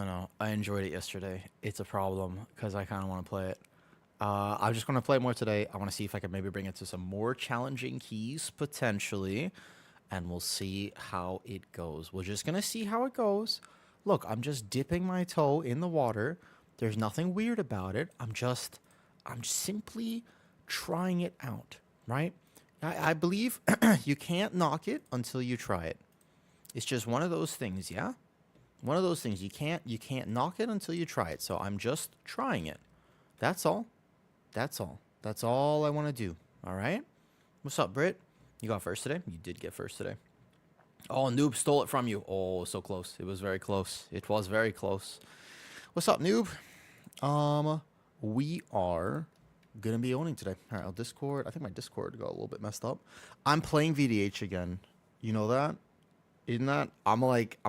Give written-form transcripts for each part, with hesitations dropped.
No. I enjoyed it yesterday. It's a problem because I kind of want to play it. I'm just going to play more today. I want to see if I can maybe bring it to some more challenging keys potentially, and we'll see how it goes. We're just going to see how it goes. Look, I'm just dipping my toe in the water. There's nothing weird about it. I'm simply trying it out, right? I believe you can't knock it until you try it. It's just one of those things, yeah? One of those things. You can't knock it until you try it. So I'm just trying it. That's all. That's all. That's all I want to do. All right? What's up, Britt? You got first today? You did get first today. Oh, Noob stole it from you. Oh, so close. It was very close. It was very close. What's up, Noob? We are gonna be owning today. All right, I'll Discord. I think my Discord got a little bit messed up. I'm playing VDH again. You know that? Isn't that? I'm like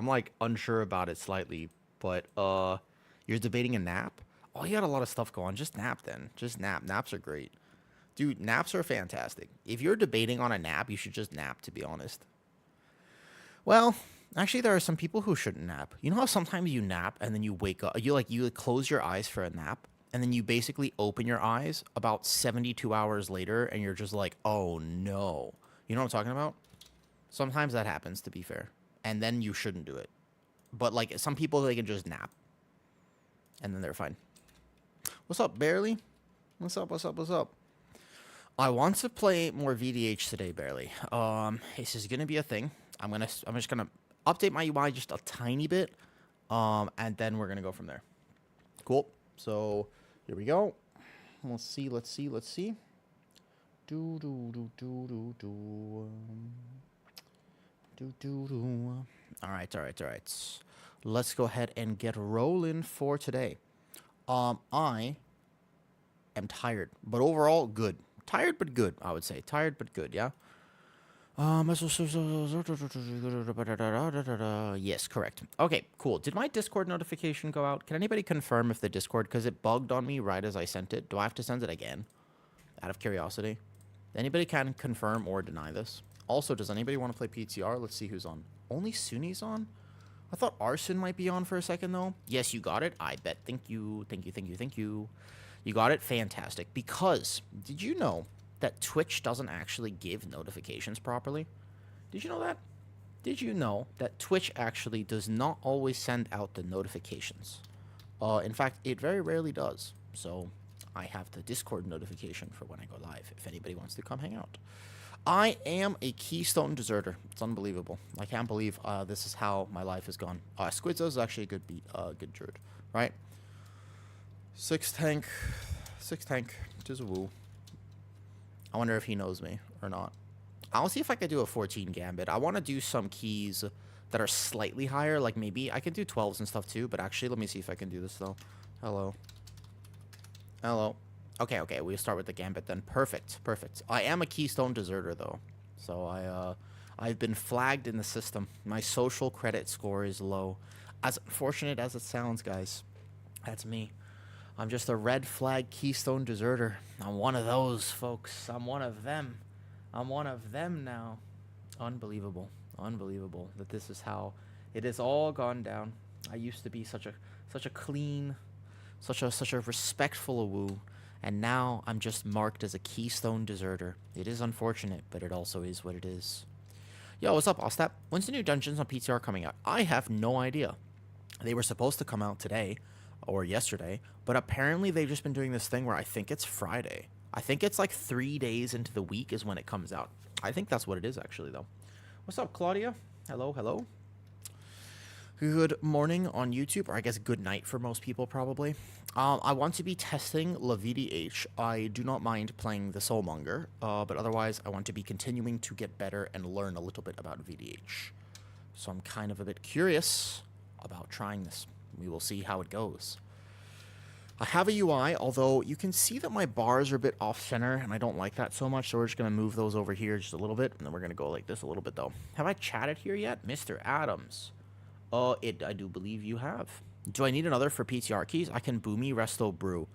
unsure about it slightly, but you're debating a nap? Oh, you got a lot of stuff going. Just nap then. Just nap. Naps are great. Dude, naps are fantastic. If you're debating on a nap, you should just nap, to be honest. Well, actually, there are some people who shouldn't nap. You know how sometimes you nap and then you wake up, you close your eyes for a nap, and then you basically open your eyes about 72 hours later, and you're just like, oh no. You know what I'm talking about? Sometimes that happens, to be fair, and then you shouldn't do it. But like some people, they can just nap, and then they're fine. What's up, Barely? What's up? What's up? What's up? I want to play more VDH today, Barely. This is gonna be a thing. I'm just gonna update my UI just a tiny bit, and then we're gonna go from there. Cool. So here we go. Let's see. All right. Let's go ahead and get rolling for today. I am tired, but overall good. Tired but good, I would say. Tired but good, yeah. Yes, correct. Okay, cool. Did my Discord notification go out? Can anybody confirm if the Discord, because it bugged on me right as I sent it. Do I have to send it again? Out of curiosity. Anybody can confirm or deny this? Also, does anybody want to play PTR? Let's see who's on. Only Sunni's on? I thought Arson might be on for a second, though. Yes, you got it. I bet. Thank you. You got it? Fantastic. Because, did you know that Twitch doesn't actually give notifications properly? Did you know that? Did you know that Twitch actually does not always send out the notifications? In fact, it very rarely does. So I have the Discord notification for when I go live, if anybody wants to come hang out. I am a Keystone deserter. It's unbelievable. I can't believe this is how my life has gone. Squidzo is actually a good beat, good druid, right? Six tank, tis a woo. I wonder if he knows me or not. I'll see if I could do a 14 gambit. I want to do some keys that are slightly higher. Like maybe I can do 12s and stuff too. But actually, let me see if I can do this though. Hello. Okay. We'll start with the gambit then. Perfect. I am a Keystone deserter though. So I've been flagged in the system. My social credit score is low. As unfortunate as it sounds, guys. That's me. I'm just a red flag Keystone deserter. I'm one of those, folks. I'm one of them. I'm one of them now. Unbelievable that this is how it has all gone down. I used to be such a clean, such a respectful awoo, and now I'm just marked as a Keystone deserter. It is unfortunate, but it also is what it is. Yo, what's up, Ostap? When's the new Dungeons on PTR coming out? I have no idea. They were supposed to come out today or yesterday, but apparently they've just been doing this thing where I think it's Friday. I think it's like 3 days into the week is when it comes out. I think that's what it is actually though. What's up, Claudia? Hello. Good morning on YouTube, or I guess good night for most people probably. I want to be testing VDH. I do not mind playing the Soulmonger, but otherwise I want to be continuing to get better and learn a little bit about VDH. So I'm kind of a bit curious about trying this. We will see how it goes. I have a UI, although you can see that my bars are a bit off-center, and I don't like that so much, so we're just going to move those over here just a little bit, and then we're going to go like this a little bit, though. Have I chatted here yet? Mr. Adams. I do believe you have. Do I need another for PTR keys? I can Boomy Resto Brew.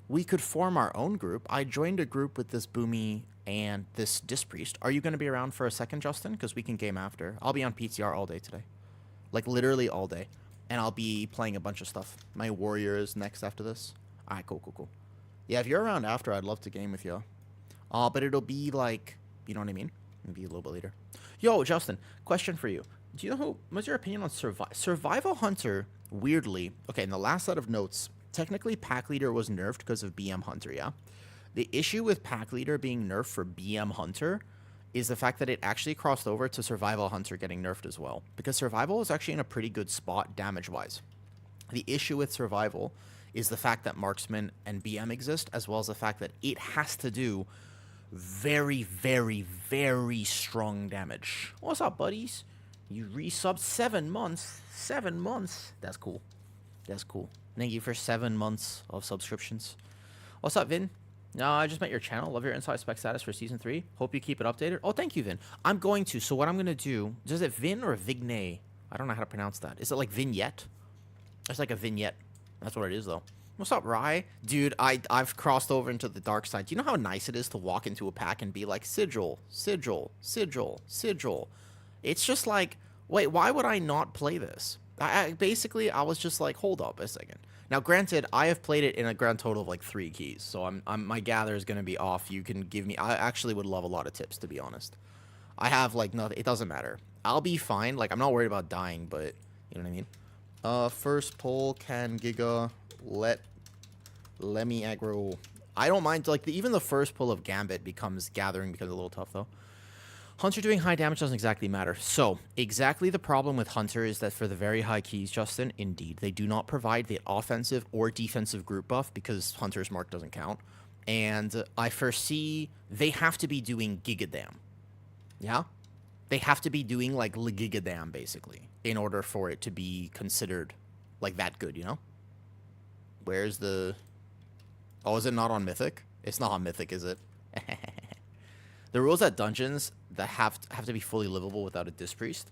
We could form our own group. I joined a group with this Boomy and this Dispriest. Are you going to be around for a second, Justin? Because we can game after. I'll be on PTR all day today. Like, literally all day. And I'll be playing a bunch of stuff. My warrior is next after this. Alright, cool, cool, cool. Yeah, if you're around after, I'd love to game with you. But it'll be like, you know what I mean? Maybe a little bit later. Yo, Justin, question for you. Do you know what's your opinion on Survival Hunter? Weirdly, okay, in the last set of notes, technically Pack Leader was nerfed because of BM Hunter, yeah? The issue with Pack Leader being nerfed for BM Hunter is the fact that it actually crossed over to Survival Hunter getting nerfed as well. Because Survival is actually in a pretty good spot damage-wise. The issue with Survival is the fact that Marksman and BM exist, as well as the fact that it has to do very, very, very strong damage. What's up, buddies? You resubbed 7 months. 7 months. That's cool. That's cool. Thank you for 7 months of subscriptions. What's up, Vin? No, I just met your channel. Love your inside spec status for season 3. Hope you keep it updated. Oh, thank you, Vin. I'm going to. So what I'm going to do, is it Vin or Vignay? I don't know how to pronounce that. Is it like vignette? It's like a vignette. That's what it is, though. What's up, Rye? Dude, I've crossed over into the dark side. Do you know how nice it is to walk into a pack and be like, sigil, sigil, sigil, sigil? It's just like, wait, why would I not play this? Basically, I was just like, hold up a second. Now, granted, I have played it in a grand total of like 3 keys, so my gather is going to be off. You can give me... I actually would love a lot of tips, to be honest. I have, like, nothing... It doesn't matter. I'll be fine. Like, I'm not worried about dying, but... You know what I mean? First poll, can Giga let me aggro? I don't mind. Like, even the first pull of Gambit becomes gathering because it's a little tough, though. Hunter doing high damage doesn't exactly matter. So, exactly the problem with Hunter is that for the very high keys, Justin, indeed, they do not provide the offensive or defensive group buff because Hunter's mark doesn't count. And I foresee they have to be doing Gigadam. Yeah? They have to be doing, like, Gigadam, basically, in order for it to be considered, like, that good, you know? Where's the... Oh, is it not on Mythic? It's not on Mythic, is it? The rules at dungeons that have to be fully livable without a Disc Priest.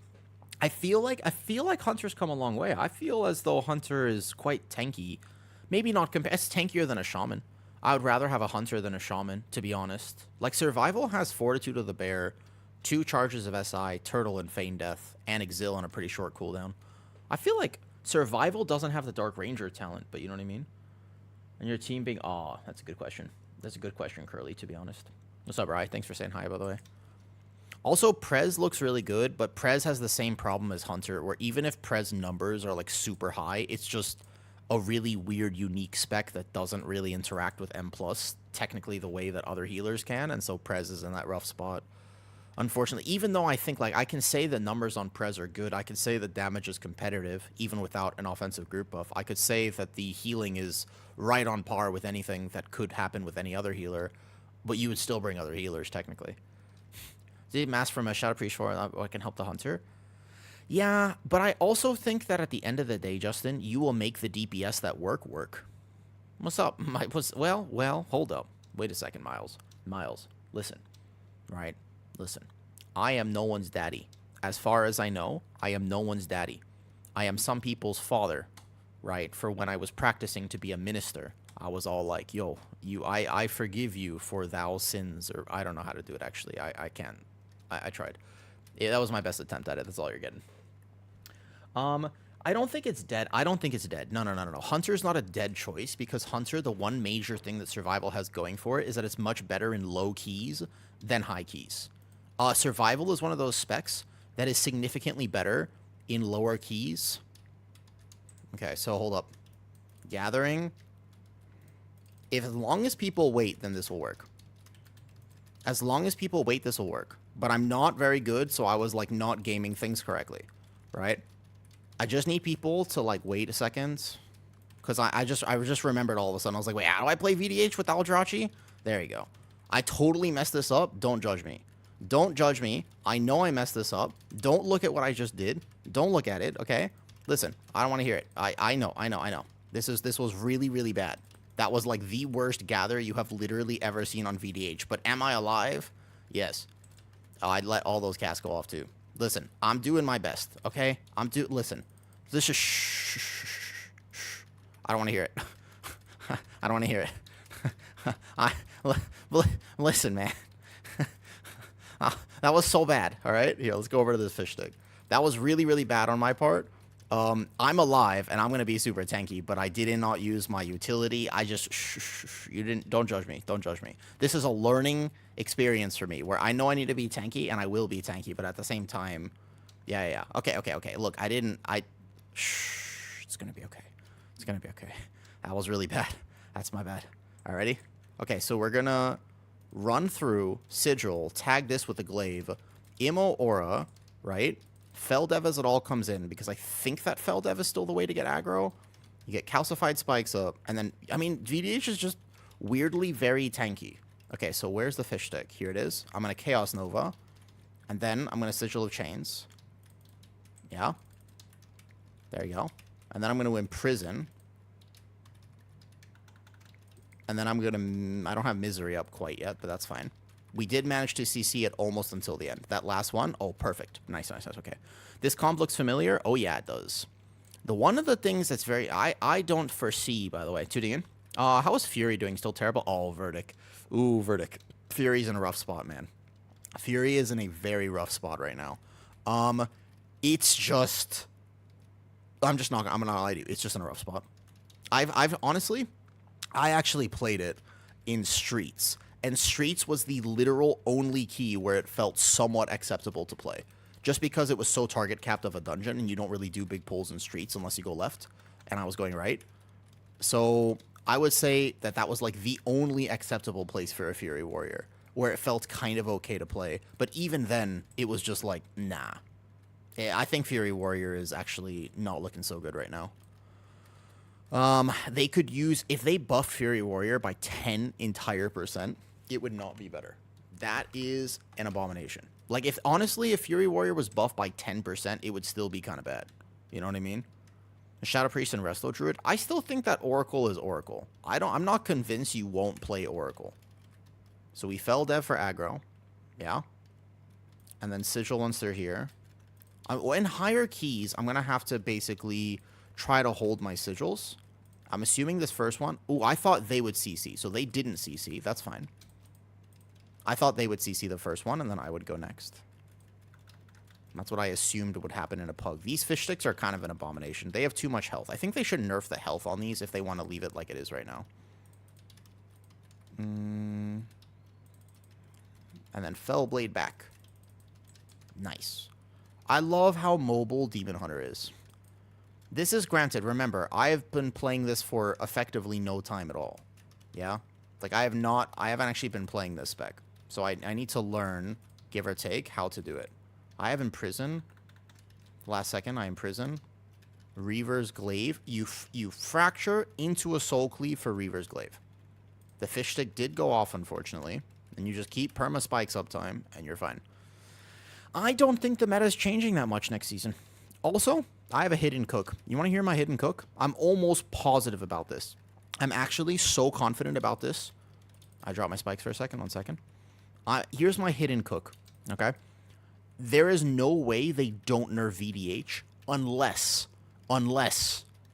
I feel like Hunter's come a long way. I feel as though Hunter is quite tanky. Maybe not it's tankier than a Shaman. I would rather have a Hunter than a Shaman, to be honest. Like, Survival has Fortitude of the Bear, 2 charges of SI, Turtle and Feign Death, and Exil on a pretty short cooldown. I feel like Survival doesn't have the Dark Ranger talent, but you know what I mean? And your team being... Aw, that's a good question. That's a good question, Curly, to be honest. What's up, Rye? Thanks for saying hi, by the way. Also, Prez looks really good, but Prez has the same problem as Hunter, where even if Prez numbers are, like, super high, it's just a really weird, unique spec that doesn't really interact with M+, technically the way that other healers can, and so Prez is in that rough spot. Unfortunately, even though I think, like, I can say the numbers on Prez are good, I can say the damage is competitive, even without an offensive group buff. I could say that the healing is right on par with anything that could happen with any other healer, but you would still bring other healers, technically. Did Mass from a Shadow Priest for I can help the Hunter? Yeah, but I also think that at the end of the day, Justin, you will make the DPS that work. What's up? Well, hold up. Wait a second, Miles. Miles, listen. Right? Listen. I am no one's daddy. As far as I know, I am no one's daddy. I am some people's father, right? For when I was practicing to be a minister, I was all like, yo, I forgive you for thou sins, or I don't know how to do it, actually. I can't. I tried. Yeah, that was my best attempt at it. That's all you're getting. I don't think it's dead. I don't think it's dead. No. Hunter's not a dead choice, because Hunter, the one major thing that Survival has going for it is that it's much better in low keys than high keys. Survival is one of those specs that is significantly better in lower keys. Okay, so hold up. Gathering. As long as people wait, then this will work. As long as people wait, this will work. But I'm not very good, so I was, like, not gaming things correctly. Right? I just need people to, like, wait a second. Because I just remembered all of a sudden. I was like, wait, how do I play VDH with Eldrachi? There you go. I totally messed this up. Don't judge me. Don't judge me. I know I messed this up. Don't look at what I just did. Don't look at it, okay? Listen, I don't want to hear it. I know. This was really, really bad. That was, like, the worst gather you have literally ever seen on VDH. But am I alive? Yes. I'd let all those casts go off, too. Listen, I'm doing my best, okay? Listen. This is shh. I don't want to hear it. I don't want to hear it. Listen, man. That was so bad, all right? Here, let's go over to this fish stick. That was really, really bad on my part. I'm alive, and I'm going to be super tanky, but I did not use my utility. I just... you didn't... Don't judge me. Don't judge me. This is a learning experience for me, where I know I need to be tanky, and I will be tanky, but at the same time... Yeah. Okay. Look, I didn't... It's going to be okay. It's going to be okay. That was really bad. That's my bad. Alrighty? Okay, so we're going to run through Sigil, tag this with a glaive, Immo Aura, right? Feldev as it all comes in, because I think that Feldev is still the way to get aggro. You get calcified spikes up, and then, I mean, VDH is just weirdly very tanky. Okay, so where's the fish stick? Here it is. I'm going to Chaos Nova, and then I'm going to Sigil of Chains. Yeah. There you go. And then I'm going to Imprison. And then I'm going to... I don't have Misery up quite yet, but that's fine. We did manage to CC it almost until the end. That last one, oh, perfect. Nice. Okay. This comp looks familiar. Oh, yeah, it does. One of the things that's very... I don't foresee, by the way. Tuning in. How is Fury doing? Still terrible? Oh, Verdict. Ooh, Verdict. Fury's in a rough spot, man. Fury is in a very rough spot right now. It's just... I'm not gonna lie to you. It's just in a rough spot. I've honestly... I actually played it in Streets, and Streets was the literal only key where it felt somewhat acceptable to play. Just because it was so target capped of a dungeon, and you don't really do big pulls in Streets unless you go left, and I was going right. So I would say that was like the only acceptable place for a Fury Warrior, where it felt kind of okay to play. But even then, it was just like, nah. I think Fury Warrior is actually not looking so good right now. They could use... If they buff Fury Warrior by 10 entire %, it would not be better. That is an abomination. Like, if Fury Warrior was buffed by 10%, it would still be kind of bad. You know what I mean? Shadow Priest and Resto Druid. I still think that Oracle is Oracle. I'm not convinced you won't play Oracle. So we fell Dev for aggro. Yeah. And then Sigil once they're here. In higher keys, I'm going to have to basically try to hold my Sigils. I'm assuming this first one... Ooh, I thought they would CC, so they didn't CC. That's fine. I thought they would CC the first one, and then I would go next. That's what I assumed would happen in a pug. These fish sticks are kind of an abomination. They have too much health. I think they should nerf the health on these if they want to leave it like it is right now. And then Fellblade back. Nice. I love how mobile Demon Hunter is. This is granted. Remember, I have been playing this for effectively no time at all. Yeah? Like, I haven't actually been playing this spec. So I need to learn, give or take, how to do it. I have Imprison. Last second, I Imprison. Reaver's Glaive. You fracture into a Soul Cleave for Reaver's Glaive. The fish stick did go off, unfortunately. And you just keep perma spikes uptime, and you're fine. I don't think the meta is changing that much next season. Also, I have a hidden cook. You want to hear my hidden cook? I'm almost positive about this. I'm actually so confident about this. I dropped my spikes for a second. 1 second. Here's my hidden cook. Okay? There is no way they don't nerf VDH unless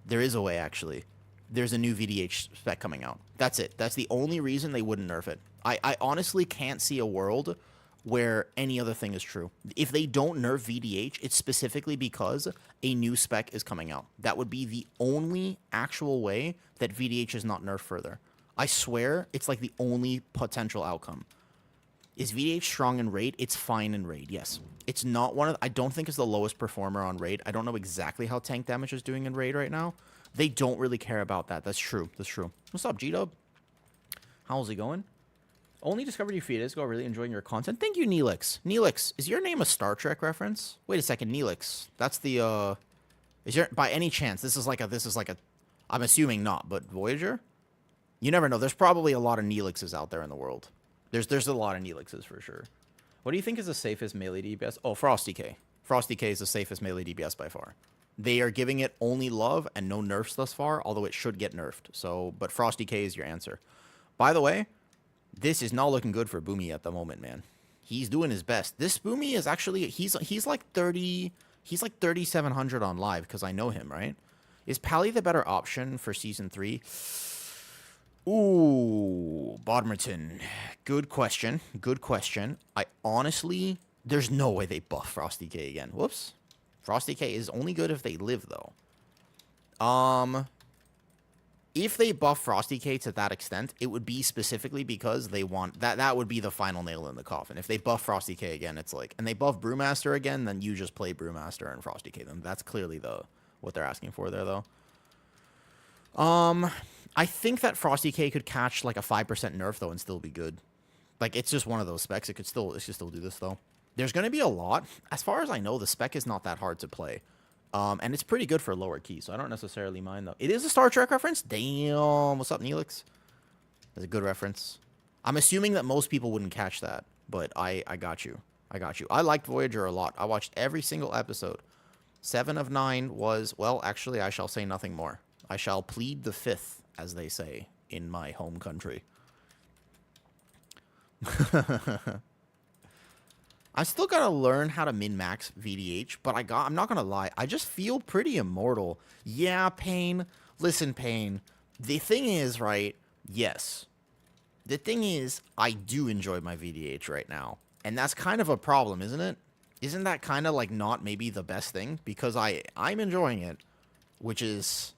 there is a way, actually. There's a new VDH spec coming out. That's it. That's the only reason they wouldn't nerf it. I honestly can't see a world where any other thing is true. If they don't nerf VDH, it's specifically because a new spec is coming out. That would be the only actual way that VDH is not nerfed further. I swear, it's like the only potential outcome. Is VDH strong in Raid? It's fine in Raid, yes. It's not one of... I don't think it's the lowest performer on Raid. I don't know exactly how tank damage is doing in Raid right now. They don't really care about that. That's true. That's true. What's up, G-Dub? How's it going? Only discovered you a few days ago. Really enjoying your content. Thank you, Neelix. Neelix, is your name a Star Trek reference? Wait a second, Neelix. That's the, Is your... By any chance, this is like a... I'm assuming not, but Voyager? You never know. There's probably a lot of Neelixes out there in the world. There's a lot of Neelixes for sure. What do you think is the safest melee DPS? Oh, Frosty K. Frosty K is the safest melee DPS by far. They are giving it only love and no nerfs thus far, although it should get nerfed. So, but Frosty K is your answer. By the way, this is not looking good for Boomy at the moment, man. He's doing his best. This Boomy is actually... He's like 30... He's like 3,700 on live, because I know him, right? Is Pally the better option for Season 3? Ooh, Bodmerton. Good question. Good question. I honestly... There's no way they buff Frosty K again. Whoops. Frosty K is only good if they live, though. If they buff Frosty K to that extent, it would be specifically because they want... That would be the final nail in the coffin. If they buff Frosty K again, it's like... And they buff Brewmaster again, then you just play Brewmaster and Frosty K. Then that's clearly what they're asking for there, though. I think that Frosty K could catch, like, a 5% nerf, though, and still be good. Like, it's just one of those specs. It could still do this, though. There's going to be a lot. As far as I know, the spec is not that hard to play. And it's pretty good for lower keys, so I don't necessarily mind, though. It is a Star Trek reference? Damn. What's up, Neelix? That's a good reference. I'm assuming that most people wouldn't catch that, but I got you. I got you. I liked Voyager a lot. I watched every single episode. 7 of 9 was... Well, actually, I shall say nothing more. I shall plead the fifth, as they say, in my home country. I still gotta learn how to min-max VDH, but I'm not gonna lie, I just feel pretty immortal. Yeah, Pain. Listen, Pain. The thing is, right, yes. The thing is, I do enjoy my VDH right now. And that's kind of a problem, isn't it? Isn't that kind of, like, not maybe the best thing? Because I'm enjoying it, which is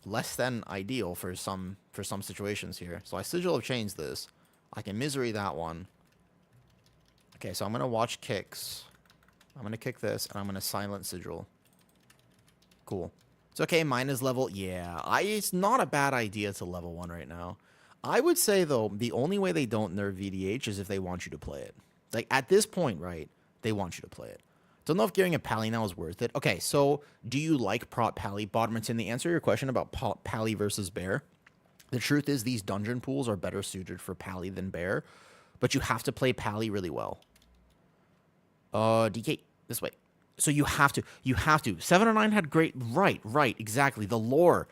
less than ideal for some situations here. So I Sigil of Chains this. I can Misery that one. Okay, so I'm going to watch kicks. I'm going to kick this, and I'm going to silent Sigil. Cool. It's okay, mine is level... Yeah, it's not a bad idea to level 1 right now. I would say, though, the only way they don't nerf VDH is if they want you to play it. Like, at this point, right, they want you to play it. Don't know if getting a Pally now is worth it. Okay, so do you like Prot Pally? Bodmerton, the answer to your question about Pally versus Bear, the truth is these dungeon pools are better suited for Pally than Bear, but you have to play Pally really well. DK, this way. So you have to. 7 or 9 had great... Right, exactly. The lore,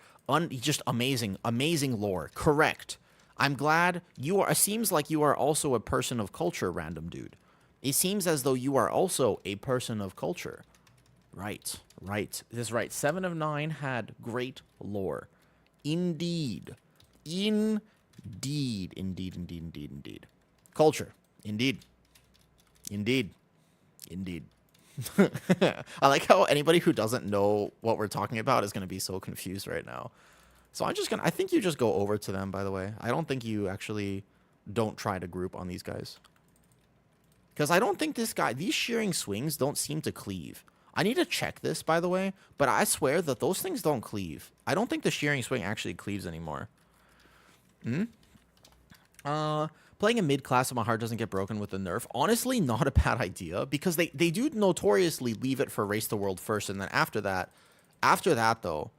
just amazing lore. Correct. I'm glad you are... It seems like you are also a person of culture, random dude. It seems as though you are also a person of culture. Right. This is right. 7 of 9 had great lore. Indeed. Culture. Indeed. I like how anybody who doesn't know what we're talking about is going to be so confused right now. So I think you just go over to them, by the way. I don't think you actually don't try to group on these guys. Because I don't think these shearing swings don't seem to cleave. I need to check this, by the way, but I swear that those things don't cleave. I don't think the shearing swing actually cleaves anymore. Playing a mid-class so my heart doesn't get broken with the nerf, honestly, not a bad idea, because they do notoriously leave it for Race the World first, and then after that though,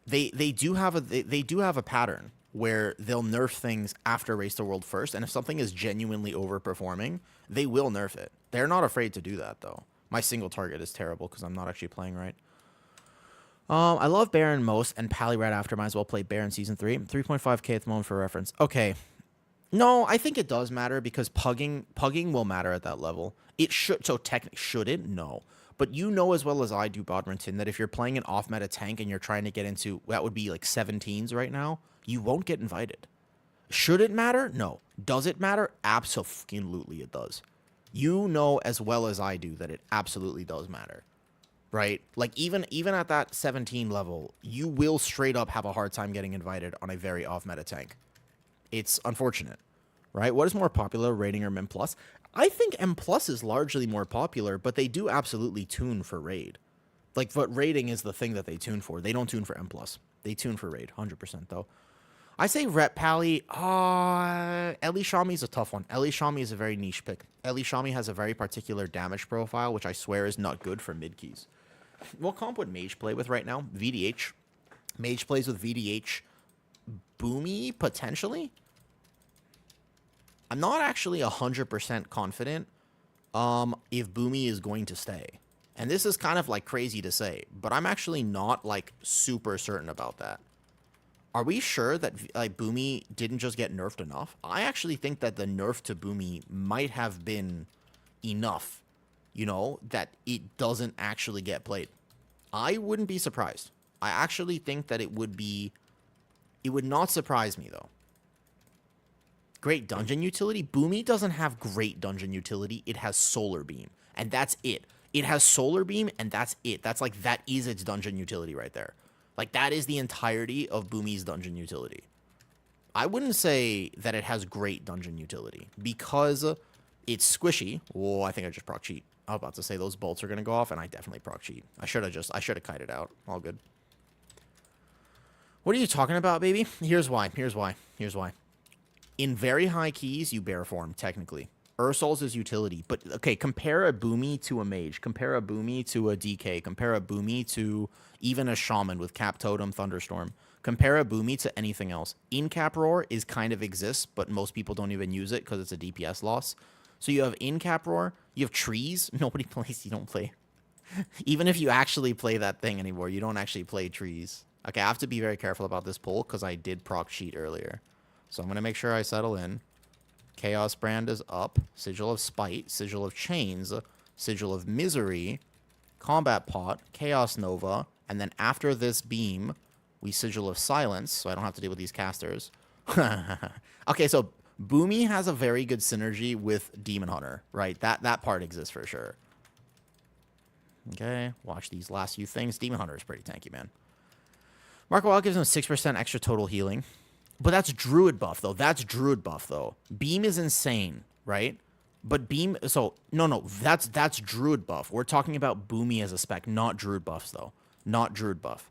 they do have a pattern where they'll nerf things after Race the World first, and if something is genuinely overperforming, they will nerf it. They're not afraid to do that, though. My single target is terrible because I'm not actually playing right. I love Baron most, and Pally right after. Might as well play Baron Season 3. 3.5k at the moment for reference. Okay. No, I think it does matter because pugging will matter at that level. It should, so technically, should it? No. But you know as well as I do, Bodmerton, that if you're playing an off-meta tank and you're trying to get into, that would be like 17s right now, you won't get invited. Should it matter? No. Does it matter? Absolutely it does. You know as well as I do that it absolutely does matter. Right? Like, even at that 17 level, you will straight up have a hard time getting invited on a very off-meta tank. It's unfortunate, right? What is more popular, rating or M+? I think M+ is largely more popular, but they do absolutely tune for raid. Like, but rating is the thing that they tune for. They don't tune for M+. They tune for raid, 100% though. I say Rep Pally. Ellie Shami is a tough one. Ellie Shami is a very niche pick. Ellie Shami has a very particular damage profile, which I swear is not good for mid keys. What comp would Mage play with right now? VDH. Mage plays with VDH. Boomy, potentially? I'm not actually 100% confident if Boomy is going to stay. And this is kind of like crazy to say, but I'm actually not like super certain about that. Are we sure that like Boomy didn't just get nerfed enough? I actually think that the nerf to Boomy might have been enough, you know, that it doesn't actually get played. I wouldn't be surprised. I actually think that it would not surprise me, though. Great dungeon utility? Boomy doesn't have great dungeon utility. It has Solar Beam, and that's it. It has Solar Beam, and that's it. That's like, that is its dungeon utility right there. Like, that is the entirety of Boomy's dungeon utility. I wouldn't say that it has great dungeon utility because it's squishy. Whoa, I think I just proc cheat. I was about to say those bolts are going to go off, and I definitely proc cheat. I should have kited out. All good. What are you talking about, baby? Here's why. In very high keys, you bear form, technically. Ursol's is utility. But, okay, compare a Boomy to a Mage. Compare a Boomy to a DK. Compare a Boomy to even a Shaman with Cap Totem, Thunderstorm. Compare a Boomy to anything else. In-Cap Roar is kind of exists, but most people don't even use it because it's a DPS loss. So you have In-Cap Roar. You have Trees. Nobody plays. You don't play. Even if you actually play that thing anymore, you don't actually play Trees. Okay, I have to be very careful about this pull because I did proc cheat earlier. So I'm going to make sure I settle in. Chaos Brand is up. Sigil of Spite. Sigil of Chains. Sigil of Misery. Combat Pot. Chaos Nova. And then after this beam, we Sigil of Silence, so I don't have to deal with these casters. Okay, so Boomy has a very good synergy with Demon Hunter, right? That part exists for sure. Okay, watch these last few things. Demon Hunter is pretty tanky, man. Marco Wild gives him 6% extra total healing. But that's Druid buff, though. Beam is insane, right? But Beam... So, no. That's Druid buff. We're talking about Boomy as a spec, not Druid buffs, though. Not Druid buff.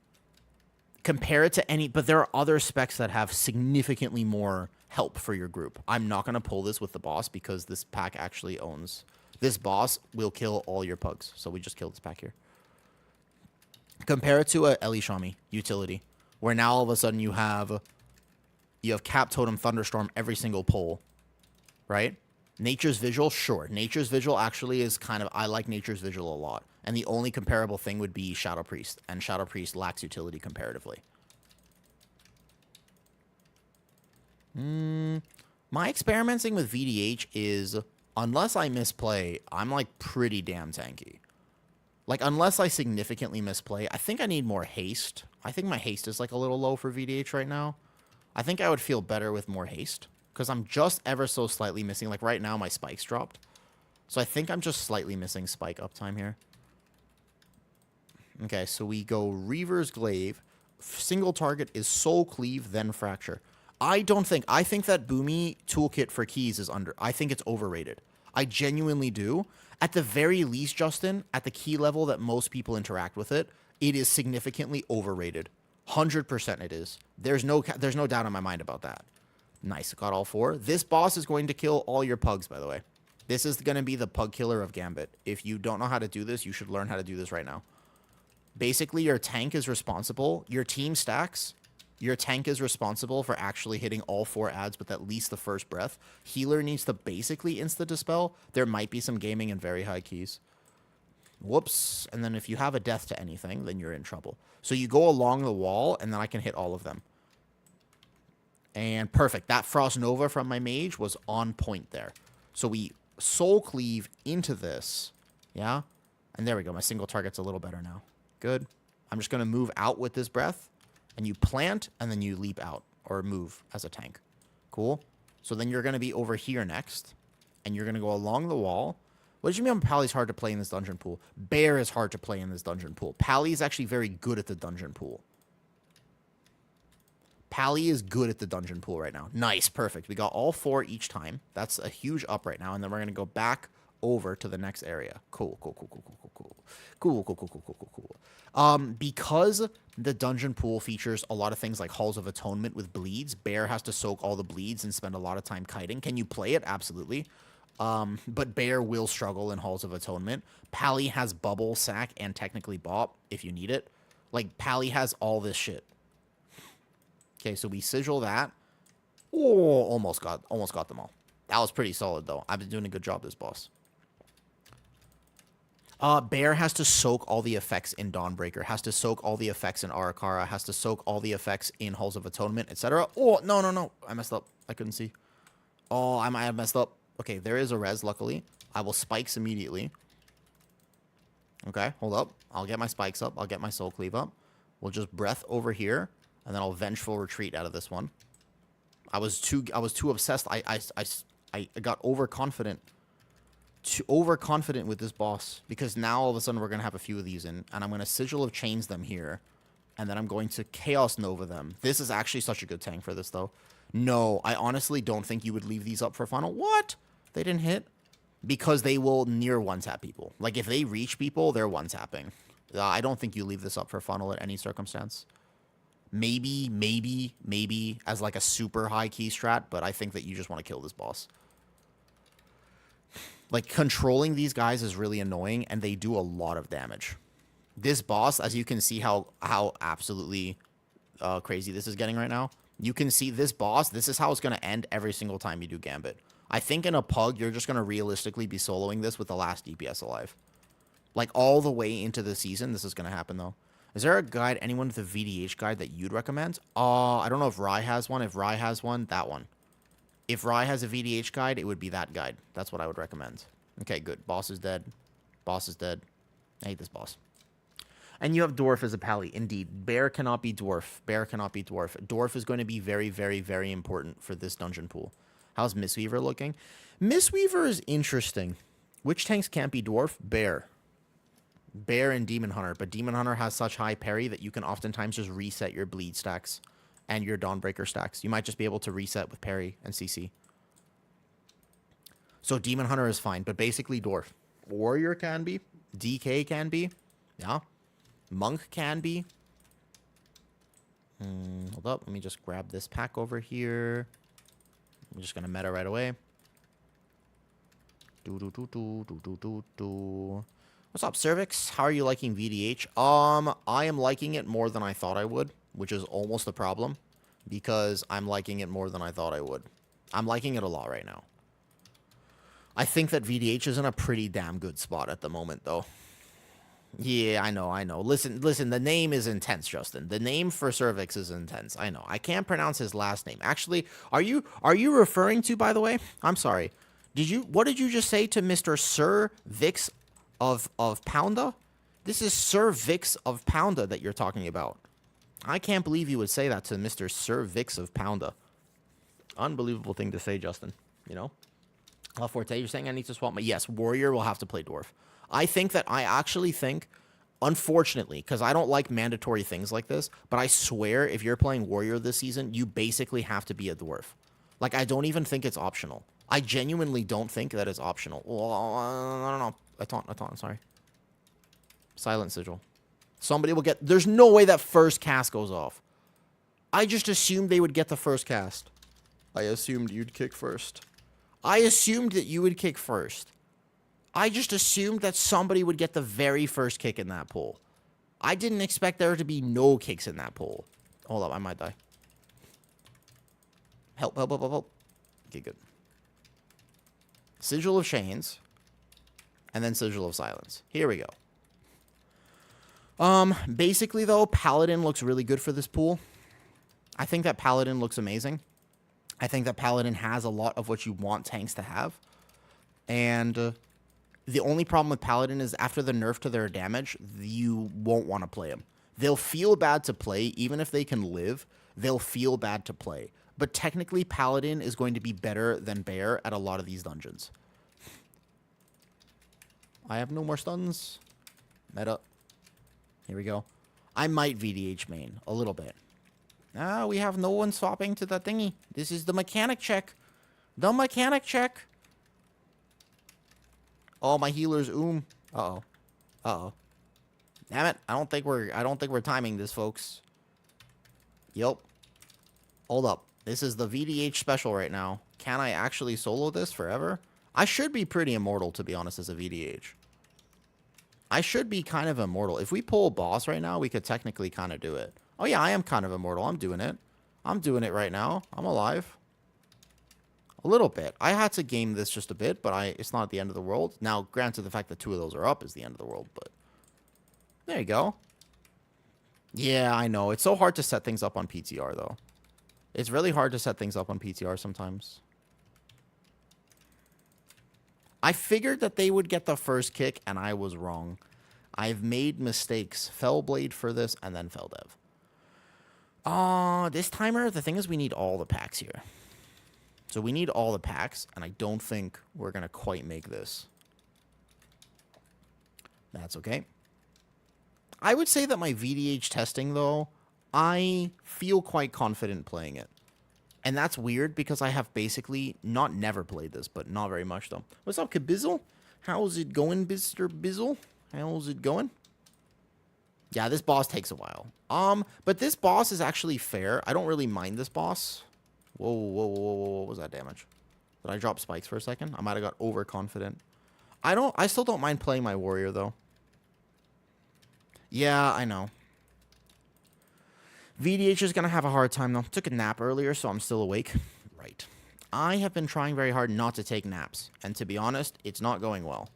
Compare it to any... But there are other specs that have significantly more help for your group. I'm not going to pull this with the boss because this pack actually owns... This boss will kill all your pugs. So we just killed this pack here. Compare it to a Elishami utility, where now all of a sudden you have Cap Totem Thunderstorm every single pull, right? Nature's Vigil, sure. Nature's Vigil actually is kind of... I like Nature's Vigil a lot. And the only comparable thing would be Shadow Priest. And Shadow Priest lacks utility comparatively. My experimenting with VDH is... Unless I misplay, I'm like pretty damn tanky. Like, unless I significantly misplay, I think I need more haste. I think my haste is like a little low for VDH right now. I think I would feel better with more haste. Because I'm just ever so slightly missing. Like, right now, my spikes dropped. So I think I'm just slightly missing spike uptime here. Okay, so we go Reaver's Glaive. Single target is Soul Cleave, then Fracture. I think that Boomy toolkit for keys is I think it's overrated. I genuinely do. At the very least, Justin, at the key level that most people interact with it, it is significantly overrated. 100% it is. There's no doubt in my mind about that. Nice, got all four. This boss is going to kill all your pugs, by the way. This is going to be the pug killer of Gambit. If you don't know how to do this, you should learn how to do this right now. Basically, your tank is responsible. Your team stacks. Your tank is responsible for actually hitting all 4 adds with at least the first breath. Healer needs to basically insta-dispel. There might be some gaming in very high keys. Whoops. And then if you have a death to anything, then you're in trouble. So you go along the wall, and then I can hit all of them. And perfect. That Frost Nova from my mage was on point there. So we Soul Cleave into this. Yeah? And there we go. My single target's a little better now. Good. I'm just going to move out with this breath. And you plant, and then you leap out. Or move as a tank. Cool? So then you're going to be over here next. And you're going to go along the wall. What did you mean Pally's hard to play in this dungeon pool? Bear is hard to play in this dungeon pool. Pally is actually very good at the dungeon pool. Pally is good at the dungeon pool right now. Nice, perfect. We got all 4 each time. That's a huge up right now. And then we're going to go back over to the next area. Cool. Because the dungeon pool features a lot of things like Halls of Atonement with bleeds, Bear has to soak all the bleeds and spend a lot of time kiting. Can you play it? Absolutely. But Bear will struggle in Halls of Atonement. Pally has Bubble, Sack, and technically Bop if you need it. Like, Pally has all this shit. Okay, so we sigil that. Oh, almost got them all. That was pretty solid, though. I've been doing a good job this boss. Bear has to soak all the effects in Dawnbreaker, has to soak all the effects in Arakara, has to soak all the effects in Halls of Atonement, etc. Oh, no. I messed up. I couldn't see. Oh, I might have messed up. Okay, there is a res, luckily. I will spikes immediately. Okay, hold up. I'll get my spikes up. I'll get my Soul Cleave up. We'll just breath over here, and then I'll Vengeful Retreat out of this one. I was too obsessed. I got overconfident. too overconfident with this boss because now all of a sudden we're going to have a few of these in, and I'm going to Sigil of Chains them here, and then I'm going to Chaos Nova them. This is actually such a good tank for this, though. No, I honestly don't think you would leave these up for final. What? They didn't hit? Because they will near one-tap people. Like, if they reach people, they're one-tapping. I don't think you leave this up for funnel at any circumstance. Maybe as like a super high key strat, but I think that you just want to kill this boss. Like, controlling these guys is really annoying, and they do a lot of damage. This boss, as you can see how absolutely crazy this is getting right now, you can see this boss, this is how it's going to end every single time you do Gambit. I think in a pug, you're just going to realistically be soloing this with the last DPS alive. Like, all the way into the season, this is going to happen, though. Is there a guide, anyone with a VDH guide that you'd recommend? I don't know if Rai has one. If Rai has one, that one. If Rai has a VDH guide, it would be that guide. That's what I would recommend. Okay, good. Boss is dead. Boss is dead. I hate this boss. And you have Dwarf as a pally. Indeed. Bear cannot be Dwarf. Bear cannot be Dwarf. Dwarf is going to be very, very, very important for this dungeon pool. How's Mistweaver looking? Mistweaver is interesting. Which tanks can't be Dwarf? Bear. Bear and Demon Hunter. But Demon Hunter has such high parry that you can oftentimes just reset your bleed stacks and your Dawnbreaker stacks. You might just be able to reset with parry and CC. So Demon Hunter is fine, but basically Dwarf. Warrior can be. DK can be. Yeah. Monk can be. Hold up. Let me just grab this pack over here. I'm just going to meta right away. What's up, Cervix? How are you liking VDH? I am liking it more than I thought I would, which is almost a problem, because I'm liking it more than I thought I would. I'm liking it a lot right now. I think that VDH is in a pretty damn good spot at the moment, though. Yeah, I know. Listen, the name is intense, Justin. The name for Cervix is intense. I know. I can't pronounce his last name. Actually, are you referring to, by the way? I'm sorry. What did you just say to Mr. Sir Vix of Pounda? This is Sir Vix of Pounda that you're talking about. I can't believe you would say that to Mr. Sir Vix of Pounda. Unbelievable thing to say, Justin. You know? Forte, you're saying I need to swap my... Yes, Warrior will have to play Dwarf. I actually think, unfortunately, because I don't like mandatory things like this, but I swear if you're playing Warrior this season, you basically have to be a Dwarf. Like, I don't even think it's optional. I genuinely don't think that it's optional. Well, I don't know. I taunt, sorry. Silent Sigil. Somebody will get... There's no way that first cast goes off. I just assumed they would get the first cast. I assumed you'd kick first. I assumed that you would kick first. I just assumed that somebody would get the very first kick in that pool. I didn't expect there to be no kicks in that pool. Hold up, I might die. Help. Okay, good. Sigil of Chains. And then Sigil of Silence. Here we go. Basically, though, Paladin looks really good for this pool. I think that Paladin looks amazing. I think that Paladin has a lot of what you want tanks to have. And the only problem with Paladin is after the nerf to their damage, you won't want to play them. They'll feel bad to play. Even if they can live, they'll feel bad to play. But technically, Paladin is going to be better than Bear at a lot of these dungeons. I have no more stuns. Meta. Here we go. I might VDH main a little bit. We have no one swapping to the thingy. This is the mechanic check. The mechanic check. Oh, my healer's Uh-oh. Damn it. I don't think we're timing this, folks. Yep. Hold up. This is the VDH special right now. Can I actually solo this forever? I should be pretty immortal, to be honest, as a VDH. I should be kind of immortal. If we pull a boss right now, we could technically kind of do it. Oh, yeah, I am kind of immortal. I'm doing it. I'm doing it right now. I'm alive. A little bit. I had to game this just a bit, but it's not the end of the world. Now, granted, the fact that 2 of those are up is the end of the world, but there you go. Yeah, I know. It's so hard to set things up on PTR, though. It's really hard to set things up on PTR sometimes. I figured that they would get the first kick, and I was wrong. I've made mistakes. Fellblade for this, and then Felldev. This timer, the thing is we need all the packs here. So we need all the packs, and I don't think we're going to quite make this. That's okay. I would say that my VDH testing, though, I feel quite confident playing it. And that's weird because I have basically not never played this, but not very much, though. What's up, Kabizzle? How's it going, Mr. Bizzle? How's it going? Yeah, this boss takes a while. But this boss is actually fair. I don't really mind this boss. Whoa, whoa, whoa, whoa, whoa. What was that damage? Did I drop spikes for a second? I might have got overconfident. I still don't mind playing my warrior, though. Yeah, I know. VDH is going to have a hard time, though. Took a nap earlier, so I'm still awake. Right. I have been trying very hard not to take naps. And to be honest, it's not going well.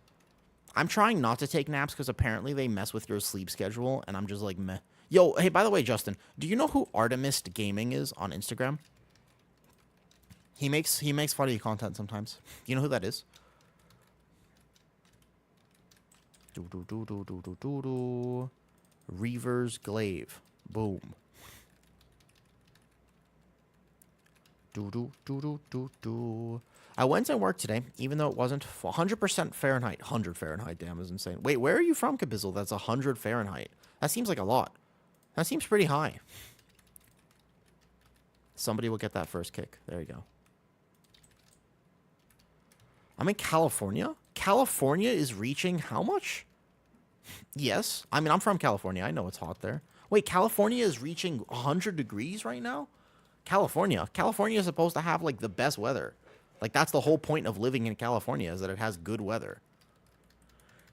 I'm trying not to take naps because apparently they mess with your sleep schedule, and I'm just like, meh. Yo, hey, by the way, Justin, do you know who Artemis Gaming is on Instagram? He makes funny content sometimes. You know who that is? Reavers Glaive. Boom. I went to work today, even though it wasn't 100% Fahrenheit. 100 Fahrenheit, damn, is insane. Wait, where are you from, Kabizzle? That's 100 Fahrenheit. That seems like a lot. That seems pretty high. Somebody will get that first kick. There you go. I'm in California? California is reaching how much? Yes. I mean, I'm from California. I know it's hot there. Wait, California is reaching 100 degrees right now? California is supposed to have, like, the best weather. Like, that's the whole point of living in California, is that it has good weather.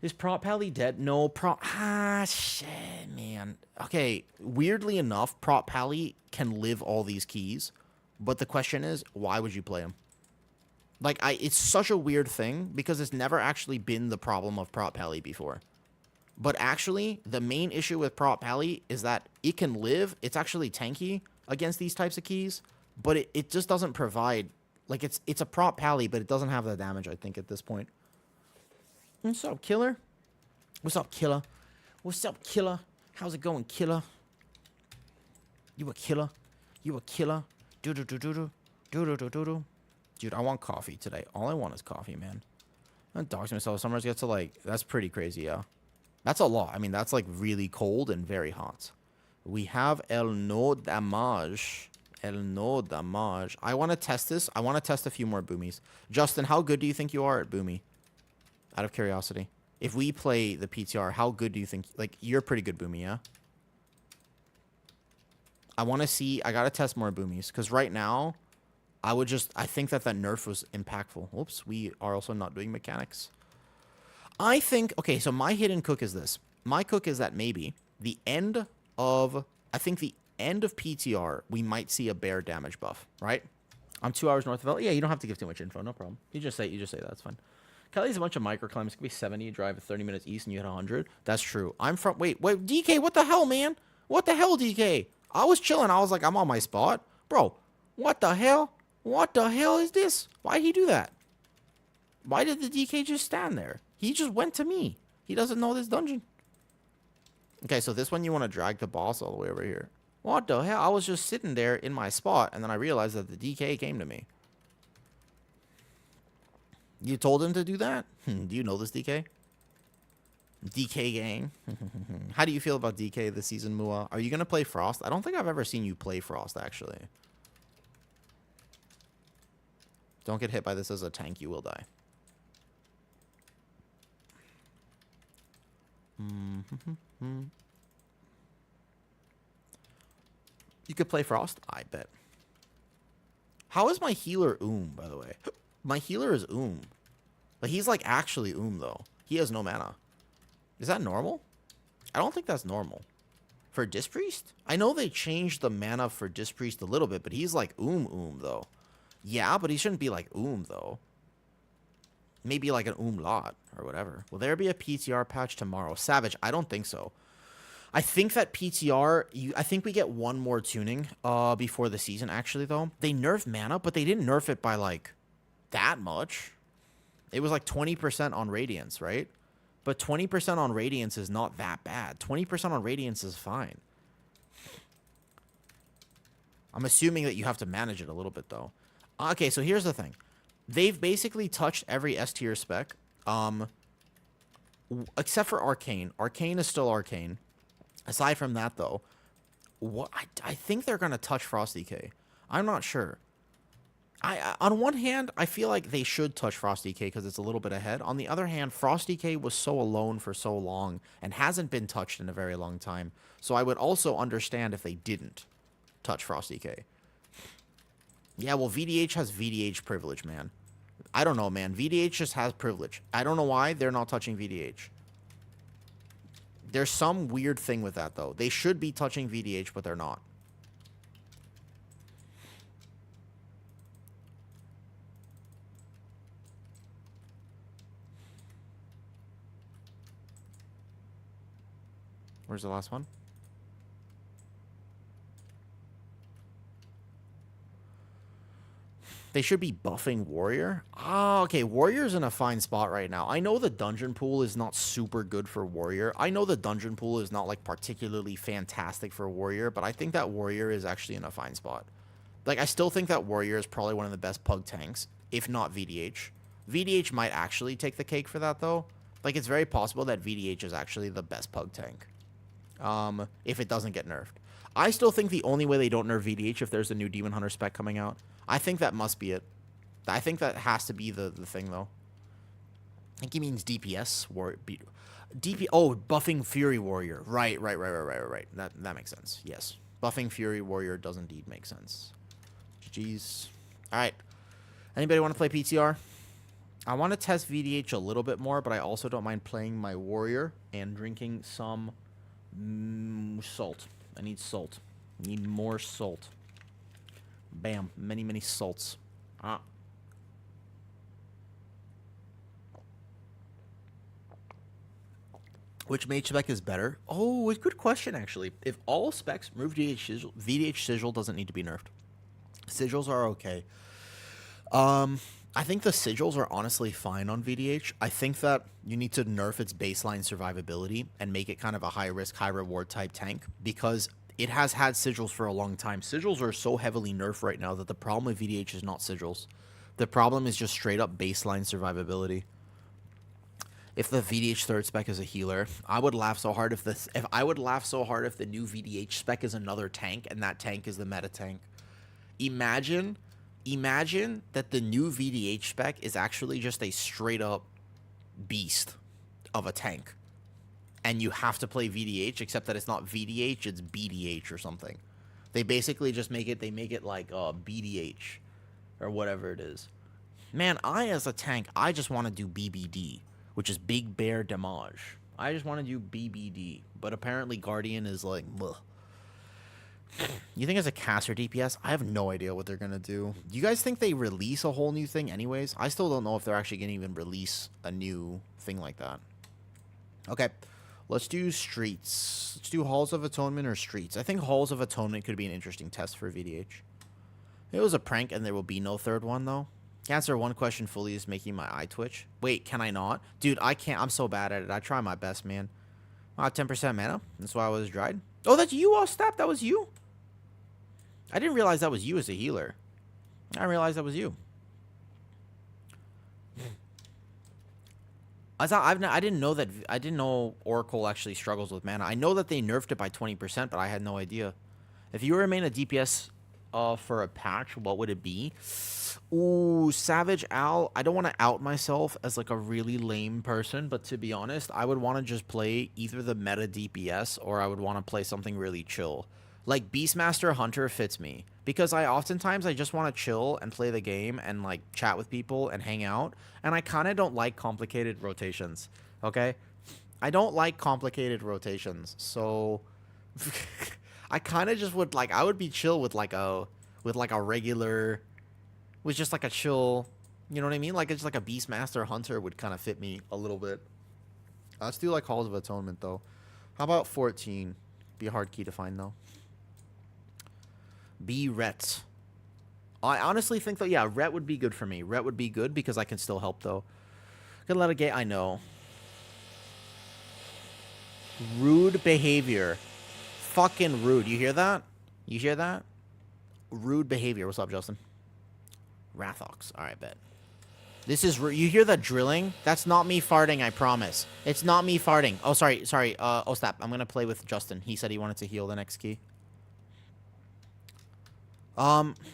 Is Prop Pally dead? No, shit, man. Okay, weirdly enough, Prop Pally can live all these keys. But the question is, why would you play him? Like, it's such a weird thing, because it's never actually been the problem of Prop Pally before. But actually, the main issue with Prop Pally is that it can live. It's actually tanky against these types of keys, but it just doesn't provide, like, it's a Prop Pally, but it doesn't have the damage, I think, at this point. What's up, Killer? What's up, Killer? What's up, Killer? How's it going, Killer? You a killer? You a killer? Do-do-do-do-do. Do-do-do-do-do. Dude, I want coffee today. All I want is coffee, man. I'm doxing myself. Summers get to, like, that's pretty crazy, yeah. That's a lot. I mean, that's, like, really cold and very hot. We have El No Damage. El No Damage. I want to test this. I want to test a few more boomies. Justin, how good do you think you are at boomy? Out of curiosity. If we play the PTR, how good do you think... Like, you're pretty good boomy, yeah? I want to see... I got to test more boomies. Because right now... I think that nerf was impactful. Oops, we are also not doing mechanics. I think, okay, so my hidden cook is this. My cook is that maybe the end of PTR, we might see a bear damage buff, right? I'm 2 hours north of LA. Yeah, you don't have to give too much info, no problem. You just say that, that's fine. Kelly's a bunch of microclimbs. It could be 70, you drive 30 minutes east and you hit 100. That's true. I'm from, wait, DK, what the hell, man? What the hell, DK? I was chilling. I was like, I'm on my spot. Bro, what the hell? What the hell is this? Why'd he do that? Why did the DK just stand there? He just went to me. He doesn't know this dungeon. Okay, so this one you want to drag the boss all the way over here. What the hell? I was just sitting there in my spot, and then I realized that the DK came to me. You told him to do that? Do you know this DK? DK gang. How do you feel about DK this season, Mua? Are you going to play Frost? I don't think I've ever seen you play Frost, actually. Don't get hit by this as a tank, you will die. You could play Frost? I bet. How is my healer by the way? My healer is But he's like actually though. He has no mana. Is that normal? I don't think that's normal. For Disc Priest? I know they changed the mana for Disc Priest a little bit, but he's like though. Yeah, but he shouldn't be like though. Maybe like an lot or whatever. Will there be a PTR patch tomorrow? Savage, I don't think so. I think that PTR, I think we get one more tuning before the season, actually, though. They nerfed mana, but they didn't nerf it by, like, that much. It was like 20% on Radiance, right? But 20% on Radiance is not that bad. 20% on Radiance is fine. I'm assuming that you have to manage it a little bit, though. Okay, so here's the thing. They've basically touched every S tier spec. Except for Arcane. Arcane is still Arcane. Aside from that, though, what I think they're going to touch Frosty K. I'm not sure. On one hand, I feel like they should touch Frosty K because it's a little bit ahead. On the other hand, Frosty K was so alone for so long and hasn't been touched in a very long time. So I would also understand if they didn't touch Frosty K. Yeah, well, VDH has VDH privilege, man. I don't know, man. VDH just has privilege. I don't know why they're not touching VDH. There's some weird thing with that, though. They should be touching VDH, but they're not. Where's the last one? They should be buffing Warrior. Ah, okay. Warrior's in a fine spot right now. I know the dungeon pool is not super good for Warrior. I know the dungeon pool is not, like, particularly fantastic for Warrior, but I think that Warrior is actually in a fine spot. Like, I still think that Warrior is probably one of the best pug tanks, if not VDH. VDH might actually take the cake for that, though. Like, it's very possible that VDH is actually the best pug tank. If it doesn't get nerfed. I still think the only way they don't nerf VDH if there's a new Demon Hunter spec coming out. I think that must be it. I think that has to be the thing, though. I think he means DPS. Buffing Fury Warrior. Right. That makes sense. Yes. Buffing Fury Warrior does indeed make sense. GG's. Alright. Anybody want to play PTR? I want to test VDH a little bit more, but I also don't mind playing my Warrior and drinking some salt. I need salt. I need more salt. Bam. Many salts. Ah. Which mage spec is better? Oh, it's a good question, actually. If all specs remove VDH Sigil doesn't need to be nerfed. Sigils are okay. I think the Sigils are honestly fine on VDH. I think that you need to nerf its baseline survivability and make it kind of a high-risk, high-reward type tank because it has had Sigils for a long time. Sigils are so heavily nerfed right now that the problem with VDH is not Sigils. The problem is just straight-up baseline survivability. If the VDH third spec is a healer, I would laugh so hard if the new VDH spec is another tank and that tank is the meta tank. Imagine that the new VDH spec is actually just a straight up beast of a tank. And you have to play VDH, except that it's not VDH, it's BDH or something. They basically just make it like BDH or whatever it is. Man, as a tank, I just want to do BBD, which is Big Bear Damage. I just want to do BBD, but apparently Guardian is like, ugh. You think as a caster DPS, I have no idea what they're going to do. Do you guys think they release a whole new thing anyways? I still don't know if they're actually going to even release a new thing like that. Okay, let's do Streets. Let's do Halls of Atonement or Streets. I think Halls of Atonement could be an interesting test for VDH. It was a prank and there will be no third one, though. Answer one question fully is making my eye twitch. Wait, can I not? Dude, I can't. I'm so bad at it. I try my best, man. 10% mana. That's why I was dried. Oh, that's you, Ostap. That was you. I didn't realize that was you as a healer. I didn't realize that was you. I didn't know Oracle actually struggles with mana. I know that they nerfed it by 20%, but I had no idea. If you remain a DPS for a patch, what would it be? Ooh, Savage Al. I don't want to out myself as like a really lame person, but to be honest, I would want to just play either the meta DPS or I would want to play something really chill. Like Beastmaster Hunter fits me because I just want to chill and play the game and like chat with people and hang out. And I kind of don't like complicated rotations. Okay. I don't like complicated rotations. So I kind of just would like, I would be chill with like a regular, with just like a chill, you know what I mean? Like it's like a Beastmaster Hunter would kind of fit me a little bit. Let's do like Halls of Atonement though. How about 14? Be a hard key to find though. Be Ret. I honestly think that, yeah, Ret would be good for me. Ret would be good because I can still help, though. Gonna let it get, I know. Rude behavior. Fucking rude. You hear that? You hear that? Rude behavior. What's up, Justin? Rathox. Alright, bet. This is... You hear that drilling? That's not me farting, I promise. It's not me farting. Oh, sorry. Oh, stop. I'm going to play with Justin. He said he wanted to heal the next key.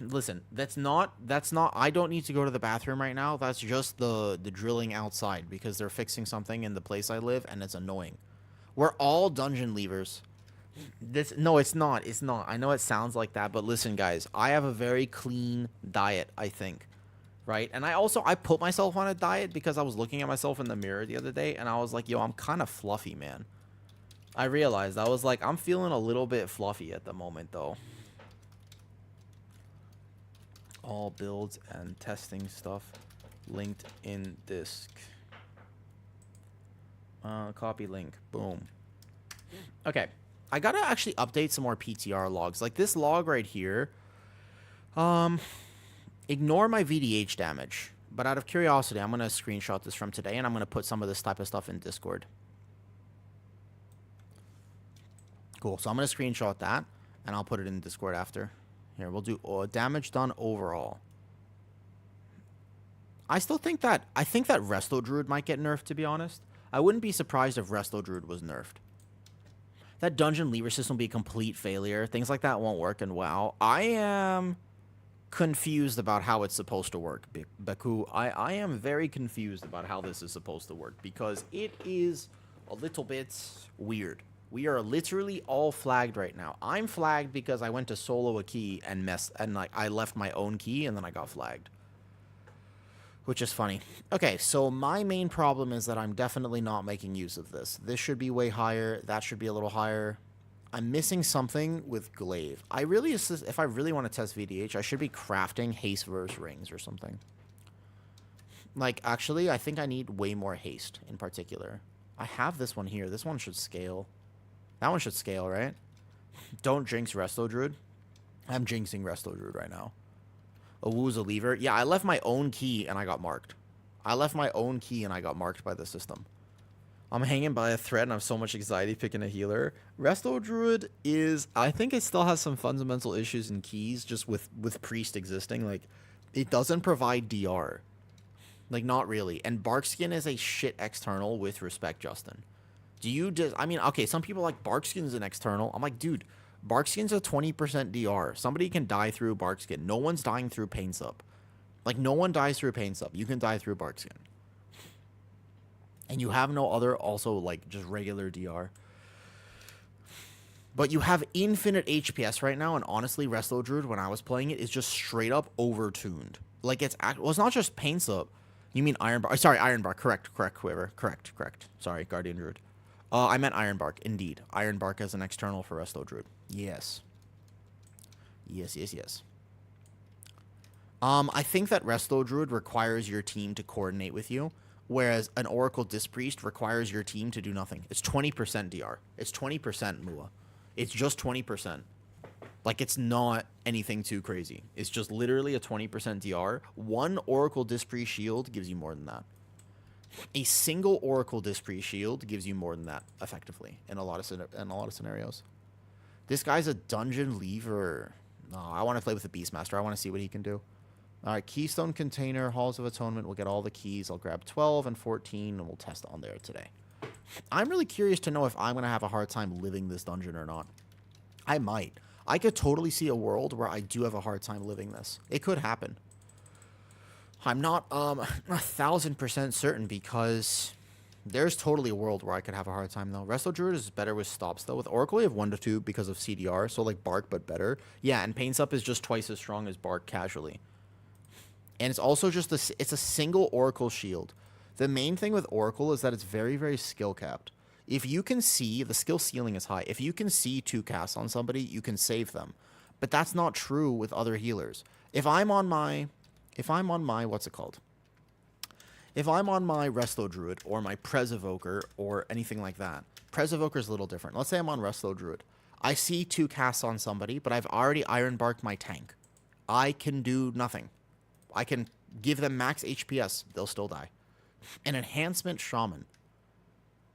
Listen. That's not... I don't need to go to the bathroom right now. That's just the drilling outside because they're fixing something in the place I live, and it's annoying. We're all dungeon leavers. No, it's not. It's not. I know it sounds like that, but listen, guys. I have a very clean diet, I think. Right? And I put myself on a diet because I was looking at myself in the mirror the other day and I was like, yo, I'm kind of fluffy, man. I realized, I was like, I'm feeling a little bit fluffy at the moment, though. All builds and testing stuff linked in disk. Copy link. Boom. Okay. I gotta actually update some more PTR logs. Like this log right here. Ignore my VDH damage, but out of curiosity, I'm going to screenshot this from today, and I'm going to put some of this type of stuff in Discord. Cool. So I'm going to screenshot that, and I'll put it in Discord after. Here, we'll do damage done overall. I think that Resto Druid might get nerfed, to be honest. I wouldn't be surprised if Resto Druid was nerfed. That dungeon lever system will be a complete failure. Things like that won't work in WoW. I am... confused about how it's supposed to work, Baku. I am very confused about how this is supposed to work because it is a little bit weird. We are literally all flagged right now. I'm flagged because I went to solo a key and I left my own key and then I got flagged. Which is funny. Okay, so my main problem is that I'm definitely not making use of this. This should be way higher. That should be a little higher. I'm missing something with glaive. If I really want to test VDH, I should be crafting haste verse rings or something. Like, actually, I think I need way more haste in particular. I have this one here. This one should scale. That one should scale, right? Don't jinx Resto Druid. I'm jinxing Resto Druid right now. Owu's a lever. Yeah, I left my own key and I got marked. I left my own key and I got marked by the system. I'm hanging by a thread and I have so much anxiety picking a healer. Resto Druid is... I think it still has some fundamental issues in keys just with Priest existing. Like, it doesn't provide DR. Like, not really. And Barkskin is a shit external with respect, Justin. Do you just... I mean, okay, some people like Barkskin's an external. I'm like, dude, Barkskin's a 20% DR. Somebody can die through Barkskin. No one's dying through Pain Sup. Like, no one dies through Pain Sup. You can die through Barkskin. And you have no other, also, like, just regular DR. But you have infinite HPS right now, and honestly, Resto Druid, when I was playing it, is just straight up overtuned. Like, it's not just Pain Sup. You mean Ironbark. Sorry, Ironbark. Correct, Quiver. Correct. Sorry, Guardian Druid. I meant Ironbark, indeed. Ironbark as an external for Resto Druid. Yes. Yes. I think that Resto Druid requires your team to coordinate with you. Whereas an Oracle Disc Priest requires your team to do nothing. It's 20% DR. It's 20% Mua. It's just 20%. Like, it's not anything too crazy. It's just literally a 20% DR. One Oracle Disc Priest shield gives you more than that. A single Oracle Disc Priest shield gives you more than that, effectively, in a lot of scenarios. This guy's a dungeon lever. No, I want to play with the Beastmaster. I want to see what he can do. All right, Keystone Container, Halls of Atonement. We'll get all the keys. I'll grab 12 and 14, and we'll test on there today. I'm really curious to know if I'm going to have a hard time living this dungeon or not. I might. I could totally see a world where I do have a hard time living this. It could happen. I'm not 1,000% certain because there's totally a world where I could have a hard time, though. Resto Druid is better with stops, though. With Oracle, you have 1 to 2 because of CDR, so like Bark, but better. Yeah, and Pain Sup is just twice as strong as Bark casually. And it's also just it's a single Oracle shield. The main thing with Oracle is that it's very, very skill capped. If you can see, the skill ceiling is high. If you can see 2 casts on somebody, you can save them. But that's not true with other healers. If I'm on my, what's it called? If I'm on my Resto Druid or my Prez Evoker or anything like that, Prez Evoker is a little different. Let's say I'm on Resto Druid. I see 2 casts on somebody, but I've already Ironbarked my tank. I can do nothing. I can give them max HPS. They'll still die. An Enhancement Shaman.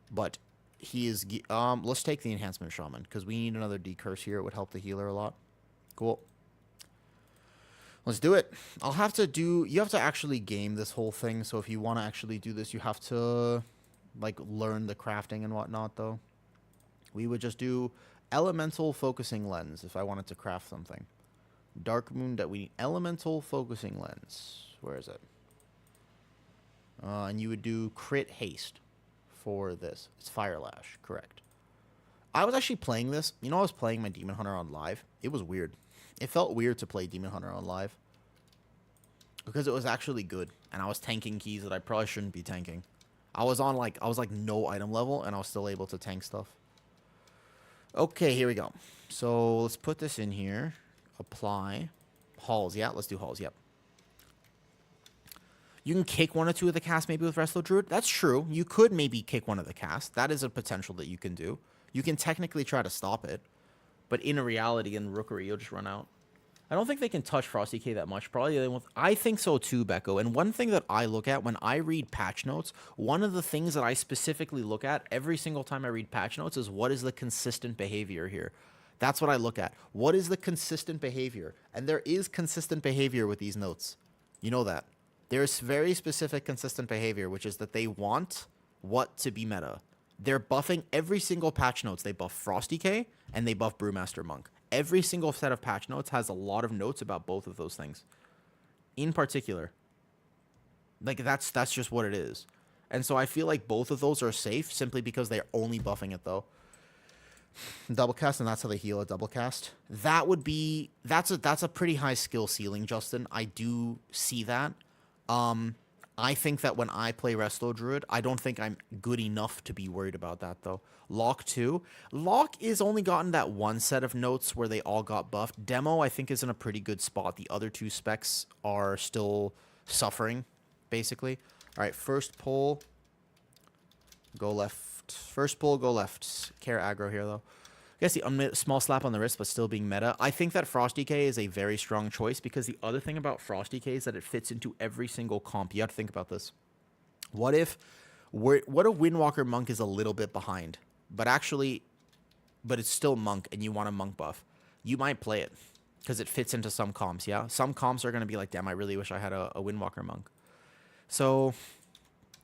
But he is... let's take the Enhancement Shaman, because we need another decurse here. It would help the healer a lot. Cool. Let's do it. I'll have to do... You have to actually game this whole thing. So if you want to actually do this, you have to, like, learn the crafting and whatnot, though. We would just do elemental focusing lens if I wanted to craft something. Dark moon that we... Elemental focusing lens. Where is it? And you would do crit haste for this. It's fire lash. Correct. I was actually playing this. You know, I was playing my Demon Hunter on live. It was weird. It felt weird to play Demon Hunter on live. Because it was actually good. And I was tanking keys that I probably shouldn't be tanking. I was like no item level. And I was still able to tank stuff. Okay, here we go. So let's put this in here. Apply. Halls. Yeah, let's do halls. Yep. You can kick one or two of the casts maybe with Resto Druid. That's true. You could maybe kick one of the casts. That is a potential that you can do. You can technically try to stop it. But in reality, in Rookery, you'll just run out. I don't think they can touch Frosty K that much. Probably they won't. I think so too, Becco. And one thing that I look at when I read patch notes, one of the things that I specifically look at every single time I read patch notes is what is the consistent behavior here. That's what I look at. What is the consistent behavior? And there is consistent behavior with these notes. You know that. There's very specific consistent behavior, which is that they want what to be meta. They're buffing every single patch notes. They buff Frosty K and they buff Brewmaster Monk. Every single set of patch notes has a lot of notes about both of those things. In particular. Like, that's just what it is. And so I feel like both of those are safe simply because they're only buffing it, though. Double cast, and that's how they heal a double cast. That would be... That's a pretty high skill ceiling, Justin. I do see that. I think that when I play Resto Druid, I don't think I'm good enough to be worried about that, though. Lock 2. Lock is only gotten that one set of notes where they all got buffed. Demo, I think, is in a pretty good spot. The other two specs are still suffering, basically. All right, first pull. Go left. First pull, go left. Care aggro here, though. I guess the small slap on the wrist, but still being meta. I think that Frosty K is a very strong choice because the other thing about Frosty K is that it fits into every single comp. You have to think about this. What if Windwalker Monk is a little bit behind, but it's still Monk and you want a Monk buff? You might play it because it fits into some comps, yeah? Some comps are going to be like, damn, I really wish I had a Windwalker Monk. So,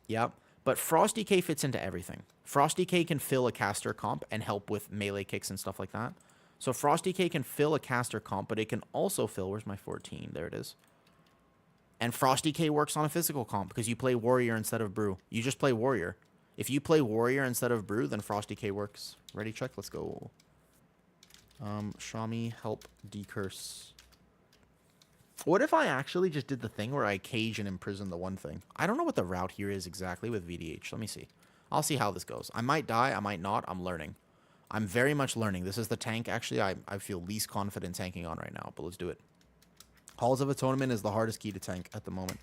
yeah. But Frosty K fits into everything. Frosty K can fill a caster comp and help with melee kicks and stuff like that. So Frosty K can fill a caster comp, but it can also fill... Where's my 14? There it is. And Frosty K works on a physical comp because you play Warrior instead of Brew. You just play Warrior. If you play Warrior instead of Brew, then Frosty K works. Ready, check? Let's go. Shami, help, decurse. What if I actually just did the thing where I cage and imprison the one thing? I don't know what the route here is exactly with VDH. Let me see. I'll see how this goes. I might die. I might not. I'm learning. I'm very much learning. This is the tank, actually, I feel least confident tanking on right now. But let's do it. Halls of Atonement is the hardest key to tank at the moment.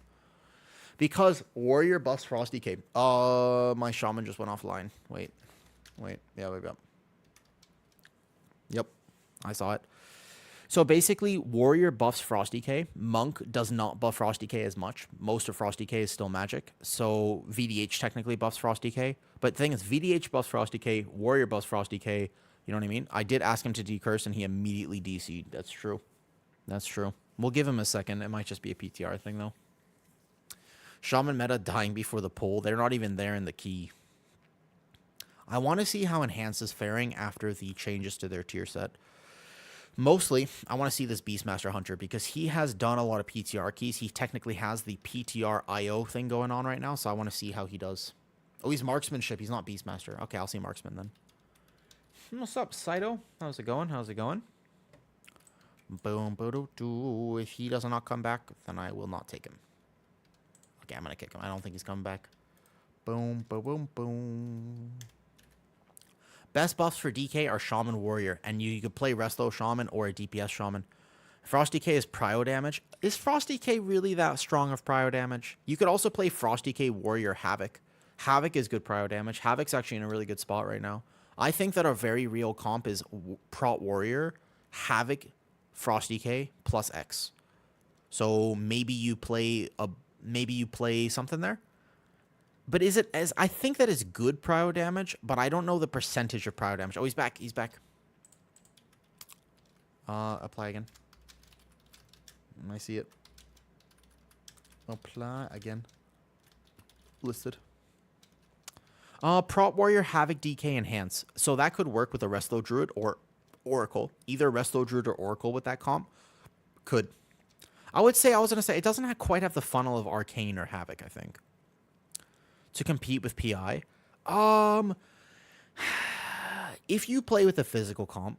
Because Warrior buffs Frosty K. My Shaman just went offline. Wait. Yeah, wait up. Yep. I saw it. So basically, Warrior buffs Frosty K. Monk does not buff Frosty K as much. Most of Frosty K is still magic. So VDH technically buffs Frosty K. But the thing is, VDH buffs Frosty K. Warrior buffs Frosty K. You know what I mean? I did ask him to decurse, and he immediately DC'd. That's true. That's true. We'll give him a second. It might just be a PTR thing, though. Shaman meta dying before the pull. They're not even there in the key. I want to see how Enhance is faring after the changes to their tier set. Mostly, I want to see this Beastmaster Hunter because he has done a lot of PTR keys. He technically has the PTR IO thing going on right now, so I want to see how he does. Oh, he's Marksmanship. He's not Beastmaster. Okay, I'll see Marksman then. What's up, Saito? How's it going? How's it going? Boom, boom, if he does not come back, then I will not take him. Okay, I'm going to kick him. I don't think he's coming back. Boom, boom, boom, boom. Best buffs for DK are Shaman Warrior, and you could play Resto Shaman or a DPS Shaman. Frosty K is prio damage. Is Frosty K really that strong of prio damage? You could also play Frosty K Warrior Havoc. Havoc is good prio damage. Havoc's actually in a really good spot right now. I think that a very real comp is Prot Warrior, Havoc, Frosty K, plus X. So maybe you play something there. But is it as... I think that is good prio damage, but I don't know the percentage of prio damage. Oh, he's back. He's back. Apply again. I see it. Apply again. Listed. Prot Warrior, Havoc, DK, Enhance. So that could work with a Resto Druid or Oracle. Either Resto Druid or Oracle with that comp. Could. I was going to say, it doesn't quite have the funnel of Arcane or Havoc, I think. To compete with PI. If you play with a physical comp,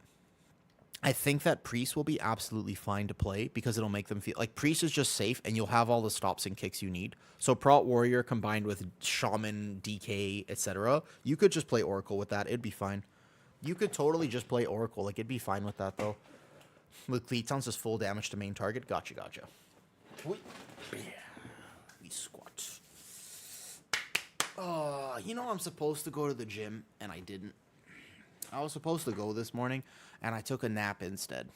I think that Priest will be absolutely fine to play because it'll make them feel like Priest is just safe and you'll have all the stops and kicks you need. So Prot Warrior combined with Shaman, DK, etc. You could just play Oracle with that. It'd be fine. You could totally just play Oracle. Like, it'd be fine with that, though. With Cleatons is full damage to main target. Gotcha. We squat. You know I'm supposed to go to the gym, and I didn't. I was supposed to go this morning, and I took a nap instead.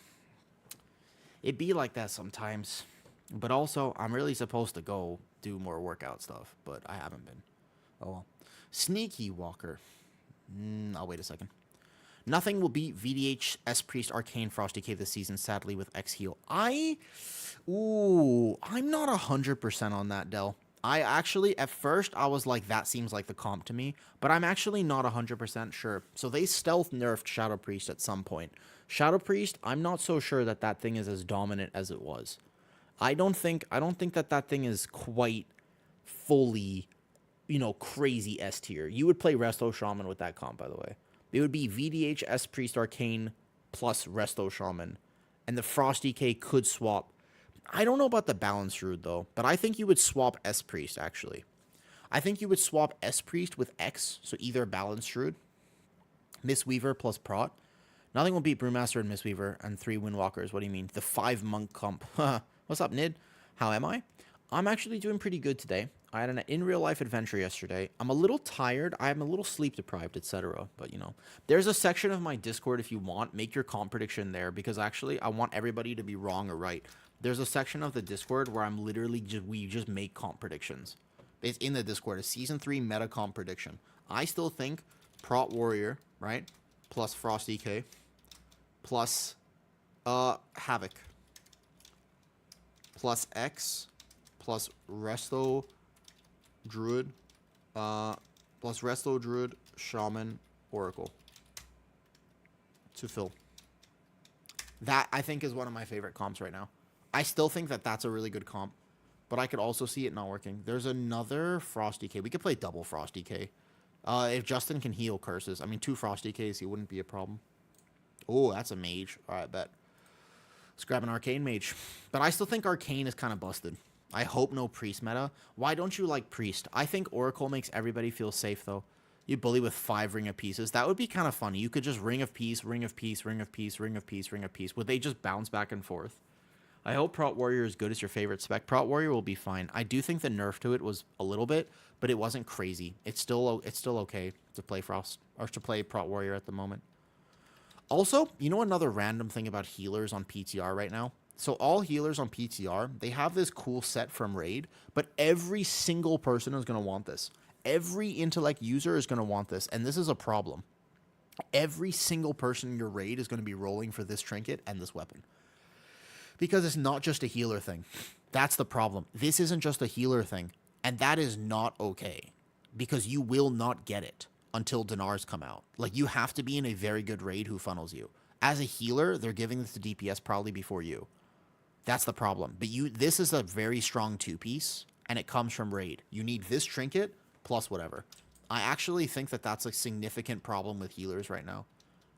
It'd be like that sometimes. But also, I'm really supposed to go do more workout stuff, but I haven't been. Oh well. Sneaky Walker. I'll wait a second. Nothing will beat VDH, S-Priest, Arcane, Frosty Cave this season, sadly, with X-Heal. I'm not 100% on that, Del. I actually, at first, I was like, that seems like the comp to me, but I'm actually not 100% sure. So they stealth nerfed Shadow Priest at some point. Shadow Priest, I'm not so sure that that thing is as dominant as it was. I don't think that thing is quite fully, crazy S tier. You would play Resto Shaman with that comp, by the way. It would be VDH, S-Priest, Arcane, plus Resto Shaman. And the Frosty K could swap. I don't know about the Balanced Druid, though. But I think you would swap S-Priest, actually. I think you would swap S-Priest with X. So either Balanced Druid, Mistweaver plus Prot. Nothing will beat Brewmaster and Mistweaver and 3 Windwalkers. What do you mean? The 5 Monk comp. What's up, Nid? How am I? I'm actually doing pretty good today. I had an in-real-life adventure yesterday. I'm a little tired. I'm a little sleep-deprived, etc. But, there's a section of my Discord if you want. Make your comp prediction there because, actually, I want everybody to be wrong or right. There's a section of the Discord where I'm literally we just make comp predictions. It's in the Discord. A Season 3 meta comp prediction. I still think Prot Warrior, right, plus Frosty K, plus Havoc, plus X, plus Resto Druid, Shaman, Oracle to fill. That, I think, is one of my favorite comps right now. I still think that that's a really good comp, but I could also see it not working. There's another Frosty K. We could play double Frosty K. If Justin can heal curses. I mean, 2 Frosty Ks, he wouldn't be a problem. Oh, that's a mage. All right, bet. Let's grab an Arcane mage. But I still think Arcane is kind of busted. I hope no Priest meta. Why don't you like Priest? I think Oracle makes everybody feel safe, though. You bully with 5 Ring of Pieces. That would be kind of funny. You could just Ring of Peace, Ring of Peace, Ring of Peace, Ring of Peace, Ring of Peace. Would they just bounce back and forth? I hope Prot Warrior is good as your favorite spec. Prot Warrior will be fine. I do think the nerf to it was a little bit, but it wasn't crazy. It's still okay to play Frost or to play Prot Warrior at the moment. Also, another random thing about healers on PTR right now? So all healers on PTR, they have this cool set from Raid, but every single person is going to want this. Every intellect user is going to want this, and this is a problem. Every single person in your Raid is going to be rolling for this trinket and this weapon. Because it's not just a healer thing. That's the problem. This isn't just a healer thing, and that is not okay. Because you will not get it until Dinars come out. Like, you have to be in a very good Raid who funnels you. As a healer, they're giving this to DPS probably before you. That's the problem. But this is a very strong 2-piece, and it comes from Raid. You need this trinket plus whatever. I actually think that that's a significant problem with healers right now.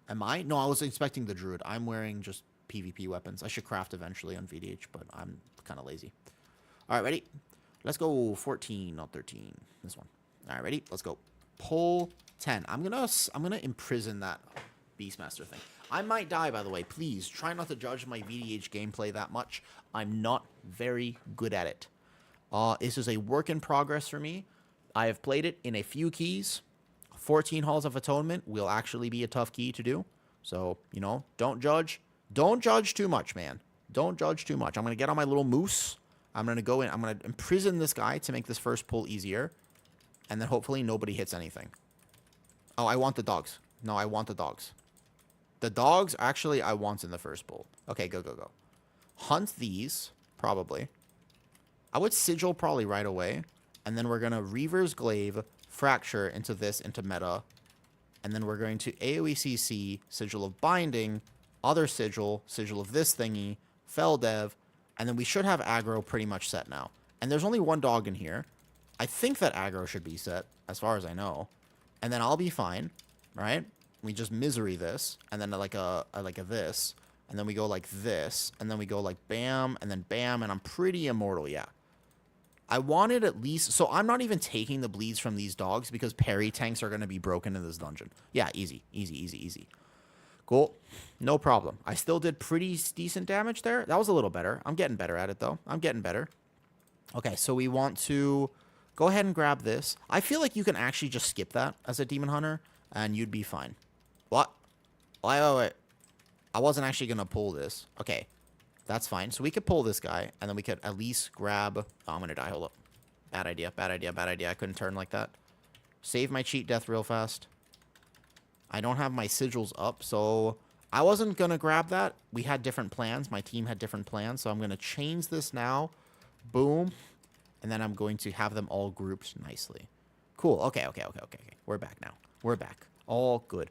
Am I? No, I was expecting the Druid. I'm wearing just PvP weapons. I should craft eventually on VDH, but I'm kind of lazy. All right, ready? Let's go 14, not 13. This one. All right, ready? Let's go. Pull 10. I'm gonna imprison that Beastmaster thing. I might die, by the way. Please try not to judge my VDH gameplay that much. I'm not very good at it. This is a work in progress for me. I have played it in a few keys. 14 Halls of Atonement will actually be a tough key to do. So, don't judge. Don't judge too much, man. Don't judge too much. I'm going to get on my little moose. I'm going to go in. I'm going to imprison this guy to make this first pull easier. And then hopefully nobody hits anything. Oh, I want the dogs. No, I want the dogs. The dogs, actually, I want in the first pull. Okay, go. Hunt these. probably. I would sigil probably right away. And then we're going to reverse glaive, fracture into this, into meta. And then we're going to AoE CC, sigil of binding, other sigil, sigil of this thingy, fell dev. And then we should have aggro pretty much set now. And there's only one dog in here. I think that aggro should be set, as far as I know. And then I'll be fine, right? We just misery this, and then like a this, and then we go like this, and then we go like bam, and then bam, and I'm pretty immortal, yeah. I wanted at least, so I'm not even taking the bleeds from these dogs because parry tanks are going to be broken in this dungeon. Yeah, easy, easy, easy, easy. Cool, no problem. I still did pretty decent damage there. That was a little better. I'm getting better at it, though. I'm getting better. Okay, so we want to go ahead and grab this. I feel like you can actually just skip that as a demon hunter, and you'd be fine. What? Wait. I wasn't actually going to pull this. Okay. That's fine. So we could pull this guy, and then we could at least grab... Oh, I'm going to die. Hold up. Bad idea. Bad idea. Bad idea. I couldn't turn like that. Save my cheat death real fast. I don't have my sigils up, so... I wasn't going to grab that. We had different plans. My team had different plans, so I'm going to change this now. Boom. And then I'm going to have them all grouped nicely. Cool. Okay. We're back now. We're back. All good.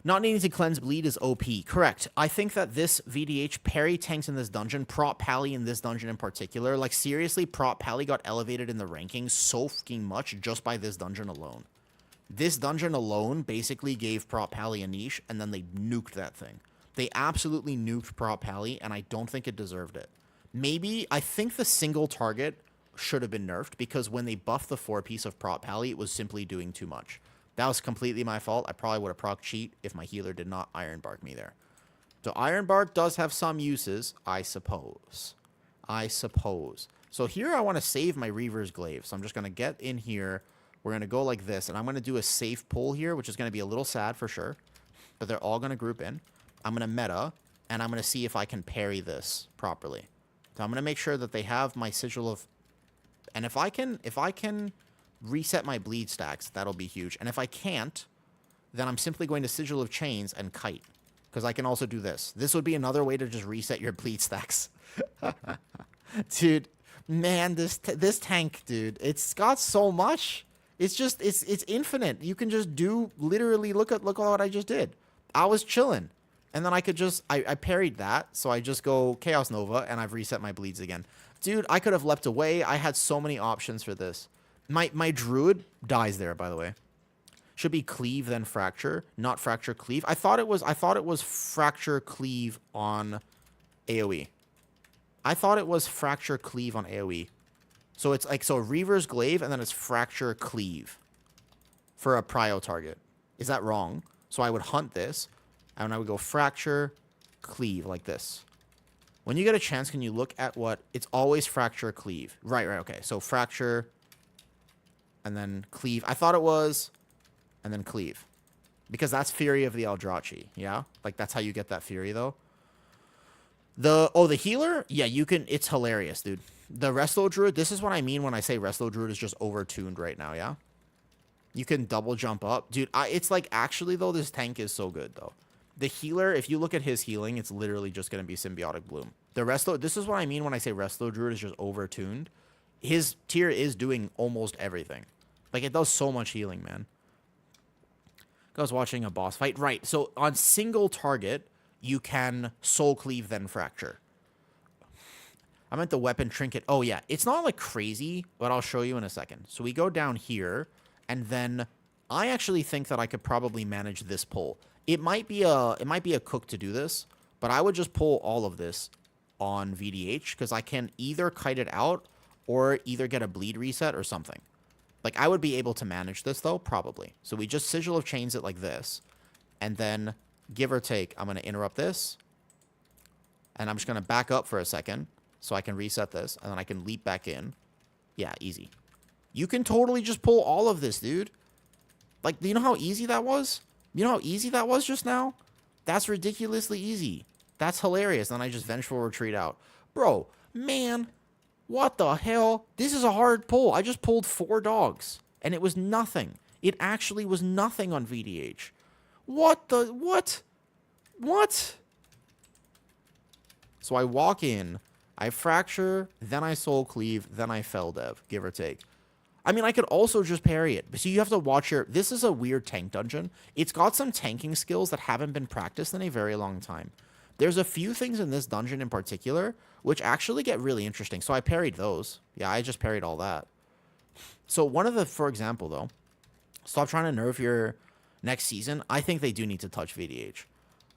Not needing to cleanse bleed is OP. Correct. I think that this VDH parry tanks in this dungeon, prop pally in this dungeon in particular, like seriously, prop pally got elevated in the rankings so fucking much just by this dungeon alone. This dungeon alone basically gave prop pally a niche, and then they nuked that thing. They absolutely nuked prop pally, and I don't think it deserved it. Maybe, I think the single target should have been nerfed, because when they buffed the 4-piece of prop pally, it was simply doing too much. That was completely my fault. I probably would have proc cheat if my healer did not Iron Bark me there. So Iron Bark does have some uses, I suppose. So here I want to save my Reaver's Glaive. So I'm just going to get in here. We're going to go like this. And I'm going to do a safe pull here, which is going to be a little sad for sure. But they're all going to group in. I'm going to meta. And I'm going to see if I can parry this properly. So I'm going to make sure that they have my Sigil of... And if I can reset my bleed stacks, that'll be huge. And if I can't, then I'm simply going to Sigil of Chains and kite. Because I can also do this. This would be another way to just reset your bleed stacks. Dude, man, this tank, dude, it's got so much. It's just, it's infinite. You can just do, literally, look at what I just did. I was chilling. And then I could just, I parried that. So I just go Chaos Nova and I've reset my bleeds again. Dude, I could have leapt away. I had so many options for this. My druid dies there, by the way. Should be cleave then fracture, not fracture cleave. I thought it was fracture cleave on AoE. I thought it was fracture cleave on AoE. So it's like, so Reaver's Glaive and then it's fracture cleave for a prio target. Is that wrong? So I would hunt this and I would go fracture cleave like this. When you get a chance, can you look at what it's always fracture cleave? Right, okay. So fracture and then cleave. I thought it was, and then cleave. Because that's Fury of the Eldrachi, yeah? Like, that's how you get that Fury, though. The healer? Yeah, you can, it's hilarious, dude. The Resto Druid, this is what I mean when I say Resto Druid is just over-tuned right now, yeah? You can double jump up. Dude, it's like, actually, though, this tank is so good, though. The healer, if you look at his healing, it's literally just going to be Symbiotic Bloom. The Resto, this is what I mean when I say Resto Druid is just over-tuned. His tier is doing almost everything. Like, it does so much healing, man. I was watching a boss fight. Right, so on single target, you can Soul Cleave, then Fracture. I meant the weapon trinket. Oh, yeah. It's not, like, crazy, but I'll show you in a second. So we go down here, and then I actually think that I could probably manage this pull. It might be a cook to do this, but I would just pull all of this on VDH, because I can either kite it out or either get a bleed reset or something. Like, I would be able to manage this, though, probably. So we just Sigil of Chains it like this. And then, give or take, I'm going to interrupt this. And I'm just going to back up for a second so I can reset this. And then I can leap back in. Yeah, easy. You can totally just pull all of this, dude. Like, do you know how easy that was? You know how easy that was just now? That's ridiculously easy. That's hilarious. Then I just Vengeful Retreat out. Bro, man... What the hell? This is a hard pull. I just pulled 4 dogs. And it was nothing. It actually was nothing on VDH. What the... What? What? So I walk in. I fracture, then I soul cleave, then I fell dev, give or take. I mean, I could also just parry it. But so you have to watch your... This is a weird tank dungeon. It's got some tanking skills that haven't been practiced in a very long time. There's a few things in this dungeon in particular which actually get really interesting. So I parried those. Yeah, I just parried all that. So one of the... For example, though, stop trying to nerf your next season. I think they do need to touch VDH.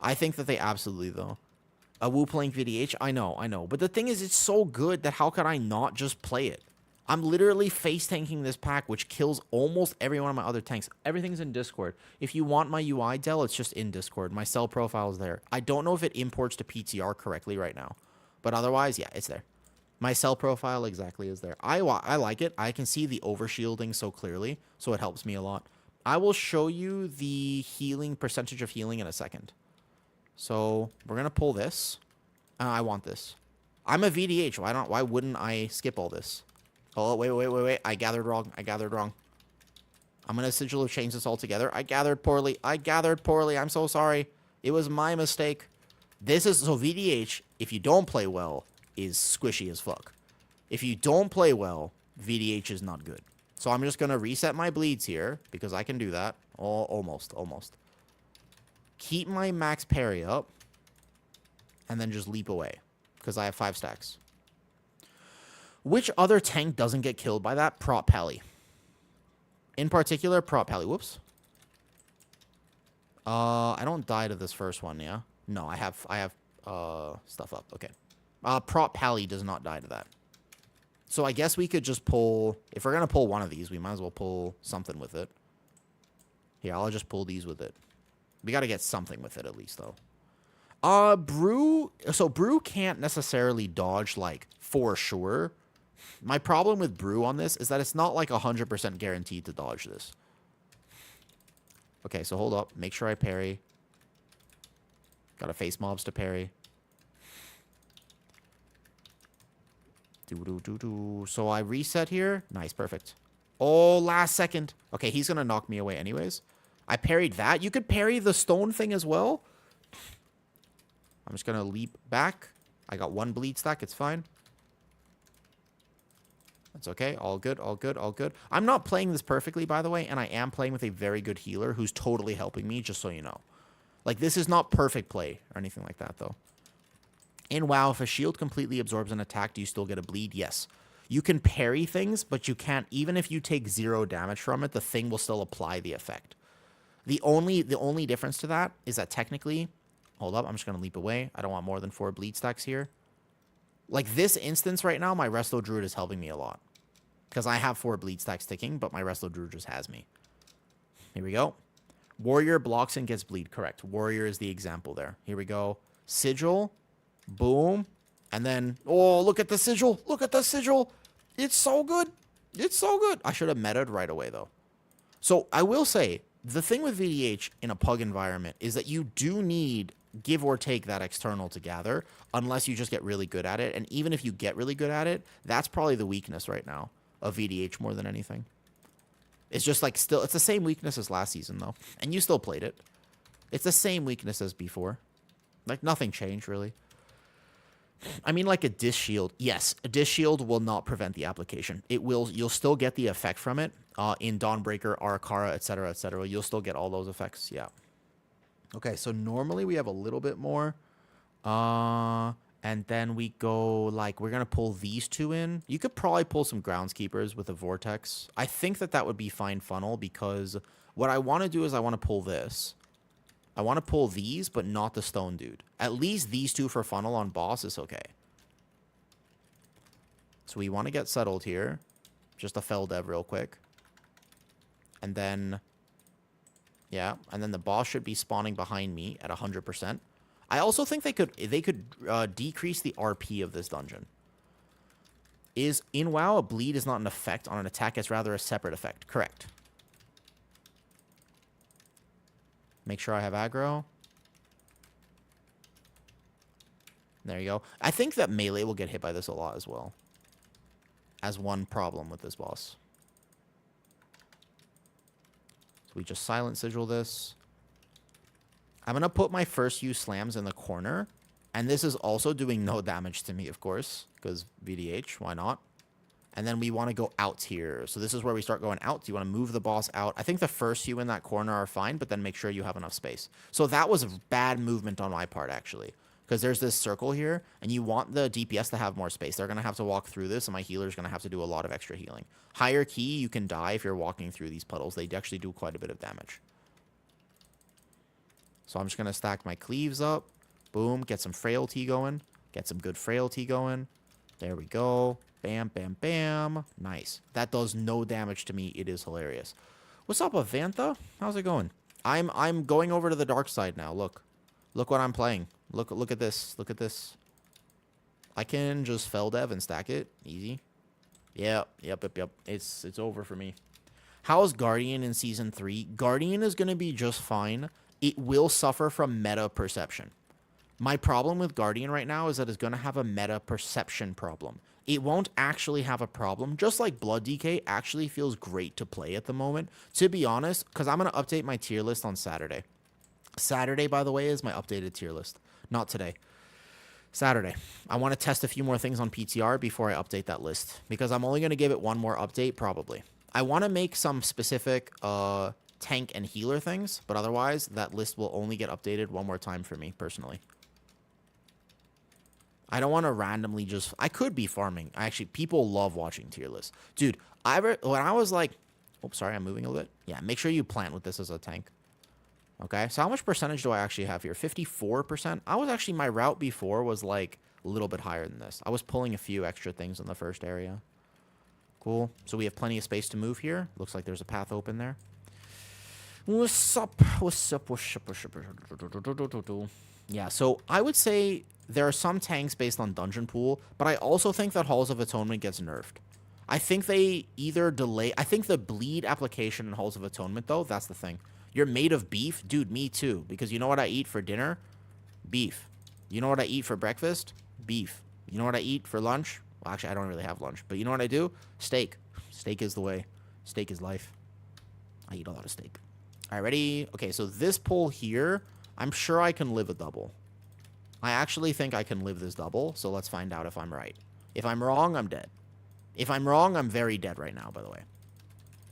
I think that they absolutely, though. A Wu playing VDH? I know. But the thing is, it's so good that how could I not just play it? I'm literally face tanking this pack, which kills almost every one of my other tanks. Everything's in Discord. If you want my UI del, it's just in Discord. My cell profile is there. I don't know if it imports to PTR correctly right now. But otherwise, yeah, it's there. My cell profile exactly is there. I like it. I can see the overshielding so clearly, so it helps me a lot. I will show you the healing, percentage of healing in a second. So we're going to pull this. I want this. I'm a VDH. Why wouldn't I skip all this? Oh, wait. I gathered wrong. I'm going to sigil of change this all together. I gathered poorly. I'm so sorry. It was my mistake. This is... So VDH, if you don't play well, is squishy as fuck. If you don't play well, VDH is not good. So I'm just going to reset my bleeds here, because I can do that. Oh, almost. Keep my max parry up, and then just leap away, because I have 5 stacks. Which other tank doesn't get killed by that? Prop Pally. In particular, Prop Pally. Whoops. I don't die to this first one, yeah? No, I have stuff up. Okay. Prop Pally does not die to that. So I guess we could just pull... If we're going to pull one of these, we might as well pull something with it. Here, I'll just pull these with it. We got to get something with it at least, though. Brew... So Brew can't necessarily dodge, like, for sure. My problem with Brew on this is that it's not, like, 100% guaranteed to dodge this. Okay, so hold up. Make sure I parry. Gotta face mobs to parry. So I reset here. Nice, perfect. Oh, last second. Okay, he's gonna knock me away anyways. I parried that. You could parry the stone thing as well. I'm just gonna leap back. I got 1 bleed stack. It's fine. That's okay. All good. I'm not playing this perfectly, by the way, and I am playing with a very good healer who's totally helping me, just so you know. Like, this is not perfect play or anything like that, though. In WoW, if a shield completely absorbs an attack, do you still get a bleed? Yes. You can parry things, but you can't... Even if you take 0 damage from it, the thing will still apply the effect. The only difference to that is that technically... Hold up, I'm just going to leap away. I don't want more than 4 bleed stacks here. Like, this instance right now, my Resto Druid is helping me a lot. Because I have 4 bleed stacks ticking, but my Resto Druid just has me. Here we go. Warrior blocks and gets bleed. Correct. Warrior is the example there. Here we go. Sigil. Boom. And then... Oh, look at the sigil. It's so good. I should have meta'd right away, though. So, I will say, the thing with VDH in a pug environment is that you do need... give or take that external to gather, unless you just get really good at it. And even if you get really good at it, that's probably the weakness right now of VDH more than anything. It's just like still, it's the same weakness as last season, though. And you still played it. It's the same weakness as before. Like, nothing changed, really. I mean, like a Dish Shield. Yes, a Dish Shield will not prevent the application. It will, you'll still get the effect from it in Dawnbreaker, Arakara, etc., etc. You'll still get all those effects, yeah. Okay, so normally we have a little bit more. And then we go, like, we're going to pull these 2 in. You could probably pull some Groundskeepers with a Vortex. I think that that would be fine funnel, because what I want to do is I want to pull this. I want to pull these, but not the Stone Dude. At least these 2 for funnel on boss is okay. So we want to get settled here. Just a fell dev real quick. And then... Yeah, and then the boss should be spawning behind me at 100%. I also think they could decrease the RP of this dungeon. Is in WoW a bleed is not an effect on an attack, it's rather a separate effect. Correct. Make sure I have aggro. There you go. I think that melee will get hit by this a lot as well. As one problem with this boss. So we just silent sigil this. I'm going to put my first use slams in the corner. And this is also doing no damage to me, of course, because VDH, why not? And then we want to go out here. So this is where we start going out. You want to move the boss out. I think the first few in that corner are fine, but then make sure you have enough space. So that was a bad movement on my part, actually. Because there's this circle here, and you want the DPS to have more space. They're going to have to walk through this, and my healer's going to have to do a lot of extra healing. Higher key, you can die if you're walking through these puddles. They actually do quite a bit of damage. So I'm just going to stack my cleaves up. Boom, get some frailty going. Get some good frailty going. There we go. Bam, bam, bam. Nice. That does no damage to me. It is hilarious. What's up, Avantha? How's it going? I'm going over to the dark side now. Look. Look what I'm playing. Look at this. Look at this. I can just fell dev and stack it. Easy. Yep. It's over for me. How's Guardian in Season 3? Guardian is going to be just fine. It will suffer from meta perception. My problem with Guardian right now is that it's going to have a meta perception problem. It won't actually have a problem. Just like Blood DK actually feels great to play at the moment. To be honest, because I'm going to update my tier list on Saturday. Saturday, by the way, is my updated tier list. Not today. Saturday. I want to test a few more things on PTR before I update that list. Because I'm only going to give it one more update, probably. I want to make some specific tank and healer things. But otherwise, that list will only get updated one more time for me, personally. I don't want to randomly just... I could be farming. Actually, people love watching tier lists. Dude, when I was like... Oh, sorry, I'm moving a little bit. Yeah, make sure you plant with this as a tank. Okay, so how much percentage do I actually have here? 54%? I was actually... My route before was like a little bit higher than this. I was pulling a few extra things in the first area. Cool. So we have plenty of space to move here. Looks like there's a path open there. What's up? What's up? What's up? What's up? Yeah, so I would say... There are some tanks based on Dungeon Pool, but I also think that Halls of Atonement gets nerfed. I think they either delay... I think the bleed application in Halls of Atonement, though, that's the thing. You're made of beef? Dude, me too. Because you know what I eat for dinner? Beef. You know what I eat for breakfast? Beef. You know what I eat for lunch? Well, actually, I don't really have lunch. But you know what I do? Steak. Steak is the way. Steak is life. I eat a lot of steak. All right, ready? Okay, so this pull here, I'm sure I can live a double. I actually think I can live this double, so let's find out if I'm right. If I'm wrong, I'm dead. If I'm wrong, I'm very dead right now, by the way.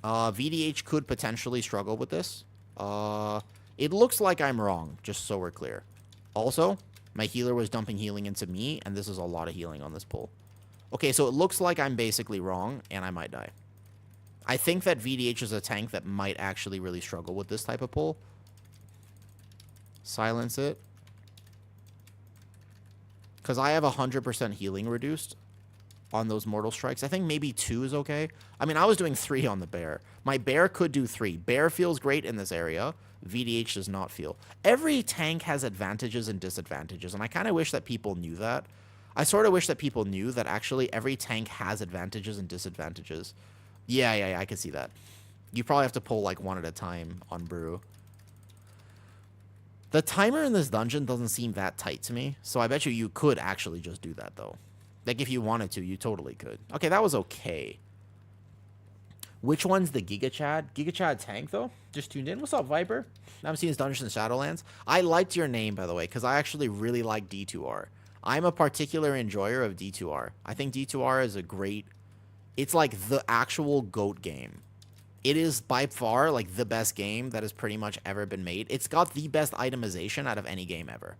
VDH could potentially struggle with this. It looks like I'm wrong, just so we're clear. Also, my healer was dumping healing into me, and this is a lot of healing on this pull. Okay, so it looks like I'm basically wrong, and I might die. I think that VDH is a tank that might actually really struggle with this type of pull. Silence it. Because I have 100% healing reduced on those Mortal Strikes. I think maybe 2 is okay. I mean, I was doing 3 on the Bear. My Bear could do 3. Bear feels great in this area. VDH does not feel. Every tank has advantages and disadvantages, and I kind of wish that people knew that. I sort of wish that people knew that actually every tank has advantages and disadvantages. Yeah, I can see that. You probably have to pull like one at a time on Brew. The timer in this dungeon doesn't seem that tight to me, so I bet you could actually just do that, though. Like, if you wanted to, you totally could. Okay, that was okay. Which one's the Giga Chad? Giga Chad tank, though? Just tuned in. What's up, Viper? I haven't seen his Dungeons and Shadowlands. I liked your name, by the way, because I actually really like D2R. I'm a particular enjoyer of D2R. I think D2R is a great... It's like the actual GOAT game. It is by far like the best game that has pretty much ever been made. It's got the best itemization out of any game ever.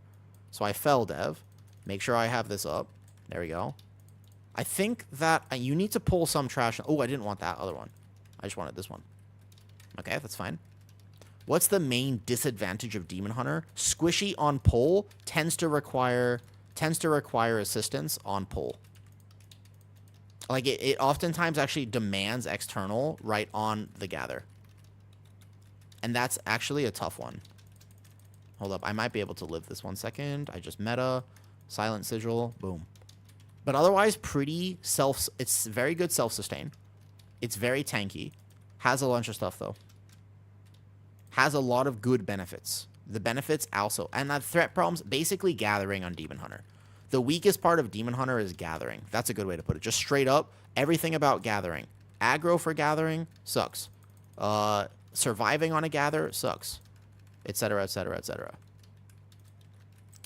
So I fell dev. Make sure I have this up. There we go. I think that you need to pull some trash. Oh, I didn't want that other one. I just wanted this one. Okay, that's fine. What's the main disadvantage of Demon Hunter? Squishy on pull tends to require assistance on pull. Like, it oftentimes actually demands external right on the gather. And that's actually a tough one. Hold up. I might be able to live this 1 second. I just meta. Silent Sigil. Boom. But otherwise, it's very good self-sustain. It's very tanky. Has a bunch of stuff, though. Has a lot of good benefits. The benefits also. And that threat problems, basically gathering on Demon Hunter. The weakest part of Demon Hunter is gathering. That's a good way to put it. Just straight up, everything about gathering. Aggro for gathering sucks. Surviving on a gather sucks. Etc, etc, etc.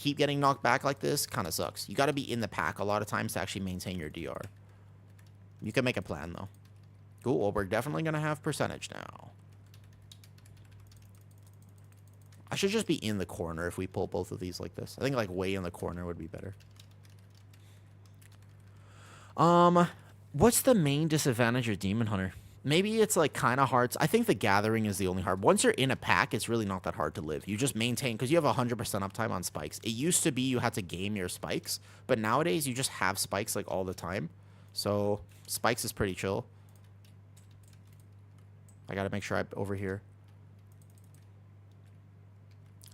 keep getting knocked back like this, kind of sucks. You got to be in the pack a lot of times to actually maintain your DR. You can make a plan, though. Cool. Well, we're definitely going to have percentage now. I should just be in the corner if we pull both of these like this. I think, like, way in the corner would be better. What's the main disadvantage of Demon Hunter? Maybe it's, like, kind of hard. I think the gathering is the only hard. Once you're in a pack, it's really not that hard to live. You just maintain, because you have 100% uptime on spikes. It used to be you had to game your spikes, but nowadays you just have spikes, like, all the time. So, spikes is pretty chill. I gotta make sure I'm over here.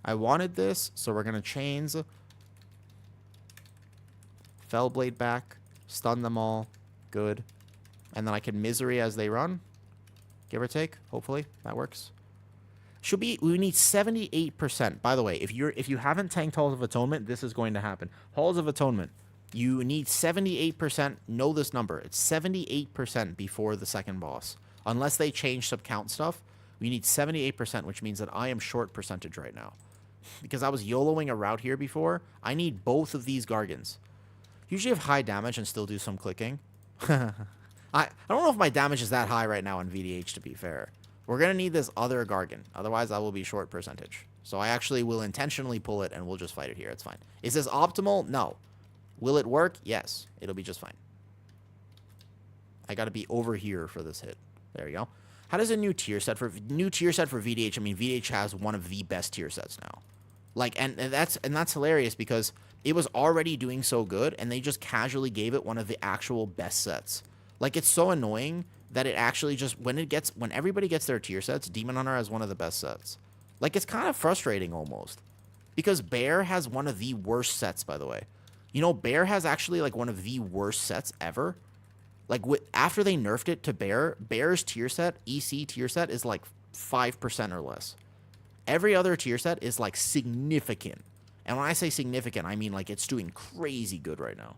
I wanted this, so we're gonna chains. Fellblade back. Stun them all. Good. And then I can misery as they run. Give or take. Hopefully that works. Should be. We need 78%. By the way, if you haven't tanked Halls of Atonement, this is going to happen. Halls of Atonement. You need 78%. Know this number. It's 78% before the second boss. Unless they change some count stuff, we need 78%, which means that I am short percentage right now. Because I was YOLOing a route here before. I need both of these Gargans. Usually have high damage and still do some clicking. I don't know if my damage is that high right now on VDH, to be fair. We're going to need this other Gargan. Otherwise, I will be short percentage. So I actually will intentionally pull it, and we'll just fight it here. It's fine. Is this optimal? No. Will it work? Yes. It'll be just fine. I got to be over here for this hit. There you go. How does a new tier set for VDH? I mean, VDH has one of the best tier sets now. Like, and that's hilarious because it was already doing so good, and they just casually gave it one of the actual best sets. Like, it's so annoying that it actually just, when everybody gets their tier sets, Demon Hunter has one of the best sets. Like, it's kind of frustrating almost. Because Bear has one of the worst sets, by the way. You know, Bear has actually, like, one of the worst sets ever. Like, after they nerfed it to Bear, Bear's tier set, EC tier set, is, like, 5% or less. Every other tier set is, like, significant. And when I say significant, I mean, like, it's doing crazy good right now.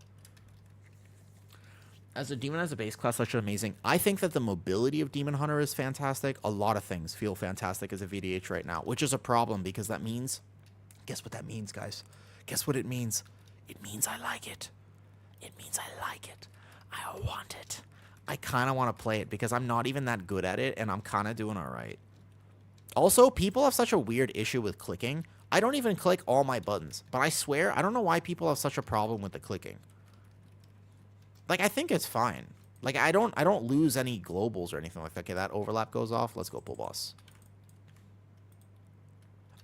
As a Demon as a base class, such amazing. I think that the mobility of Demon Hunter is fantastic. A lot of things feel fantastic as a VDH right now, which is a problem because that means... Guess what that means, guys? Guess what it means? It means I like it. It means I like it. I want it. I kind of want to play it because I'm not even that good at it, and I'm kind of doing all right. Also, people have such a weird issue with clicking. I don't even click all my buttons, but I swear, I don't know why people have such a problem with the clicking. Like, I think it's fine. Like, I don't lose any globals or anything like that. Okay, that overlap goes off. Let's go pull boss.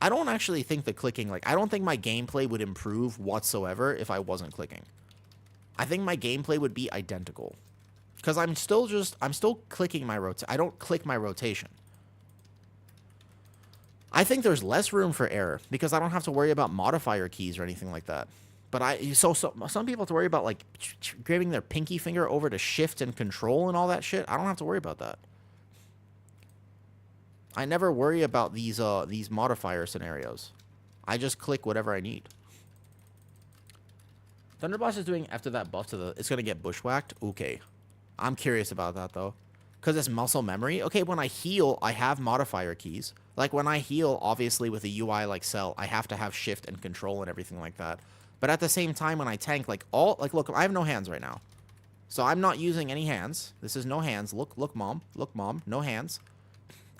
I don't actually think the clicking, like, I don't think my gameplay would improve whatsoever if I wasn't clicking. I think my gameplay would be identical. Because I'm still clicking my rotation. I don't click my rotation. I think there's less room for error because I don't have to worry about modifier keys or anything like that. But so some people have to worry about, like, giving their pinky finger over to shift and control and all that shit. I don't have to worry about that. I never worry about these modifier scenarios. I just click whatever I need. Thunderboss is doing after that buff to the... It's going to get bushwhacked? Okay. I'm curious about that, though. Because it's muscle memory. Okay, when I heal, I have modifier keys. Like, when I heal, obviously, with a UI like Cell, I have to have shift and control and everything like that. But at the same time, when I tank, like, look, I have no hands right now. So I'm not using any hands. This is no hands. Look, mom. Look, mom. No hands.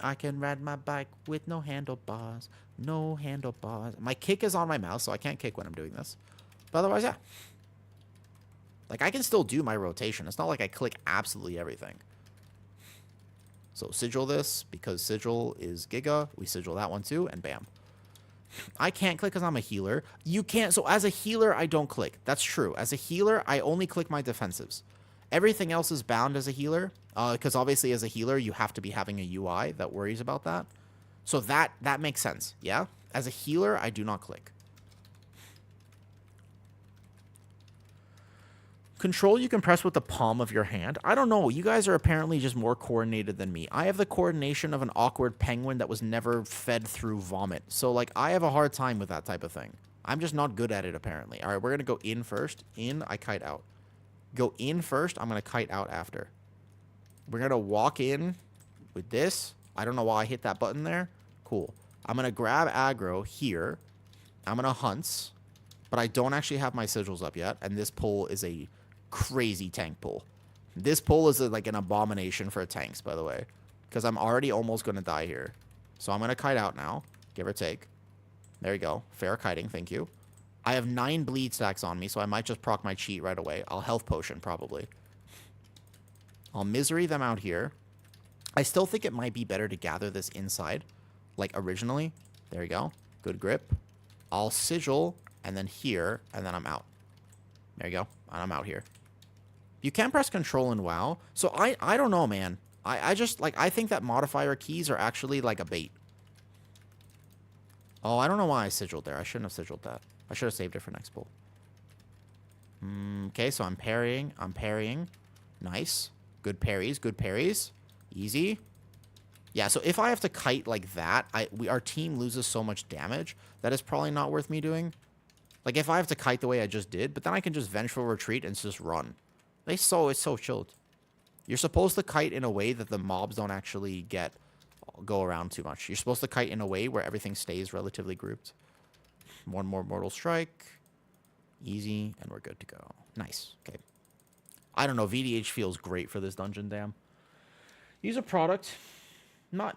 I can ride my bike with no handlebars. No handlebars. My kick is on my mouse, so I can't kick when I'm doing this. But otherwise, yeah. Like, I can still do my rotation. It's not like I click absolutely everything. So sigil this, because sigil is Giga. We sigil that one too, and bam. I can't click because I'm a healer. You can't. So as a healer, I don't click. That's true. As a healer, I only click my defensives. Everything else is bound as a healer, because obviously as a healer, you have to be having a UI that worries about that. So that makes sense, yeah? As a healer, I do not click. Control you can press with the palm of your hand. I don't know. You guys are apparently just more coordinated than me. I have the coordination of an awkward penguin that was never fed through vomit. So, like, I have a hard time with that type of thing. I'm just not good at it, apparently. All right, we're going to go in first. In, I kite out. Go in first. I'm going to kite out after. We're going to walk in with this. I don't know why I hit that button there. Cool. I'm going to grab aggro here. I'm going to hunts. but I don't actually have my sigils up yet, and this pull is a crazy tank pull. This pull is like an abomination for tanks, by the way, because I'm already almost going to die here. So I'm going to kite out now, give or take. There you go. Fair kiting, thank you. I have 9 bleed stacks on me, so I might just proc my cheat right away. I'll health potion, probably. I'll misery them out here. I still think it might be better to gather this inside, like originally. There you go. Good grip. I'll sigil, and then here, and then I'm out. There you go. And I'm out here. You can press control in WoW. So I don't know, man. I just, like, I think that modifier keys are actually like a bait. Oh, I don't know why I sigiled there. I shouldn't have sigiled that. I should have saved it for next pull. Okay, so I'm parrying. I'm parrying. Nice. Good parries. Good parries. Easy. Yeah, so if I have to kite like that, our team loses so much damage that is probably not worth me doing. Like, if I have to kite the way I just did, but then I can just vengeful retreat and just run. It's so chilled. You're supposed to kite in a way that the mobs don't actually go around too much. You're supposed to kite in a way where everything stays relatively grouped. One more Mortal Strike. Easy, and we're good to go. Nice. Okay. I don't know. VDH feels great for this dungeon, damn. Use a product. Not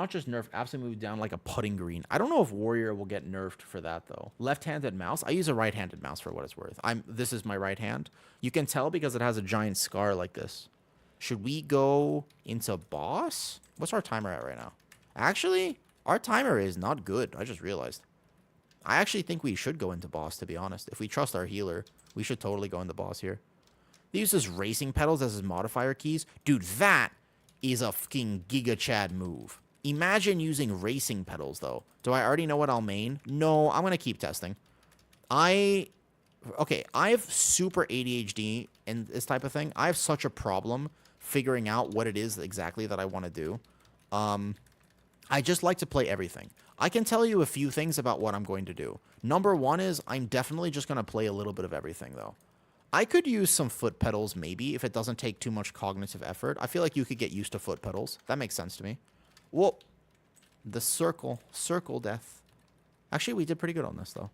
just nerfed, absolutely moved down like a putting green. I don't know if Warrior will get nerfed for that, though. Left-handed mouse. I use a right-handed mouse for what it's worth. This is my right hand. You can tell because it has a giant scar like this. Should we go into boss? What's our timer at right now? Actually, our timer is not good. I just realized. I actually think we should go into boss, to be honest. If we trust our healer, we should totally go into boss here. He uses racing pedals as his modifier keys. Dude, that is a fucking Giga Chad move. Imagine using racing pedals, though. Do I already know what I'll main? No, I'm going to keep testing. Okay, I have super ADHD in this type of thing. I have such a problem figuring out what it is exactly that I want to do. I just like to play everything. I can tell you a few things about what I'm going to do. Number one is I'm definitely just going to play a little bit of everything, though. I could use some foot pedals, maybe, if it doesn't take too much cognitive effort. I feel like you could get used to foot pedals. That makes sense to me. Whoa. The circle death. Actually, we did pretty good on this, though.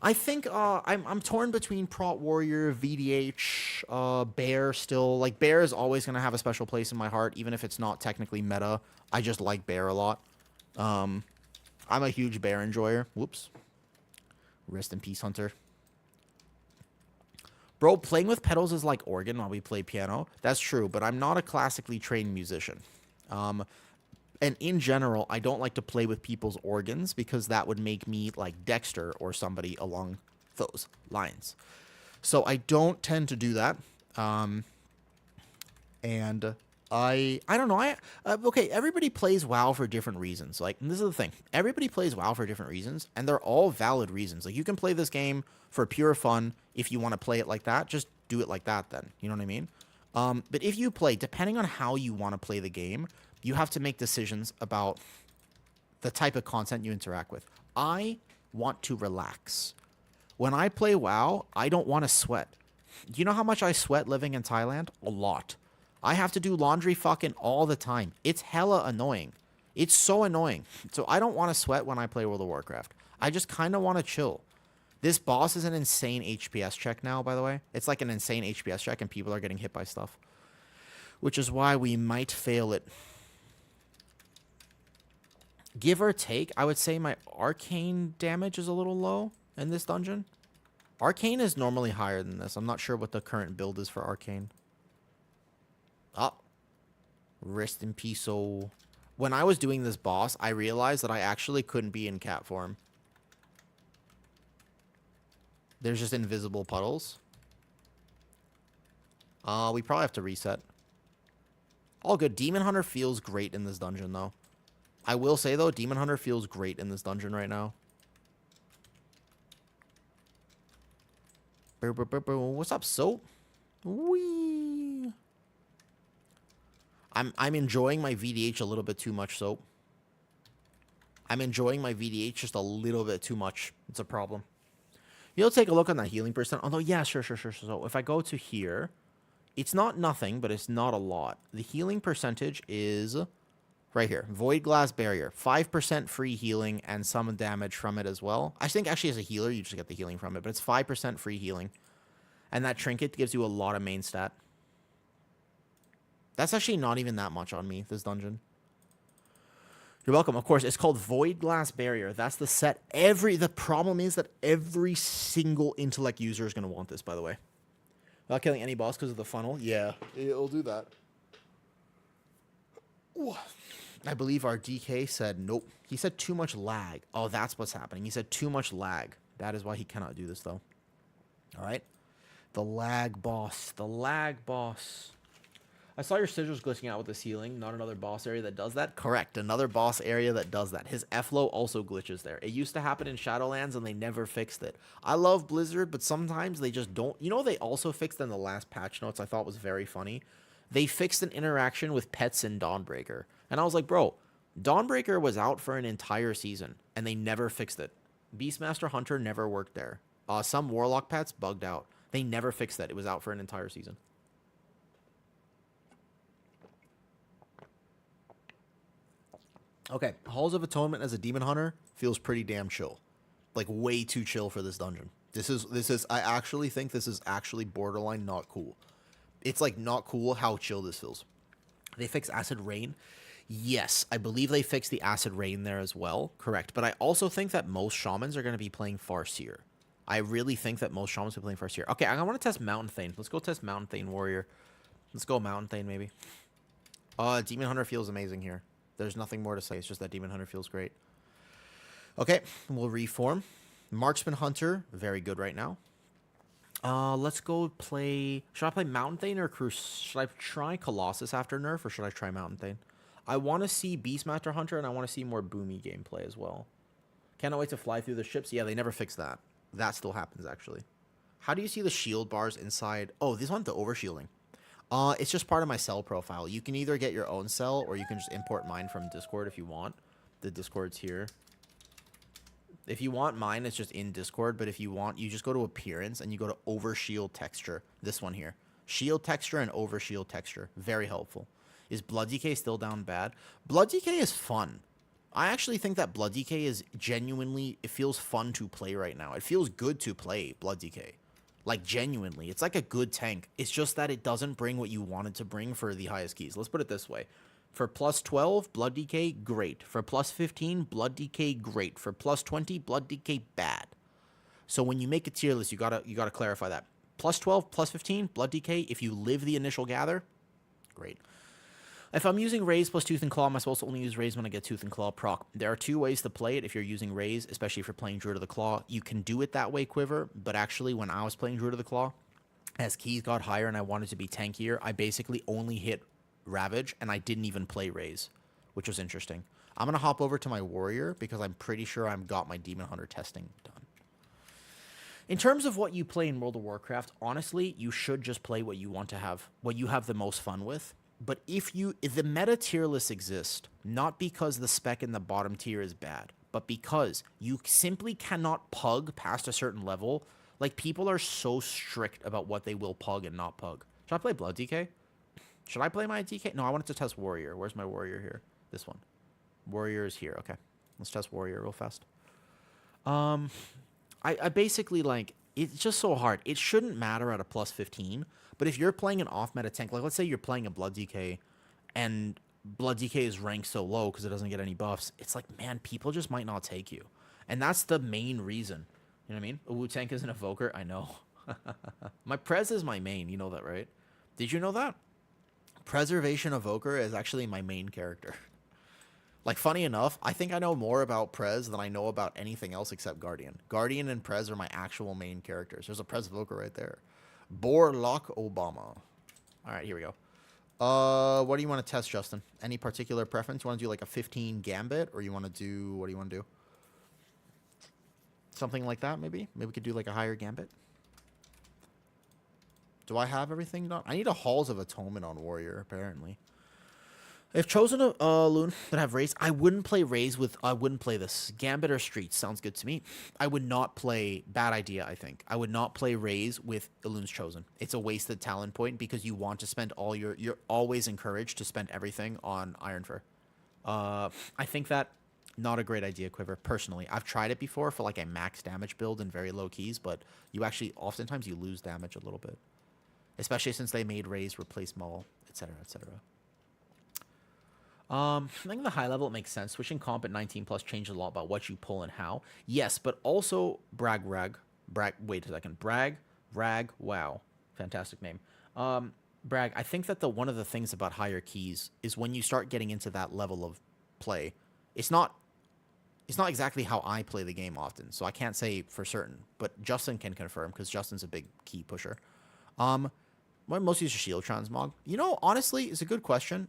I think I'm torn between Prot Warrior, VDH, Bear still. Like, Bear is always going to have a special place in my heart, even if it's not technically meta. I just like Bear a lot. I'm a huge Bear enjoyer. Whoops. Rest in peace, Hunter. Bro, playing with pedals is like organ while we play piano. That's true, but I'm not a classically trained musician. And in general, I don't like to play with people's organs because that would make me like Dexter or somebody along those lines. So I don't tend to do that. And I don't know. Okay, everybody plays WoW for different reasons. Like, this is the thing. Everybody plays WoW for different reasons, and they're all valid reasons. Like, you can play this game for pure fun. If you want to play it like that, just do it like that then. You know what I mean? But if you play, depending on how you want to play the game, you have to make decisions about the type of content you interact with. I want to relax. When I play WoW, I don't want to sweat. You know how much I sweat living in Thailand? A lot. I have to do laundry fucking all the time. It's hella annoying. It's so annoying. So I don't want to sweat when I play World of Warcraft. I just kind of want to chill. This boss is an insane HPS check now, by the way. It's like an insane HPS check, and people are getting hit by stuff. Which is why we might fail it. Give or take, I would say my arcane damage is a little low in this dungeon. Arcane is normally higher than this. I'm not sure what the current build is for arcane. Oh. Rest in peace, soul. When I was doing this boss, I realized that I actually couldn't be in cat form. There's just invisible puddles. We probably have to reset. All good. Demon Hunter feels great in this dungeon, though. I will say, though, Demon Hunter feels great in this dungeon right now. What's up, Soap? Wee. I'm enjoying my VDH a little bit too much, Soap. I'm enjoying my VDH just a little bit too much. It's a problem. You'll take a look on that healing percent. Although, yeah, sure. So if I go to here, it's not nothing, but it's not a lot. The healing percentage is Right here. Void Glass Barrier. 5% free healing and some damage from it as well. I think actually as a healer, you just get the healing from it, but it's 5% free healing. And that trinket gives you a lot of main stat. That's actually not even that much on me, this dungeon. You're welcome. Of course, it's called Void Glass Barrier. That's the set. The problem is that every single intellect user is going to want this, by the way. Without killing any boss because of the funnel. Yeah, it'll do that. Ooh. I believe our DK said nope. He said too much lag. Oh, that's what's happening. He said too much lag. That is why he cannot do this, though. All right. The lag boss. The lag boss. I saw your sigils glitching out with this healing. Not another boss area that does that? Correct. Another boss area that does that. His F-Low also glitches there. It used to happen in Shadowlands, and they never fixed it. I love Blizzard, but sometimes they just don't. You know, they also fixed in the last patch notes I thought was very funny. They fixed an interaction with pets in Dawnbreaker. And I was like, bro, Dawnbreaker was out for an entire season, and they never fixed it. Beastmaster Hunter never worked there. Some Warlock pets bugged out. They never fixed that. It was out for an entire season. Okay, Halls of Atonement as a Demon Hunter feels pretty damn chill. Like, way too chill for this dungeon. This is, I actually think this is actually borderline not cool. It's, like, not cool how chill this feels. They fix Acid Rain. Yes, I believe they fixed the Acid Rain there as well. Correct. But I also think that most Shamans are going to be playing Farseer. I really think that most Shamans will be playing Farseer. Okay, I want to test Mountain Thane. Let's go test Mountain Thane Warrior. Let's go Mountain Thane, maybe. Demon Hunter feels amazing here. There's nothing more to say. It's just that Demon Hunter feels great. Okay, we'll reform. Marksman Hunter, very good right now. Let's go play... Should I play Mountain Thane or Cruise? Should I try Colossus after nerf, or should I try Mountain Thane? I want to see Beastmaster Hunter, and I want to see more boomy gameplay as well. Cannot wait to fly through the ships. Yeah, they never fixed that. That still happens, actually. How do you see the shield bars inside? Oh, this one's the overshielding. It's just part of my cell profile. You can either get your own cell, or you can just import mine from Discord if you want. The Discord's here. If you want mine, it's just in Discord. But if you want, you just go to Appearance, and you go to Overshield Texture. This one here. Shield Texture and Overshield Texture. Very helpful. Is Blood DK still down bad? Blood DK is fun. I actually think that Blood DK is genuinely... It feels fun to play right now. It feels good to play Blood DK. Like, genuinely. It's like a good tank. It's just that it doesn't bring what you want it to bring for the highest keys. Let's put it this way. For plus 12, Blood DK, great. For plus 15, Blood DK, great. For plus 20, Blood DK, bad. So when you make a tier list, you gotta clarify that. Plus 12, plus 15, Blood DK, if you live the initial gather, great. If I'm using Raise plus Tooth and Claw, am I supposed to only use Raise when I get Tooth and Claw proc? There are two ways to play it if you're using Raise, especially if you're playing Druid of the Claw. You can do it that way, Quiver, but actually when I was playing Druid of the Claw, as keys got higher and I wanted to be tankier, I basically only hit Ravage, and I didn't even play Raise, which was interesting. I'm going to hop over to my Warrior because I'm pretty sure I've got my Demon Hunter testing done. In terms of what you play in World of Warcraft, honestly, you should just play what you want to have, what you have the most fun with. But if the meta tier lists exist, not because the spec in the bottom tier is bad, but because you simply cannot pug past a certain level. Like, people are so strict about what they will pug and not pug. Should I play Blood DK? Should I play my DK? No, I wanted to test Warrior. Where's my Warrior here? This one. Warrior is here. Okay. Let's test Warrior real fast. I basically, like, it's just so hard. It shouldn't matter at a plus 15, but if you're playing an off-meta tank, like, let's say you're playing a Blood DK, and Blood DK is ranked so low because it doesn't get any buffs, it's like, man, people just might not take you. And that's the main reason. You know what I mean? A Wu Tank is an Evoker? I know. My Prez is my main. You know that, right? Did you know that? Preservation Evoker is actually my main character. Like, funny enough, I think I know more about Prez than I know about anything else except Guardian. Guardian and Prez are my actual main characters. There's a Prez Evoker right there. Borlock Obama. All right, here we go. What do you want to test, Justin? Any particular preference? You want to do like a 15 Gambit, or you want to do... What do you want to do? Something like that, maybe? Maybe we could do like a higher Gambit. Do I have everything done? I need a Halls of Atonement on Warrior, apparently. If chosen a loon that have Raise, I wouldn't play Raise with... I wouldn't play this. Gambit or Streets sounds good to me. I would not play... Bad idea, I think. I would not play Raise with the loons chosen. It's a wasted talent point because you want to spend all your... You're always encouraged to spend everything on Iron Fur. I think that not a great idea, Quiver. Personally, I've tried it before for like a max damage build and very low keys, but you actually oftentimes you lose damage a little bit, especially since they made Raise replace Maul, etc., etc. I think the high level it makes sense. Switching comp at 19 plus changes a lot about what you pull and how. Yes, but also brag. Wait a second. Rag. Wow, fantastic name. Brag. I think that the one of the things about higher keys is when you start getting into that level of play, it's not exactly how I play the game often, so I can't say for certain. But Justin can confirm because Justin's a big key pusher. When most use a shield transmog, honestly, it's a good question.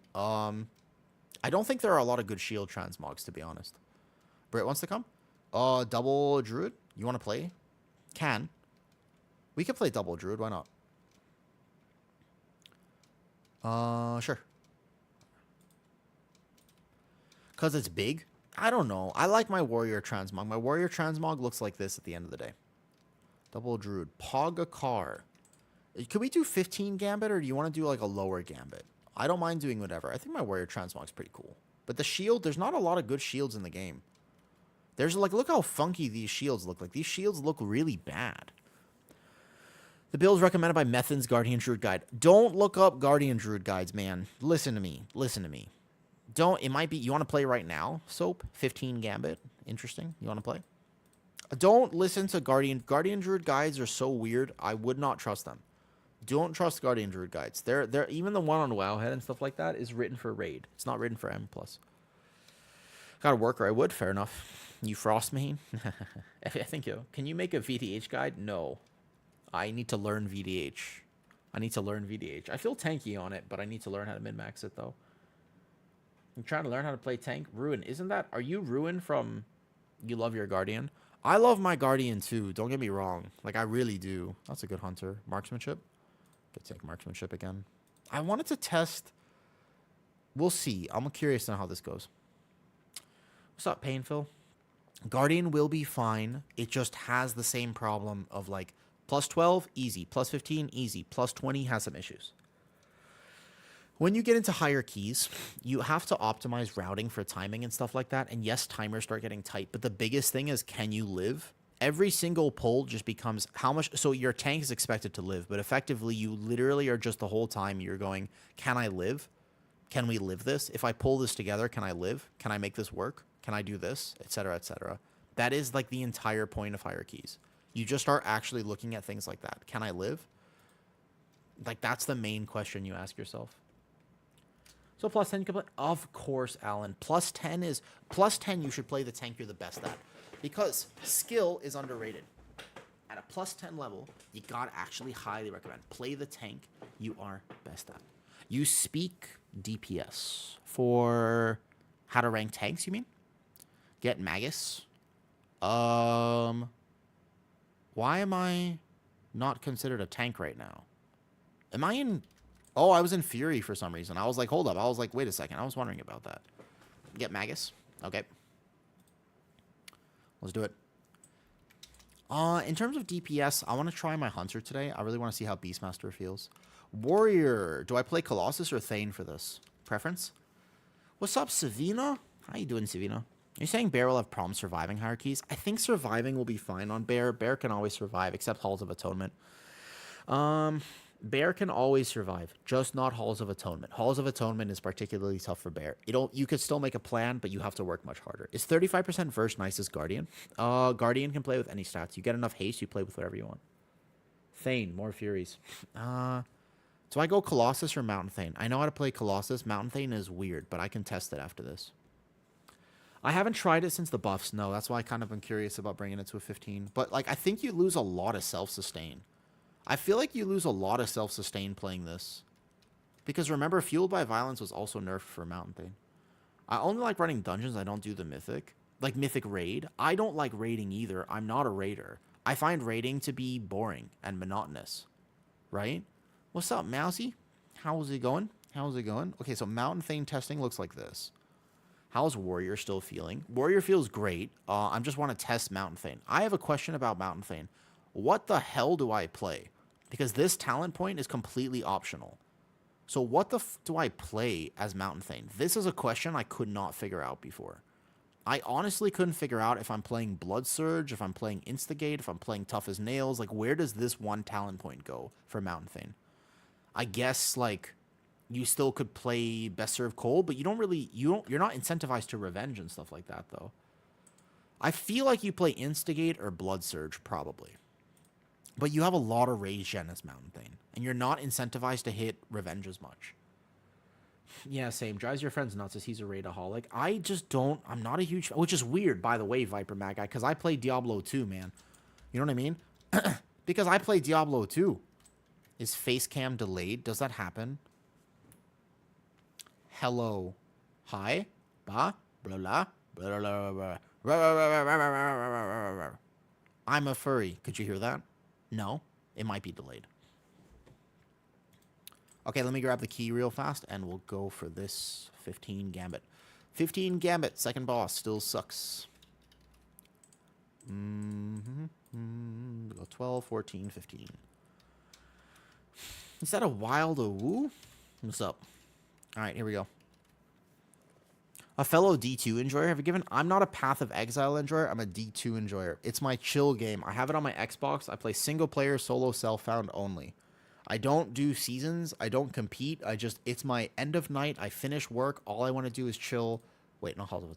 I don't think there are a lot of good shield transmogs, to be honest. Britt wants to come. Double Druid. You want to play? Can. We could play double Druid. Why not? Sure. Because it's big? I don't know. I like my Warrior Transmog. My Warrior Transmog looks like this at the end of the day. Double Druid. Pogakar. Could we do 15 Gambit, or do you want to do like a lower Gambit? I don't mind doing whatever. I think my Warrior Transmog's pretty cool. But the shield, there's not a lot of good shields in the game. There's like, look how funky these shields look like. These shields look really bad. The build is recommended by Methan's Guardian Druid Guide. Don't look up Guardian Druid Guides, man. Listen to me. It might be, you want to play right now, Soap? 15 Gambit. Interesting. You want to play? Don't listen to Guardian Druid Guides are so weird. I would not trust them. Don't trust Guardian Druid Guides. They're even the one on Wowhead and stuff like that is written for Raid. It's not written for M+. Got a worker, I would. Fair enough. You Frost main? I think you. Can you make a VDH guide? No. I need to learn VDH. I feel tanky on it, but I need to learn how to min-max it, though. I'm trying to learn how to play tank. Ruin. Are you Ruin from You Love Your Guardian? I love my Guardian, too. Don't get me wrong. Like, I really do. That's a good hunter. Marksmanship? Could take marksmanship again. I wanted to test. We'll see. I'm curious on how this goes. What's up, Painful? Guardian will be fine. It just has the same problem of like plus 12, easy. Plus 15, easy. Plus 20 has some issues. When you get into higher keys, you have to optimize routing for timing and stuff like that. And yes, timers start getting tight. But the biggest thing is, can you live? Every single pull just becomes how much. So your tank is expected to live, but effectively you literally are just the whole time you're going, can I live? Can we live this? If I pull this together, can I live? Can I make this work? Can I do this? Etc. etc. That is like the entire point of higher keys. You just start actually looking at things like that. Can I live? Like that's the main question you ask yourself. So plus 10 you can play. Of course, Alan. Plus 10 you should play the tank you're the best at. Because skill is underrated. At a plus 10 level, you gotta actually highly recommend. Play the tank you are best at. You speak DPS for how to rank tanks, you mean? Get Magus. Why am I not considered a tank right now? Am I in... Oh, I was in Fury for some reason. I was like, hold up. I was like, wait a second. I was wondering about that. Get Magus. Okay. Let's do it. In terms of DPS, I want to try my Hunter today. I really want to see how Beastmaster feels. Warrior. Do I play Colossus or Thane for this? Preference? What's up, Savina? How you doing, Savina? You're saying Bear will have problems surviving hierarchies? I think surviving will be fine on Bear. Bear can always survive, except Halls of Atonement. Bear can always survive, just not Halls of Atonement. Halls of Atonement is particularly tough for Bear. You could still make a plan, but you have to work much harder. Is 35% verse nice as Guardian? Guardian can play with any stats. You get enough haste, you play with whatever you want. Thane, more Furies. Do I go Colossus or Mountain Thane? I know how to play Colossus. Mountain Thane is weird, but I can test it after this. I haven't tried it since the buffs. No, that's why I kind of am curious about bringing it to a 15. But like, I think you lose a lot of self-sustain. I feel like you lose a lot of self-sustain playing this. Because remember, Fueled by Violence was also nerfed for Mountain Thane. I only like running dungeons. I don't do the Mythic. Like Mythic Raid. I don't like raiding either. I'm not a raider. I find raiding to be boring and monotonous. Right? What's up, Mousy? How's it going? Okay, so Mountain Thane testing looks like this. How's Warrior still feeling? Warrior feels great. I just want to test Mountain Thane. I have a question about Mountain Thane. What the hell do I play? Because this talent point is completely optional. So what the do I play as Mountain Thane? This is a question I could not figure out before. I honestly couldn't figure out if I'm playing Blood Surge, if I'm playing Instigate, if I'm playing Tough as Nails. Like, where does this one talent point go for Mountain Thane? I guess, like, you still could play Best Served Cold, but you're not incentivized to revenge and stuff like that, though. I feel like you play Instigate or Blood Surge, probably. But you have a lot of rage gen as Mountain Thane, and you're not incentivized to hit revenge as much. Yeah, same. Drives your friends nuts as he's a raidaholic. I just don't. I'm not a huge. Which is weird, by the way, Viper Mag Guy, because I play Diablo 2, man. You know what I mean? Because I play Diablo 2. Is face cam delayed? Does that happen? Hello. Hi. Ba. Blah, blah. Blah, blah, blah, blah. I'm a furry. Could you hear that? No. It might be delayed. Okay, let me grab the key real fast, and we'll go for this 15 Gambit. 15 Gambit, second boss, still sucks. Go 12, 14, 15. Is that a wild woo? What's up? All right, here we go. A fellow D2 enjoyer, have you given? I'm not a Path of Exile enjoyer. I'm a D2 enjoyer. It's my chill game. I have it on my Xbox. I play single player, solo, self-found only. I don't do seasons. I don't compete. It's my end of night. I finish work. All I want to do is chill. Wait, no, hold on.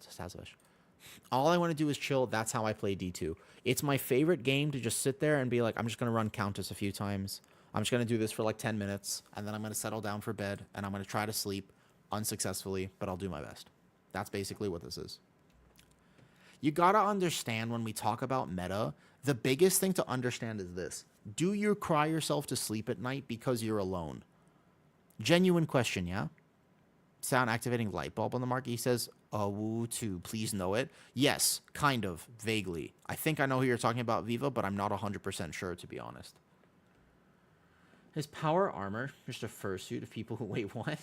All I want to do is chill. That's how I play D2. It's my favorite game to just sit there and be like, I'm just going to run Countess a few times. I'm just going to do this for like 10 minutes, and then I'm going to settle down for bed, and I'm going to try to sleep unsuccessfully, but I'll do my best. That's basically what this is. You got to understand when we talk about meta, the biggest thing to understand is this. Do you cry yourself to sleep at night because you're alone? Genuine question, yeah? Sound activating light bulb on the market. He says, woo too, please know it. Yes, kind of, vaguely. I think I know who you're talking about, Viva, but I'm not 100% sure, to be honest. Is power armor just a fursuit of people who... Wait, what?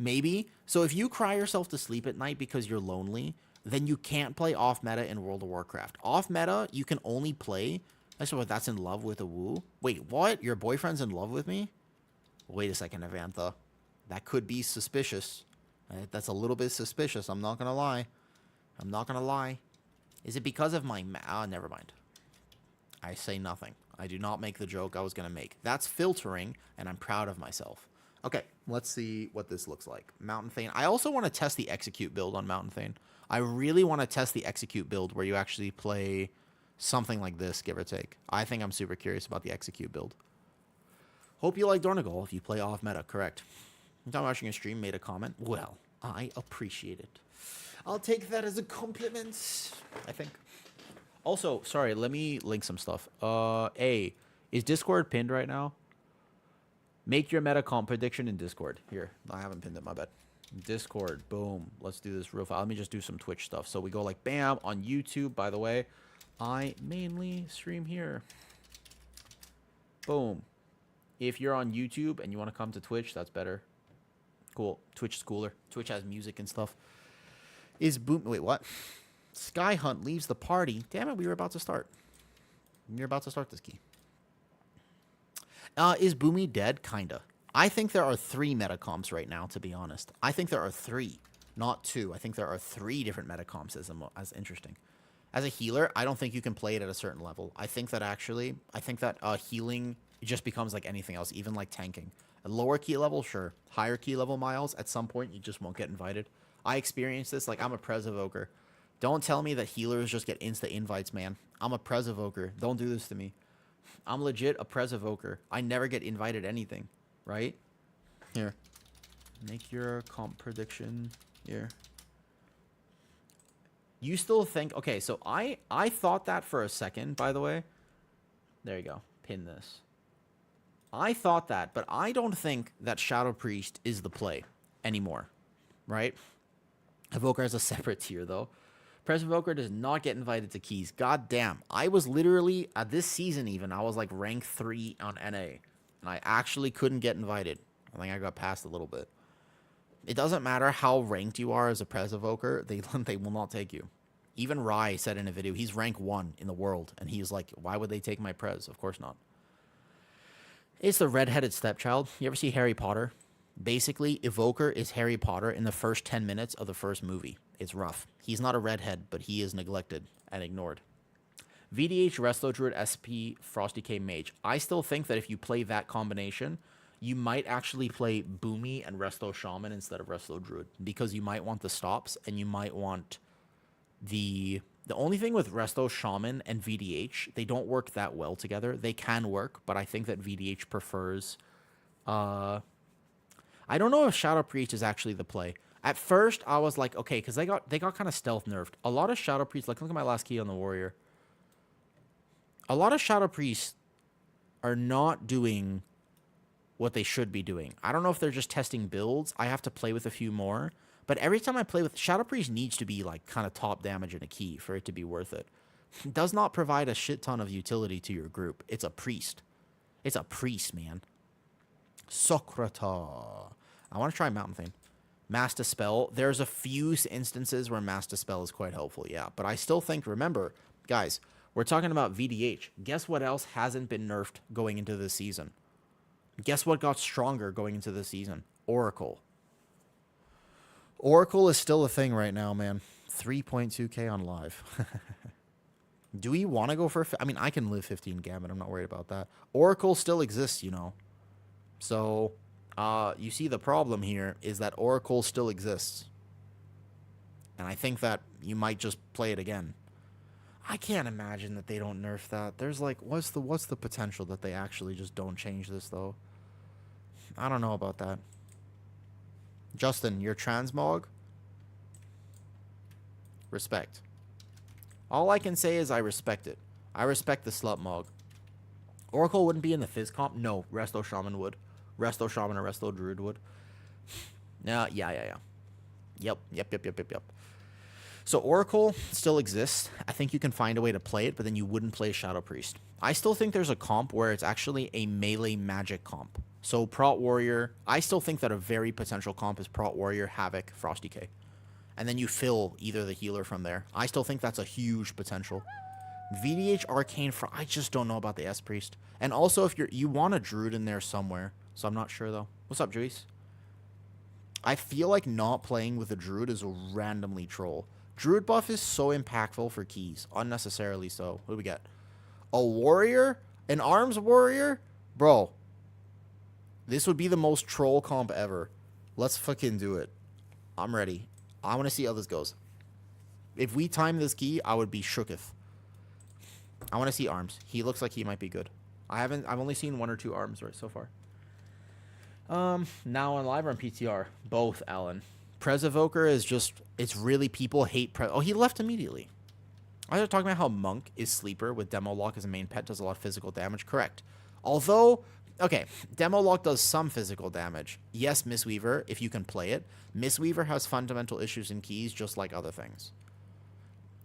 Maybe. So if you cry yourself to sleep at night because you're lonely, then you can't play off-meta in World of Warcraft. Off-meta, you can only play... That's in love with a woo? Wait, what? Your boyfriend's in love with me? Wait a second, Avantha. That could be suspicious. That's a little bit suspicious. I'm not going to lie. I'm not going to lie. Is it because of my... never mind. I say nothing. I do not make the joke I was going to make. That's filtering, and I'm proud of myself. Okay, let's see what this looks like. Mountain Thane. I also want to test the execute build on Mountain Thane. I really want to test the execute build where you actually play something like this, give or take. I think I'm super curious about the execute build. Hope you like Dornegal if you play off meta, correct. I'm watching a stream, made a comment. Well, I appreciate it. I'll take that as a compliment, I think. Also, sorry, let me link some stuff. Is Discord pinned right now? Make your meta comp prediction in Discord. Here, I haven't pinned it, my bad. Discord, boom. Let's do this real fast. Let me just do some Twitch stuff. So we go like, bam, on YouTube, by the way. I mainly stream here. Boom. If you're on YouTube and you want to come to Twitch, that's better. Cool. Twitch is cooler. Twitch has music and stuff. Wait, what? Sky Hunt leaves the party. Damn it, we were about to start. You're about to start this key. Is Boomy dead? Kinda. I think there are 3 metacomps right now, to be honest. I think there are 3, not 2. I think there are 3 different metacomps as interesting. As a healer, I don't think you can play it at a certain level. I think that healing just becomes like anything else, even like tanking. A lower key level, sure. Higher key level Miles, at some point you just won't get invited. I experienced this, like I'm a Prez Evoker. Don't tell me that healers just get insta invites, man. I'm a Prez Evoker. Don't do this to me. I'm legit a Prez Evoker. I never get invited anything, right? Here. Make your comp prediction here. You still think... Okay, so I thought that for a second, by the way. There you go. Pin this. I thought that, but I don't think that Shadow Priest is the play anymore, right? Evoker has a separate tier, though. Press Evoker does not get invited to keys. God damn. I was literally, at this season even, I was like rank 3 on NA. And I actually couldn't get invited. I think I got passed a little bit. It doesn't matter how ranked you are as a Prez Evoker, they will not take you. Even Rai said in a video, he's rank 1 in the world. And he was like, why would they take my Prez? Of course not. It's the redheaded stepchild. You ever see Harry Potter? Basically, Evoker is Harry Potter in the first 10 minutes of the first movie. It's rough. He's not a redhead, but he is neglected and ignored. VDH, Resto Druid, SP, Frosty K, Mage. I still think that if you play that combination, you might actually play Boomy and Resto Shaman instead of Resto Druid, because you might want the stops and you might want the only thing with Resto Shaman and VDH, they don't work that well together. They can work, but I think that VDH prefers I don't know if Shadow Priest is actually the play. At first, I was like, okay, because they got kind of stealth nerfed. A lot of Shadow Priests, like look at my last key on the Warrior. A lot of Shadow Priests are not doing what they should be doing. I don't know if they're just testing builds. I have to play with a few more. But every time I play with Shadow Priest needs to be like kind of top damage in a key for it to be worth it. It does not provide a shit ton of utility to your group. It's a priest. It's a priest, man. Socrata. I want to try Mountain Thane. Master Spell. There's a few instances where Master Spell is quite helpful, yeah. But I still think, remember, guys, we're talking about VDH. Guess what else hasn't been nerfed going into this season? Guess what got stronger going into this season? Oracle. Oracle is still a thing right now, man. 3.2k on live. Do we want to go for... I mean, I can live 15 Gambit. I'm not worried about that. Oracle still exists, you know. So, you see the problem here is that Oracle still exists. And I think that you might just play it again. I can't imagine that they don't nerf that. There's like, what's the potential that they actually just don't change this, though? I don't know about that. Justin, your transmog? Respect. All I can say is I respect it. I respect the slut mog. Oracle wouldn't be in the Fizz comp? No, Resto Shaman would. Resto Shaman or Resto Druid would. Yeah. Yep. So Oracle still exists. I think you can find a way to play it, but then you wouldn't play Shadow Priest. I still think there's a comp where it's actually a melee magic comp. So Prot Warrior, I still think that a very potential comp is Prot Warrior, Havoc, Frosty K. And then you fill either the healer from there. I still think that's a huge potential. VDH Arcane, I just don't know about the S-Priest. And also, if you want a Druid in there somewhere. So I'm not sure, though. What's up, Juice? I feel like not playing with a Druid is a randomly troll. Druid buff is so impactful for keys. Unnecessarily so. What do we get? A Warrior? An Arms Warrior? Bro. This would be the most troll comp ever. Let's fucking do it. I'm ready. I want to see how this goes. If we time this key, I would be shooketh. I want to see Arms. He looks like he might be good. I've only seen 1 or 2 Arms right so far. Now on live or on PTR? Both, Alan. Prez Evoker is just, it's really, people hate Prez. Oh, he left immediately. I was talking about how Monk is sleeper with Demo Lock as a main pet, does a lot of physical damage. Correct. Although, okay, Demo Lock does some physical damage. Yes, Mistweaver, if you can play it. Mistweaver has fundamental issues in keys, just like other things.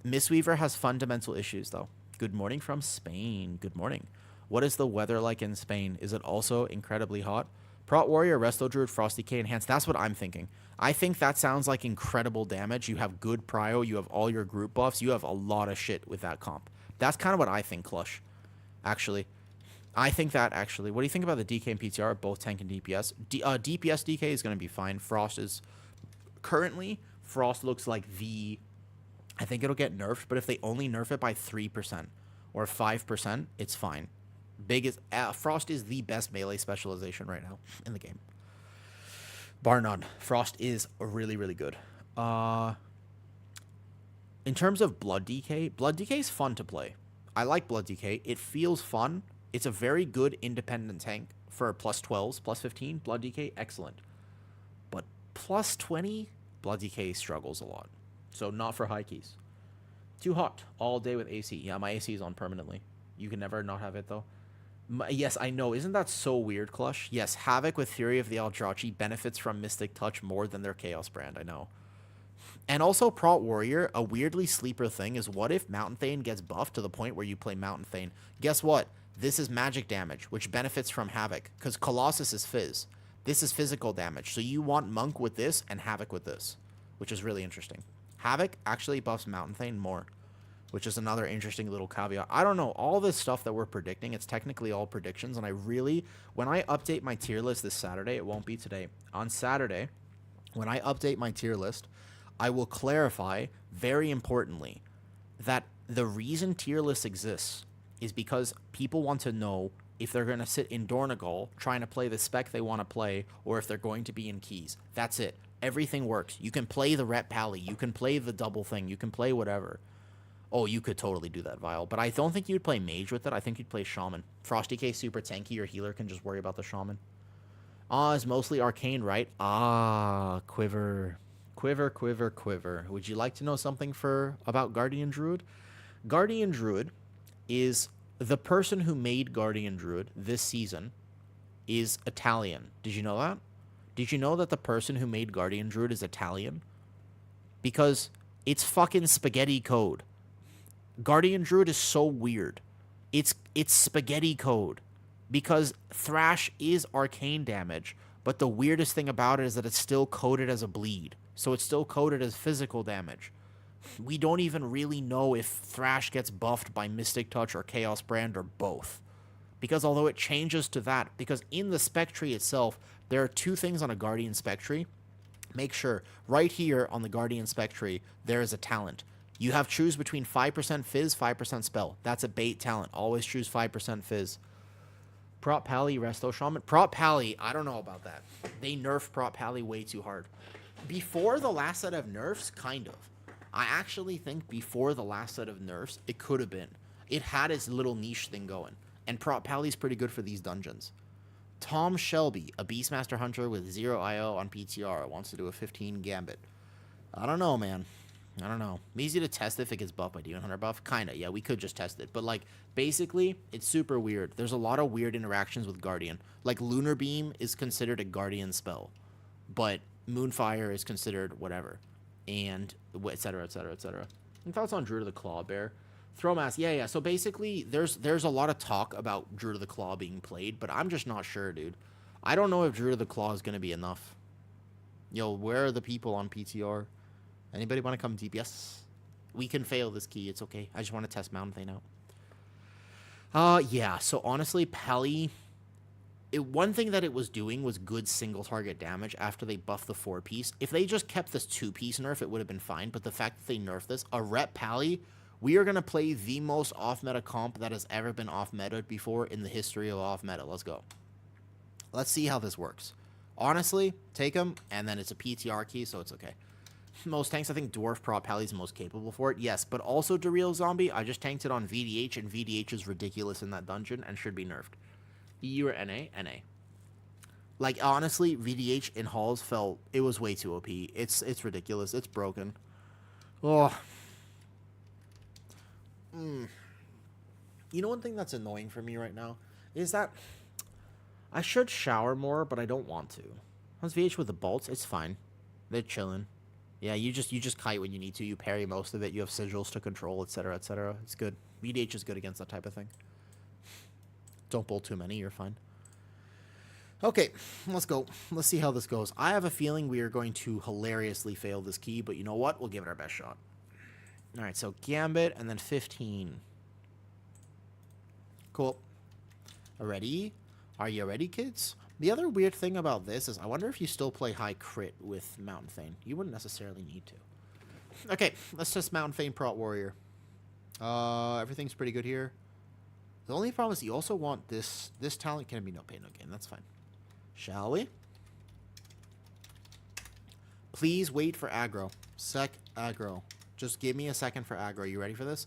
Mistweaver has fundamental issues, though. Good morning from Spain. Good morning. What is the weather like in Spain? Is it also incredibly hot? Prot Warrior, Resto Druid, Frosty K, Enhanced. That's what I'm thinking. I think that sounds like incredible damage. You have good prio. You have all your group buffs. You have a lot of shit with that comp. That's kind of what I think, Clutch. Actually. I think that, actually. What do you think about the DK and PTR? Both tank and DPS. DPS DK is going to be fine. Frost is... Currently, Frost looks like the... I think it'll get nerfed, but if they only nerf it by 3% or 5%, it's fine. Frost is the best melee specialization right now in the game. Bar none. Frost is really, really good. In terms of Blood DK is fun to play. I like Blood DK. It feels fun. It's a very good independent tank for plus 12s, plus 15. Blood DK, excellent. But plus 20, Blood DK struggles a lot. So not for high keys. Too hot all day with AC. Yeah, my AC is on permanently. You can never not have it, though. Yes, I know. Isn't that so weird, Clutch? Yes, Havoc with Fury of the Eldrachi benefits from Mystic Touch more than their Chaos brand, I know. And also, Prot Warrior, a weirdly sleeper thing is what if Mountain Thane gets buffed to the point where you play Mountain Thane? Guess what? This is magic damage, which benefits from Havoc, because Colossus is Fizz. This is physical damage, so you want Monk with this and Havoc with this, which is really interesting. Havoc actually buffs Mountain Thane more, which is another interesting little caveat. I don't know. All this stuff that we're predicting, it's technically all predictions, and I really, when I update my tier list this Saturday, it won't be today. On Saturday, when I update my tier list, I will clarify, very importantly, that the reason tier list exists is because people want to know if they're going to sit in Dornegal trying to play the spec they want to play, or if they're going to be in keys. That's it. Everything works. You can play the Rep Pally. You can play the double thing. You can play whatever. Oh, you could totally do that, Vile. But I don't think you'd play Mage with it. I think you'd play Shaman. Frosty K super tanky. Your healer can just worry about the Shaman. It's mostly Arcane, right? Quiver. Quiver, quiver, quiver. Would you like to know something about Guardian Druid? Guardian Druid is the person who made Guardian Druid this season is Italian. Did you know that? Did you know that the person who made Guardian Druid is Italian? Because it's fucking spaghetti code. Guardian Druid is so weird. It's spaghetti code. Because Thrash is arcane damage, but the weirdest thing about it is that it's still coded as a bleed. So it's still coded as physical damage. We don't even really know if Thrash gets buffed by Mystic Touch or Chaos Brand or both. Because although it changes to that, because in the spec tree itself, there are two things on a Guardian spec tree. Make sure, right here on the Guardian spec tree, there is a talent. You have choose between 5% Fizz, 5% Spell. That's a bait talent. Always choose 5% Fizz. Prot Pally, Resto Shaman. Prot Pally, I don't know about that. They nerfed Prot Pally way too hard. Before the last set of nerfs, kind of. I actually think before the last set of nerfs, it could have been. It had its little niche thing going. And Prot Pally's pretty good for these dungeons. Tom Shelby, a Beastmaster Hunter with 0 IO on PTR, wants to do a 15 Gambit. I don't know, man. I don't know. Easy to test if it gets buffed by Demon Hunter buff. Kinda, yeah, we could just test it. But, like, basically, it's super weird. There's a lot of weird interactions with Guardian. Like, Lunar Beam is considered a Guardian spell. But Moonfire is considered whatever. And etc., etc., etc. And thoughts on Druid of the Claw Bear? Throwmass, yeah. So basically, there's a lot of talk about Druid of the Claw being played, but I'm just not sure, dude. I don't know if Druid of the Claw is going to be enough. Yo, where are the people on PTR? Anybody want to come DPS? We can fail this key. It's okay. I just want to test Mountain Thane out. Yeah. So honestly, Pally... one thing that it was doing was good single target damage after they buffed the 4-piece. If they just kept this 2-piece nerf, it would have been fine. But the fact that they nerfed this, a Rep Pally, we are going to play the most off-meta comp that has ever been off-meta before in the history of off-meta. Let's go. Let's see how this works. Honestly, take him, and then it's a PTR key, so it's okay. Most tanks, I think Dwarf Prot Pally is the most capable for it. Yes, but also Duriel Zombie, I just tanked it on VDH, and VDH is ridiculous in that dungeon and should be nerfed. EU or NA? NA. Like, honestly, VDH in Halls felt... it was way too OP. It's ridiculous. It's broken. Oh. You know one thing that's annoying for me right now? Is that... I should shower more, but I don't want to. How's VH with the bolts? It's fine. They're chilling. Yeah, you just kite when you need to. You parry most of it. You have sigils to control, etc., etc. It's good. VDH is good against that type of thing. Don't bolt too many. You're fine. Okay, let's go. Let's see how this goes. I have a feeling we are going to hilariously fail this key, but you know what? We'll give it our best shot. All right, so Gambit and then 15. Cool. Ready? Are you ready, kids? The other weird thing about this is I wonder if you still play high crit with Mountain Thane. You wouldn't necessarily need to. Okay, let's test Mountain Thane Prot Warrior. Everything's pretty good here. The only problem is you also want this talent can be no pain, no gain. That's fine. Shall we? Please wait for aggro. Sec aggro. Just give me a second for aggro. You ready for this?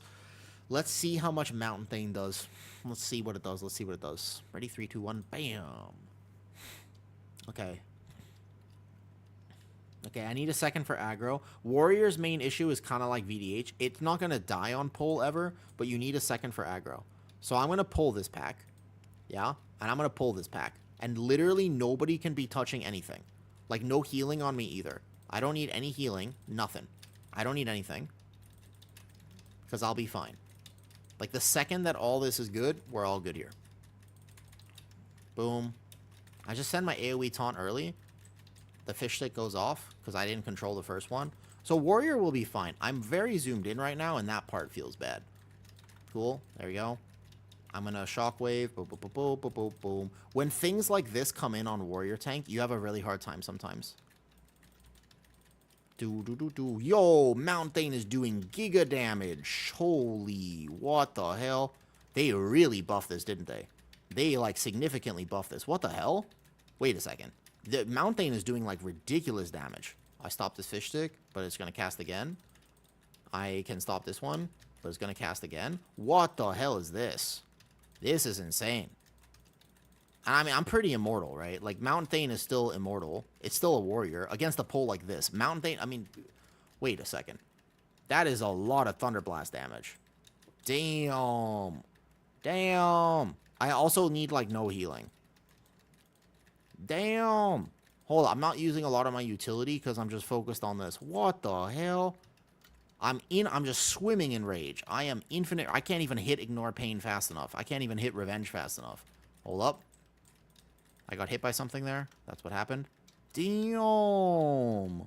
Let's see how much Mountain Thane does. Let's see what it does. Let's see what it does. Ready? 3, 2, 1. Bam. Okay. Okay, I need a second for aggro. Warrior's main issue is kind of like VDH. It's not going to die on pull ever, but you need a second for aggro. So I'm going to pull this pack. Yeah? And I'm going to pull this pack. And literally nobody can be touching anything. Like, no healing on me either. I don't need any healing. Nothing. I don't need anything. Because I'll be fine. Like, the second that all this is good, we're all good here. Boom. I just send my AoE taunt early. The fish stick goes off because I didn't control the first one. So warrior will be fine. I'm very zoomed in right now, and that part feels bad. Cool. There we go. I'm going to shockwave. Boom, boom, boom, boom, boom, boom, boom. When things like this come in on warrior tank, you have a really hard time sometimes. Yo, Mountain Thane is doing giga damage. Holy, what the hell? They really buffed this, didn't they? They, like, significantly buffed this. What the hell? Wait a second. The Mountain Thane is doing, like, ridiculous damage. I stopped this fish stick, but it's going to cast again. I can stop this one, but it's going to cast again. What the hell is this? This is insane. I mean, I'm pretty immortal, right? Like, Mountain Thane is still immortal. It's still a warrior. Against a pole like this. Mountain Thane, I mean, wait a second. That is a lot of Thunder Blast damage. Damn. Damn. I also need, like, no healing. Damn. Hold on. I'm not using a lot of my utility because I'm just focused on this. What the hell? I'm just swimming in rage. I am infinite. I can't even hit Ignore Pain fast enough. I can't even hit Revenge fast enough. Hold up. I got hit by something there. That's what happened. Damn.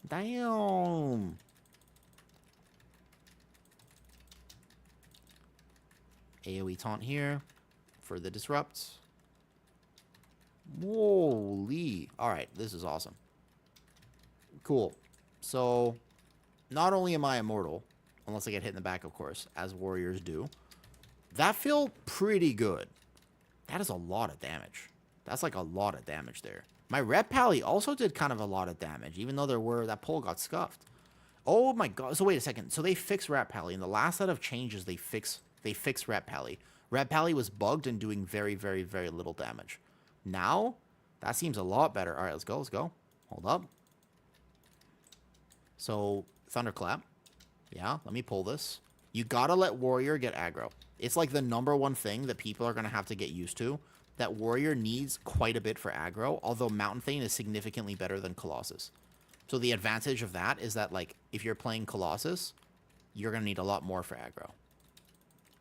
Damn. AoE taunt here for the disrupts. Holy. Alright, this is awesome. Cool. So, not only am I immortal, unless I get hit in the back, of course, as warriors do, that feel pretty good. That is a lot of damage. That's like a lot of damage there. My Red Pally also did kind of a lot of damage, even though that pole got scuffed. Oh my god. So wait a second. So they fixed Rat Pally. In the last set of changes, they fixed Rat Pally. Rat Pally was bugged and doing very, very, very little damage. Now, that seems a lot better. Alright, let's go, let's go. Hold up. So, Thunderclap. Yeah, let me pull this. You gotta let Warrior get aggro. It's like the #1 thing that people are gonna have to get used to. That Warrior needs quite a bit for aggro, although Mountain Thane is significantly better than Colossus. So the advantage of that is that, like, if you're playing Colossus, you're gonna need a lot more for aggro.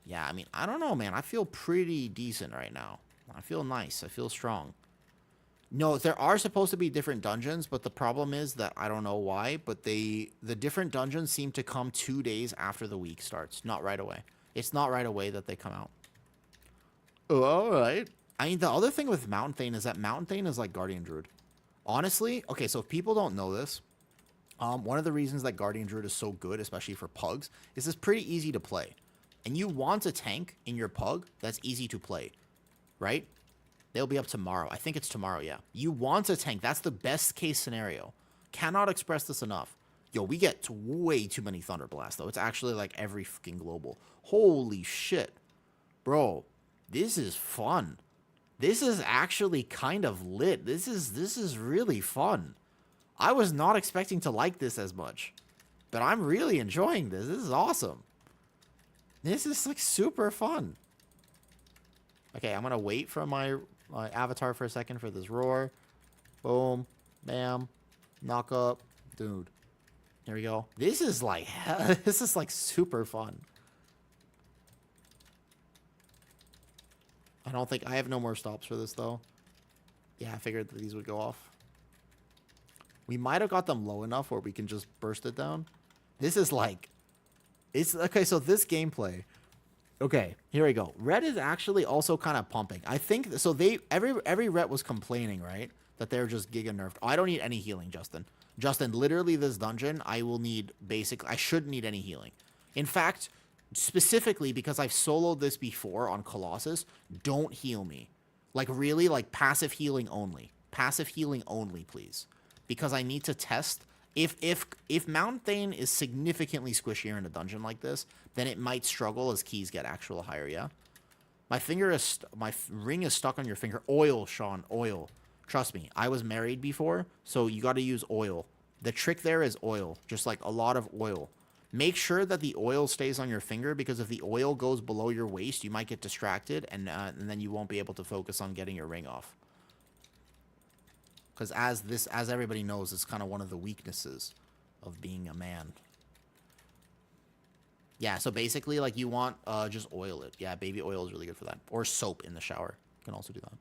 Yeah, I mean, I don't know, man. I feel pretty decent right now. I feel nice. I feel strong. No, there are supposed to be different dungeons, but the problem is that I don't know why, but the different dungeons seem to come 2 days after the week starts, not right away. It's not right away that they come out. Oh, all right. I mean, the other thing with Mountain Thane is that Mountain Thane is like Guardian Druid. Honestly, okay, so if people don't know this, one of the reasons that Guardian Druid is so good, especially for pugs, is it's pretty easy to play. And you want a tank in your pug that's easy to play, right? They'll be up tomorrow. I think it's tomorrow, yeah. You want a tank. That's the best case scenario. Cannot express this enough. Yo, we get way too many Thunder Blasts, though. It's actually like every fucking global. Holy shit. Bro, this is fun. This is actually kind of lit. This is really fun. I was not expecting to like this as much. But I'm really enjoying this. This is awesome. This is like super fun. Okay, I'm going to wait for my avatar for a second for this roar. Boom. Bam. Knock up. Dude. There we go. This is like super fun. I don't think I have no more stops for this though. Yeah, I figured that these would go off. We might have got them low enough where we can just burst it down. This is like, it's okay. So this gameplay. Okay, here we go. Red is actually also kind of pumping. I think so. Every Ret was complaining, right, that they're just giga nerfed. Oh, I don't need any healing, Justin. Justin, literally this dungeon, I shouldn't need any healing. In fact, specifically because I've soloed this before on Colossus, don't heal me. Like really, like passive healing only. Passive healing only, please. Because I need to test. If Mountain Thane is significantly squishier in a dungeon like this, then it might struggle as keys get actual higher, yeah? My ring is stuck on your finger. Oil, Sean, oil. Trust me, I was married before, so you got to use oil. The trick there is oil, just like a lot of oil. Make sure that the oil stays on your finger, because if the oil goes below your waist, you might get distracted, and then you won't be able to focus on getting your ring off. Because as everybody knows, it's kind of one of the weaknesses of being a man. Yeah, so basically, like, you want just oil it. Yeah, baby oil is really good for that. Or soap in the shower. You can also do that.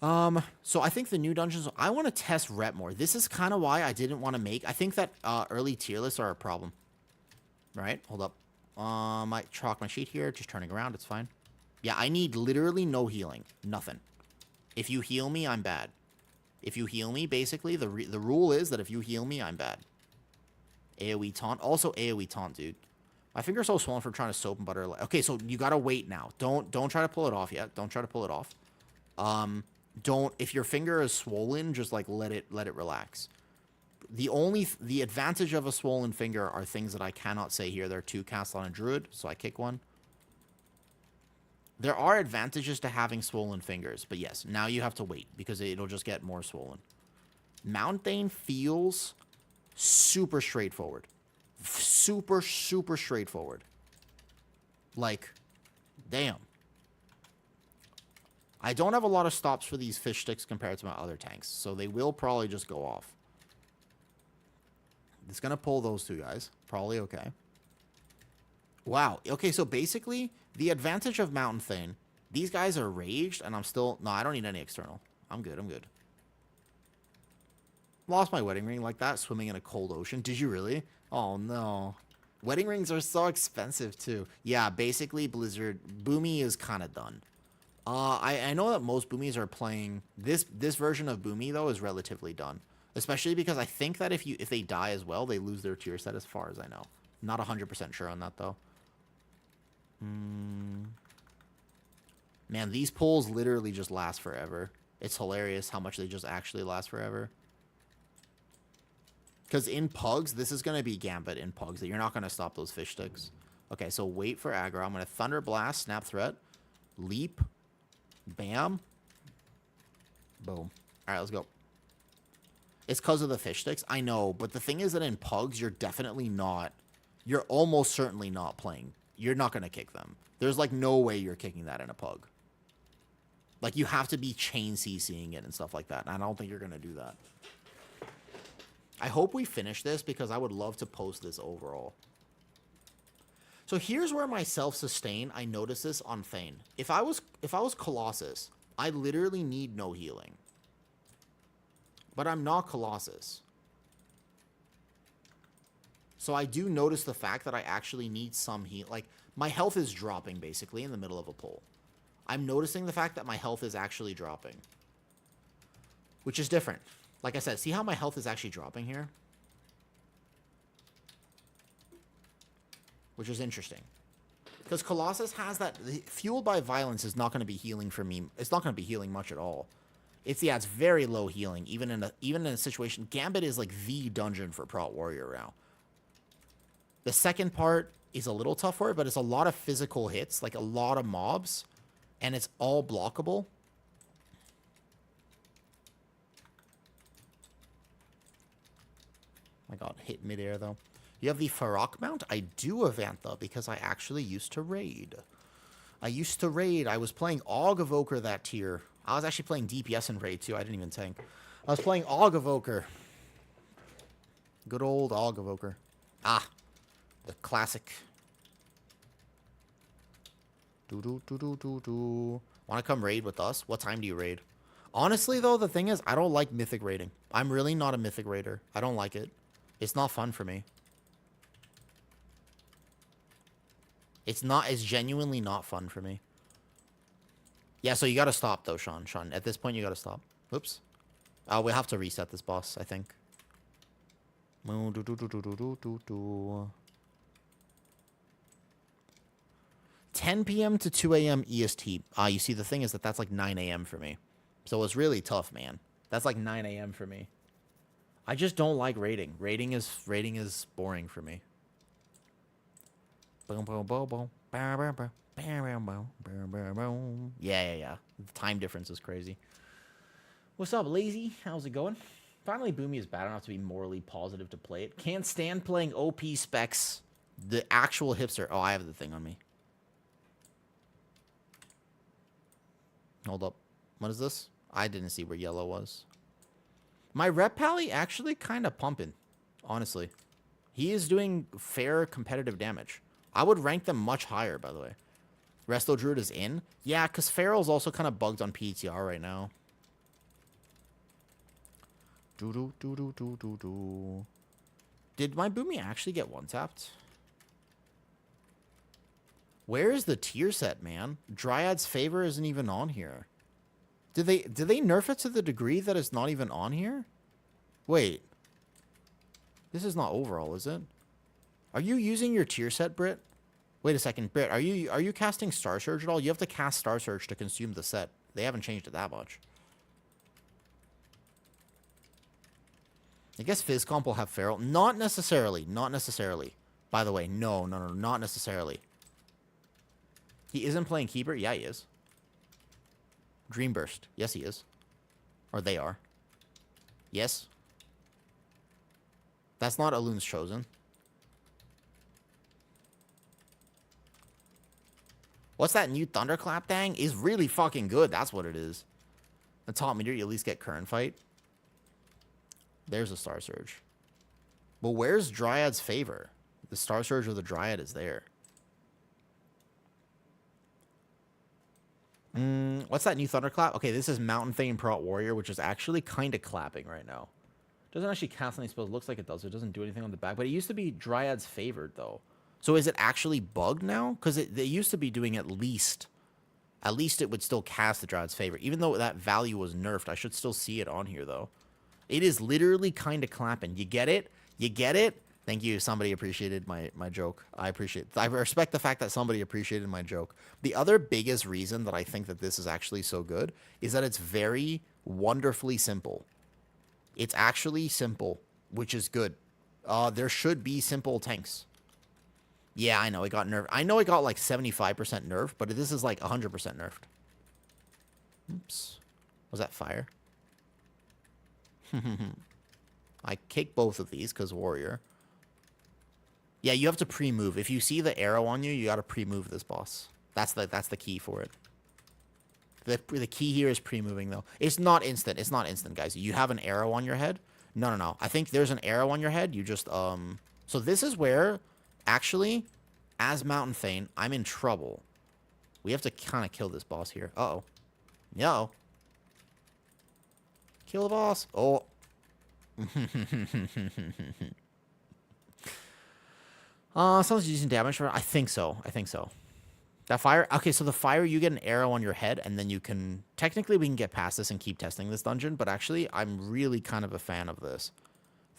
So I think the new dungeons, I want to test rep more. This is kind of why I didn't want to make, I think that early tier lists are a problem. Right? Hold up. I chalk my sheet here, just turning around, it's fine. Yeah, I need literally no healing. Nothing. If you heal me, I'm bad. If you heal me, basically, the rule is that if you heal me, I'm bad. AoE taunt. Also AoE taunt, dude. My finger's so swollen for trying to soap and butter. Okay, so you gotta wait now. Don't try to pull it off yet. Don't try to pull it off. Don't, if your finger is swollen, just like let it relax. The advantage of a swollen finger are things that I cannot say here. There are 2 cast on a druid, so I kick one. There are advantages to having swollen fingers, but yes, now you have to wait because it'll just get more swollen. Mountain feels super straightforward. Super straightforward. Like, damn. I don't have a lot of stops for these fish sticks compared to my other tanks, so they will probably just go off. It's going to pull those 2 guys. Probably okay. Wow. Okay, so basically, the advantage of Mountain Thane, these guys are raged, and I'm still... No, I don't need any external. I'm good, I'm good. Lost my wedding ring like that, swimming in a cold ocean. Did you really? Oh, no. Wedding rings are so expensive, too. Yeah, basically, Blizzard... Boomy is kind of done. I know that most Boomies are playing... This version of Boomy, though, is relatively done. Especially because I think that if they die as well, they lose their tier set as far as I know. Not 100% sure on that, though. Man, these pulls literally just last forever. It's hilarious how much they just actually last forever. Because in Pugs, this is going to be Gambit in Pugs. That you're not going to stop those fish sticks. Okay, so wait for aggro. I'm going to Thunder Blast, Snap Threat, Leap, Bam, Boom. Alright, let's go. It's because of the fish sticks. I know, but the thing is that in Pugs, you're definitely not... You're almost certainly not playing. You're not going to kick them. There's, like, no way you're kicking that in a Pug. Like, you have to be chain CCing it and stuff like that, and I don't think you're going to do that. I hope we finish this, because I would love to post this overall. So here's where my self-sustain, I notice this on Thane. If I was Colossus, I literally need no healing. But I'm not Colossus. So I do notice the fact that I actually need some heal. Like, my health is dropping, basically, in the middle of a pull. I'm noticing the fact that my health is actually dropping. Which is different. Like I said, see how my health is actually dropping here? Which is interesting. Because Colossus has that... Fueled by Violence is not going to be healing for me. It's not going to be healing much at all. It's very low healing, even in a situation. Gambit is like the dungeon for Prot Warrior now. The second part is a little tough for it, but it's a lot of physical hits, like a lot of mobs, and it's all blockable. My god, hit midair though. You have the Farok mount? I do, Avantha, because I actually used to raid. I was playing Aug Evoker that tier. I was actually playing DPS in raid too. I didn't even tank. I was playing Aug Evoker. Good old Aug Evoker. Ah, the classic. Want to come raid with us? What time do you raid? Honestly, though, the thing is, I don't like mythic raiding. I'm really not a mythic raider. I don't like it. It's not fun for me. It's genuinely not fun for me. Yeah, so you gotta stop, though, Sean. Sean, at this point, you gotta stop. Oops. We'll have to reset this boss, I think. 10 p.m. to 2 a.m. EST. You see, the thing is that's like 9 a.m. for me. So it's really tough, man. That's like 9 a.m. for me. I just don't like raiding. Raiding is boring for me. Boom, boom, boom, boom. Yeah. The time difference is crazy. What's up, Lazy? How's it going? Finally, Boomy is bad. I don't have to be morally positive to play it. Can't stand playing OP specs. The actual hipster. Oh, I have the thing on me. Hold up. What is this? I didn't see where yellow was. My rep pally actually kind of pumping, honestly. He is doing fair competitive damage. I would rank them much higher, by the way. Resto Druid is in? Yeah, because Feral's also kind of bugged on PTR right now. Did my Boomy actually get one-tapped? Where is the tier set, man? Dryad's Favor isn't even on here. Did they nerf it to the degree that it's not even on here? Wait. This is not overall, is it? Are you using your tier set, Brit? Wait a second, Brit. Are you casting Star Surge at all? You have to cast Star Surge to consume the set. They haven't changed it that much. I guess Fizzcomp will have Feral. Not necessarily. Not necessarily. By the way, no, not necessarily. He isn't playing Keeper? Yeah, he is. Dreamburst. Yes, he is. Or they are. Yes. That's not Alun's Chosen. What's that new Thunderclap thing? Is really fucking good. That's what it is. The top meter, you at least get Current Fight. There's a Star Surge. Well, where's Dryad's Favor? The Star Surge of the Dryad is there. What's that new Thunderclap? Okay, this is Mountain Thane Prot Warrior, which is actually kind of clapping right now. Doesn't actually cast any spells. Looks like it does. It doesn't do anything on the back. But it used to be Dryad's Favored, though. So is it actually bugged now? Because they used to be doing at least it would still cast the Dryad's Favor. Even though that value was nerfed, I should still see it on here, though. It is literally kind of clapping. You get it? You get it? Thank you. Somebody appreciated my joke. I respect the fact that somebody appreciated my joke. The other biggest reason that I think that this is actually so good is that it's very wonderfully simple. It's actually simple, which is good. There should be simple tanks. Yeah, I know it got nerfed. I know it got like 75% nerfed, but this is like 100% nerfed. Oops. Was that fire? I kick both of these because warrior. Yeah, you have to pre-move. If you see the arrow on you, you got to pre-move this boss. That's the key for it. The key here is pre-moving, though. It's not instant. It's not instant, guys. You have an arrow on your head. No. I think there's an arrow on your head. You just, So this is where, actually, as Mountain Thane, I'm in trouble. We have to kind of kill this boss here. Uh-oh. No. Kill the boss. Oh. Someone's using damage for it. I think so. That fire. Okay, so the fire, you get an arrow on your head, and then you can... Technically, we can get past this and keep testing this dungeon, but actually, I'm really kind of a fan of this.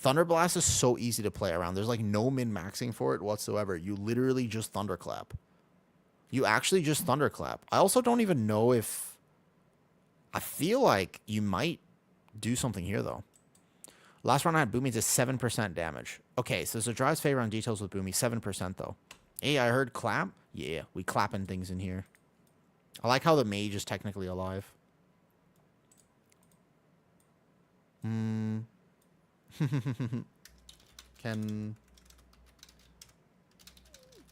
Thunderblast is so easy to play around. There's, like, no min-maxing for it whatsoever. You literally just Thunderclap. You actually just Thunderclap. I also don't even know if... I feel like you might do something here, though. Last round I had Boomy to 7% damage. Okay, so there's a Dryad's Favor on details with Boomy. 7%, though. Hey, I heard clap. Yeah, we clapping things in here. I like how the mage is technically alive. Can...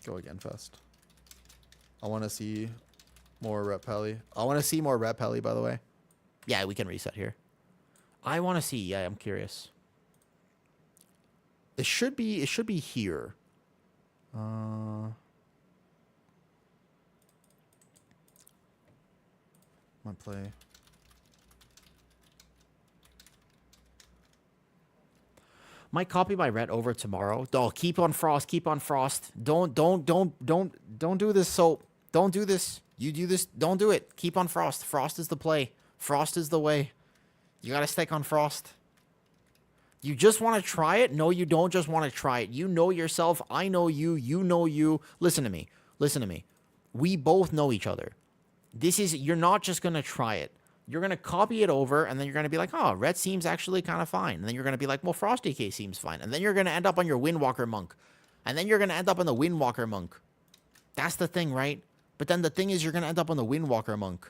Go again fast. I want to see more Rep Pally. I want to see more Rep Pally, by the way. Yeah, we can reset here. I want to see. Yeah, I'm curious. It should be here. Might play. Might copy my ret over tomorrow. Oh, keep on frost. Keep on frost. Don't do this, soap. Don't do this. You do this. Don't do it. Keep on frost. Frost is the play. Frost is the way. You gotta stick on frost. You just want to try it? No, you don't just want to try it. You know yourself. I know you. You know you. Listen to me. Listen to me. We both know each other. You're not just going to try it. You're going to copy it over, and then you're going to be like, oh, red seems actually kind of fine. And then you're going to be like, well, Frost DK seems fine. And then you're going to end up on your Windwalker Monk. And then you're going to end up on the Windwalker Monk. That's the thing, right? But then the thing is, you're going to end up on the Windwalker Monk.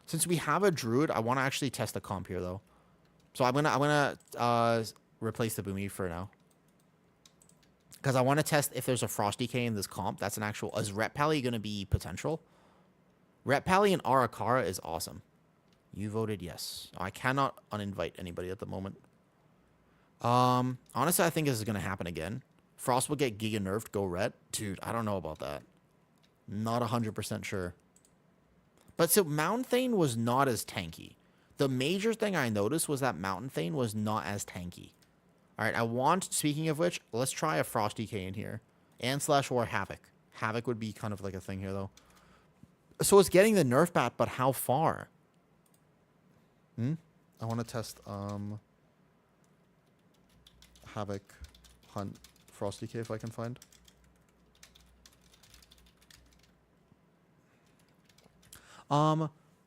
Since we have a Druid, I want to actually test the comp here, though. So I'm gonna replace the Boomy for now. Because I want to test if there's a Frost DK in this comp. That's an actual... Is Rep Pally going to be potential? Rep Pally and Arakara is awesome. You voted yes. I cannot uninvite anybody at the moment. Honestly, I think this is going to happen again. Frost will get Giga nerfed, go ret. Dude, I don't know about that. Not 100% sure. But so Mountain Thane was not as tanky. The major thing I noticed was that Mountain Thane was not as tanky. All right, I want, speaking of which, let's try a Frosty K in here. And slash or Havoc. Havoc would be kind of like a thing here, though. So it's getting the Nerf bat, but how far? I want to test Havoc, Hunt, Frosty K if I can find.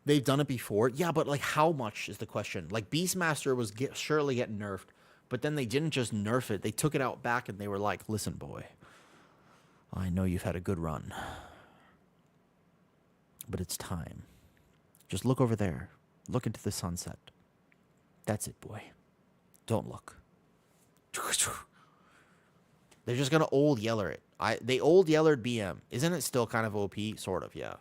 They've done it before. Yeah, but like how much is the question? Like Beastmaster was surely getting nerfed, but then they didn't just nerf it. They took it out back and they were like, listen, boy, I know you've had a good run, but it's time. Just look over there. Look into the sunset. That's it, boy. Don't look. They're just gonna old yeller it. They old yellered BM. Isn't it still kind of OP? Sort of, yeah.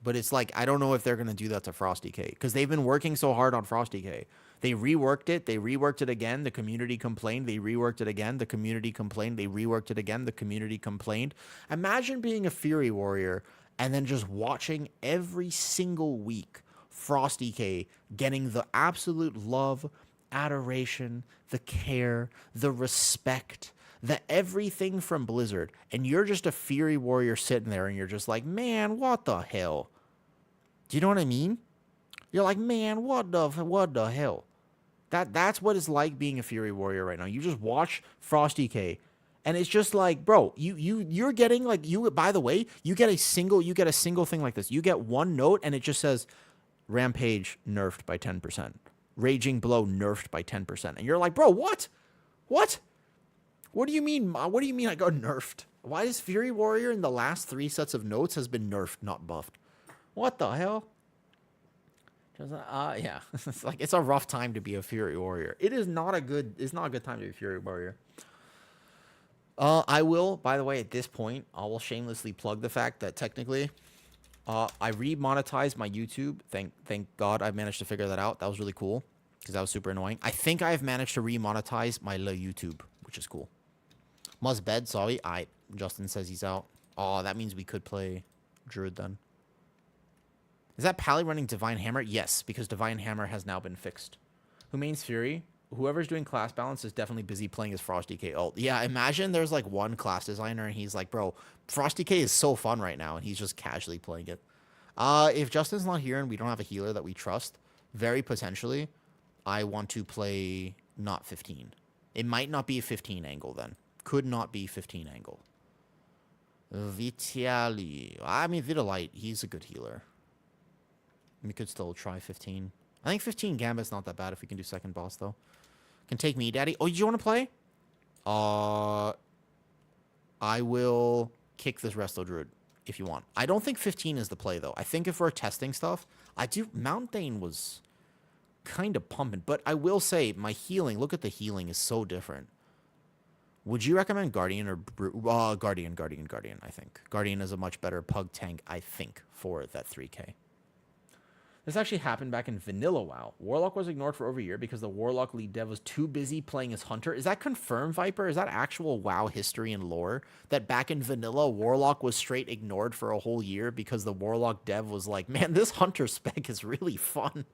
But it's like, I don't know if they're gonna do that to Frosty K. Because they've been working so hard on Frosty K. They reworked it. They reworked it again. The community complained. They reworked it again. The community complained. They reworked it again. The community complained. Imagine being a Fury Warrior and then just watching every single week Frosty K getting the absolute love, adoration, the care, the respect, the everything from Blizzard. And you're just a Fury Warrior sitting there and you're just like, man, what the hell? Do you know what I mean? You're like, man, what the hell? That's what it's like being a Fury Warrior right now. You just watch Frosty K, and it's just like, bro, you're getting like by the way, you get a single thing like this. You get one note and it just says Rampage nerfed by 10%. Raging Blow nerfed by 10%. And you're like, bro, what? What? What do you mean? What do you mean I got nerfed? Why is Fury Warrior in the last 3 sets of notes has been nerfed, not buffed? What the hell? Yeah, it's like it's a rough time to be a Fury Warrior. It's not a good time to be a Fury Warrior. I will, by the way, at this point, I will shamelessly plug the fact that technically, I remonetized my YouTube. Thank God I managed to figure that out. That was really cool because that was super annoying. I think I've managed to remonetize my YouTube, which is cool. Must bed, sorry. Justin says he's out. Oh, that means we could play Druid then. Is that Pally running Divine Hammer? Yes, because Divine Hammer has now been fixed. Who mains Fury? Whoever's doing class balance is definitely busy playing his Frosty K ult. Yeah, imagine there's like one class designer and he's like, bro, Frosty K is so fun right now, and he's just casually playing it. If Justin's not here and we don't have a healer that we trust, very potentially, I want to play not 15. It might not be a 15 angle then. Could not be 15 angle. Vitali. I mean, Vitalite, he's a good healer. We could still try 15. I think 15 Gambit's not that bad if we can do second boss, though. Can take me, Daddy. Oh, do you want to play? I will kick this Resto Druid if you want. I don't think 15 is the play, though. I think if we're testing stuff, Mountain Thane was kind of pumping. But I will say, my healing, look at the healing, is so different. Would you recommend Guardian or Guardian, I think. Guardian is a much better pug tank, I think, for that 3K. This actually happened back in Vanilla WoW. Warlock was ignored for over a year because the Warlock lead dev was too busy playing as Hunter. Is that confirmed, Viper? Is that actual WoW history and lore? That back in Vanilla, Warlock was straight ignored for a whole year because the Warlock dev was like, man, this Hunter spec is really fun.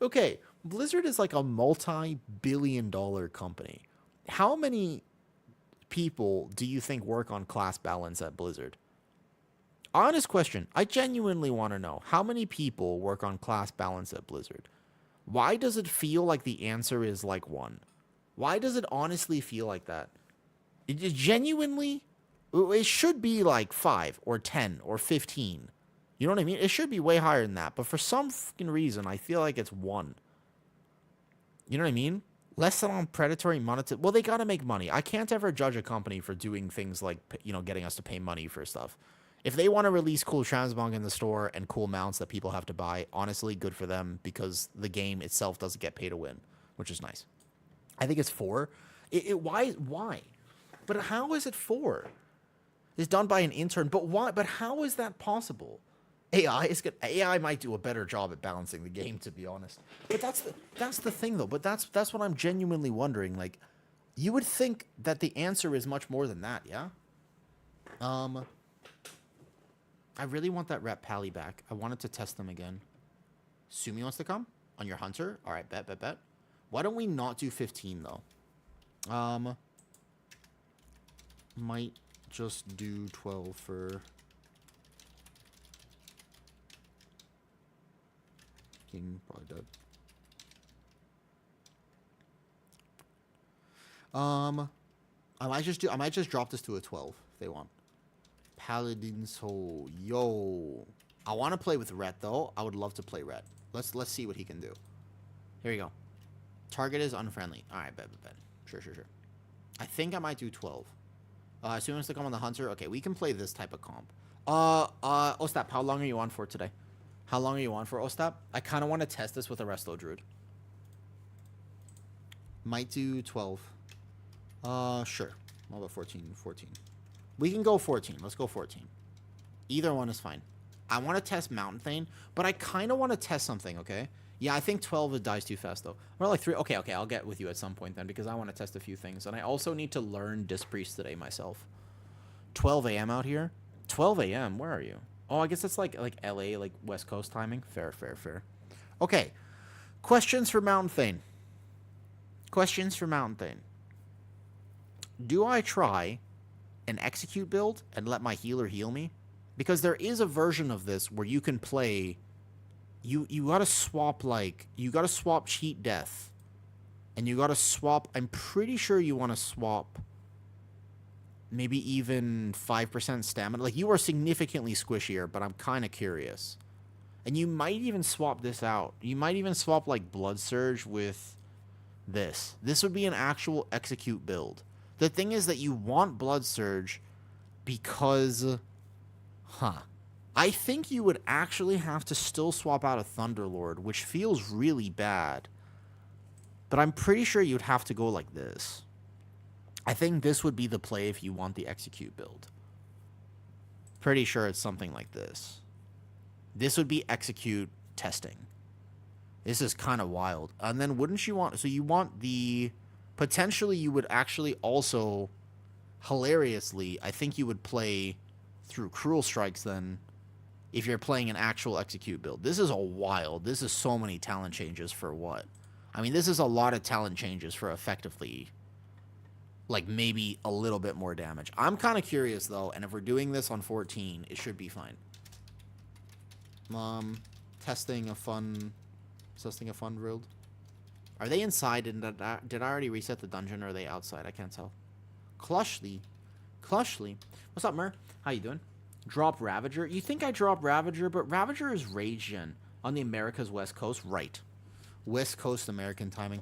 Okay, Blizzard is like a multi-billion-dollar company. How many people do you think work on class balance at Blizzard? Honest question. I genuinely want to know. How many people work on class balance at Blizzard? Why does it feel like the answer is like 1? Why does it honestly feel like that? It genuinely, it should be like 5 or 10 or 15. You know what I mean? It should be way higher than that. But for some fucking reason, I feel like it's 1. You know what I mean? Less than on predatory monetary. Well, they got to make money. I can't ever judge a company for doing things like, getting us to pay money for stuff. If they want to release cool transmog in the store and cool mounts that people have to buy, honestly, good for them because the game itself doesn't get pay to win, which is nice. I think it's 4. Why? But how is it 4? It's done by an intern, but why? But how is that possible? AI is good. AI might do a better job at balancing the game, to be honest. But that's the thing, though. But that's what I'm genuinely wondering. Like, you would think that the answer is much more than that, yeah? I really want that rep pally back. I wanted to test them again. Sumi wants to come on your hunter. All right, bet. Why don't we not do 15 though? Might just do 12 for King. Probably dead. I might just drop this to a 12 if they want. Paladin Soul. Yo. I want to play with Rhett though. I would love to play Rhett. Let's see what he can do. Here we go. Target is unfriendly. Alright, bet. Sure. I think I might do 12. As soon as they come on the hunter. Okay, we can play this type of comp. Ostap, how long are you on for today? How long are you on for, Ostap? I kind of want to test this with a Resto Druid. Might do 12. Sure. How about 14? We can go 14. Let's go 14. Either one is fine. I want to test Mountain Thane, but I kind of want to test something, okay? Yeah, I think 12 it dies too fast, though. Or like 3. Okay, I'll get with you at some point then, because I want to test a few things. And I also need to learn Disc Priest today myself. 12 a.m. out here? 12 a.m.? Where are you? Oh, I guess it's like LA, like West Coast timing. Fair. Okay. Questions for Mountain Thane. Do I try an execute build and let my healer heal me? Because there is a version of this where you can play... You gotta swap, you gotta swap Cheat Death. And you gotta swap... I'm pretty sure you want to swap... maybe even 5% stamina. Like, you are significantly squishier, but I'm kind of curious. And you might even swap this out. You might even swap, Blood Surge with this. This would be an actual execute build. The thing is that you want Blood Surge because... I think you would actually have to still swap out a Thunderlord, which feels really bad. But I'm pretty sure you'd have to go like this. I think this would be the play if you want the execute build. Pretty sure it's something like this. This would be execute testing. This is kind of wild. And then wouldn't you want... So you want the... Potentially you would actually also... Hilariously, I think you would play through Cruel Strikes then if you're playing an actual execute build. This is a wild... This is so many talent changes for what? I mean, this is a lot of talent changes for effectively... maybe a little bit more damage. I'm kind of curious, though, and if we're doing this on 14, it should be fine. Testing a fun build. Are they inside? Did I already reset the dungeon, or are they outside? I can't tell. Clushly. What's up, Mer? How you doing? Drop Ravager. You think I drop Ravager, but Ravager is rage gen on the America's West Coast, right? West Coast American timing.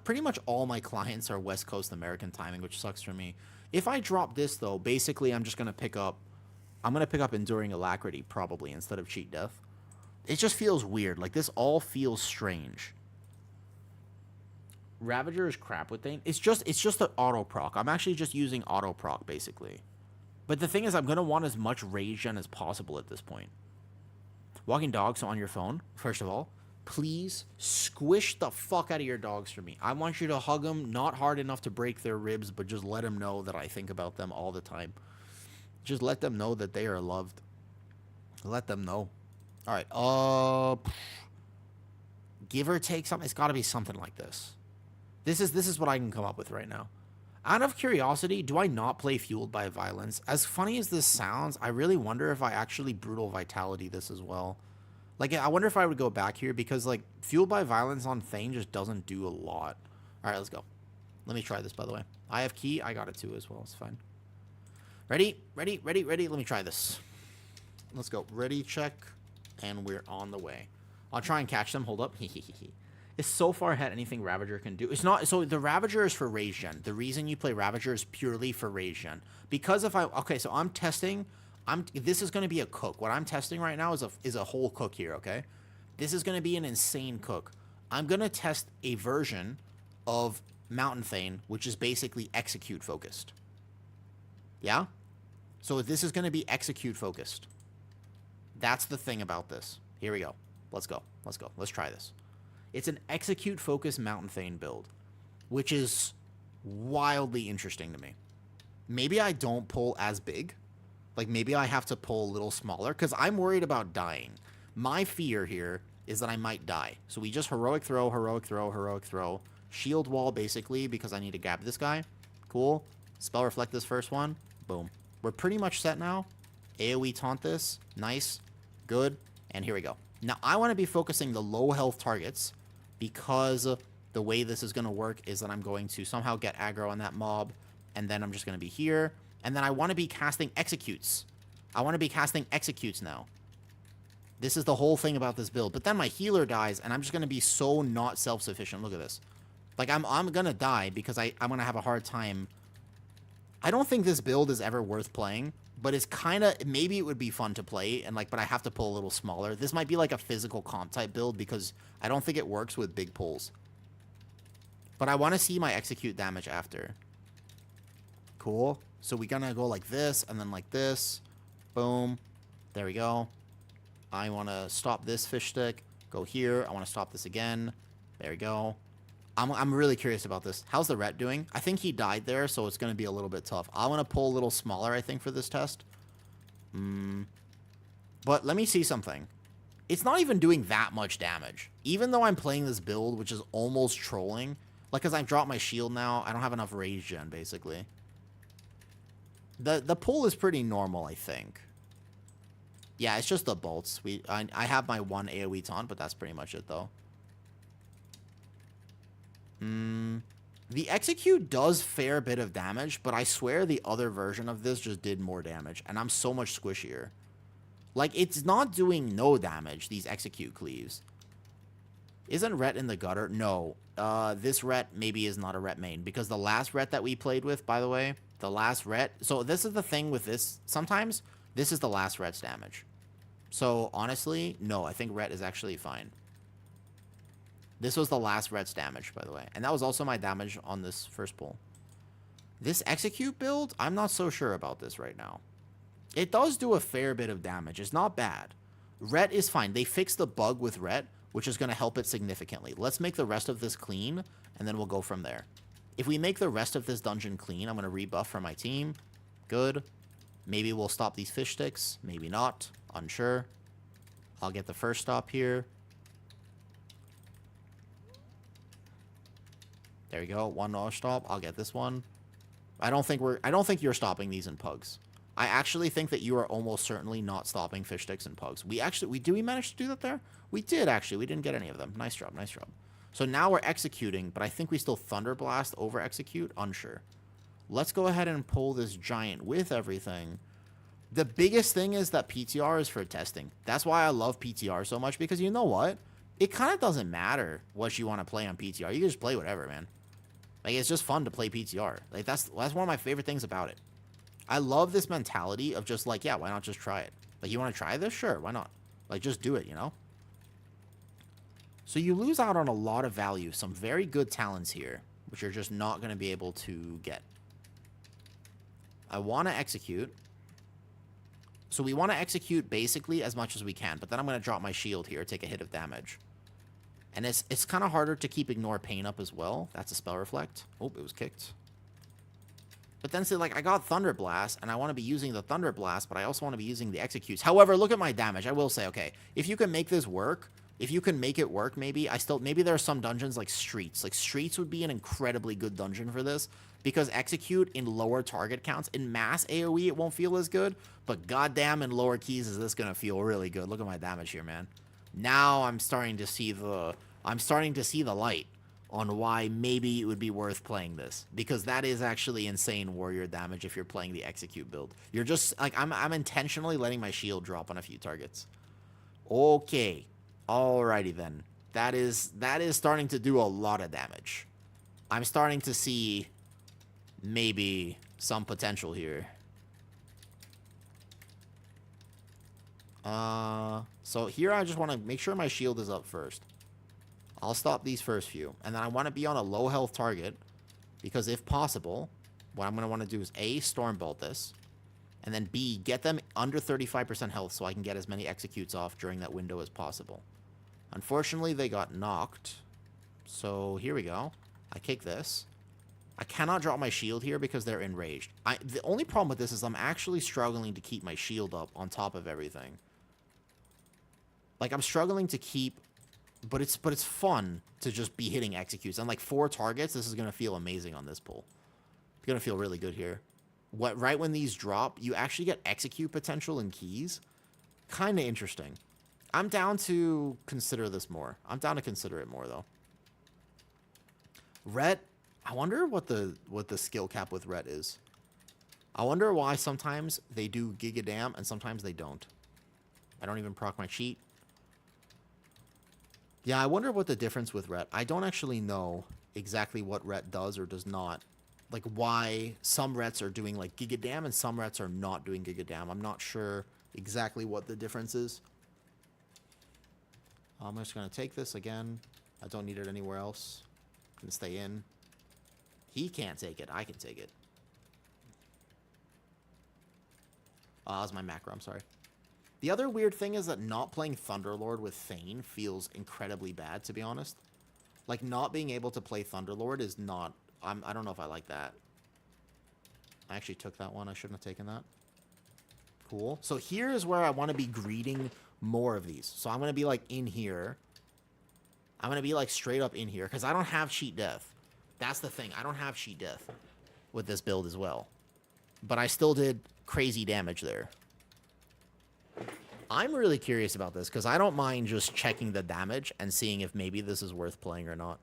Pretty much all my clients are West Coast American timing, which sucks for me. If I drop this though, basically I'm just gonna pick up Enduring Alacrity probably instead of Cheat Death. It just feels weird. This all feels strange. Ravager is crap with Thane. It's just an auto proc. I'm actually just using auto proc basically. But the thing is, I'm gonna want as much rage gen as possible at this point. Walking dogs on your phone, first of all. Please squish the fuck out of your dogs for me. I want you to hug them, not hard enough to break their ribs, but just let them know that I think about them all the time. Just let them know that they are loved. Let them know. All right. Give or take something. It's got to be something like this. This is what I can come up with right now. Out of curiosity, do I not play Fueled by Violence? As funny as this sounds, I really wonder if I actually Brutal Vitality this as well. I wonder if I would go back here because, Fueled by Violence on Thane just doesn't do a lot. All right, let's go. Let me try this, by the way. I have key. I got it, too, as well. It's fine. Ready? Let me try this. Let's go. Ready, check, and we're on the way. I'll try and catch them. Hold up. It's so far ahead anything Ravager can do. It's not... So, the Ravager is for rage gen. The reason you play Ravager is purely for rage gen. Because if I... Okay, so I'm testing... This is going to be a cook. What I'm testing right now is a whole cook here, okay? This is going to be an insane cook. I'm going to test a version of Mountain Thane, which is basically execute focused. Yeah? So this is going to be execute focused. That's the thing about this. Here we go. Let's go. Let's try this. It's an execute focused Mountain Thane build, which is wildly interesting to me. Maybe I don't pull as big. Like, maybe I have to pull a little smaller, because I'm worried about dying. My fear here is that I might die. So we just heroic throw, heroic throw, heroic throw. Shield wall, basically, because I need to grab this guy. Cool. Spell reflect this first one. Boom. We're pretty much set now. AoE taunt this. Nice. Good. And here we go. Now, I want to be focusing the low health targets, because the way this is going to work is that I'm going to somehow get aggro on that mob, and then I'm just going to be here. And then I want to be casting executes. I want to be casting executes now. This is the whole thing about this build. But then my healer dies, and I'm just going to be so not self-sufficient. Look at this. Like, I'm going to die because I'm going to have a hard time. I don't think this build is ever worth playing, but it's kind of, maybe it would be fun to play, and like, but I have to pull a little smaller. This might be like a physical comp type build, because I don't think it works with big pulls. But I want to see my execute damage after. Cool. So we're going to go like this, and then like this. Boom. There we go. I want to stop this fish stick. Go here. I want to stop this again. There we go. I'm really curious about this. How's the Ret doing? I think he died there, so it's going to be a little bit tough. I want to pull a little smaller, I think, for this test. But let me see something. It's not even doing that much damage. Even though I'm playing this build, which is almost trolling. Like, because I've dropped my shield now. I don't have enough rage gen, basically. The pull is pretty normal, I think. Yeah, it's just the bolts. I have my one AoE taunt, but that's pretty much it, though. The execute does fair bit of damage, but I swear the other version of this just did more damage, and I'm so much squishier. Like, it's not doing no damage, these execute cleaves. Isn't Ret in the gutter? No. This Ret maybe is not a Ret main, because the last Ret that we played with, by the way, the last Ret... So this is the thing with this. Sometimes this is the last Ret's damage. So, honestly, no, I think Ret is actually fine. This was the last Ret's damage, by the way. And that was also my damage on this first pull. This execute build, I'm not so sure about this right now. It does do a fair bit of damage. It's not bad. Ret is fine. They fixed the bug with Ret, which is going to help it significantly. Let's make the rest of this clean, and then we'll go from there. If we make the rest of this dungeon clean, I'm going to rebuff for my team. Good. Maybe we'll stop these fish sticks. Maybe not. Unsure. I'll get the first stop here. There we go. One more stop. I'll get this one. I don't think you're stopping these in pugs. I actually think that you are almost certainly not stopping fish sticks and pugs. We manage to do that there? We did, actually. We didn't get any of them. Nice job, nice job. So now we're executing, but I think we still Thunder Blast over execute. Unsure. Let's go ahead and pull this giant with everything. The biggest thing is that PTR is for testing. That's why I love PTR so much, because you know what? It kind of doesn't matter what you want to play on PTR. You can just play whatever, man. Like, it's just fun to play PTR. Like, that's one of my favorite things about it. I love this mentality of just like, yeah, why not just try it? Like, you want to try this? Sure, why not? Like, just do it, you know? So you lose out on a lot of value. Some very good talents here, which you're just not going to be able to get. I want to execute. So we want to execute basically as much as we can, but then I'm going to drop my shield here, take a hit of damage. And it's kind of harder to keep Ignore Pain up as well. That's a Spell Reflect. Oh, it was kicked. But then say, like, I got Thunder Blast, and I want to be using the Thunder Blast, but I also want to be using the Executes. However, look at my damage. I will say, okay, if you can make this work, if you can make it work, maybe, maybe there are some dungeons like Streets. Like, Streets would be an incredibly good dungeon for this, because Execute in lower target counts, in mass AoE, it won't feel as good, but goddamn, in lower keys is this going to feel really good. Look at my damage here, man. Now I'm starting to see the light on why maybe it would be worth playing this, because that is actually insane warrior damage if you're playing the execute build. You're just like, I'm intentionally letting my shield drop on a few targets. Okay, alrighty then. That is starting to do a lot of damage. I'm starting to see maybe some potential here. So here I just want to make sure my shield is up first. I'll stop these first few. And then I want to be on a low health target, because if possible, what I'm going to want to do is A, Stormbolt this, and then B, get them under 35% health so I can get as many executes off during that window as possible. Unfortunately, they got knocked. So here we go. I kick this. I cannot drop my shield here because they're enraged. The only problem with this is I'm actually struggling to keep my shield up on top of everything. Like, I'm struggling to keep... But it's fun to just be hitting executes. And, like, 4 targets, this is going to feel amazing on this pull. It's going to feel really good here. Right when these drop, you actually get execute potential in keys. Kind of interesting. I'm down to consider this more. I'm down to consider it more, though. Ret... I wonder what the skill cap with Ret is. I wonder why sometimes they do Giga Dam and sometimes they don't. I don't even proc my cheat. Yeah, I wonder what the difference with Ret. I don't actually know exactly what Ret does or does not. Like, why some Rets are doing, like, Giga Dam and some Rets are not doing Giga Dam. I'm not sure exactly what the difference is. I'm just going to take this again. I don't need it anywhere else. Can stay in. He can't take it. I can take it. Oh, that was my macro. I'm sorry. The other weird thing is that not playing Thunderlord with Thane feels incredibly bad, to be honest. Like, not being able to play Thunderlord is not... I don't know if I like that. I actually took that one. I shouldn't have taken that. Cool. So here is where I want to be greeting more of these. So I'm going to be, like, in here. I'm going to be, like, straight up in here. Because I don't have Cheat Death. That's the thing. I don't have Cheat Death with this build as well. But I still did crazy damage there. I'm really curious about this because I don't mind just checking the damage and seeing if maybe this is worth playing or not.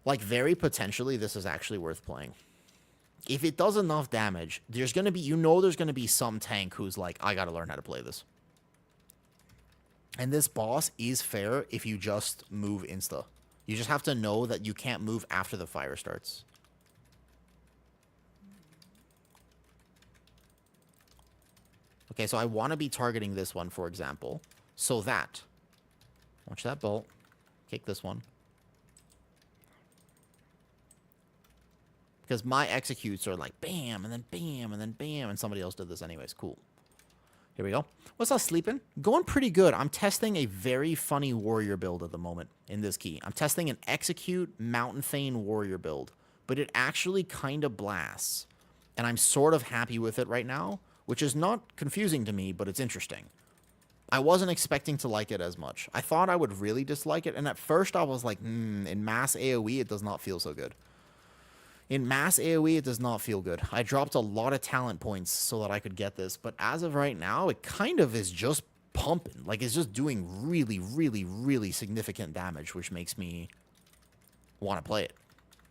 Like, very potentially, this is actually worth playing. If it does enough damage, there's going to be, there's going to be some tank who's like, I got to learn how to play this. And this boss is fair if you just move insta. You just have to know that you can't move after the fire starts. Okay, so I want to be targeting this one, for example. So that. Watch that bolt. Kick this one. Because my executes are like bam, and then bam, and then bam, and somebody else did this anyways. Cool. Here we go. What's up, sleeping? Going pretty good. I'm testing a very funny warrior build at the moment in this key. I'm testing an execute Mountain Thane warrior build, but it actually kind of blasts. And I'm sort of happy with it right now, which is not confusing to me, but it's interesting. I wasn't expecting to like it as much. I thought I would really dislike it, and at first I was like, in mass AoE, it does not feel so good. In mass AoE, it does not feel good. I dropped a lot of talent points so that I could get this, but as of right now, it kind of is just pumping. Like, it's just doing really, really, really significant damage, which makes me want to play it.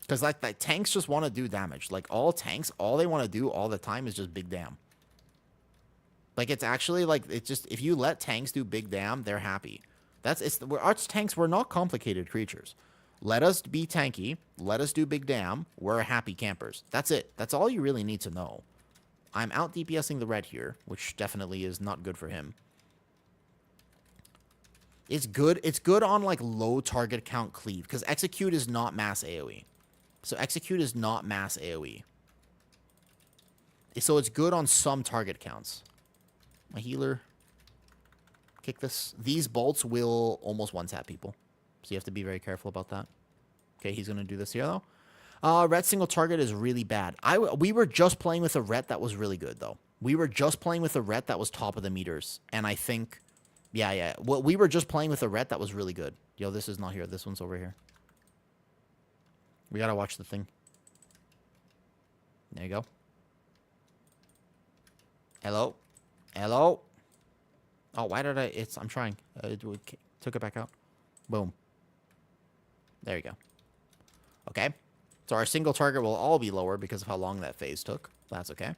Because, like, tanks just want to do damage. Like, all tanks, all they want to do all the time is just big damn. Like, it's actually, like, it's just, if you let tanks do big damn, they're happy. Our tanks, we're not complicated creatures. Let us be tanky. Let us do big damn. We're happy campers. That's it. That's all you really need to know. I'm out DPSing the red here, which definitely is not good for him. It's good. It's good on, like, low target count cleave, because execute is not mass AoE. So execute is not mass AoE. So it's good on some target counts. My healer. Kick this. These bolts will almost one-tap people. So you have to be very careful about that. Okay, he's going to do this here, though. Ret single target is really bad. We were just playing with a Ret that was really good, though. We were just playing with a Ret that was top of the meters. And I think... Yeah. Well, we were just playing with a Ret that was really good. Yo, this is not here. This one's over here. We got to watch the thing. There you go. Hello? Hello? Oh, why did I'm trying. Took it back out. Boom. There you go. Okay. So our single target will all be lower because of how long that phase took. That's okay.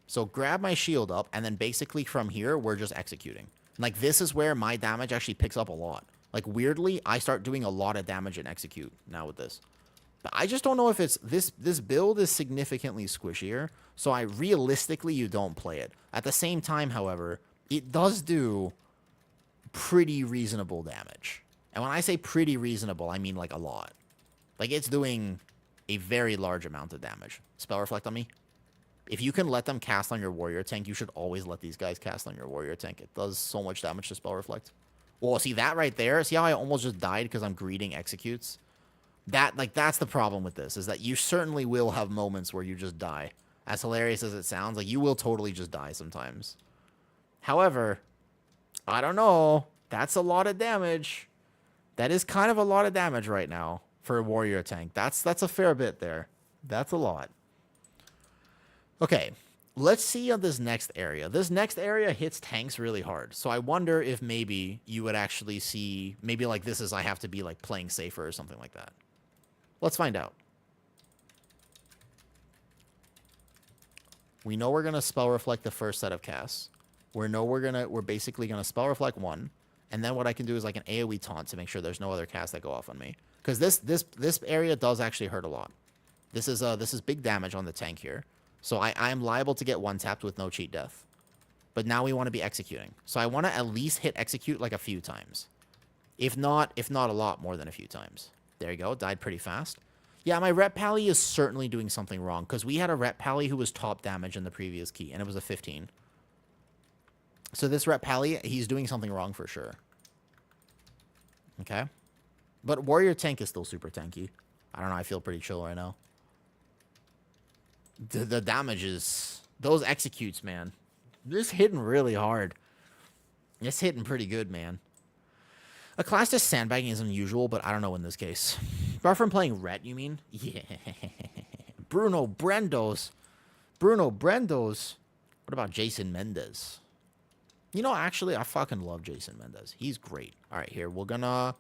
So grab my shield up, and then basically from here, we're just executing. Like, this is where my damage actually picks up a lot. Like, weirdly, I start doing a lot of damage in execute now with this. But I just don't know if it's... This build is significantly squishier, so realistically, you don't play it. At the same time, however, it does do pretty reasonable damage. And when I say pretty reasonable, I mean, like, a lot. Like, it's doing a very large amount of damage. Spell Reflect on me. If you can let them cast on your warrior tank, you should always let these guys cast on your warrior tank. It does so much damage to Spell Reflect. Well, see that right there? See how I almost just died because I'm greeting executes? That's the problem with this, is that you certainly will have moments where you just die. As hilarious as it sounds, like, you will totally just die sometimes. However, I don't know. That's a lot of damage. That is kind of a lot of damage right now for a warrior tank. That's a fair bit there. That's a lot. Okay, let's see on this next area. This next area hits tanks really hard. So I wonder if maybe you would actually see, maybe like this is I have to be like playing safer or something like that. Let's find out. We know we're going to spell reflect the first set of casts. We're basically going to spell reflect one. And then what I can do is like an AoE taunt to make sure there's no other casts that go off on me. Because this area does actually hurt a lot. This is big damage on the tank here. So I'm liable to get one-tapped with no cheat death. But now we want to be executing. So I want to at least hit execute like a few times. If not a lot more than a few times. There you go. Died pretty fast. Yeah, my rep pally is certainly doing something wrong. Because we had a rep pally who was top damage in the previous key. And it was a 15. So this rep pally, he's doing something wrong for sure. Okay. But warrior tank is still super tanky. I don't know. I feel pretty chill right now. The damage is... Those executes, man. This hitting really hard. It's hitting pretty good, man. A class just sandbagging is unusual, but I don't know in this case. Apart from playing Ret, you mean? Yeah. Bruno Brendos. Bruno Brendos. What about Jason Mendez? You know, actually, I fucking love Jason Mendez. He's great. All right, here. We're gonna...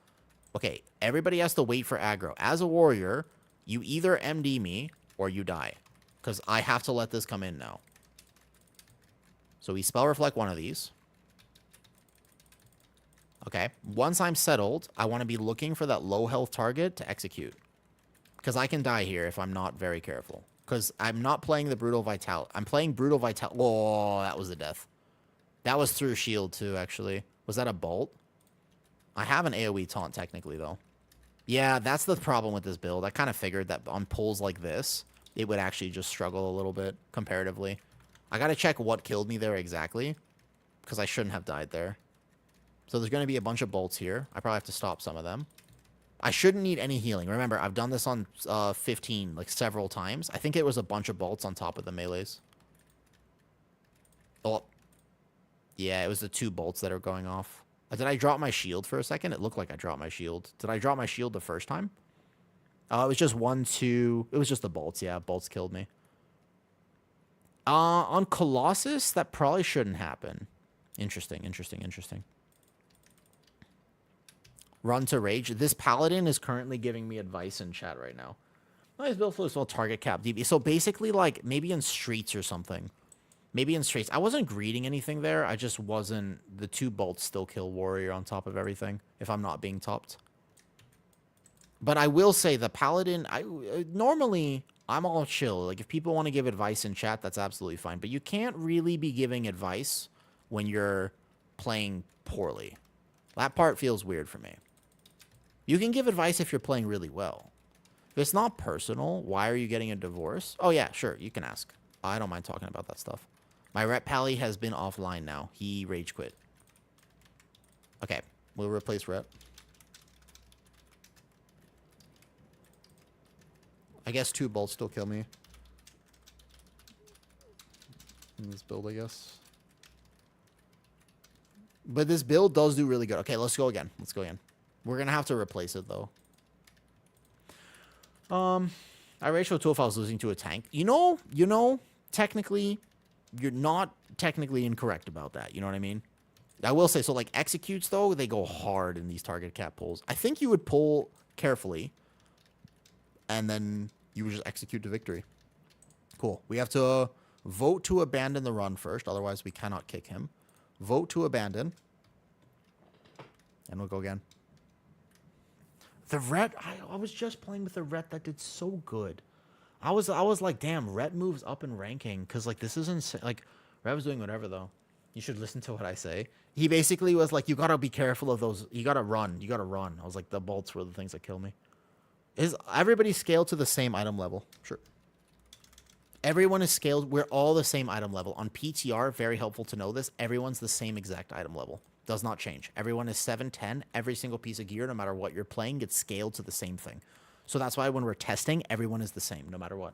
Okay, everybody has to wait for aggro. As a warrior, you either MD me or you die. Because I have to let this come in now. So we spell reflect one of these. Okay. Once I'm settled, I want to be looking for that low health target to execute. Because I can die here if I'm not very careful. Because I'm not playing the Brutal Vital. I'm playing Brutal Vital. Oh, that was a death. That was through shield too, actually. Was that a bolt? I have an AoE taunt technically, though. Yeah, that's the problem with this build. I kind of figured that on pulls like this, it would actually just struggle a little bit comparatively. I got to check what killed me there exactly. Because I shouldn't have died there. So there's going to be a bunch of bolts here. I probably have to stop some of them. I shouldn't need any healing. Remember, I've done this on 15 like several times. I think it was a bunch of bolts on top of the melees. Oh. Yeah, it was the 2 bolts that are going off. Did I drop my shield for a second? It looked like I dropped my shield. Did I drop my shield the first time? It was just 1, 2... It was just the bolts. Yeah, bolts killed me. On Colossus, that probably shouldn't happen. Interesting. Run to rage. This paladin is currently giving me advice in chat right now. Nice build flow as well. Target cap DB. So basically, like, maybe in streets or something. Maybe in streets. I wasn't greeting anything there. I just wasn't... The 2 bolts still kill warrior on top of everything. If I'm not being topped. But I will say the paladin... normally, I'm all chill. Like, if people want to give advice in chat, that's absolutely fine. But you can't really be giving advice when you're playing poorly. That part feels weird for me. You can give advice if you're playing really well. If it's not personal, why are you getting a divorce? Oh, yeah, sure. You can ask. I don't mind talking about that stuff. My rep pally has been offline now. He rage quit. Okay. We'll replace rep. I guess 2 bolts still kill me. In this build, I guess. But this build does do really good. Okay, let's go again. We're going to have to replace it, though. I ratio 2 if I was losing to a tank. You know, technically, you're not technically incorrect about that. You know what I mean? I will say, so like executes, though, they go hard in these target cap pulls. I think you would pull carefully, and then you would just execute to victory. Cool. We have to vote to abandon the run first, otherwise we cannot kick him. Vote to abandon. And we'll go again. The ret, I was just playing with the ret that did so good. I was like, damn, ret moves up in ranking. Because, like, this is insane. Like, ret was doing whatever, though. You should listen to what I say. He basically was like, you got to be careful of those. You got to run. I was like, the bolts were the things that kill me. Is everybody scaled to the same item level? Sure. Everyone is scaled. We're all the same item level. On PTR, very helpful to know this. Everyone's the same exact item level. Does not change. Everyone is 710. Every single piece of gear, no matter what you're playing, gets scaled to the same thing. So that's why when we're testing, everyone is the same, no matter what.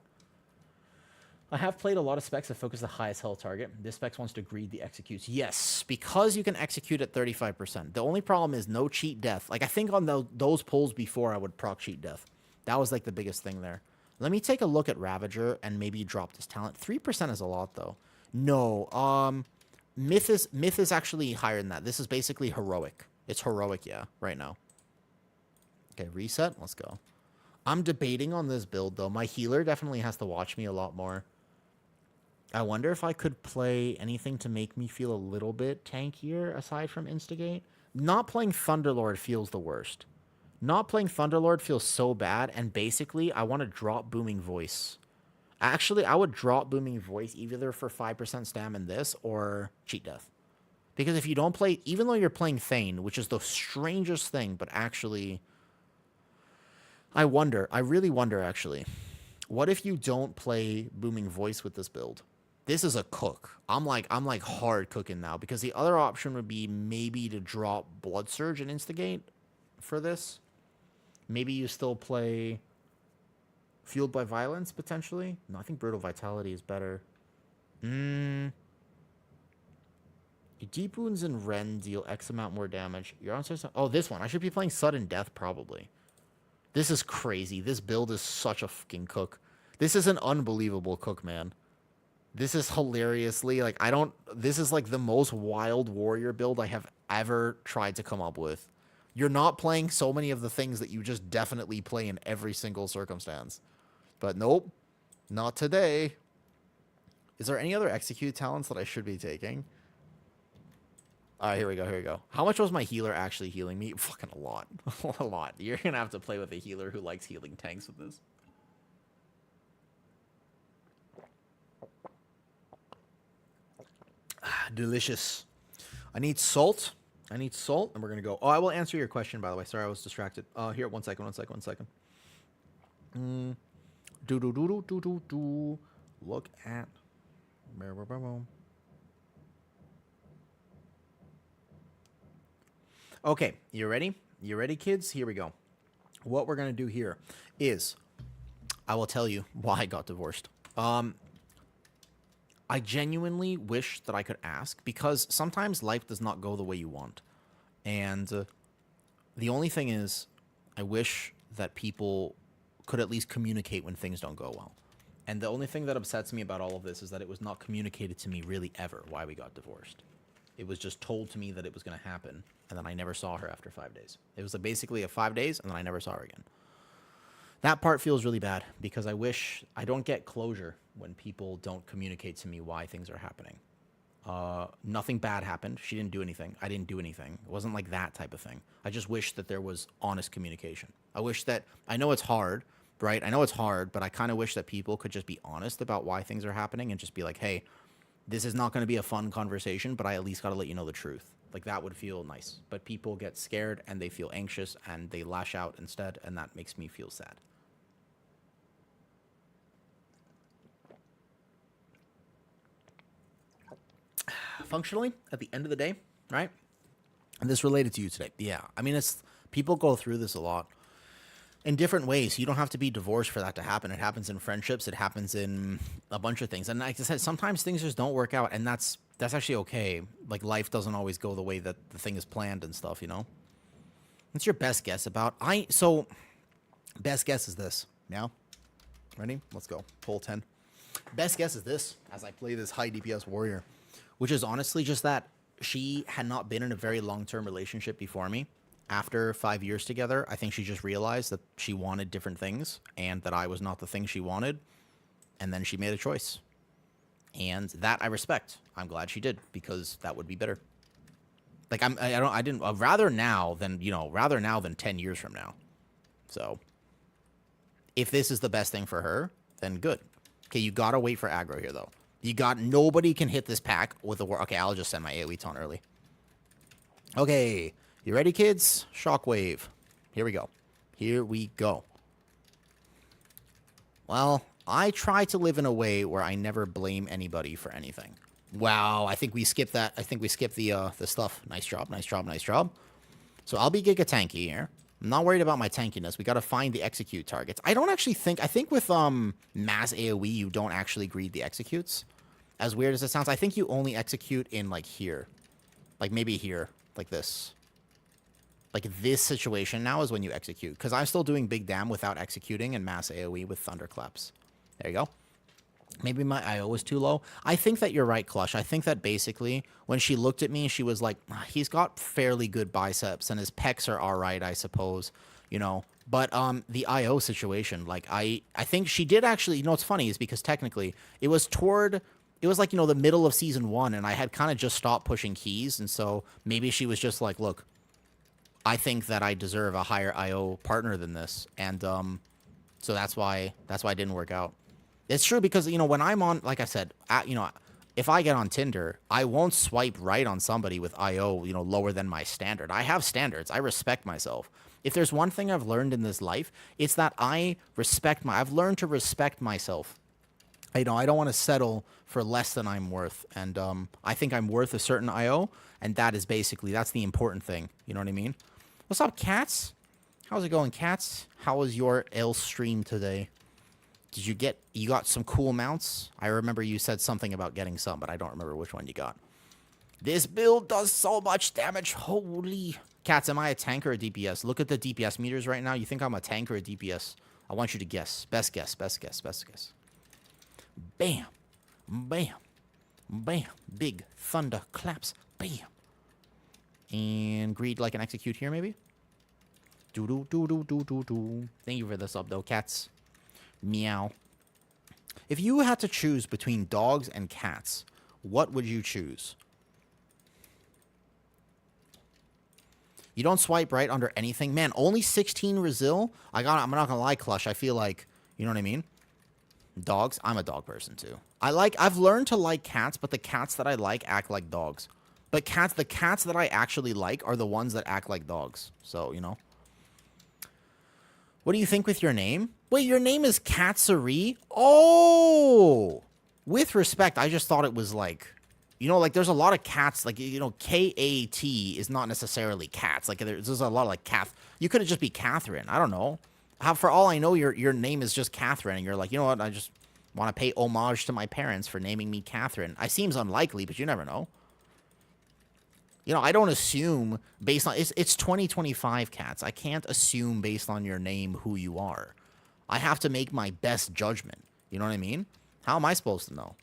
I have played a lot of specs that focus the highest health target. This specs wants to greed the executes. Yes, because you can execute at 35%. The only problem is no cheat death. Like, I think on those pulls before, I would proc cheat death. That was, like, the biggest thing there. Let me take a look at Ravager and maybe drop this talent. 3% is a lot, though. No, Myth is actually higher than that. This is basically heroic. It's heroic, yeah, right now. Okay, reset. Let's go. I'm debating on this build, though. My healer definitely has to watch me a lot more. I wonder if I could play anything to make me feel a little bit tankier aside from Instigate. Not playing Thunderlord feels the worst. Not playing Thunderlord feels so bad, and basically, I want to drop Booming Voice. Actually, I would drop Booming Voice either for 5% stam in this or Cheat Death. Because if you don't play, even though you're playing Thane, which is the strangest thing, but actually, I really wonder, actually, what if you don't play Booming Voice with this build? This is a cook. I'm like hard cooking now, because the other option would be maybe to drop Blood Surge and Instigate for this. Maybe you still play Fueled by Violence, potentially. No, I think Brutal Vitality is better. Deep Wounds and Ren deal X amount more damage. Your answer is... Oh, this one. I should be playing Sudden Death, probably. This is crazy. This build is such a fucking cook. This is an unbelievable cook, man. This is hilariously, like, this is, like, the most wild warrior build I have ever tried to come up with. You're not playing so many of the things that you just definitely play in every single circumstance. But nope, not today. Is there any other execute talents that I should be taking? All right, here we go. How much was my healer actually healing me? Fucking a lot. A lot. You're going to have to play with a healer who likes healing tanks with this. Delicious. I need salt, and we're going to go. Oh, I will answer your question, by the way. Sorry, I was distracted. Here, one second. Look at... Okay, you ready? You ready, kids? Here we go. What we're going to do here is I will tell you why I got divorced. I genuinely wish that I could ask, because sometimes life does not go the way you want. And the only thing is, I wish that people could at least communicate when things don't go well. And the only thing that upsets me about all of this is that it was not communicated to me really ever why we got divorced. It was just told to me that it was going to happen, and then I never saw her after 5 days. It was basically a 5 days, and then I never saw her again. That part feels really bad, because I wish I don't get closure when people don't communicate to me why things are happening. Nothing bad happened. She didn't do anything. I didn't do anything. It wasn't like that type of thing. I just wish that there was honest communication. I wish that, I know it's hard, right? I know it's hard, but I kind of wish that people could just be honest about why things are happening and just be like, hey, this is not going to be a fun conversation, but I at least got to let you know the truth. Like, that would feel nice. But people get scared and they feel anxious and they lash out instead, and that makes me feel sad. Functionally, at the end of the day, right? And this related to you today. Yeah, I mean, it's people go through this a lot in different ways. You don't have to be divorced for that to happen. It happens in friendships. It happens in a bunch of things. And like I said, sometimes things just don't work out, and that's actually okay. Like, life doesn't always go the way that the thing is planned and stuff, you know? What's your best guess about? Best guess is this. Now, ready? Let's go. Poll 10. Best guess is this, as I play this high DPS warrior, which is honestly just that she had not been in a very long-term relationship before me. After 5 years together, I think she just realized that she wanted different things and that I was not the thing she wanted. And then she made a choice. And that I respect. I'm glad she did, because that would be better. Like, rather now than 10 years from now. So if this is the best thing for her, then good. Okay, you gotta wait for aggro here, though. Nobody can hit this pack with a war. Okay, I'll just send my AoE taunt early. Okay, you ready, kids? Shockwave. Here we go. Well, I try to live in a way where I never blame anybody for anything. Wow, I think we skipped that. I think we skipped the stuff. Nice job. So I'll be Giga Tanky here. I'm not worried about my tankiness. We got to find the execute targets. I don't actually think... I think with mass AoE, you don't actually greed the executes. As weird as it sounds, I think you only execute in, like, here. Like, maybe here. Like this. Like, this situation now is when you execute. Because I'm still doing big dam without executing and mass AoE with thunderclaps. There you go. Maybe my IO was too low. I think that you're right, Clutch. I think that basically, when she looked at me, she was like, he's got fairly good biceps, and his pecs are all right, I suppose, you know. But the IO situation, like, I think she did actually, you know what's funny is because technically, it was like, you know, the middle of Season 1, and I had kind of just stopped pushing keys, and so maybe she was just like, look, I think that I deserve a higher IO partner than this, and so that's why it didn't work out. It's true because, you know, when I'm on, like I said, you know, if I get on Tinder, I won't swipe right on somebody with IO, you know, lower than my standard. I have standards. I respect myself. If there's one thing I've learned in this life, it's that I've learned to respect myself. You know, I don't want to settle for less than I'm worth. And I think I'm worth a certain IO, and that's the important thing. You know what I mean? What's up, cats? How's it going, cats? How was your L stream today? Did you got some cool mounts? I remember you said something about getting some, but I don't remember which one you got. This build does so much damage. Holy. Cats, am I a tank or a DPS? Look at the DPS meters right now. You think I'm a tank or a DPS? I want you to guess. Best guess, best guess, best guess. Bam. Bam. Bam. Big thunder claps. Bam. And greed like an execute here, maybe? Do-do-do-do-do-do-do. Thank you for the sub, though, cats. Meow. If you had to choose between dogs and cats, what would you choose? You don't swipe right under anything. Man, only 16 Resil? I'm not gonna lie, Clutch. I feel like, you know what I mean? Dogs? I'm a dog person, too. I've learned to like cats, but the cats that I like act like dogs. But the cats that I actually like are the ones that act like dogs. So, you know. What do you think with your name? Wait, your name is Katsuri? Oh! With respect, I just thought it was like... You know, like, there's a lot of cats, like, you know, K-A-T is not necessarily cats. Like, there's a lot of, like, You could just be Catherine. I don't know. For all I know, your name is just Catherine, and you're like, you know what, I just want to pay homage to my parents for naming me Catherine. It seems unlikely, but you never know. You know, I don't assume based on... It's 2025, cats. I can't assume based on your name who you are. I have to make my best judgment. You know what I mean? How am I supposed to know?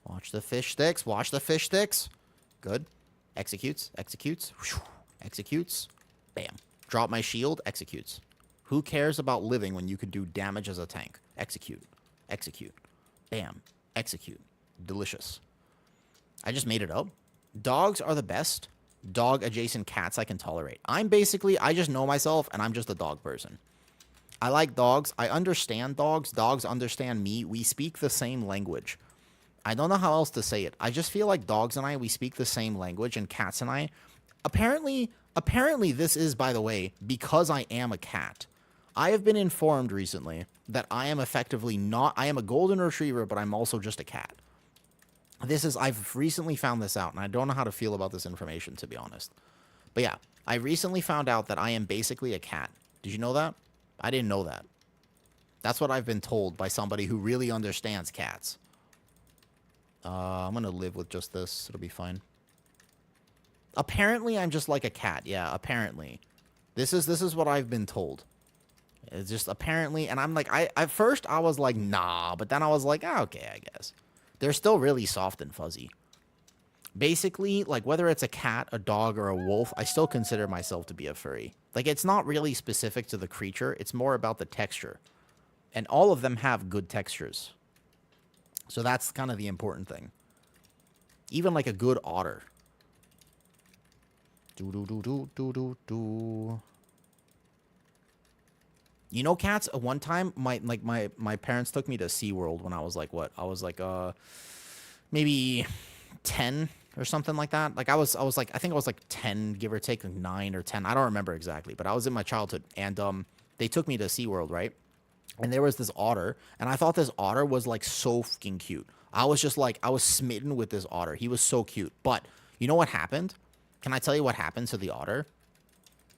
Watch the fish sticks. Watch the fish sticks. Good. Executes. Executes. Executes. Bam. Drop my shield. Executes. Who cares about living when you can do damage as a tank? Execute. Execute. Bam. Execute. Delicious. I just made it up. Dogs are the best. Dog-adjacent cats I can tolerate. I just know myself, and I'm just a dog person. I like dogs. I understand dogs. Dogs understand me. We speak the same language. I don't know how else to say it. I just feel like dogs and we speak the same language, and cats and I... Apparently this is, by the way, because I am a cat. I have been informed recently that I am effectively not... I am a golden retriever, but I'm also just a cat. I've recently found this out, and I don't know how to feel about this information, to be honest. But yeah, I recently found out that I am basically a cat. Did you know that? I didn't know that. That's what I've been told by somebody who really understands cats. I'm gonna live with just this. It'll be fine. Apparently, I'm just like a cat. Yeah, apparently. This is what I've been told. It's just apparently, and I'm like, at first I was like, nah, but then I was like, okay, I guess. They're still really soft and fuzzy. Basically, like, whether it's a cat, a dog, or a wolf, I still consider myself to be a furry. Like, it's not really specific to the creature. It's more about the texture. And all of them have good textures. So that's kind of the important thing. Even, like, a good otter. Do-do-do-do-do-do-do. You know, cats, at one time, my parents took me to SeaWorld when I was, like, what? I was, like, maybe 10 or something like that. Like, I was like, I think I was, like, 10, give or take, like 9 or 10. I don't remember exactly, but I was in my childhood. And they took me to SeaWorld, right? and there was this otter, and I thought this otter was like so fucking cute. I was just like, I was smitten with this otter. He was so cute. But you know what happened? Can I tell you what happened to the otter?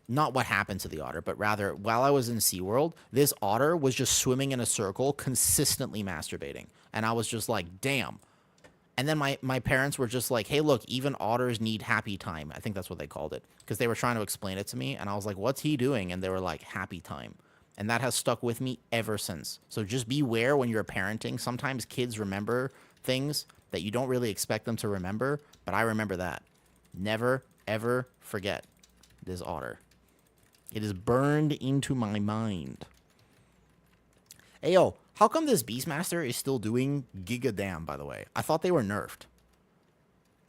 Not what happened to the otter, but rather while I was in SeaWorld, this otter was just swimming in a circle, consistently masturbating. And I was just like, damn. And then my parents were just like, hey, look, even otters need happy time. I think that's what they called it. Because they were trying to explain it to me. And I was like, what's he doing? And they were like, happy time. And that has stuck with me ever since. So just beware when you're parenting. Sometimes kids remember things that you don't really expect them to remember. But I remember that. Never, ever forget this otter. It is burned into my mind. Hey, yo, how come this Beastmaster is still doing Giga Dam, by the way? I thought they were nerfed.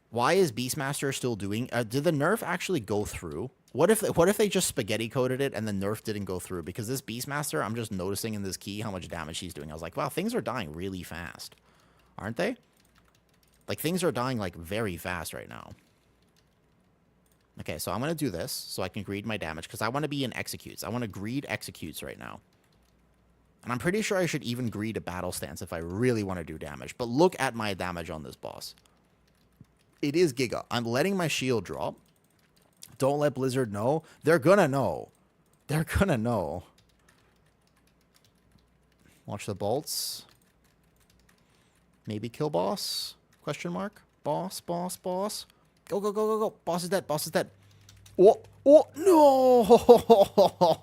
Why is Beastmaster still doing... did the nerf actually go through? What if they just spaghetti coded it and the nerf didn't go through? Because this Beastmaster, I'm just noticing in this key how much damage he's doing. I was like, wow, things are dying really fast. Aren't they? Like, things are dying, like, very fast right now. Okay, so I'm going to do this so I can greed my damage because I want to be in executes. I want to greed executes right now. And I'm pretty sure I should even greed a battle stance if I really want to do damage. But look at my damage on this boss. It is Giga. I'm letting my shield drop. Don't let Blizzard know. They're going to know. They're going to know. Watch the bolts. Maybe kill boss? Question mark. Boss, boss, boss. Go, go, go, go, go. Boss is dead. Boss is dead. Oh, oh, no.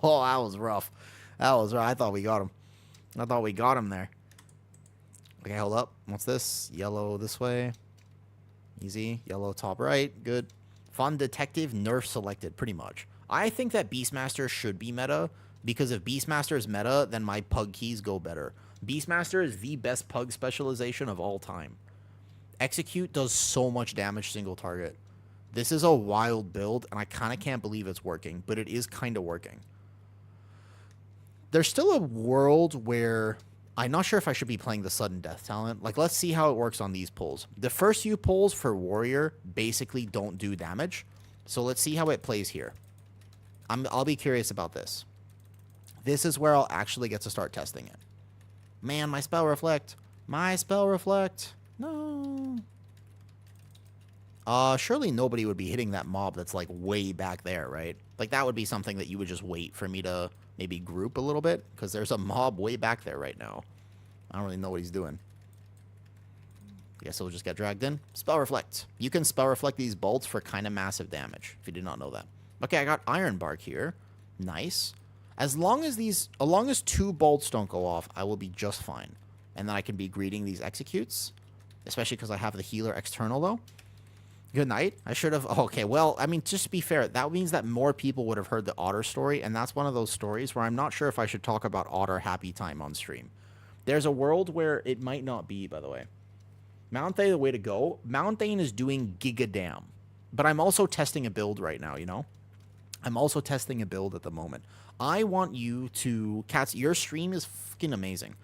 That was rough. That was rough. I thought we got him. I thought we got him there. Okay, hold up. What's this? Yellow this way. Easy. Yellow top right. Good. Fun detective nerf selected, pretty much. I think that Beastmaster should be meta, because if Beastmaster is meta, then my pug keys go better. Beastmaster is the best pug specialization of all time. Execute does so much damage single target. This is a wild build, and I kind of can't believe it's working, but it is kind of working. There's still a world where I'm not sure if I should be playing the sudden death talent. Like, let's see how it works on these pulls. The first few pulls for warrior basically don't do damage. So let's see how it plays here. I'll be curious about this. This is where I'll actually get to start testing it. Man, my spell reflect. My spell reflect. No. Surely nobody would be hitting that mob that's like way back there, right? Like that would be something that you would just wait for me to maybe group a little bit, because there's a mob way back there right now. I don't really know what he's doing. I guess he'll just get dragged in. Spell reflect. You can spell reflect these bolts for kind of massive damage, if you did not know that. Okay, I got iron bark here. Nice. As long as 2 bolts don't go off, I will be just fine. And then I can be greeting these executes, especially because I have the healer external though. Good night. I should have... Okay, well, I mean, just to be fair, that means that more people would have heard the Otter story, and that's one of those stories where I'm not sure if I should talk about Otter happy time on stream. There's a world where it might not be, by the way. Mount Thane, the way to go. Mount Thane is doing Giga Dam, but I'm also testing a build right now, you know? I'm also testing a build at the moment. I want you to... Cats, your stream is fucking amazing.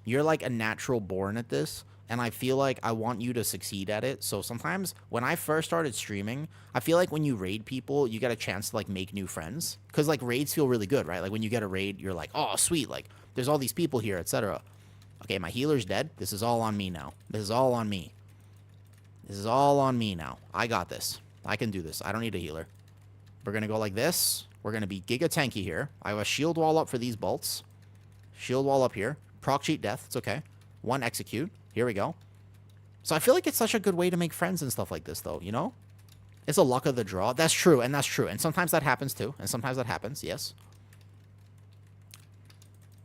You're like a natural born at this. And I feel like I want you to succeed at it. So sometimes when I first started streaming, I feel like when you raid people, you get a chance to like make new friends. Because like raids feel really good, right? Like when you get a raid, you're like, oh, sweet. Like there's all these people here, etc. Okay, my healer's dead. This is all on me now. This is all on me. This is all on me now. I got this. I can do this. I don't need a healer. We're going to go like this. We're going to be giga tanky here. I have a shield wall up for these bolts. Shield wall up here. Proc cheat death. It's okay. 1 execute. Here we go. So I feel like it's such a good way to make friends and stuff like this, though, you know? It's a luck of the draw. That's true, and that's true. And sometimes that happens, too. And sometimes that happens, yes.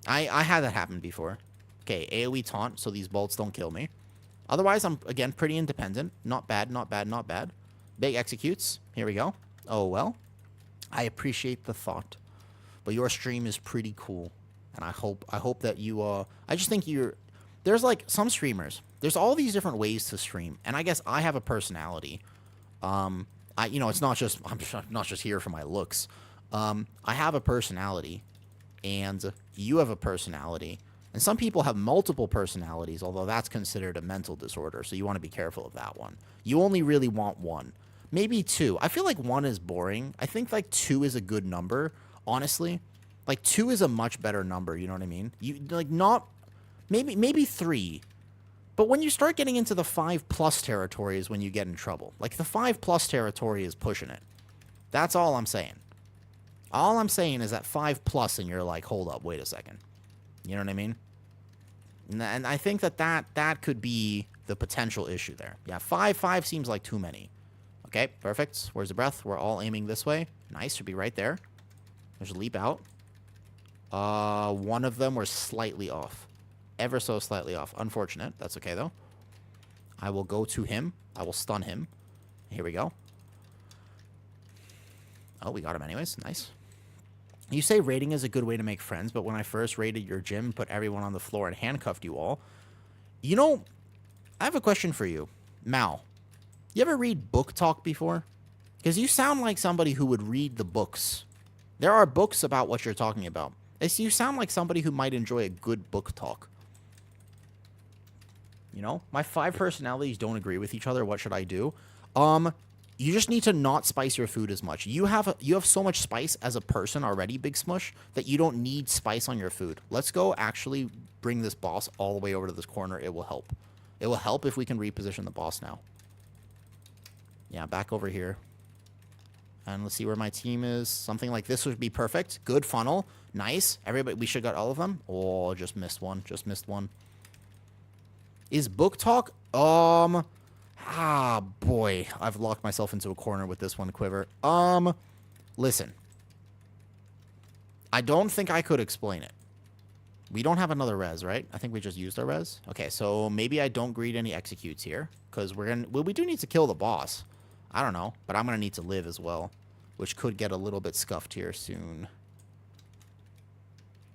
I had that happen before. Okay, AoE taunt, so these bolts don't kill me. Otherwise, I'm, again, pretty independent. Not bad, not bad, not bad. Big executes. Here we go. Oh, well. I appreciate the thought. But your stream is pretty cool. And I hope that you, I just think you're... There's like some streamers. There's all these different ways to stream, and I guess I have a personality. It's not just I'm not just here for my looks. I have a personality, and you have a personality, and some people have multiple personalities. Although that's considered a mental disorder, so you want to be careful of that one. You only really want 1, maybe 2. I feel like 1 is boring. I think like 2 is a good number, honestly. Like 2 is a much better number, you know what I mean? You like not maybe 3. But when you start getting into the 5+ territory is when you get in trouble. Like the 5+ territory is pushing it. That's all I'm saying. All I'm saying is that 5+ and you're like, hold up, wait a second. You know what I mean? And I think that could be the potential issue there. Yeah, 5 seems like too many. Okay, perfect. Where's the breath? We're all aiming this way. Nice, should be right there. There's a leap out. One of them were slightly off. Ever so slightly off. Unfortunate. That's okay, though. I will go to him. I will stun him. Here we go. Oh, we got him anyways. Nice. You say raiding is a good way to make friends, but when I first raided your gym, put everyone on the floor and handcuffed you all. You know, I have a question for you. Mal, you ever read book talk before? Because you sound like somebody who would read the books. There are books about what you're talking about. You sound like somebody who might enjoy a good book talk. You know, my 5 personalities don't agree with each other. What should I do? You just need to not spice your food as much. You have so much spice as a person already, Big Smush, that you don't need spice on your food. Let's go actually bring this boss all the way over to this corner. It will help. It will help if we can reposition the boss now. Yeah, back over here. And let's see where my team is. Something like this would be perfect. Good funnel. Nice. Everybody, we should got all of them. Oh, just missed one. Just missed one. Is book talk? Boy. I've locked myself into a corner with this one, Quiver. Listen. I don't think I could explain it. We don't have another res, right? I think we just used our res. Okay, so maybe I don't greet any executes here. Because we do need to kill the boss. I don't know. But I'm going to need to live as well. Which could get a little bit scuffed here soon.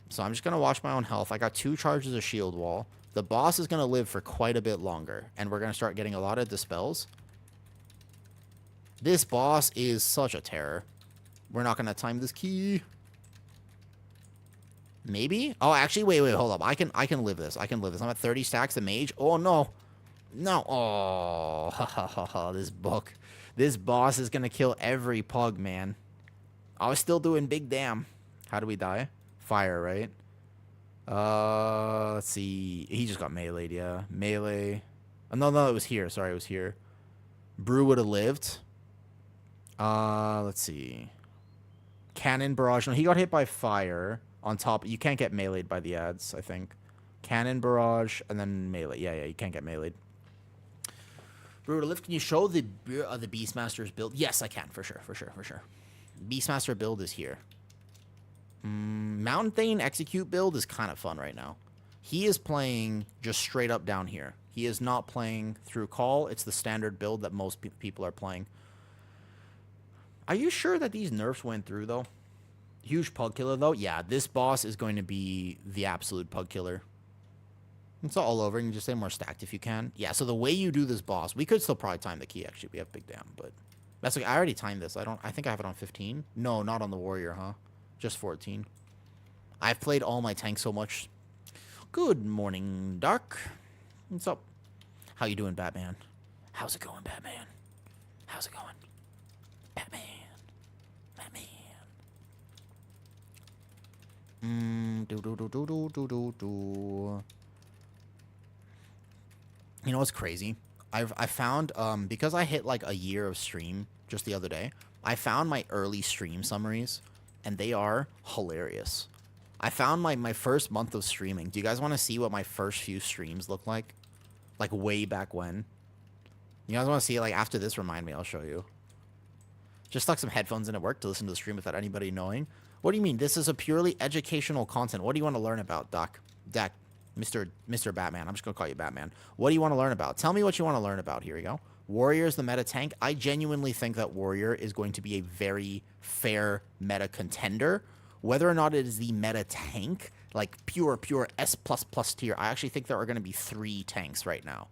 So I'm just going to watch my own health. I got 2 charges of shield wall. The boss is going to live for quite a bit longer. And we're going to start getting a lot of dispels. This boss is such a terror. We're not going to time this key. Maybe? Oh, actually, wait, hold up. I can live this. I can live this. I'm at 30 stacks of mage. Oh, no. No. Oh, this book. This boss is going to kill every pug, man. I was still doing big damn. How do we die? Fire, right? Let's see. He just got meleeed, yeah. Melee. Oh, no, it was here. Sorry, it was here. Brew would have lived. Let's see. Cannon barrage. No, he got hit by fire on top. You can't get meleeed by the ads, I think. Cannon barrage and then melee. Yeah, you can't get meleeed. Brew to live. Can you show the Beastmaster's build? Yes, I can, for sure. Beastmaster build is here. Mountain Thane execute build is kind of fun right now. He is playing just straight up down here. He is not playing through call. It's the standard build that most people are playing. Are you sure that these nerfs went through, though? Huge pug killer, though? Yeah, this boss is going to be the absolute pug killer. It's all over, and you just say more stacked if you can. Yeah, so the way you do this boss, we could still probably time the key, actually. We have big damn, but that's okay. I already timed this. I think I have it on 15. No, not on the warrior, huh? Just 14. I've played all my tanks so much. Good morning, Dark. What's up? How you doing, Batman? How's it going, Batman? How's it going? Batman. You know what's crazy? I found, because I hit like a year of stream just the other day, I found my early stream summaries, and they are hilarious. I found my first month of streaming. Do you guys want to see what my first few streams look like? Like way back when? You guys want to see it? Like after this, remind me, I'll show you. Just stuck some headphones in at work to listen to the stream without anybody knowing. What do you mean? This is a purely educational content. What do you want to learn about, Doc? Mr. Batman. I'm just going to call you Batman. What do you want to learn about? Tell me what you want to learn about. Here we go. Warrior is the meta tank. I genuinely think that Warrior is going to be a very fair meta contender. Whether or not it is the meta tank, like pure S++ tier, I actually think there are going to be 3 tanks right now.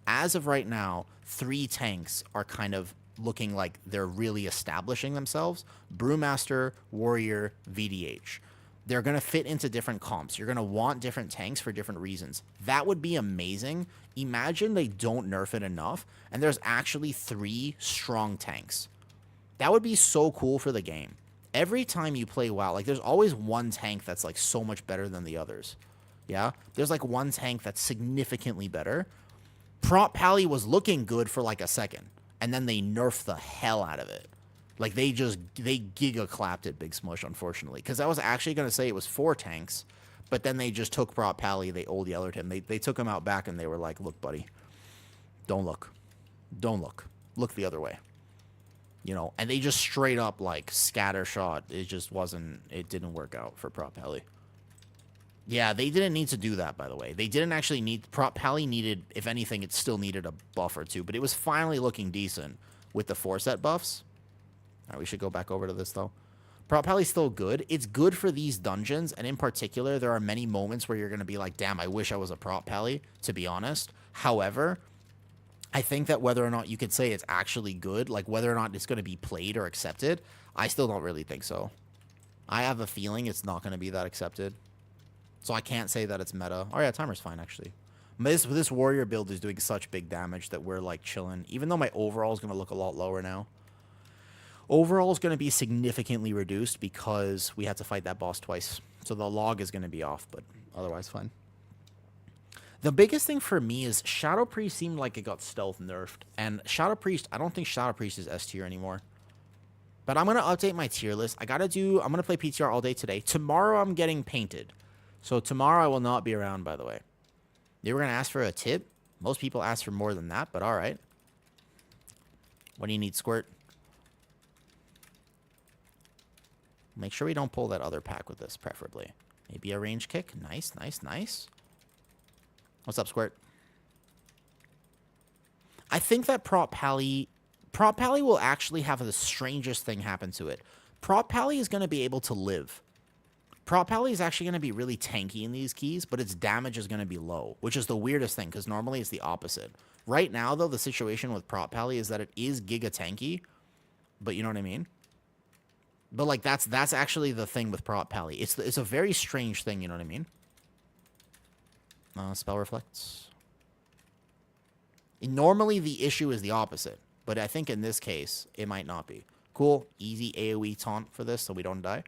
As of right now, 3 tanks are kind of looking like they're really establishing themselves. Brewmaster, Warrior, VDH. They're going to fit into different comps. You're going to want different tanks for different reasons. That would be amazing. Imagine they don't nerf it enough, and there's actually 3 strong tanks. That would be so cool for the game. Every time you play WoW, like, there's always one tank that's, like, so much better than the others. Yeah? There's, like, one tank that's significantly better. Prop Pally was looking good for, like, a second. And then they nerfed the hell out of it. Like, they giga clapped it, Big Smush, unfortunately. Because I was actually going to say it was 4 tanks. But then they just took Prop Pally, they old yellered him. They took him out back and they were like, look, buddy, don't look. Don't look. Look the other way. You know, and they just straight up, like, scatter shot. It just wasn't, it didn't work out for Prop Pally. Yeah, they didn't need to do that, by the way. They didn't actually need, Prop Pally needed, if anything, it still needed a buff or two. But it was finally looking decent with the 4-set buffs. All right, we should go back over to this, though. Prop Pally's still good. It's good for these dungeons, and in particular, there are many moments where you're going to be like, damn, I wish I was a Prop Pally, to be honest. However, I think that whether or not you could say it's actually good, like whether or not it's going to be played or accepted, I still don't really think so. I have a feeling it's not going to be that accepted. So I can't say that it's meta. Oh yeah, timer's fine, actually. This warrior build is doing such big damage that we're, like, chilling. Even though my overall is going to look a lot lower now. Overall is going to be significantly reduced because we had to fight that boss twice. So the log is going to be off, but otherwise fine. The biggest thing for me is Shadow Priest seemed like it got stealth nerfed. And Shadow Priest, I don't think Shadow Priest is S tier anymore. But I'm going to update my tier list. I'm going to play PTR all day today. Tomorrow I'm getting painted. So tomorrow I will not be around, by the way. They were going to ask for a tip. Most people ask for more than that, but all right. What do you need, Squirt? Make sure we don't pull that other pack with this, preferably. Maybe a range kick. Nice, nice, nice. What's up, Squirt? I think that Prop Pally will actually have the strangest thing happen to it. Prop Pally is going to be able to live. Prop Pally is actually going to be really tanky in these keys, but its damage is going to be low, which is the weirdest thing, because normally it's the opposite. Right now, though, the situation with Prop Pally is that it is giga tanky, but you know what I mean? But, like, that's actually the thing with Prop Pally. It's a very strange thing, you know what I mean? Spell Reflects. Normally, the issue is the opposite. But I think in this case, it might not be. Cool. Easy AoE taunt for this so we don't die.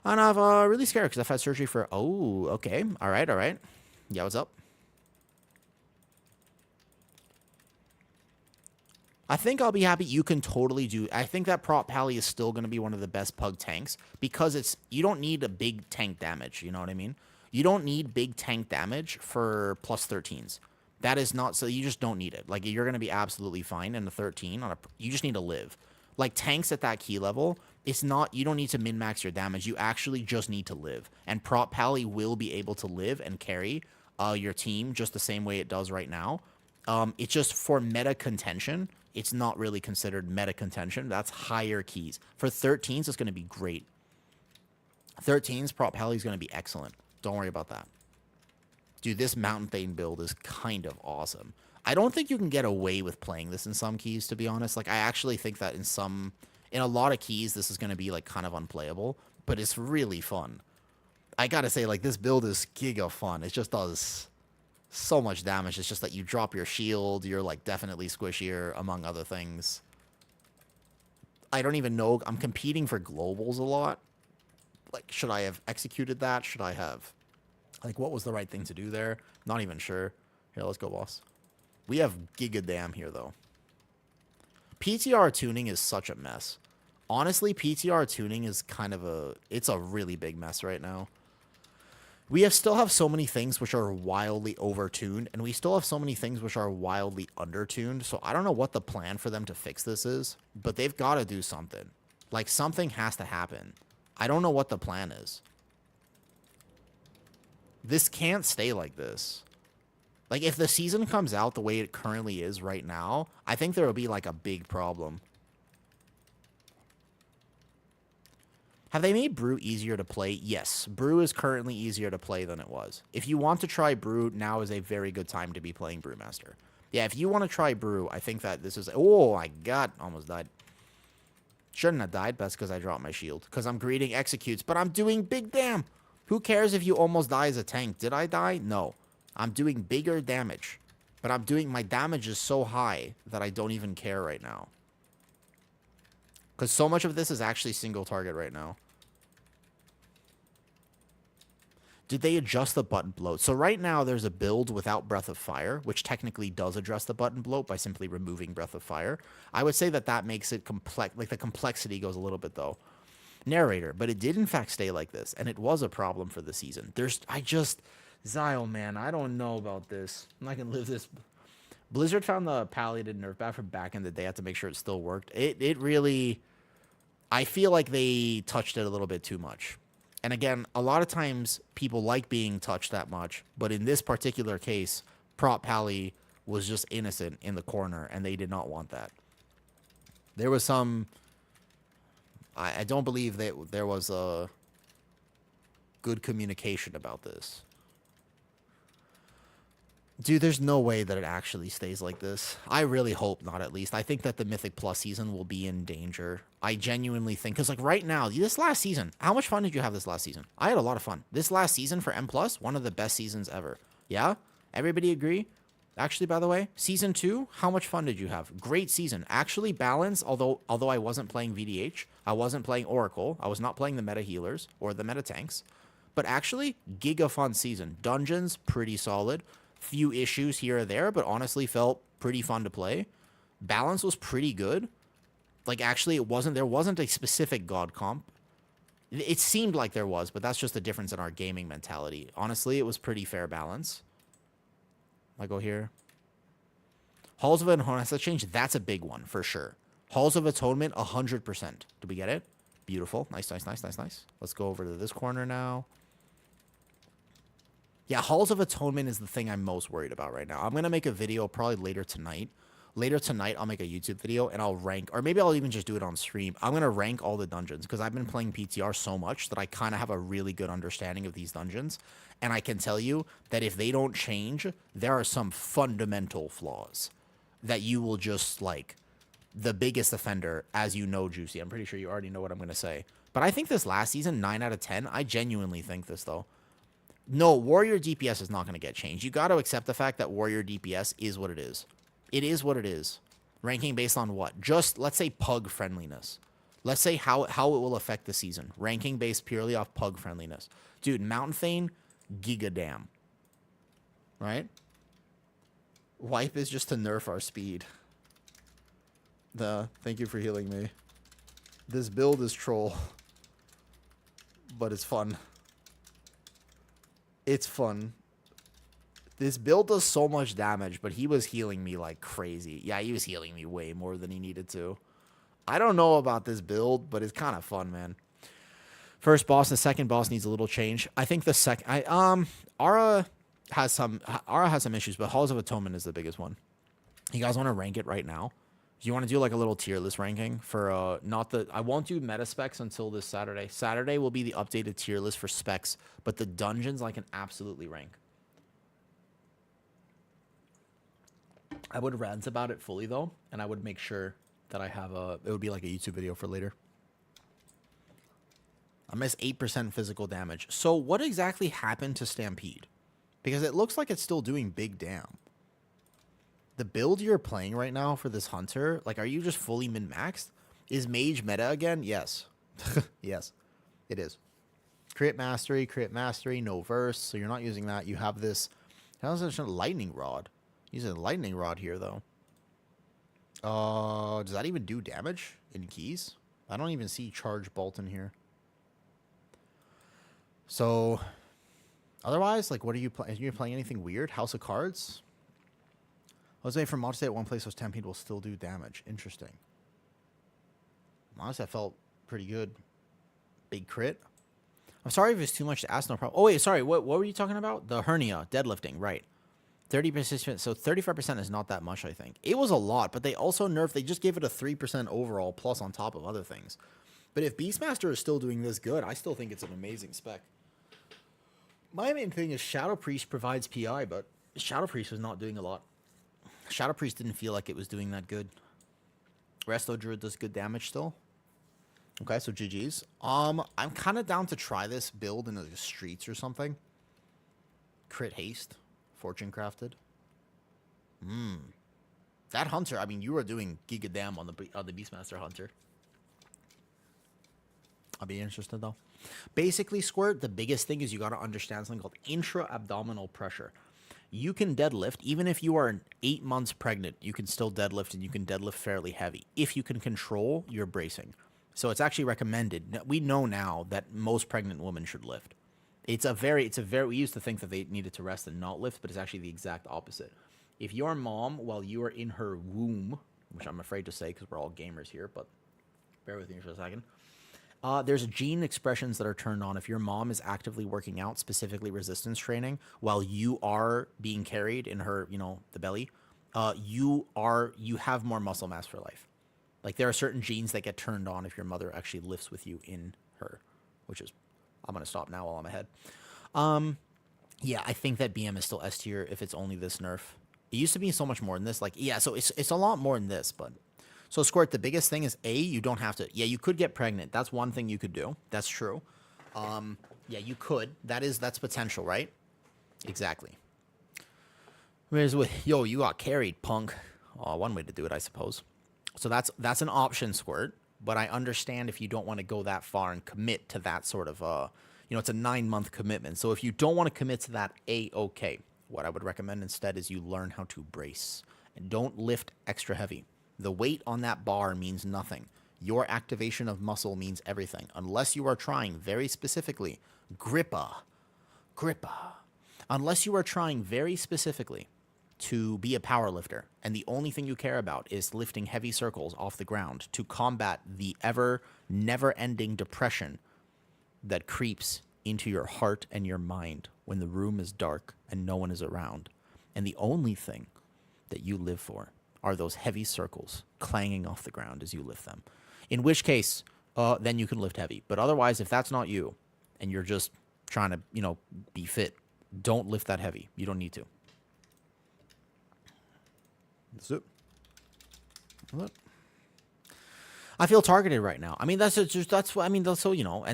And I'm really scared because I've had surgery for... Oh, okay. All right, all right. Yeah, what's up? I think I'll be happy. You can totally do... I think that Prop Pally is still going to be one of the best pug tanks because it's... You don't need a big tank damage, you know what I mean? You don't need big tank damage for plus 13s. That is not... So you just don't need it. Like, you're going to be absolutely fine in the 13. You just need to live. Like, tanks at that key level, it's not... You don't need to min-max your damage. You actually just need to live. And Prop Pally will be able to live and carry your team just the same way it does right now. It's just for meta contention, it's not really considered meta contention. That's higher keys. For 13s, it's going to be great. 13s, Prop Pally is going to be excellent. Don't worry about that. Dude, this Mountain Thane build is kind of awesome. I don't think you can get away with playing this in some keys, to be honest. Like, I actually think that in a lot of keys, this is going to be, like, kind of unplayable. But it's really fun. I gotta say, like, this build is giga fun. It just does so much damage. It's just that you drop your shield. You're, like, definitely squishier, among other things. I don't even know. I'm competing for globals a lot. Like, should I have executed that? Should I have... Like, what was the right thing to do there? Not even sure. Here, let's go, boss. We have giga dam here, though. PTR tuning is such a mess. Honestly, PTR tuning is kind of a... It's a really big mess right now. We still have so many things which are wildly overtuned, and we still have so many things which are wildly undertuned, so I don't know what the plan for them to fix this is, but they've got to do something. Like, something has to happen. I don't know what the plan is. This can't stay like this. Like, if the season comes out the way it currently is right now, I think there will be, like, a big problem. Have they made Brew easier to play? Yes. Brew is currently easier to play than it was. If you want to try Brew, now is a very good time to be playing Brewmaster. Yeah, if you want to try Brew, I think that this is... Oh, my God. Almost died. Shouldn't have died. That's because I dropped my shield. Because I'm greeting executes, but I'm doing big damn. Who cares if you almost die as a tank? Did I die? No. I'm doing bigger damage. But my damage is so high that I don't even care right now. Because so much of this is actually single target right now. Did they adjust the button bloat? So right now there's a build without Breath of Fire, which technically does address the button bloat by simply removing Breath of Fire. I would say that that makes it complex. Like the complexity goes a little bit though. Narrator, but it did in fact stay like this, and it was a problem for the season. Zyle, man, I don't know about this. I'm not gonna live this. Blizzard found the palliated nerf back from back in the day. I had to make sure it still worked. It really, I feel like they touched it a little bit too much. And again, a lot of times people like being touched that much, but in this particular case, Prop Pally was just innocent in the corner, and they did not want that. There was some... I don't believe that there was a good communication about this. Dude, there's no way that it actually stays like this. I really hope not, at least. I think that the Mythic Plus season will be in danger. I genuinely think... Because, like, right now, this last season... How much fun did you have this last season? I had a lot of fun. This last season for M+, one of the best seasons ever. Yeah? Everybody agree? Actually, by the way, Season 2, how much fun did you have? Great season. Actually balanced, although I wasn't playing VDH. I wasn't playing Oracle. I was not playing the meta healers or the meta tanks. But actually, giga fun season. Dungeons, pretty solid. Few issues here or there, but honestly felt pretty fun to play. Balance was pretty good. Like, actually, there wasn't a specific god comp. It seemed like there was, but that's just a difference in our gaming mentality. Honestly, it was pretty fair balance. I go here. Halls of Atonement has to change. That's a big one, for sure. Halls of Atonement, 100%. Did we get it? Beautiful. Nice, nice, nice, nice, nice. Let's go over to this corner now. Yeah, Halls of Atonement is the thing I'm most worried about right now. I'm going to make a video probably later tonight. Later tonight, I'll make a YouTube video, and I'll rank, or maybe I'll even just do it on stream. I'm going to rank all the dungeons, because I've been playing PTR so much that I kind of have a really good understanding of these dungeons. And I can tell you that if they don't change, there are some fundamental flaws that you will just, like, the biggest offender, as you know, Juicy. I'm pretty sure you already know what I'm going to say. But I think this last season, 9 out of 10, I genuinely think this, though. No, Warrior DPS is not going to get changed. You got to accept the fact that Warrior DPS is what it is. It is what it is. Ranking based on what? Just, let's say, pug friendliness. Let's say how it will affect the season. Ranking based purely off pug friendliness. Dude, Mountain Thane, giga damn. Right? Wipe is just to nerf our speed. Thank you for healing me. This build is troll. But it's fun. It's fun. This build does so much damage, but he was healing me like crazy. Yeah, he was healing me way more than he needed to. I don't know about this build, but it's kind of fun, man. First boss, the second boss needs a little change. I think the second... Aura has some issues, but Halls of Atonement is the biggest one. You guys want to rank it right now? Do you want to do like a little tier list ranking for I won't do meta specs until this Saturday. Saturday will be the updated tier list for specs, but the dungeons I can absolutely rank. I would rant about it fully though, and I would make sure that I have it would be like a YouTube video for later. I missed 8% physical damage. So what exactly happened to Stampede? Because it looks like it's still doing big damn. The build you're playing right now for this hunter, like, are you just fully min-maxed? Is mage meta again? Yes. Yes, it is. Crit mastery, no verse. So you're not using that. You have this. How's it a lightning rod? Using a lightning rod here, though. Does that even do damage in keys? I don't even see charge bolt in here. So, otherwise, like, what are you playing? Are you playing anything weird? House of Cards? I was waiting for mod to stay at one place so Stampede will still do damage. Interesting. Honestly, that felt pretty good. Big crit. I'm sorry if it's too much to ask, no problem. Oh, wait, sorry. What were you talking about? The hernia, deadlifting, right. 30%, so 35% is not that much, I think. It was a lot, but they also nerfed, they just gave it a 3% overall plus on top of other things. But if Beastmaster is still doing this good, I still think it's an amazing spec. My main thing is Shadow Priest provides PI, but Shadow Priest was not doing a lot. Shadow Priest didn't feel like it was doing that good. Resto Druid does good damage still. Okay, so GG's. I'm kind of down to try this build in the streets or something. Crit haste. Fortune crafted. That hunter, I mean, you were doing giga damn on the Beastmaster hunter. I'll be interested though. Basically, Squirt, the biggest thing is you got to understand something called intra-abdominal pressure. You can deadlift, even if you are 8 months pregnant, you can still deadlift and you can deadlift fairly heavy if you can control your bracing. So it's actually recommended. We know now that most pregnant women should lift. We used to think that they needed to rest and not lift, but it's actually the exact opposite. If your mom, while you are in her womb, which I'm afraid to say because we're all gamers here, but bear with me for a second. There's gene expressions that are turned on if your mom is actively working out, specifically resistance training, while you are being carried in her, the belly. You have more muscle mass for life. Like there are certain genes that get turned on if your mother actually lifts with you in her, which is, I'm gonna stop now while I'm ahead. Yeah, I think that BM is still S tier if it's only this nerf. It used to be so much more than this. Like, yeah, so it's a lot more than this, but. So, Squirt, the biggest thing is, you don't have to... Yeah, you could get pregnant. That's one thing you could do. That's true. Yeah, you could. That's potential, right? Exactly. Whereas with, yo, you got carried, punk. One way to do it, I suppose. So that's an option, Squirt. But I understand if you don't want to go that far and commit to that sort of... it's a 9-month commitment. So if you don't want to commit to that, okay. What I would recommend instead is you learn how to brace. And don't lift extra heavy. The weight on that bar means nothing. Your activation of muscle means everything. Unless you are trying very specifically, grippa. Unless you are trying very specifically to be a power lifter, and the only thing you care about is lifting heavy circles off the ground to combat the never-ending depression that creeps into your heart and your mind when the room is dark and no one is around. And the only thing that you live for are those heavy circles clanging off the ground as you lift them. In which case, then you can lift heavy. But otherwise, if that's not you, and you're just trying to, be fit, don't lift that heavy. You don't need to. That's it. I feel targeted right now. I mean, and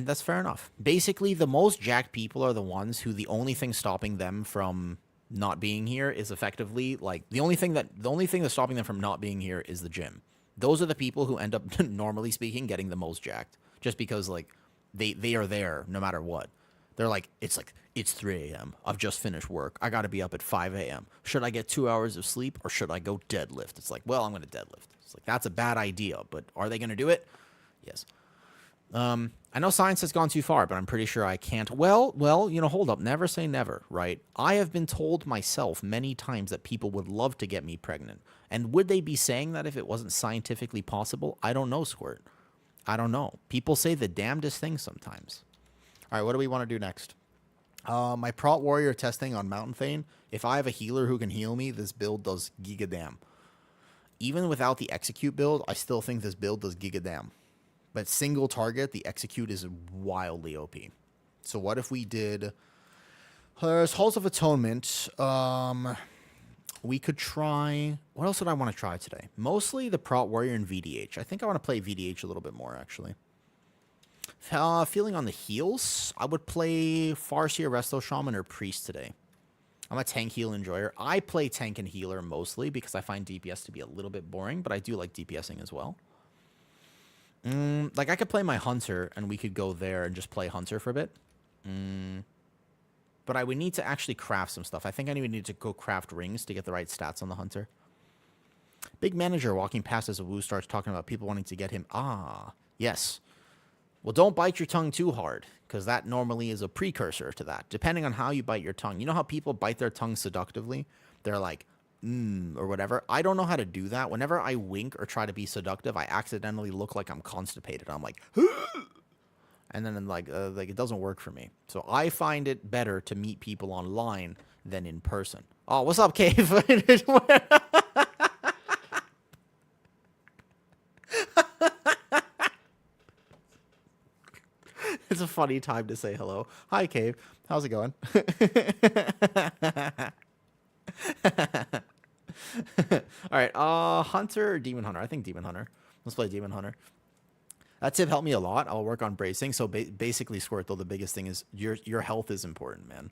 that's fair enough. Basically, the most jacked people are the ones who the only thing stopping them from not being here is effectively like the only thing that's stopping them from not being here is the gym. Those are the people who end up normally speaking getting the most jacked just because like they are there no matter what. They're like it's 3 a.m. I've just finished work. I got to be up at 5 a.m. Should I get 2 hours of sleep or should I go deadlift? It's like, well, I'm going to deadlift. It's like that's a bad idea, but are they going to do it? Yes. I know science has gone too far, but I'm pretty sure I can't. Well, hold up. Never say never, right? I have been told myself many times that people would love to get me pregnant. And would they be saying that if it wasn't scientifically possible? I don't know, Squirt. I don't know. People say the damnedest things sometimes. All right, what do we want to do next? My Prot Warrior testing on Mountain Thane. If I have a healer who can heal me, this build does gigadam. Even without the execute build, I still think this build does gigadam. But single target, the execute is wildly OP. So what if we did... There's Halls of Atonement. We could try... What else would I want to try today? Mostly the Prot Warrior and VDH. I think I want to play VDH a little bit more, actually. Feeling on the heals, I would play Farseer, Resto Shaman, or Priest today. I'm a tank heal enjoyer. I play tank and healer mostly because I find DPS to be a little bit boring, but I do like DPSing as well. Like I could play my Hunter and we could go there and just play Hunter for a bit. But I would need to actually craft some stuff. I think I would need to go craft rings to get the right stats on the Hunter. Big manager walking past as a woo starts talking about people wanting to get him. Ah, yes. Well, don't bite your tongue too hard, because that normally is a precursor to that, depending on how you bite your tongue. You know how people bite their tongue seductively? They're like, or whatever. I don't know how to do that. Whenever I wink or try to be seductive, I accidentally look like I'm constipated. I'm like, and then like it doesn't work for me. So I find it better to meet people online than in person. Oh, what's up, Cave? It's a funny time to say hello. Hi, Cave. How's it going? All right. Hunter or Demon Hunter? I think Demon Hunter. Let's play Demon Hunter. That tip helped me a lot. I'll work on bracing. So basically, Squirt, though, the biggest thing is your health is important, man.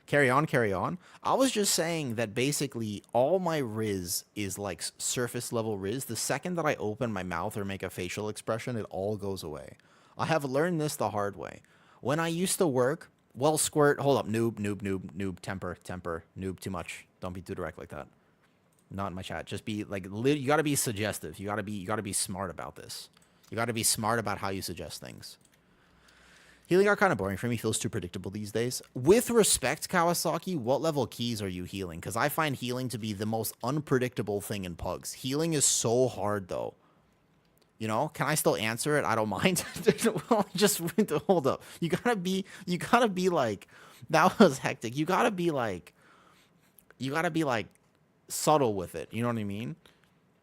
Carry on, carry on. I was just saying that basically all my Riz is like surface level Riz. The second that I open my mouth or make a facial expression, it all goes away. I have learned this the hard way. When I used to work, well, Squirt, hold up, noob, temper, noob, too much. Don't be too direct like that. Not in my chat. Just be like, you gotta be suggestive. You gotta be smart about this. You gotta be smart about how you suggest things. Healing are kind of boring for me. Feels too predictable these days. With respect, Kawasaki, what level keys are you healing? Because I find healing to be the most unpredictable thing in pugs. Healing is so hard, though. You know, can I still answer it? I don't mind. Well, just hold up. You gotta be like, that was hectic. You gotta be like subtle with it. You know what I mean?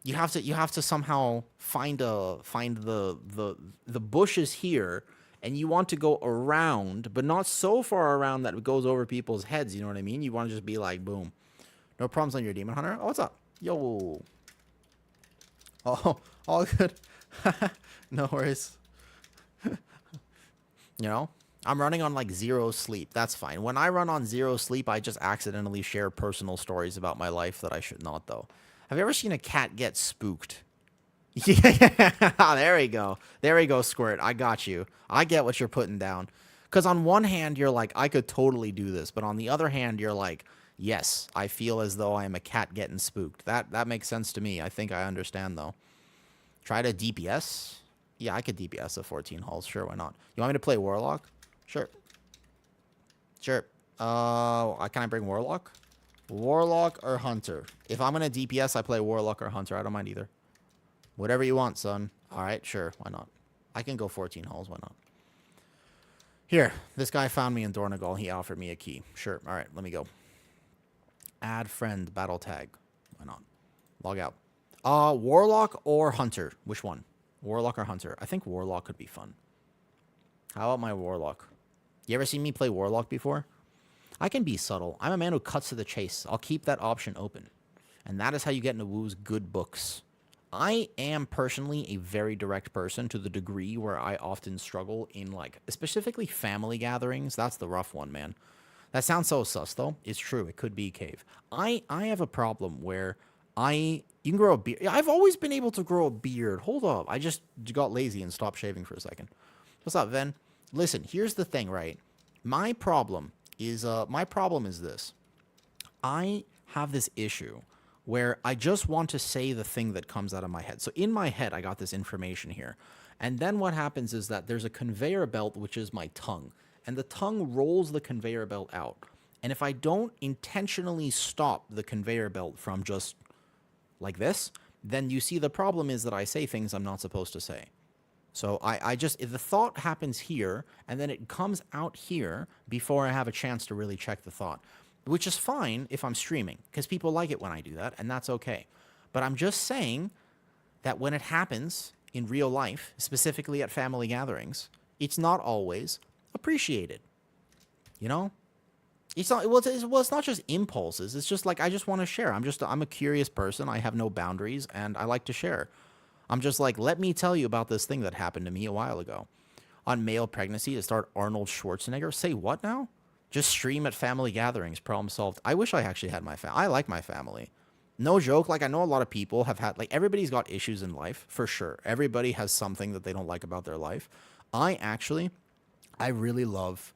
You have to somehow find the bushes here, and you want to go around, but not so far around that it goes over people's heads. You know what I mean? You want to just be like, boom. No problems on your Demon Hunter. Oh, what's up? Yo. Oh, all good. No worries. You know, I'm running on like 0 sleep. That's fine. When I run on 0 sleep, I just accidentally share personal stories about my life that I should not, though. Have you ever seen a cat get spooked? Yeah, there we go. There we go, Squirt. I got you. I get what you're putting down. Because on one hand, you're like, I could totally do this. But on the other hand, you're like, yes, I feel as though I am a cat getting spooked. That makes sense to me. I think I understand, though. Try to DPS? Yeah, I could DPS at 14 hulls. Sure, why not? You want me to play Warlock? Sure. Sure. Can I bring Warlock? Warlock or Hunter? If I'm going to DPS, I play Warlock or Hunter. I don't mind either. Whatever you want, son. All right, sure. Why not? I can go 14 hulls. Why not? Here, this guy found me in Dornagal. He offered me a key. Sure. All right, let me go. Add friend, battle tag. Why not? Log out. Warlock or Hunter? Which one? Warlock or Hunter? I think Warlock could be fun. How about my Warlock? You ever seen me play Warlock before? I can be subtle. I'm a man who cuts to the chase. I'll keep that option open. And that is how you get into WoO's good books. I am personally a very direct person to the degree where I often struggle in, like, specifically family gatherings. That's the rough one, man. That sounds so sus, though. It's true. It could be cave. I have a problem where you can grow a beard. I've always been able to grow a beard. Hold up. I just got lazy and stopped shaving for a second. What's up, Ven? Listen, here's the thing, right? My problem is this. I have this issue where I just want to say the thing that comes out of my head. So in my head, I got this information here. And then what happens is that there's a conveyor belt, which is my tongue. And the tongue rolls the conveyor belt out. And if I don't intentionally stop the conveyor belt from just like this, then you see the problem is that I say things I'm not supposed to say. So I just, if the thought happens here, and then it comes out here before I have a chance to really check the thought. Which is fine if I'm streaming, because people like it when I do that, and that's okay. But I'm just saying that when it happens in real life, specifically at family gatherings, it's not always appreciated. You know? It's not, it's not just impulses. It's just like, I just want to share. I'm a curious person. I have no boundaries, and I like to share. I'm just like, let me tell you about this thing that happened to me a while ago. On male pregnancy, to start Arnold Schwarzenegger. Say what now? Just stream at family gatherings. Problem solved. I wish I actually had my family. I like my family. No joke. Like, I know a lot of people have had, like, everybody's got issues in life, for sure. Everybody has something that they don't like about their life. I really love,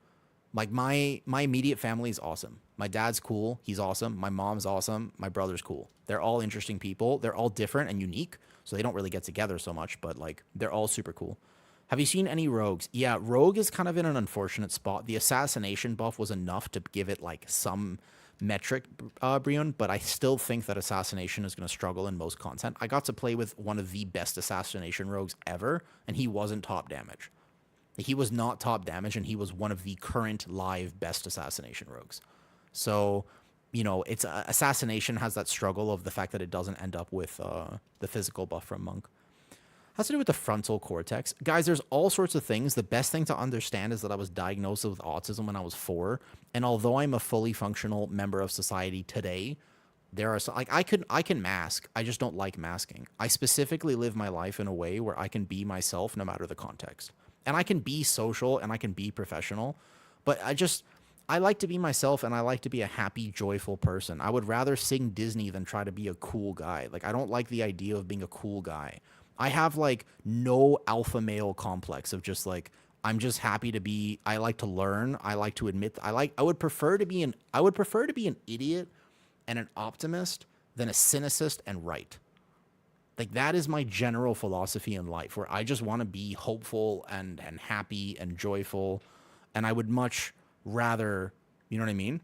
like, my immediate family is awesome. My dad's cool. He's awesome. My mom's awesome. My brother's cool. They're all interesting people. They're all different and unique, so they don't really get together so much, but, like, they're all super cool. Have you seen any rogues? Yeah, rogue is kind of in an unfortunate spot. The assassination buff was enough to give it, like, some metric, Brion, but I still think that assassination is going to struggle in most content. I got to play with one of the best assassination rogues ever, and he wasn't top damage. He was not top damage, and he was one of the current live best assassination rogues. So, you know, it's assassination has that struggle of the fact that it doesn't end up with the physical buff from Monk. Has to do with the frontal cortex. Guys, there's all sorts of things. The best thing to understand is that I was diagnosed with autism when I was 4. And although I'm a fully functional member of society today, there are some, like, I can mask. I just don't like masking. I specifically live my life in a way where I can be myself no matter the context. And I can be social and I can be professional. But I like to be myself, and I like to be a happy, joyful person. I would rather sing Disney than try to be a cool guy. Like, I don't like the idea of being a cool guy. I have like no alpha male complex of just like I'm just happy to be. I like to learn. I like to admit. I would prefer to be an. I would prefer to be an idiot and an optimist than a cynicist and right. Like that is my general philosophy in life, where I just want to be hopeful and happy and joyful, and I would much rather. You know what I mean?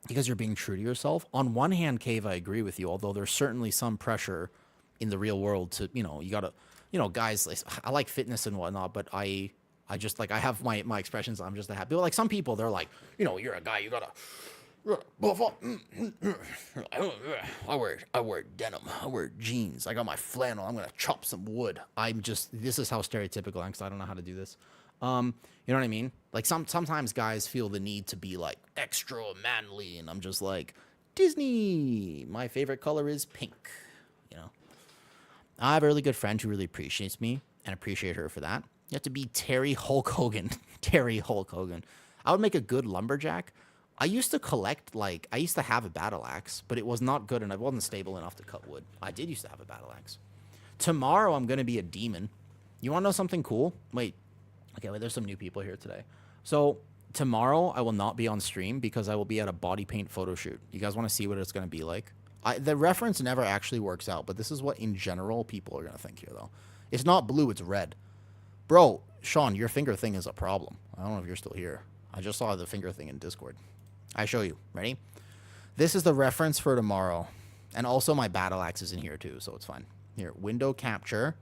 Because you're being true to yourself. On one hand, Cave, I agree with you, although there's certainly some pressure in the real world to, you gotta, guys, like, I like fitness and whatnot, but I just like, I have my expressions. I'm just a happy, but like some people, they're like, you're a guy, you gotta buff up. I wear denim. I wear jeans. I got my flannel. I'm gonna chop some wood. This is how stereotypical I am because I don't know how to do this. You know what I mean? Like sometimes guys feel the need to be like extra manly, and I'm just like, Disney. My favorite color is pink. You know, I have a really good friend who really appreciates me and appreciate her for that. You have to be Terry Hulk Hogan. Terry Hulk Hogan. I would make a good lumberjack. I used to collect, like, I used to have a battle axe, but it was not good and I wasn't stable enough to cut wood. I did used to have a battle axe. Tomorrow I'm going to be a demon. You want to know something cool? Wait, there's some new people here today. So tomorrow I will not be on stream because I will be at a body paint photo shoot. You guys want to see what it's going to be like? The reference never actually works out, but this is what in general people are going to think here, though. It's not blue, it's red. Bro, Sean, your finger thing is a problem. I don't know if you're still here. I just saw the finger thing in Discord. I show you. Ready? This is the reference for tomorrow. And also my battle axe is in here too, so it's fine. Here, window capture.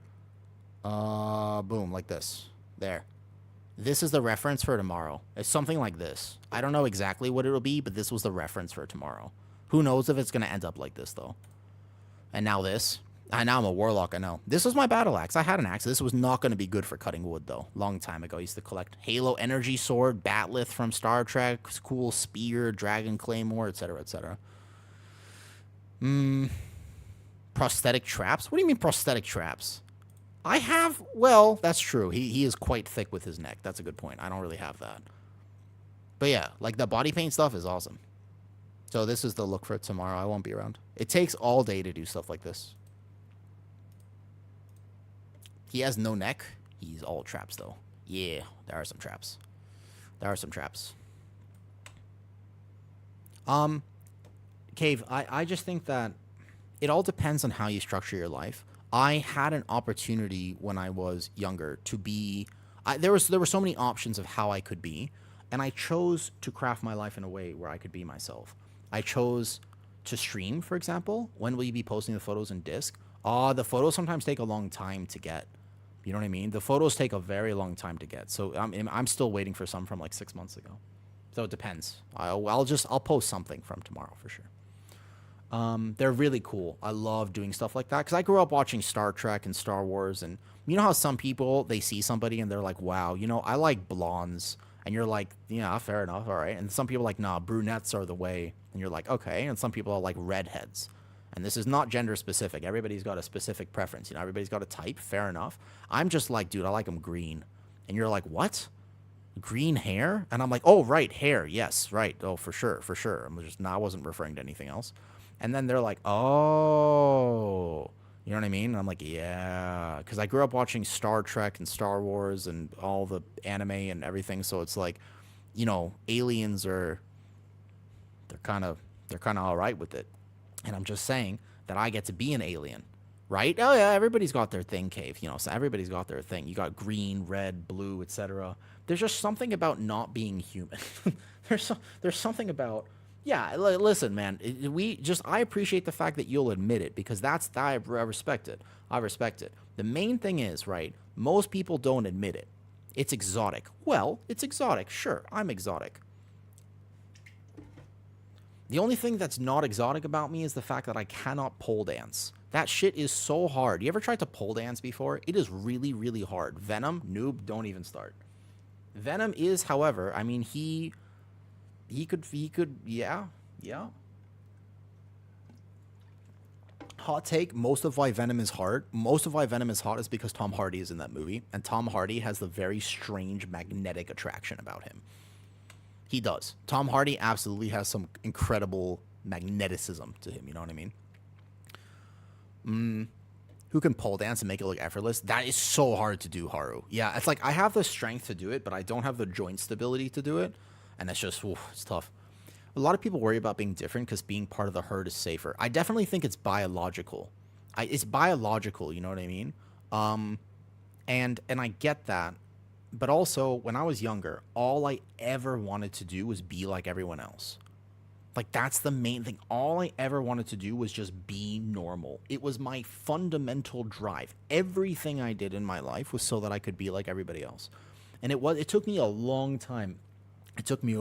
Boom, like this. There. This is the reference for tomorrow. It's something like this. I don't know exactly what it'll be, but this was the reference for tomorrow. Who knows if it's going to end up like this, though. And now this. Now I'm a warlock, I know. This was my battle axe. I had an axe. This was not going to be good for cutting wood, though. Long time ago, I used to collect Halo Energy Sword, Batleth from Star Trek, cool spear, Dragon Claymore, etc., etc. Prosthetic traps? What do you mean prosthetic traps? I have... Well, that's true. He is quite thick with his neck. That's a good point. I don't really have that. But yeah, like the body paint stuff is awesome. So this is the look for tomorrow. I won't be around. It takes all day to do stuff like this. He has no neck. He's all traps, though. Yeah, there are some traps. Cave, I just think that it all depends on how you structure your life. I had an opportunity when I was younger to be... there were so many options of how I could be, and I chose to craft my life in a way where I could be myself. I chose to stream, for example. When will you be posting the photos in disc? The photos sometimes take a long time to get. You know what I mean? The photos take a very long time to get. So I'm still waiting for some from like 6 months ago. So it depends. I'll post something from tomorrow for sure. They're really cool. I love doing stuff like that because I grew up watching Star Trek and Star Wars, and you know how some people, they see somebody and they're like, wow, I like blondes, and you're like, yeah, fair enough, all right. And some people are like, nah, brunettes are the way, and you're like, okay. And some people are like redheads. And this is not gender specific. Everybody's got a specific preference. Everybody's got a type. Fair enough. I'm just like, dude, I like them green. And you're like, what? Green hair? And I'm like, oh, right, hair. Yes, right. Oh, for sure. I wasn't referring to anything else. And then they're like, oh, you know what I mean? And I'm like, yeah. Because I grew up watching Star Trek and Star Wars and all the anime and everything. So it's like, aliens they're kind of all right with it. And I'm just saying that I get to be an alien, right? Oh, yeah, everybody's got their thing, Cave. So everybody's got their thing. You got green, red, blue, etc. There's just something about not being human. There's something about... Yeah, listen, man. I appreciate the fact that you'll admit it because I respect it. I respect it. The main thing is, right, most people don't admit it. It's exotic. Well, it's exotic. Sure, I'm exotic. The only thing that's not exotic about me is the fact that I cannot pole dance. That shit is so hard. You ever tried to pole dance before? It is really, really hard. Venom, noob, don't even start. Venom is, however, I mean, he could, yeah. Hot take, most of why Venom is hot is because Tom Hardy is in that movie, and Tom Hardy has the very strange magnetic attraction about him. He does. Tom Hardy absolutely has some incredible magneticism to him. You know what I mean? who can pole dance and make it look effortless. That is so hard to do, Haru. Yeah, it's like I have the strength to do it, but I don't have the joint stability to do it, and it's just it's tough. A lot of people worry about being different because being part of the herd is safer. I definitely think it's biological. It's biological, you know what I mean? And I get that, but also when I was younger, all I ever wanted to do was be like everyone else. Like, that's the main thing. All I ever wanted to do was just be normal. It was my fundamental drive. Everything I did in my life was so that I could be like everybody else. And it took me a long time. It took me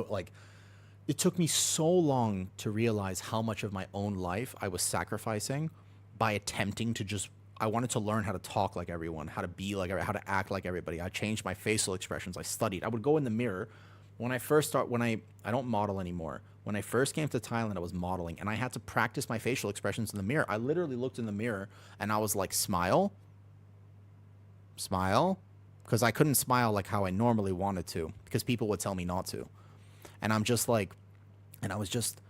so long to realize how much of my own life I was sacrificing by attempting to just, I wanted to learn how to talk like everyone, how to be like, how to act like everybody. I changed my facial expressions. I studied. I would go in the mirror. When I don't model anymore. When I first came to Thailand, I was modeling, and I had to practice my facial expressions in the mirror. I literally looked in the mirror, and I was like, smile, smile, because I couldn't smile like how I normally wanted to, because people would tell me not to. And I'm just like, and it was just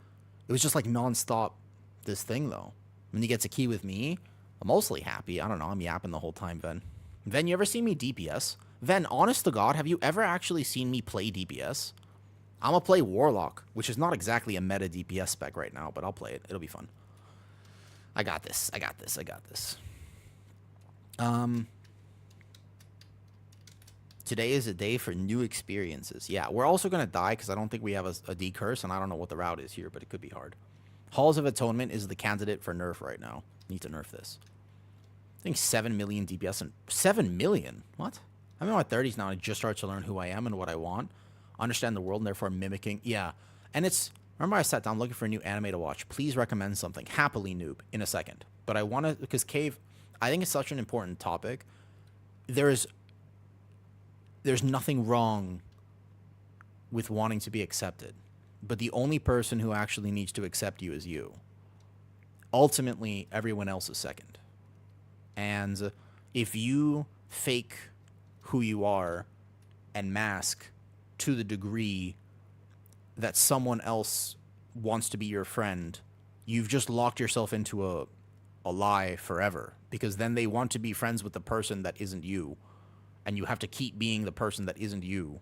like nonstop, this thing, though. When you get to key with me, I'm mostly happy. I don't know, I'm yapping the whole time, Ven. Ven, you ever seen me DPS? Ven, honest to God, have you ever actually seen me play DPS? I'm going to play Warlock, which is not exactly a meta DPS spec right now, but I'll play it. It'll be fun. I got this. I got this. I got this. Today is a day for new experiences. Yeah, we're also going to die because I don't think we have a D curse, and I don't know what the route is here, but it could be hard. Halls of Atonement is the candidate for nerf right now. Need to nerf this. I think 7 million DPS and 7 million? What? I'm in my 30s now. I just started to learn who I am and what I want. Understand the world and therefore mimicking. Yeah. And it's, remember I sat down looking for a new anime to watch. Please recommend something. Happily, noob, in a second. But I want to, because Cave, I think it's such an important topic. There's nothing wrong with wanting to be accepted. But the only person who actually needs to accept you is you. Ultimately, everyone else is second. And if you fake who you are and mask to the degree that someone else wants to be your friend, you've just locked yourself into a lie forever, because then they want to be friends with the person that isn't you, and you have to keep being the person that isn't you.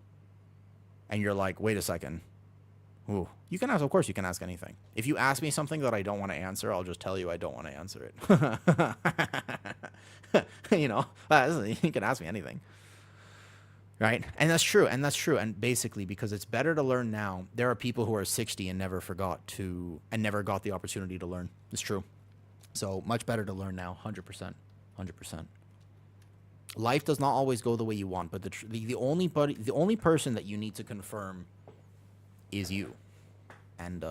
And you're like, wait a second. Ooh. You can ask, of course you can ask anything. If you ask me something that I don't want to answer, I'll just tell you I don't want to answer it. You know, you can ask me anything. Right? And that's true. And basically, because it's better to learn now, there are people who are 60 and never got the opportunity to learn. It's true. So much better to learn now. 100%. Life does not always go the way you want, but the only person that you need to confirm is you. And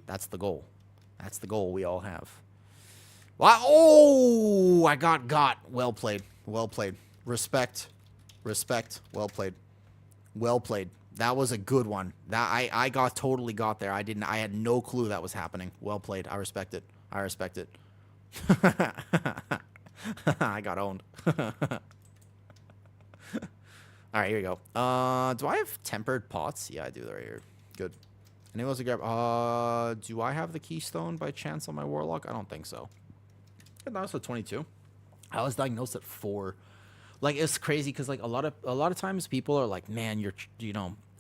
that's the goal. That's the goal we all have. Wow. Oh, I got. Well played. Respect. Well played. That was a good one. That I totally got there. I had no clue that was happening. Well played. I respect it. I got owned. All right, here we go. Do I have tempered pots? Yeah, I do. Right here. Good. Anyone else to grab? Do I have the keystone by chance on my warlock? I don't think so. I diagnosed at 22. I was diagnosed at 4. Like, it's crazy because like a lot of times people are like, man,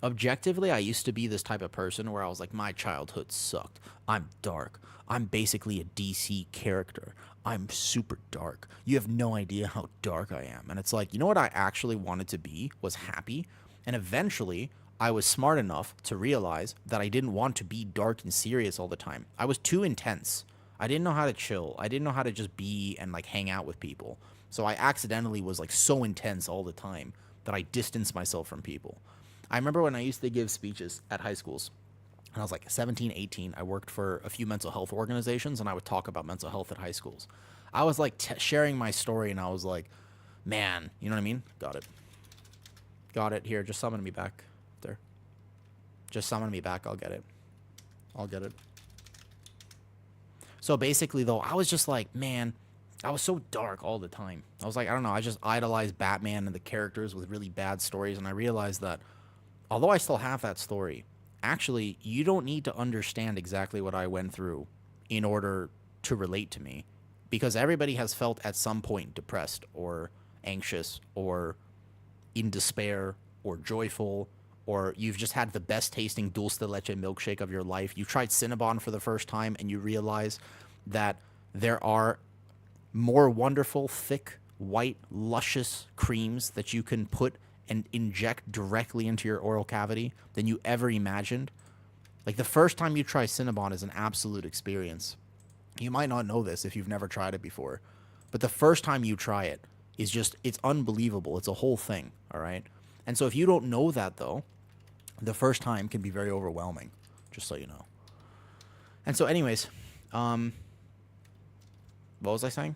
objectively, I used to be this type of person where I was like, my childhood sucked. I'm dark. I'm basically a DC character. I'm super dark. You have no idea how dark I am. And it's like, you know what I actually wanted to be was happy. And eventually I was smart enough to realize that I didn't want to be dark and serious all the time. I was too intense. I didn't know how to chill. I didn't know how to just be and like hang out with people. So I accidentally was like so intense all the time that I distanced myself from people. I remember when I used to give speeches at high schools. When I was like 17, 18, I worked for a few mental health organizations, and I would talk about mental health at high schools. I was like sharing my story, and I was like, man, you know what I mean? Got it. Here, just summon me back. There. Just summon me back. I'll get it. So basically, though, I was just like, man, I was so dark all the time. I was like, I don't know, I just idolized Batman and the characters with really bad stories, and I realized that although I still have that story, actually, you don't need to understand exactly what I went through in order to relate to me. because everybody has felt at some point depressed or anxious or in despair or joyful, or you've just had the best tasting dulce de leche milkshake of your life. You tried Cinnabon for the first time and you realize that there are more wonderful, thick, white, luscious creams that you can put and inject directly into your oral cavity than you ever imagined. Like, the first time you try Cinnabon is an absolute experience. You might not know this if you've never tried it before, but the first time you try it is just, it's unbelievable. It's a whole thing, all right? And so if you don't know that, though, the first time can be very overwhelming, just so you know. And so anyways, what was I saying?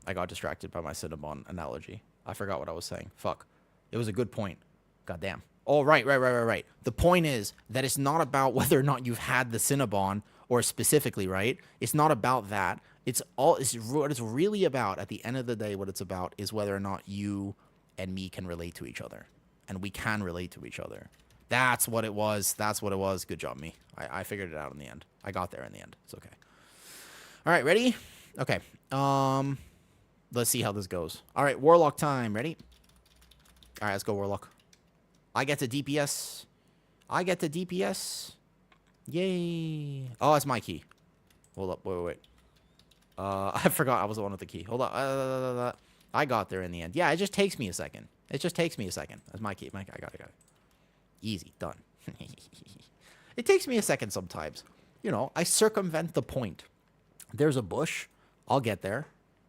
I got distracted by my Cinnabon analogy. I forgot what I was saying. Fuck. It was a good point. Goddamn. Oh, right. The point is that it's not about whether or not you've had the Cinnabon, or specifically, right? It's not about that. It's what it's really about at the end of the day. What it's about is whether or not you and me can relate to each other, and we can relate to each other. That's what it was. Good job, me. I figured it out in the end. I got there in the end. It's okay. All right, ready? Okay. Let's see how this goes. All right, Warlock time. Ready? All right, let's go, Warlock. I get to DPS. Yay. Oh, it's my key. Hold up. Wait. I forgot I was the one with the key. Hold up. I got there in the end. Yeah, it just takes me a second. That's my key. I got it. Easy. Done. It takes me a second sometimes. You know, I circumvent the point. There's a bush. I'll get there.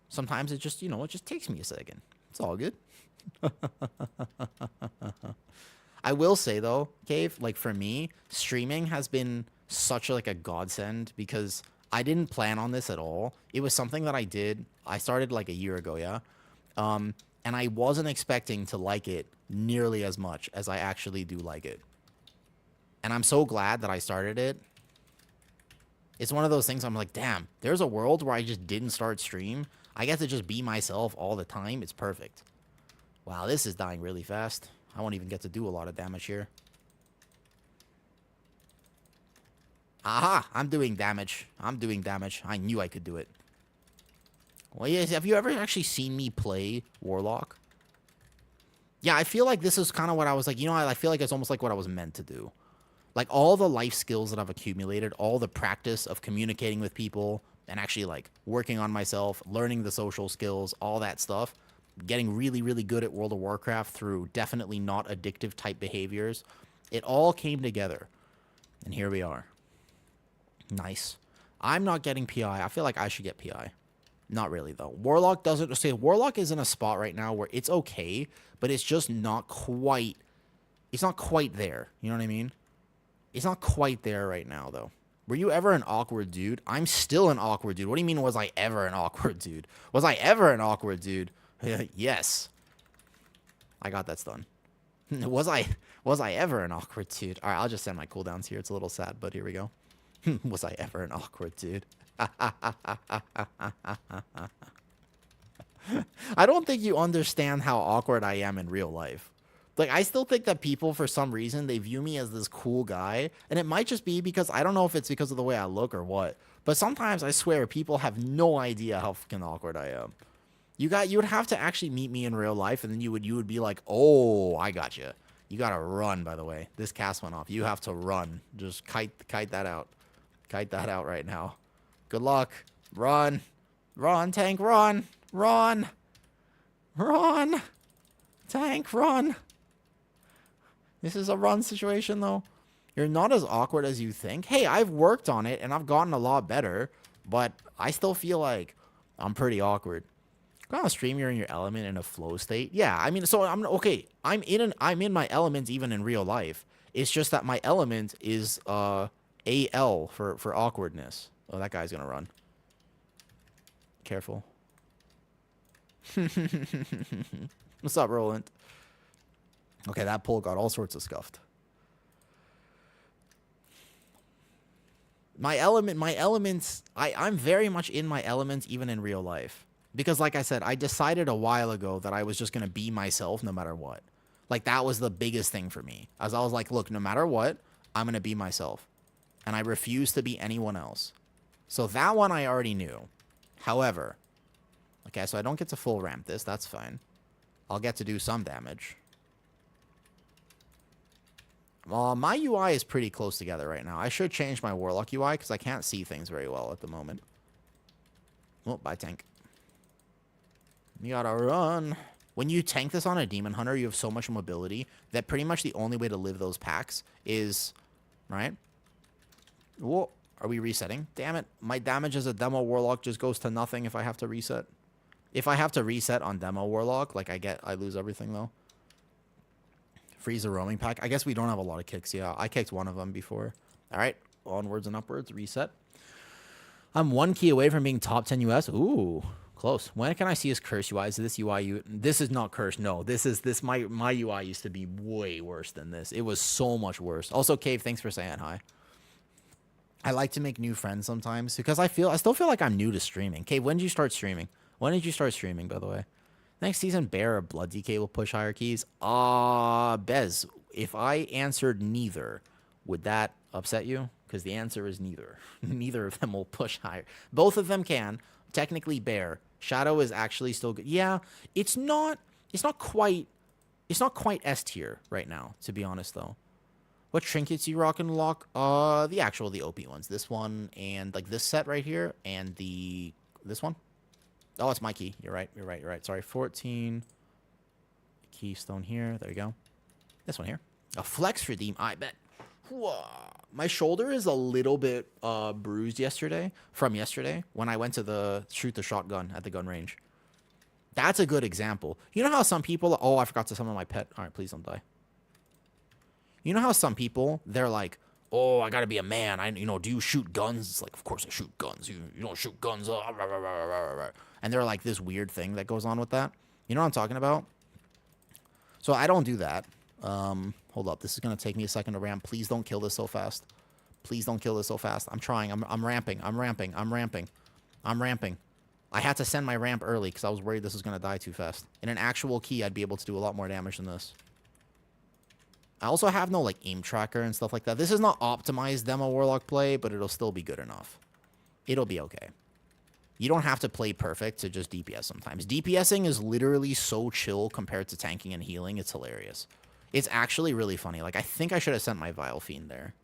Sometimes it just, it just takes me a second. It's all good. I will say, though, Cave, like, for me, streaming has been such a godsend, because I didn't plan on this at all. It was something that I started like a year ago, yeah? And I wasn't expecting to like it nearly as much as I actually do like it. And I'm so glad that I started it. It's one of those things I'm like, damn, there's a world where I just didn't start stream. I get to just be myself all the time. It's perfect. Wow, this is dying really fast. I won't even get to do a lot of damage here. Aha! I'm doing damage. I knew I could do it. Well, yes, have you ever actually seen me play Warlock? Yeah, I feel like this is kind of what I was like, I feel like it's almost like what I was meant to do. Like, all the life skills that I've accumulated, all the practice of communicating with people, and actually, like, working on myself, learning the social skills, all that stuff, getting really, really good at World of Warcraft through definitely not addictive type behaviors. It all came together. And here we are. Nice. I'm not getting PI. I feel like I should get PI. Not really, though. Warlock is in a spot right now where it's okay, but it's just not quite... It's not quite there. You know what I mean? It's not quite there right now, though. Were you ever an awkward dude? I'm still an awkward dude. What do you mean, was I ever an awkward dude? Was I ever an awkward dude? Yes. I got that stun. Was I ever an awkward dude? All right, I'll just send my cooldowns here. It's a little sad, but here we go. Was I ever an awkward dude? I don't think you understand how awkward I am in real life. Like, I still think that people, for some reason, they view me as this cool guy. And it might just be because, I don't know if it's because of the way I look or what, but sometimes I swear people have no idea how fucking awkward I am. You would have to actually meet me in real life, and then you would be like, oh, I got you. You gotta run, by the way. This cast went off. You have to run. Just kite that out. Kite that out right now. Good luck. Run. Run, tank, run. Run. Run. Tank, run. This is a run situation, though. You're not as awkward as you think. Hey, I've worked on it, and I've gotten a lot better, but I still feel like I'm pretty awkward. On a stream, you're in your element in a flow state. Yeah, I mean, so I'm okay. I'm in my element even in real life. It's just that my element is AL for awkwardness. Oh, that guy's gonna run. Careful. What's up, Roland? Okay, that pull got all sorts of scuffed. I'm very much in my element even in real life. Because, like I said, I decided a while ago that I was just going to be myself no matter what. Like, that was the biggest thing for me. As I was like, look, no matter what, I'm going to be myself. And I refuse to be anyone else. So that one I already knew. However, Okay, so I don't get to full ramp this. That's fine. I'll get to do some damage. My UI is pretty close together right now. I should change my Warlock UI because I can't see things very well at the moment. Oh, bye, tank. You gotta run. When you tank this on a Demon Hunter, you have so much mobility that pretty much the only way to live those packs is... Right? Whoa. Are we resetting? Damn it. My damage as a Demo Warlock just goes to nothing if I have to reset. If I have to reset on Demo Warlock, like I lose everything though. Freeze a roaming pack. I guess we don't have a lot of kicks. Yeah, I kicked one of them before. All right. Onwards and upwards. Reset. I'm 1 key away from being top 10 US. Ooh, close. When can I see his curse UI? Is this UI? This is not curse. No, my UI used to be way worse than this. It was so much worse. Also, Cave, thanks for saying hi. I like to make new friends sometimes because I still feel like I'm new to streaming. Cave, when did you start streaming? When did you start streaming, by the way? Next season, Bear or Blood DK will push higher keys. Bez, if I answered neither, would that upset you? Because the answer is neither. Neither of them will push higher. Both of them can. Technically, Bear. Shadow is actually still good. Yeah, it's not quite S tier right now, to be honest, though. What trinkets you rock and lock? The OP ones. This one and like this set right here and this one. Oh, it's my key. You're right. Sorry, 14. Keystone here. There you go. This one here. A flex redeem, I bet. Whoa. My shoulder is a little bit bruised from yesterday when I went to shoot the shotgun at the gun range. That's a good example. You know how some people... Oh, I forgot to summon my pet. All right, please don't die. You know how some people, they're like, oh, I gotta be a man. Do you shoot guns? It's like, of course I shoot guns. You don't shoot guns. And they're like this weird thing that goes on with that. You know what I'm talking about? So I don't do that. Hold up. This is going to take me a second to ramp. Please don't kill this so fast. Please don't kill this so fast. I'm trying. I'm ramping. I had to send my ramp early because I was worried this was going to die too fast. In an actual key, I'd be able to do a lot more damage than this. I also have no, aim tracker and stuff like that. This is not optimized Demo Warlock play, but it'll still be good enough. It'll be okay. You don't have to play perfect to just DPS sometimes. DPSing is literally so chill compared to tanking and healing. It's hilarious. It's actually really funny. I think I should have sent my Vile Fiend there.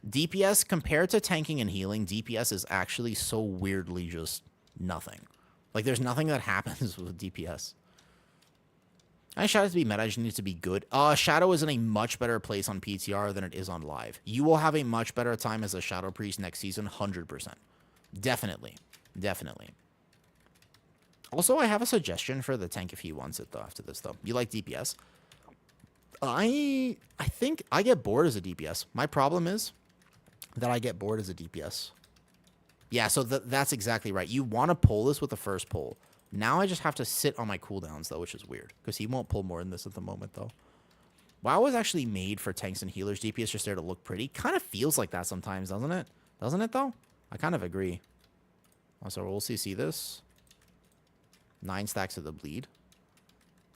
DPS, compared to tanking and healing, DPS is actually so weirdly just nothing. There's nothing that happens with DPS. I Shadow to be meta, I just need it to be good. Shadow is in a much better place on PTR than it is on live. You will have a much better time as a Shadow Priest next season, 100%. Definitely. Also, I have a suggestion for the tank if he wants it, though, after this, though. You like DPS? I think I get bored as a DPS. My problem is that I get bored as a DPS. Yeah, so that's exactly right. You want to pull this with the first pull. Now I just have to sit on my cooldowns, though, which is weird. Because he won't pull more than this at the moment, though. WoW was actually made for tanks and healers. DPS just there to look pretty. Kind of feels like that sometimes, doesn't it? Doesn't it, though? I kind of agree. So we'll CC this. 9 stacks of the bleed.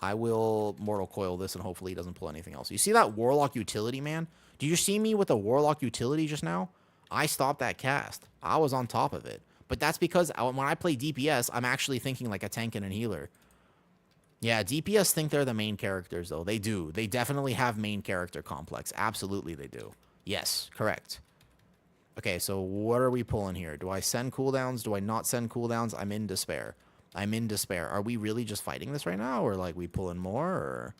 I will Mortal Coil this, and hopefully he doesn't pull anything else. You see that Warlock utility, man? Do you see me with the Warlock utility just now? I stopped that cast. I was on top of it. But that's because when I play DPS, I'm actually thinking like a tank and a healer. Yeah, DPS think they're the main characters, though. They do. They definitely have main character complex. Absolutely, they do. Yes, correct. Okay, so what are we pulling here? Do I send cooldowns? Do I not send cooldowns? I'm in despair. Are we really just fighting this right now? Or, we pulling more? Or...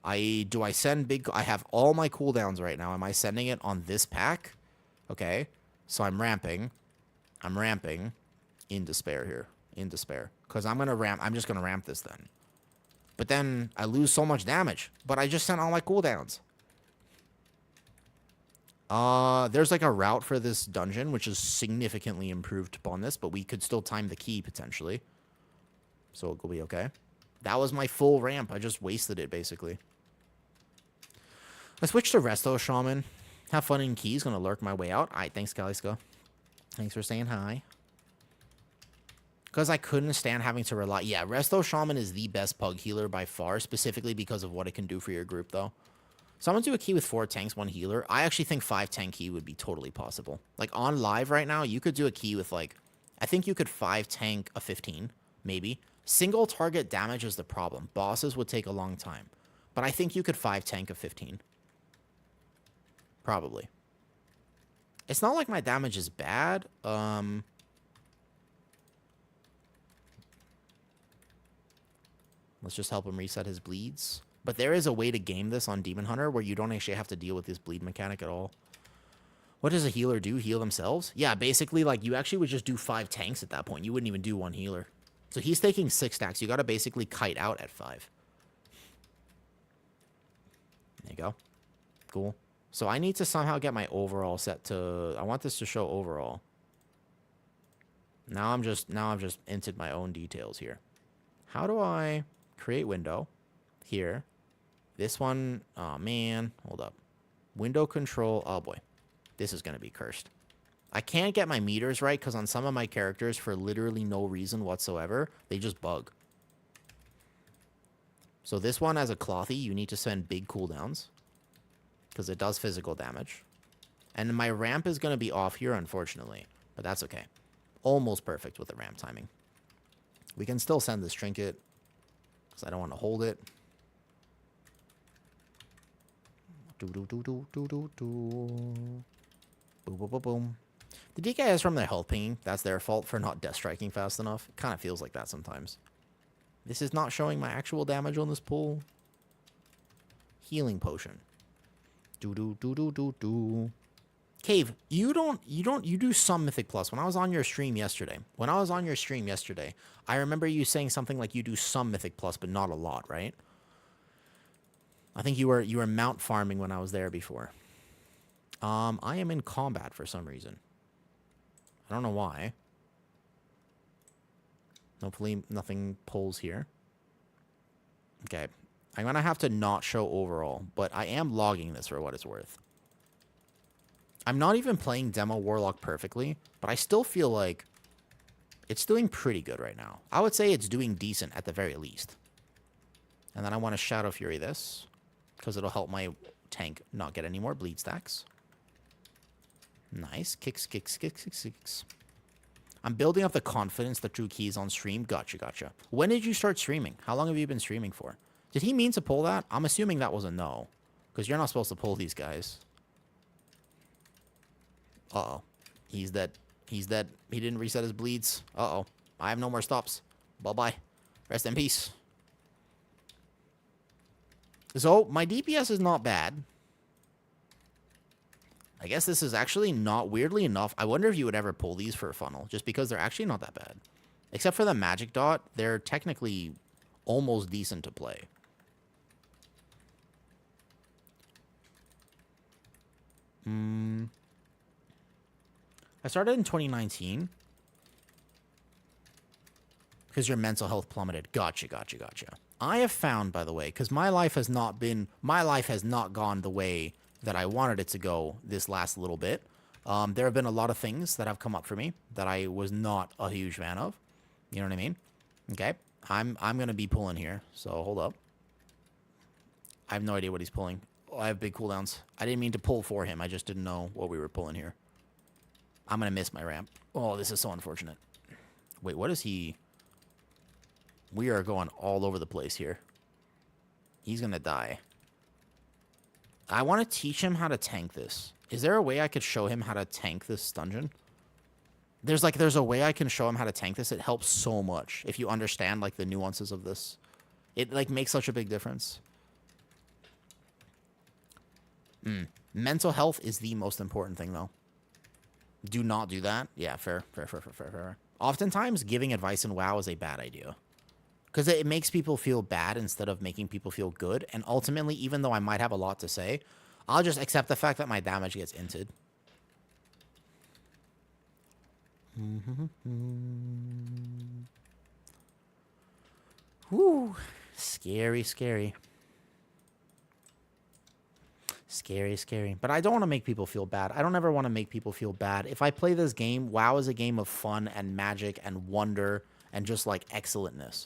Do I send big... I have all my cooldowns right now. Am I sending it on this pack? Okay, so I'm ramping. In despair here. Because I'm just going to ramp this then. But then I lose so much damage. But I just sent all my cooldowns. There's a route for this dungeon, which is significantly improved upon this. But we could still time the key, potentially. So it will be okay. That was my full ramp. I just wasted it, basically. I switched to Resto Shaman. Have fun in keys. Gonna lurk my way out. Alright, thanks, Kaliska. Thanks for saying hi. Because I couldn't stand having to rely... Yeah, Resto Shaman is the best pug healer by far, specifically because of what it can do for your group, though. So I'm going to do a key with 4 tanks, 1 healer. I actually think 5 tank key would be totally possible. On live right now, you could do a key with, I think you could 5 tank a 15, Maybe. Single target damage is the problem. Bosses would take a long time. But I think you could 5 tank a 15. Probably. It's not like my damage is bad. Let's just help him reset his bleeds. But there is a way to game this on Demon Hunter where you don't actually have to deal with this bleed mechanic at all. What does a healer do? Heal themselves? Yeah, basically, like, you actually would just do 5 tanks at that point. You wouldn't even do 1 healer. So he's taking 6 stacks. You got to basically kite out at 5. There you go. Cool. So I need to somehow get my overall set to... I want this to show overall. Now I've just entered my own details here. How do I create window here? This one... Oh, man. Hold up. Window control... Oh, boy. This is going to be cursed. I can't get my meters right because on some of my characters, for literally no reason whatsoever, they just bug. So this one, as a clothy, you need to send big cooldowns because it does physical damage. And my ramp is going to be off here, unfortunately, but that's okay. Almost perfect with the ramp timing. We can still send this trinket because I don't want to hold it. Boom, boom, boom, boom. The DK is from their health pinging. That's their fault for not death striking fast enough. It kind of feels like that sometimes. This is not showing my actual damage on this pull. Healing potion. Cave, you do some Mythic Plus. When I was on your stream yesterday, I remember you saying something like you do some Mythic Plus, but not a lot, right? I think you were mount farming when I was there before. I am in combat for some reason. I don't know why. Hopefully nothing pulls here. Okay. I'm going to have to not show overall, but I am logging this for what it's worth. I'm not even playing Demo Warlock perfectly, but I still feel like it's doing pretty good right now. I would say it's doing decent at the very least. And then I want to Shadow Fury this, because it'll help my tank not get any more bleed stacks. Nice. Kicks, kicks, kicks, kicks, kicks. I'm building up the confidence that Drew Keys on stream. Gotcha, gotcha. When did you start streaming? How long have you been streaming for? Did he mean to pull that? I'm assuming that was a no. Because you're not supposed to pull these guys. Uh-oh. He's dead. He's dead. He didn't reset his bleeds. Uh-oh. I have no more stops. Bye-bye. Rest in peace. So, my DPS is not bad. I guess this is actually not, weirdly enough, I wonder if you would ever pull these for a funnel, just because they're actually not that bad. Except for the magic dot, they're technically almost decent to play. I started in 2019. Because your mental health plummeted. Gotcha, gotcha, gotcha. I have found, by the way, because my life has not gone the way that I wanted it to go this last little bit. There have been a lot of things that have come up for me that I was not a huge fan of. You know what I mean? Okay. I'm going to be pulling here, so hold up. I have no idea what he's pulling. Oh, I have big cooldowns. I didn't mean to pull for him. I just didn't know what we were pulling here. I'm going to miss my ramp. Oh, this is so unfortunate. Wait, what is he... We are going all over the place here. He's going to die. I want to teach him how to tank this. Is there a way I could show him how to tank this dungeon? There's a way I can show him how to tank this. It helps so much if you understand, like, the nuances of this. It, like, makes such a big difference. Mental health is the most important thing, though. Do not do that. Yeah, fair. Oftentimes, giving advice in WoW is a bad idea. Because it makes people feel bad instead of making people feel good. And ultimately, even though I might have a lot to say, I'll just accept the fact that my damage gets inted. Whew. Scary, scary. Scary, scary. But I don't want to make people feel bad. I don't ever want to make people feel bad. If I play this game, WoW is a game of fun and magic and wonder and just, like, excellentness.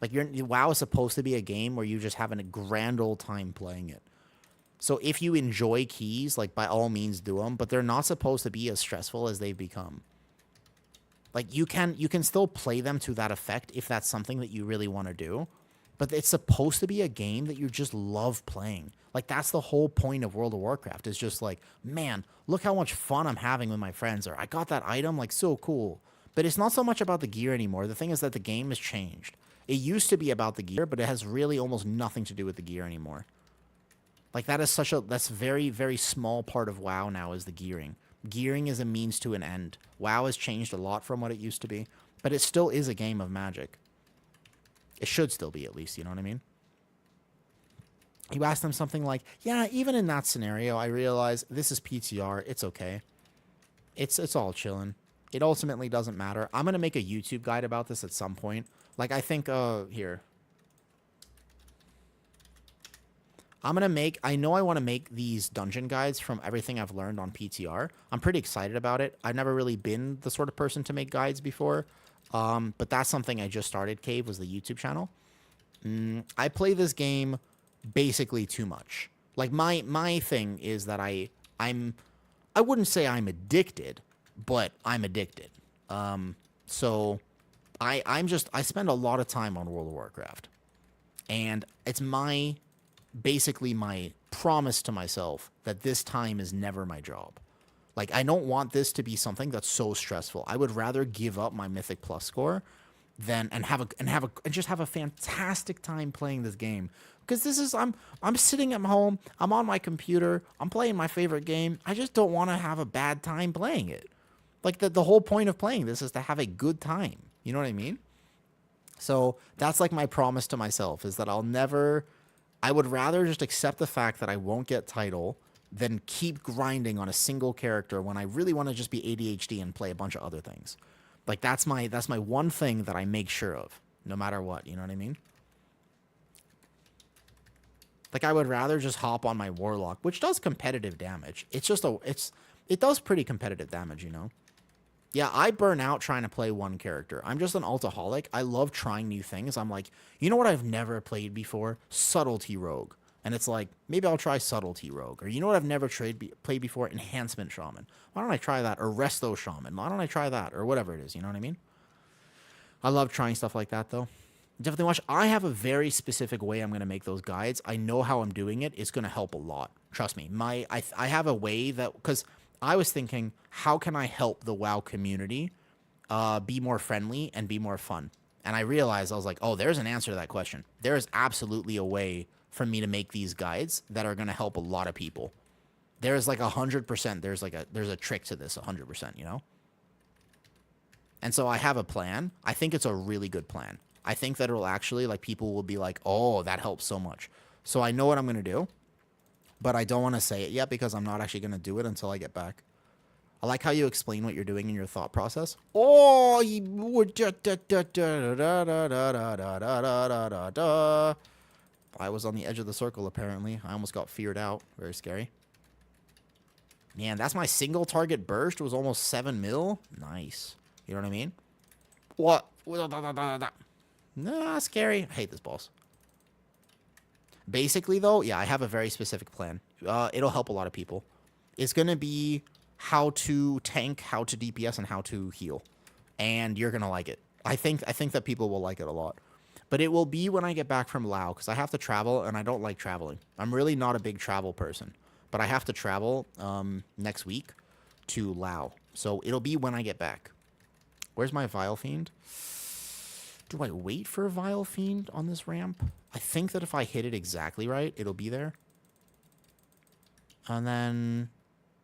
Like, WoW is supposed to be a game where you just have a grand old time playing it. So if you enjoy keys, like, by all means do them, but they're not supposed to be as stressful as they've become. Like you can still play them to that effect if that's something that you really want to do. But it's supposed to be a game that you just love playing. Like that's the whole point of World of Warcraft. Is just like, man, look how much fun I'm having with my friends, or I got that item, like so cool. But it's not so much about the gear anymore. The thing is that the game has changed. It used to be about the gear, but it has really almost nothing to do with the gear anymore. Like that's very, very small part of WoW now is the gearing. Gearing is a means to an end. WoW has changed a lot from what it used to be, but it still is a game of Magic. It should still be, at least, you know what I mean? You ask them something like, yeah, even in that scenario, I realize this is PTR. It's okay. It's all chilling. It ultimately doesn't matter. I'm going to make a YouTube guide about this at some point. Like, I think, here. I know I want to make these dungeon guides from everything I've learned on PTR. I'm pretty excited about it. I've never really been the sort of person to make guides before. But that's something I just started, Cave, was the YouTube channel. I play this game basically too much. Like, my thing is that I wouldn't say I'm addicted, but I'm addicted. So I spend a lot of time on World of Warcraft. And it's basically my promise to myself that this time is never my job. Like, I don't want this to be something that's so stressful. I would rather give up my Mythic Plus score than and just have a fantastic time playing this game. Because this is I'm sitting at home, I'm on my computer, I'm playing my favorite game. I just don't want to have a bad time playing it. Like the whole point of playing this is to have a good time. You know what I mean? So that's like my promise to myself, is that I would rather just accept the fact that I won't get title than keep grinding on a single character when I really want to just be ADHD and play a bunch of other things. Like that's my one thing that I make sure of, no matter what. You know what I mean? Like I would rather just hop on my Warlock, which does competitive damage. It does pretty competitive damage, you know? Yeah, I burn out trying to play one character. I'm just an altaholic. I love trying new things. I'm like, you know what I've never played before? Subtlety Rogue. And it's like, maybe I'll try Subtlety Rogue. Or you know what I've never played before? Enhancement Shaman. Why don't I try that? Or Resto Shaman. Why don't I try that? Or whatever it is, you know what I mean? I love trying stuff like that, though. Definitely watch. I have a very specific way I'm going to make those guides. I know how I'm doing it. It's going to help a lot. Trust me. I have a way that... Because I was thinking, how can I help the WoW community be more friendly and be more fun? And I realized, I was like, oh, there's an answer to that question. There is absolutely a way for me to make these guides that are going to help a lot of people. There's like 100%. There's a trick to this, 100%, you know? And so I have a plan. I think it's a really good plan. I think that it'll actually, like, people will be like, oh, that helps so much. So I know what I'm going to do, but I don't want to say it yet because I'm not actually going to do it until I get back. I like how you explain what you're doing in your thought process. Oh, I was on the edge of the circle, apparently. I almost got feared out. Very scary. Man, that's my single target burst was almost 7 mil. Nice. You know what I mean? What? Nah, scary. I hate this boss. Basically, though, yeah, I have a very specific plan. It'll help a lot of people. It's going to be how to tank, how to DPS, and how to heal. And you're going to like it. I think that people will like it a lot. But it will be when I get back from Lao, because I have to travel, and I don't like traveling. I'm really not a big travel person. But I have to travel next week to Lao. So it'll be when I get back. Where's my Vile Fiend? Do I wait for a Vile Fiend on this ramp? I think that if I hit it exactly right, it'll be there. And then...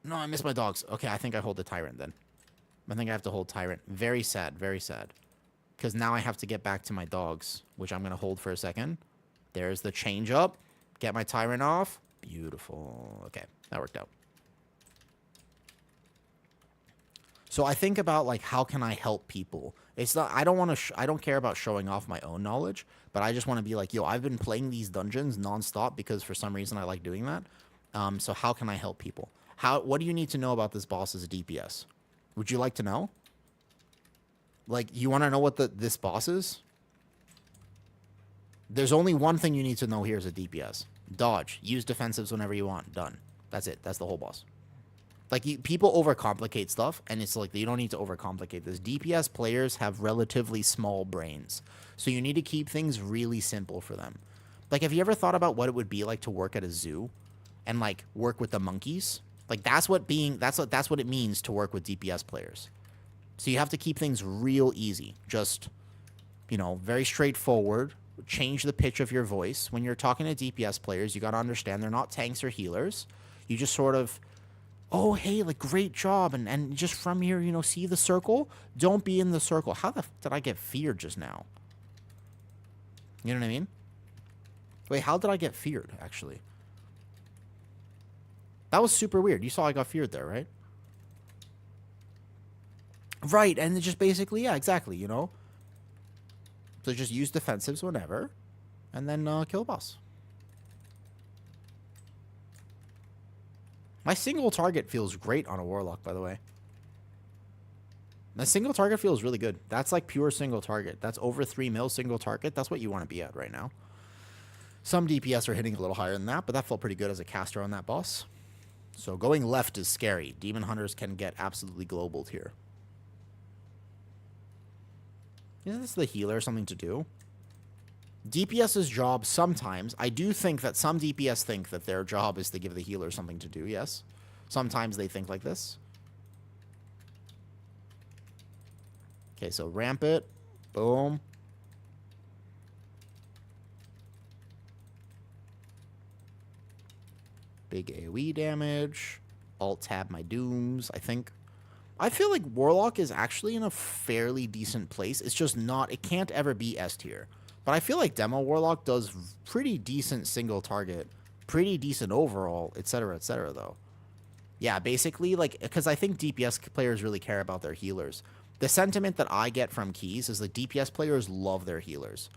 No, I missed my dogs. Okay, I think I hold the Tyrant then. I think I have to hold Tyrant. Very sad, very sad. Because now I have to get back to my dogs, which I'm going to hold for a second. There's the change up. Get my Tyrant off. Beautiful. Okay, that worked out. So I think about, like, how can I help people? It's not, I don't care about showing off my own knowledge, but I just want to be like, yo, I've been playing these dungeons nonstop because for some reason I like doing that. So how can I help people? What do you need to know about this boss's DPS? Would you like to know? Like, you want to know what this boss is? There's only one thing you need to know here is a DPS. Dodge. Use defensives whenever you want. Done. That's it. That's the whole boss. Like, people overcomplicate stuff, and it's like, you don't need to overcomplicate this. DPS players have relatively small brains, so you need to keep things really simple for them. Like, have you ever thought about what it would be like to work at a zoo and, like, work with the monkeys? Like, that's what it means to work with DPS players. So you have to keep things real easy. Just, you know, very straightforward. Change the pitch of your voice. When you're talking to DPS players, you got to understand they're not tanks or healers. You just sort of, oh, hey, like, great job. And just from here, you know, see the circle? Don't be in the circle. How the f did I get feared just now? You know what I mean? Wait, how did I get feared, actually? That was super weird. You saw I got feared there, right? Right, and it just basically, yeah, exactly, you know? So just use defensives whenever, and then kill boss. My single target feels great on a Warlock, by the way. My single target feels really good. That's like pure single target. That's over 3 mil single target. That's what you want to be at right now. Some DPS are hitting a little higher than that, but that felt pretty good as a caster on that boss. So going left is scary. Demon Hunters can get absolutely globaled here. Isn't this the healer something to do? DPS's job sometimes, I do think that some DPS think that their job is to give the healer something to do, yes. Sometimes they think like this. Okay, so ramp it. Boom. Big AoE damage. Alt-tab my dooms, I think. I feel like Warlock is actually in a fairly decent place. It's just not, it can't ever be S tier. But I feel like Demo Warlock does pretty decent single target, pretty decent overall, etc., though. Yeah, basically, like, because I think DPS players really care about their healers. The sentiment that I get from keys is that DPS players love their healers.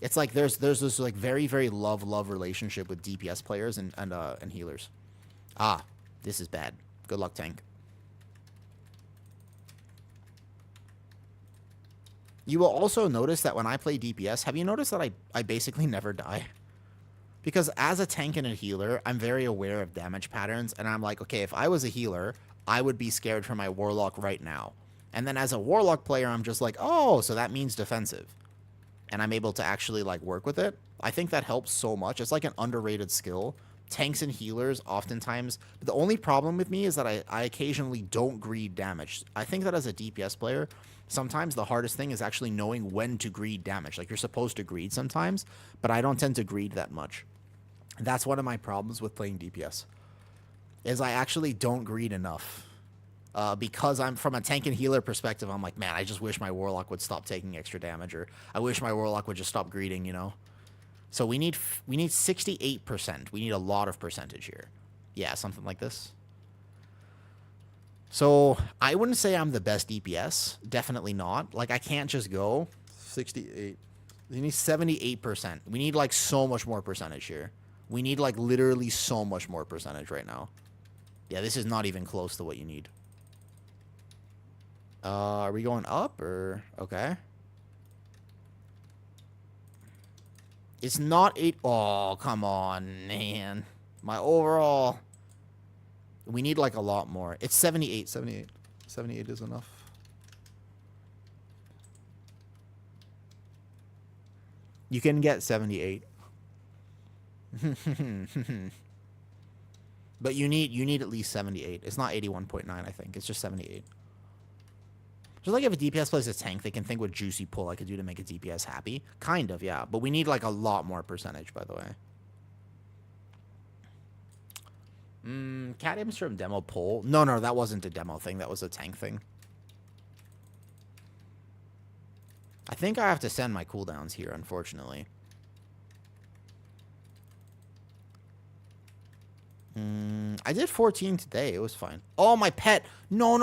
It's like there's this like very, very love relationship with DPS players and healers. Ah, this is bad. Good luck, tank. You will also notice that when I play DPS, have you noticed that I basically never die? Because as a tank and a healer, I'm very aware of damage patterns, and I'm like, okay, if I was a healer, I would be scared for my Warlock right now. And then as a Warlock player, I'm just like, oh, so that means defensive. And I'm able to actually, like, work with it. I think that helps so much. It's like an underrated skill. Tanks and healers, oftentimes. But the only problem with me is that I occasionally don't greed damage. I think that as a DPS player, sometimes the hardest thing is actually knowing when to greed damage. Like, you're supposed to greed sometimes, but I don't tend to greed that much. That's one of my problems with playing DPS, is I actually don't greed enough. Because I'm from a tank and healer perspective, I'm like, man, I just wish my Warlock would stop taking extra damage, or I wish my Warlock would just stop greeding, you know? So we need 68%. We need a lot of percentage here. Yeah, something like this. So I wouldn't say I'm the best DPS. Definitely not. Like, I can't just go 68. We need 78%. We need, like, so much more percentage here. We need, like, literally so much more percentage right now. Yeah, this is not even close to what you need. Are we going up, or... Okay. It's not 8... Oh, come on, man. My overall... We need, like, a lot more. It's 78. 78. 78 is enough. You can get 78. But you need at least 78. It's not 81.9, I think. It's just 78. Just like if a DPS plays a tank, they can think what juicy pull I could do to make a DPS happy. Kind of, yeah. But we need, like, a lot more percentage, by the way. Cat aims from demo pull. No, that wasn't a demo thing. That was a tank thing. I think I have to send my cooldowns here, unfortunately. I did 14 today. It was fine. Oh, my pet. No.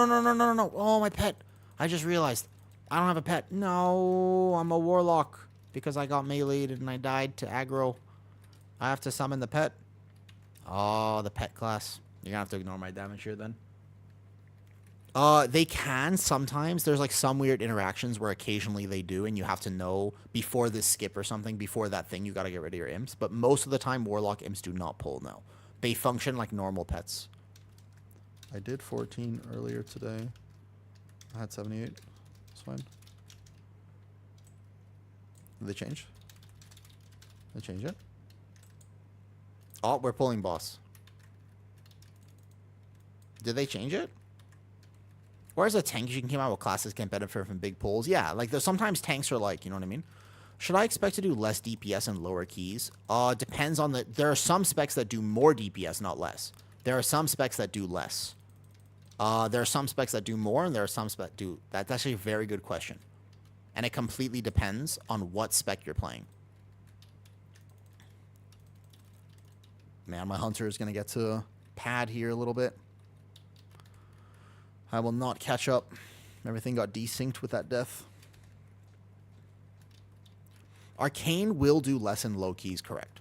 Oh, my pet. I just realized. I don't have a pet. No, I'm a Warlock. Because I got meleeed and I died to aggro. I have to summon the pet. Oh, the pet class. You're gonna have to ignore my damage here then. They can sometimes. There's like some weird interactions where occasionally they do, and you have to know before this skip or something, before that thing, you gotta get rid of your imps. But most of the time, Warlock imps do not pull, no. They function like normal pets. I did 14 earlier today. I had 78. It's fine. Did they change? Did they change it? Oh, we're pulling boss. Did they change it? Whereas a tank, you can come out with classes can benefit from big pulls. Yeah, like there's sometimes tanks are like, you know what I mean? Should I expect to do less DPS and lower keys? Depends on the... There are some specs that do more DPS, not less. There are some specs that do less. There are some specs that do more, and there are some specs that do... That's actually a very good question. And it completely depends on what spec you're playing. Man, my hunter is going to get to pad here a little bit. I will not catch up. Everything got desynced with that death. Arcane will do less in low keys, correct.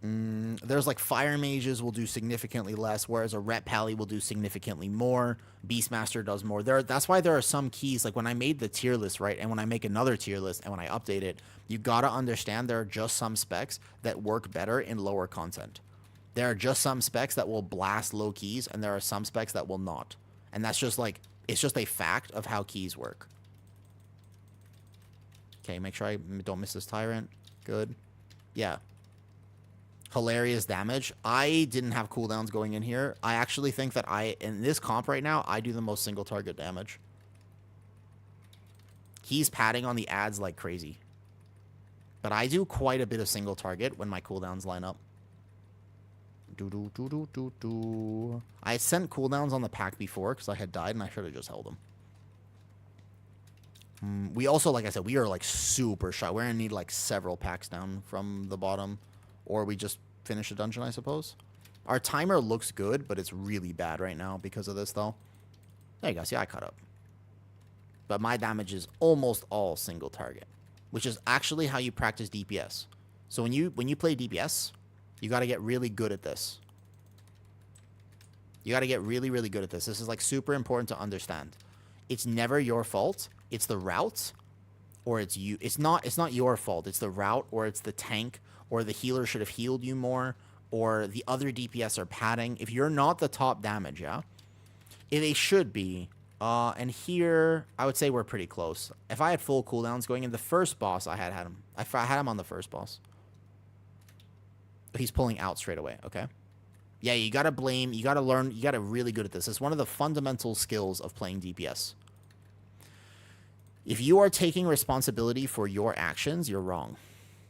There's like Fire Mages will do significantly less, whereas a Ret Pally will do significantly more. Beastmaster does more. That's why there are some keys, like when I made the tier list, right, and when I make another tier list, and when I update it, you gotta understand there are just some specs that work better in lower content. There are just some specs that will blast low keys, and there are some specs that will not. And that's just like, it's just a fact of how keys work. Okay, make sure I don't miss this Tyrant. Good. Yeah. Hilarious damage. I didn't have cooldowns going in here. I actually think that in this comp right now, I do the most single target damage. He's padding on the ads like crazy. But I do quite a bit of single target when my cooldowns line up. I sent cooldowns on the pack before because I had died and I should have just held them. We also, like I said, we are like super shy. We're going to need like several packs down from the bottom. Or we just finish a dungeon, I suppose. Our timer looks good, but it's really bad right now because of this, though. There you go. See, I caught up. But my damage is almost all single target, which is actually how you practice DPS. So when you play DPS, you got to get really good at this. You got to get really, really good at this. This is like super important to understand. It's never your fault. It's the route, or it's you. It's not your fault. It's the route, or it's the tank, or the healer should have healed you more, or the other DPS are padding. If you're not the top damage, yeah, they should be. And here, I would say we're pretty close. If I had full cooldowns going in the first boss, I had him. I had him on the first boss. He's pulling out straight away, okay? Yeah, you gotta blame, you gotta learn, you gotta really good at this. It's one of the fundamental skills of playing DPS. If you are taking responsibility for your actions, you're wrong.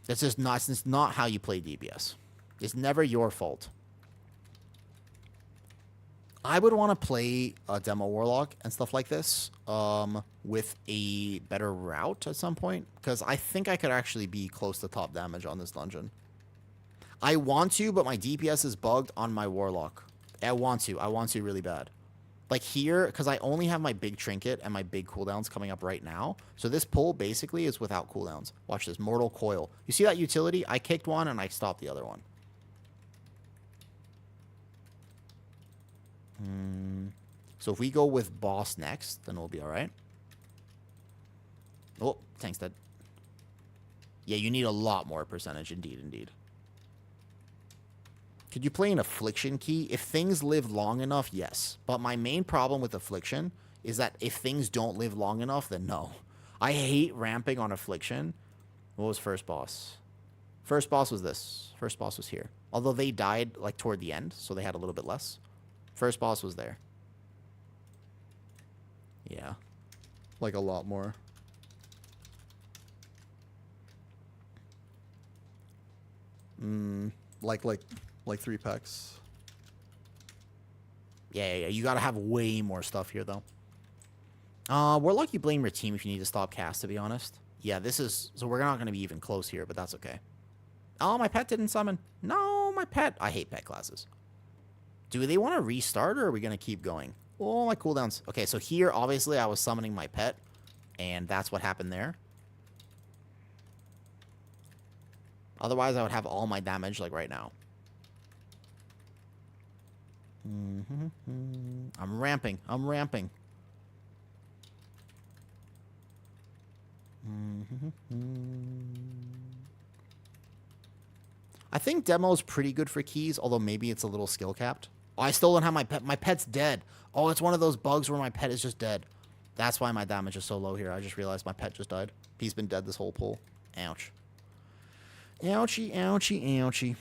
That's just not, it's not how you play DPS. It's never your fault. I would want to play a Demo Warlock and stuff like this with a better route at some point, because I think I could actually be close to top damage on this dungeon. I want to, but my DPS is bugged on my Warlock. I want to really bad. Like here, because I only have my big trinket and my big cooldowns coming up right now. So this pull basically is without cooldowns. Watch this, Mortal Coil. You see that utility? I kicked one and I stopped the other one. So if we go with boss next, then we'll be all right. Oh, tank's dead. Yeah, you need a lot more percentage. Indeed. Could you play an Affliction key? If things live long enough, yes. But my main problem with Affliction is that if things don't live long enough, then no. I hate ramping on Affliction. What was first boss? First boss was this. First boss was here. Although they died like toward the end, so they had a little bit less. First boss was there. Yeah. Like a lot more. Like 3 packs. Yeah. You gotta have way more stuff here, though. Warlock, you blame your team if you need to stop cast, to be honest. Yeah, this is... So we're not gonna be even close here, but that's okay. Oh, my pet didn't summon. No, my pet... I hate pet classes. Do they want to restart, or are we gonna keep going? Oh, my cooldowns. Okay, so here, obviously, I was summoning my pet, and that's what happened there. Otherwise, I would have all my damage, like, right now. I'm ramping. I think demo is pretty good for keys, although maybe it's a little skill capped. Oh, I still don't have my pet. My pet's dead. Oh, it's one of those bugs where my pet is just dead. That's why my damage is so low here. I just realized my pet just died. He's been dead this whole pull. Ouch. Ouchie, ouchie, ouchie.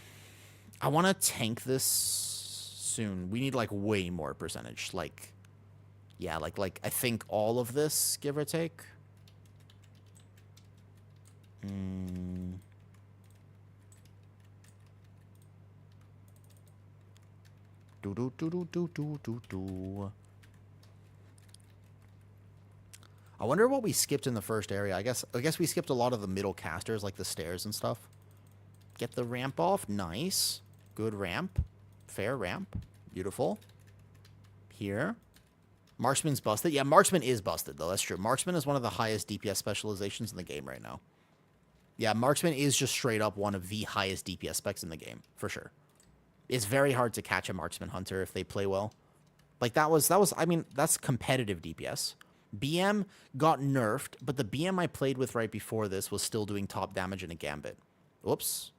I want to tank this soon. We need, like, way more percentage. Like, yeah, like I think all of this, give or take. I wonder what we skipped in the first area. I guess we skipped a lot of the middle casters, like the stairs and stuff. Get the ramp off. Nice. Good ramp. Fair ramp. Beautiful. Here. Marksman's busted. Yeah, Marksman is busted, though. That's true. Marksman is one of the highest DPS specializations in the game right now. Yeah, Marksman is just straight up one of the highest DPS specs in the game, for sure. It's very hard to catch a Marksman Hunter if they play well. Like, that was, I mean, that's competitive DPS. BM got nerfed, but the BM I played with right before this was still doing top damage in a Gambit. Whoops.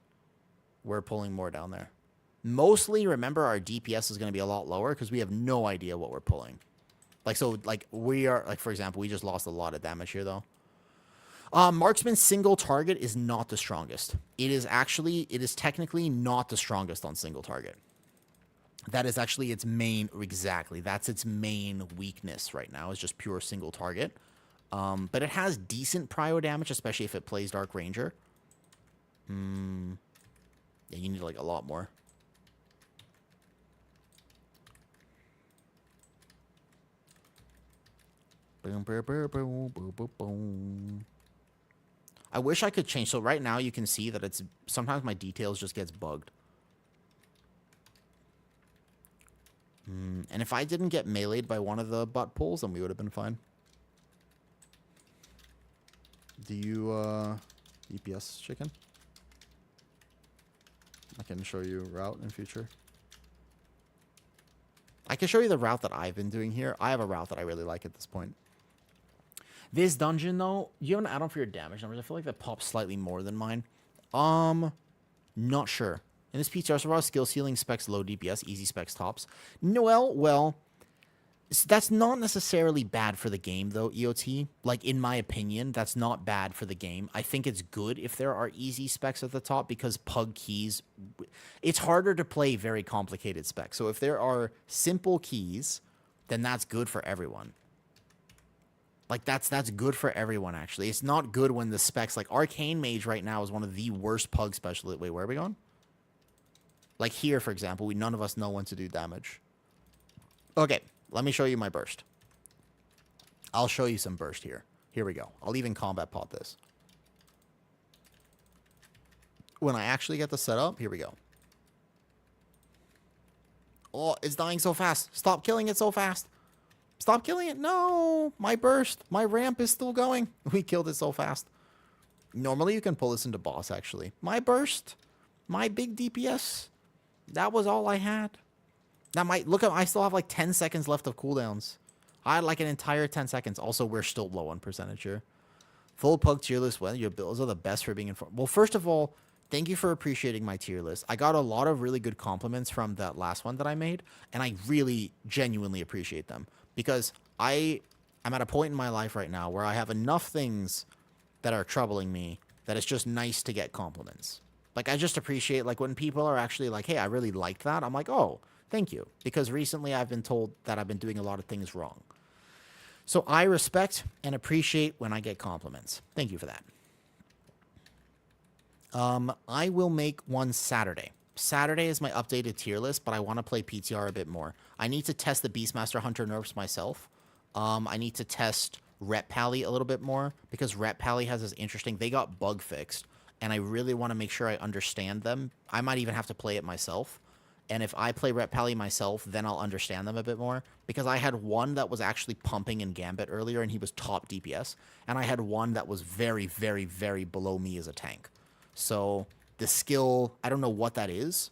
We're pulling more down there. Mostly, remember, our DPS is going to be a lot lower because we have no idea what we're pulling. Like, so, like, we are, like, for example, we just lost a lot of damage here, though. Marksman's single target is not the strongest. It is technically not the strongest on single target. That is actually its main, exactly, that's its main weakness right now, is just pure single target. But it has decent prio damage, especially if it plays Dark Ranger. Yeah, you need, like, a lot more. Boom, boom, boom, boom, boom, boom, boom. I wish I could change. So right now you can see that it's sometimes my details just gets bugged. And if I didn't get meleeed by one of the butt pulls, then we would have been fine. Do you, EPS chicken? I can show you route in future. I can show you the route that I've been doing here. I have a route that I really like at this point. This dungeon, though, you have an add-on for your damage numbers. I feel like that pops slightly more than mine. Not sure. In this PTR, so raw skill ceiling specs low DPS, easy specs tops. Noel, well, that's not necessarily bad for the game, though, EOT. Like, in my opinion, that's not bad for the game. I think it's good if there are easy specs at the top because pug keys, it's harder to play very complicated specs. So if there are simple keys, then that's good for everyone. Like, that's good for everyone, actually. It's not good when the specs, like, Arcane Mage right now is one of the worst pug specialists. Wait, where are we going? Like, here, for example, none of us know when to do damage. Okay, let me show you my burst. I'll show you some burst here. Here we go. I'll even combat pot this. When I actually get the setup, here we go. Oh, it's dying so fast. Stop killing it so fast. Stop killing it. No, my burst. My ramp is still going. We killed it so fast. Normally, you can pull this into boss, actually. My burst. My big DPS. That was all I had. That might... Look, I still have like 10 seconds left of cooldowns. I had like an entire 10 seconds. Also, we're still low on percentage here. Full pug tier list. Well, your builds are the best for being informed. Well, first of all, thank you for appreciating my tier list. I got a lot of really good compliments from that last one that I made. And I really, genuinely appreciate them. Because I'm at a point in my life right now where I have enough things that are troubling me that it's just nice to get compliments. Like, I just appreciate, like, when people are actually like, hey, I really liked that. I'm like, oh, thank you. Because recently I've been told that I've been doing a lot of things wrong. So I respect and appreciate when I get compliments. Thank you for that. I will make one Saturday. Saturday is my updated tier list, but I want to play PTR a bit more. I need to test the Beastmaster Hunter nerfs myself. I need to test Rep Pally a little bit more, because Rep Pally has this interesting... They got bug fixed, and I really want to make sure I understand them. I might even have to play it myself. And if I play Rep Pally myself, then I'll understand them a bit more. Because I had one that was actually pumping in Gambit earlier, and he was top DPS. And I had one that was very, very, very below me as a tank. So... the skill, I don't know what that is,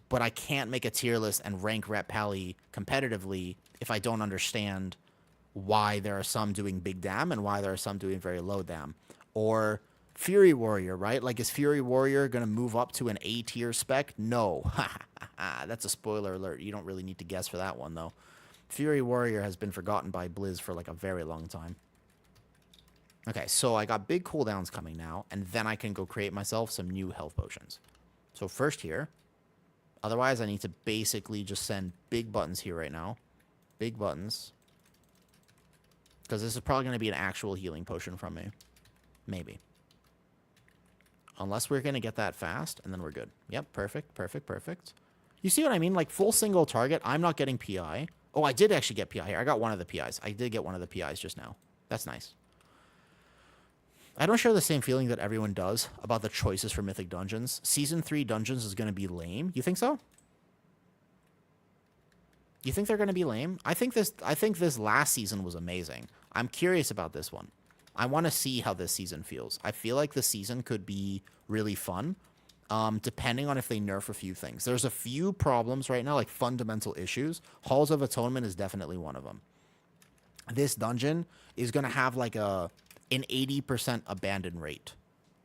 but I can't make a tier list and rank Rep Pally competitively if I don't understand why there are some doing big dam and why there are some doing very low dam. Or Fury Warrior, right? Like, is Fury Warrior going to move up to an A tier spec? No. That's a spoiler alert. You don't really need to guess for that one, though. Fury Warrior has been forgotten by Blizz for like a very long time. Okay, so I got big cooldowns coming now, and then I can go create myself some new health potions. So first here. Otherwise, I need to basically just send big buttons here right now. Big buttons. Because this is probably going to be an actual healing potion from me. Maybe. Unless we're going to get that fast, and then we're good. Yep, perfect, perfect, perfect. You see what I mean? Like, full single target, I'm not getting PI. Oh, I did actually get PI here. I got one of the PIs. I did get one of the PIs just now. That's nice. I don't share the same feeling that everyone does about the choices for Mythic Dungeons. Season 3 dungeons is going to be lame. You think so? You think they're going to be lame? I think this last season was amazing. I'm curious about this one. I want to see how this season feels. I feel like the season could be really fun, depending on if they nerf a few things. There's a few problems right now, like fundamental issues. Halls of Atonement is definitely one of them. This dungeon is going to have like an 80% abandon rate.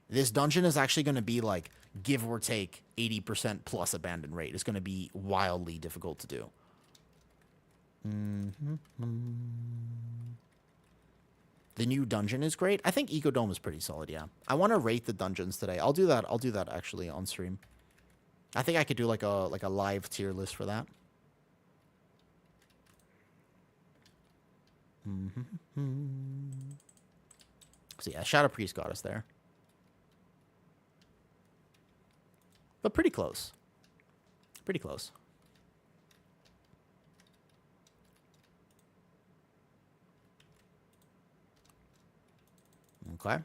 This dungeon is actually going to be like, give or take, 80% plus abandon rate. It's going to be wildly difficult to do. The new dungeon is great. I think Ecodome is pretty solid, yeah. I want to rate the dungeons today. I'll do that. I'll do that actually on stream. I think I could do like a live tier list for that. So yeah, Shadow Priest got us there. But pretty close. Pretty close. Okay.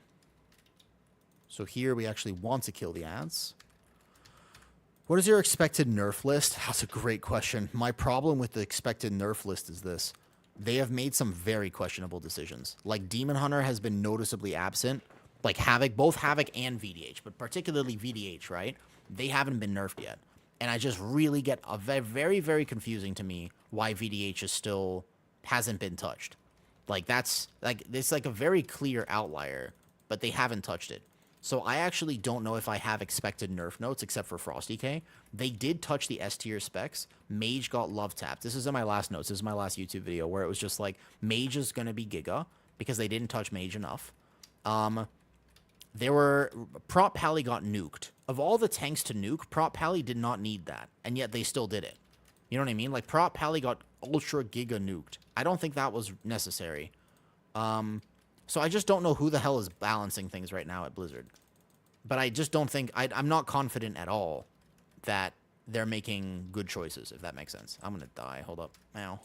So here we actually want to kill the ads. What is your expected nerf list? That's a great question. My problem with the expected nerf list is this. They have made some very questionable decisions. Like Demon Hunter has been noticeably absent. Like Havoc, both Havoc and VDH, but particularly VDH, right? They haven't been nerfed yet. And I just really get a very, very confusing to me why VDH is still hasn't been touched. Like it's like a very clear outlier, but they haven't touched it. So I actually don't know if I have expected nerf notes except for Frosty K. They did touch the S tier specs. Mage got love tapped. This is in my last notes. This is my last YouTube video where it was just like Mage is going to be Giga because they didn't touch Mage enough. There were Prop Pally got nuked. Of all the tanks to nuke, Prop Pally did not need that, and yet they still did it. You know what I mean? Like Prop Pally got Ultra Giga nuked. I don't think that was necessary. So I just don't know who the hell is balancing things right now at Blizzard. But I just don't think... I'm not confident at all that they're making good choices, if that makes sense. I'm gonna die. Hold up. Ow.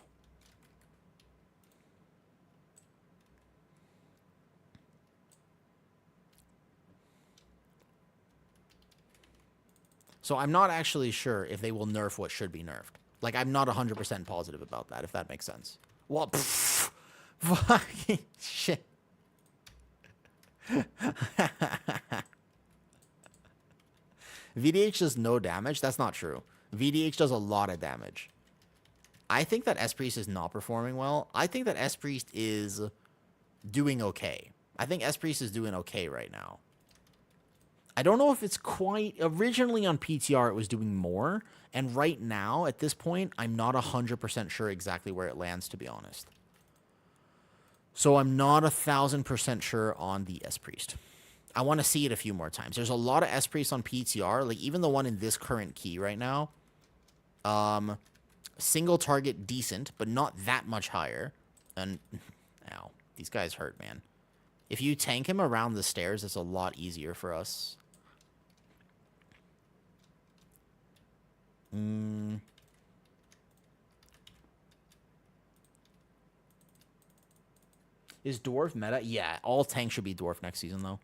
So I'm not actually sure if they will nerf what should be nerfed. Like, I'm not 100% positive about that, if that makes sense. Well, pff, fucking shit. VDH does no damage? That's not true. VDH does a lot of damage. I think that S-Priest is not performing well. I think that S-Priest is doing okay. I think S-Priest is doing okay right now. I don't know if it's quite... Originally on PTR, it was doing more. And right now, at this point, I'm not 100% sure exactly where it lands, to be honest. So I'm not 1,000% sure on the S-Priest. I want to see it a few more times. There's a lot of S-Priests on PTR. Like, even the one in this current key right now. Single target, decent, but not that much higher. And, ow. These guys hurt, man. If you tank him around the stairs, it's a lot easier for us. Is Dwarf meta? Yeah, all tanks should be Dwarf next season, though. I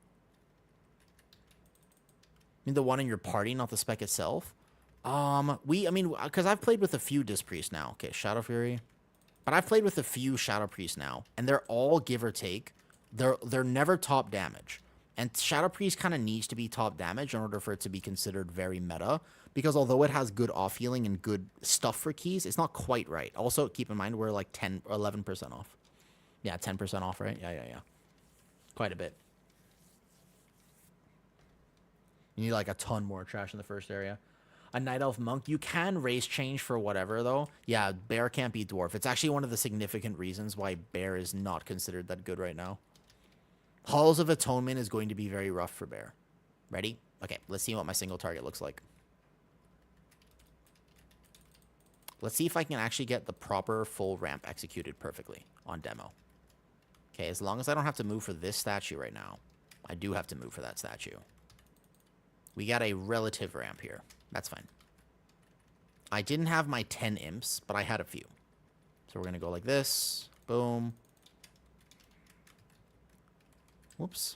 mean, the one in your party, not the spec itself? Because I've played with a few Disc Priests now. Okay, Shadow Fury. But I've played with a few Shadow Priests now, and they're all give or take. They're never top damage. And Shadow Priest kind of needs to be top damage in order for it to be considered very meta. Because although it has good off healing and good stuff for keys, it's not quite right. Also, keep in mind, we're like 10 or 11% off. Yeah, 10% off, right? Yeah. Quite a bit. You need like a ton more trash in the first area. a Night Elf Monk. You can race change for whatever, though. Yeah, Bear can't be Dwarf. It's actually one of the significant reasons why Bear is not considered that good right now. Halls of Atonement is going to be very rough for Bear. Ready? Okay, let's see what my single target looks like. Let's see if I can actually get the proper full ramp executed perfectly on demo. Okay, as long as I don't have to move for this statue right now. I do have to move for that statue. We got a relative ramp here. That's fine. I didn't have my 10 imps, but I had a few. So we're going to go like this. Boom. Whoops.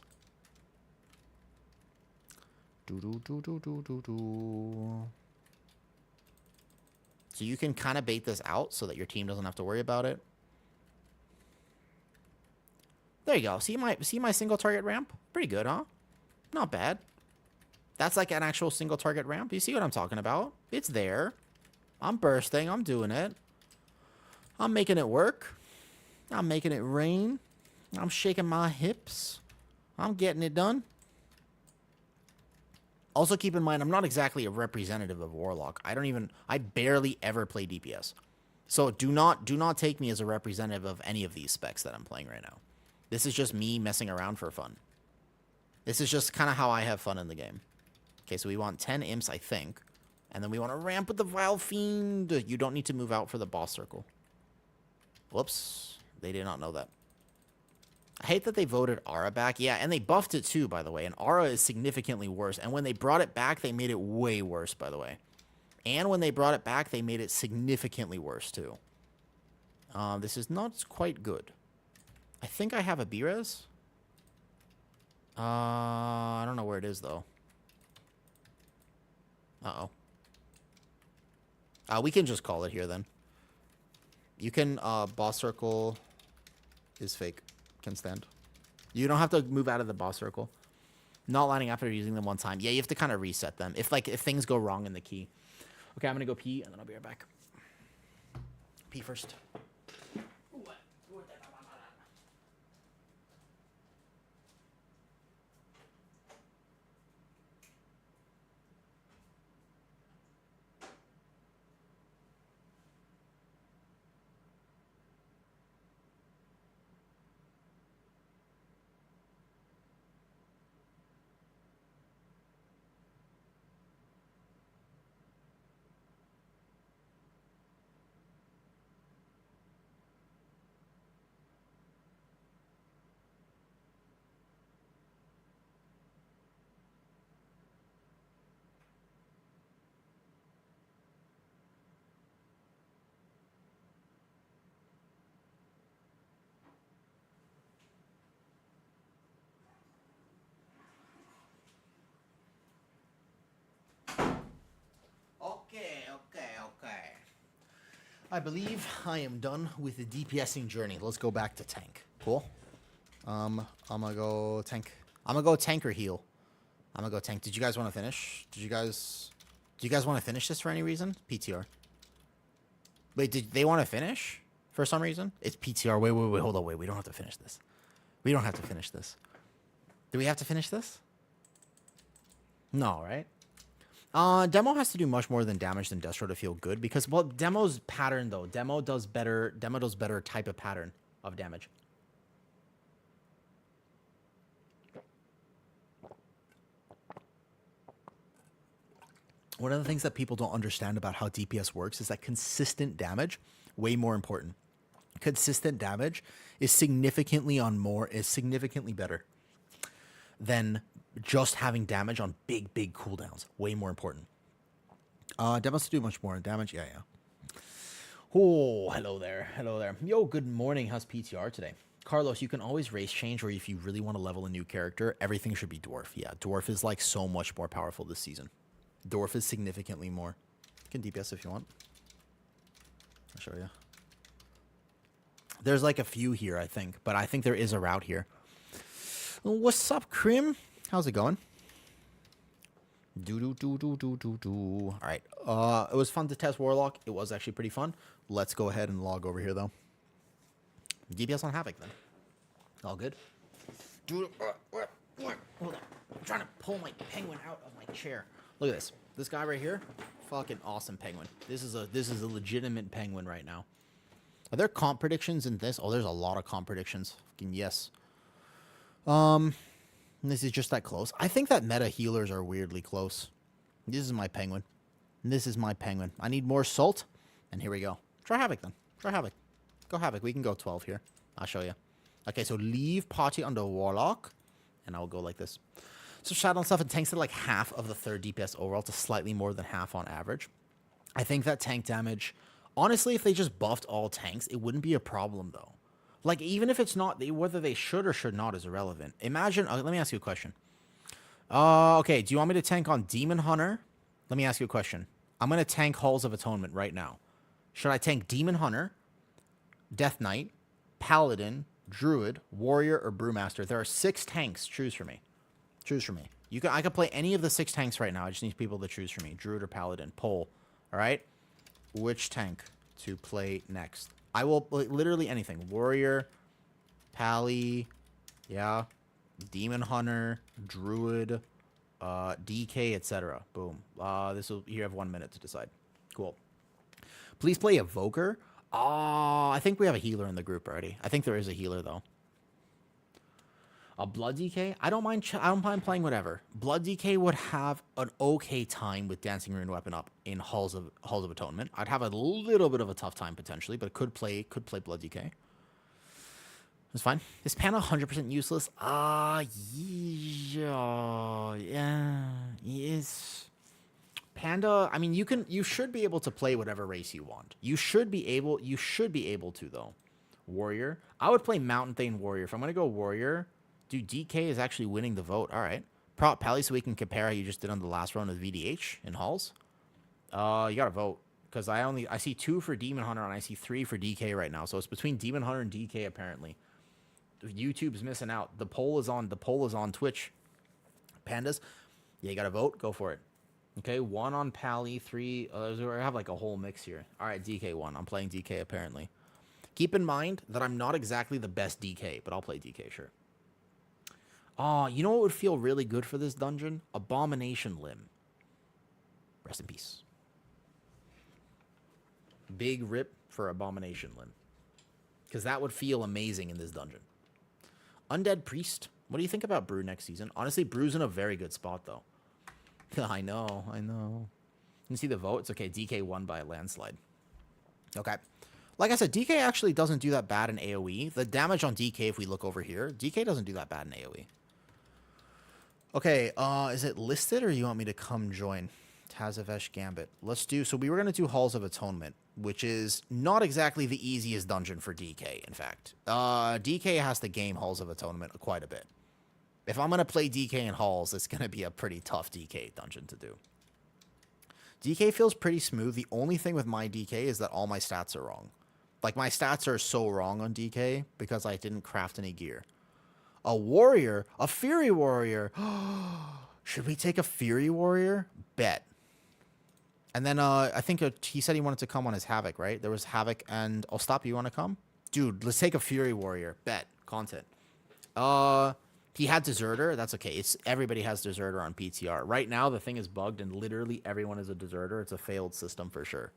So you can kind of bait this out so that your team doesn't have to worry about it. There you go. See my single target ramp? Pretty good, huh? Not bad. That's like an actual single target ramp. You see what I'm talking about? It's there. I'm bursting. I'm doing it. I'm making it work. I'm making it rain. I'm shaking my hips. I'm getting it done. Also keep in mind, I'm not exactly a representative of Warlock. I barely ever play DPS. So do not take me as a representative of any of these specs that I'm playing right now. This is just me messing around for fun. This is just kind of how I have fun in the game. Okay, so we want 10 imps, I think. And then we want to ramp with the Vile Fiend. You don't need to move out for the boss circle. Whoops. They did not know that. I hate that they voted Aura back. Yeah, and they buffed it too, by the way. And Aura is significantly worse. And when they brought it back, they made it way worse, by the way. And when they brought it back, they made it significantly worse too. This is not quite good. I think I have a B-Res. I don't know where it is, though. Uh-oh. We can just call it here, then. You can, boss circle is fake. Can stand. You don't have to move out of the boss circle. Not lining after using them one time. Yeah, you have to kind of reset them. If things go wrong in the key. Okay, I'm going to go pee, and then I'll be right back. Pee first. Okay. I believe I am done with the DPSing journey. Let's go back to tank. Cool. I'm gonna go tank. I'm gonna go tank or heal. I'm gonna go tank. Did you guys want to finish? Do you guys want to finish this for any reason? PTR. Wait, did they want to finish for some reason? It's PTR. Wait. Hold on. Wait. We don't have to finish this. We don't have to finish this. Do we have to finish this? No, right? Demo has to do much more than damage than Destro to feel good because, well, Demo's pattern, though. Demo does better type of pattern of damage. One of the things that people don't understand about how DPS works is that consistent damage, way more important. Consistent damage is significantly better than just having damage on big cooldowns. Way more important. Demos to do much more damage. Yeah. Oh, hello there. Yo, good morning. How's PTR today? Carlos, you can always race change, or if you really want to level a new character, everything should be Dwarf. Yeah, Dwarf is like so much more powerful this season. Dwarf is significantly more. You can DPS if you want. I'll show you. There's like a few here, I think, but I think there is a route here. What's up, Krim? How's it going? All right. It was fun to test Warlock. It was actually pretty fun. Let's go ahead and log over here, though. DPS on Havoc, then. All good. Dude, hold on. I'm trying to pull my penguin out of my chair. Look at this. This guy right here, Fucking awesome penguin. This is a legitimate penguin right now. Are there comp predictions in this? Oh, there's a lot of comp predictions. Fucking yes. This is just that close. I think that meta healers are weirdly close. This is my penguin. This is my penguin. I need more salt. And here we go. Try Havoc then. Try Havoc. Go Havoc. We can go 12 here. I'll show you. Okay, so leave Potty under Warlock. And I'll go like this. So Shadow and stuff, it tanks at like half of the third DPS overall to slightly more than half on average. I think that tank damage... Honestly, if they just buffed all tanks, it wouldn't be a problem though. Like, even if it's not... Whether they should or should not is irrelevant. Imagine... let me ask you a question. Okay, do you want me to tank on Demon Hunter? Let me ask you a question. I'm going to tank Halls of Atonement right now. Should I tank Demon Hunter, Death Knight, Paladin, Druid, Warrior, or Brewmaster? There are 6 tanks. Choose for me. Choose for me. I could play any of the 6 tanks right now. I just need people to choose for me. Druid or Paladin. Poll. All right? Which tank to play next? I will literally anything. Warrior, Pally, yeah, Demon Hunter, Druid, DK, etc. Boom. You have 1 minute to decide. Cool. Please play Evoker. I think we have a healer in the group already. I think there is a healer though. A Blood DK? I don't mind playing whatever. Blood DK would have an okay time with Dancing Rune Weapon up in Halls of Atonement. I'd have a little bit of a tough time potentially, but could play Blood DK. It's fine. Is Panda 100% useless? Yeah. Yes. Panda, I mean, you should be able to play whatever race you want. You should be able to though. Warrior. I would play Mountain Thane Warrior. If I'm going to go Warrior, dude, DK is actually winning the vote. All right. Prop Pally so we can compare how you just did on the last round of VDH in Halls. You got to vote because I see 2 for Demon Hunter and I see 3 for DK right now. So it's between Demon Hunter and DK apparently. YouTube's missing out. The poll is on Twitch. Pandas. Yeah, you got to vote. Go for it. Okay, 1 on Pally, 3. I have like a whole mix here. All right, DK 1. I'm playing DK apparently. Keep in mind that I'm not exactly the best DK, but I'll play DK, sure. You know what would feel really good for this dungeon? Abomination Limb. Rest in peace. Big rip for Abomination Limb. Because that would feel amazing in this dungeon. Undead Priest. What do you think about Brew next season? Honestly, Brew's in a very good spot, though. I know. You see the vote? It's okay. DK won by a landslide. Okay. Like I said, DK actually doesn't do that bad in AoE. The damage on DK, if we look over here, DK doesn't do that bad in AoE. Okay, is it listed or you want me to come join? Tazavesh Gambit. Let's do... So we were going to do Halls of Atonement, which is not exactly the easiest dungeon for DK, in fact. DK has to game Halls of Atonement quite a bit. If I'm going to play DK in Halls, it's going to be a pretty tough DK dungeon to do. DK feels pretty smooth. The only thing with my DK is that all my stats are wrong. Like, my stats are so wrong on DK because I didn't craft any gear. A warrior? A Fury Warrior? Should we take a Fury Warrior? Bet. And then I think he said he wanted to come on his Havoc, right? There was Havoc and... I'll stop. You want to come? Dude, let's take a Fury Warrior. Bet. Content. He had Deserter. That's okay. Everybody has Deserter on PTR. Right now, the thing is bugged, and literally everyone is a Deserter. It's a failed system for sure.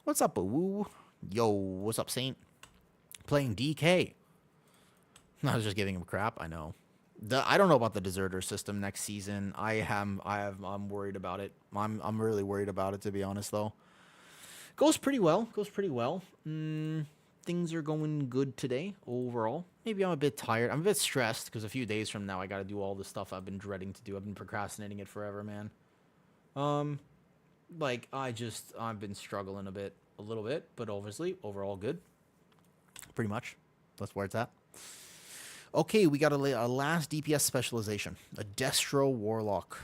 What's up, Woo? Yo, what's up, Saint? Playing DK. I was just giving him crap. I know. I don't know about the Deserter system next season. I'm worried about it. I'm really worried about it, to be honest, though. Goes pretty well. Things are going good today, overall. Maybe I'm a bit tired. I'm a bit stressed, because a few days from now, I got to do all the stuff I've been dreading to do. I've been procrastinating it forever, man. I've been struggling a little bit, but obviously, overall good. Pretty much. That's where it's at. Okay, we got a last DPS specialization. A Destro Warlock.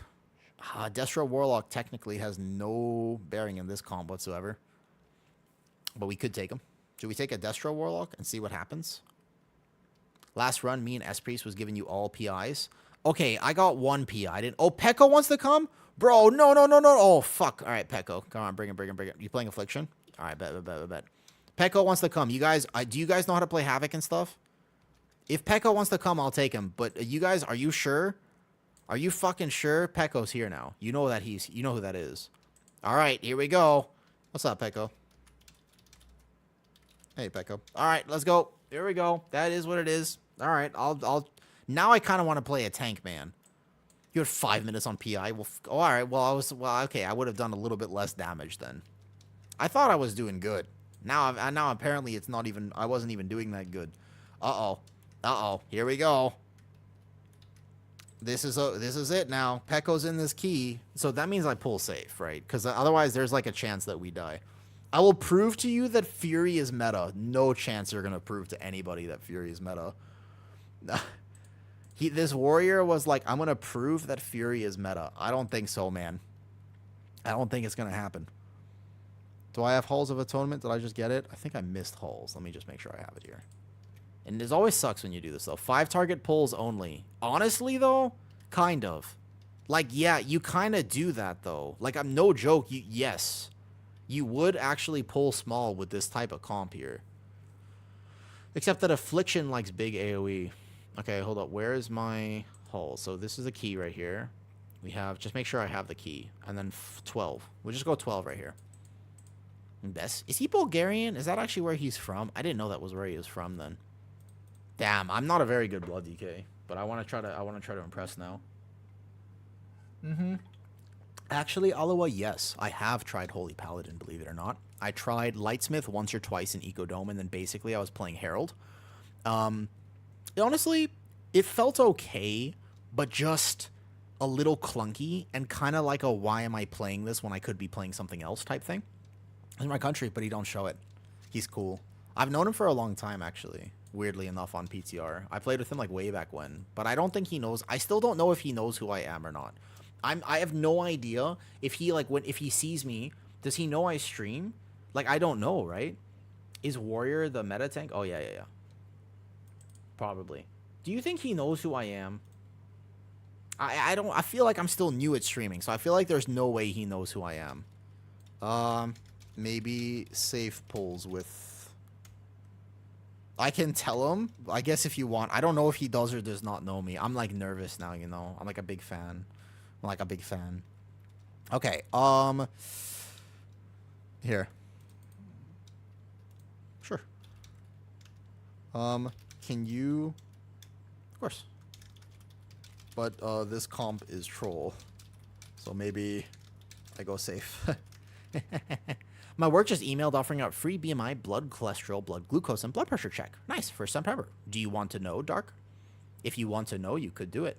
Destro Warlock technically has no bearing in this comp whatsoever. But we could take him. Should we take a Destro Warlock and see what happens? Last run, me and S-Priest was giving you all PIs. Okay, I got 1 PI. Oh, Pekko wants to come? Bro, no. Oh, fuck. All right, Pekko. Come on, bring him. You playing Affliction? All right, bet. Pekko wants to come. You guys, do you guys know how to play Havoc and stuff? If Pekko wants to come, I'll take him. But you guys, are you sure? Are you fucking sure? Pecco's here now. You know that you know who that is. All right, here we go. What's up, Pecco? Hey, Pecco. All right, let's go. Here we go. That is what it is. All right, now I kind of want to play a tank, man. You had 5 minutes on PI. Well, all right. Well, okay. I would have done a little bit less damage then. I thought I was doing good. Now apparently it's not even. I wasn't even doing that good. Uh-oh. Here we go. This is it now. Pecco's in this key. So that means I pull safe, right? Because otherwise there's like a chance that we die. I will prove to you that Fury is meta. No chance you're going to prove to anybody that Fury is meta. This warrior was like, I'm going to prove that Fury is meta. I don't think so, man. I don't think it's going to happen. Do I have Halls of Atonement? Did I just get it? I think I missed Halls. Let me just make sure I have it here. And it always sucks when you do this, though. 5 target pulls only. Honestly, though, kind of. Like, yeah, you kind of do that, though. Like, I'm no joke. Yes. You would actually pull small with this type of comp here. Except that Affliction likes big AoE. Okay, hold up. Where is my hull? So this is the key right here. We have... Just make sure I have the key. And then 12. We'll just go 12 right here. Best. Is he Bulgarian? Is that actually where he's from? I didn't know that was where he was from then. Damn, I'm not a very good blood DK, but I want to try to impress now. Actually, Alawa, yes, I have tried Holy Paladin, believe it or not. I tried Lightsmith once or twice in Ecodome, and then basically I was playing Herald. Honestly, it felt okay, but just a little clunky and kind of like a why am I playing this when I could be playing something else type thing. He's my country, but he don't show it. He's cool. I've known him for a long time, actually. Weirdly enough, on PTR. I played with him like way back when, but I don't think he knows. I still don't know if he knows who I am or not. I have no idea if he if he sees me, does he know I stream? Like, I don't know, right? Is Warrior the meta tank? Oh yeah. Probably. Do you think he knows who I am? I don't. I feel like I'm still new at streaming, so I feel like there's no way he knows who I am. Maybe safe pulls with. I can tell him, I guess, if you want. I don't know if he does or does not know me. I'm, like, nervous now, you know? I'm, like, a big fan. Okay, here. Sure. Can you... Of course. But, this comp is troll. So maybe I go safe. My work just emailed offering out free BMI, blood cholesterol, blood glucose, and blood pressure check. Nice, for September. Do you want to know, Dark? If you want to know, you could do it.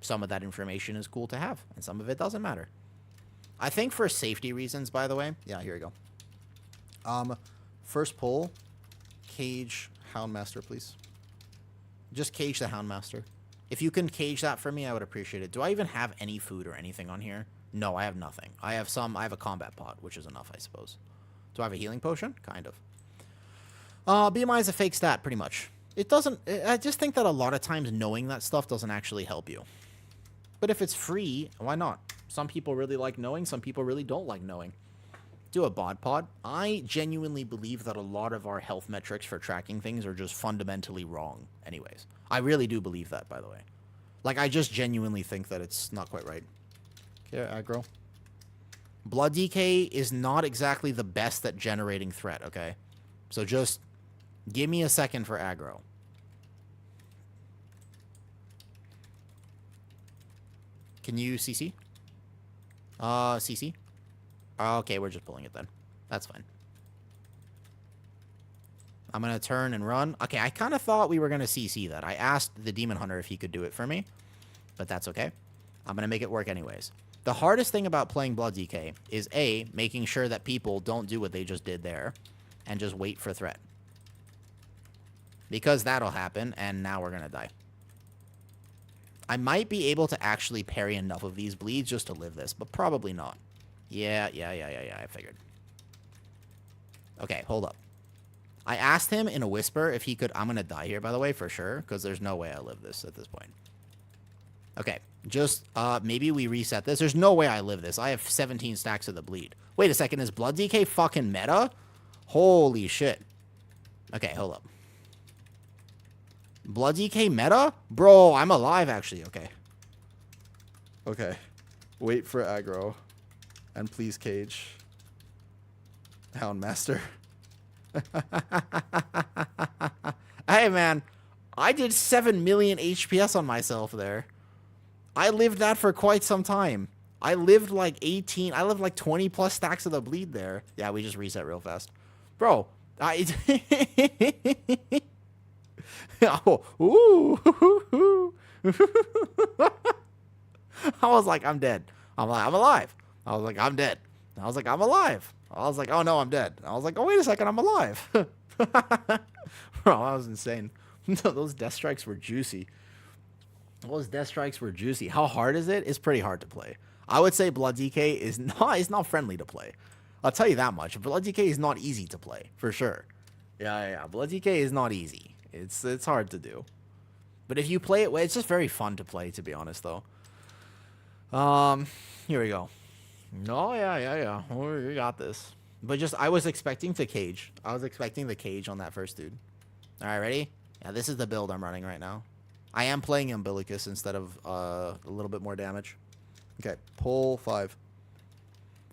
Some of that information is cool to have, and some of it doesn't matter. I think for safety reasons, by the way. Yeah, here we go. First pull, cage Houndmaster, please. Just cage the Houndmaster. If you can cage that for me, I would appreciate it. Do I even have any food or anything on here? No, I have nothing. I have a combat pod, which is enough, I suppose. Do I have a healing potion? Kind of. BMI is a fake stat, pretty much. It doesn't... I just think that a lot of times knowing that stuff doesn't actually help you. But if it's free, why not? Some people really like knowing, some people really don't like knowing. Do a bod pod. I genuinely believe that a lot of our health metrics for tracking things are just fundamentally wrong anyways. I really do believe that, by the way. Like, I just genuinely think that it's not quite right. Okay, aggro. Blood DK is not exactly the best at generating threat, okay? So just give me a second for aggro. Can you CC? CC? Okay, we're just pulling it then. That's fine. I'm going to turn and run. Okay, I kind of thought we were going to CC that. I asked the Demon Hunter if he could do it for me, but that's okay. I'm going to make it work anyways. The hardest thing about playing Blood DK is A, making sure that people don't do what they just did there and just wait for threat. Because that'll happen, and now we're going to die. I might be able to actually parry enough of these bleeds just to live this, but probably not. Yeah, I figured. Okay, hold up. I asked him in a whisper if he could... I'm going to die here, by the way, for sure, because there's no way I live this at this point. Okay, just maybe we reset this. There's no way I live this. I have 17 stacks of the bleed. Wait a second, is Blood DK fucking meta? Holy shit. Okay, hold up. Blood DK meta? Bro, I'm alive, actually. Okay. Okay. Wait for aggro. And please cage. Houndmaster. Hey, man. I did 7 million HPS on myself there. I lived that for quite some time. I lived like 18. I lived like 20 plus stacks of the bleed there. Yeah, we just reset real fast. Bro, I... oh, ooh. I was like, I'm dead. I'm like, I'm alive. I was like, I'm dead. I was like, I'm alive. I was like, oh no, I'm dead. I was like, oh wait a second, I'm alive. Bro, that was insane. Those death strikes were juicy. Those death strikes were juicy. How hard is it? It's pretty hard to play. I would say Blood DK is not friendly to play. I'll tell you that much. Blood DK is not easy to play, for sure. Yeah. Blood DK is not easy. It's hard to do. But if you play it, it's just very fun to play, to be honest, though. Here we go. No, yeah. Oh, you got this. But just, I was expecting to cage. I was expecting the cage on that first dude. All right, ready? Yeah, this is the build I'm running right now. I am playing Umbilicus instead of a little bit more damage. Okay, pull 5.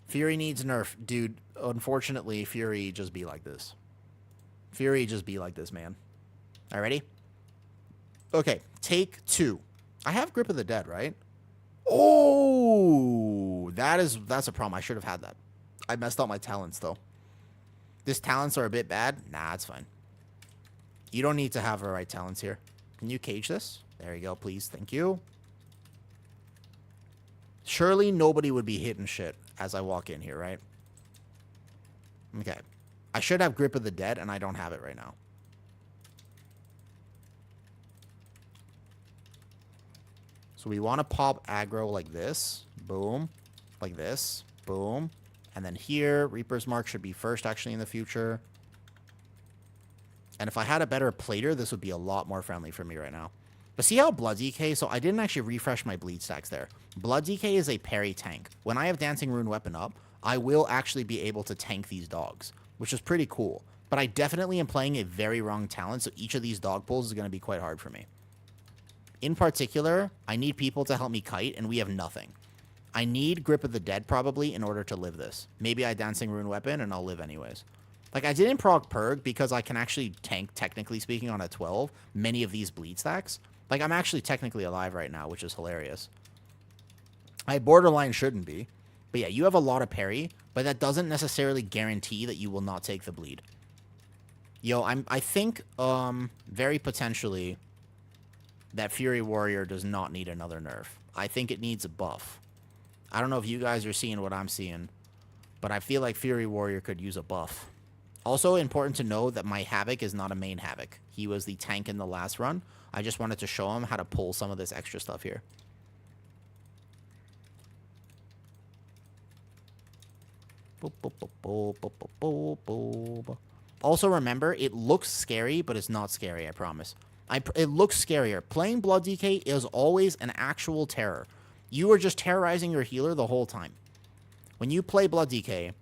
Fury needs nerf. Dude, unfortunately, Fury just be like this. Fury just be like this, man. All right, ready? Okay, take 2. I have Grip of the Dead, right? Oh, that's a problem. I should have had that. I messed up my talents, though. These talents are a bit bad. Nah, it's fine. You don't need to have the right talents here. Can you cage this? There you go, please. Thank you. Surely nobody would be hitting shit as I walk in here, right? Okay. I should have Grip of the Dead, and I don't have it right now. So we want to pop aggro like this. Boom. Like this. Boom. And then here, Reaper's Mark should be first, actually, in the future. And if I had a better plater, this would be a lot more friendly for me right now. But see how Blood DK... So I didn't actually refresh my bleed stacks there. Blood DK is a parry tank. When I have Dancing Rune Weapon up, I will actually be able to tank these dogs, which is pretty cool. But I definitely am playing a very wrong talent, so each of these dog pulls is going to be quite hard for me. In particular, I need people to help me kite, and we have nothing. I need Grip of the Dead, probably, in order to live this. Maybe I Dancing Rune Weapon, and I'll live anyways. Like, I didn't proc Purg because I can actually tank, technically speaking, on a 12, many of these bleed stacks. Like, I'm actually technically alive right now, which is hilarious. I borderline shouldn't be. But yeah, you have a lot of parry, but that doesn't necessarily guarantee that you will not take the bleed. Yo, I think, very potentially, that Fury Warrior does not need another nerf. I think it needs a buff. I don't know if you guys are seeing what I'm seeing, but I feel like Fury Warrior could use a buff. Also important to know that my Havoc is not a main Havoc. He was the tank in the last run. I just wanted to show him how to pull some of this extra stuff here. Also remember, it looks scary, but it's not scary, I promise. It looks scarier. Playing Blood DK is always an actual terror. You are just terrorizing your healer the whole time. When you play Blood DK,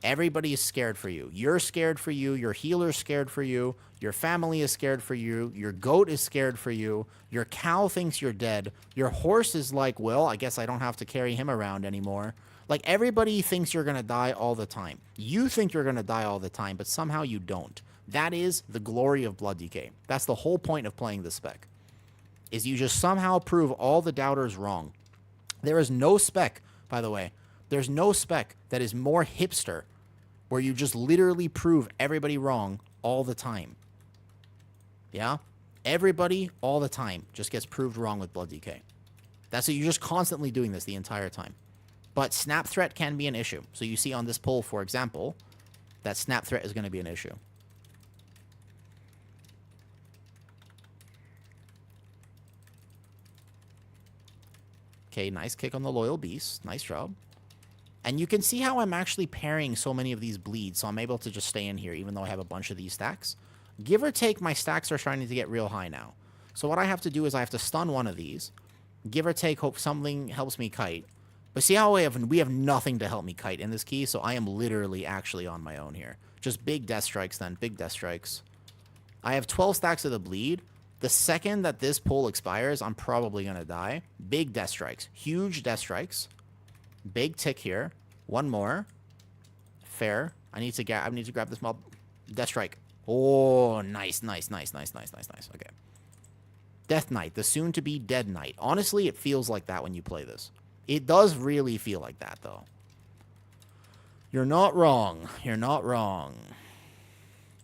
everybody is scared for you. You're scared for you. Your healer's scared for you. Your family is scared for you. Your goat is scared for you. Your cow thinks you're dead. Your horse is like, well, I guess I don't have to carry him around anymore. Like, everybody thinks you're going to die all the time. You think you're going to die all the time, but somehow you don't. That is the glory of Blood DK. That's the whole point of playing this spec. Is you just somehow prove all the doubters wrong. There is no spec, by the way. There's no spec that is more hipster where you just literally prove everybody wrong all the time. Yeah? Everybody, all the time, just gets proved wrong with Blood DK. That's what you're just constantly doing this the entire time. But snap threat can be an issue. So you see on this poll, for example, that snap threat is going to be an issue. Okay, nice kick on the Loyal Beast. Nice job. And you can see how I'm actually parrying so many of these bleeds, so I'm able to just stay in here, even though I have a bunch of these stacks. Give or take, my stacks are starting to get real high now. So what I have to do is I have to stun one of these. Give or take, hope something helps me kite. But see how we have nothing to help me kite in this key, so I am literally actually on my own here. Just big death strikes then, big death strikes. I have 12 stacks of the bleed, The second that this pull expires, I'm probably going to die. Big death strikes. Huge death strikes. Big tick here. One more. Fair. I need to grab this mob. Death strike. Oh, nice. Okay. Death Knight, the soon-to-be dead knight. Honestly, it feels like that when you play this. It does really feel like that, though. You're not wrong. You're not wrong.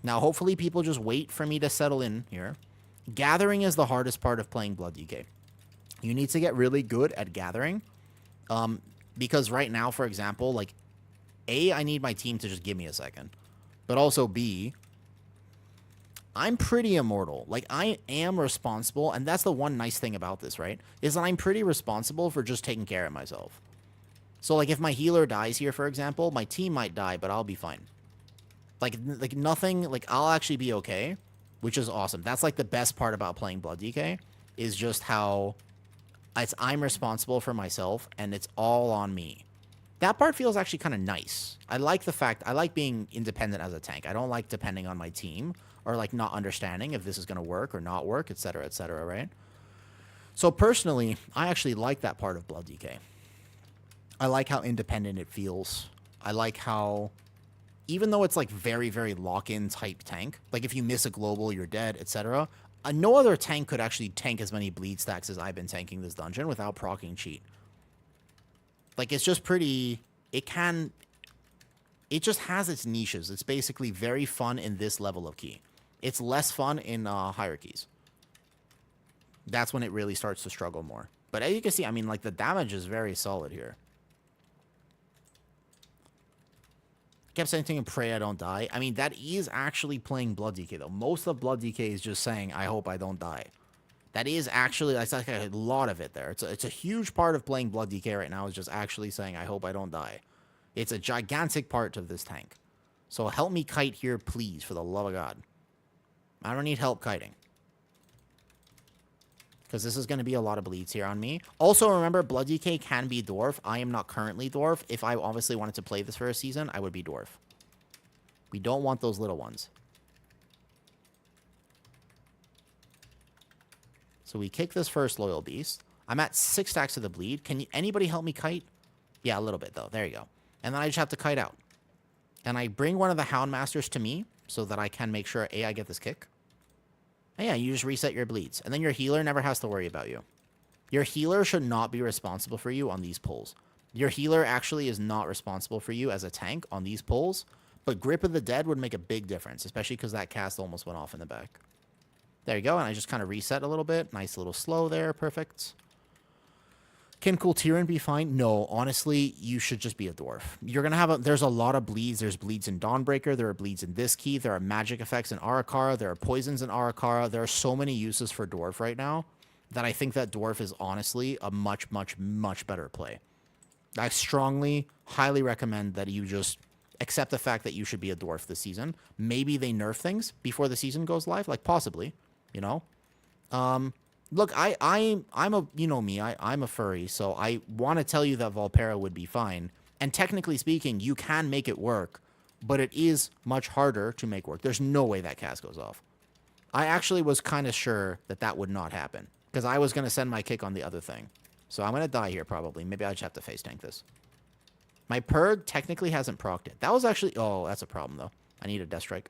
Now, hopefully people just wait for me to settle in here. Gathering is the hardest part of playing Blood DK. You need to get really good at gathering. Because right now, for example, like, A, I need my team to just give me a second. But also, B, I'm pretty immortal. Like, I am responsible, and that's the one nice thing about this, right? Is that I'm pretty responsible for just taking care of myself. So, like, if my healer dies here, for example, my team might die, but I'll be fine. Like nothing, like, I'll actually be okay, which is awesome. That's, like, the best part about playing Blood DK, is just how I'm responsible for myself, and it's all on me. That part feels actually kind of nice. I like being independent as a tank. I don't like depending on my team, or, like, not understanding if this is going to work or not work, etc., right? So, personally, I actually like that part of Blood DK. I like how independent it feels. I like how, even though it's, like, very, very lock-in type tank, like, if you miss a global, you're dead, etc., no other tank could actually tank as many bleed stacks as I've been tanking this dungeon without proccing cheat. Like, it's just pretty... It just has its niches. It's basically very fun in this level of key. It's less fun in hierarchies. That's when it really starts to struggle more. But as you can see, I mean, like, the damage is very solid here. Kept saying and pray I don't die. I mean, that is actually playing Blood DK, though. Most of Blood DK is just saying, I hope I don't die. That is actually, that's like a lot of it there. It's a huge part of playing Blood DK right now is just actually saying, I hope I don't die. It's a gigantic part of this tank. So help me kite here, please, for the love of God. I don't need help kiting. Because this is going to be a lot of bleeds here on me. Also, remember, Blood DK can be Dwarf. I am not currently Dwarf. If I obviously wanted to play this for a season, I would be Dwarf. We don't want those little ones. So we kick this first Loyal Beast. I'm at 6 stacks of the bleed. Can anybody help me kite? Yeah, a little bit, though. There you go. And then I just have to kite out. And I bring one of the Houndmasters to me so that I can make sure, A, I get this kick. And yeah, you just reset your bleeds. And then your healer never has to worry about you. Your healer should not be responsible for you on these pulls. Your healer actually is not responsible for you as a tank on these pulls. But Grip of the Dead would make a big difference, especially because that cast almost went off in the back. There you go, and I just kind of reset a little bit. Nice little slow there, perfect. Can Kultiran be fine? No, honestly, you should just be a Dwarf. You're going to have there's a lot of bleeds. There's bleeds in Dawnbreaker. There are bleeds in this key. There are magic effects in Arakara. There are poisons in Arakara. There are so many uses for Dwarf right now that I think that Dwarf is honestly a much, much, much better play. I strongly, highly recommend that you just accept the fact that you should be a Dwarf this season. Maybe they nerf things before the season goes live, like possibly, you know? Look, I'm a, you know me, I'm a furry, so I want to tell you that Volpera would be fine. And technically speaking, you can make it work, but it is much harder to make work. There's no way that cast goes off. I actually was kind of sure that that would not happen, because I was going to send my kick on the other thing. So I'm going to die here probably. Maybe I just have to face tank this. My Purg technically hasn't procced it. That was actually, oh, that's a problem though. I need a Death Strike.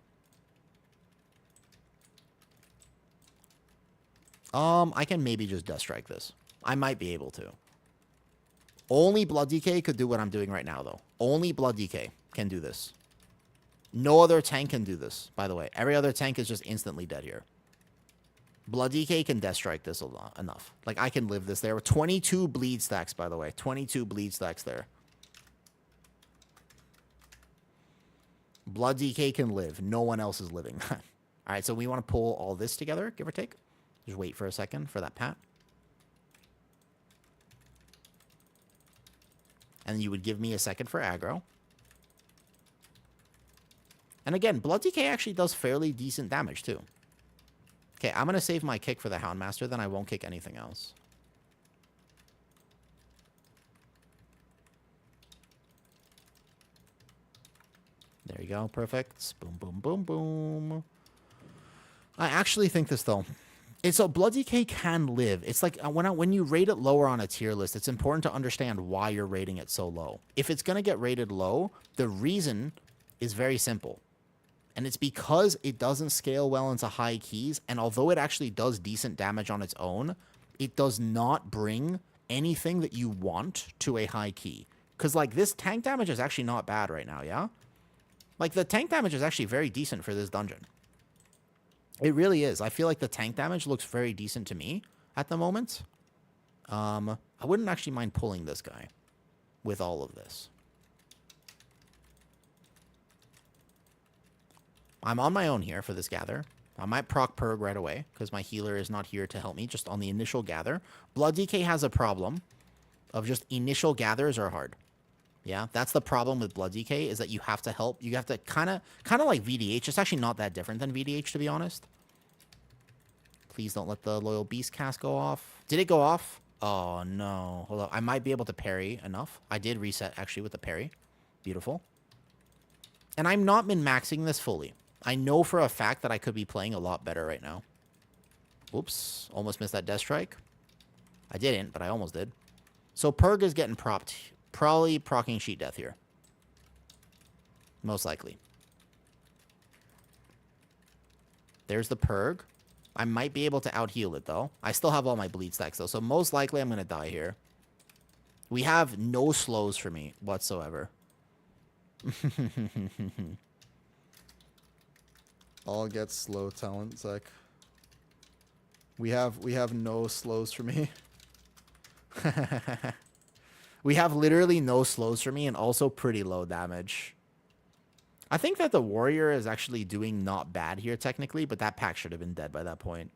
I can maybe just Death Strike this. I might be able to. Only Blood DK could do what I'm doing right now, though. Only Blood DK can do this. No other tank can do this, by the way. Every other tank is just instantly dead here. Blood DK can Death Strike this enough. Like, I can live this there. 22 bleed stacks, by the way. 22 bleed stacks there. Blood DK can live. No one else is living. All right, so we want to pull all this together, give or take. Just wait for a second for that pat. And you would give me a second for aggro. And again, Blood DK actually does fairly decent damage, too. Okay, I'm going to save my kick for the Houndmaster, then I won't kick anything else. There you go, perfect. Boom, boom, boom, boom. I actually think this, though. It's a Blood DK can live. It's like when you rate it lower on a tier list, it's important to understand why you're rating it so low. If it's going to get rated low, the reason is very simple. And it's because it doesn't scale well into high keys, and although it actually does decent damage on its own, it does not bring anything that you want to a high key. Because, like, this tank damage is actually not bad right now, yeah? Like, the tank damage is actually very decent for this dungeon. It really is. I feel like the tank damage looks very decent to me at the moment. I wouldn't actually mind pulling this guy with all of this. I'm on my own here for this gather. I might proc Purg right away because my healer is not here to help me just on the initial gather. Blood DK has a problem of just initial gathers are hard. Yeah, that's the problem with Blood DK is that you have to help. You have to kind of like VDH. It's actually not that different than VDH, to be honest. Please don't let the Loyal Beast cast go off. Did it go off? Oh, no. Hold on. I might be able to parry enough. I did reset, actually, with the parry. Beautiful. And I'm not min-maxing this fully. I know for a fact that I could be playing a lot better right now. Oops. Almost missed that Death Strike. I didn't, but I almost did. So Purg is getting propped. Probably proccing Sheet Death here. Most likely. There's the Purg. I might be able to out-heal it, though. I still have all my bleed stacks, though, so most likely I'm going to die here. We have no slows for me whatsoever. I'll get slow talent, Zach. We have no slows for me. We have literally no slows for me and also pretty low damage. I think that the warrior is actually doing not bad here technically, but that pack should have been dead by that point.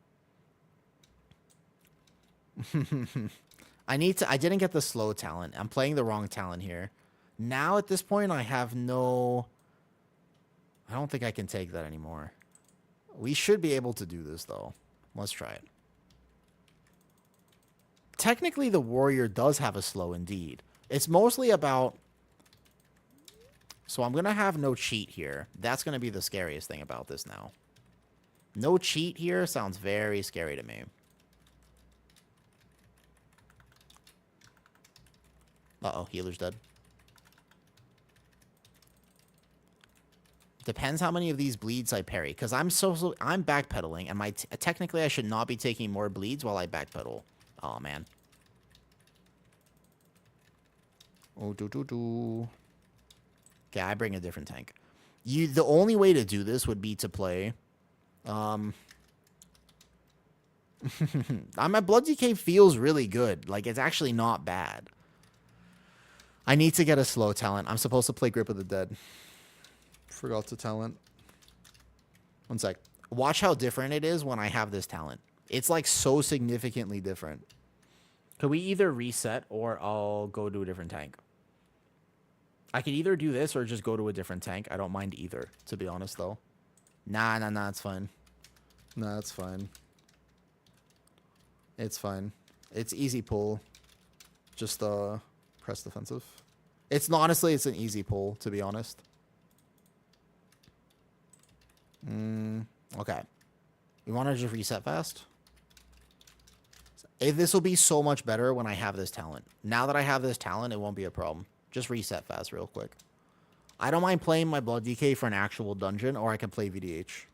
I didn't get the slow talent. I'm playing the wrong talent here. Now at this point I don't think I can take that anymore. We should be able to do this though. Let's try it. Technically, the warrior does have a slow indeed. It's mostly about... So I'm going to have no cheat here. That's going to be the scariest thing about this now. No cheat here sounds very scary to me. Uh-oh, healer's dead. Depends how many of these bleeds I parry. Because I'm backpedaling, and technically I should not be taking more bleeds while I backpedal. Oh, man. Oh, Okay, I bring a different tank. The only way to do this would be to play... My Blood DK feels really good. Like, it's actually not bad. I need to get a slow talent. I'm supposed to play Grip of the Dead. Forgot to talent. One sec. Watch how different it is when I have this talent. It's like so significantly different. Could we either reset or I'll go to a different tank? I could either do this or just go to a different tank. I don't mind either, to be honest, though. Nah, it's fine. Nah, it's fine. It's fine. It's easy pull. Just press defensive. Honestly, it's an easy pull, to be honest. Okay. You want to just reset fast? This will be so much better when I have this talent. Now that I have this talent, it won't be a problem. Just reset fast real quick. I don't mind playing my Blood DK for an actual dungeon, or I can play VDH.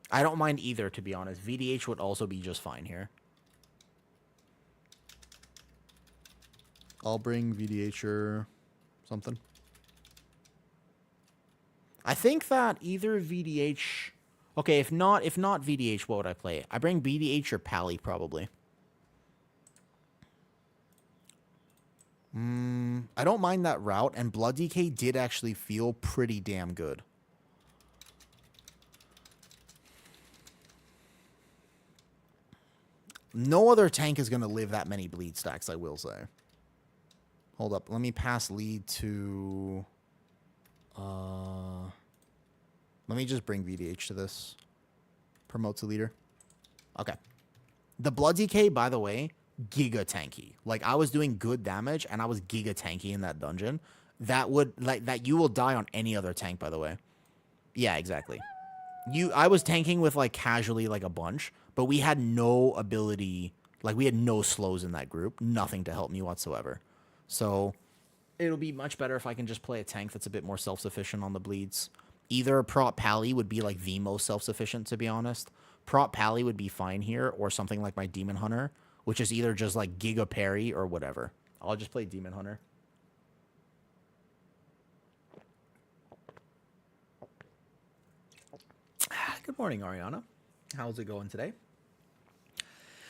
I don't mind either, to be honest. VDH would also be just fine here. I'll bring VDH or something. I think that either VDH... Okay, if not VDH, what would I play? I bring VDH or Pally, probably. I don't mind that route, and Blood DK did actually feel pretty damn good. No other tank is going to live that many bleed stacks, I will say. Hold up. Let me pass lead to... Let me just bring VDH to this. Promote to leader. Okay. The Blood DK, by the way, giga tanky. Like, I was doing good damage, and I was giga tanky in that dungeon. That you will die on any other tank, by the way. Yeah, exactly. I was tanking with, like, casually, like, a bunch. but we had no ability, like we had no slows in that group, nothing to help me whatsoever. So it'll be much better if I can just play a tank that's a bit more self-sufficient on the bleeds. Either Prop Pally would be like the most self-sufficient, to be honest. Prop Pally would be fine here, or something like my Demon Hunter, which is either just like Giga Parry or whatever. I'll just play Demon Hunter. Good morning, Ariana. How's it going today?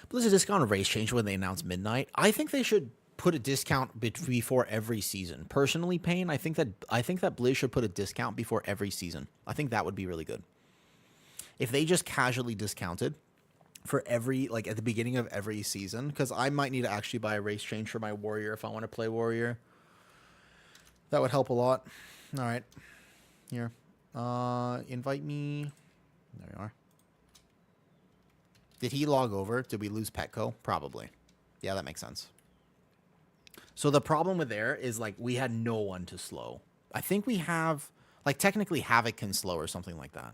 Blizzard discount race change when they announce midnight. I think they should put a discount before every season. Personally, Payne, I think that Blizz should put a discount before every season. I think that would be really good. If they just casually discounted for every, like at the beginning of every season, because I might need to actually buy a race change for my warrior if I want to play warrior. That would help a lot. All right, here, invite me. There you are. Did he log over? Did we lose Petco? Probably. Yeah, that makes sense. So the problem with there is, like, we had no one to slow. I think we have, like, technically Havoc can slow or something like that.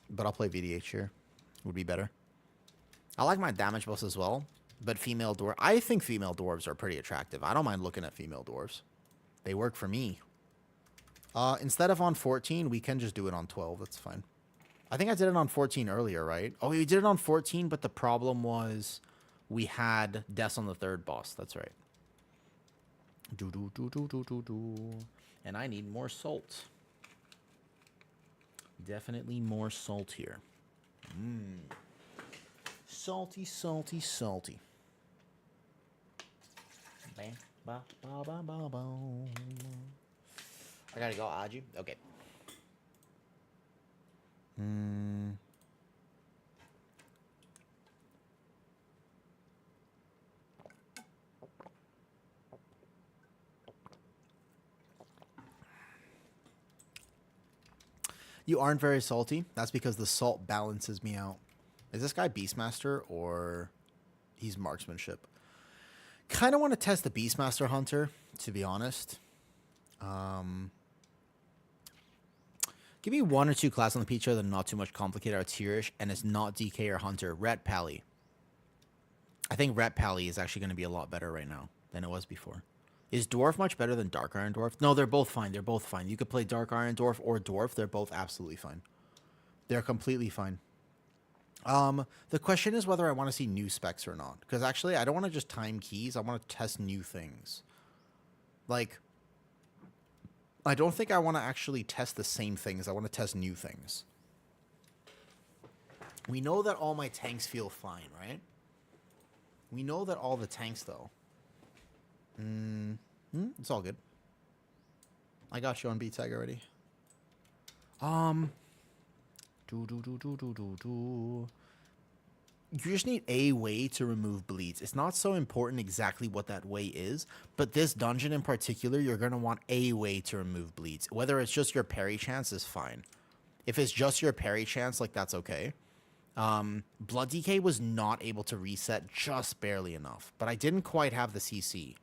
But I'll play VDH here. Would be better. I like my damage buffs as well, but female dwarf. I think female dwarves are pretty attractive. I don't mind looking at female dwarves. They work for me. Instead of on 14, we can just do it on 12. That's fine. I think I did it on 14 earlier, right? Oh, we did it on 14, but the problem was we had deaths on the third boss. That's right. And I need more salt. Definitely more salt here. Salty, salty, salty. Bam, ba, ba, ba, ba, ba. I gotta go, Aji. Okay. You aren't very salty. That's because the salt balances me out. Is this guy Beastmaster or he's marksmanship? Kind of want to test the Beastmaster Hunter, to be honest. Give me one or two classes on the feature that are not too much complicated or tierish, and it's not DK or Hunter. Ret Pally. I think Ret Pally is actually going to be a lot better right now than it was before. Is Dwarf much better than Dark Iron Dwarf? No, they're both fine. They're both fine. You could play Dark Iron Dwarf or Dwarf. They're both absolutely fine. They're completely fine. The question is whether I want to see new specs or not. Because actually, I don't want to just time keys. I want to test new things. Like, I don't think I want to actually test the same things. I want to test new things. We know that all my tanks feel fine, right? We know that all the tanks, though. It's all good. I got you on B-Tag already. You just need a way to remove bleeds. It's not so important exactly what that way is, but this dungeon in particular, you're going to want a way to remove bleeds. Whether it's just your parry chance is fine. If it's just your parry chance, like, that's okay. Blood DK was not able to reset just barely enough, but I didn't quite have the CC.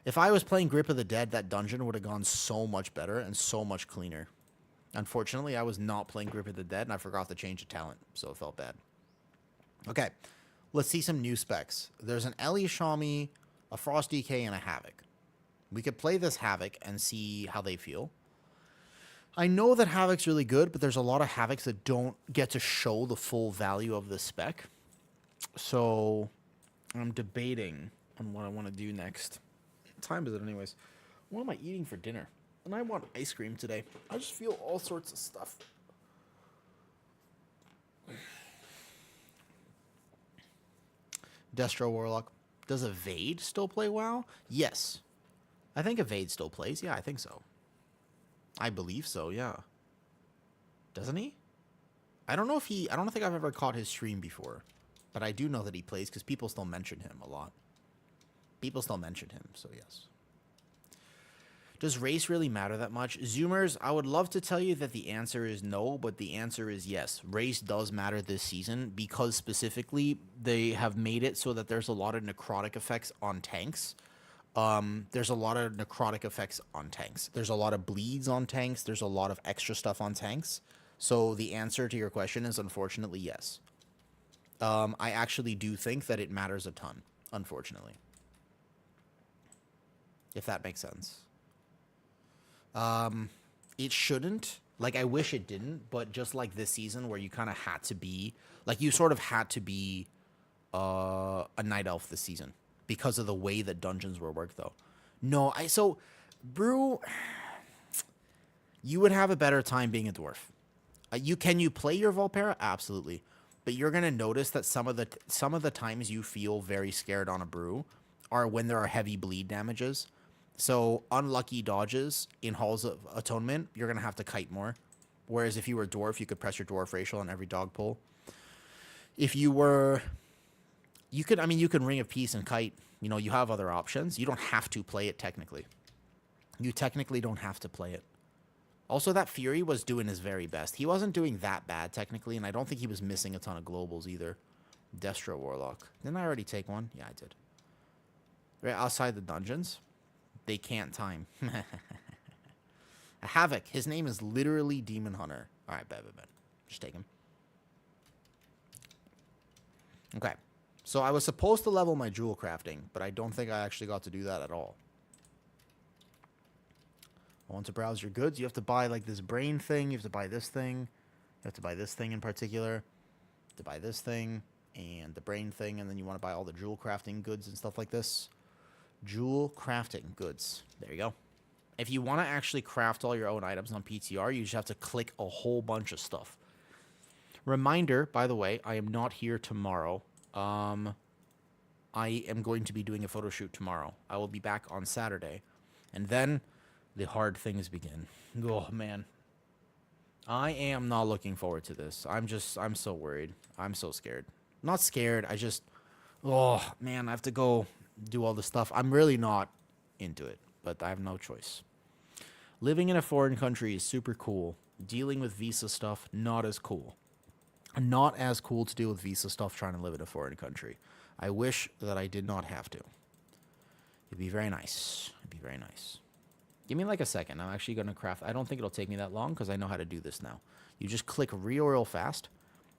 If I was playing Grip of the Dead, that dungeon would have gone so much better and so much cleaner. Unfortunately, I was not playing Grip of the Dead, and I forgot to change the talent, so it felt bad. Okay, let's see some new specs. There's an Ellie Shami, a Frost DK, and a Havoc. We could play this Havoc and see how they feel. I know that Havoc's really good, but there's a lot of Havocs that don't get to show the full value of the spec. So I'm debating on what I want to do next. What time is it anyways? What am I eating for dinner? And I want ice cream today. I just feel all sorts of stuff. Destro Warlock. Does Evade still play WoW? Yes. I think Evade still plays. Yeah, I think so. I believe so, yeah. Doesn't he? I don't think I've ever caught his stream before. But I do know that he plays because people still mention him a lot. People still mention him, so yes. Does race really matter that much? Zoomers, I would love to tell you that the answer is no, but the answer is yes. Race does matter this season because specifically they have made it so that there's a lot of necrotic effects on tanks. There's a lot of necrotic effects on tanks. There's a lot of bleeds on tanks. There's a lot of extra stuff on tanks. So the answer to your question is unfortunately yes. I actually do think that it matters a ton, unfortunately. If that makes sense. It shouldn't. Like, I wish it didn't, but just like this season where you kind of had to be, like, you sort of had to be a night elf this season because of the way that dungeons were worked, though. No, so, Brew, you would have a better time being a dwarf. Can you play your Volpera? Absolutely. But you're gonna notice that some of the times you feel very scared on a brew are when there are heavy bleed damages. So unlucky dodges in Halls of Atonement, you're gonna have to kite more. Whereas if you were a dwarf, you could press your dwarf racial on every dog pull. If you were, you can Ring of Peace and kite. You know, you have other options. You don't have to play it technically. You technically don't have to play it. Also, that Fury was doing his very best. He wasn't doing that bad technically, and I don't think he was missing a ton of globals either. Destro Warlock. Didn't I already take one? Yeah, I did. Right outside the dungeons. They can't time. A Havoc. His name is literally Demon Hunter. All right, bet. Just take him. Okay. So I was supposed to level my jewel crafting, but I don't think I actually got to do that at all. I want to browse your goods. You have to buy like this brain thing. You have to buy this thing. You have to buy this thing in particular. You have to buy this thing and the brain thing, and then you want to buy all the jewel crafting goods and stuff like this. Jewel crafting goods. There you go. If you want to actually craft all your own items on PTR, you just have to click a whole bunch of stuff. Reminder, by the way, I am not here tomorrow. I am going to be doing a photo shoot tomorrow. I will be back on Saturday. And then the hard things begin. Oh, man. I am not looking forward to this. I'm so worried. I'm so scared. Not scared. Oh, man, I have to go do all this stuff. I'm really not into it, but I have no choice. Living in a foreign country is super cool. Dealing with visa stuff, not as cool. Not as cool to deal with visa stuff trying to live in a foreign country. I wish that I did not have to. It'd be very nice. It'd be very nice. Give me like a second. I'm actually going to craft. I don't think it'll take me that long because I know how to do this now. You just click real fast.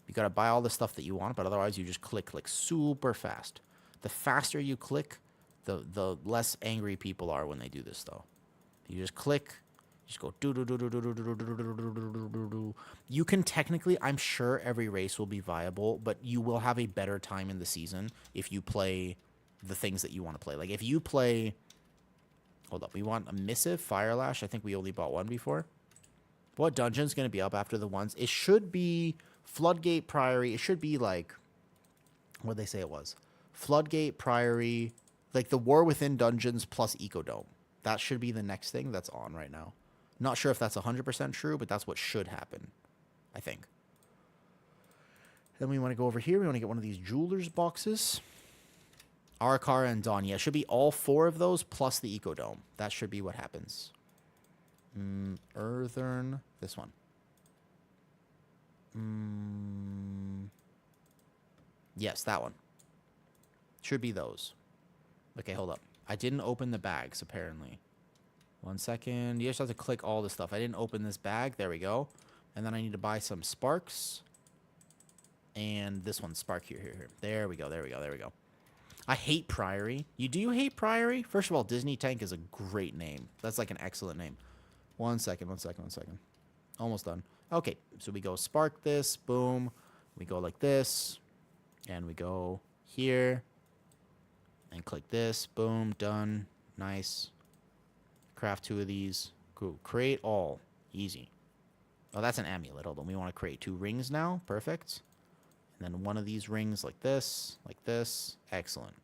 You got to buy all the stuff that you want, but otherwise you just click super fast. The faster you click, the less angry people are when they do this, though. You just click, just go do. You can technically, I'm sure every race will be viable, but you will have a better time in the season if you play the things that you want to play. Like if you play, hold up, we want a Missive, Firelash. I think we only bought one before. What dungeon's going to be up after the ones? It should be Floodgate Priory. It should be like, what did they say it was? Floodgate Priory, like the War Within Dungeons plus Ecodome. That should be the next thing that's on right now. Not sure if that's 100% true, but that's what should happen, I think. Then we want to go over here. We want to get one of these jeweler's boxes. Arakara and Dawn. Yeah, it should be all 4 of those plus the Ecodome. That should be what happens. Earthern. This one. Yes, that one. Should be those. Okay, hold up. I didn't open the bags, apparently. 1 second. You just have to click all the stuff. I didn't open this bag. There we go. And then I need to buy some sparks. And this one, spark here. There we go. I hate Priory. Do you hate Priory? First of all, Disney Tank is a great name. That's like an excellent name. 1 second. Almost done. Okay, so we go spark this. Boom. We go like this. And we go here. And click this. Boom. Done. Nice. Craft 2 of these. Cool. Create all. Easy. Oh, that's an amulet. Hold on. We want to create 2 rings now. Perfect. And then one of these rings like this. Like this. Excellent.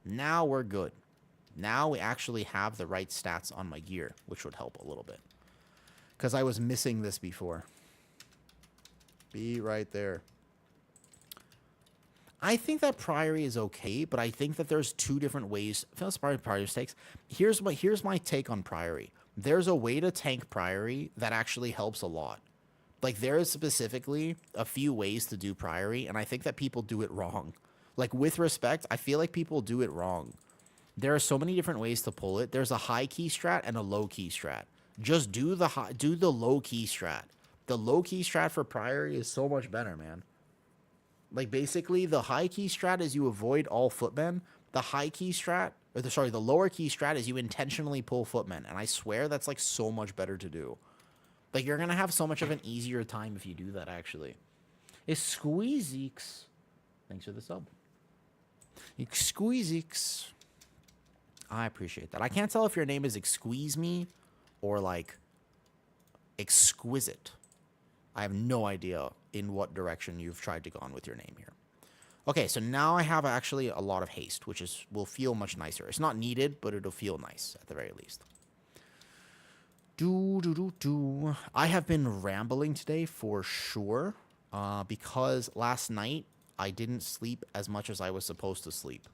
Now we're good. Now we actually have the right stats on my gear, which would help a little bit. Because I was missing this before. Be right there. I think that Priory is okay, but I think that there's 2 different ways. Priory takes. Here's my take on Priory. There's a way to tank Priory that actually helps a lot. Like, there is specifically a few ways to do Priory, and I think that people do it wrong. Like, with respect, I feel like people do it wrong. There are so many different ways to pull it. There's a high key strat and a low key strat. Just do the low key strat. The low key strat for Priory is so much better, man. Like, basically, the high key strat is you avoid all footmen. The high key strat, or the lower key strat is you intentionally pull footmen. And I swear that's, like, so much better to do. Like, you're going to have so much of an easier time if you do that, actually. It's Squeezeeks. Thanks for the sub. Squeezeeks. I appreciate that. I can't tell if your name is Excuse Me or, like, Exquisite. I have no idea in what direction you've tried to go on with your name here. Okay, so now I have actually a lot of haste, which will feel much nicer. It's not needed, but it'll feel nice at the very least. I have been rambling today for sure, because last night I didn't sleep as much as I was supposed to sleep.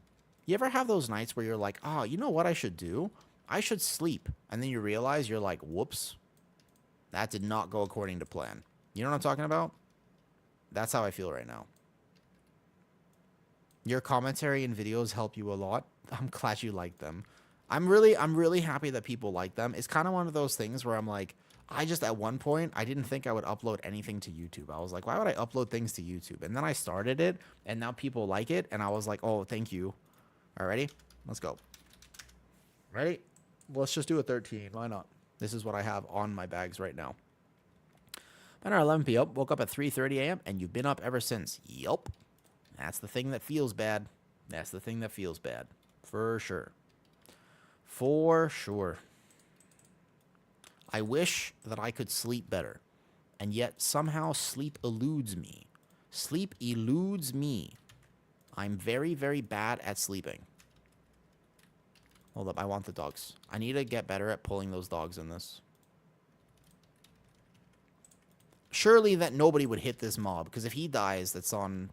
You ever have those nights where you're like, oh, you know what I should do? I should sleep. And then you realize you're like, whoops, that did not go according to plan. You know what I'm talking about? That's how I feel right now. Your commentary and videos help you a lot. I'm glad you like them. I'm really happy that people like them. It's kind of one of those things where I'm like, at one point, I didn't think I would upload anything to YouTube. I was like, why would I upload things to YouTube? And then I started it, and now people like it, and I was like, oh, thank you. All right, ready? Let's go. Ready? Let's just do a 13. Why not? This is what I have on my bags right now. Been at 11 p.m. Woke up at 3:30 a.m. and you've been up ever since. Yup. That's the thing that feels bad. That's the thing that feels bad. For sure. For sure. I wish that I could sleep better. And yet somehow sleep eludes me. Sleep eludes me. I'm very, very bad at sleeping. Hold up, I want the dogs. I need to get better at pulling those dogs in this. Surely that nobody would hit this mob, because if he dies, that's on...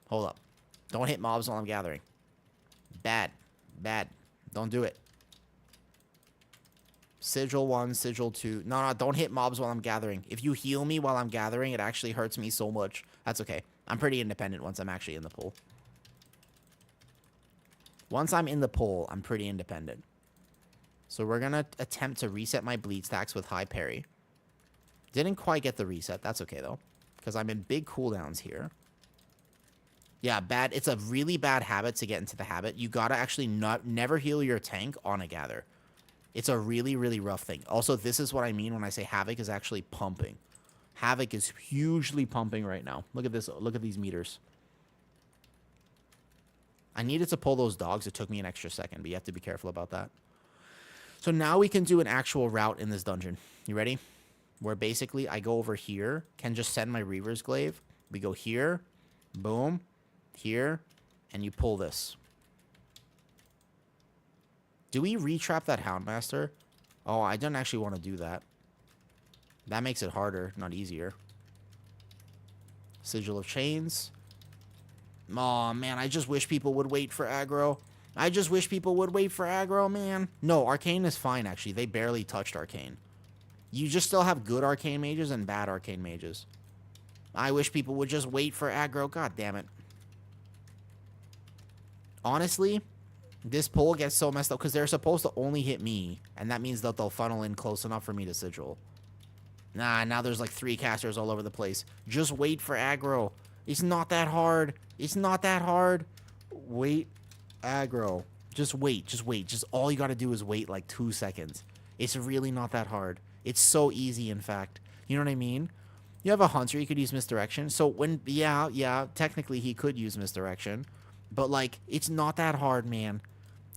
Hold up. Don't hit mobs while I'm gathering. Bad. Bad. Don't do it. Sigil 1, Sigil 2. No, don't hit mobs while I'm gathering. If you heal me while I'm gathering, it actually hurts me so much. That's okay. I'm pretty independent once I'm actually in the pool. Once I'm in the pool, I'm pretty independent. So we're going to attempt to reset my bleed stacks with high parry. Didn't quite get the reset. That's okay, though. Because I'm in big cooldowns here. Yeah, bad. It's a really bad habit to get into the habit. You got to actually never heal your tank on a gather. It's a really, really rough thing. Also, this is what I mean when I say Havoc is actually pumping. Havoc is hugely pumping right now. Look at this. Look at these meters. I needed to pull those dogs. It took me an extra second, but you have to be careful about that. So now we can do an actual route in this dungeon. You ready? Where basically I go over here, can just send my Reaver's Glaive. We go here, boom, here, and you pull this. Do we retrap that Houndmaster? Oh, I didn't actually want to do that. That makes it harder, not easier. Sigil of Chains. Oh, man, I just wish people would wait for aggro. I just wish people would wait for aggro, man. No, Arcane is fine, actually. They barely touched Arcane. You just still have good Arcane mages and bad Arcane mages. I wish people would just wait for aggro. God damn it. Honestly, this pull gets so messed up because they're supposed to only hit me, and that means that they'll funnel in close enough for me to sigil. Nah, now there's like 3 casters all over the place. Just wait for aggro. It's not that hard. It's not that hard. Wait aggro. Just wait. Just wait. Just all you got to do is wait like 2 seconds. It's really not that hard. It's so easy, in fact. You know what I mean? You have a Hunter, you could use Misdirection. So when, yeah, technically he could use Misdirection. But, like, it's not that hard, man.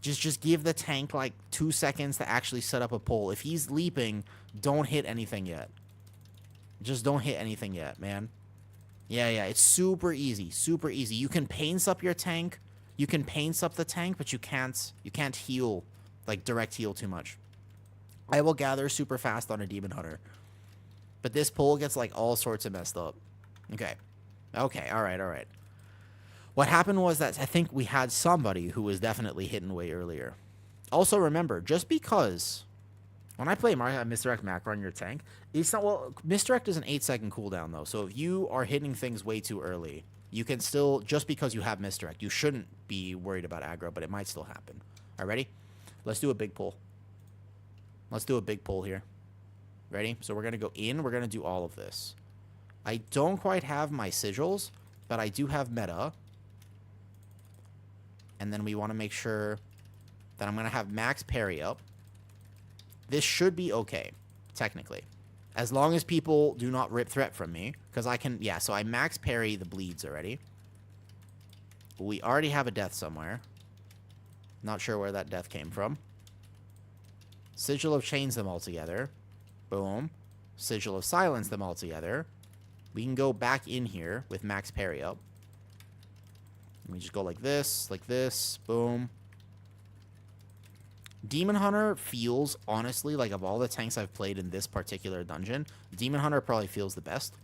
Just give the tank, like, 2 seconds to actually set up a pull. If he's leaping, don't hit anything yet. Just don't hit anything yet, man. Yeah, it's super easy. Super easy. You can pain sup your tank. You can pain sup the tank, but you can't heal, like, direct heal too much. I will gather super fast on a Demon Hunter. But this pull gets, like, all sorts of messed up. Okay, alright. What happened was that I think we had somebody who was definitely hitting way earlier. Also, remember, just because when I play Misdirect Macro on your tank, it's not, well, Misdirect is an 8-second cooldown, though. So if you are hitting things way too early, you can still, just because you have Misdirect, you shouldn't be worried about aggro, but it might still happen. All right, ready? Let's do a big pull. Let's do a big pull here. Ready? So we're going to go in. We're going to do all of this. I don't quite have my sigils, but I do have meta. And then we want to make sure that I'm going to have max parry up. This should be okay, technically. As long as people do not rip threat from me. Because I can, yeah, so I max parry the bleeds already. We already have a death somewhere. Not sure where that death came from. Sigil of Chains them all together. Boom. Sigil of Silence them all together. We can go back in here with max parry up. We just go like this, boom. Demon Hunter feels, honestly, like of all the tanks I've played in this particular dungeon, Demon Hunter probably feels the best.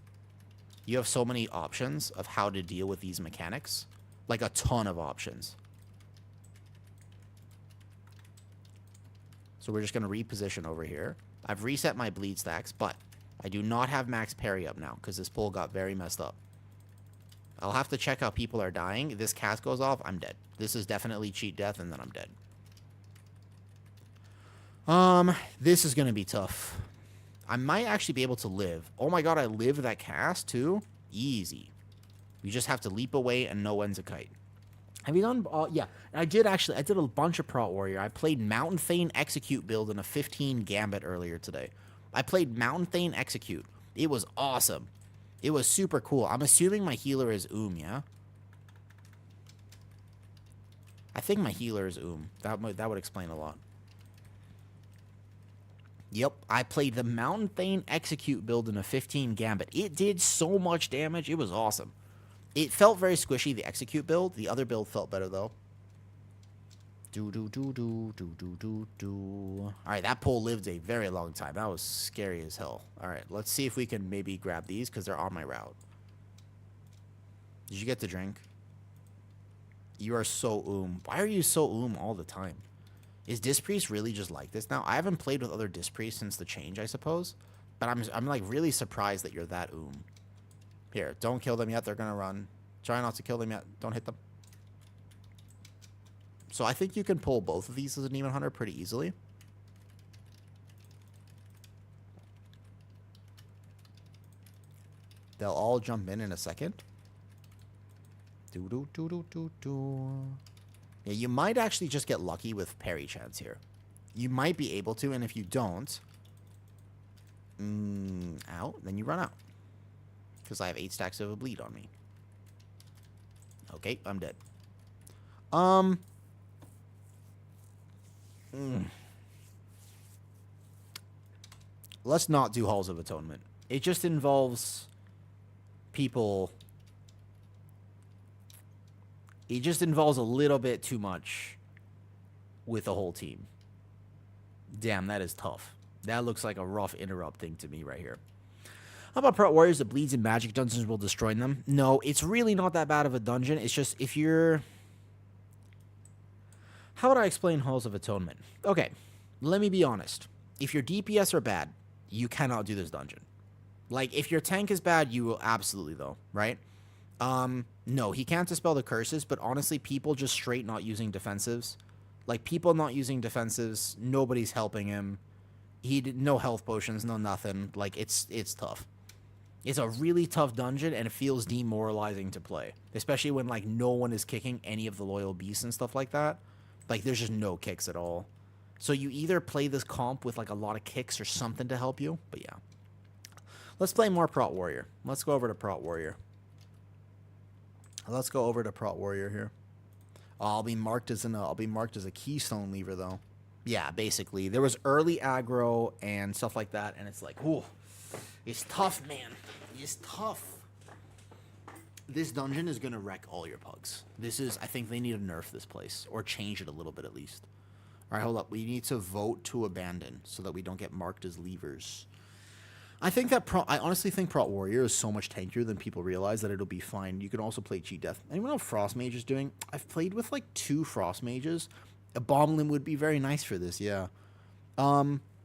You have so many options of how to deal with these mechanics. Like a ton of options. So we're just going to reposition over here. I've reset my bleed stacks, but I do not have max parry up now because this pull got very messed up. I'll have to check how people are dying. If this cast goes off, I'm dead. This is definitely cheat death, and then I'm dead. This is going to be tough. I might actually be able to live. Oh my god, I lived that cast too? Easy. You just have to leap away and know when's a kite. Have you done... yeah, I did a bunch of Prot Warrior. I played Mountain Thane Execute build in a 15 Gambit earlier today. I played Mountain Thane Execute. It was awesome. It was super cool. I'm assuming my healer is yeah? I think my healer is That would explain a lot. Yep, I played the Mountain Thane Execute build in a 15 Gambit. It did so much damage. It was awesome. It felt very squishy, the Execute build. The other build felt better, though. Alright, that pole lived a very long time. That was scary as hell. Alright, let's see if we can maybe grab these, because they're on my route. Did you get the drink? You are so Why are you so all the time? Is Disc Priest really just like this now? I haven't played with other Disc Priests since the change, I suppose. But I'm like really surprised that you're that Here, don't kill them yet. They're gonna run. Try not to kill them yet. Don't hit them. So I think you can pull both of these as a Demon Hunter pretty easily. They'll all jump in a second. Yeah, you might actually just get lucky with parry chance here. You might be able to, and if you don't... out, then you run out. Because I have 8 stacks of a bleed on me. Okay, I'm dead. Let's not do Halls of Atonement. It just involves people... It just involves a little bit too much with the whole team. Damn, that is tough. That looks like a rough interrupt thing to me right here. How about Prot Warriors that bleeds in magic dungeons will destroy them? No, it's really not that bad of a dungeon. It's just if you're... How would I explain Halls of Atonement? Okay, let me be honest. If your DPS are bad, you cannot do this dungeon. Like, if your tank is bad, you will absolutely, though, right? No, he can't dispel the curses, but honestly, people just straight not using defensives. Like, people not using defensives, nobody's helping him. He did no health potions, no nothing. Like, it's tough. It's a really tough dungeon, and it feels demoralizing to play. Especially when, like, no one is kicking any of the loyal beasts and stuff like that. Like, there's just no kicks at all. So you either play this comp with, like, a lot of kicks or something to help you. But, yeah. Let's play more Prot Warrior. Let's go over to Prot Warrior. Let's go over to Prot Warrior here. I'll be marked as a Keystone Lever, though. Yeah, basically. There was early aggro and stuff like that, and it's like, whew. It's tough, man. It's tough. This dungeon is going to wreck all your pugs. I think they need to nerf this place, or change it a little bit at least. All right, hold up. We need to vote to abandon so that we don't get marked as levers. I honestly think Prot Warrior is so much tankier than people realize that it'll be fine. You can also play Cheat Death. Anyone know what Frost Mage is doing? I've played with like 2 Frost Mages. A Bomb Limb would be very nice for this, yeah.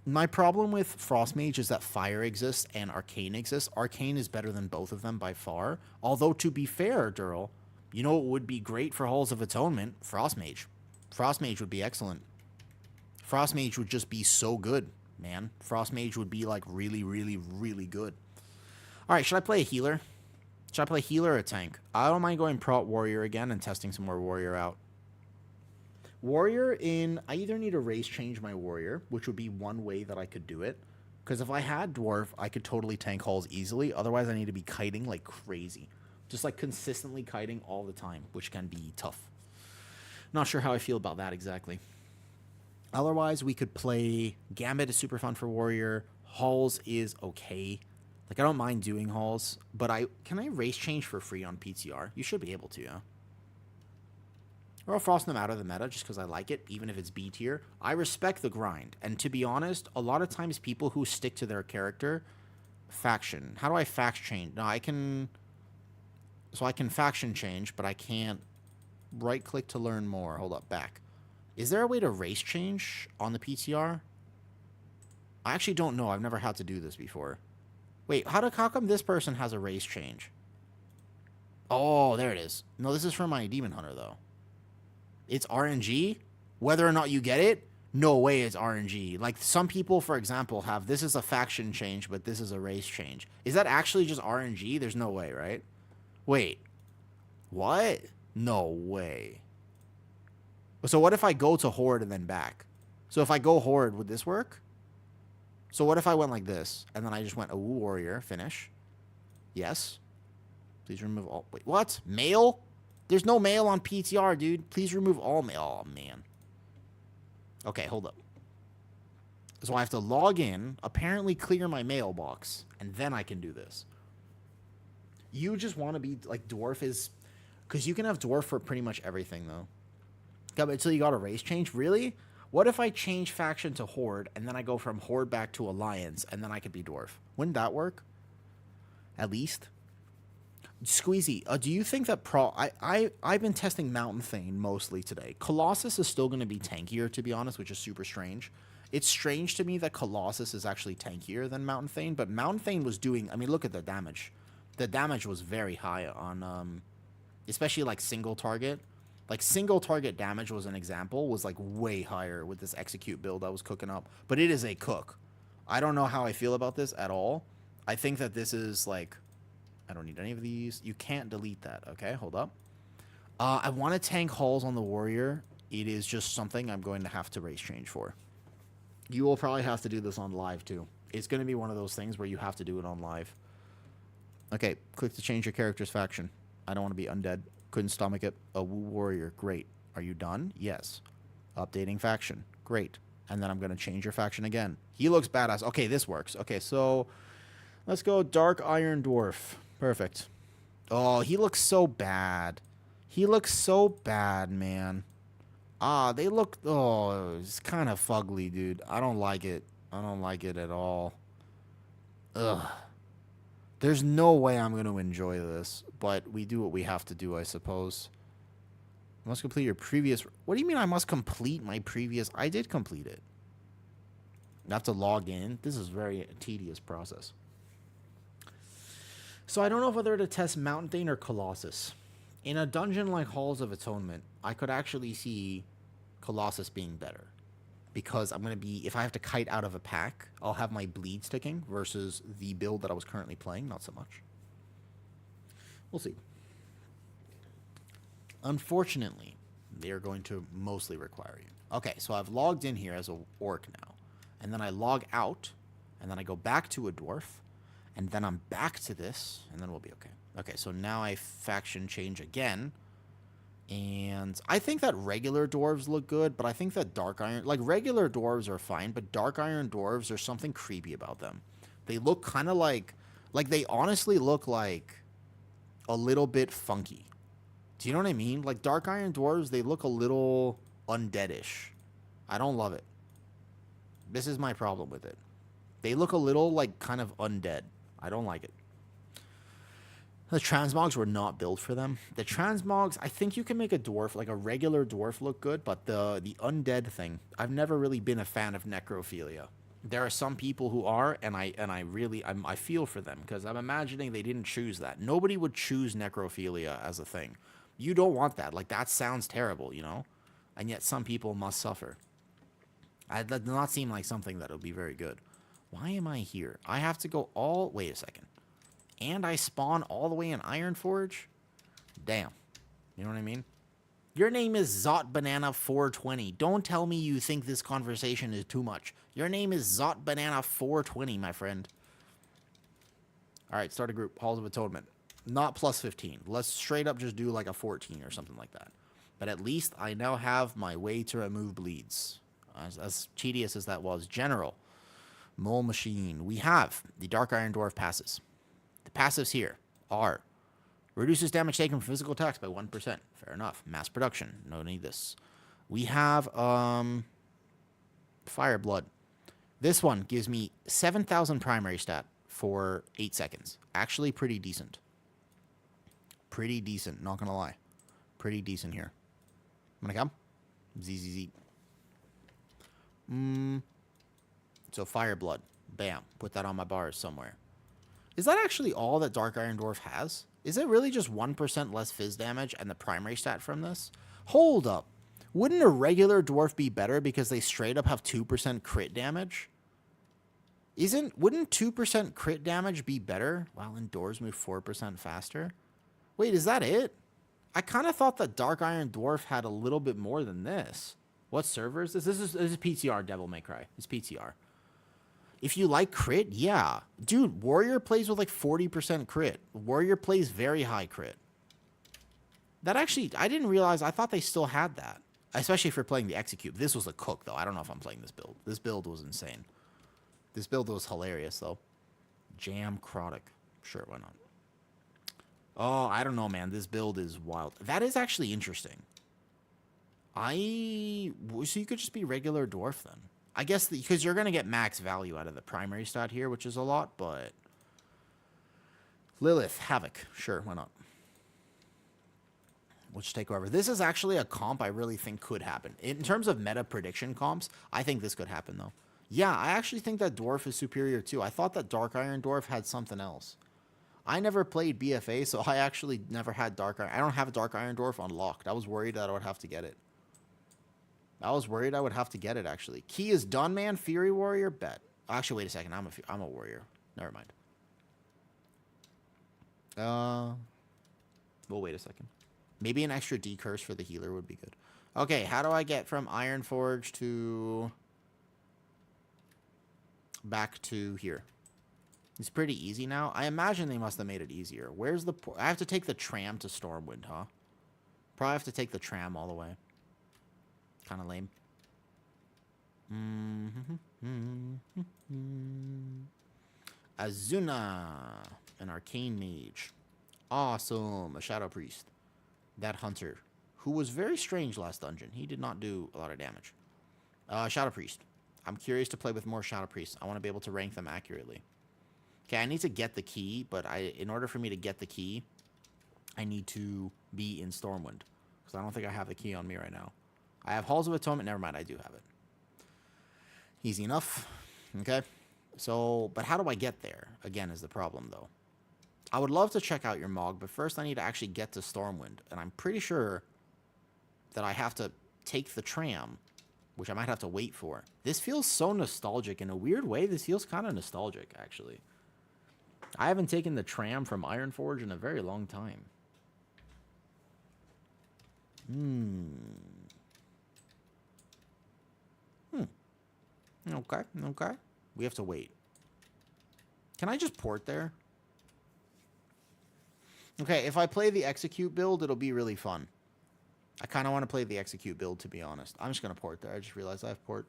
My problem with Frost Mage is that Fire exists and Arcane exists. Arcane is better than both of them by far. Although, to be fair, Durl, you know what would be great for Halls of Atonement? Frost Mage. Frost Mage would be excellent. Frost Mage would just be so good, man. Frost Mage would be, like, really, really, really good. Alright, should I play a healer? Should I play healer or tank? I don't mind going prot warrior again and testing some more warrior out. Warrior in... I either need to race change my warrior, which would be one way that I could do it. Because if I had dwarf, I could totally tank halls easily. Otherwise, I need to be kiting like crazy. Just like consistently kiting all the time, which can be tough. Not sure how I feel about that exactly. Otherwise, we could play Gambit is super fun for warrior. Halls is okay. Like, I don't mind doing halls, but can I race change for free on PTR? You should be able to, yeah. Or I'll frost them out of the meta just because I like it, even if it's B tier. I respect the grind. And to be honest, a lot of times people who stick to their character... Faction. How do I faction change? No, I can... So I can faction change, but I can't right-click to learn more. Hold up, back. Is there a way to race change on the PTR? I actually don't know. I've never had to do this before. Wait, how come this person has a race change? Oh, there it is. No, this is for my Demon Hunter, though. It's RNG? Whether or not you get it? No way it's RNG. Like, some people, for example, have this is a faction change, but this is a race change. Is that actually just RNG? There's no way, right? Wait. What? No way. So what if I go to Horde and then back? So if I go Horde, would this work? So what if I went like this, and then I just went, ooh, warrior, finish. Yes. Please remove all... Wait, what? Mail? There's no mail on PTR, dude. Please remove all mail. Oh, man. Okay, hold up. So I have to log in, apparently clear my mailbox, and then I can do this. You just want to be, like, dwarf is... Because you can have dwarf for pretty much everything, though. Yeah, but until you got a race change? Really? What if I change faction to Horde, and then I go from Horde back to Alliance, and then I could be dwarf? Wouldn't that work? At least? Squeezy, do you think that I've been testing Mountain Thane mostly today. Colossus is still going to be tankier, to be honest, which is super strange. It's strange to me that Colossus is actually tankier than Mountain Thane, but Mountain Thane was doing... I mean, look at the damage. The damage was very high on... especially, like, single target. Like, single target damage was an example, was, like, way higher with this execute build I was cooking up. But it is a cook. I don't know how I feel about this at all. I think that this is, like... I don't need any of these. You can't delete that. Okay, hold up. I want to tank halls on the warrior. It is just something I'm going to have to race change for. You will probably have to do this on live, too. It's going to be one of those things where you have to do it on live. Okay, click to change your character's faction. I don't want to be undead. Couldn't stomach it. A woo warrior. Great. Are you done? Yes. Updating faction. Great. And then I'm going to change your faction again. He looks badass. Okay, this works. Okay, so let's go Dark Iron Dwarf. Perfect. Oh, he looks so bad. He looks so bad, man. Ah, they look... Oh, it's kind of fugly, dude. I don't like it. I don't like it at all. Ugh. There's no way I'm going to enjoy this, but we do what we have to do, I suppose. Must complete your previous... What do you mean I must complete my previous... I did complete it. I have to log in. This is a very tedious process. So I don't know whether to test Mountain Thane or Colossus. In a dungeon like Halls of Atonement, I could actually see Colossus being better. Because I'm going to be... If I have to kite out of a pack, I'll have my bleed sticking versus the build that I was currently playing. Not so much. We'll see. Unfortunately, they are going to mostly require you. Okay, so I've logged in here as a orc now. And then I log out. And then I go back to a dwarf. And then I'm back to this, and then we'll be okay. Okay, so now I faction change again. And I think that regular dwarves look good, but I think that Dark Iron... Like, regular dwarves are fine, but Dark Iron dwarves, there's something creepy about them. They look kind of like... Like, they honestly look like a little bit funky. Do you know what I mean? Like, Dark Iron dwarves, they look a little undeadish. I don't love it. This is my problem with it. They look a little, like, kind of undead. I don't like it. The transmogs were not built for them. The transmogs, I think you can make a dwarf, like a regular dwarf, look good, but the undead thing, I've never really been a fan of necrophilia. There are some people who are, and I feel for them, because I'm imagining they didn't choose that. Nobody would choose necrophilia as a thing. You don't want that. Like, that sounds terrible, you know? And yet some people must suffer. That does not seem like something that would be very good. Why am I here? I have to go all... Wait a second. And I spawn all the way in Ironforge? Damn. You know what I mean? Your name is ZotBanana420. Don't tell me you think this conversation is too much. Your name is ZotBanana420, my friend. Alright, start a group. Halls of Atonement. Not plus 15. Let's straight up just do like a 14 or something like that. But at least I now have my way to remove bleeds. As tedious as that was. General. Mole Machine. We have the Dark Iron Dwarf passes. The passives here are reduces damage taken from physical attacks by 1%. Fair enough. Mass production. No need this. We have Fire Blood. This one gives me 7,000 primary stat for 8 seconds. Actually pretty decent. Pretty decent, not gonna lie. Pretty decent here. I'm gonna come. ZZZ. So Fire Blood. Bam. Put that on my bars somewhere. Is that actually all that Dark Iron Dwarf has? Is it really just 1% less fizz damage and the primary stat from this? Hold up. Wouldn't a regular dwarf be better because they straight up have 2% crit damage? Wouldn't 2% crit damage be better while indoors move 4% faster? Wait, is that it? I kind of thought that Dark Iron Dwarf had a little bit more than this. What server is this? This is PTR, Devil May Cry. It's PTR. If you like crit, yeah. Dude, Warrior plays with like 40% crit. Warrior plays very high crit. That actually, I didn't realize, I thought they still had that. Especially if you're playing the Execute. This was a cook, though. I don't know if I'm playing this build. This build was insane. This build was hilarious, though. Jam Crotic. Sure, why not? Oh, I don't know, man. This build is wild. That is actually interesting. So you could just be regular dwarf, then. I guess because you're going to get max value out of the primary stat here, which is a lot, but... Lilith, Havoc. Sure, why not? We'll just take over. This is actually a comp I really think could happen. In terms of meta prediction comps, I think this could happen, though. Yeah, I actually think that Dwarf is superior, too. I thought that Dark Iron Dwarf had something else. I never played BFA, so I actually never had Dark Iron. I don't have a Dark Iron Dwarf unlocked. I was worried that I would have to get it. Actually. Key is done, man. Fury Warrior, bet. Actually, wait a second. I'm a warrior. Never mind. Well, wait a second. Maybe an extra D curse for the healer would be good. Okay, how do I get from Ironforge to... back to here? It's pretty easy now. I imagine they must have made it easier. Where's the... I have to take the tram to Stormwind, huh? Probably have to take the tram all the way. Kind of lame. Azuna. An Arcane Mage. Awesome. A Shadow Priest. That Hunter. Who was very strange last dungeon. He did not do a lot of damage. Shadow Priest. I'm curious to play with more Shadow Priests. I want to be able to rank them accurately. Okay, I need to get the key, but in order for me to get the key, I need to be in Stormwind. Because I don't think I have the key on me right now. I have Halls of Atonement. Never mind, I do have it. Easy enough. Okay. So, but how do I get there? Again, is the problem, though. I would love to check out your Mog, but first I need to actually get to Stormwind. And I'm pretty sure that I have to take the tram, which I might have to wait for. This feels so nostalgic. In a weird way, this feels kind of nostalgic, actually. I haven't taken the tram from Ironforge in a very long time. Okay, okay. We have to wait. Can I just port there? Okay, if I play the Execute build, it'll be really fun. I kind of want to play the Execute build, to be honest. I'm just going to port there. I just realized I have port.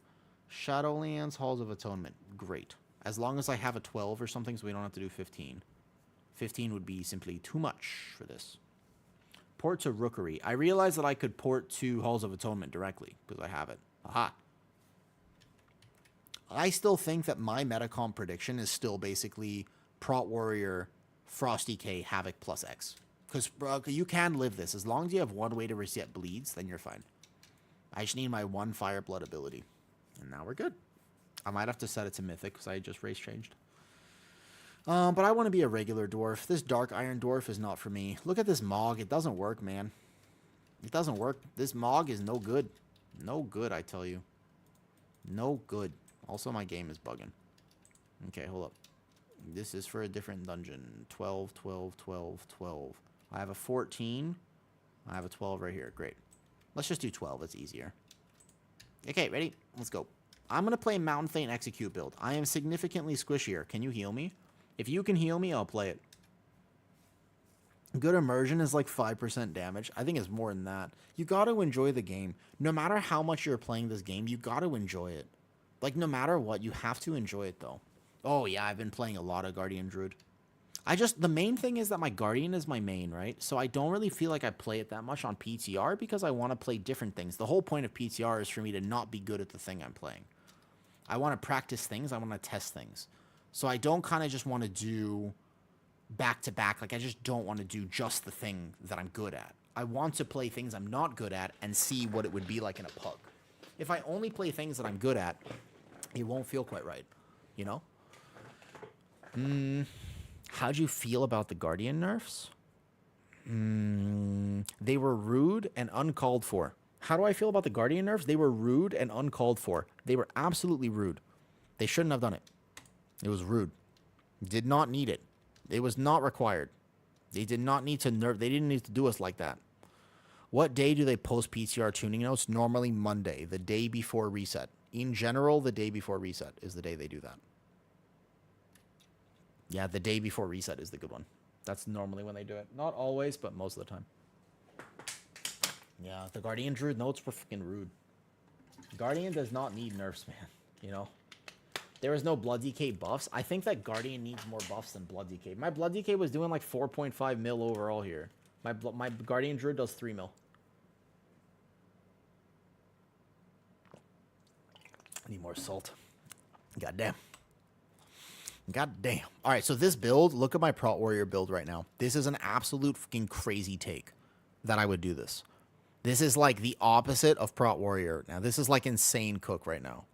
Shadowlands, Halls of Atonement. Great. As long as I have a 12 or something, so we don't have to do 15. 15 would be simply too much for this. Port to Rookery. I realized that I could port to Halls of Atonement directly, because I have it. Aha. I still think that my Metacom prediction is still basically Prot Warrior, Frosty K, Havoc plus X. Because you can live this. As long as you have one way to reset bleeds, then you're fine. I just need my one Fire Blood ability. And now we're good. I might have to set it to Mythic, because I just race changed. But I want to be a regular dwarf. This Dark Iron Dwarf is not for me. Look at this Mog. It doesn't work, man. It doesn't work. This Mog is no good. No good, I tell you. No good. Also, my game is bugging. Okay, hold up. This is for a different dungeon. 12, 12, 12, 12. I have a 14. I have a 12 right here. Great. Let's just do 12. It's easier. Okay, ready? Let's go. I'm going to play Mountain Thane Execute build. I am significantly squishier. Can you heal me? If you can heal me, I'll play it. Good immersion is like 5% damage. I think it's more than that. You got to enjoy the game. No matter how much you're playing this game, you got to enjoy it. Like, no matter what, you have to enjoy it, though. Oh, yeah, I've been playing a lot of Guardian Druid. The main thing is that my Guardian is my main, right? So I don't really feel like I play it that much on PTR because I want to play different things. The whole point of PTR is for me to not be good at the thing I'm playing. I want to practice things. I want to test things. So I don't kind of just want to do back-to-back. Like, I just don't want to do just the thing that I'm good at. I want to play things I'm not good at and see what it would be like in a pug. If I only play things that I'm good at, it won't feel quite right, you know? How'd you feel about the Guardian nerfs? They were rude and uncalled for. How do I feel about the Guardian nerfs? They were rude and uncalled for. They were absolutely rude. They shouldn't have done it. It was rude. Did not need it. It was not required. They did not need to nerf. They didn't need to do us like that. What day do they post PTR tuning notes? Normally Monday, the day before reset. In general, the day before reset is the day they do that. Yeah, the day before reset is the good one. That's normally when they do it. Not always, but most of the time. Yeah, the Guardian Druid notes were freaking rude. Guardian does not need nerfs, man. You know? There was no Blood DK buffs. I think that Guardian needs more buffs than Blood DK. My Blood DK was doing like 4.5 mil overall here. My Guardian Druid does 3 mil. I need more salt. Goddamn. Goddamn. All right, so this build, look at my Prot Warrior build right now. This is an absolute fucking crazy take that I would do this. This is like the opposite of Prot Warrior. Now, this is like insane cook right now.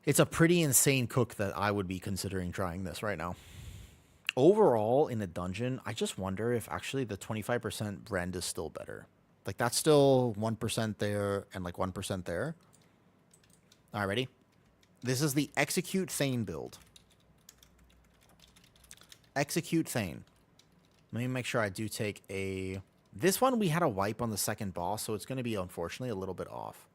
It's a pretty insane cook that I would be considering trying this right now. Overall, in a dungeon, I just wonder if actually the 25% Rend is still better. Like, that's still 1% there and like 1% there. All right, ready? This is the Execute Thane build. Execute Thane. Let me make sure I do take a... This one, we had a wipe on the second boss, so it's going to be, unfortunately, a little bit off.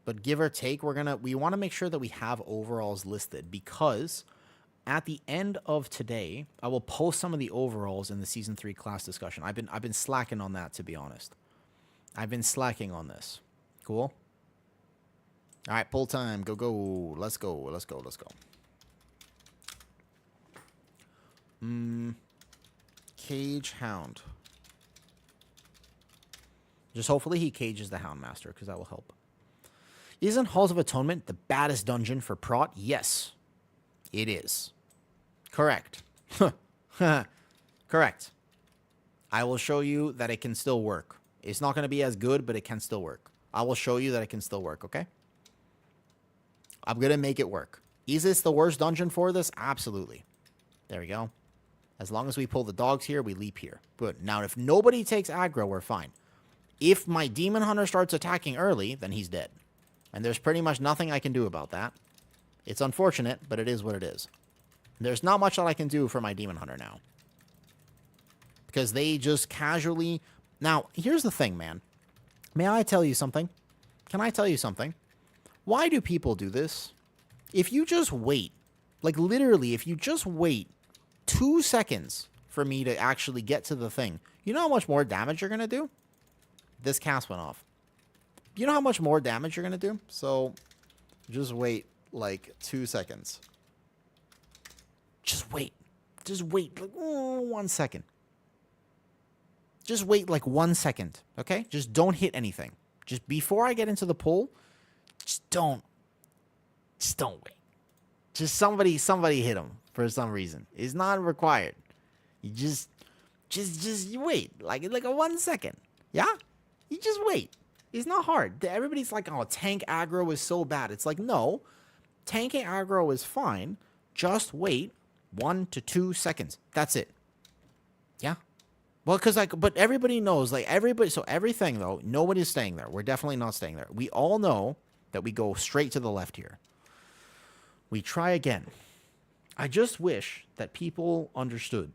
But give or take, we want to make sure that we have overalls listed, because at the end of today, I will post some of the overalls in the Season 3 class discussion. I've been slacking on that, to be honest. I've been slacking on this. Cool? All right, pull time. Go, go. Let's go. Let's go. Let's go. Cage Hound. Just hopefully he cages the Houndmaster, because that will help. Isn't Halls of Atonement the baddest dungeon for Prot? Yes, it is. Correct. Correct. I will show you that it can still work. It's not going to be as good, but it can still work. I will show you that it can still work, okay? I'm going to make it work. Is this the worst dungeon for this? Absolutely. There we go. As long as we pull the dogs here, we leap here. Good. Now, if nobody takes aggro, we're fine. If my Demon Hunter starts attacking early, then he's dead. And there's pretty much nothing I can do about that. It's unfortunate, but it is what it is. There's not much that I can do for my Demon Hunter now. Because they just casually... Now, here's the thing, man. May I tell you something? Can I tell you something? Why do people do this? If you just wait, like literally, if you just wait 2 seconds for me to actually get to the thing, you know how much more damage you're going to do? This cast went off. You know how much more damage you're going to do? So, just wait, like, 2 seconds. Just wait. Just wait, like, 1 second. Just wait, like, 1 second, okay? Just don't hit anything. Just before I get into the pool, just don't wait. Just somebody hit him for some reason. It's not required. You just you wait, like a 1 second. Yeah? You just wait. It's not hard. Everybody's like, oh, tank aggro is so bad. It's like, no. Tanking aggro is fine. Just wait 1 to 2 seconds. That's it. Yeah? Well, because, like, but everybody knows, like, so everything, though, nobody's staying there. We're definitely not staying there. We all know that we go straight to the left here. We try again. I just wish that people understood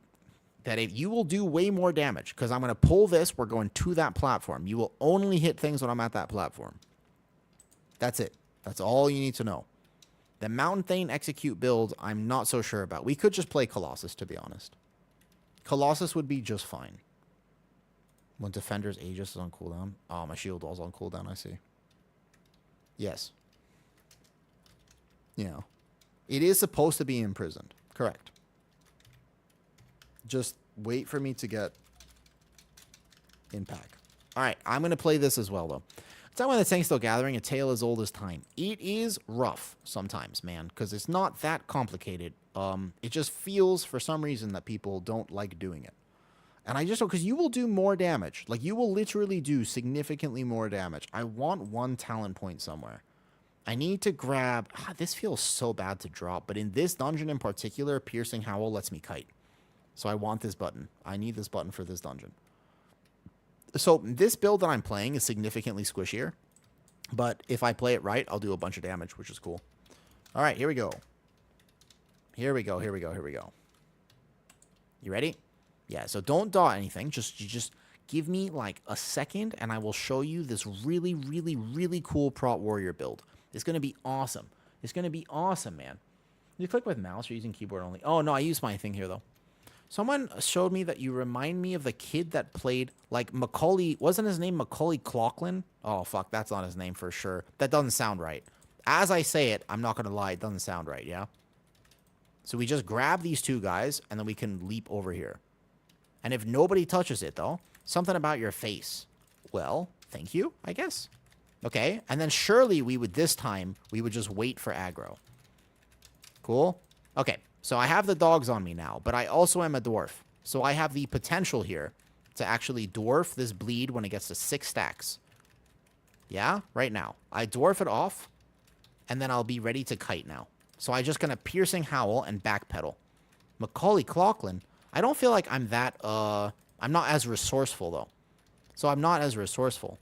that if you will do way more damage, because I'm going to pull this, we're going to that platform. You will only hit things when I'm at that platform. That's it. That's all you need to know. The Mountain Thane execute build, I'm not so sure about. We could just play Colossus, to be honest. Colossus would be just fine. When Defender's Aegis is on cooldown. Oh, my shield wall's on cooldown, I see. Yes. You know. It is supposed to be imprisoned. Correct. Just wait for me to get in pack. Alright, I'm going to play this as well, though. Time when the tank's still gathering, a tale as old as time. It is rough sometimes, man, because it's not that complicated. It just feels, for some reason, that people don't like doing it. And I just don't, because you will do more damage. Like, you will literally do significantly more damage. I want one talent point somewhere. I need to grab... this feels so bad to drop, but in this dungeon in particular, Piercing Howl lets me kite. So I want this button. I need this button for this dungeon. So this build that I'm playing is significantly squishier. But if I play it right, I'll do a bunch of damage, which is cool. All right, here we go. Here we go, here we go, here we go. You ready? Yeah, so don't dot anything. Just give me like a second, and I will show you this really, really, really cool Prot Warrior build. It's going to be awesome. It's going to be awesome, man. You click with mouse or using keyboard only? Oh, no, I use my thing here, though. Someone showed me that you remind me of the kid that played, like, Macaulay... Wasn't his name Macaulay Culkin? Oh, fuck, that's not his name for sure. That doesn't sound right. As I say it, I'm not going to lie, it doesn't sound right, yeah? So we just grab these two guys, and then we can leap over here. And if nobody touches it, though, something about your face. Well, thank you, I guess. Okay, and then surely we would, this time, we would just wait for aggro. Cool? Okay. So I have the dogs on me now, but I also am a dwarf. So I have the potential here to actually dwarf this bleed when it gets to 6 stacks. Yeah, right now. I dwarf it off, and then I'll be ready to kite now. So I'm just going to Piercing Howl and backpedal. Macaulay Culkin, I don't feel like I'm that, I'm not as resourceful, though. So I'm not as resourceful.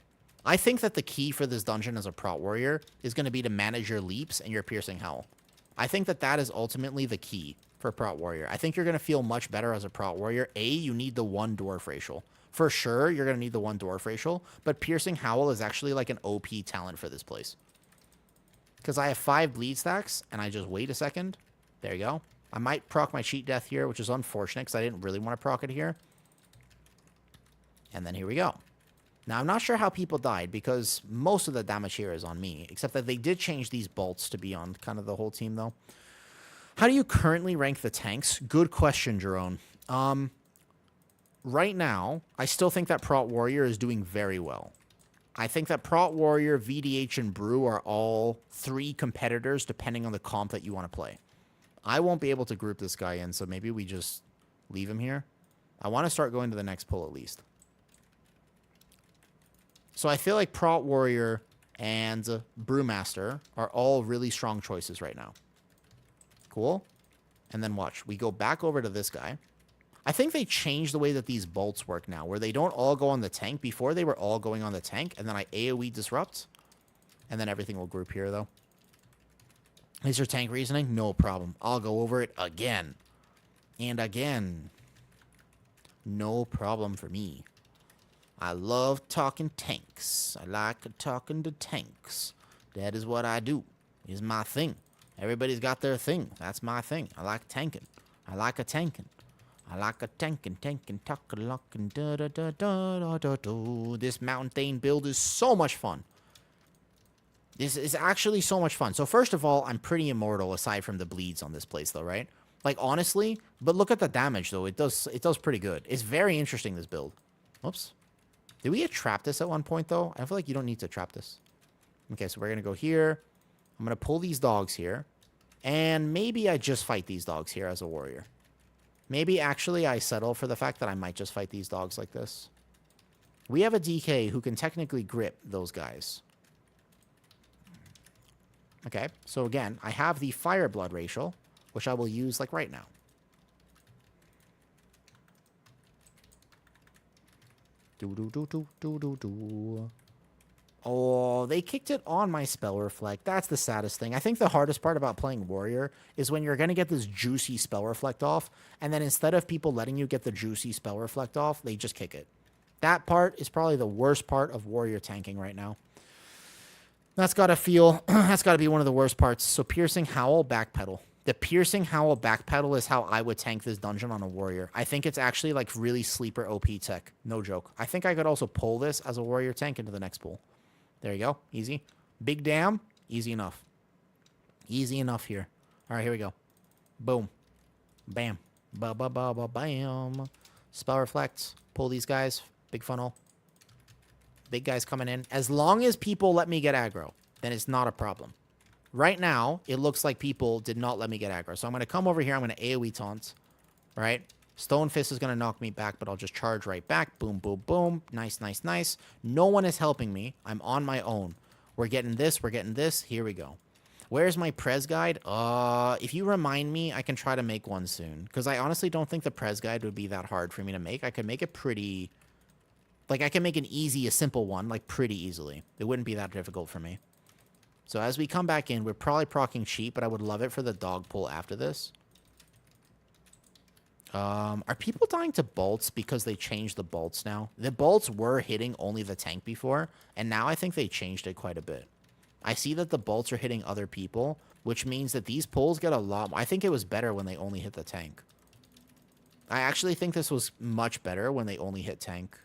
I think that the key for this dungeon as a Prot Warrior is going to be to manage your leaps and your Piercing Howl. I think that that is ultimately the key for Prot Warrior. I think you're going to feel much better as a Prot Warrior. You need the 1 Dwarf Racial. For sure, you're going to need the 1 Dwarf Racial, but Piercing Howl is actually like an OP talent for this place. Because I have 5 bleed stacks, and I just wait a second. There you go. I might proc my Cheat Death here, which is unfortunate, because I didn't really want to proc it here. And then here we go. Now, I'm not sure how people died, because most of the damage here is on me, except that they did change these bolts to be on kind of the whole team, though. How do you currently rank the tanks? Good question, Jerome. Right now, I still think that Prot Warrior is doing very well. I think that Prot Warrior, VDH, and Brew are all 3 competitors, depending on the comp that you want to play. I won't be able to group this guy in, so maybe we just leave him here. I want to start going to the next pull, at least. So I feel like Prot Warrior and Brewmaster are all really strong choices right now. Cool. And then watch. We go back over to this guy. I think they changed the way that these bolts work now, where they don't all go on the tank. Before, they were all going on the tank, and then I AoE disrupt. And then everything will group here, though. Is your tank reasoning? No problem. I'll go over it again. And again. No problem for me. I love talking tanks. I like talking to tanks. That is what I do. It's my thing. Everybody's got their thing. That's my thing. I like tanking. I like a tanking. I like a tanking, talk-a-lockin', da-da-da-da-da-da-da. This Mountain Thane build is so much fun. This is actually so much fun. So first of all, I'm pretty immortal aside from the bleeds on this place, though, right? Like, honestly, but look at the damage, though. It does pretty good. It's very interesting, this build. Oops. Did we trap this at one point, though? I feel like you don't need to trap this. Okay, so we're going to go here. I'm going to pull these dogs here. And maybe I just fight these dogs here as a warrior. Maybe, actually, I settle for the fact that I might just fight these dogs like this. We have a DK who can technically grip those guys. Okay, so again, I have the Fire Blood Racial, which I will use, like, right now. Do-do-do-do-do-do-do. Oh, they kicked it on my spell reflect. That's the saddest thing. I think the hardest part about playing warrior is when you're going to get this juicy spell reflect off, and then instead of people letting you get the juicy spell reflect off, they just kick it. That part is probably the worst part of warrior tanking right now. That's got to feel, that's got to be one of the worst parts. So piercing howl, backpedal. The piercing howl backpedal is how I would tank this dungeon on a warrior. I think it's actually like really sleeper OP tech. No joke. I think I could also pull this as a warrior tank into the next pool. There you go. Easy. Big dam. Easy enough. Easy enough here. All right, here we go. Boom. Bam. Ba-ba-ba-ba-bam. Spell reflect. Pull these guys. Big funnel. Big guys coming in. As long as people let me get aggro, then it's not a problem. Right now, it looks like people did not let me get aggro. So I'm going to come over here. I'm going to AoE taunt. Right? Stone Fist is going to knock me back, but I'll just charge right back. Boom, boom, boom. Nice, nice, nice. No one is helping me. I'm on my own. We're getting this. We're getting this. Here we go. Where's my Prez guide? If you remind me, I can try to make one soon. Because I honestly don't think the Prez guide would be that hard for me to make. I could make it pretty... Like, I can make an easy, a simple one, like, pretty easily. It wouldn't be that difficult for me. So as we come back in, we're probably procking cheap, but I would love it for the dog pull after this. Are people dying to bolts because they changed the bolts now? The bolts were hitting only the tank before, and now I think they changed it quite a bit. I see that the bolts are hitting other people, which means that these pulls get a lot more. I think it was better when they only hit the tank. I actually think this was much better when they only hit tank.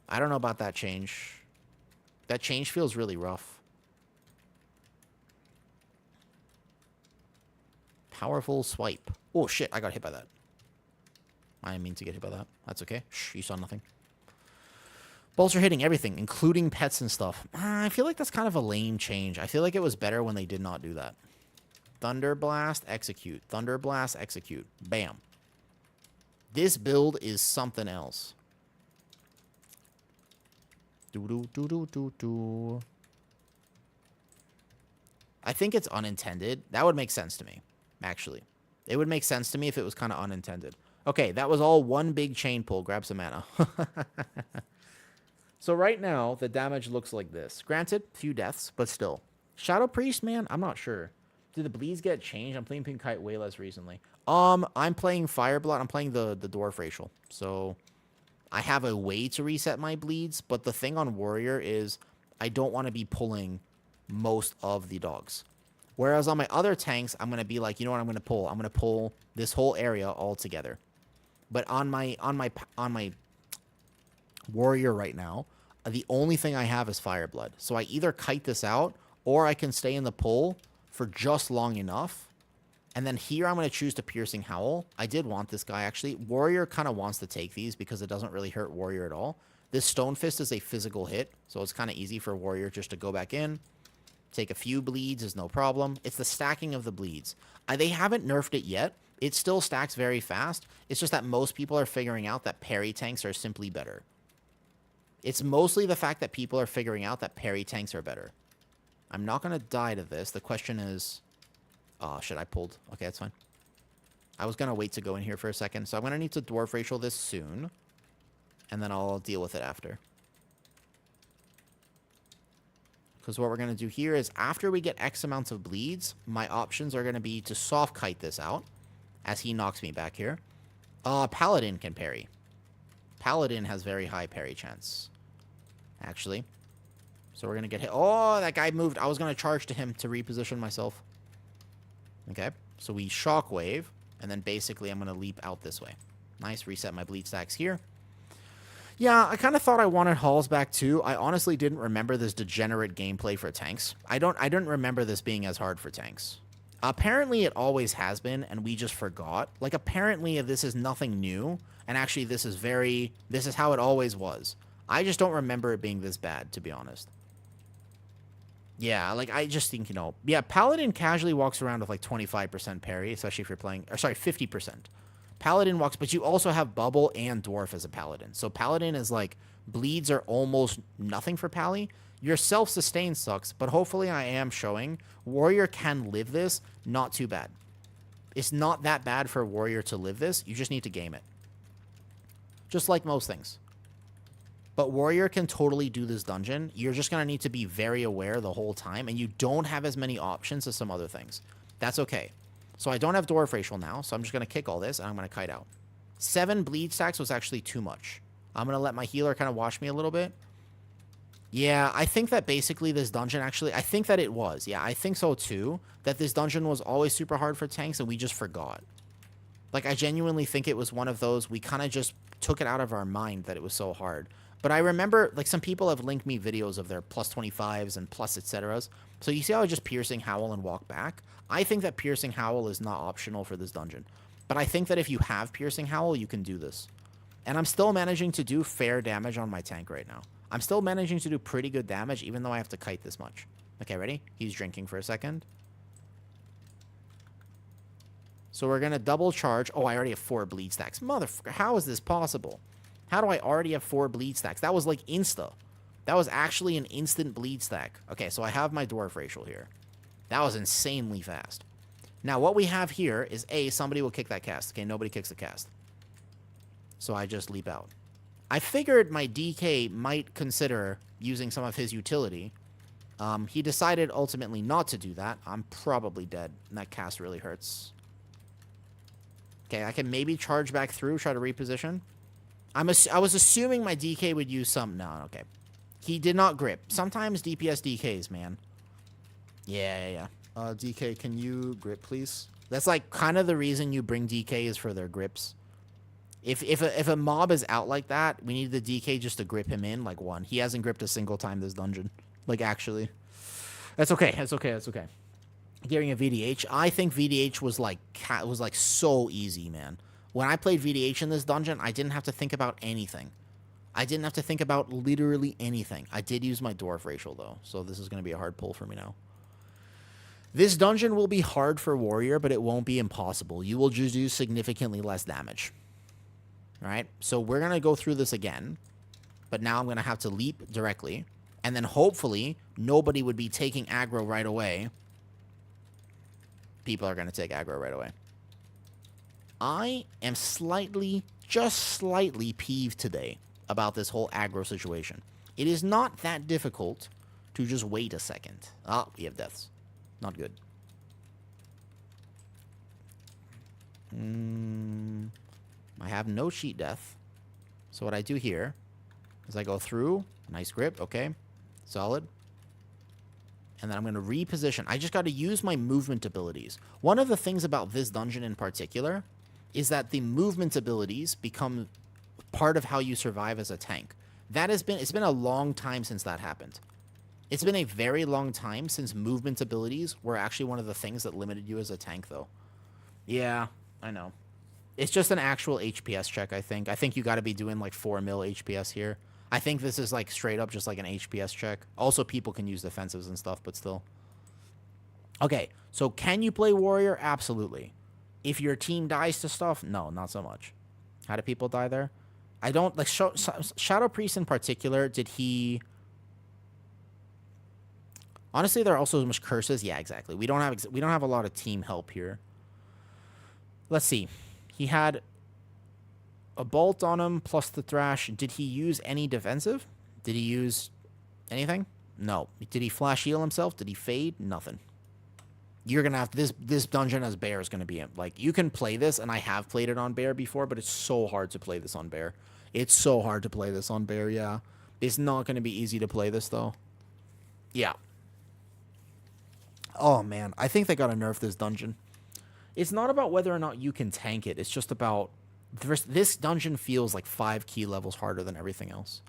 I don't know about that change. That change feels really rough. Powerful swipe. Oh, shit, I got hit by that. I didn't mean to get hit by that. That's okay. Shh, you saw nothing. Bolts are hitting everything, including pets and stuff. I feel like that's kind of a lame change. I feel like it was better when they did not do that. Thunder Blast, execute. Thunder Blast, execute. Bam. This build is something else. Do-do-do-do-do-do. I think it's unintended. That would make sense to me, actually. It would make sense to me if it was kind of unintended. Okay, that was all one big chain pull. Grab some mana. So right now, the damage looks like this. Granted, few deaths, but still. Shadow Priest, man, I'm not sure. Did the bleeds get changed? I'm playing Pink Kite way less recently. I'm playing Fireblood. I'm playing the Dwarf Racial. So I have a way to reset my bleeds, but the thing on Warrior is I don't want to be pulling most of the dogs. Whereas on my other tanks, I'm going to be like, you know what I'm going to pull? I'm going to pull this whole area all together. But on my Warrior right now, the only thing I have is Fireblood. So I either kite this out, or I can stay in the pull for just long enough. And then here I'm going to choose to Piercing Howl. I did want this guy, actually. Warrior kind of wants to take these because it doesn't really hurt Warrior at all. This Stone Fist is a physical hit, so it's kind of easy for Warrior just to go back in. Take a few bleeds is no problem. It's the stacking of the bleeds. They haven't nerfed it yet. It still stacks very fast. It's just that most people are figuring out that parry tanks are simply better. It's mostly the fact that people are figuring out that parry tanks are better. I'm not going to die to this. The question is... Oh, shit, I pulled. Okay, that's fine. I was going to wait to go in here for a second, so I'm going to need to Dwarf Racial this soon. And then I'll deal with it after. Because what we're going to do here is after we get X amounts of bleeds, my options are going to be to soft kite this out as he knocks me back here. Paladin can parry. Paladin has very high parry chance, actually. So we're going to get hit. Oh, that guy moved. I was going to charge to him to reposition myself. Okay, so we Shockwave, and then basically I'm going to leap out this way. Nice, reset my bleed stacks here. Yeah, I kind of thought I wanted Halls back too. I honestly didn't remember this degenerate gameplay for tanks. I didn't remember this being as hard for tanks. Apparently it always has been, and we just forgot. Like, apparently this is nothing new, and actually this is how it always was. I just don't remember it being this bad, to be honest. Yeah, like, I just think, yeah, Paladin casually walks around with, like, 25% parry, especially if you're playing, or sorry, 50%. Paladin walks, but you also have Bubble and Dwarf as a Paladin. So Paladin is, like, bleeds are almost nothing for Pally. Your self-sustain sucks, but hopefully I am showing Warrior can live this not too bad. It's not that bad for Warrior to live this. You just need to game it. Just like most things. But Warrior can totally do this dungeon. You're just going to need to be very aware the whole time, and you don't have as many options as some other things. That's okay. So I don't have Dwarf Racial now, so I'm just going to kick all this, and I'm going to kite out. 7 bleed stacks was actually too much. I'm going to let my healer kind of watch me a little bit. Yeah, I think that basically this dungeon actually... I think that it was. Yeah, I think so too. That this dungeon was always super hard for tanks, and we just forgot. Like, I genuinely think it was one of those... We kind of just took it out of our mind that it was so hard. But I remember, like, some people have linked me videos of their plus 25s and plus etceteras. So you see how I just Piercing Howl and walk back? I think that Piercing Howl is not optional for this dungeon. But I think that if you have Piercing Howl, you can do this. And I'm still managing to do fair damage on my tank right now. I'm still managing to do pretty good damage, even though I have to kite this much. Okay, ready? He's drinking for a second. So we're going to double charge. Oh, I already have 4 bleed stacks. Motherfucker, how is this possible? How do I already have 4 bleed stacks? That was like insta. That was actually an instant bleed stack. Okay, so I have my Dwarf Racial here. That was insanely fast. Now, what we have here is, A, somebody will kick that cast. Okay, nobody kicks the cast. So I just leap out. I figured my DK might consider using some of his utility. He decided ultimately not to do that. I'm probably dead, and that cast really hurts. Okay, I can maybe charge back through, try to reposition. I was assuming my DK would use some... No, okay. He did not grip. Sometimes DPS DKs, man. Yeah. DK, can you grip, please? That's like kind of the reason you bring DKs for their grips. If a mob is out like that, we need the DK just to grip him in like one. He hasn't gripped a single time this dungeon. Like, actually. That's okay. That's okay. Getting a VDH. I think VDH was like so easy, man. When I played VDH in this dungeon, I didn't have to think about anything. I didn't have to think about literally anything. I did use my Dwarf Racial, though, so this is going to be a hard pull for me now. This dungeon will be hard for Warrior, but it won't be impossible. You will just do significantly less damage. All right? So we're going to go through this again, but now I'm going to have to leap directly, and then hopefully nobody would be taking aggro right away. People are going to take aggro right away. I am just slightly peeved today about this whole aggro situation. It is not that difficult to just wait a second. Ah, we have deaths. Not good. I have no sheet death. So what I do here is I go through. Nice grip. Okay. Solid. And then I'm going to reposition. I just got to use my movement abilities. One of the things about this dungeon in particular is that the movement abilities become part of how you survive as a tank. It's been a long time since that happened. It's been a very long time since movement abilities were actually one of the things that limited you as a tank, though. Yeah, I know. It's just an actual HPS check, I think. I think you got to be doing like 4 mil HPS here. I think this is like straight up just like an HPS check. Also, people can use defensives and stuff, but still. Okay, so can you play Warrior? Absolutely. If your team dies to stuff, no, not so much. How do people die there? I don't like Shadow Priest in particular. Did he? Honestly, there are also so much curses. Yeah, exactly. We don't have a lot of team help here. Let's see. He had a bolt on him plus the thrash. Did he use any defensive? Did he use anything? No. Did he flash heal himself? Did he fade? Nothing. You're gonna have this dungeon as bear is gonna be like, you can play this, and I have played it on bear before, but it's so hard to play this on bear. It's so hard to play this on bear. Yeah, it's not gonna be easy to play this though. Yeah. Oh man, I think they gotta nerf this dungeon. It's not about whether or not you can tank it. It's just about this dungeon feels like 5 key levels harder than everything else.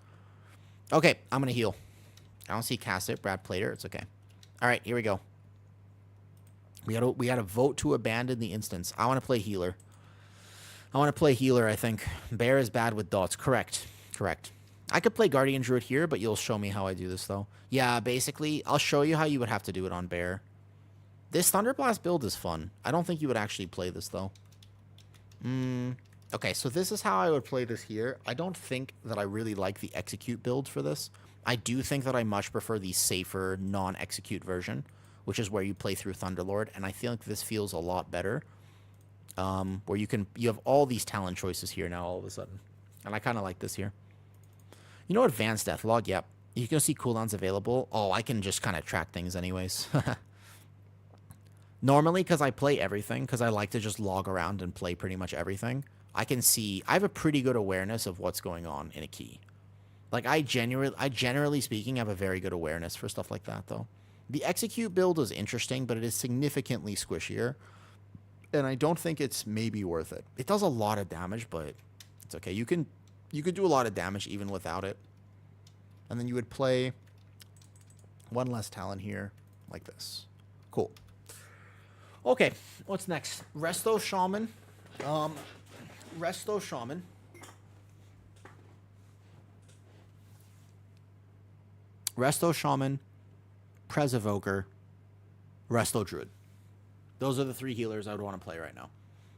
Okay, I'm gonna heal. I don't see cast it. Brad played her. It's okay. All right, here we go. We gotta vote to abandon the instance. I want to play healer. I think. Bear is bad with dots. Correct. I could play Guardian Druid here, but you'll show me how I do this, though. Yeah, basically, I'll show you how you would have to do it on bear. This Thunderblast build is fun. I don't think you would actually play this, though. Okay, so this is how I would play this here. I don't think that I really like the execute build for this. I do think that I much prefer the safer, non-execute version, which is where you play through Thunderlord, and I feel like this feels a lot better. Where you have all these talent choices here now all of a sudden. And I kind of like this here. You know, advanced deathlog. Yep. You can see cooldowns available. Oh, I can just kind of track things anyways. Normally, because I play everything, because I like to just log around and play pretty much everything, I can see, I have a pretty good awareness of what's going on in a key. Like, I generally speaking, have a very good awareness for stuff like that, though. The execute build is interesting, but it is significantly squishier, and I don't think it's maybe worth it. It does a lot of damage, but it's okay. You could do a lot of damage even without it. And then you would play one less talent here, like this. Cool. Okay, what's next? Resto Shaman. Resto Shaman. Resto Shaman, Prez Evoker, Resto Druid. Those are the 3 healers I would want to play right now.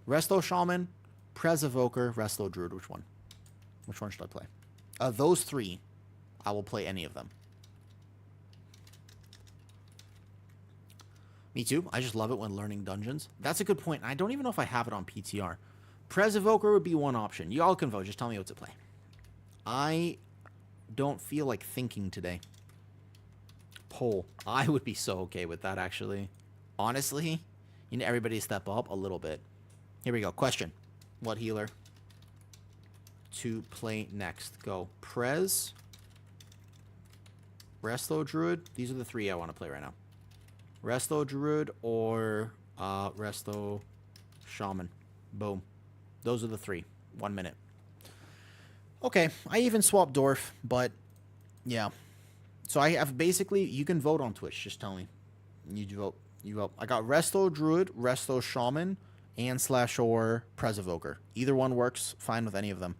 Resto Shaman, Prez Evoker, Resto Druid. Which one? Which one should I play? Those 3, I will play any of them. Me too. I just love it when learning dungeons. That's a good point. I don't even know if I have it on PTR. Prez Evoker would be one option. Y'all can vote. Just tell me what to play. I don't feel like thinking today. Poll. I would be so okay with that, actually. Honestly, you need everybody to step up a little bit. Here we go. Question. What healer to play next? Go. Prez. Resto Druid. These are the 3 I want to play right now. Resto Druid or Resto Shaman. Boom. Those are the 3. 1 minute. Okay. I even swapped Dwarf, but yeah. So I have basically, you can vote on Twitch. Just tell me. You vote. You vote. I got Resto Druid, Resto Shaman, and /or Prez Evoker. Either one works. Fine with any of them.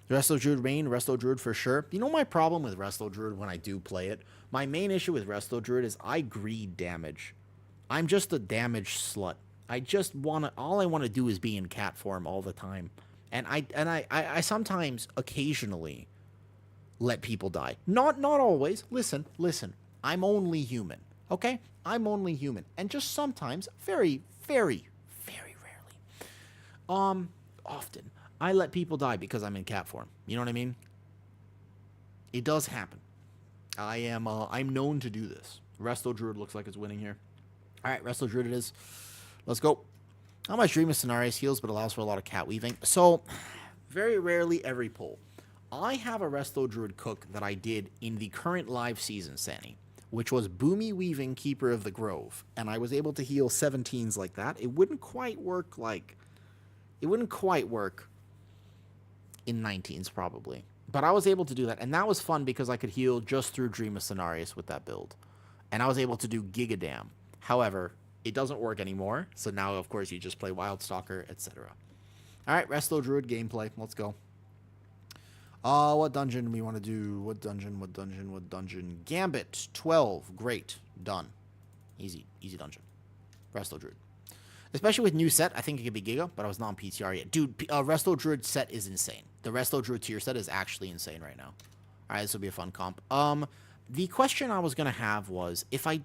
Resto Druid main, Resto Druid for sure. You know my problem with Resto Druid when I do play it? My main issue with Resto Druid is I greed damage. I'm just a damage slut. I just want to, all I want to do is be in cat form all the time. And I sometimes, occasionally, let people die. Not always. Listen. I'm only human. Okay? I'm only human. And just sometimes, very, very, very rarely, often, I let people die because I'm in cat form. You know what I mean? It does happen. I'm known to do this. Resto Druid looks like it's winning here. All right, Resto Druid it is. Let's go. How much Dream of Cenarius heals, but allows for a lot of cat weaving. So, very rarely every pull. I have a Resto Druid cook that I did in the current live season, Sanny, which was Boomy Weaving, Keeper of the Grove. And I was able to heal 17s like that. It wouldn't quite work in 19s probably. But I was able to do that. And that was fun because I could heal just through Dream of Cenarius with that build. And I was able to do Gigadam. However, it doesn't work anymore. So now, of course, you just play Wildstalker, etc. All right, Resto Druid gameplay. Let's go. What dungeon we want to do? What dungeon? Gambit, 12. Great. Done. Easy dungeon. Resto Druid. Especially with new set, I think it could be Giga, but I was not on PTR yet. Dude, Resto Druid set is insane. The Resto Druid tier set is actually insane right now. All right, this will be a fun comp. The question I was going to have was, if I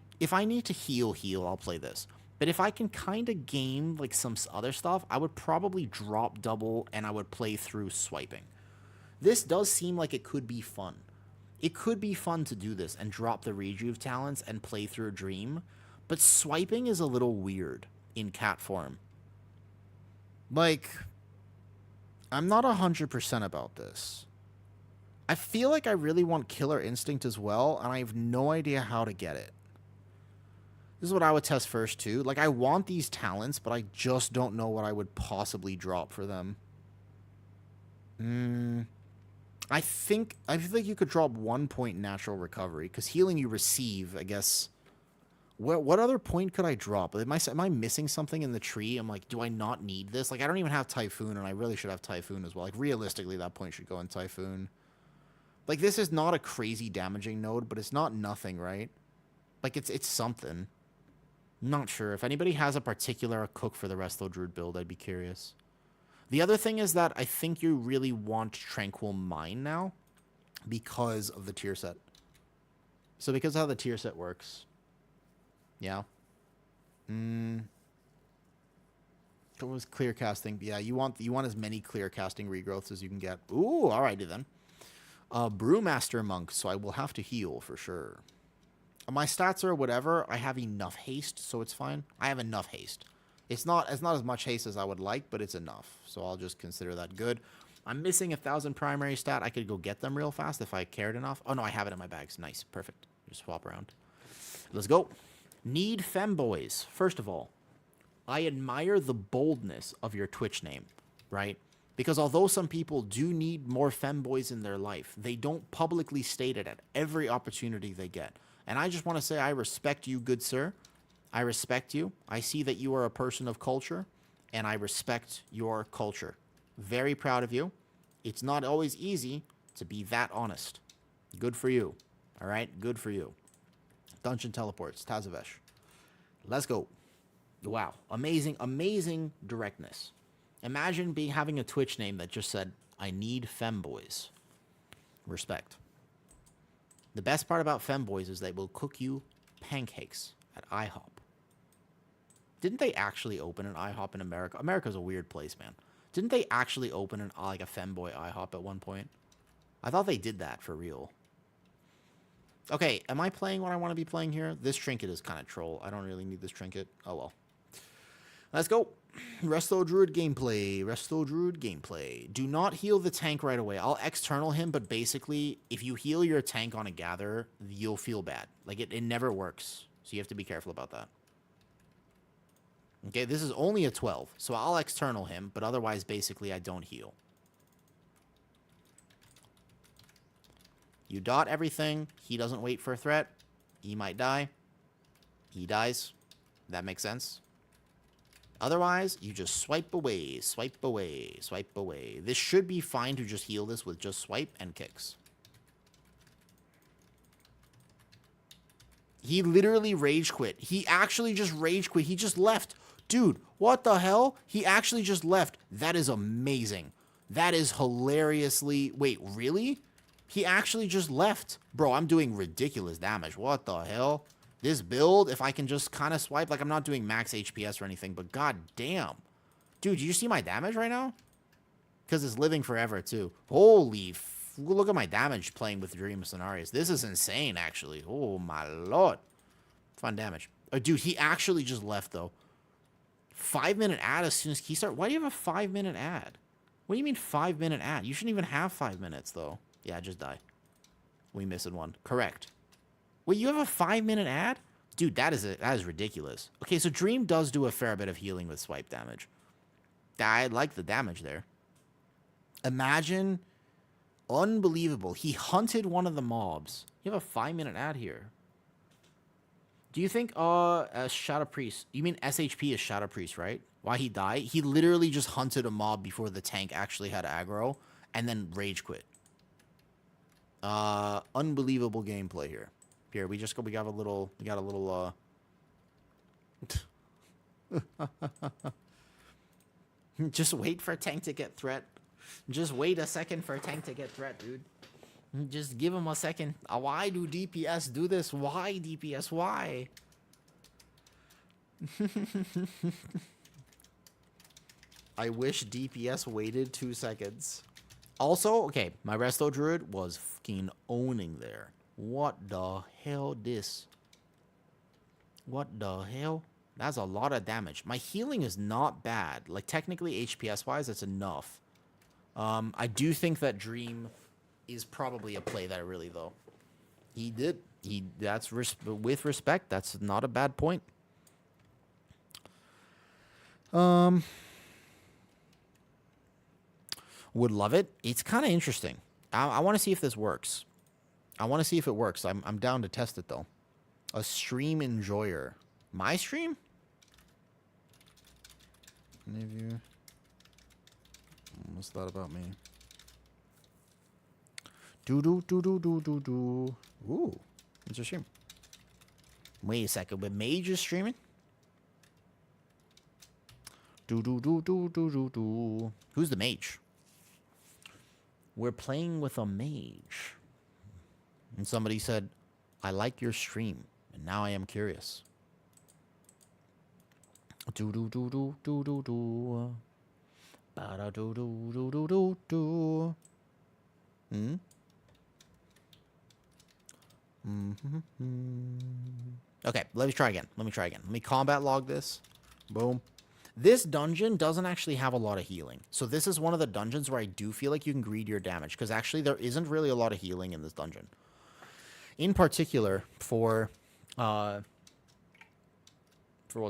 need to heal, I'll play this. But if I can kind of game like some other stuff, I would probably drop double and I would play through swiping. This does seem like it could be fun. It could be fun to do this and drop the Rejuve talents and play through a Dream, but swiping is a little weird in cat form. Like, I'm not 100% about this. I feel like I really want Killer Instinct as well, and I have no idea how to get it. This is what I would test first, too. Like, I want these talents, but I just don't know what I would possibly drop for them. I feel like you could drop 1 point natural recovery, because healing you receive, I guess. What other point could I drop? Am I missing something in the tree? I'm like, do I not need this? Like, I don't even have Typhoon, and I really should have Typhoon as well. Like, realistically, that point should go in Typhoon. Like, this is not a crazy damaging node, but it's not nothing, right? Like, it's something. Not sure. If anybody has a particular cook for the Resto Druid build, I'd be curious. The other thing is that I think you really want Tranquil Mind now because of the tier set. So because of how the tier set works. Yeah. What was clear casting? Yeah, you want as many clear casting regrowths as you can get. Ooh, alrighty then. Brewmaster Monk, so I will have to heal for sure. My stats are whatever. I have enough haste, so it's fine. I have enough haste. It's not as much haste as I would like, but it's enough. So I'll just consider that good. I'm missing 1,000 primary stat. I could go get them real fast if I cared enough. Oh, no, I have it in my bags. Nice. Perfect. Just swap around. Let's go. Need femboys. First of all, I admire the boldness of your Twitch name, right? Because although some people do need more femboys in their life, they don't publicly state it at every opportunity they get. And I just want to say I respect you, good sir. I respect you. I see that you are a person of culture, and I respect your culture. Very proud of you. It's not always easy to be that honest. Good for you. All right? Good for you. Dungeon teleports. Tazavesh. Let's go. Wow. Amazing, amazing directness. Imagine having a Twitch name that just said, I need femboys. Respect. The best part about femboys is they will cook you pancakes at IHOP. Didn't they actually open an IHOP in America? America's a weird place, man. Didn't they actually open a femboy IHOP at one point? I thought they did that for real. Okay, am I playing what I want to be playing here? This trinket is kind of troll. I don't really need this trinket. Oh, well. Let's go. Resto Druid gameplay. Resto Druid gameplay. Do not heal the tank right away. I'll external him, but basically, if you heal your tank on a gatherer, you'll feel bad. Like, it never works. So you have to be careful about that. Okay, this is only a 12, so I'll external him, but otherwise, basically, I don't heal. You dot everything. He doesn't wait for a threat. He might die. He dies. That makes sense. Otherwise, you just swipe away, swipe away, swipe away. This should be fine to just heal this with just swipe and kicks. He literally rage quit. He actually just rage quit. He just left. Dude, what the hell? He actually just left. That is amazing. That is hilariously... Wait, really? He actually just left. Bro, I'm doing ridiculous damage. What the hell? This build, if I can just kind of swipe, like I'm not doing max HPS or anything, but god damn. Dude, do you see my damage right now? Because it's living forever, too. Holy look at my damage playing with Dream Scenarios. This is insane, actually. Oh, my lord. Fun damage. Oh, dude, he actually just left, though. 5-minute ad as soon as he started. Why do you have a 5-minute ad? What do you mean 5-minute ad? You shouldn't even have 5 minutes, though. Yeah, just die. We missing one. Correct. Wait, you have a 5-minute ad? Dude, that is ridiculous. Okay, so Dream does do a fair bit of healing with swipe damage. I like the damage there. Imagine... Unbelievable. He hunted one of the mobs. You have a 5-minute ad here. Do you think, Shadow Priest... You mean SHP is Shadow Priest, right? Why he died? He literally just hunted a mob before the tank actually had aggro, and then rage quit. Unbelievable gameplay here. Here, we got a little... Just wait for a tank to get threat. Just wait a second for a tank to get threat, dude. Just give him a second. Why do DPS do this? Why, DPS? Why? I wish DPS waited 2 seconds. Also, okay, my Resto Druid was fucking owning there. What the hell this? What the hell? That's a lot of damage. My healing is not bad. Like, technically, HPS-wise, it's enough. I do think that Dream is probably a play there, really, though. He did. That's with respect. That's not a bad point. Would love it. It's kind of interesting. I want to see if this works. I want to see if it works. I'm down to test it, though. A stream enjoyer. My stream? Any of you? What's that about me? Do. Ooh, it's a stream. Wait a second, but Mage is streaming? Do. Who's the Mage? We're playing with a Mage. And somebody said, I like your stream, and now I am curious. Do. Ba-da-do. Okay, let me try again. Let me combat log this. Boom. This dungeon doesn't actually have a lot of healing. So this is one of the dungeons where I do feel like you can greed your damage. Because actually there isn't really a lot of healing in this dungeon. In particular, for what's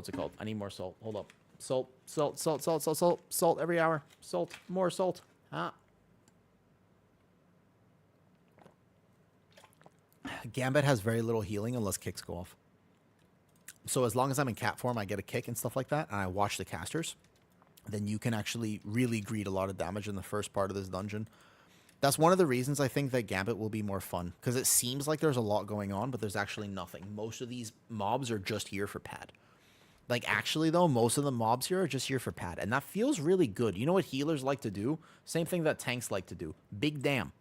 it called? I need more salt. Hold up. Salt, salt, salt, salt, salt, salt, salt every hour. Salt, more salt. Ah. Gambit has very little healing unless kicks go off. So as long as I'm in cat form, I get a kick and stuff like that, and I watch the casters, then you can actually really greed a lot of damage in the first part of this dungeon. That's one of the reasons I think that Gambit will be more fun, because it seems like there's a lot going on, but there's actually nothing. Most of these mobs are just here for pad. Like, actually, though, most of the mobs here are just here for pad, and that feels really good. You know what healers like to do? Same thing that tanks like to do. Big damn.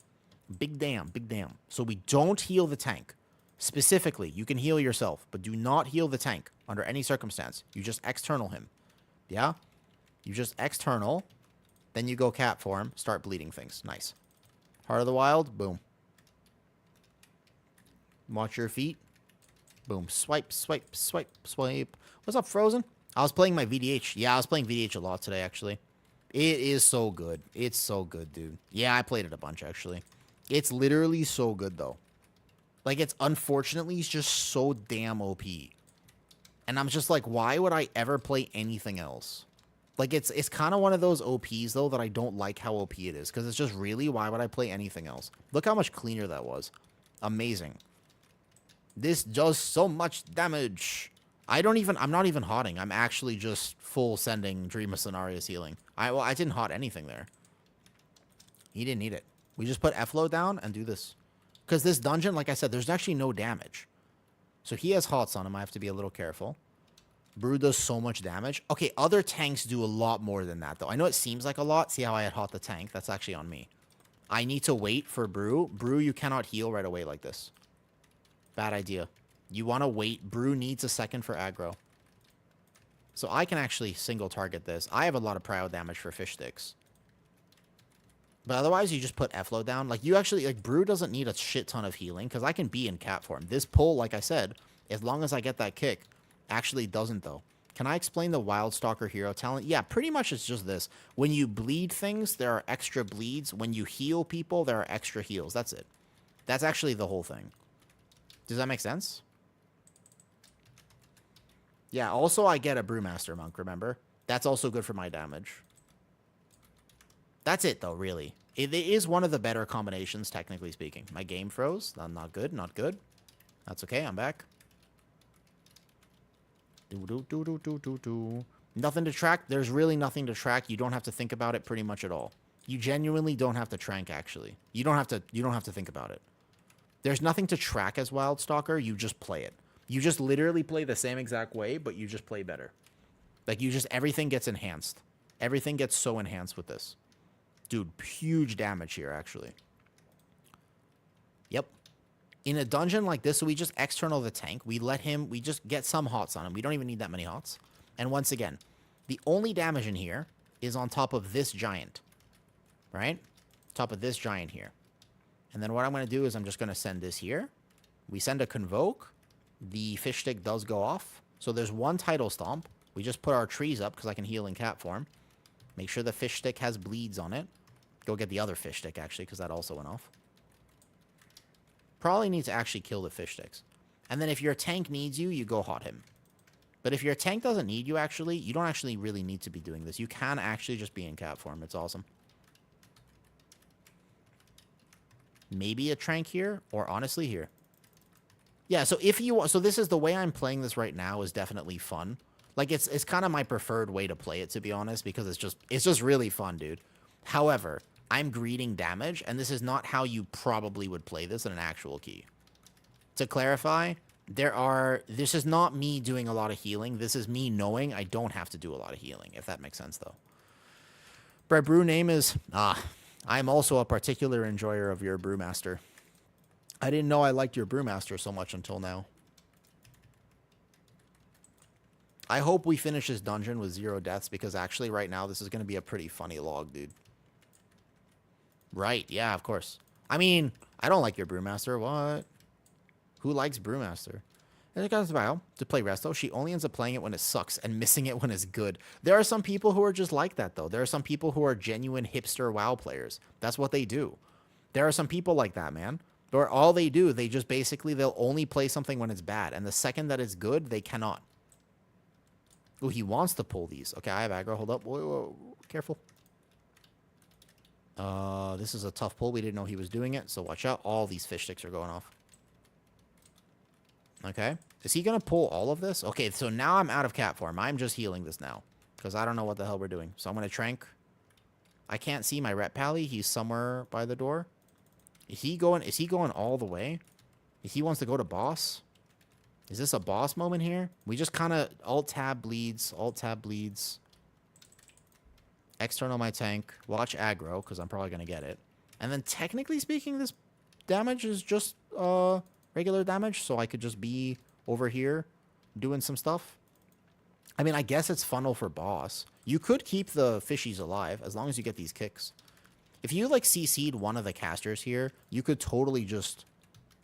Big damn, big damn. So we don't heal the tank. Specifically, you can heal yourself, but do not heal the tank under any circumstance. You just external him. Yeah? You just external, then you go cat form, start bleeding things. Nice. Heart of the Wild, boom. Watch your feet. Boom. Swipe, swipe, swipe, swipe. What's up, Frozen? I was playing my VDH. Yeah, I was playing VDH a lot today, actually. It is so good. It's so good, dude. Yeah, I played it a bunch, actually. It's literally so good, though. Like, it's unfortunately it's just so damn OP. And I'm just like, why would I ever play anything else? Like, it's kind of one of those OPs, though, that I don't like how OP it is. Because it's just really, why would I play anything else? Look how much cleaner that was. Amazing. This does so much damage. I'm not even hotting. I'm actually just full sending Dream of Cenarius healing. I didn't hot anything there. He didn't need it. We just put F-load down and do this. Because this dungeon, like I said, there's actually no damage. So he has hots on him. I have to be a little careful. Brew does so much damage. Okay, other tanks do a lot more than that, though. I know it seems like a lot. See how I had hot the tank? That's actually on me. I need to wait for Brew. Brew, you cannot heal right away like this. Bad idea. You want to wait. Brew needs a second for aggro. So I can actually single target this. I have a lot of prio damage for fish sticks. But otherwise, you just put F-load down. Like, you actually, like, Brew doesn't need a shit ton of healing, because I can be in cat form. This pull, like I said, as long as I get that kick, actually doesn't, though. Can I explain the Wild Stalker hero talent? Yeah, pretty much it's just this. When you bleed things, there are extra bleeds. When you heal people, there are extra heals. That's it. That's actually the whole thing. Does that make sense? Yeah, also I get a Brewmaster Monk, remember? That's also good for my damage. That's it, though, really. It is one of the better combinations, technically speaking. My game froze. Not good, not good. That's okay, I'm back. Nothing to track. There's really nothing to track. You don't have to think about it pretty much at all. You genuinely don't have to trank, actually. You don't have to think about it. There's nothing to track as Wild Stalker. You just play it. You just literally play the same exact way, but you just play better. Like, everything gets enhanced. Everything gets so enhanced with this. Dude, huge damage here, actually. Yep. In a dungeon like this, so we just external the tank. We just get some hots on him. We don't even need that many hots. And once again, the only damage in here is on top of this giant. Right? Top of this giant here. And then what I'm going to do is I'm just going to send this here. We send a Convoke. The fish stick does go off. So there's one Tidal Stomp. We just put our trees up because I can heal in cat form. Make sure the fish stick has bleeds on it. Go get the other fish stick, actually, because that also went off. Probably need to actually kill the fish sticks. And then if your tank needs you, you go hot him. But if your tank doesn't need you, actually, you don't actually really need to be doing this. You can actually just be in cat form. It's awesome. Maybe a trank here, or honestly here. Yeah, so if you want, so this is the way I'm playing this right now is definitely fun. Like, it's kind of my preferred way to play it, to be honest, because it's just really fun, dude. However, I'm greeding damage, and this is not how you probably would play this in an actual key. To clarify, this is not me doing a lot of healing. This is me knowing I don't have to do a lot of healing, if that makes sense, though. Bread brew name is, I'm also a particular enjoyer of your Brewmaster. I didn't know I liked your Brewmaster so much until now. I hope we finish this dungeon with 0 deaths, because actually right now this is going to be a pretty funny log, dude. Right, yeah, of course. I mean, I don't like your Brewmaster, what? Who likes Brewmaster? And it comes about to play Resto. She only ends up playing it when it sucks and missing it when it's good. There are some people who are just like that, though. There are some people who are genuine hipster WoW players. That's what they do. There are some people like that, man. Or all they do, they just basically, they'll only play something when it's bad. And the second that it's good, they cannot. Oh, he wants to pull these. Okay, I have aggro. Hold up. Whoa, whoa. Careful. This is a tough pull. We didn't know he was doing it, so watch out. All these fish sticks are going off. Okay. Is he going to pull all of this? Okay, so now I'm out of cat form. I'm just healing this now, because I don't know what the hell we're doing. So I'm going to trank. I can't see my rep pally. He's somewhere by the door. Is he going all the way? If he wants to go to boss? Is this a boss moment here? We just kind of alt-tab bleeds, alt-tab bleeds. External my tank. Watch aggro, because I'm probably going to get it. And then technically speaking, this damage is just regular damage, so I could just be over here doing some stuff. I mean, I guess it's funnel for boss. You could keep the fishies alive as long as you get these kicks. If you, like, CC'd one of the casters here, you could totally just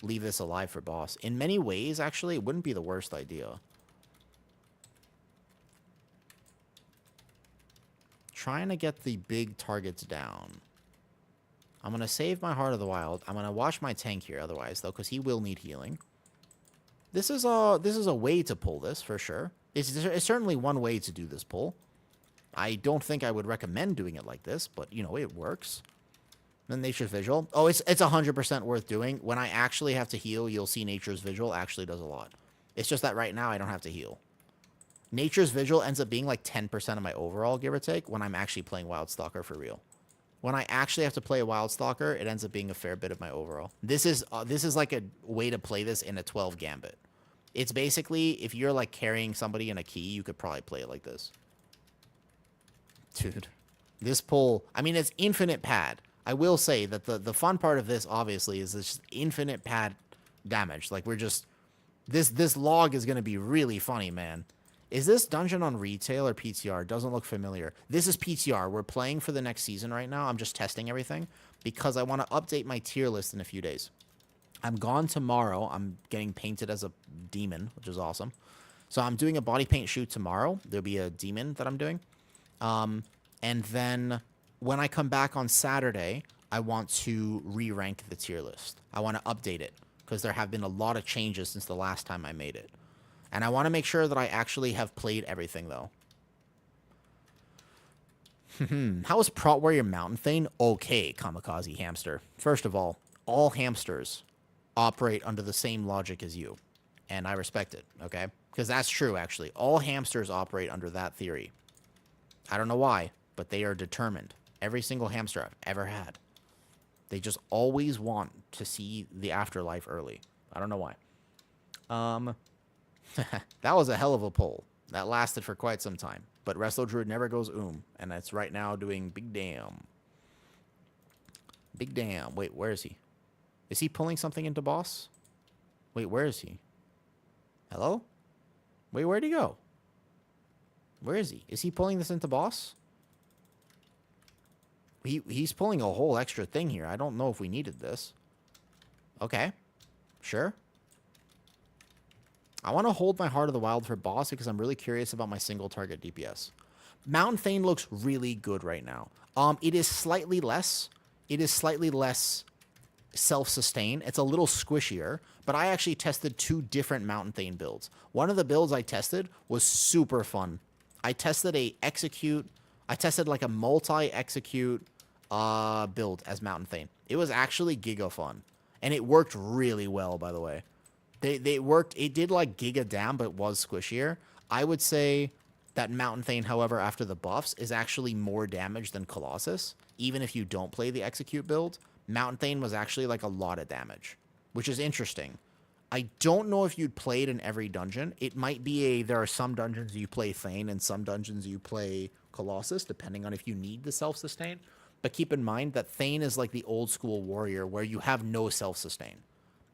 leave this alive for boss. In many ways, actually, it wouldn't be the worst idea. Trying to get the big targets down. I'm going to save my Heart of the Wild. I'm going to watch my tank here otherwise, though, because he will need healing. This is a way to pull this, for sure. It's certainly one way to do this pull. I don't think I would recommend doing it like this, but, you know, it works. Then Nature's Visual. Oh, it's 100% worth doing. When I actually have to heal, you'll see Nature's Visual actually does a lot. It's just that right now I don't have to heal. Nature's Visual ends up being like 10% of my overall, give or take, when I'm actually playing Wildstalker for real. When I actually have to play a Wildstalker, it ends up being a fair bit of my overall. This is like a way to play this in a 12 gambit. It's basically, if you're like carrying somebody in a key, you could probably play it like this. Dude, this pull, I mean, it's infinite pad. I will say that the fun part of this, obviously, is this infinite pad damage. Like, we're just, this log is going to be really funny, man. Is this dungeon on retail or PTR? Doesn't look familiar. This is PTR. We're playing for the next season right now. I'm just testing everything because I want to update my tier list in a few days. I'm gone tomorrow. I'm getting painted as a demon, which is awesome. So I'm doing a body paint shoot tomorrow. There'll be a demon that I'm doing. And then when I come back on Saturday, I want to re-rank the tier list. I want to update it because there have been a lot of changes since the last time I made it. And I want to make sure that I actually have played everything, though. How is Prot Warrior Mountain Thane? Okay, Kamikaze Hamster. First of all hamsters operate under the same logic as you. And I respect it, okay? Because that's true, actually. All hamsters operate under that theory. I don't know why, but they are determined. Every single hamster I've ever had. They just always want to see the afterlife early. I don't know why. That was a hell of a pull. That lasted for quite some time. But Resto Druid never goes and it's right now doing big damn. Big damn. Wait, where is he? Is he pulling something into boss? Wait, where is he? Hello? Wait, where'd he go? Where is he? Is he pulling this into boss? He's pulling a whole extra thing here. I don't know if we needed this. Okay. Sure. I want to hold my Heart of the Wild for boss because I'm really curious about my single target DPS. Mountain Thane looks really good right now. It is slightly less. It is slightly less self-sustain. It's a little squishier, but I actually tested 2 different Mountain Thane builds. One of the builds I tested was super fun. I tested like a multi-execute build as Mountain Thane. It was actually giga fun, and it worked really well, by the way. They worked, it did like giga down, but it was squishier. I would say that Mountain Thane, however, after the buffs, is actually more damage than Colossus. Even if you don't play the execute build, Mountain Thane was actually like a lot of damage, which is interesting. I don't know if you'd play it in every dungeon. It might be there are some dungeons you play Thane and some dungeons you play Colossus, depending on if you need the self-sustain. But keep in mind that Thane is like the old school warrior where you have no self-sustain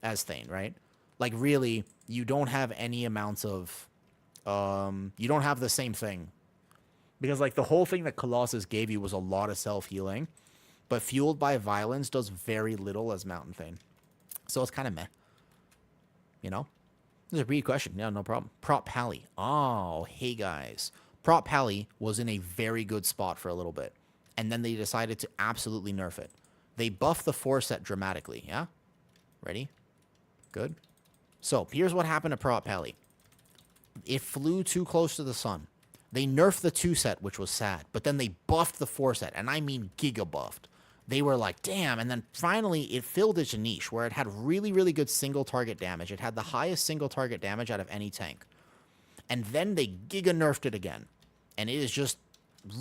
as Thane, right? Like, really, you don't have any amounts of... you don't have the same thing. Because, like, the whole thing that Colossus gave you was a lot of self-healing. But Fueled by Violence does very little as Mountain Thane. So it's kind of meh. you know? This is a pretty question. Yeah, no problem. Prop Pally. Oh, hey guys. Prop Pally was in a very good spot for a little bit. And then they decided to absolutely nerf it. They buffed the 4-set dramatically, yeah? Ready? Good. So, here's what happened to Prop Pally. It flew too close to the sun. They nerfed the 2-set, which was sad. But then they buffed the 4-set, and I mean giga buffed. They were like, damn, and then finally it filled its niche where it had really, really good single target damage. It had the highest single target damage out of any tank. And then they giga nerfed it again. And it is just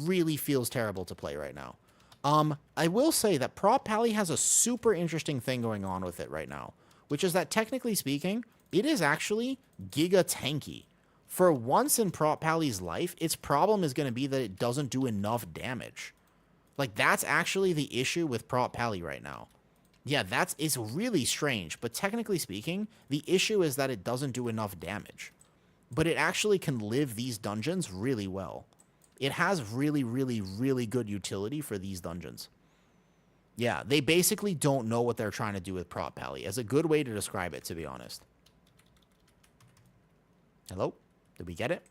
really feels terrible to play right now. I will say that Prop Pally has a super interesting thing going on with it right now, which is that technically speaking, it is actually giga tanky. For once in Prop Pally's life, its problem is going to be that it doesn't do enough damage. Like, that's actually the issue with Prop Pally right now. Yeah, it's really strange, but technically speaking, the issue is that it doesn't do enough damage. But it actually can live these dungeons really well. It has really, really, really good utility for these dungeons. Yeah, they basically don't know what they're trying to do with Prop Pally. As a good way to describe it, to be honest. Hello? Did we get it?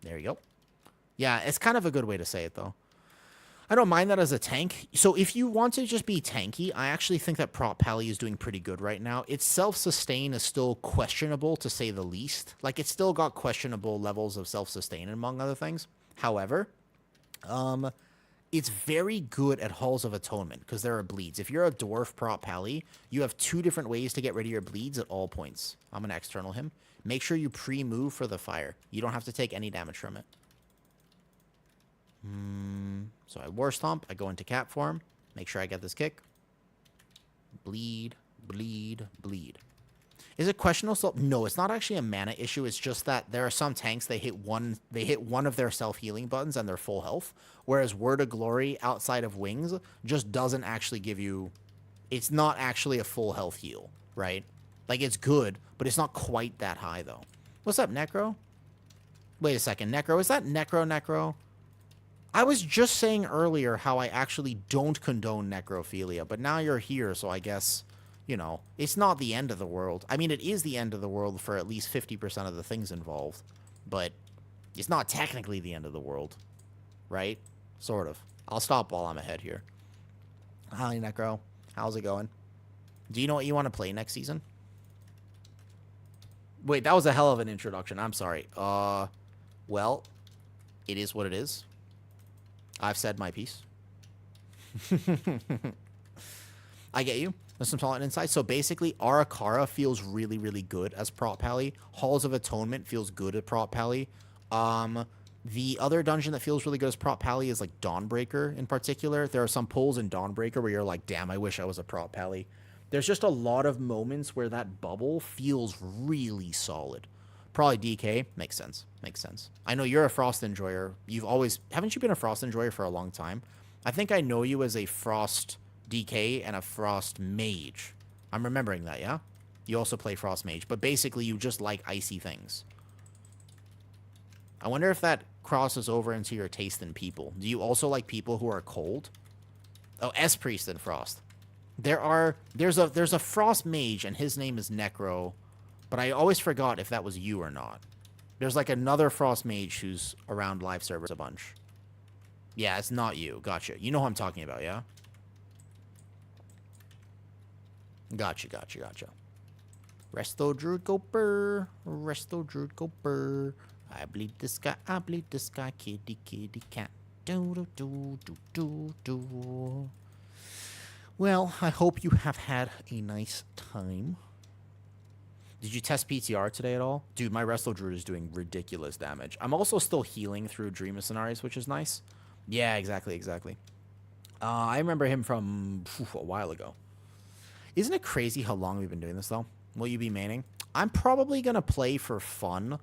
There you go. Yeah, it's kind of a good way to say it, though. I don't mind that as a tank. So if you want to just be tanky, I actually think that Prop Pally is doing pretty good right now. Its self-sustain is still questionable, to say the least. Like, it's still got questionable levels of self-sustain, among other things. However, it's very good at Halls of Atonement, because there are bleeds. If you're a dwarf Prop Pally, you have 2 different ways to get rid of your bleeds at all points. I'm going to external him. Make sure you pre-move for the fire. You don't have to take any damage from it. So I War Stomp. I go into cat form. Make sure I get this kick. Bleed, bleed, bleed. Is it questionable still? No, it's not actually a mana issue. It's just that there are some tanks they hit one of their self-healing buttons and they're full health. Whereas Word of Glory outside of Wings just doesn't actually give you... It's not actually a full health heal, right? Like, it's good, but it's not quite that high, though. What's up, Necro? Wait a second, Necro. Is that Necro? I was just saying earlier how I actually don't condone necrophilia, but now you're here, so I guess, you know, it's not the end of the world. I mean, it is the end of the world for at least 50% of the things involved, but it's not technically the end of the world, right? Sort of. I'll stop while I'm ahead here. Hi, Necro. How's it going? Do you know what you want to play next season? Wait, that was a hell of an introduction. I'm sorry. Well, it is what it is. I've said my piece. I get you. There's some solid insight. So basically, Arakara feels really, really good as Prop Pally. Halls of Atonement feels good at Prop Pally. The other dungeon that feels really good as Prop Pally is like Dawnbreaker in particular. There are some pulls in Dawnbreaker where you're like, damn, I wish I was a Prop Pally. There's just a lot of moments where that bubble feels really solid. Probably DK. Makes sense. Makes sense. I know you're a Frost Enjoyer. Haven't you been a Frost Enjoyer for a long time? I think I know you as a Frost DK and a Frost Mage. I'm remembering that, yeah? You also play Frost Mage, but basically you just like icy things. I wonder if that crosses over into your taste in people. Do you also like people who are cold? Oh, S-Priest and Frost. There's a Frost Mage, and his name is Necro, but I always forgot if that was you or not. There's like another Frost Mage who's around live servers a bunch. Yeah, it's not you. Gotcha. You know who I'm talking about, yeah? Gotcha. Resto Druid go burr. Resto Druid go burr. I bleed the sky, kitty cat. Do do do do do do. Well, I hope you have had a nice time. Did you test PTR today at all? Dude, my Resto Druid is doing ridiculous damage. I'm also still healing through Dream of Scenarios, which is nice. Yeah, exactly. I remember him from a while ago. Isn't it crazy how long we've been doing this, though? Will you be maining? I'm probably going to play for fun.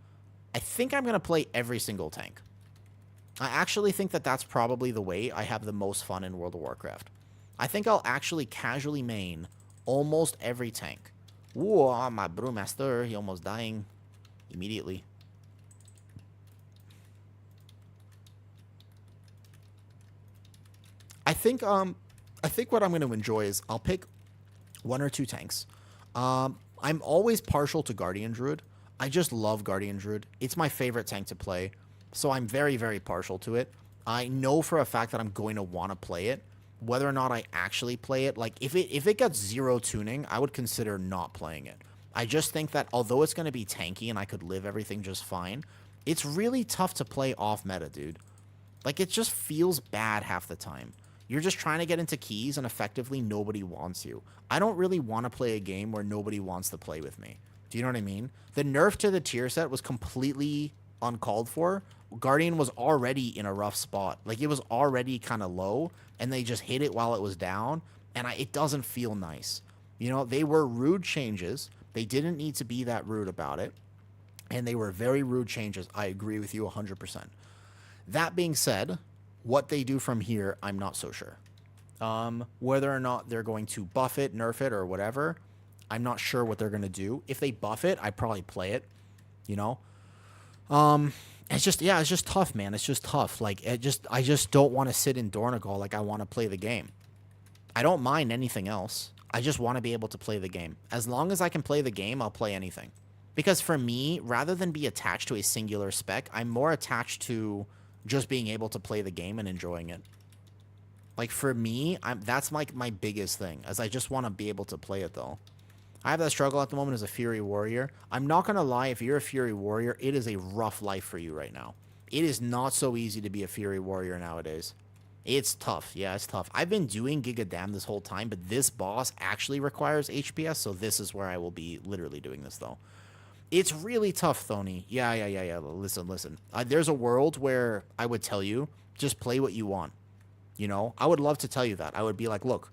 I think I'm going to play every single tank. I actually think that that's probably the way I have the most fun in World of Warcraft. I think I'll actually casually main almost every tank. Ooh, my Brewmaster, he almost dying immediately. I think what I'm going to enjoy is I'll pick 1 or 2 tanks. I'm always partial to Guardian Druid. I just love Guardian Druid. It's my favorite tank to play, so I'm very, very partial to it. I know for a fact that I'm going to want to play it. Whether or not I actually play it, like if it gets 0 tuning, I would consider not playing it. I just think that although it's going to be tanky and I could live everything just fine, it's really tough to play off meta, dude. Like, it just feels bad half the time. You're just trying to get into keys, and effectively nobody wants you. I don't really want to play a game where nobody wants to play with me. Do you know what I mean? The nerf to the tier set was completely uncalled for. Guardian was already in a rough spot. Like, it was already kind of low, and they just hit it while it was down, and it doesn't feel nice. You know, they were rude changes. They didn't need to be that rude about it, and they were very rude changes. I agree with you 100%. That being said, what they do from here, I'm not so sure. Whether or not they're going to buff it, nerf it, or whatever, I'm not sure what they're going to do. If they buff it, I'd probably play it, you know? It's just tough, man. It's just tough. Like, I just don't want to sit in Dornegal like I want to play the game. I don't mind anything else. I just want to be able to play the game. As long as I can play the game, I'll play anything. Because for me, rather than be attached to a singular spec, I'm more attached to just being able to play the game and enjoying it. Like, for me, that's like my biggest thing, as I just want to be able to play it, though. I have that struggle at the moment as a Fury Warrior. I'm not going to lie, if you're a Fury Warrior, it is a rough life for you right now. It is not so easy to be a Fury Warrior nowadays. It's tough. Yeah, it's tough. I've been doing Giga Dam this whole time, but this boss actually requires HPS, so this is where I will be literally doing this, though. It's really tough, Thony. Yeah. Listen. There's a world where I would tell you, just play what you want. You know, I would love to tell you that. I would be like, look,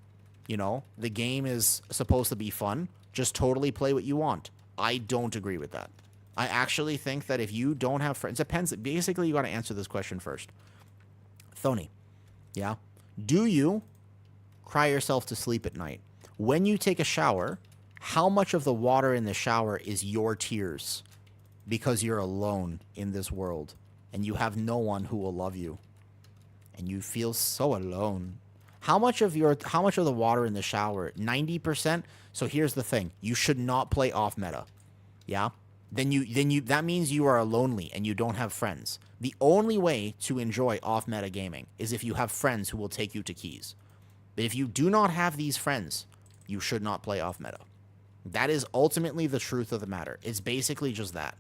you know, the game is supposed to be fun. Just totally play what you want. I don't agree with that. I actually think that if you don't have friends, depends. Basically, you got to answer this question first. Thony, yeah? Do you cry yourself to sleep at night? When you take a shower, how much of the water in the shower is your tears? Because you're alone in this world and you have no one who will love you. And you feel so alone. How much of the water in the shower? 90%? So here's the thing. You should not play off meta. Yeah? Then that means you are lonely and you don't have friends. The only way to enjoy off meta gaming is if you have friends who will take you to keys. But if you do not have these friends, you should not play off meta. That is ultimately the truth of the matter. It's basically just that.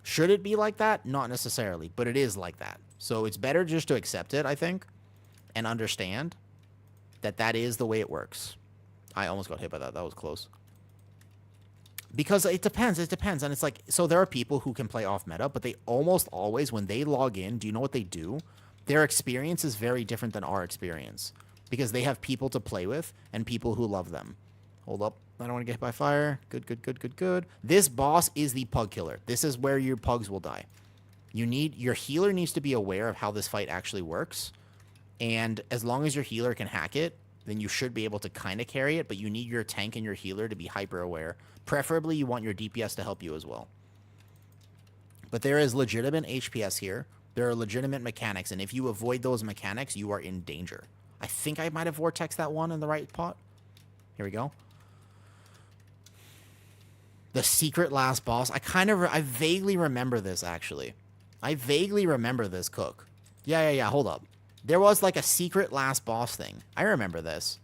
Should it be like that? Not necessarily, but it is like that. So it's better just to accept it, I think, and understand that that is the way it works. I almost got hit by that. That was close. Because it depends. And it's like, so there are people who can play off meta, but they almost always, when they log in, do you know what they do? Their experience is very different than our experience. Because they have people to play with and people who love them. Hold up. I don't want to get hit by fire. Good. This boss is the pug killer. This is where your pugs will die. Your healer needs to be aware of how this fight actually works. And as long as your healer can hack it, then you should be able to kind of carry it, but you need your tank and your healer to be hyper aware. Preferably, you want your DPS to help you as well. But there is legitimate HPS here. There are legitimate mechanics, and if you avoid those mechanics, you are in danger. I think I might have vortexed that one in the right pot. Here we go. The secret last boss. I vaguely remember this, actually. I vaguely remember this, Cook. Yeah, hold up. There was like a secret last boss thing. I remember this.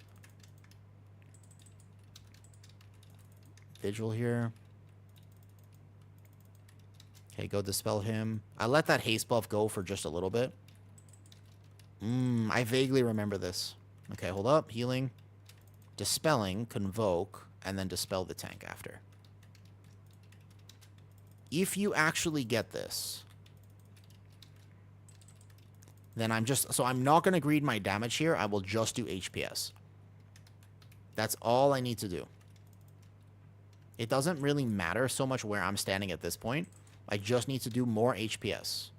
Vigil here. Okay, go dispel him. I let that haste buff go for just a little bit. I vaguely remember this. Okay, hold up. Healing. Dispelling, convoke, and then dispel the tank after. If you actually get this, then I'm not going to greed my damage here. I will just do HPS. That's all I need to do. It doesn't really matter so much where I'm standing at this point. I just need to do more HPS.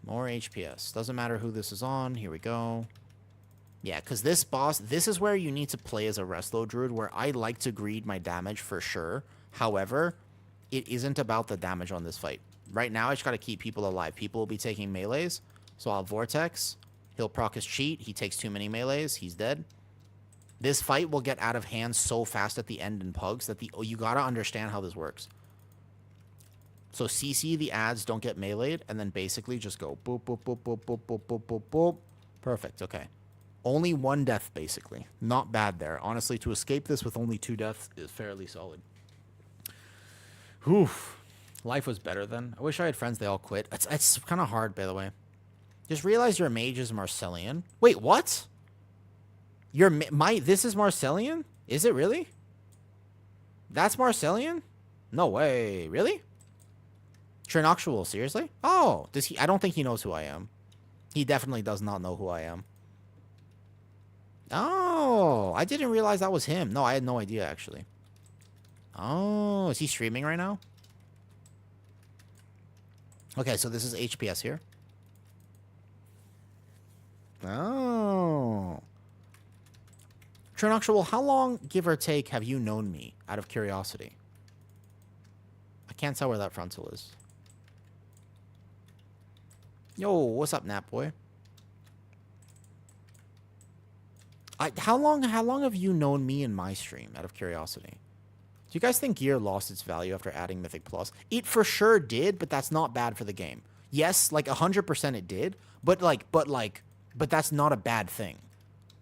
More HPS. Doesn't matter who this is on. Here we go. Yeah, because this boss, this is where you need to play as a Resto Druid, where I like to greed my damage for sure. However, it isn't about the damage on this fight. Right now, I just got to keep people alive. People will be taking melees. So I'll Vortex. He'll proc his cheat. He takes too many melees. He's dead. This fight will get out of hand so fast at the end in pugs that you gotta understand how this works. So CC the ads, don't get meleeed, and then basically just go boop, boop, boop, boop, boop, boop, boop, boop, boop. Perfect, okay. Only 1 death, basically. Not bad there. Honestly, to escape this with only 2 deaths is fairly solid. Whew. Life was better then. I wish I had friends they all quit. It's kind of hard, by the way. Just realize your mage is Marcellian. Wait, what? This is Marcellian? Is it really? That's Marcellian? No way. Really? Trinoxual, seriously? Oh, does he? I don't think he knows who I am. He definitely does not know who I am. Oh, I didn't realize that was him. No, I had no idea, actually. Oh, is he streaming right now? Okay, so this is HPS here. Oh. Trinoxual, how long, give or take, have you known me, out of curiosity? I can't tell where that frontal is. Yo, what's up, Nap Boy? How long have you known me in my stream, out of curiosity? Do you guys think gear lost its value after adding Mythic Plus? It for sure did, but that's not bad for the game. Yes, like 100% it did, but that's not a bad thing.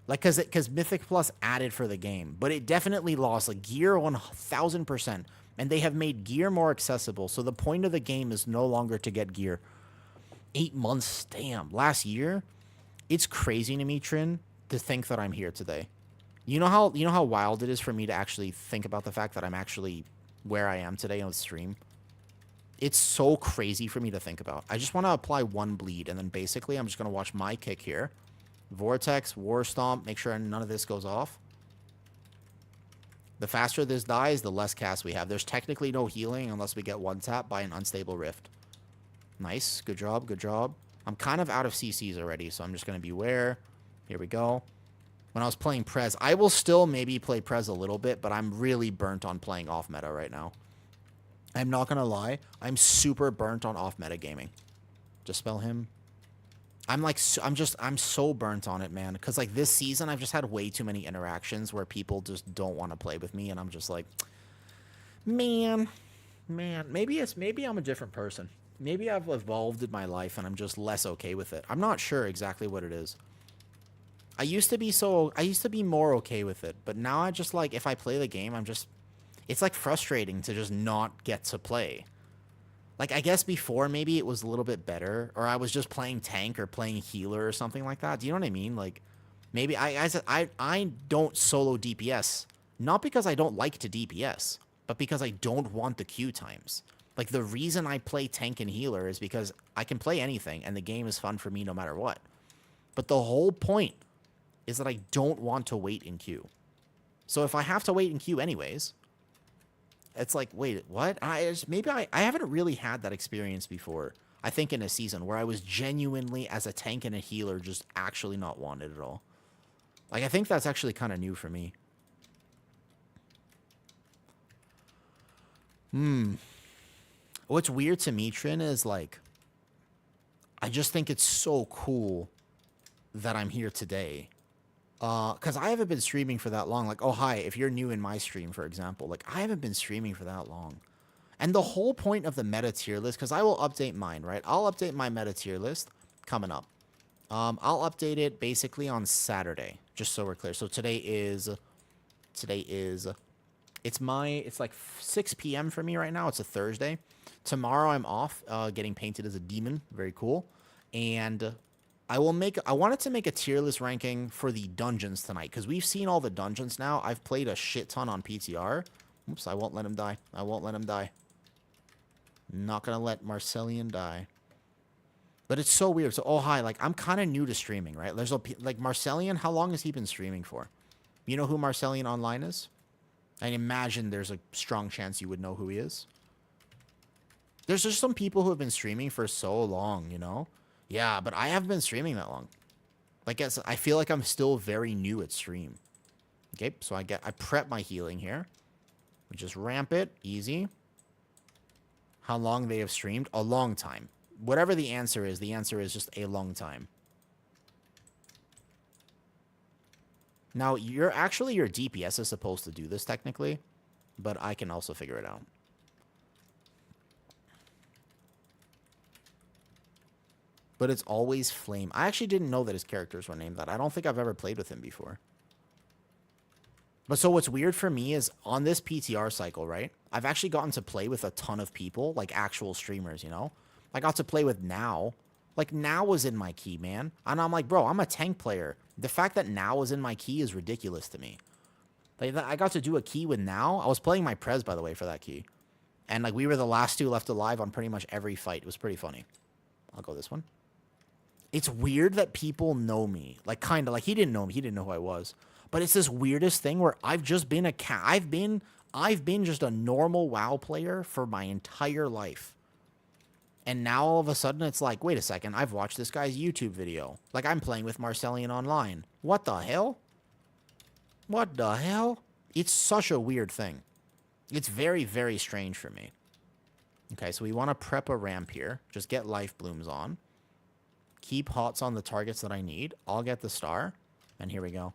Like, cause Mythic Plus added for the game, but it definitely lost. Like, gear 1000%, and they have made gear more accessible. So the point of the game is no longer to get gear. 8 months, damn. Last year, it's crazy to me, Trin, to think that I'm here today. You know how wild it is for me to actually think about the fact that I'm actually where I am today on the stream? It's so crazy for me to think about. I just want to apply 1 bleed, and then basically I'm just going to watch my kick here. Vortex, War Stomp, make sure none of this goes off. The faster this dies, the less cast we have. There's technically no healing unless we get 1-tap by an unstable rift. Nice. Good job. Good job. I'm kind of out of CCs already, so I'm just going to beware. Here we go. When I was playing Prez, I will still maybe play Prez a little bit, but I'm really burnt on playing off-meta right now. I'm not going to lie. I'm super burnt on off-meta gaming. Dispel him. I'm so burnt on it, man. Because, like, this season, I've just had way too many interactions where people just don't want to play with me, and I'm just like, man, maybe I'm a different person. Maybe I've evolved in my life, and I'm just less okay with it. I'm not sure exactly what it is. I used to be more okay with it, but now I just, like, if I play the game, it's, like, frustrating to just not get to play. Like, I guess before, maybe it was a little bit better, or I was just playing tank or playing healer or something like that. Do you know what I mean? Like, maybe I don't solo DPS, not because I don't like to DPS, but because I don't want the queue times. Like, the reason I play tank and healer is because I can play anything, and the game is fun for me no matter what. But the whole point is that I don't want to wait in queue. So if I have to wait in queue anyways, it's like, wait, what? I haven't really had that experience before, I think, in a season where I was genuinely, as a tank and a healer, just actually not wanted at all. Like, I think that's actually kind of new for me. What's weird to me, Trin, is, like, I just think it's so cool that I'm here today. Because I haven't been streaming for that long. Like, oh, hi, if you're new in my stream, for example. Like, I haven't been streaming for that long. And the whole point of the meta tier list, because I will update mine, right? I'll update my meta tier list coming up. I'll update it basically on Saturday, just so we're clear. So today is, it's like 6 p.m. for me right now. It's a Thursday. Tomorrow I'm off, getting painted as a demon. Very cool. And I wanted to make a tier list ranking for the dungeons tonight, because we've seen all the dungeons now. I've played a shit ton on PTR. Oops, I won't let him die. I won't let him die. Not gonna let Marcellian die. But it's so weird. So, oh, hi, like, I'm kind of new to streaming, right? There's like, Marcellian, how long has he been streaming for? You know who Marcellian Online is? I imagine there's a strong chance you would know who he is. There's just some people who have been streaming for so long, you know? Yeah, but I haven't been streaming that long. Like, I feel like I'm still very new at stream. Okay, so I prep my healing here. We just ramp it, easy. How long they have streamed? A long time. Whatever the answer is just a long time. Now, your DPS is supposed to do this technically, but I can also figure it out. But it's always Flame. I actually didn't know that his characters were named that. I don't think I've ever played with him before. But so what's weird for me is on this PTR cycle, right? I've actually gotten to play with a ton of people, like actual streamers, you know? I got to play with Now. Like, Now was in my key, man. And I'm like, bro, I'm a tank player. The fact that Now was in my key is ridiculous to me. Like, I got to do a key with Now. I was playing my Prez, by the way, for that key. And, like, we were the last two left alive on pretty much every fight. It was pretty funny. I'll go this one. It's weird that people know me. Like, kind of. Like, he didn't know me. He didn't know who I was. But it's this weirdest thing where I've just been I've been just a normal WoW player for my entire life. And now all of a sudden it's like, wait a second, I've watched this guy's YouTube video. Like, I'm playing with Marcellian online. What the hell? What the hell? It's such a weird thing. It's very, very strange for me. Okay, so we want to prep a ramp here. Just get life blooms on. Keep hots on the targets that I need. I'll get the star. And here we go.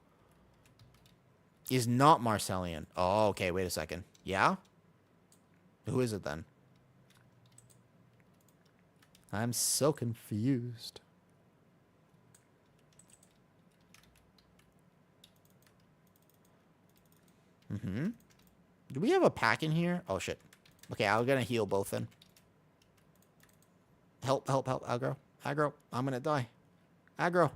Is not Marcellian. Oh, okay, wait a second. Yeah? Who is it then? I'm so confused. Do we have a pack in here? Oh, shit. Okay, I'm gonna heal both then. Help, help, help, aggro. Aggro. I'm gonna die. Aggro.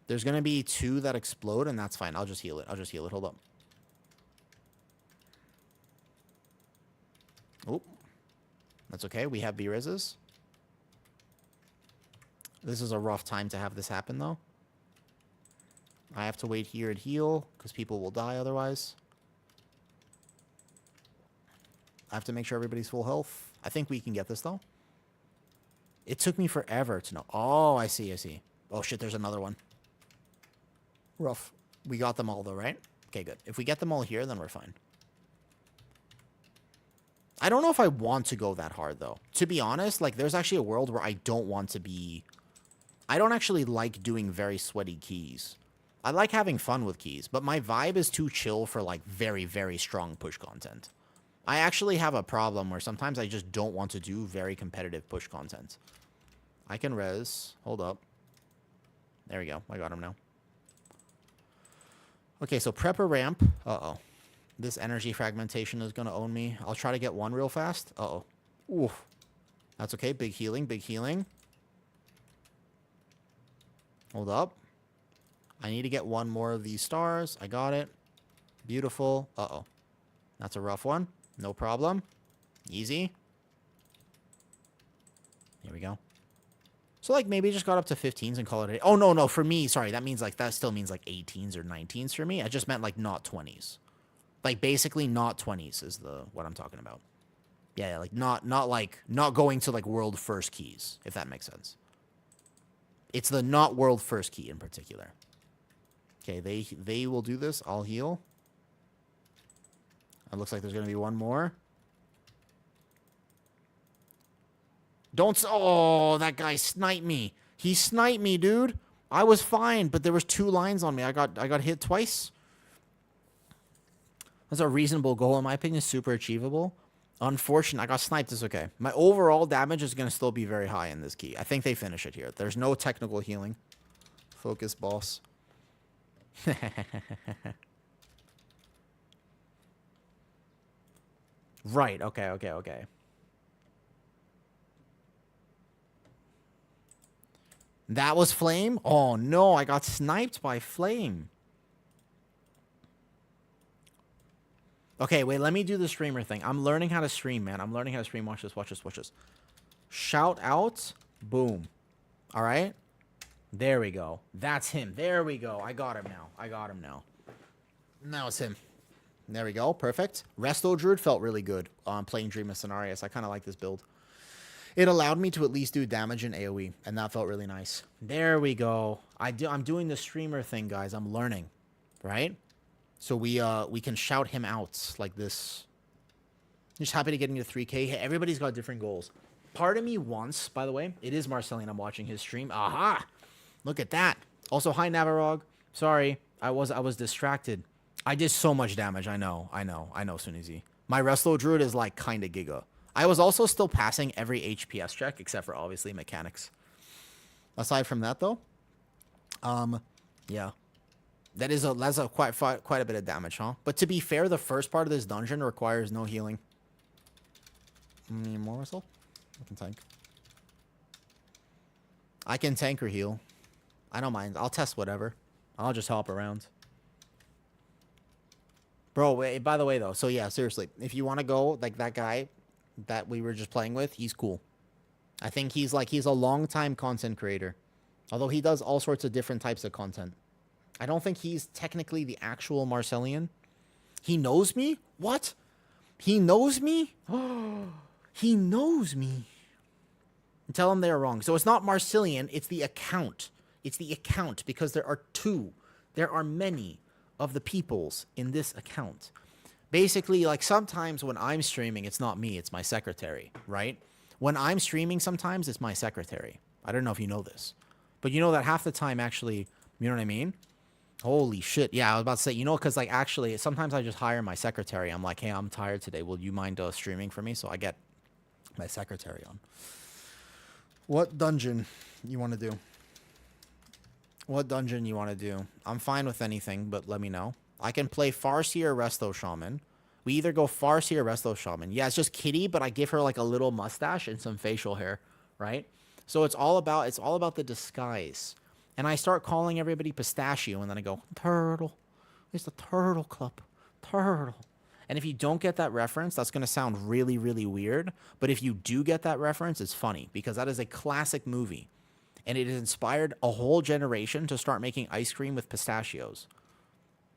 There's gonna be two that explode, and that's fine. I'll just heal it. I'll just heal it. Hold up. Oh. That's okay. We have B-Reses. This is a rough time to have this happen, though. I have to wait here and heal, because people will die otherwise. I have to make sure everybody's full health. I think we can get this, though. It took me forever to know. Oh, I see, I see. Oh, shit, there's another one. Rough. We got them all, though, right? Okay, good. If we get them all here, then we're fine. I don't know if I want to go that hard, though. To be honest, like, there's actually a world where I don't want to be... I don't actually like doing very sweaty keys. I like having fun with keys, but my vibe is too chill for, like, very, very strong push content. I actually have a problem where sometimes I just don't want to do very competitive push content. I can res. Hold up. There we go. I got him now. Okay, so prep a ramp. Uh-oh. This energy fragmentation is going to own me. I'll try to get one real fast. Uh-oh. Oof. That's okay. Big healing. Big healing. Hold up. I need to get one more of these stars. I got it. Beautiful. Uh-oh. That's a rough one. No problem. Easy. Here we go. So, like, maybe just got up to 15s and call it a... Oh, no, no. For me, sorry. That means, like, that still means, like, 18s or 19s for me. I just meant, like, not 20s. Like, basically not 20s is what I'm talking about. Yeah, like, not going to, like, world first keys, if that makes sense. It's the not world first key in particular. Okay, they will do this. I'll heal. It looks like there's going to be one more. Don't... Oh, that guy sniped me. He sniped me, dude. I was fine, but there was 2 lines on me. I got hit twice. That's a reasonable goal, in my opinion. Super achievable. Unfortunate. I got sniped. It's okay. My overall damage is going to still be very high in this key. I think they finish it here. There's no technical healing. Focus, boss. Right. Okay, okay, okay. That was Flame? Oh, no. I got sniped by Flame. Okay, wait. Let me do the streamer thing. I'm learning how to stream, man. I'm learning how to stream. Watch this, watch this, watch this. Shout out. Boom. All right? There we go. That's him. There we go. I got him now. I got him now. Now it's him. There we go. Perfect. Resto Druid felt really good playing Dream of Cenarius. I kind of like this build. It allowed me to at least do damage in AoE, and that felt really nice. There we go. I'm doing the streamer thing, guys. I'm learning, right? So we can shout him out like this. Just happy to get into 3K. Hey, everybody's got different goals. Part of me wants, by the way, it is Marcellian. I'm watching his stream. Aha! Look at that. Also, hi, Navarog. Sorry. I was distracted. I did so much damage. I know, Sunizi. My Resto Druid is like kind of giga. I was also still passing every HPS check except for obviously mechanics. Aside from that though, yeah. That's quite a bit of damage, huh? But to be fair, the first part of this dungeon requires no healing. More Resto? I can tank. I can tank or heal. I don't mind. I'll test whatever. I'll just hop around. Bro, wait, by the way, though. So, yeah, seriously. If you want to go, like, that guy that we were just playing with, he's cool. I think he's a long-time content creator. Although he does all sorts of different types of content. I don't think he's technically the actual Marcellian. He knows me? What? He knows me? He knows me. Tell him they're wrong. So it's not Marcellian, it's the account. It's the account because there are two. There are many of the peoples in this account. Basically, like sometimes when I'm streaming, it's not me, it's my secretary, right? When I'm streaming sometimes, it's my secretary. I don't know if you know this. But you know that half the time actually, you know what I mean? Holy shit. Yeah, I was about to say, you know, because like actually, sometimes I just hire my secretary. I'm like, hey, I'm tired today. Will you mind streaming for me? So I get my secretary on. What dungeon you want to do? What dungeon you want to do? I'm fine with anything, but let me know. I can play Farsi or Resto Shaman. We either go Farsi or Resto Shaman. Yeah, it's just Kitty, but I give her like a little mustache and some facial hair, right? So it's all about the disguise. And I start calling everybody Pistachio, and then I go, Turtle. It's the Turtle Club. Turtle. And if you don't get that reference, that's going to sound really, really weird. But if you do get that reference, it's funny, because that is a classic movie. And it has inspired a whole generation to start making ice cream with pistachios.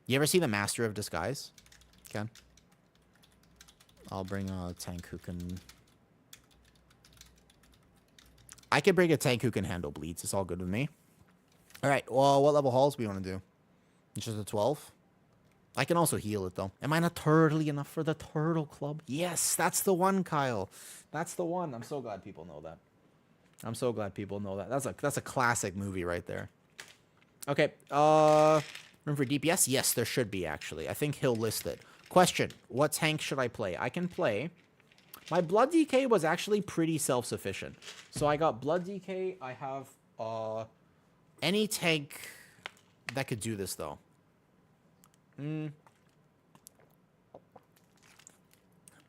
You ever see The Master of Disguise? Okay. I'll bring a tank who can... I can bring a tank who can handle bleeds. It's all good with me. All right, well, what level halls we want to do? It's just a 12? I can also heal it, though. Am I not turtly enough for the Turtle Club? Yes, that's the one, Kyle. That's the one. I'm so glad people know that. I'm so glad people know that. That's a classic movie right there. Okay, room for DPS? Yes, there should be, actually. I think he'll list it. Question, what tank should I play? I can play... My Blood DK was actually pretty self-sufficient. So I got Blood DK. I have any tank that could do this, though.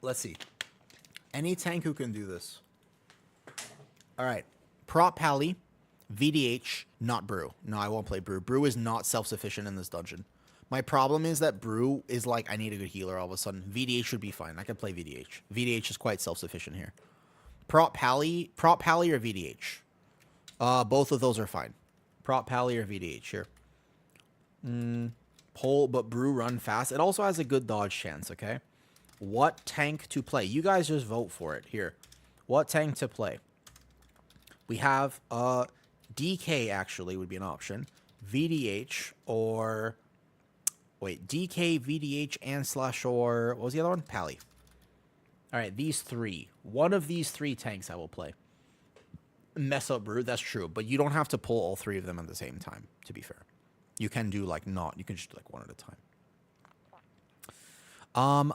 Let's see. Any tank who can do this. All right. Prop Pally, VDH, not Brew. No, I won't play Brew. Brew is not self-sufficient in this dungeon. My problem is that Brew is like, I need a good healer all of a sudden. VDH should be fine. I can play VDH. VDH is quite self-sufficient here. Prop Pally or VDH? Both of those are fine. Prop Pally or VDH here. Pull, but Brew run fast. It also has a good dodge chance, okay? What tank to play? You guys just vote for it. Here. What tank to play? We have DK actually would be an option. VDH or... Wait, DK, VDH, and slash or... What was the other one? Pally. All right, these three. One of these three tanks I will play. Mess up Brew, that's true. But you don't have to pull all three of them at the same time, to be fair. You can do, like, not. You can just do, like, one at a time.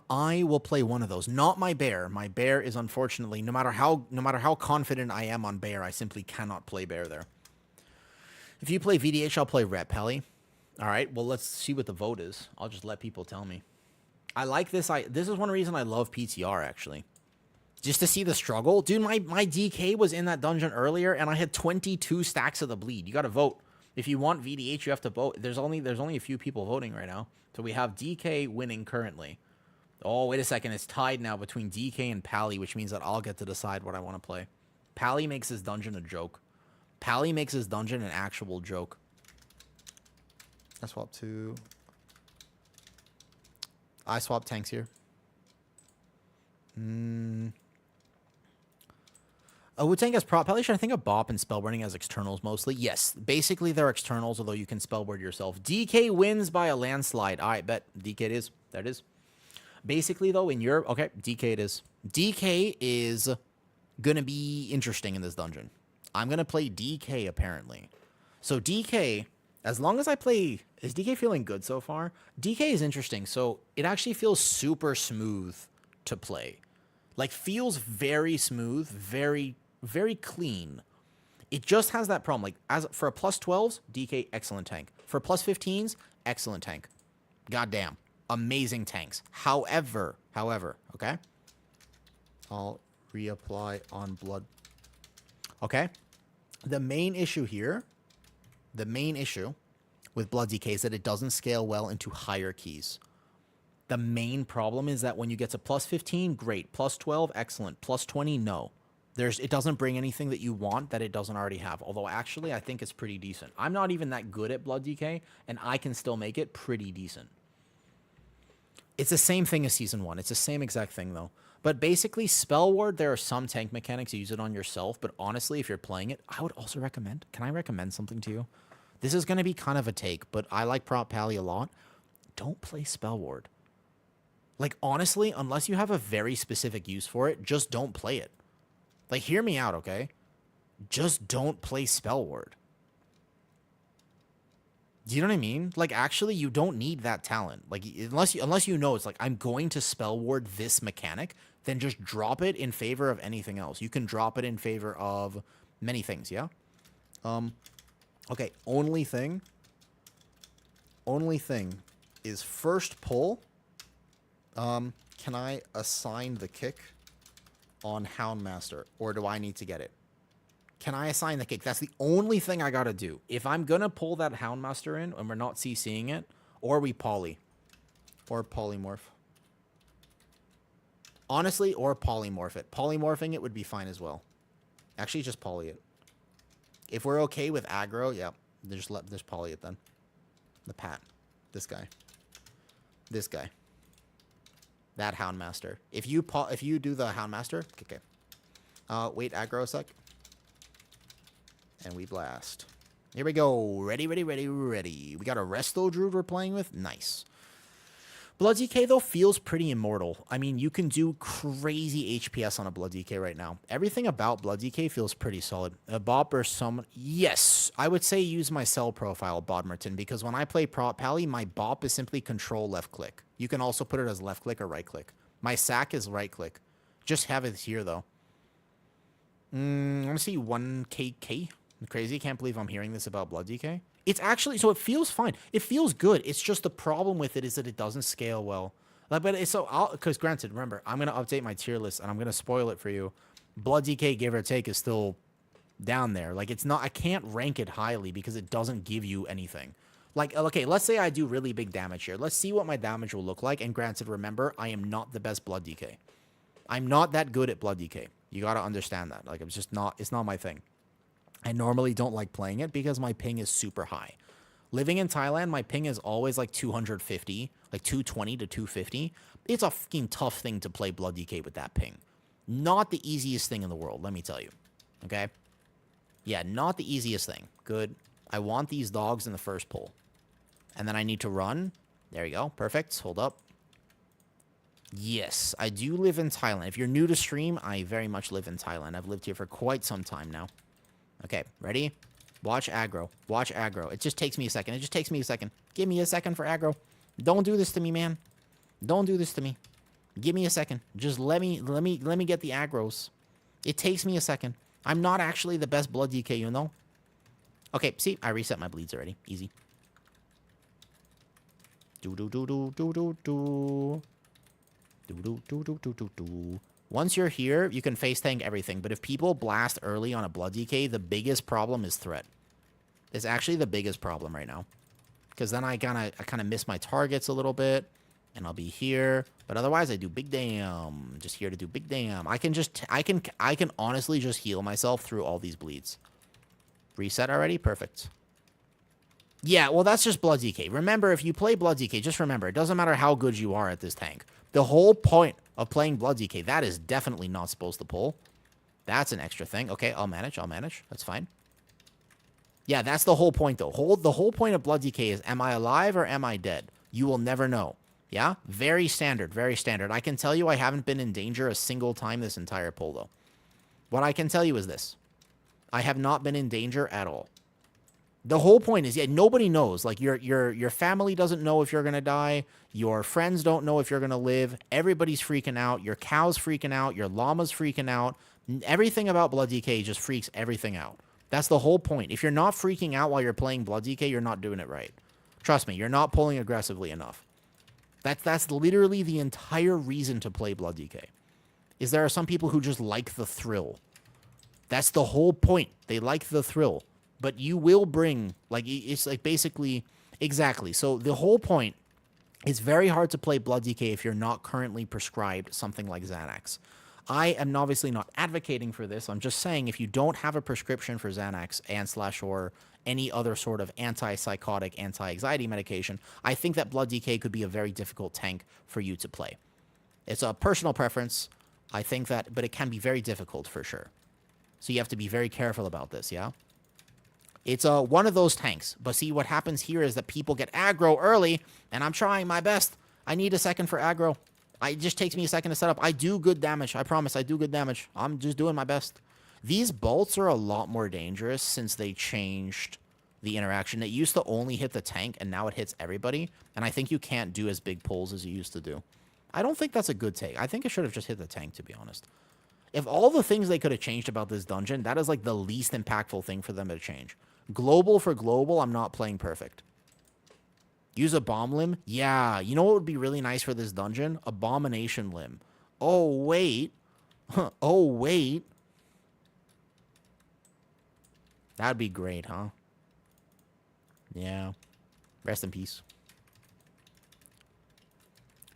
I will play one of those. Not my bear. My bear is, unfortunately, no matter how confident I am on bear, I simply cannot play bear there. If you play VDH, I'll play Ret Pally. All right, well, let's see what the vote is. I'll just let people tell me. I like this. This is one reason I love PTR, actually. Just to see the struggle. Dude, my DK was in that dungeon earlier, and I had 22 stacks of the bleed. You got to vote. If you want VDH, you have to vote. There's only a few people voting right now. So we have DK winning currently. Oh, wait a second. It's tied now between DK and Pally, which means that I'll get to decide what I want to play. Pally makes his dungeon a joke. Pally makes his dungeon an actual joke. I swap to... I swap tanks here. Would tank as prop. Probably should I think of Bop and Spellburning as externals mostly? Yes. Basically, they're externals, although you can Spellboard yourself. DK wins by a landslide. All right, bet. DK it is. There it is. Basically, though, in your... Okay, DK it is. DK is going to be interesting in this dungeon. I'm going to play DK, apparently. So DK, as long as I play Is DK feeling good so far? DK is interesting. So it actually feels super smooth to play. Like feels very smooth, very, very clean. It just has that problem. Like as for a plus 12s, DK, excellent tank. For plus 15s, excellent tank. Goddamn. Amazing tanks. However, okay? I'll reapply on blood. Okay? The main issue with Blood DK is that it doesn't scale well into higher keys. The main problem is that when you get to plus 15, great. Plus 12, excellent. Plus 20, no. It doesn't bring anything that you want that it doesn't already have. Although, actually, I think it's pretty decent. I'm not even that good at Blood DK, and I can still make it pretty decent. It's the same thing as Season 1. It's the same exact thing, though. But basically, Spell Ward, there are some tank mechanics. You use it on yourself. But honestly, if you're playing it, I would also recommend... Can I recommend something to you? This is going to be kind of a take, but I like Prop Pally a lot. Don't play Spell Ward. Like, honestly, unless you have a very specific use for it, just don't play it. Like, hear me out, okay? Just don't play Spell Ward. Do you know what I mean? Like, actually, you don't need that talent. Like, unless you know it's like, I'm going to Spell Ward this mechanic, then just drop it in favor of anything else. You can drop it in favor of many things, yeah? Okay, only thing is first pull. Can I assign the kick on Houndmaster, or do I need to get it? Can I assign the kick? That's the only thing I gotta do. If I'm gonna pull that Houndmaster in and we're not CCing it, or we poly. Or polymorph. Honestly, or polymorph it. Polymorphing it would be fine as well. Actually, just poly it. If we're okay with aggro, yeah, just poly it then. The Pat. This guy. This guy. That Houndmaster. If you do the Houndmaster, okay. Wait, aggro a sec. And we blast. Here we go. Ready. We got a Resto Druid we're playing with. Nice. Blood DK, though, feels pretty immortal. I mean, you can do crazy HPS on a Blood DK right now. Everything about Blood DK feels pretty solid. A bop or some... Yes, I would say use my cell profile, Bodmerton, because when I play Prop Pally, my bop is simply control left click. You can also put it as left click or right click. My sack is right click. Just have it here, though. I want to see 1KK. Crazy, can't believe I'm hearing this about Blood DK. It's actually, so it feels fine. It feels good. It's just the problem with it is that it doesn't scale well. Like, but it's so, because granted, remember, I'm going to update my tier list and I'm going to spoil it for you. Blood DK, give or take, is still down there. Like, it's not, I can't rank it highly because it doesn't give you anything. Like, okay, let's say I do really big damage here. Let's see what my damage will look like. And granted, remember, I am not the best Blood DK. I'm not that good at Blood DK. You got to understand that. Like, it's not my thing. I normally don't like playing it because my ping is super high. Living in Thailand, my ping is always like 250, like 220 to 250. It's a fucking tough thing to play Blood DK with that ping. Not the easiest thing in the world, let me tell you. Okay? Yeah, not the easiest thing. Good. I want these dogs in the first pull. And then I need to run. There you go. Perfect. Hold up. Yes, I do live in Thailand. If you're new to stream, I very much live in Thailand. I've lived here for quite some time now. Okay, ready? Watch aggro. Watch aggro. It just takes me a second. It just takes me a second. Give me a second for aggro. Don't do this to me, man. Don't do this to me. Give me a second. Just let me get the aggros. It takes me a second. I'm not actually the best Blood DK, you know? Okay, see? I reset my bleeds already. Easy. Do-do-do-do-do-do-do. Do-do-do-do-do-do-do. Once you're here, you can face tank everything. But if people blast early on a Blood DK, the biggest problem is threat. It's actually the biggest problem right now. Because then I kind of miss my targets a little bit. And I'll be here. But otherwise, I do big damn. Just here to do big damn. I can honestly just heal myself through all these bleeds. Reset already? Perfect. Yeah, well, that's just Blood DK. Remember, if you play Blood DK, just remember, it doesn't matter how good you are at this tank. The whole point of playing Blood DK, that is definitely not supposed to pull. That's an extra thing. Okay, I'll manage. That's fine. Yeah, that's the whole point, though. The whole point of Blood DK is, am I alive or am I dead? You will never know. Yeah? Very standard, very standard. I can tell you I haven't been in danger a single time this entire pull, though. What I can tell you is this. I have not been in danger at all. The whole point is, yeah, nobody knows. Like your family doesn't know if you're gonna die. Your friends don't know if you're gonna live. Everybody's freaking out. Your cow's freaking out. Your llama's freaking out. Everything about Blood DK just freaks everything out. That's the whole point. If you're not freaking out while you're playing Blood DK, you're not doing it right. Trust me, you're not pulling aggressively enough. That's literally the entire reason to play Blood DK. Is there are some people who just like the thrill. That's the whole point. They like the thrill. But you will bring, like, it's like basically, exactly. So the whole point, it's very hard to play Blood DK if you're not currently prescribed something like Xanax. I am obviously not advocating for this. I'm just saying if you don't have a prescription for Xanax and / or any other sort of antipsychotic, anti-anxiety medication, I think that Blood DK could be a very difficult tank for you to play. It's a personal preference. I think that, but it can be very difficult for sure. So you have to be very careful about this, yeah? It's one of those tanks. But see, what happens here is that people get aggro early, and I'm trying my best. I need a second for aggro. It just takes me a second to set up. I do good damage. I promise I do good damage. I'm just doing my best. These bolts are a lot more dangerous since they changed the interaction. It used to only hit the tank, and now it hits everybody. And I think you can't do as big pulls as you used to do. I don't think that's a good take. I think it should have just hit the tank, to be honest. If all the things they could have changed about this dungeon, that is like the least impactful thing for them to change. Global for global, I'm not playing perfect. Use a bomb limb? Yeah. You know what would be really nice for this dungeon? Abomination limb. Oh, wait. Oh, wait. That'd be great, huh? Yeah. Rest in peace.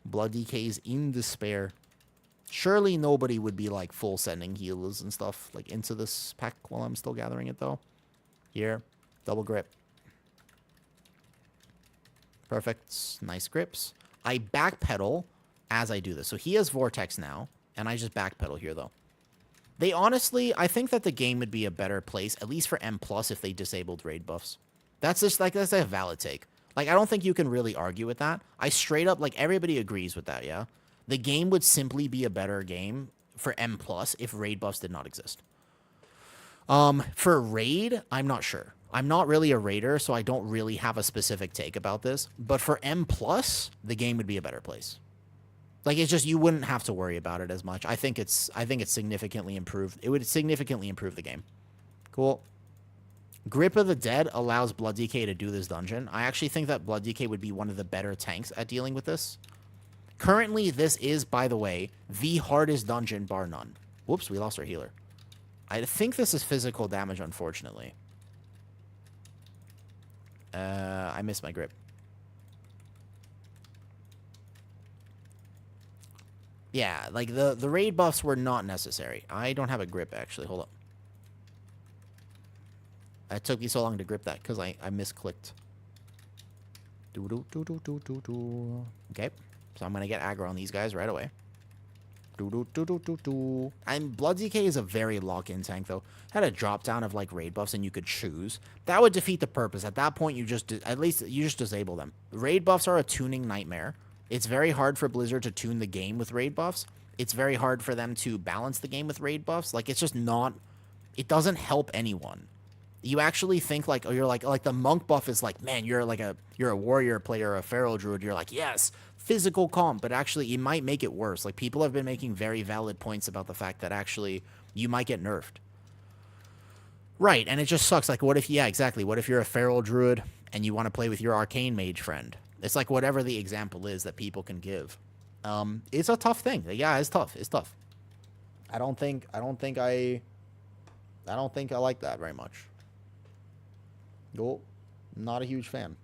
Blood DK's in despair. Surely nobody would be, like, full sending healers and stuff, like, into this pack while I'm still gathering it, though. Here. Double grip. Perfect. Nice grips. I backpedal as I do this. So he has Vortex now, and I just backpedal here, though. They honestly, I think that the game would be a better place, at least for M+, if they disabled raid buffs. That's just, like, that's a valid take. Like, I don't think you can really argue with that. I straight up, like, everybody agrees with that, yeah? The game would simply be a better game for M+, if raid buffs did not exist. For raid, I'm not sure. I'm not really a raider, so I don't really have a specific take about this. But for M+, the game would be a better place. Like, it's just, you wouldn't have to worry about it as much. I think it's significantly improved. It would significantly improve the game. Cool. Grip of the Dead allows Blood DK to do this dungeon. I actually think that Blood DK would be one of the better tanks at dealing with this. Currently, this is, by the way, the hardest dungeon, bar none. Whoops, we lost our healer. I think this is physical damage, unfortunately. I missed my grip. Yeah, like, the raid buffs were not necessary. I don't have a grip, actually. Hold up. It took me so long to grip that, because I misclicked. Okay. So I'm going to get aggro on these guys right away. And Blood DK is a very lock-in tank, though. Had a drop-down of, like, raid buffs, and you could choose. That would defeat the purpose. At that point, you just, at least, you just disable them. Raid buffs are a tuning nightmare. It's very hard for Blizzard to tune the game with raid buffs. It's very hard for them to balance the game with raid buffs. Like, it's just not... It doesn't help anyone. You actually think, like, oh, you're like the monk buff is like, man, you're a warrior player, a feral druid. You're like, yes, physical comp. But actually, it might make it worse. Like, people have been making very valid points about the fact that actually you might get nerfed. Right, and it just sucks. Like, what if, yeah, exactly. What if you're a feral druid and you want to play with your arcane mage friend? It's like whatever the example is that people can give. It's a tough thing. Yeah, it's tough. It's tough. I don't think I like that very much. Cool. Not a huge fan.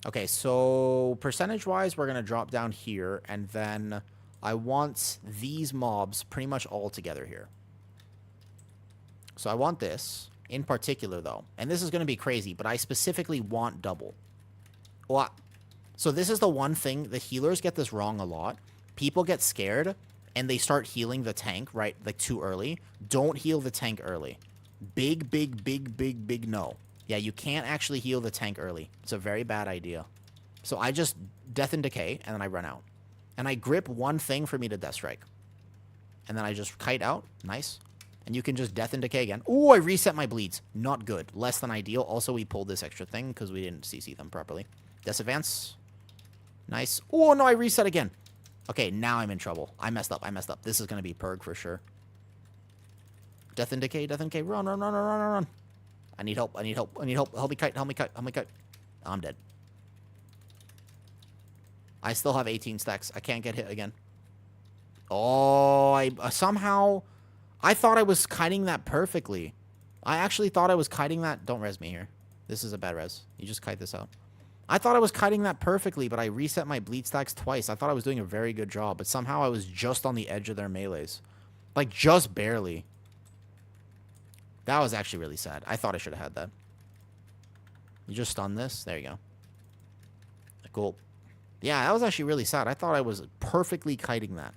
Okay, so percentage-wise, we're going to drop down here, and then I want these mobs pretty much all together here. So I want this in particular, though. And this is going to be crazy, but I specifically want double. Well, so this is the one thing, the healers get this wrong a lot. People get scared, and they start healing the tank, right, like too early. Don't heal the tank early. Big no. Yeah, you can't actually heal the tank early. It's a very bad idea. So I just Death and Decay, and then I run out. And I grip one thing for me to Death Strike. And then I just kite out. Nice. And you can just Death and Decay again. Ooh, I reset my bleeds. Not good. Less than ideal. Also, we pulled this extra thing because we didn't CC them properly. Death Advance. Nice. Oh, no, I reset again. Okay, now I'm in trouble. I messed up. I messed up. This is going to be Purg for sure. Death and Decay. Death and Decay. Run, run, run, run, run, run. I need help. I need help. I need help. Help me kite. Help me kite. Help me kite. I'm dead. I still have 18 stacks. I can't get hit again. Oh, I somehow... I thought I was kiting that perfectly. I actually thought I was kiting that... Don't res me here. This is a bad res. You just kite this out. I thought I was kiting that perfectly, but I reset my bleed stacks twice. I thought I was doing a very good job, but somehow I was just on the edge of their melees. Like, just barely. That was actually really sad. I thought I should have had that. You just stun this. There you go. Cool. Yeah, that was actually really sad. I thought I was perfectly kiting that.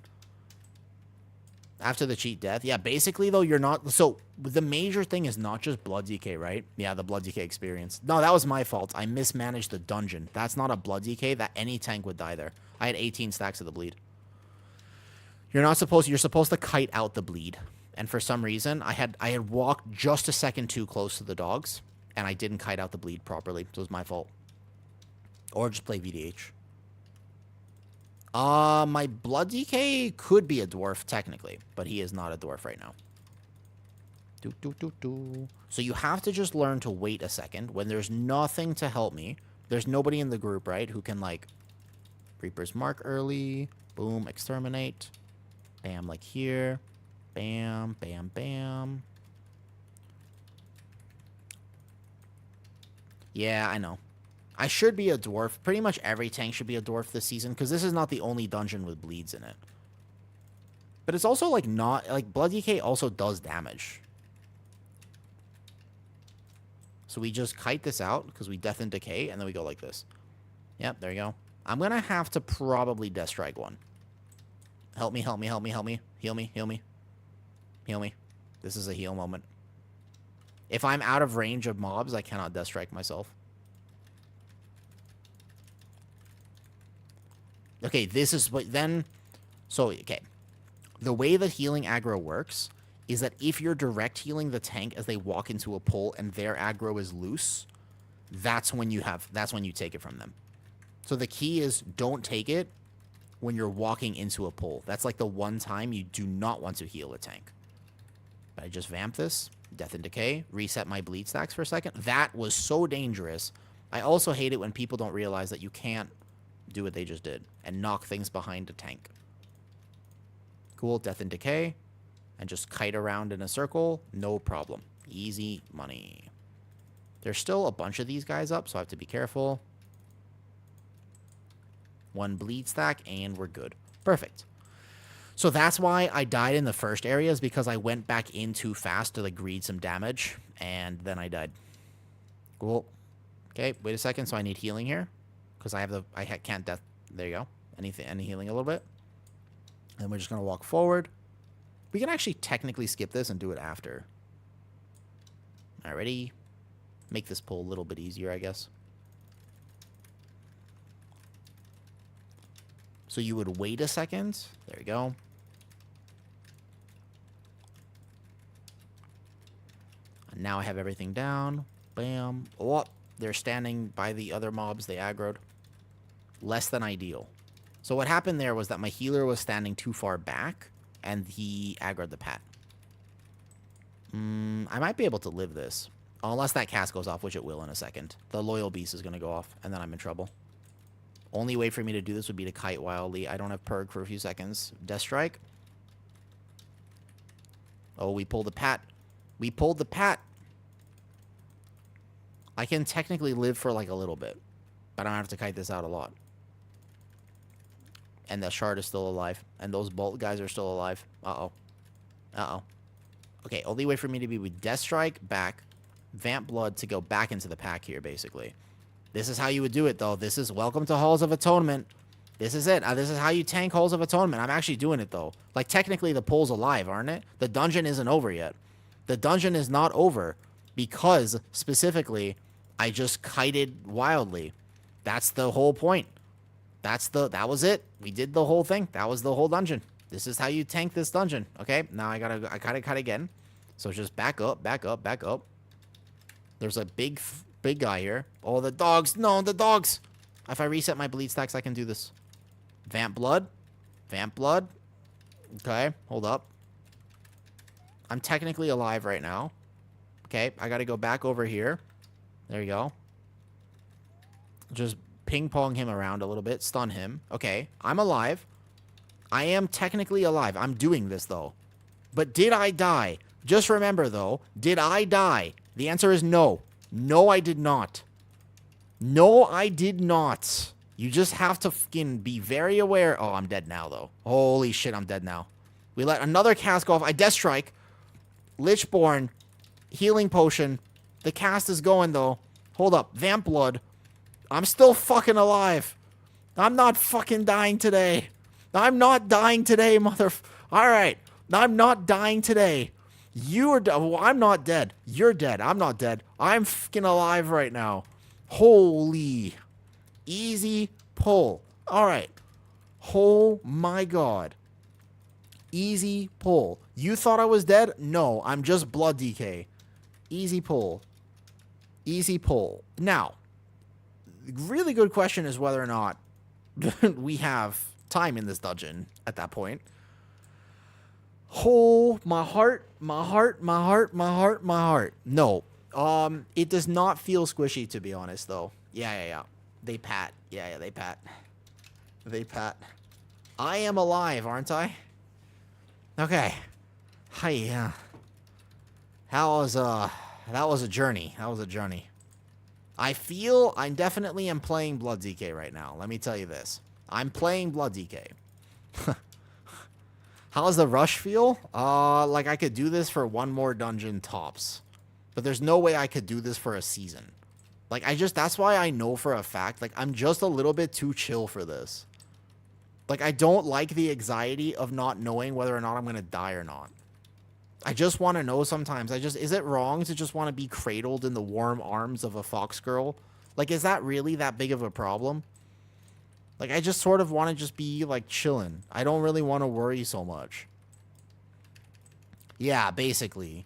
After the cheat death. Yeah, basically, though, you're not... So, the major thing is not just Blood DK, right? Yeah, the Blood DK experience. No, that was my fault. I mismanaged the dungeon. That's not a Blood DK. That any tank would die there. I had 18 stacks of the bleed. You're supposed to kite out the bleed. And for some reason, I had walked just a second too close to the dogs. And I didn't kite out the bleed properly. So it was my fault. Or just play VDH. My Blood DK could be a dwarf, technically. But he is not a dwarf right now. So you have to just learn to wait a second. When there's nothing to help me. There's nobody in the group, right? Who can, like... Reaper's Mark early. Boom, exterminate. Bam, like here. Bam, bam, bam. Yeah, I know. I should be a dwarf. Pretty much every tank should be a dwarf this season, because this is not the only dungeon with bleeds in it. But it's also, like, not... Like, Blood DK also does damage. So we just kite this out, because we Death and Decay, and then we go like this. Yep, there you go. I'm gonna have to probably Death Strike one. Help me, help me, help me, help me. Heal me, heal me. Heal me. This is a heal moment. If I'm out of range of mobs, I cannot Death Strike myself. Okay, this is what then... So, okay. The way that healing aggro works is that if you're direct healing the tank as they walk into a pull and their aggro is loose, that's when you take it from them. So the key is don't take it when you're walking into a pull. That's like the one time you do not want to heal a tank. But I just vamp this, Death and Decay, reset my bleed stacks for a second. That was so dangerous. I also hate it when people don't realize that you can't do what they just did and knock things behind a tank. Cool, Death and Decay, and just kite around in a circle, no problem. Easy money. There's still a bunch of these guys up, so I have to be careful. One bleed stack, and we're good. Perfect. So that's why I died in the first areas, because I went back in too fast to, like, greed some damage, and then I died. Cool. Okay, wait a second, so I need healing here. Because I can't death. There you go. Any healing a little bit. And we're just going to walk forward. We can actually technically skip this and do it after. Alrighty. Make this pull a little bit easier, I guess. So you would wait a second. There you go. And now I have everything down. Bam. Oh, they're standing by the other mobs they aggroed. Less than ideal. So what happened there was that my healer was standing too far back, and he aggroed the pat. I might be able to live this. Unless that cast goes off, which it will in a second. The Loyal Beast is going to go off, and then I'm in trouble. Only way for me to do this would be to kite wildly. I don't have Purg for a few seconds. Death Strike. Oh, we pulled the pat. We pulled the pat. I can technically live for like a little bit. But I don't have to kite this out a lot. And the shard is still alive. And those bolt guys are still alive. Uh-oh. Uh-oh. Okay, only way for me to be with Death Strike, back, Vamp Blood to go back into the pack here, basically. This is how you would do it, though. This is Welcome to Halls of Atonement. This is it. This is how you tank Halls of Atonement. I'm actually doing it, though. Like, technically, the poll's alive, aren't it? The dungeon isn't over yet. The dungeon is not over because, specifically, I just kited wildly. That's the whole point. That was it. We did the whole thing. That was the whole dungeon. This is how you tank this dungeon. Okay, now I gotta cut again. So just back up, back up, back up. There's a big guy here. Oh, the dogs. No, the dogs. If I reset my bleed stacks, I can do this. Vamp blood. Vamp blood. Okay, hold up. I'm technically alive right now. Okay, I got to go back over here. There you go. Just ping-pong him around a little bit. Stun him. Okay, I'm alive. I am technically alive. I'm doing this, though. But did I die? Just remember, though, did I die? The answer is no. No, I did not. No, I did not. You just have to fucking be very aware. Oh, I'm dead now, though. Holy shit, I'm dead now. We let another cast go off. I Death Strike. Lichborn. Healing potion. The cast is going, though. Hold up. Vamp blood. I'm still fucking alive. I'm not fucking dying today. I'm not dying today, Alright. I'm not dying today. You are well, I'm not dead. You're dead. I'm not dead. I'm fucking alive right now. Holy. Easy pull. Alright. Oh my god. Easy pull. You thought I was dead? No, I'm just blood decay. Easy pull. Easy pull. Now, really good question is whether or not we have time in this dungeon at that point. Oh, my heart, my heart, my heart, my heart, my heart. No. It does not feel squishy, to be honest, though. Yeah. They pat. Yeah, they pat. They pat. I am alive, aren't I? Okay. Hi, that was a journey. That was a journey. I feel I definitely am playing Blood DK right now. Let me tell you this. I'm playing Blood DK. How's the rush feel? Like I could do this for one more dungeon tops. But there's no way I could do this for a season. Like, that's why I know for a fact, like, I'm just a little bit too chill for this. Like, I don't like the anxiety of not knowing whether or not I'm going to die or not. I just want to know sometimes. Is it wrong to just want to be cradled in the warm arms of a fox girl? Like, is that really that big of a problem? Like, I just sort of want to just be, like, chilling. I don't really want to worry so much. Yeah, basically.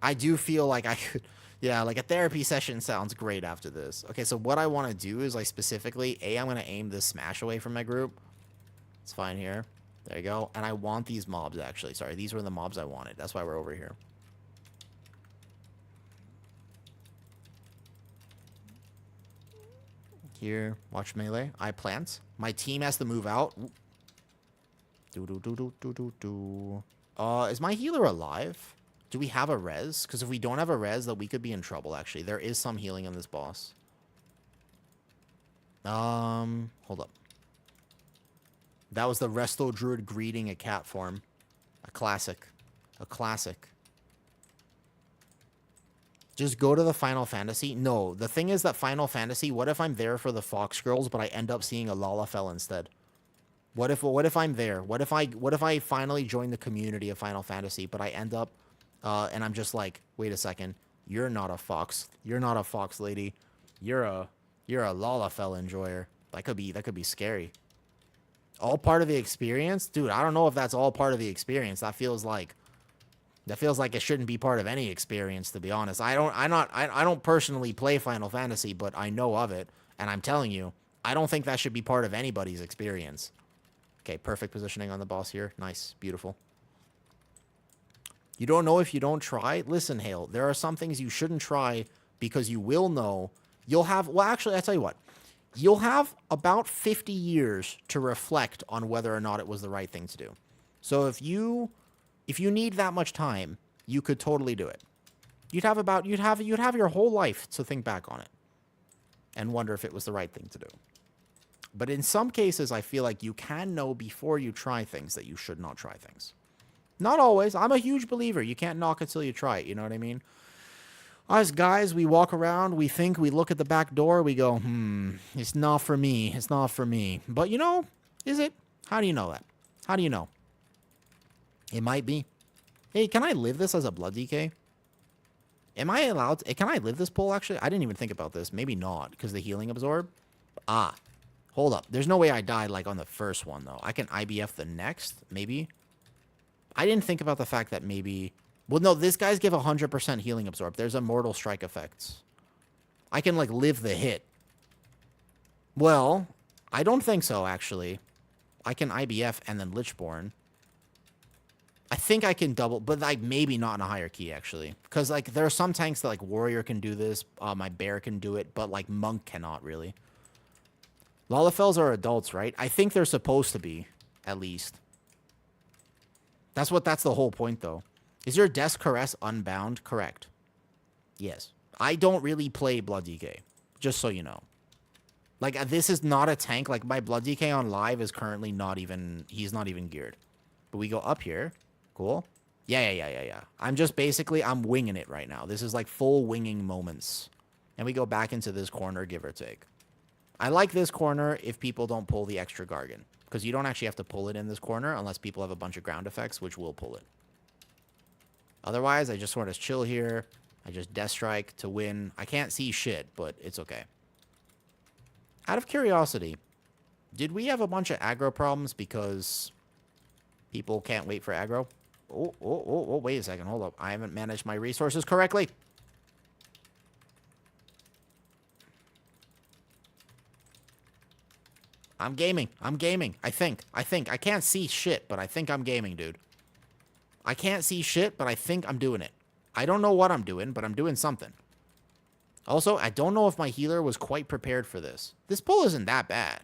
I do feel like I could... Yeah, like a therapy session sounds great after this. Okay, so what I want to do is, like, specifically, I'm going to aim this smash away from my group. It's fine here. There you go. And I want these mobs, actually. Sorry, these were the mobs I wanted. That's why we're over here. Here, watch melee. I plant. My team has to move out. Is my healer alive? Do we have a res? Because if we don't have a res, then we could be in trouble, actually. There is some healing on this boss. Hold up. That was the Resto Druid greeting a cat form. A classic. A classic. Just go to the Final Fantasy? No, the thing is that Final Fantasy, what if I'm there for the Fox Girls, but I end up seeing a Lalafell instead? What if I'm there? What if I finally join the community of Final Fantasy, but I end up and I'm just like, wait a second, you're not a fox. You're not a fox lady. You're a Lalafell enjoyer. That could be scary. All part of the experience? Dude, I don't know if that's all part of the experience. That feels like it shouldn't be part of any experience, to be honest. I don't personally play Final Fantasy, but I know of it, and I'm telling you, I don't think that should be part of anybody's experience. Okay, perfect positioning on the boss here. Nice, beautiful. You don't know if you don't try? Listen, Hale, there are some things you shouldn't try because you will know. You'll have, well, actually, I tell you what. You'll have about 50 years to reflect on whether or not it was the right thing to do. So if you need that much time, you could totally do it. You'd have your whole life to think back on it and wonder if it was the right thing to do. But in some cases, I feel like you can know before you try things that you should not try things. Not always. I'm a huge believer. You can't knock until you try it. You know what I mean? Us guys, we walk around, we think, we look at the back door, we go, it's not for me. It's not for me. But, you know, is it? How do you know that? How do you know? It might be. Hey, can I live this as a blood DK? Am I allowed to? Can I live this pull, actually? I didn't even think about this. Maybe not, because the healing absorb. Ah, hold up. There's no way I died, like, on the first one, though. I can IBF the next, maybe. I didn't think about the fact that maybe... Well, no, these guys give 100% healing absorb. There's a mortal strike effect. I can, like, live the hit. Well, I don't think so, actually. I can IBF and then Lichborn. I think I can double, but, like, maybe not in a higher key, actually. Because, like, there are some tanks that, like, Warrior can do this. My Bear can do it, but, like, Monk cannot, really. Lalafels are adults, right? I think they're supposed to be, at least. That's the whole point, though. Is your Death Caress unbound? Correct. Yes. I don't really play Blood DK, just so you know. Like, this is not a tank. Like, my Blood DK on live is currently not even... He's not even geared. But we go up here. Cool. Yeah. I'm just basically... I'm winging it right now. This is, like, full winging moments. And we go back into this corner, give or take. I like this corner if people don't pull the extra Gargan. Because you don't actually have to pull it in this corner unless people have a bunch of ground effects, which will pull it. Otherwise, I just sort of chill here. I just Death Strike to win. I can't see shit, but it's okay. Out of curiosity, did we have a bunch of aggro problems because people can't wait for aggro? Oh, wait a second. Hold up. I haven't managed my resources correctly. I'm gaming. I think. I can't see shit, but I think I'm gaming, dude. I can't see shit, but I think I'm doing it. I don't know what I'm doing, but I'm doing something. Also, I don't know if my healer was quite prepared for this. This pull isn't that bad.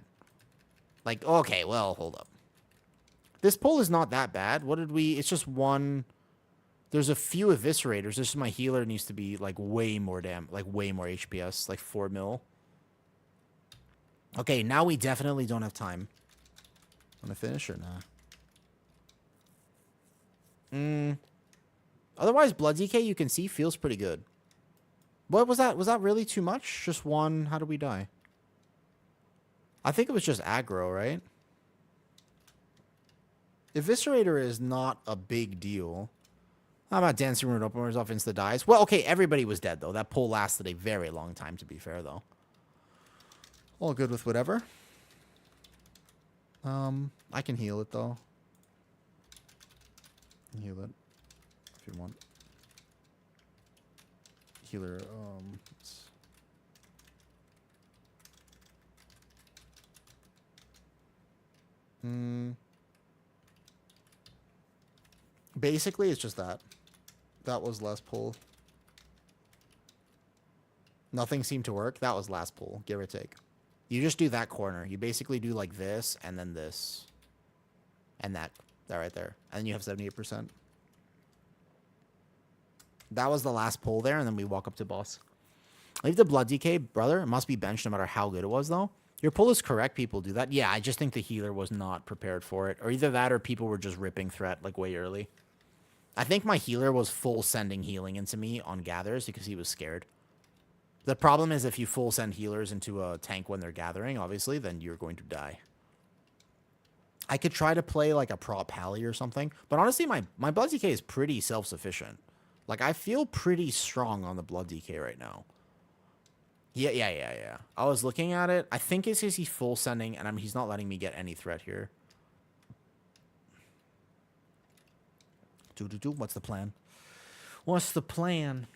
Like, okay, well, hold up. This pull is not that bad. What did we... It's just one... There's a few eviscerators. This is my healer needs to be, like, way more way more HPS. Like, 4 mil. Okay, now we definitely don't have time. Want to finish or nah? Otherwise, Blood DK, you can see, feels pretty good. What was that? Was that really too much? Just one? How did we die? I think it was just aggro, right? Eviscerator is not a big deal. How about Dancing Rune Openers off insta dies? Well, okay, everybody was dead, though. That pull lasted a very long time, to be fair, though. All good with whatever. I can heal it, though. Heal it. If you want. Healer, Basically, it's just that. That was last pull. Nothing seemed to work. That was last pull, give or take. You just do that corner. You basically do like this, and then this. And that. That right there. And then you have 78%. That was the last pull there, and then we walk up to boss. Leave the Blood DK, brother. It must be benched no matter how good it was, though. Your pull is correct. People do that. Yeah, I just think the healer was not prepared for it. Or either that or people were just ripping threat, like, way early. I think my healer was full sending healing into me on gathers because he was scared. The problem is if you full send healers into a tank when they're gathering, obviously, then you're going to die. I could try to play, like, a prop pally or something. But honestly, my Blood DK is pretty self-sufficient. Like, I feel pretty strong on the Blood DK right now. Yeah. I was looking at it. I think it's because he's full sending, and he's not letting me get any threat here. What's the plan? What's the plan?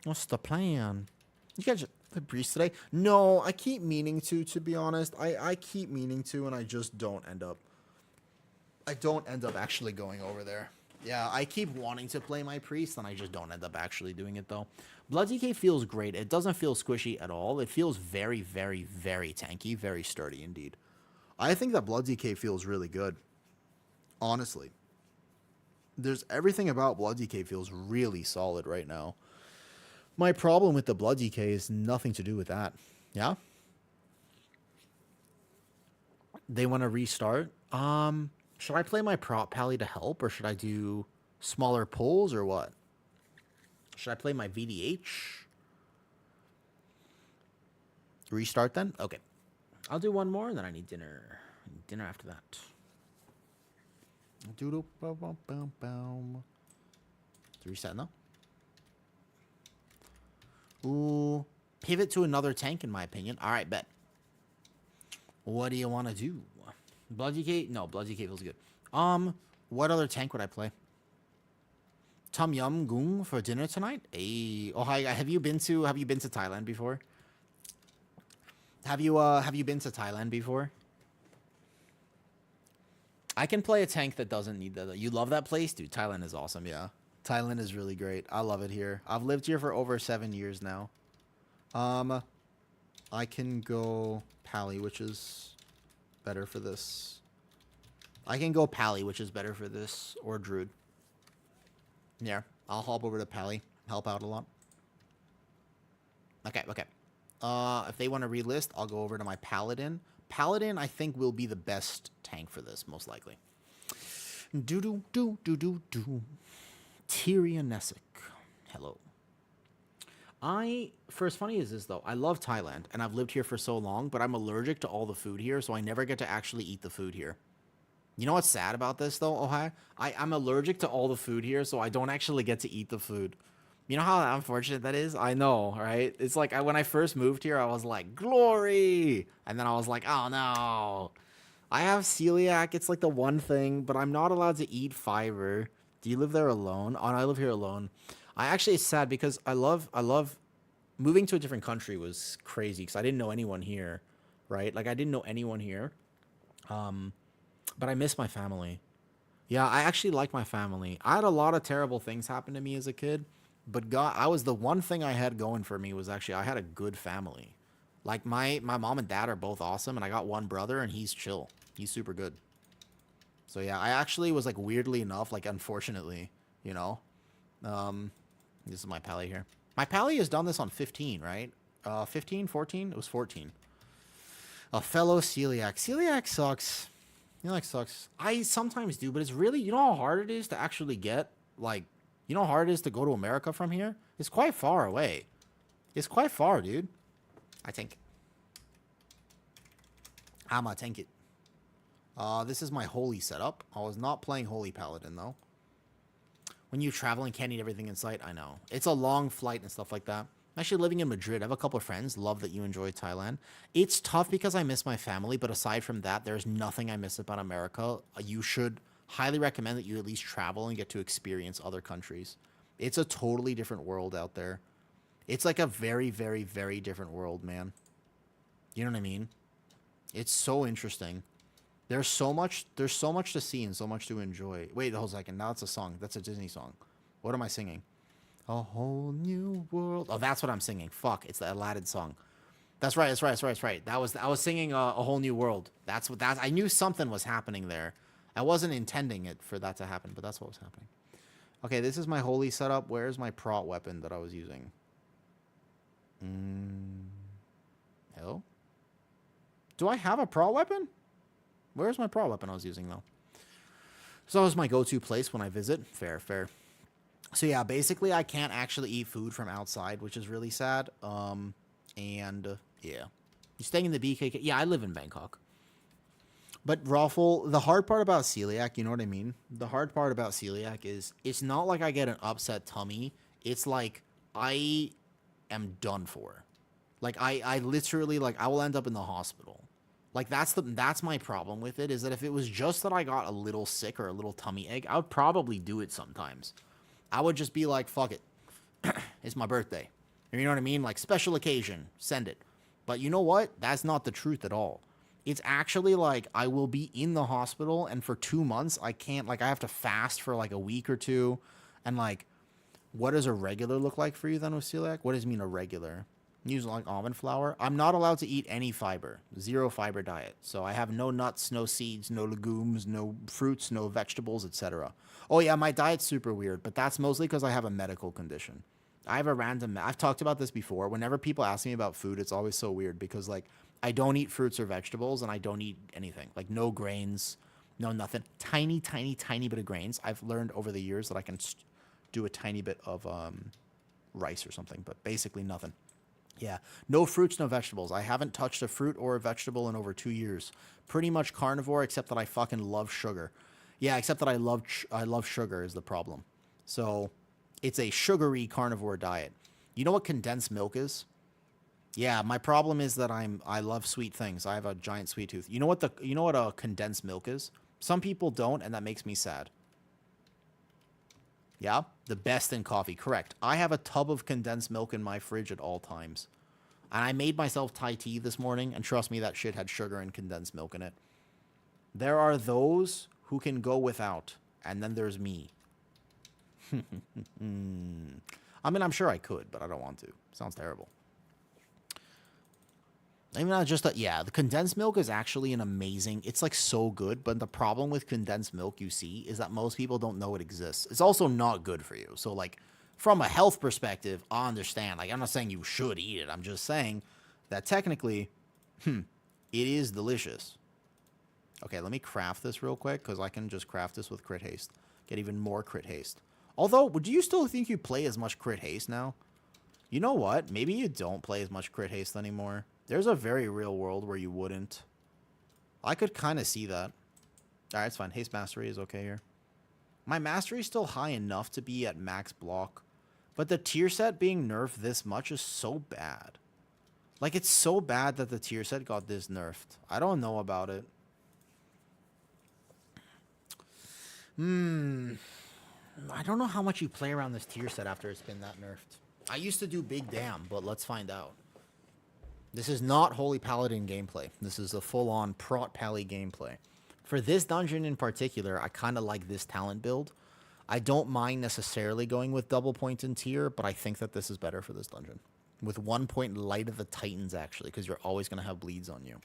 You guys the breeze today? No, I keep meaning to be honest. I keep meaning to, and I just don't end up. I don't end up actually going over there. Yeah, I keep wanting to play my priest, and I just don't end up actually doing it, though. Blood DK feels great. It doesn't feel squishy at all. It feels very, very, very tanky. Very sturdy, indeed. I think that Blood DK feels really good. Honestly. There's everything about Blood DK feels really solid right now. My problem with the Blood DK is nothing to do with that. Yeah? They want to restart? Should I play my prop pally to help, or should I do smaller pulls, or what? Should I play my VDH? Restart then? Okay. I'll do one more, and then I need dinner. Dinner after that. To reset now. Ooh. Pivot to another tank, in my opinion. All right, bet. What do you want to do? Blood DK? No, Blood DK feels good. What other tank would I play? Tom Yum Goong for dinner tonight? Hey, oh hi. Have you been to Thailand before? Have you been to Thailand before? I can play a tank that doesn't need that. You love that place, dude. Thailand is awesome. Yeah, Thailand is really great. I love it here. I've lived here for over 7 years now. Um, I can go Pally, which is better for this. I can go Pally, which is better for this, or Druid. Yeah, I'll hop over to Pally. Help out a lot. Okay, okay. If they want to relist, I'll go over to my Paladin. Paladin, I think, will be the best tank for this, most likely. Do. Tyrion Nessic. Hello. First funny is this, though. I love Thailand, and I've lived here for so long, but I'm allergic to all the food here, so I never get to actually eat the food here. You know what's sad about this, though, Ohio? I'm allergic to all the food here, so I don't actually get to eat the food. You know how unfortunate that is? I know, right? It's like when I first moved here, I was like, glory! And then I was like, oh no. I have celiac. It's like the one thing, but I'm not allowed to eat fiber. Do you live there alone? Oh, no, I live here alone. It's sad because I love moving to a different country was crazy because I didn't know anyone here, right? Like I didn't know anyone here. But I miss my family. Yeah, I actually like my family. I had a lot of terrible things happen to me as a kid, but God, I was the one thing I had going for me was actually I had a good family. Like my mom and dad are both awesome, and I got one brother, and he's chill. He's super good. So yeah, I actually was like weirdly enough, like unfortunately, you know, this is my pally here. My pally has done this on 15, right? 15, 14? It was 14. A fellow celiac. Celiac sucks. Celiac sucks. I sometimes do, but it's really, you know how hard it is to actually get, like, you know how hard it is to go to America from here? It's quite far away. It's quite far, dude. I think. I'ma tank it. This is my holy setup. I was not playing holy paladin, though. When you travel and can't eat everything in sight, I know. It's a long flight and stuff like that. I'm actually living in Madrid. I have a couple of friends. Love that you enjoy Thailand. It's tough because I miss my family, but aside from that, there's nothing I miss about America. You should highly recommend that you at least travel and get to experience other countries. It's a totally different world out there. It's like a very, very, very different world, man. You know what I mean? It's so interesting. There's so much to see and so much to enjoy. Wait a whole second. Now it's a song. That's a Disney song. What am I singing? A whole new world. Oh, that's what I'm singing. Fuck, it's the Aladdin song. That's right. I was singing a whole new world. I knew something was happening there. I wasn't intending it for that to happen, but that's what was happening. Okay, this is my holy setup. Where's my prot weapon that I was using? Hello? Do I have a prot weapon? Where's my prot weapon I was using, though? So that was my go-to place when I visit. Fair. So yeah, basically I can't actually eat food from outside, which is really sad. Yeah. You staying in the BKK? Yeah, I live in Bangkok. But Raffle, the hard part about celiac, you know what I mean? The hard part about celiac is it's not like I get an upset tummy. It's like I am done for. Like I literally I will end up in the hospital. Like that's my problem with it is that if it was just that I got a little sick or a little tummy ache, I would probably do it sometimes. I would just be like, fuck it. It's my birthday. You know what I mean? Like, special occasion. Send it. But you know what? That's not the truth at all. It's actually like I will be in the hospital and for 2 months, I can't, I have to fast for a week or two. And what does a regular look like for you then with celiac? What does it mean a regular? Use almond flour. I'm not allowed to eat any fiber. 0 fiber diet. So I have no nuts, no seeds, no legumes, no fruits, no vegetables, etc. Oh yeah, my diet's super weird, but that's mostly because I have a medical condition. I've talked about this before. Whenever people ask me about food, it's always so weird because I don't eat fruits or vegetables and I don't eat anything. No grains, no nothing. Tiny bit of grains. I've learned over the years that I can do a tiny bit of rice or something, but basically nothing. Yeah, no fruits, no vegetables. I haven't touched a fruit or a vegetable in over 2 years. Pretty much carnivore, except that I fucking love sugar. Yeah, except that I love sugar is the problem. So it's a sugary carnivore diet. You know what condensed milk is? Yeah, my problem is that I love sweet things. I have a giant sweet tooth. You know what a condensed milk is? Some people don't, and that makes me sad. Yeah, the best in coffee. Correct. I have a tub of condensed milk in my fridge at all times. And I made myself Thai tea this morning, and trust me, that shit had sugar and condensed milk in it. There are those who can go without, and then there's me. I mean, I'm sure I could, but I don't want to. Sounds terrible. I mean, not just that. Yeah, the condensed milk is actually an amazing. It's like so good, but the problem with condensed milk you see is that most people don't know it exists. It's also not good for you. So, like, from a health perspective, I understand. Like, I'm not saying you should eat it. I'm just saying that technically, it is delicious. Okay, let me craft this real quick because I can just craft this with crit haste. Get even more crit haste. Although, would you still think you play as much crit haste now? You know what? Maybe you don't play as much crit haste anymore. There's a very real world where you wouldn't. I could kind of see that. Alright, it's fine. Haste mastery is okay here. My mastery is still high enough to be at max block. But the tier set being nerfed this much is so bad. Like, it's so bad that the tier set got this nerfed. I don't know about it. I don't know how much you play around this tier set after it's been that nerfed. I used to do big damn, but let's find out. This is not Holy Paladin gameplay. This is a full-on Prot Pally gameplay. For this dungeon in particular, I kind of like this talent build. I don't mind necessarily going with double point in tier, but I think that this is better for this dungeon. With 1 point light of the Titans, actually, because you're always going to have bleeds on you.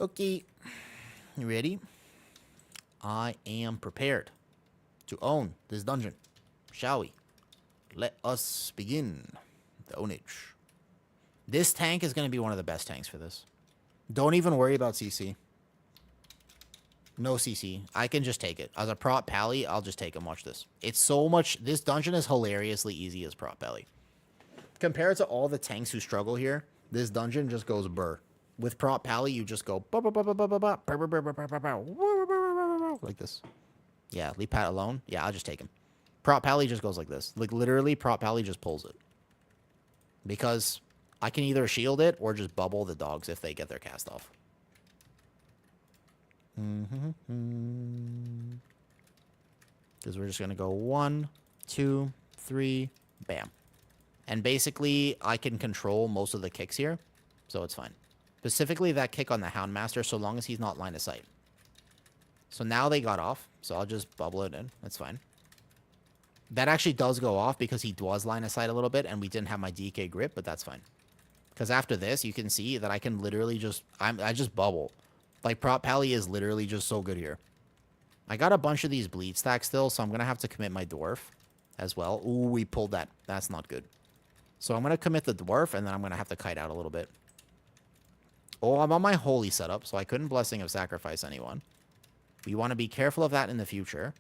Okay. You ready? I am prepared to own this dungeon. Shall we? Let us begin the ownage. This tank is going to be one of the best tanks for this. Don't even worry about CC. No CC. I can just take it. As a Prot Pally, I'll just take him. Watch this. It's so much... This dungeon is hilariously easy as Prot Pally. Compared to all the tanks who struggle here, this dungeon just goes burr. With Prot Pally, you just go... like this. Yeah, leave Pat alone. Yeah, I'll just take him. Prot Pally just goes like this. Like, literally, Prot Pally just pulls it. Because I can either shield it or just bubble the dogs if they get their cast off. Because we're just going to go 1, 2, 3, bam. And basically, I can control most of the kicks here, so it's fine. Specifically, that kick on the Houndmaster, so long as he's not line of sight. So now they got off, so I'll just bubble it in. That's fine. That actually does go off because he was line of sight a little bit, and we didn't have my DK grip, but that's fine. Because after this, you can see that I can literally just... I just bubble. Like, Prot Pally is literally just so good here. I got a bunch of these bleed stacks still, so I'm going to have to commit my Dwarf as well. Ooh, we pulled that. That's not good. So I'm going to commit the Dwarf, and then I'm going to have to kite out a little bit. Oh, I'm on my Holy setup, so I couldn't Blessing of Sacrifice anyone. We want to be careful of that in the future.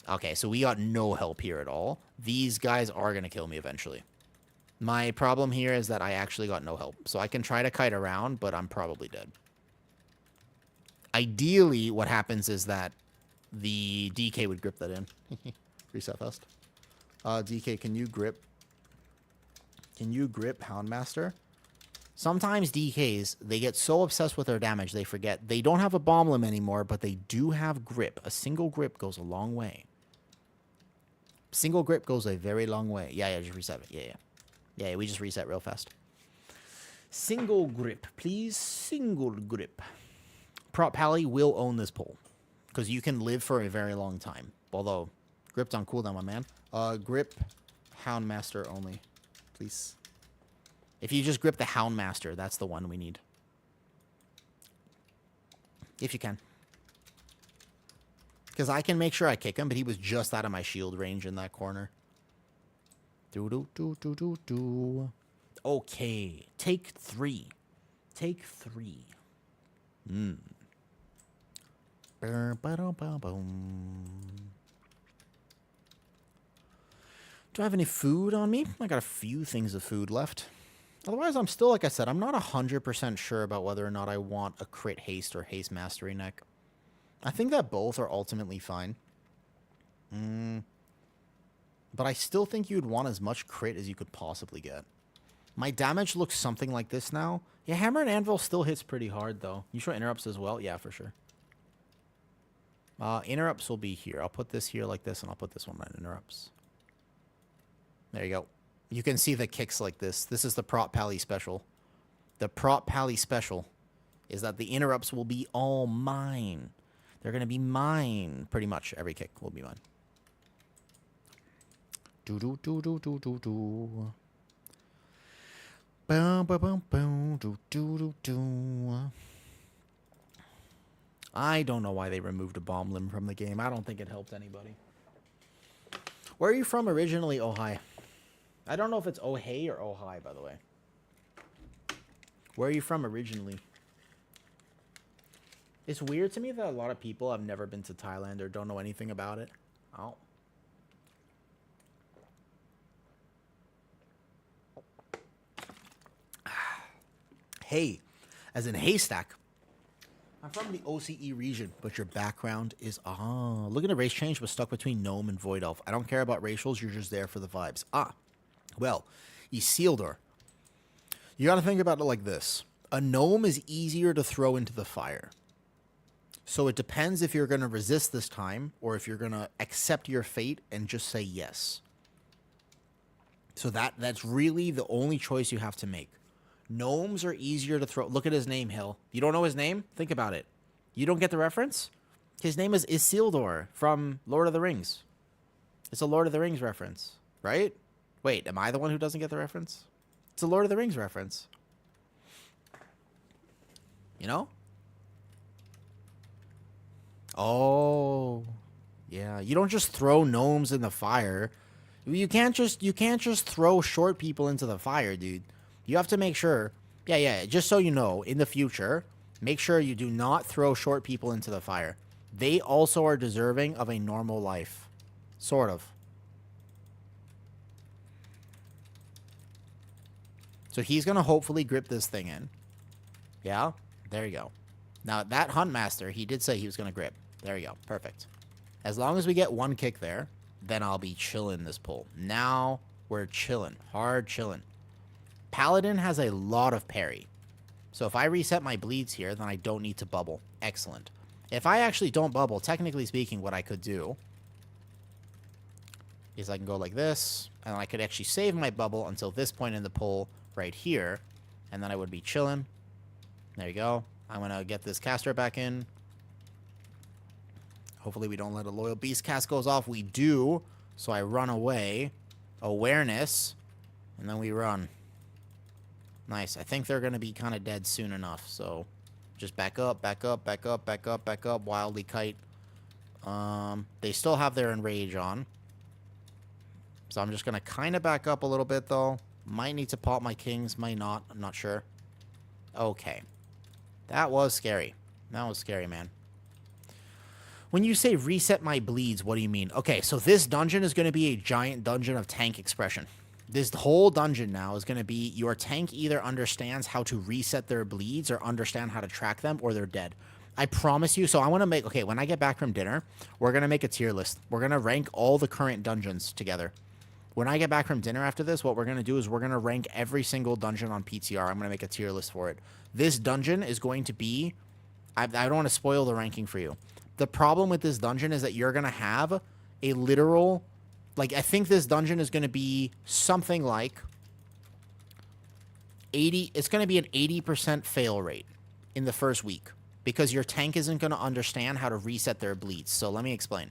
Okay, so we got no help here at all. These guys are going to kill me eventually. My problem here is that I actually got no help. So I can try to kite around, but I'm probably dead. Ideally, what happens is that the DK would grip that in. Reset fast. DK, can you grip Houndmaster? Sometimes DKs, they get so obsessed with their damage, they forget. They don't have a bomb limb anymore, but they do have grip. A single grip goes a long way. Single grip goes a very long way. Yeah, just reset it. Yeah, we just reset real fast. Single grip, please. Single grip. Prot Pally will own this pull. Because you can live for a very long time. Although, grip's on cooldown, my man. Grip Houndmaster only. Please. If you just grip the Houndmaster, that's the one we need. If you can. Because I can make sure I kick him, but he was just out of my shield range in that corner. Okay. Take 3. Take 3. Do I have any food on me? I got a few things of food left. Otherwise, I'm still, like I said, I'm not 100% sure about whether or not I want a crit haste or haste mastery neck. I think that both are ultimately fine. But I still think you'd want as much crit as you could possibly get. My damage looks something like this now. Yeah, Hammer and Anvil still hits pretty hard, though. You sure interrupts as well? Yeah, for sure. Interrupts will be here. I'll put this here like this, and I'll put this one on interrupts. There you go. You can see the kicks like this. This is the prop pally special. The prop pally special is that the interrupts will be all mine. They're going to be mine. Pretty much every kick will be mine. Do do do do do do do. Boom boom boom boom do do do do. I don't know why they removed a bomb limb from the game. I don't think it helped anybody. Where are you from originally, Ojai? I don't know if it's Ohei or Ojai, by the way. Where are you from originally? It's weird to me that a lot of people have never been to Thailand or don't know anything about it. Oh. Hey, as in haystack. I'm from the OCE region, but your background is... Ah, look at the race change was stuck between Gnome and Void Elf. I don't care about racials, you're just there for the vibes. Ah, well, Isildur. You gotta think about it like this. A Gnome is easier to throw into the fire. So it depends if you're gonna resist this time, or if you're gonna accept your fate and just say yes. So that's really the only choice you have to make. Gnomes are easier to throw. Look at his name, Hill. You don't know his name? Think about it. You don't get the reference? His name is Isildur from Lord of the Rings. It's a Lord of the Rings reference, right? Wait, am I the one who doesn't get the reference? It's a Lord of the Rings reference. You know? Oh. Yeah, you don't just throw gnomes in the fire. You can't just throw short people into the fire, dude. You have to make sure, just so you know, in the future, make sure you do not throw short people into the fire. They also are deserving of a normal life. Sort of. So he's going to hopefully grip this thing in. Yeah? There you go. Now, that Huntmaster, he did say he was going to grip. There you go. Perfect. As long as we get one kick there, then I'll be chilling this pull. Now, we're chilling. Hard chilling. Paladin has a lot of parry. So if I reset my bleeds here, then I don't need to bubble. Excellent. If I actually don't bubble, technically speaking, what I could do is I can go like this, and I could actually save my bubble until this point in the pull right here, and then I would be chilling. There you go. I'm going to get this caster back in. Hopefully we don't let a Loyal Beast cast goes off. We do, so I run away. Awareness, and then we run. Nice. I think they're going to be kind of dead soon enough, so just back up, back up, back up, back up, back up. Wildly Kite. They still have their Enrage on. So I'm just going to kind of back up a little bit, though. Might need to pop my kings, might not. I'm not sure. Okay. That was scary. That was scary, man. When you say reset my bleeds, what do you mean? Okay, so this dungeon is going to be a giant dungeon of tank expression. This whole dungeon now is going to be your tank either understands how to reset their bleeds or understand how to track them, or they're dead. I promise you. So I want to make... Okay, when I get back from dinner, we're going to make a tier list. We're going to rank all the current dungeons together. When I get back from dinner after this, what we're going to do is we're going to rank every single dungeon on PTR. I'm going to make a tier list for it. This dungeon is going to be... I don't want to spoil the ranking for you. The problem with this dungeon is that you're going to have a literal... Like, I think this dungeon is going to be something like 80... It's going to be an 80% fail rate in the first week, because your tank isn't going to understand how to reset their bleeds. So let me explain.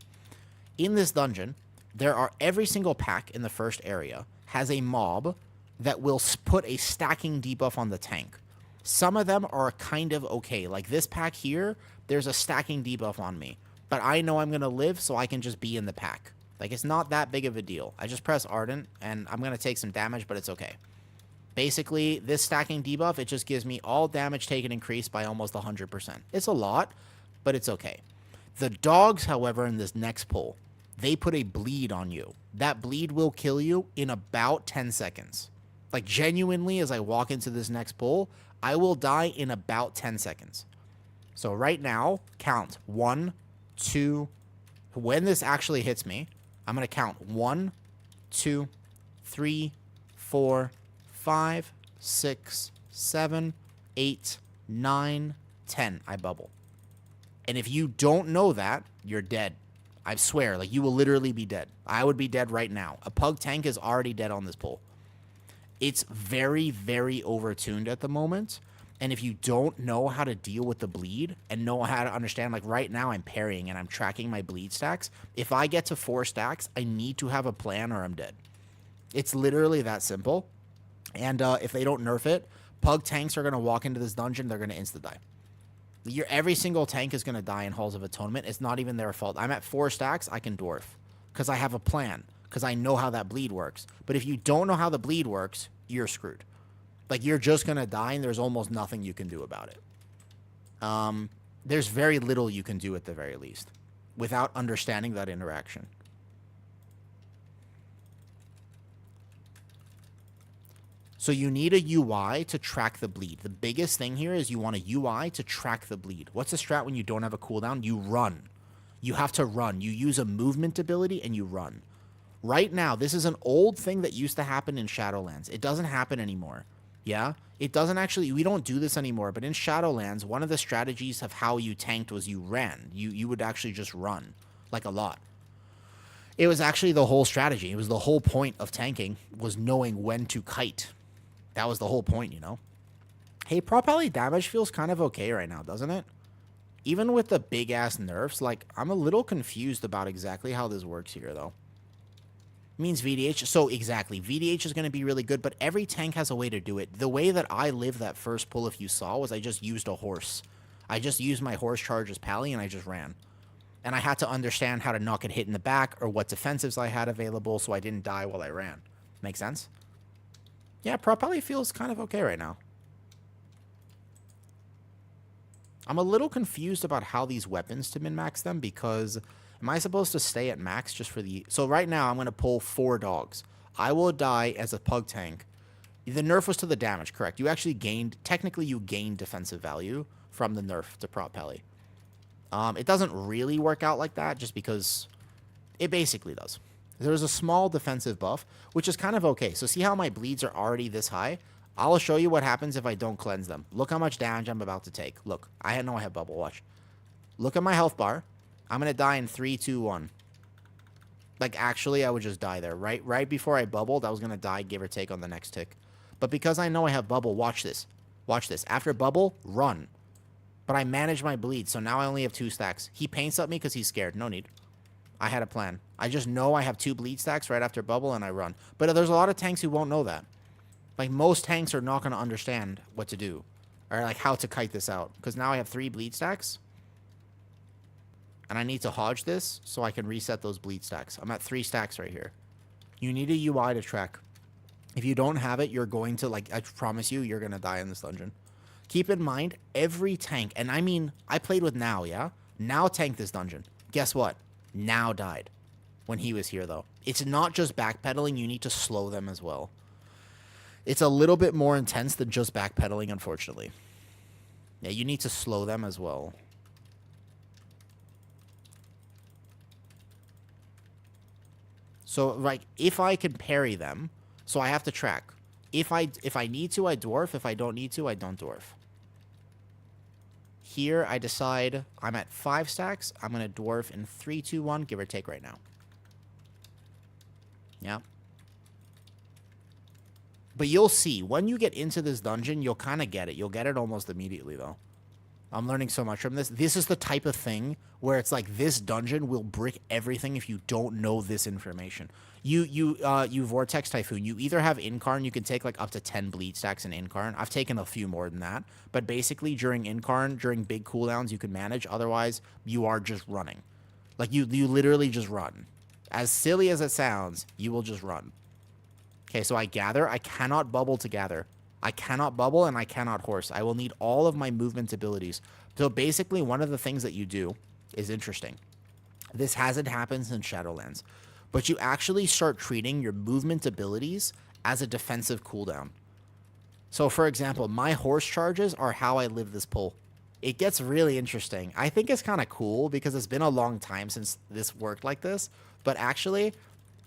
In this dungeon, there are... Every single pack in the first area has a mob that will put a stacking debuff on the tank. Some of them are kind of okay. Like this pack here, there's a stacking debuff on me. But I know I'm going to live, so I can just be in the pack. Like, it's not that big of a deal. I just press Ardent, and I'm going to take some damage, but it's okay. Basically, this stacking debuff, it just gives me all damage taken increased by almost 100%. It's a lot, but it's okay. The dogs, however, in this next pull, they put a bleed on you. That bleed will kill you in about 10 seconds. Like, genuinely, as I walk into this next pull, I will die in about 10 seconds. So right now, count 1, 2... When this actually hits me, I'm going to count 1, 2, 3, 4, 5, 6, 7, 8, 9, 10. I bubble. And if you don't know that, you're dead. I swear, like, you will literally be dead. I would be dead right now. A pug tank is already dead on this pull. It's very, very overtuned at the moment. And if you don't know how to deal with the bleed and know how to understand, like right now I'm parrying and I'm tracking my bleed stacks. If I get to 4 stacks, I need to have a plan or I'm dead. It's literally that simple. And if they don't nerf it, pug tanks are going to walk into this dungeon. They're going to insta-die. Every single tank is going to die in Halls of Atonement. It's not even their fault. I'm at 4 stacks. I can dwarf because I have a plan, because I know how that bleed works. But if you don't know how the bleed works, you're screwed. Like, you're just going to die, and there's almost nothing you can do about it. There's very little you can do at the very least without understanding that interaction. So you need a UI to track the bleed. The biggest thing here is you want a UI to track the bleed. What's the strat when you don't have a cooldown? You run. You have to run. You use a movement ability and you run. Right now, this is an old thing that used to happen in Shadowlands. It doesn't happen anymore. Yeah? It doesn't actually, we don't do this anymore, but in Shadowlands, one of the strategies of how you tanked was you ran. You would actually just run, like a lot. It was actually the whole strategy. It was the whole point of tanking, was knowing when to kite. That was the whole point, you know? Hey, prop alley damage feels kind of okay right now, doesn't it? Even with the big-ass nerfs, like, I'm a little confused about exactly how this works here, though. It means VDH. So, exactly. VDH is going to be really good, but every tank has a way to do it. The way that I lived that first pull, if you saw, was I just used a horse. I just used my horse charge as pally, and I just ran. And I had to understand how to not get hit in the back or what defensives I had available so I didn't die while I ran. Make sense? Yeah, prop alley feels kind of okay right now. I'm a little confused about how these weapons to min-max them, because am I supposed to stay at max just for the... So right now I'm going to pull 4 dogs. I will die as a pug tank. The nerf was to the damage, correct? You actually gained... Technically you gained defensive value from the nerf to prop alley. It doesn't really work out like that just because it basically does. There's a small defensive buff, which is kind of okay. So see how my bleeds are already this high? I'll show you what happens if I don't cleanse them. Look how much damage I'm about to take. Look, I know I have bubble. Watch. Look at my health bar. I'm going to die in 3, 2, 1. Like, actually, I would just die there. Right before I bubbled, I was going to die, give or take, on the next tick. But because I know I have bubble, watch this. Watch this. After bubble, run. But I manage my bleed, so now I only have 2 stacks. He paints up me because he's scared. No need. I had a plan. I just know I have 2 bleed stacks right after bubble, and I run. But there's a lot of tanks who won't know that. Like, most tanks are not going to understand what to do. Or, like, how to kite this out. Because now I have 3 bleed stacks. And I need to hodge this so I can reset those bleed stacks. I'm at 3 stacks right here. You need a UI to track. If you don't have it, you're going to, like, I promise you, you're going to die in this dungeon. Keep in mind, every tank, and I mean, I played with Now, yeah? Now tanked this dungeon. Guess what? Now died when he was here, though. It's not just backpedaling. You need to slow them as well. It's a little bit more intense than just backpedaling, unfortunately. Yeah, you need to slow them as well. So, like, if I can parry them, so I have to track. If I need to, I dwarf. If I don't need to, I don't dwarf. Here, I decide I'm at 5 stacks. I'm going to dwarf in 3, 2, 1, give or take right now. Yeah. But you'll see, when you get into this dungeon, you'll kind of get it. You'll get it almost immediately, though. I'm learning so much from this. This is the type of thing where it's like this dungeon will brick everything if you don't know this information. You Vortex Typhoon, you either have Incarn, you can take like up to 10 bleed stacks in Incarn. I've taken a few more than that. But basically, during Incarn, during big cooldowns, you can manage. Otherwise, you are just running. Like, you literally just run. As silly as it sounds, you will just run. Okay, so I gather. I cannot bubble to gather. I cannot bubble and I cannot horse. I will need all of my movement abilities. So basically, one of the things that you do is interesting. This hasn't happened since Shadowlands. But you actually start treating your movement abilities as a defensive cooldown. So, for example, my horse charges are how I live this pull. It gets really interesting. I think it's kind of cool because it's been a long time since this worked like this. But actually,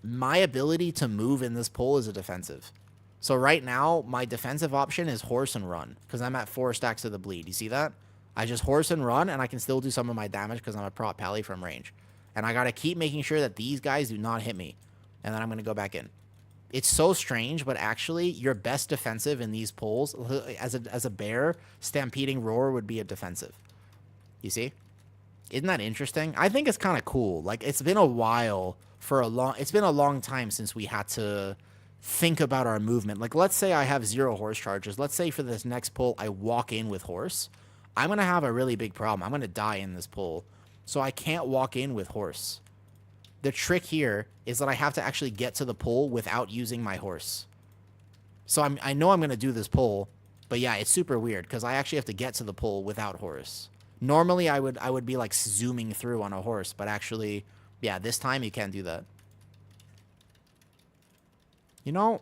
my ability to move in this pull is a defensive. So right now, my defensive option is horse and run because I'm at 4 stacks of the bleed. You see that? I just horse and run, and I can still do some of my damage because I'm a prop pally from range. And I got to keep making sure that these guys do not hit me. And then I'm going to go back in. It's so strange, but actually, your best defensive in these pulls, as a bear, stampeding roar would be a defensive. You see? Isn't that interesting? I think it's kind of cool. Like, it's been a while it's been a long time since we had to think about our movement. Like, let's say I have 0 horse charges. Let's say for this next pull, I walk in with horse. I'm going to have a really big problem. I'm going to die in this pull. So I can't walk in with horse. The trick here is that I have to actually get to the pull without using my horse. So I know I'm going to do this pull, but yeah, it's super weird because I actually have to get to the pull without horse. Normally, I would be like zooming through on a horse, but actually, yeah, this time you can't do that. You know,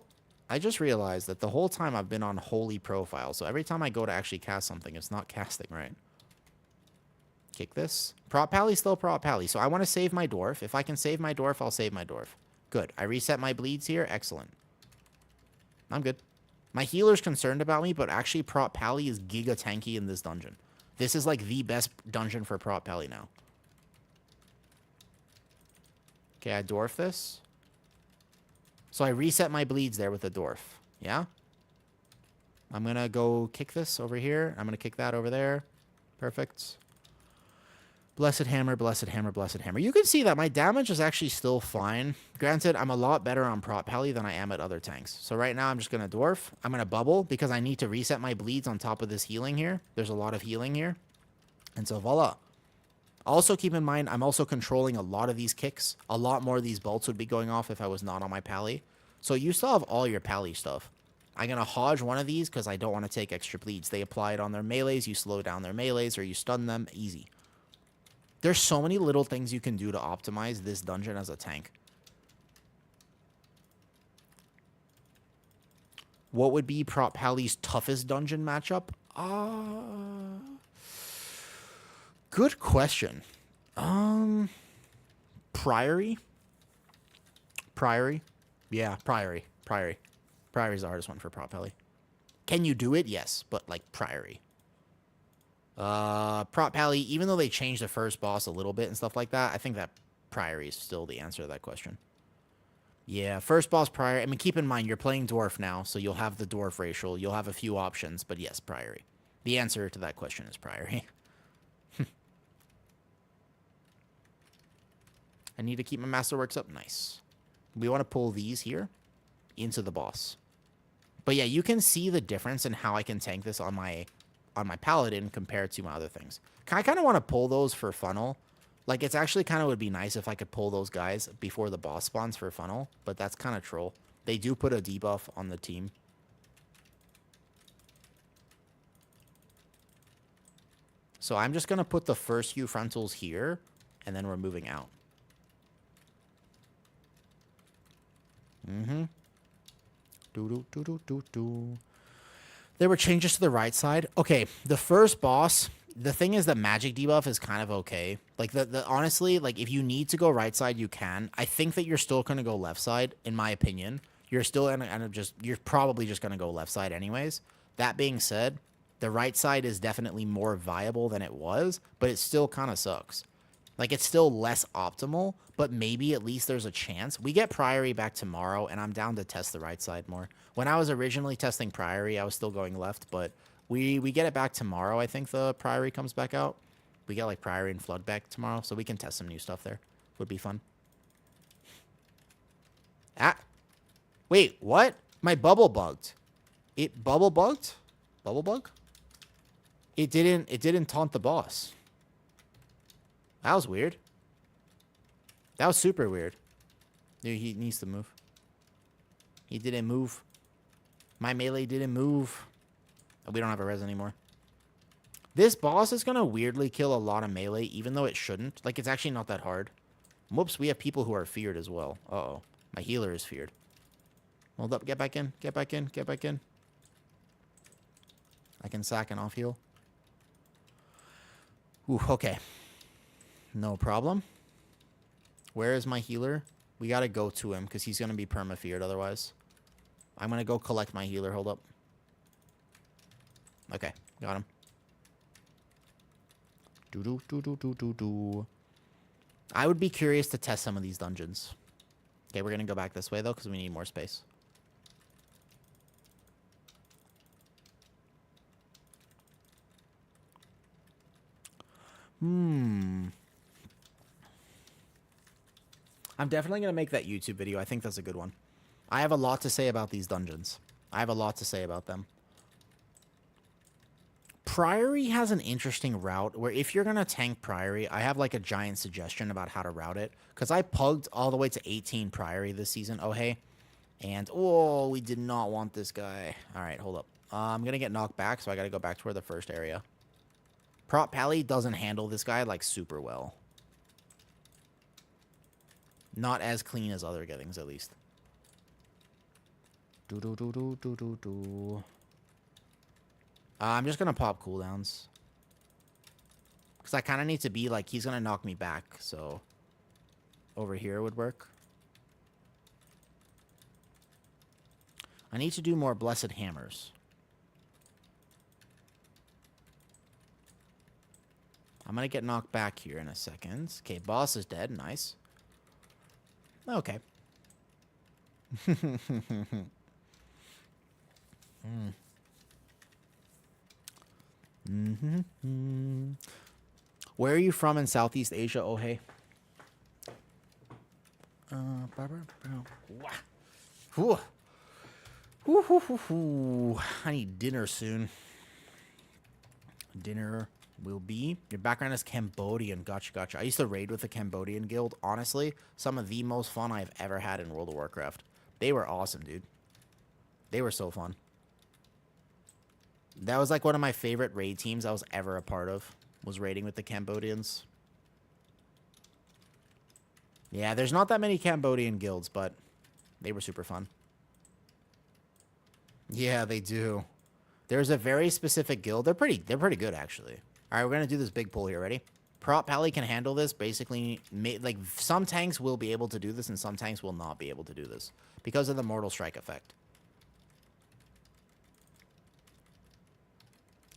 I just realized that the whole time I've been on holy profile, so every time I go to actually cast something, it's not casting right. Kick this. Prop pally, still prop pally. So I want to save my dwarf. If I can save my dwarf, I'll save my dwarf. Good. I reset my bleeds here. Excellent. I'm good. My healer's concerned about me, but actually prop pally is giga tanky in this dungeon. This is like the best dungeon for prop pally now. Okay, I dwarf this. So I reset my bleeds there with the dwarf. Yeah? I'm going to go kick this over here. I'm going to kick that over there. Perfect. Blessed hammer, blessed hammer, blessed hammer. You can see that my damage is actually still fine. Granted, I'm a lot better on prop pally than I am at other tanks. So right now I'm just going to dwarf. I'm going to bubble because I need to reset my bleeds on top of this healing here. There's a lot of healing here. And so voila. Also keep in mind, I'm also controlling a lot of these kicks. A lot more of these bolts would be going off if I was not on my pally. So you still have all your pally stuff. I'm going to hodge one of these because I don't want to take extra bleeds. They apply it on their melees. You slow down their melees or you stun them. Easy. There's so many little things you can do to optimize this dungeon as a tank. What would be Prop Pally's toughest dungeon matchup? Good question. Priory? Priory? Yeah, Priory. Priory. Priory's the hardest one for Prop Pally. Can you do it? Yes, but like Priory. Prop Pally, even though they changed the first boss a little bit and stuff like that, I think that Priory is still the answer to that question. Yeah, first boss Priory. I mean, keep in mind, you're playing Dwarf now, so you'll have the Dwarf racial. You'll have a few options, but yes, Priory. The answer to that question is Priory. I need to keep my Masterworks up. Nice. We want to pull these here into the boss. But yeah, you can see the difference in how I can tank this on my Paladin compared to my other things. I kind of want to pull those for funnel. Like, it's actually kind of would be nice if I could pull those guys before the boss spawns for funnel, but that's kind of troll. They do put a debuff on the team. So I'm just going to put the first few frontals here, and then we're moving out. Mm-hmm. Do-do-do-do-do-do. There were changes to the right side. Okay, the first boss, the thing is that magic debuff is kind of okay. Like, honestly, like, if you need to go right side, you can. I think that you're still going to go left side, in my opinion. You're still going to you're probably just going to go left side anyways. That being said, the right side is definitely more viable than it was, but it still kind of sucks. Like, it's still less optimal, but maybe at least there's a chance. We get Priory back tomorrow, and I'm down to test the right side more. When I was originally testing Priory, I was still going left, but we get it back tomorrow. I think the Priory comes back out. We get, like, Priory and Flood back tomorrow, so we can test some new stuff there. Would be fun. Ah. Wait, what? My bubble bugged. It bubble bugged? Bubble bug? It didn't taunt the boss. That was weird. That was super weird. Dude, he needs to move. He didn't move. My melee didn't move. Oh, we don't have a res anymore. This boss is going to weirdly kill a lot of melee, even though it shouldn't. Like, it's actually not that hard. Whoops, we have people who are feared as well. Uh-oh. My healer is feared. Hold up, get back in. Get back in. Get back in. I can sack and off heal. Ooh, okay. No problem. Where is my healer? We gotta go to him because he's gonna be perma-feared otherwise. I'm gonna go collect my healer. Hold up. Okay, got him. I would be curious to test some of these dungeons. Okay, we're going to go back this way, though, because we need more space. I'm definitely going to make that YouTube video. I think that's a good one. I have a lot to say about these dungeons. I have a lot to say about them. Priory has an interesting route where if you're going to tank Priory, I have like a giant suggestion about how to route it. Because I pugged all the way to 18 Priory this season. Oh, hey. And, oh, we did not want this guy. All right, hold up. I'm going to get knocked back, so I got to go back to where the first area. Prop Pally doesn't handle this guy, like, super well. Not as clean as other gettings, at least. I'm just going to pop cooldowns. Because I kind of need to be, like, he's going to knock me back, so... Over here would work. I need to do more Blessed Hammers. I'm going to get knocked back here in a second. Okay, boss is dead. Nice. Okay. Where are you from in Southeast Asia? Oh, hey. I need dinner soon. Dinner will be... Your background is Cambodian. Gotcha, gotcha. I used to raid with the Cambodian guild. Honestly, some of the most fun I've ever had in World of Warcraft. They were awesome, dude. They were so fun. That was like one of my favorite raid teams I was ever a part of. Was raiding with the Cambodians. Yeah, there's not that many Cambodian guilds, but they were super fun. Yeah, they do. There's a very specific guild. They're pretty good, actually. All right, we're going to do this big pull here. Ready? Prop Pally can handle this. Basically, like, some tanks will be able to do this, and some tanks will not be able to do this. Because of the Mortal Strike effect.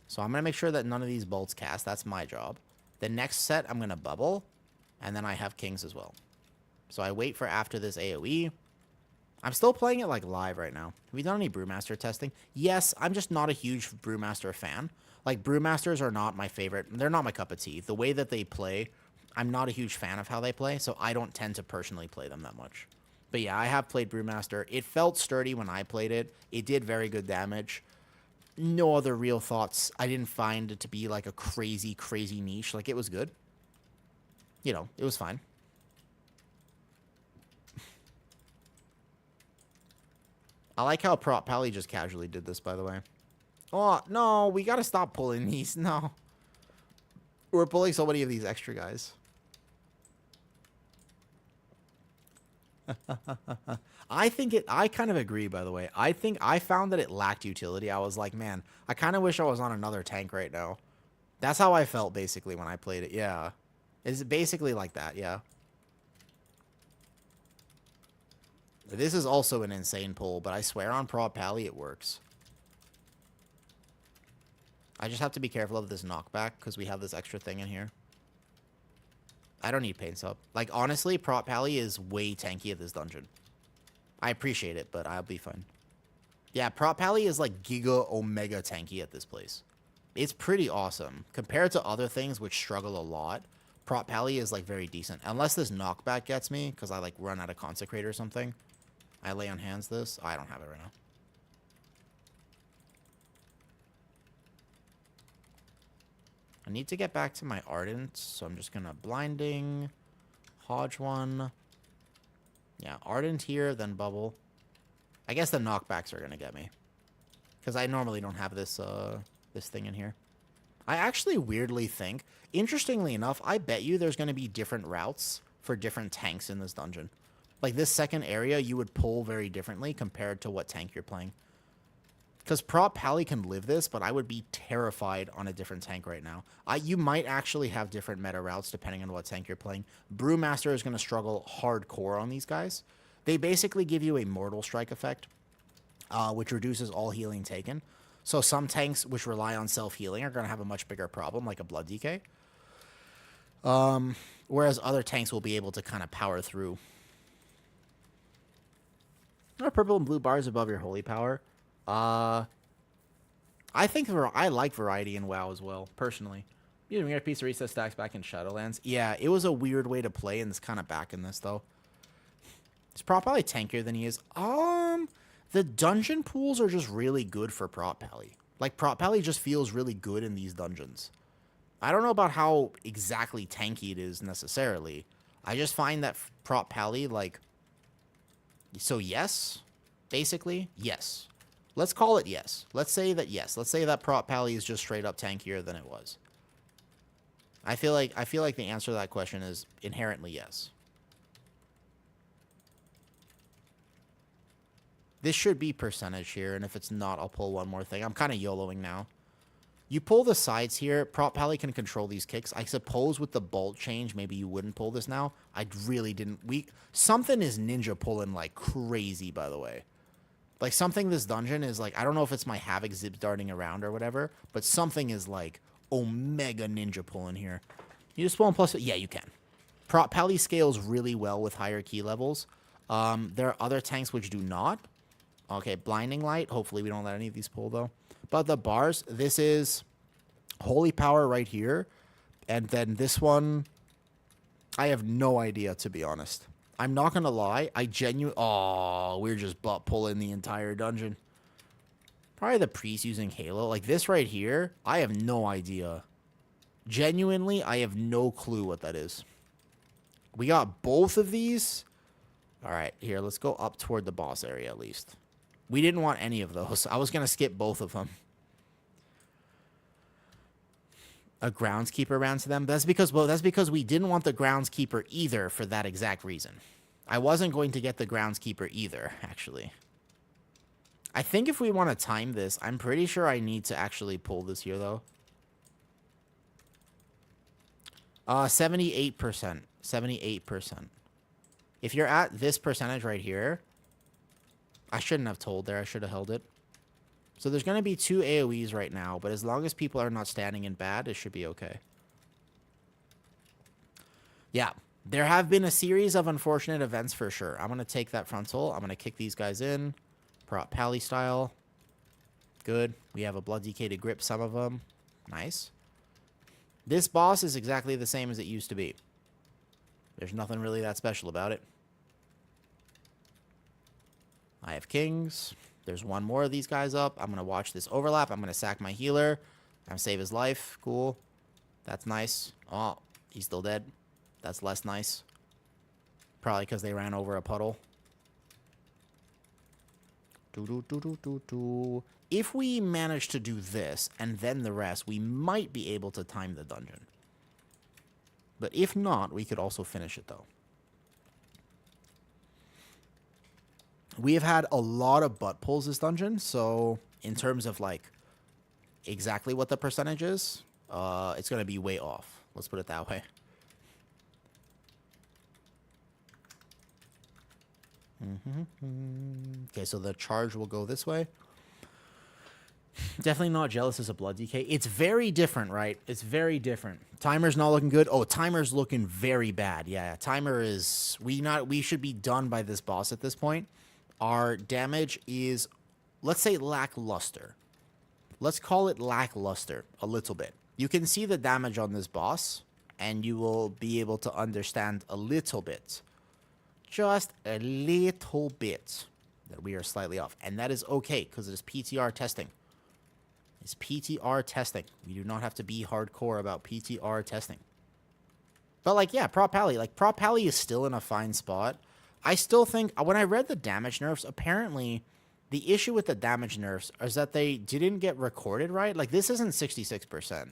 So I'm going to make sure that none of these bolts cast. That's my job. The next set, I'm going to bubble. And then I have kings as well. So I wait for after this AoE. I'm still playing it like live right now. Have we done any Brewmaster testing? Yes, I'm just not a huge Brewmaster fan. Like, Brewmasters are not my favorite. They're not my cup of tea. The way that they play, I'm not a huge fan of how they play, so I don't tend to personally play them that much. But yeah, I have played Brewmaster. It felt sturdy when I played it. It did very good damage. No other real thoughts. I didn't find it to be like a crazy, crazy niche. Like, it was good. You know, it was fine. I like how Prop Pally just casually did this, by the way. Oh, no, we gotta stop pulling these. No. We're pulling so many of these extra guys. I kind of agree, by the way. I found that it lacked utility. I was like, man, I kind of wish I was on another tank right now. That's how I felt, basically, when I played it. Yeah. It's basically like that, yeah. This is also an insane pull, but I swear on Prop Pally it works. I just have to be careful of this knockback, because we have this extra thing in here. I don't need pain sub. Like, honestly, Prop Pally is way tanky at this dungeon. I appreciate it, but I'll be fine. Yeah, Prop Pally is like Giga Omega tanky at this place. It's pretty awesome. Compared to other things which struggle a lot, Prop Pally is like very decent. Unless this knockback gets me, because I like run out of Consecrate or something. I lay on hands this. Oh, I don't have it right now. I need to get back to my Ardent, so I'm just going to Blinding, Hodge one. Yeah, Ardent here, then Bubble. I guess the knockbacks are going to get me. Because I normally don't have this this thing in here. I actually weirdly think, interestingly enough, I bet you there's going to be different routes for different tanks in this dungeon. Like, this second area, you would pull very differently compared to what tank you're playing. Because Prop Pally can live this, but I would be terrified on a different tank right now. You might actually have different meta routes depending on what tank you're playing. Brewmaster is going to struggle hardcore on these guys. They basically give you a Mortal Strike effect, which reduces all healing taken. So some tanks which rely on self-healing are going to have a much bigger problem, like a Blood DK. Whereas other tanks will be able to kind of power through. Are purple and blue bars above your holy power? I think I like variety in WoW as well, personally. You know, a piece of reset stacks back in Shadowlands. Yeah, it was a weird way to play, and it's kind of back in this though. He's probably tankier than he is. The dungeon pools are just really good for Prot Pally. Like, Prot Pally just feels really good in these dungeons. I don't know about how exactly tanky it is necessarily. I just find that Prot Pally, like... So, yes? Basically, yes. Let's call it yes. Let's say that yes. Let's say that Prot Pally is just straight up tankier than it was. I feel like the answer to that question is inherently yes. This should be percentage here, and if it's not, I'll pull one more thing. I'm kind of YOLOing now. You pull the sides here. Prot Pally can control these kicks. I suppose with the bolt change, maybe you wouldn't pull this now. I really didn't. Something is ninja pulling like crazy, by the way. Like, something this dungeon is like, I don't know if it's my Havoc zip darting around or whatever, but something is like Omega ninja pulling here. You just pull in plus... Yeah, you can. Prot Pally scales really well with higher key levels. There are other tanks which do not. Okay, Blinding Light. Hopefully we don't let any of these pull, though. But the bars, this is Holy Power right here. And then this one, I have no idea, to be honest. I'm not going to lie. Oh, we're just butt pulling the entire dungeon. Probably the priest using Halo. Like this right here, I have no idea. Genuinely, I have no clue what that is. We got both of these. All right, here, let's go up toward the boss area at least. We didn't want any of those. I was going to skip both of them. A groundskeeper ran to them. That's because we didn't want the groundskeeper either for that exact reason. I wasn't going to get the groundskeeper either, actually. I think if we want to time this, I'm pretty sure I need to actually pull this here, though. 78%. 78%. If you're at this percentage right here, I shouldn't have told there. I should have held it. So there's going to be 2 AoEs right now, but as long as people are not standing in bad, it should be okay. Yeah, there have been a series of unfortunate events for sure. I'm going to take that frontal. I'm going to kick these guys in. Prot Pally style. Good. We have a blood decay to grip some of them. Nice. This boss is exactly the same as it used to be. There's nothing really that special about it. I have kings. There's one more of these guys up. I'm going to watch this overlap. I'm going to sack my healer. I'm going to save his life. Cool. That's nice. Oh, he's still dead. That's less nice. Probably because they ran over a puddle. If we manage to do this and then the rest, we might be able to time the dungeon. But if not, we could also finish it, though. We have had a lot of butt pulls this dungeon, so in terms of, like, exactly what the percentage is, it's going to be way off. Let's put it that way. Okay, so the charge will go this way. Definitely not jealous as a blood decay. It's very different, right? It's very different. Timer's not looking good. Oh, timer's looking very bad. Yeah, timer is... We should be done by this boss at this point. Our damage is, let's say, lackluster. Let's call it lackluster a little bit. You can see the damage on this boss, and you will be able to understand a little bit. Just a little bit that we are slightly off. And that is okay, because it is PTR testing. It's PTR testing. We do not have to be hardcore about PTR testing. But, like, yeah, Prot Pally. Like, Prot Pally is still in a fine spot. I still think, when I read the damage nerfs, apparently the issue with the damage nerfs is that they didn't get recorded right. Like, this isn't 66%.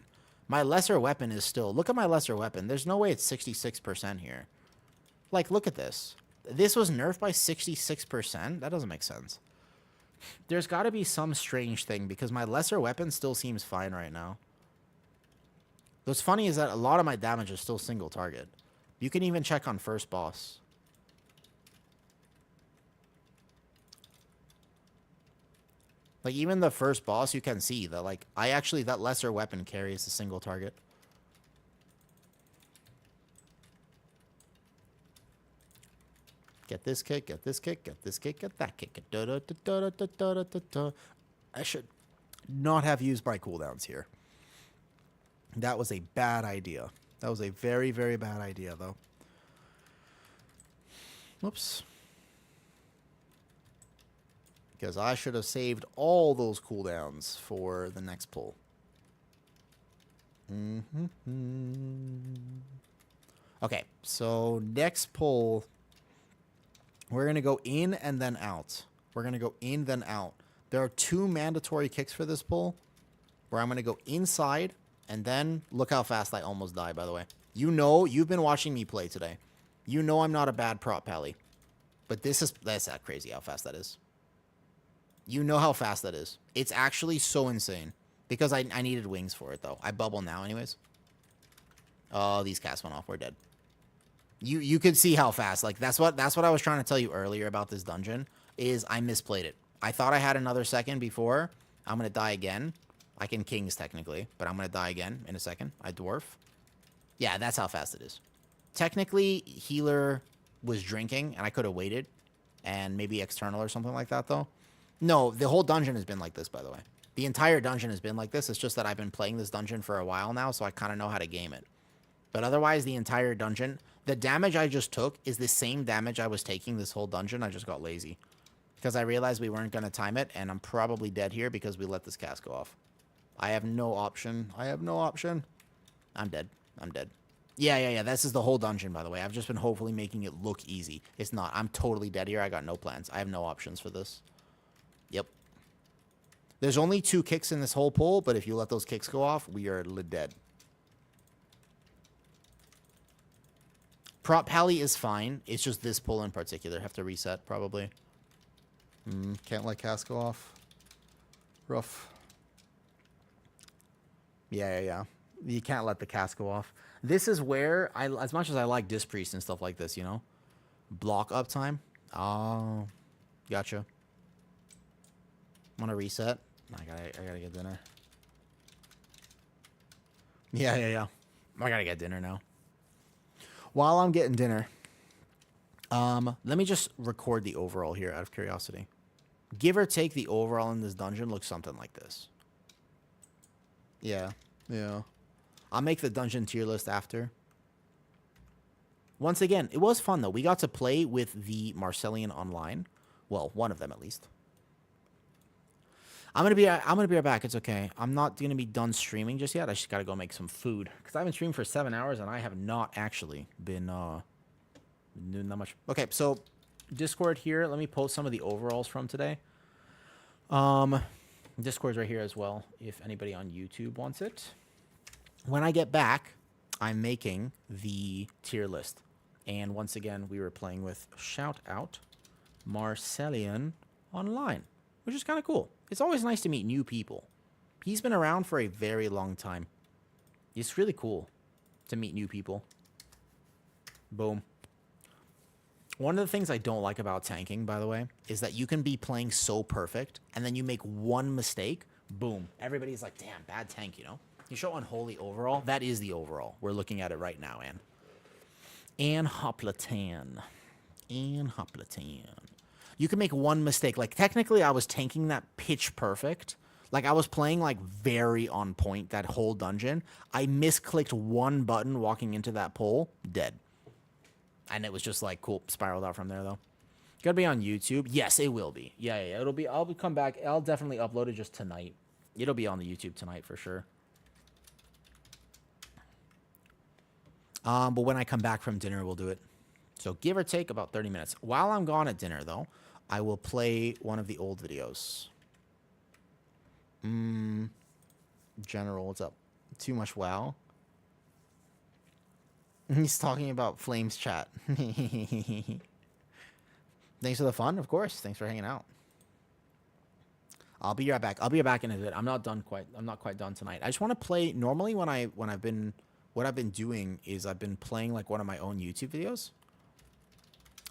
My lesser weapon is still... Look at my lesser weapon. There's no way it's 66% here. Like, look at this. This was nerfed by 66%? That doesn't make sense. There's got to be some strange thing, because my lesser weapon still seems fine right now. What's funny is that a lot of my damage is still single target. You can even check on first boss. Like, even the first boss, you can see that, like, that lesser weapon carries a single target. Get this kick, get this kick, get this kick, get that kick. Da, da, da, da, da, da, da, da, da. I should not have used my cooldowns here. That was a bad idea. That was a very, very bad idea, though. Whoops. Because I should have saved all those cooldowns for the next pull. Okay, so next pull, we're going to go in and then out. We're going to go in, then out. There are 2 mandatory kicks for this pull, where I'm going to go inside, and then look how fast I almost died, by the way. You know, you've been watching me play today. You know I'm not a bad prop pally. But that's that crazy how fast that is. You know how fast that is. It's actually so insane. Because I needed wings for it, though. I bubble now, anyways. Oh, these casts went off. We're dead. You could see how fast. Like, that's what I was trying to tell you earlier about this dungeon, is I misplayed it. I thought I had another second before. I'm going to die again. I can kings, technically. But I'm going to die again in a second. I dwarf. Yeah, that's how fast it is. Technically, healer was drinking, and I could have waited. And maybe external or something like that, though. No, the whole dungeon has been like this, by the way. The entire dungeon has been like this. It's just that I've been playing this dungeon for a while now, so I kind of know how to game it. But otherwise, the entire dungeon, the damage I just took is the same damage I was taking this whole dungeon. I just got lazy. Because I realized we weren't going to time it, and I'm probably dead here because we let this cast go off. I have no option. I have no option. I'm dead. I'm dead. Yeah. This is the whole dungeon, by the way. I've just been hopefully making it look easy. It's not. I'm totally dead here. I got no plans. I have no options for this. Yep. There's only 2 kicks in this whole pull, but if you let those kicks go off, we are dead. Prop pally is fine. It's just this pull in particular. Have to reset, probably. Can't let cast go off. Rough. Yeah. You can't let the cast go off. This is where, as much as I like Disc Priest and stuff like this, you know? Block uptime. Oh, gotcha. Want to reset? I gotta get dinner. Yeah. I gotta get dinner now. While I'm getting dinner, let me just record the overall here out of curiosity. Give or take, the overall in this dungeon looks something like this. Yeah. I'll make the dungeon tier list after. Once again, it was fun, though. We got to play with the Marcellian online. Well, one of them, at least. I'm gonna be right back. It's okay. I'm not gonna be done streaming just yet. I just gotta go make some food because I've been streaming for 7 hours and I have not actually been doing that much. Okay, so Discord here. Let me post some of the overalls from today. Discord's right here as well. If anybody on YouTube wants it. When I get back, I'm making the tier list. And once again, we were playing with shout out Marcellian online, which is kind of cool. It's always nice to meet new people. He's been around for a very long time. It's really cool to meet new people. Boom. One of the things I don't like about tanking, by the way, is that you can be playing so perfect, and then you make one mistake, boom. Everybody's like, damn, bad tank, you know? You show unholy overall. That is the overall. We're looking at it right now, Anne. Anne Hoplatan. You can make one mistake. Like, technically, I was tanking that pitch perfect. Like, I was playing, like, very on point that whole dungeon. I misclicked one button walking into that pole. Dead. And it was just, like, cool. Spiraled out from there, though. Gotta be on YouTube. Yes, it will be. Yeah. It'll be. I'll come back. I'll definitely upload it just tonight. It'll be on the YouTube tonight for sure. But when I come back from dinner, we'll do it. So give or take about 30 minutes. While I'm gone at dinner, though, I will play one of the old videos. General, what's up? Too much WoW? He's talking about Flames chat. Thanks for the fun, of course. Thanks for hanging out. I'll be right back. I'll be back in a bit. I'm not quite done tonight. I just want to play. Normally, what I've been doing is I've been playing like one of my own YouTube videos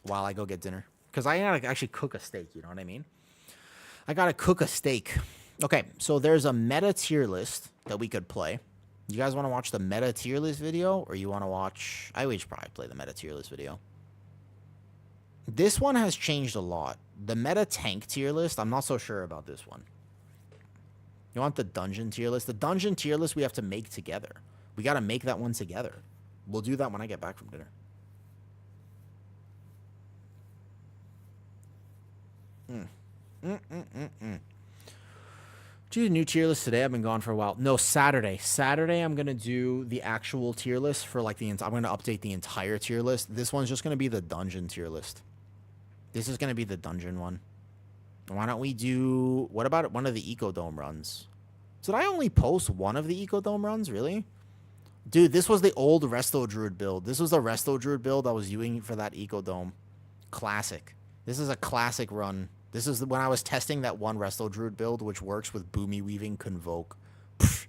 while I go get dinner. Because I gotta actually cook a steak, you know what I mean? I gotta cook a steak. Okay, so there's a meta tier list that we could play. You guys want to watch the meta tier list video, or you want to watch... I would probably play the meta tier list video. This one has changed a lot. The meta tank tier list, I'm not so sure about this one. You want the dungeon tier list? The dungeon tier list we have to make together. We got to make that one together. We'll do that when I get back from dinner. Do the new tier list today. I've been gone for a while. No, Saturday. Saturday, I'm going to do the actual tier list for like I'm going to update the entire tier list. This one's just going to be the dungeon tier list. This is going to be the dungeon one. Why don't we do... What about one of the Ecodome runs? Did I only post one of the Ecodome runs? Really? Dude, this was the old Resto Druid build. This was the Resto Druid build I was using for that Ecodome. Classic. This is a classic run. This is when I was testing that one Resto Druid build, which works with Boomy Weaving Convoke. Pfft,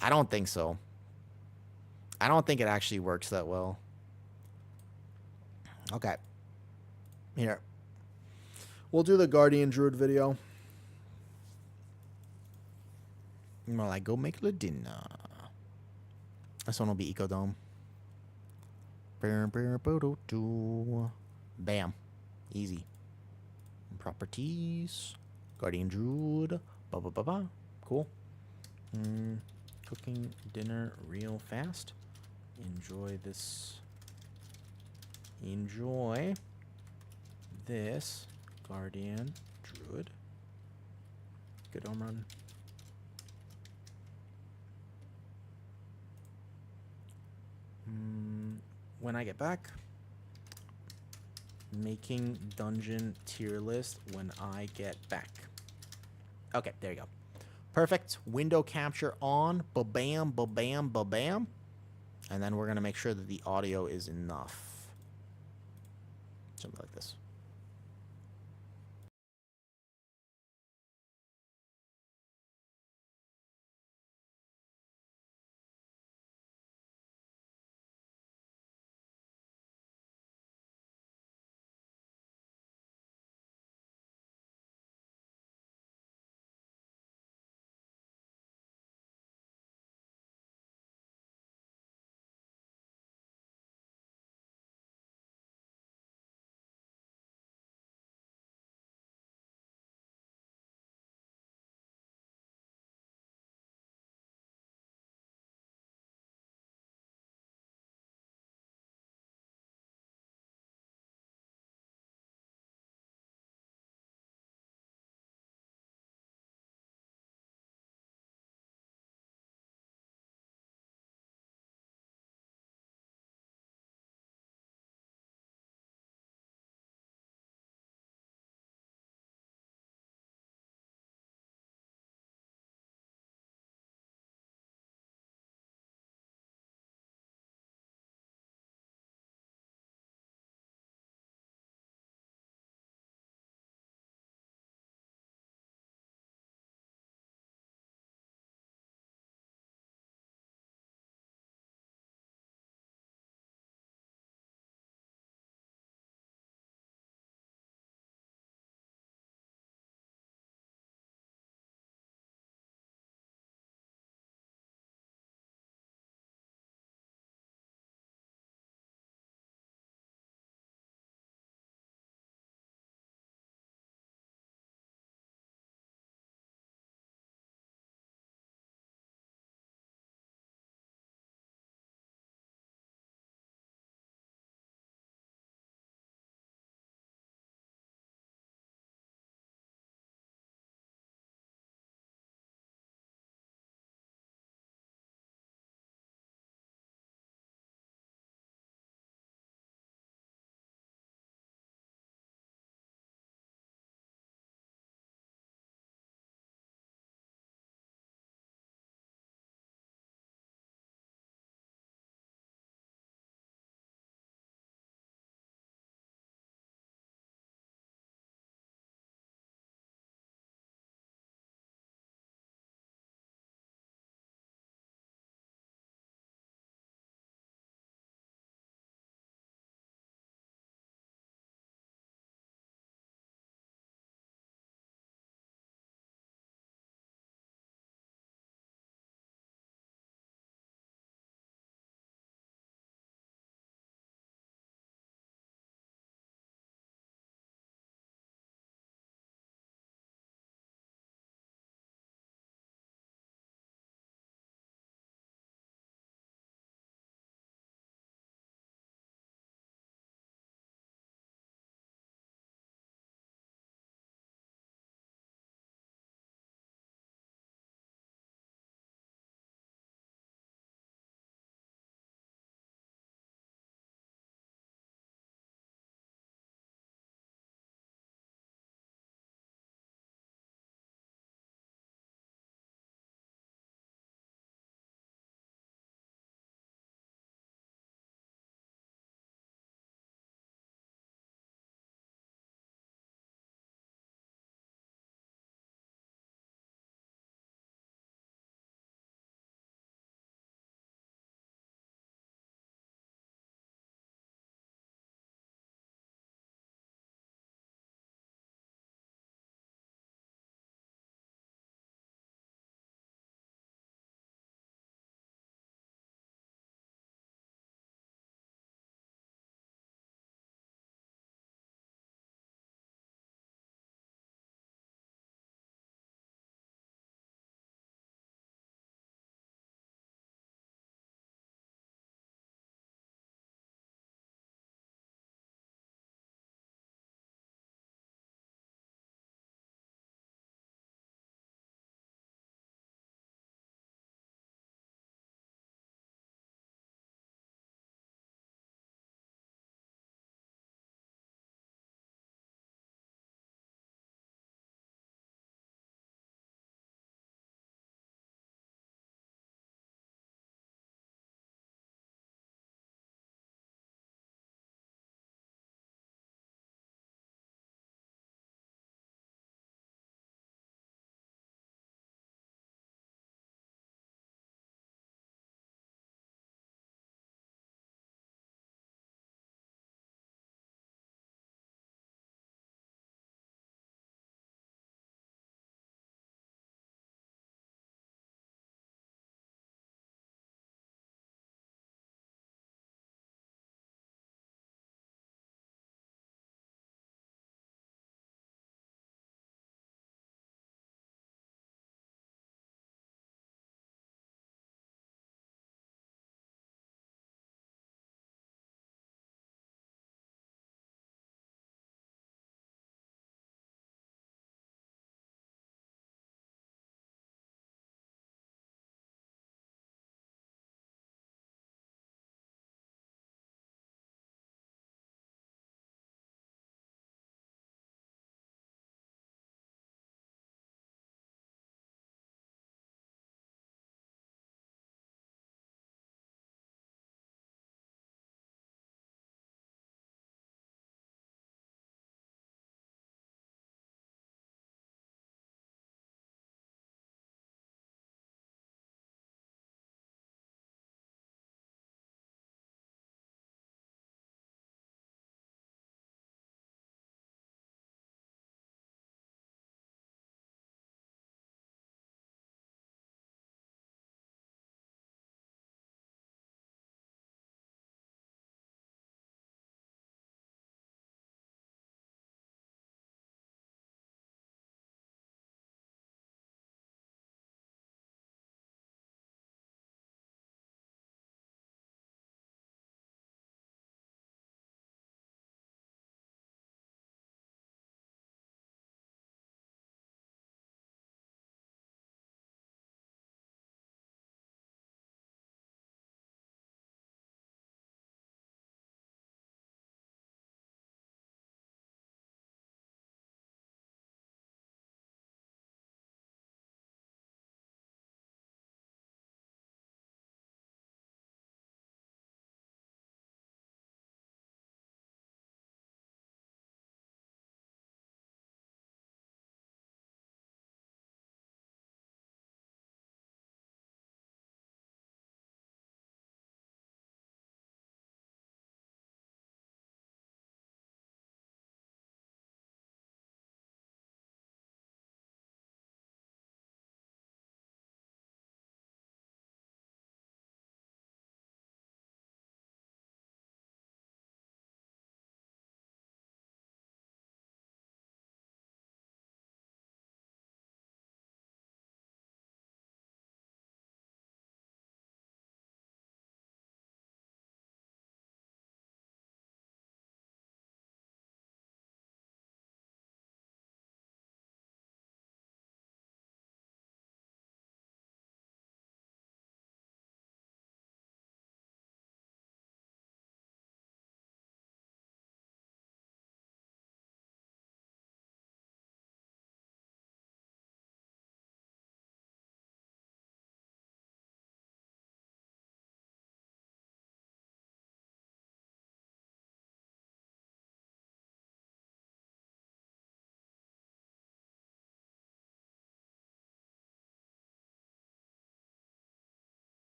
I don't think so. I don't think it actually works that well. Okay. Here. We'll do the Guardian Druid video. More like, go make the dinner. This one will be Ecodome. Bam. Easy. Properties. Guardian Druid. Ba ba ba ba. Cool. Cooking dinner real fast. Enjoy this. Enjoy this Guardian Druid. Good home run. When I get back, making dungeon tier list when I get back. Okay, there you go. Perfect. Window capture on. Ba-bam, ba-bam, ba-bam. And then we're going to make sure that the audio is enough. Something like this.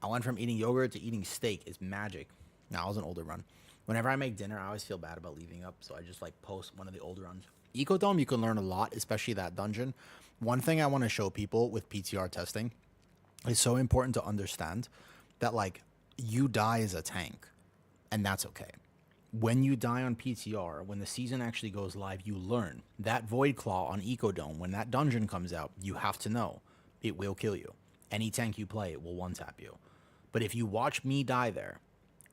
I went from eating yogurt to eating steak. It's magic. Now, I was an older run. Whenever I make dinner, I always feel bad about leaving up, so I just like post one of the older runs. Ecodome, you can learn a lot, especially that dungeon. One thing I want to show people with PTR testing, it's so important to understand that like you die as a tank, and that's okay. When you die on PTR, when the season actually goes live, you learn that Void Claw on Ecodome, when that dungeon comes out, you have to know it will kill you. Any tank you play, it will one tap you. But if you watch me die there,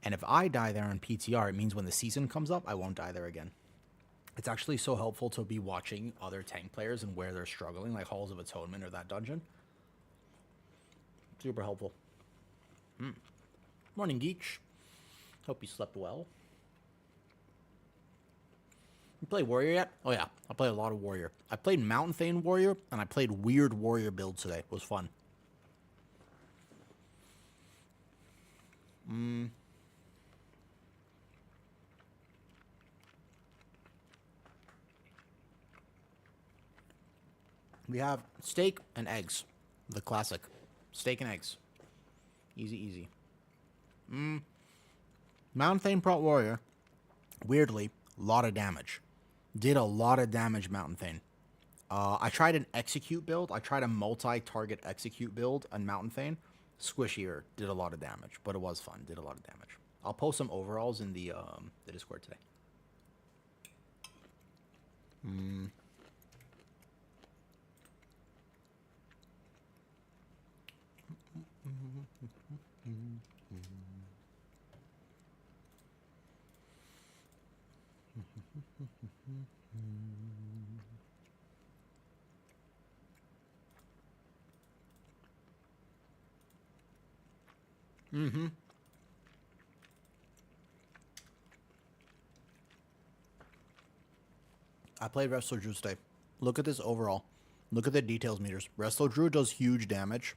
and if I die there on PTR, it means when the season comes up, I won't die there again. It's actually so helpful to be watching other tank players and where they're struggling, like Halls of Atonement or that dungeon. Super helpful. Morning, Geech. Hope you slept well. You play Warrior yet? Oh yeah, I play a lot of Warrior. I played Mountain Thane Warrior, and I played weird Warrior build today. It was fun. We have steak and eggs. The classic. Steak and eggs. Easy, easy. Mountain Thane Prot Warrior, weirdly, a lot of damage. Did a lot of damage, Mountain Thane. I tried an execute build. I tried a multi-target execute build on Mountain Thane. Squishier, did a lot of damage, but it was fun. Did a lot of damage. I'll post some overalls in the Discord today. I played Wrestler Drew today. Look at this overall. Look at the details meters. Wrestler Drew does huge damage.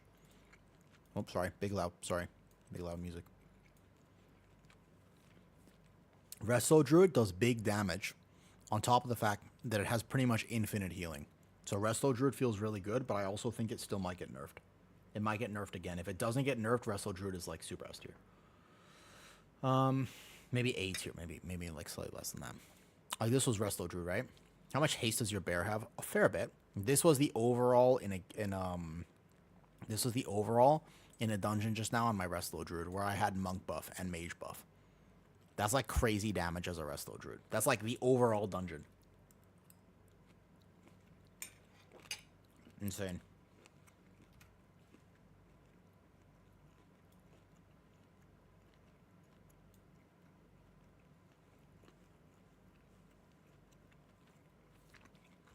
Oh, sorry. Big loud. Sorry. Big loud music. Resto Druid does big damage on top of the fact that it has pretty much infinite healing. So Resto Druid feels really good, but I also think it still might get nerfed. It might get nerfed again. If it doesn't get nerfed, Resto Druid is like super S tier. Maybe A tier. Maybe like slightly less than that. Like this was Resto Druid, right? How much haste does your bear have? A fair bit. This was the overall in a dungeon just now on my Resto Druid where I had monk buff and mage buff. That's like crazy damage as a Resto Druid. That's like the overall dungeon. Insane.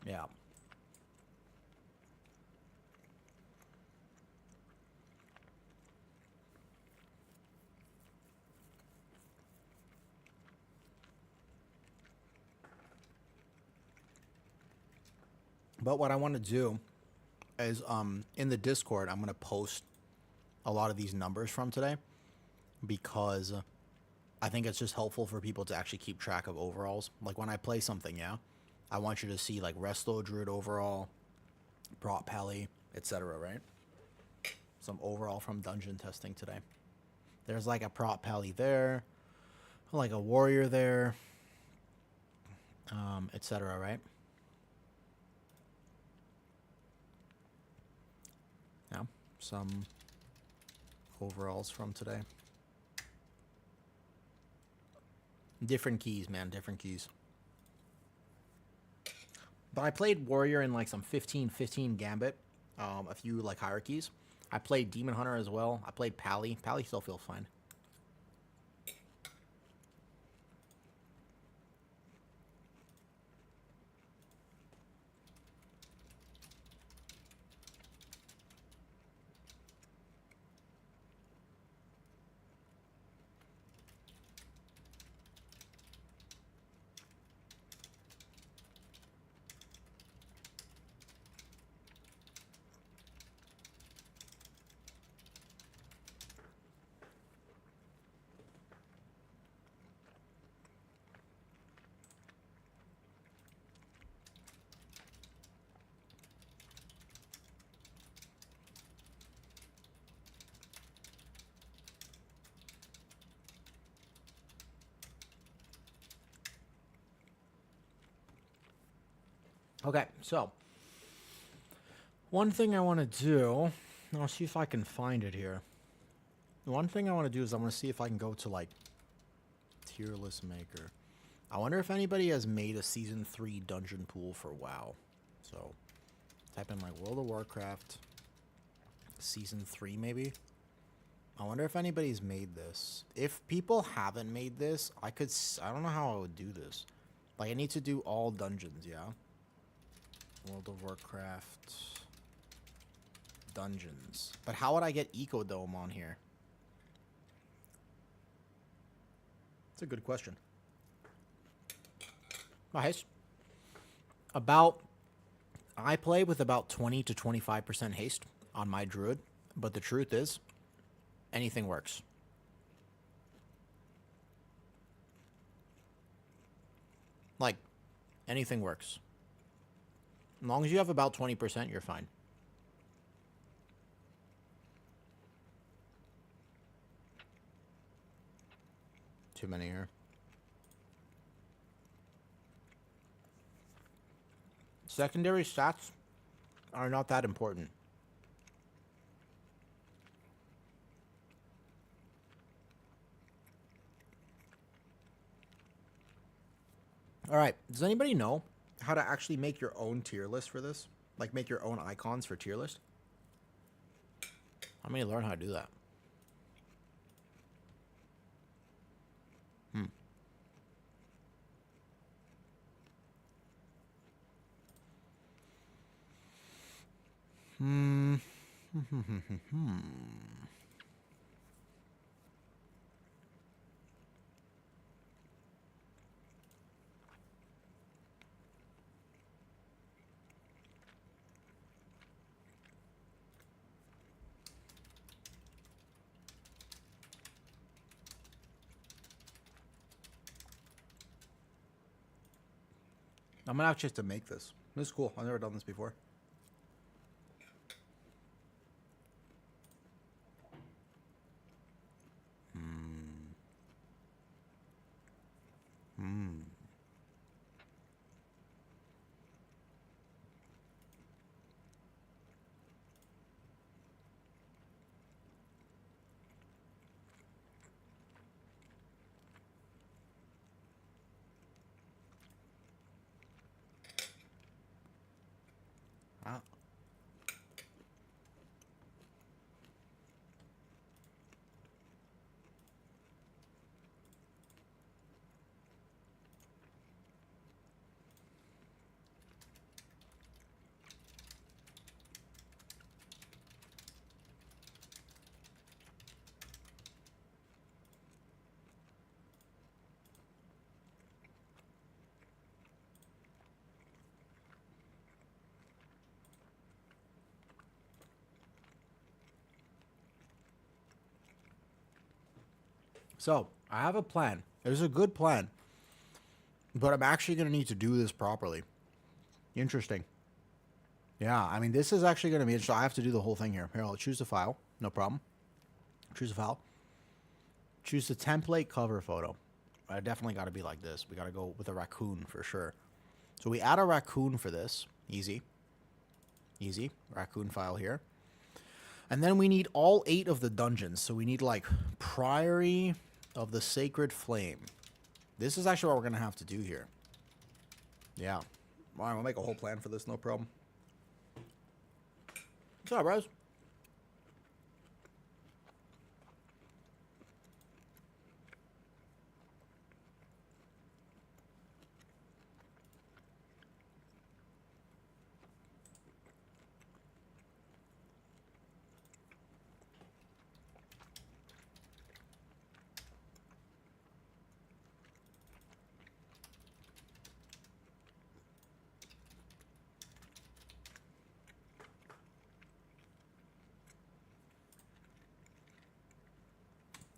Yeah. But what I want to do is in the Discord, I'm going to post a lot of these numbers from today because I think it's just helpful for people to actually keep track of overalls. Like when I play something, yeah, I want you to see like Resto Druid overall, Prot Pally, etc., right? Some overall from dungeon testing today. There's like a Prot Pally there, like a Warrior there, etc., right? Yeah, some overalls from today. Different keys, man, different keys. But I played Warrior in like some 15 Gambit, a few like hierarchies. I played Demon Hunter as well. I played Pally. Pally still feels fine. Okay, so one thing I want to do, I'll see if I can find it here. One thing I want to do is I want to see if I can go to like tier list maker. I wonder if anybody has made a season 3 dungeon pool for WoW. So type in like World of Warcraft season 3 maybe. I wonder if anybody's made this. If people haven't made this, I don't know how I would do this. Like I need to do all dungeons, yeah? World of Warcraft dungeons. But how would I get Ecodome on here? That's a good question. Oh, haste. I play with about 20 to 25% haste on my druid, but the truth is, anything works. Like, anything works. As long as you have about 20%, you're fine. Too many here. Secondary stats are not that important. All right. Does anybody know how to actually make your own tier list for this? Like make your own icons for tier list? I'm going to learn how to do that. I'm going to actually have to make this. This is cool. I've never done this before. Ah. So, I have a plan. There's a good plan. But I'm actually going to need to do this properly. Interesting. Yeah, I mean, this is actually going to be interesting. I have to do the whole thing here. Here, I'll choose the file. No problem. Choose a file. Choose the template cover photo. I definitely got to be like this. We got to go with a raccoon for sure. So we add a raccoon for this. Easy. Easy. Raccoon file here. And then we need all 8 of the dungeons. So we need like Priory of the Sacred Flame. This is actually what we're going to have to do here. Yeah. All right, we'll make a whole plan for this. No problem. What's up, bros?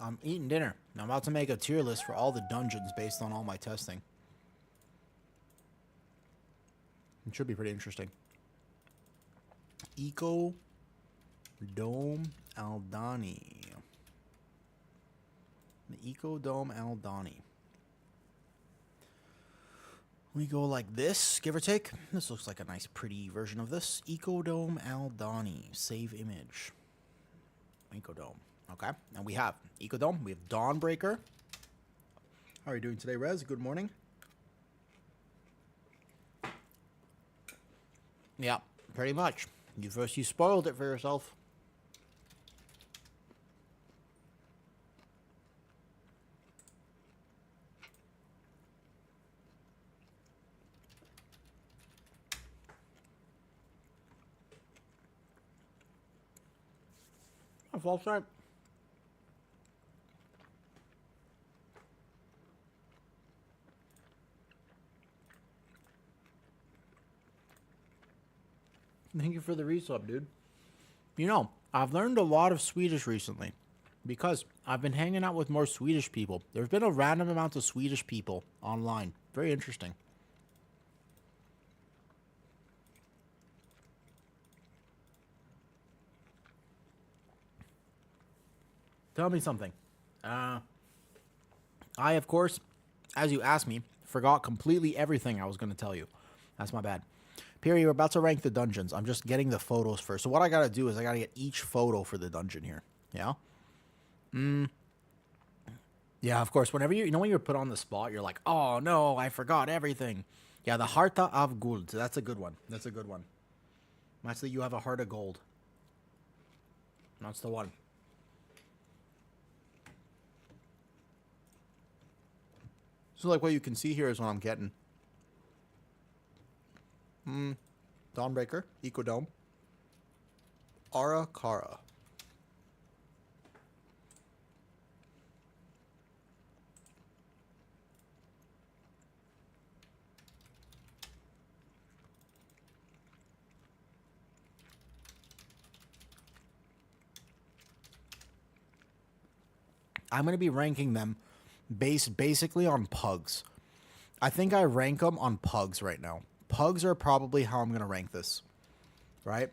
I'm eating dinner. I'm about to make a tier list for all the dungeons based on all my testing. It should be pretty interesting. Eco Dome Aldani. The Eco Dome Aldani. We go like this, give or take. This looks like a nice, pretty version of this. Ecodome Aldani. Save image. Ecodome. Okay. And we have Ecodome. We have Dawnbreaker. How are you doing today, Rez? Good morning. Yeah, pretty much. You spoiled it for yourself. A false start. Thank you for the resub, dude. You know, I've learned a lot of Swedish recently because I've been hanging out with more Swedish people. There's been a random amount of Swedish people online. Very interesting. Tell me something. I, of course, as you asked me, forgot completely everything I was going to tell you. That's my bad. Perry, we're about to rank the dungeons. I'm just getting the photos first. So what I got to do is I got to get each photo for the dungeon here. Yeah? Yeah, of course. Whenever you know when you're put on the spot, you're like, oh, no, I forgot everything. Yeah, the Harta of Guld. That's a good one. That's a good one. That's that you have a heart of gold. That's the one. So like what you can see here is what I'm getting. Dawnbreaker, Ecodome, Arakara. I'm going to be ranking them based basically on pugs. I think I rank them on pugs right now. Pugs are probably how I'm going to rank this, right?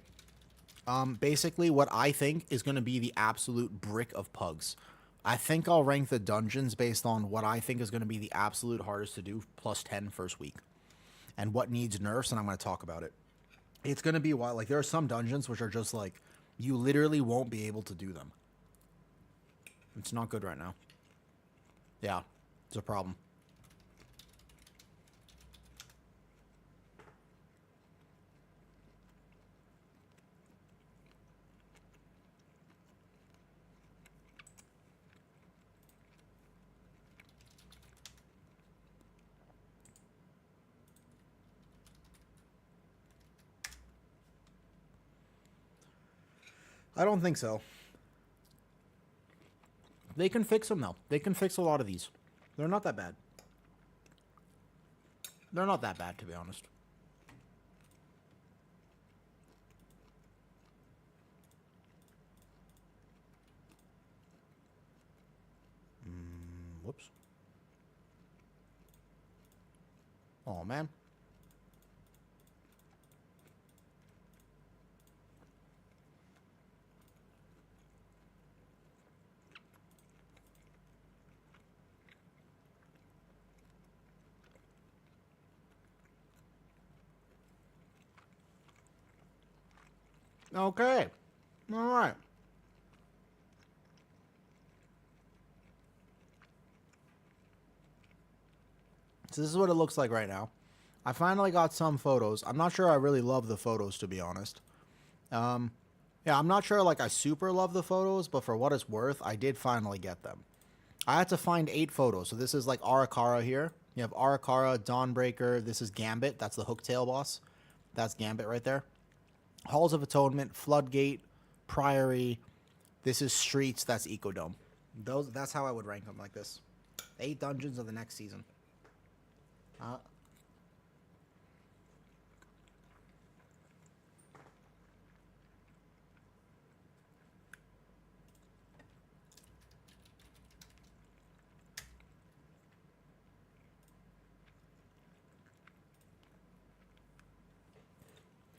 Basically what I think is going to be the absolute brick of pugs. I think I'll rank the dungeons based on what I think is going to be the absolute hardest to do, plus 10 first week, and what needs nerfs, and I'm going to talk about it. It's going to be wild. Like, there are some dungeons which are just like, you literally won't be able to do them. It's not good right now. Yeah, it's a problem. I don't think so. They can fix them, though. They can fix a lot of these. They're not that bad. They're not that bad, to be honest. Whoops. Oh, man. Okay. All right. So this is what it looks like right now. I finally got some photos. I'm not sure I really love the photos, to be honest. Yeah, I'm not sure like I super love the photos, but for what it's worth, I did finally get them. I had to find 8 photos. So this is like Arakara here. You have Arakara, Dawnbreaker. This is Gambit. That's the Hooktail boss. That's Gambit right there. Halls of Atonement, Floodgate, Priory. This is Streets. That's Ecodome. That's how I would rank them, like this. 8 dungeons of the next season.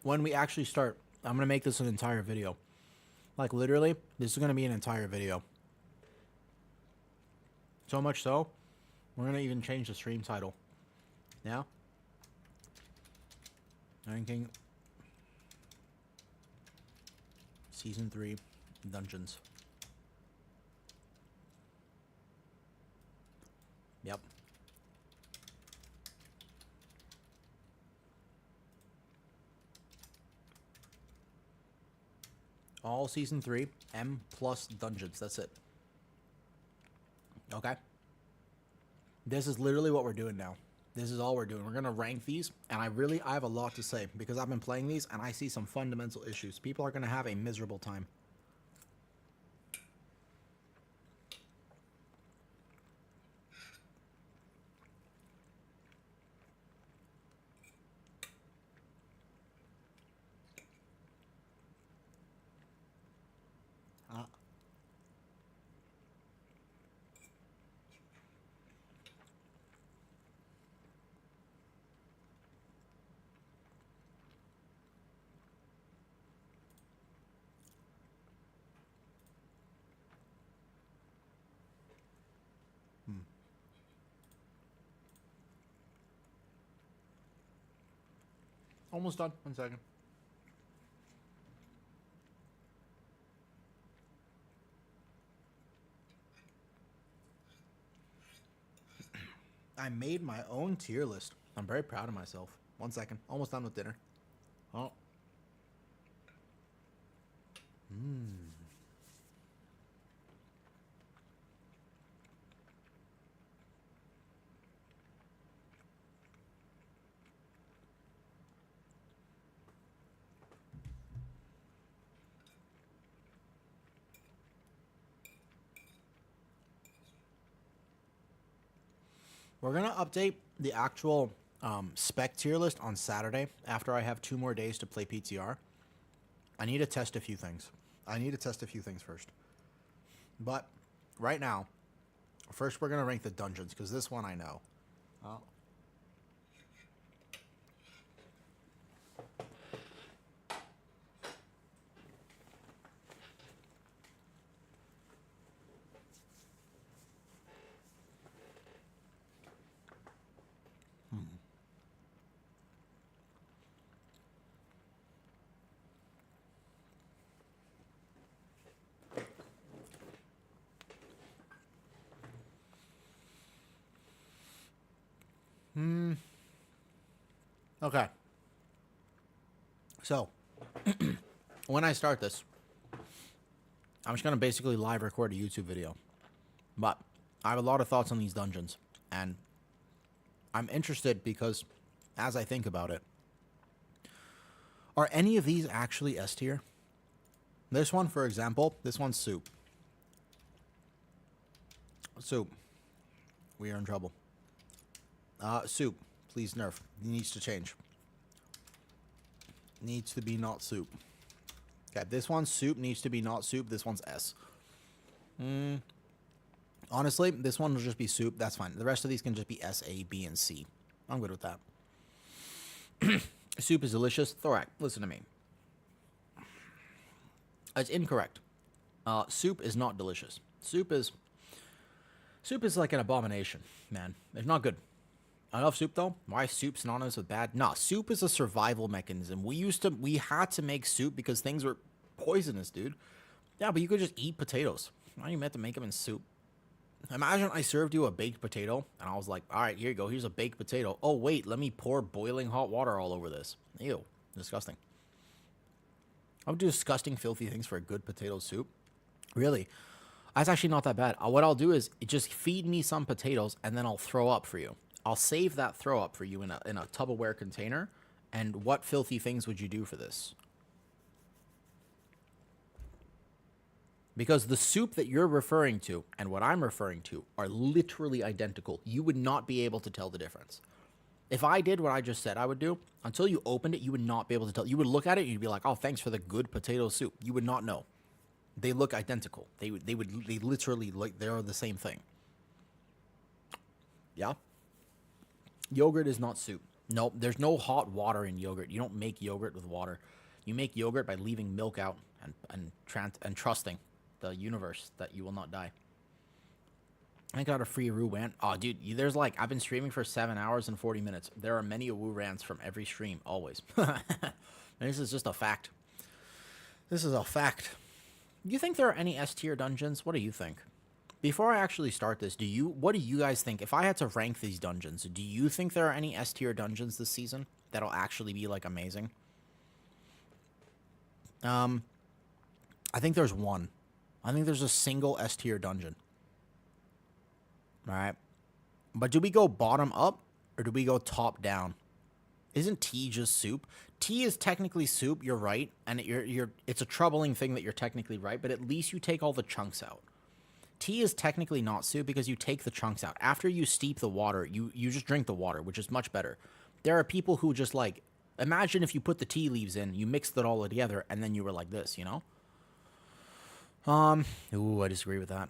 When we actually start, I'm going to make this an entire video. Like, literally, this is going to be an entire video. So much so, we're going to even change the stream title. Yeah? Ranking Season 3 Dungeons. Yep. All Season 3, M plus Dungeons. That's it. Okay? This is literally what we're doing now. This is all we're doing. We're going to rank these, and I have a lot to say, because I've been playing these, and I see some fundamental issues. People are going to have a miserable time. Almost done. 1 second. I made my own tier list. I'm very proud of myself. 1 second. Almost done with dinner. Oh. We're going to update the actual spec tier list on Saturday after I have 2 more days to play PTR. I need to test a few things. First. But right now, first we're going to rank the dungeons, because this one I know. Oh. Okay. So, when I start this, I'm just going to basically live record a YouTube video. But I have a lot of thoughts on these dungeons. And I'm interested because, as I think about it, are any of these actually S tier? This one, for example, this one's soup. Soup. We are in trouble. Soup. Please nerf. It needs to change. Needs to be not soup. Okay, this one's soup. Needs to be not soup. This one's S. Honestly, this one will just be soup. That's fine. The rest of these can just be S, A, B, and C. I'm good with that. Soup is delicious. Thorak, listen to me. It's incorrect. Soup is not delicious. Soup is like an abomination, man. It's not good. I love soup though. Why is soup synonymous with bad? Nah, soup is a survival mechanism. We had to make soup because things were poisonous, dude. Yeah, but you could just eat potatoes. Why are you meant to make them in soup? Imagine I served you a baked potato and I was like, all right, here you go. Here's a baked potato. Oh, wait, let me pour boiling hot water all over this. Ew, disgusting. I would do disgusting, filthy things for a good potato soup. Really? That's actually not that bad. What I'll do is just feed me some potatoes and then I'll throw up for you. I'll save that throw up for you in a Tupperware container. And what filthy things would you do for this? Because the soup that you're referring to and what I'm referring to are literally identical. You would not be able to tell the difference. If I did what I just said I would do, until you opened it, you would not be able to tell. You would look at it and you'd be like, oh, thanks for the good potato soup. You would not know. They look identical. They literally, like, they're the same thing. Yeah? Yogurt is not soup. No, there's no hot water in yogurt. You don't make yogurt with water. You make yogurt by leaving milk out and trusting the universe that you will not die. I got a free Woo rant. Oh, dude, there's like, I've been streaming for 7 hours and 40 minutes. There are many Woo rants from every stream, always. This is just a fact. This is a fact. Do you think there are any S tier dungeons? What do you think? Before I actually start this, what do you guys think? If I had to rank these dungeons, do you think there are any S tier dungeons this season that'll actually be like amazing? I think there's one. I think there's a single S tier dungeon. All right. But do we go bottom up or do we go top down? Isn't tea just soup? Tea is technically soup, you're right, and it's a troubling thing that you're technically right, but at least you take all the chunks out. Tea is technically not soup because you take the chunks out. After you steep the water, you just drink the water, which is much better. There are people who just like, imagine if you put the tea leaves in, you mixed it all together, and then you were like this, you know? Ooh, I disagree with that.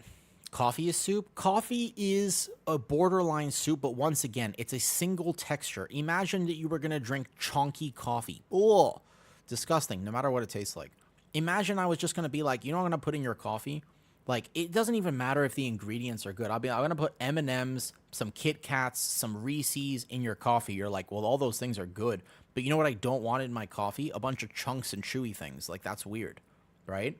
Coffee is soup. Coffee is a borderline soup, but once again, it's a single texture. Imagine that you were going to drink chunky coffee. Oh, disgusting, no matter what it tastes like. Imagine I was just going to be like, you know what I'm going to put in your coffee? Like, it doesn't even matter if the ingredients are good. I'm going to put M&Ms, some Kit Kats, some Reese's in your coffee. You're like, well, all those things are good. But you know what I don't want in my coffee? A bunch of chunks and chewy things. Like, that's weird, right?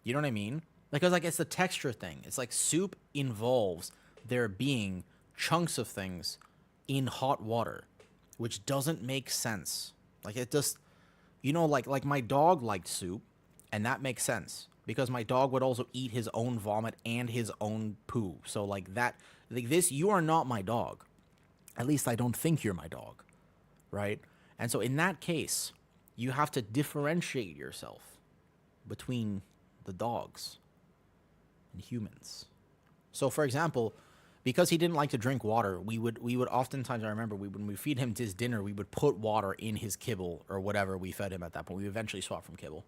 You know what I mean? Because, like, it's the texture thing. It's like soup involves there being chunks of things in hot water, which doesn't make sense. Like, it just, you know, like my dog liked soup, and that makes sense. Because my dog would also eat his own vomit and his own poo. So, like, that, like this, you are not my dog. At least I don't think you're my dog, right? And so, in that case, you have to differentiate yourself between the dogs and humans. So, for example, because he didn't like to drink water, we would oftentimes, I remember, when we feed him his dinner, we would put water in his kibble or whatever we fed him at that point. We eventually swapped from kibble.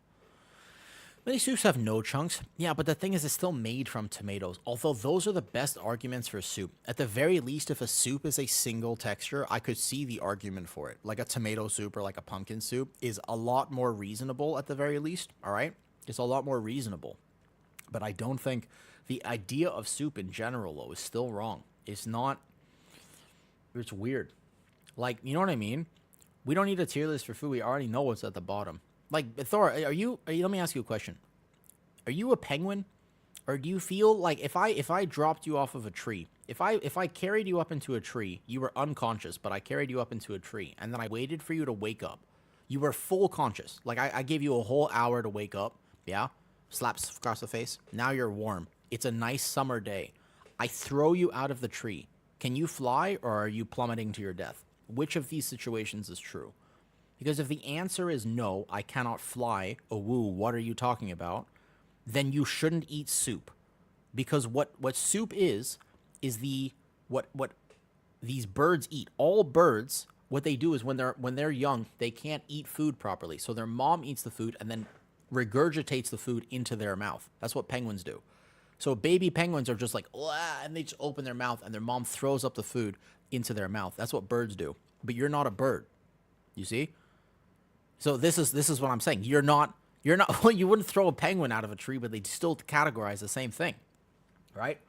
Many soups have no chunks. Yeah, but the thing is, it's still made from tomatoes. Although those are the best arguments for soup. At the very least, if a soup is a single texture, I could see the argument for it. Like a tomato soup or like a pumpkin soup is a lot more reasonable at the very least, all right? It's a lot more reasonable. But I don't think the idea of soup in general, though, is still wrong. It's not... It's weird. Like, you know what I mean? We don't need a tier list for food. We already know what's at the bottom. Like, Thor, let me ask you a question. Are you a penguin? Or do you feel like if I dropped you off of a tree, if I carried you up into a tree, you were unconscious, but I carried you up into a tree, and then I waited for you to wake up. You were full conscious. Like, I gave you a whole hour to wake up, yeah? Slaps across the face. Now you're warm. It's a nice summer day. I throw you out of the tree. Can you fly, or are you plummeting to your death? Which of these situations is true? Because if the answer is no, I cannot fly, oh woo, what are you talking about? Then you shouldn't eat soup. Because what soup is what these birds eat. All birds, what they do is when they're young, they can't eat food properly. So their mom eats the food and then regurgitates the food into their mouth. That's what penguins do. So baby penguins are just like, and they just open their mouth and their mom throws up the food into their mouth. That's what birds do. But you're not a bird. You see? So this is what I'm saying. You're not well, you wouldn't throw a penguin out of a tree, but they still categorize the same thing. Right?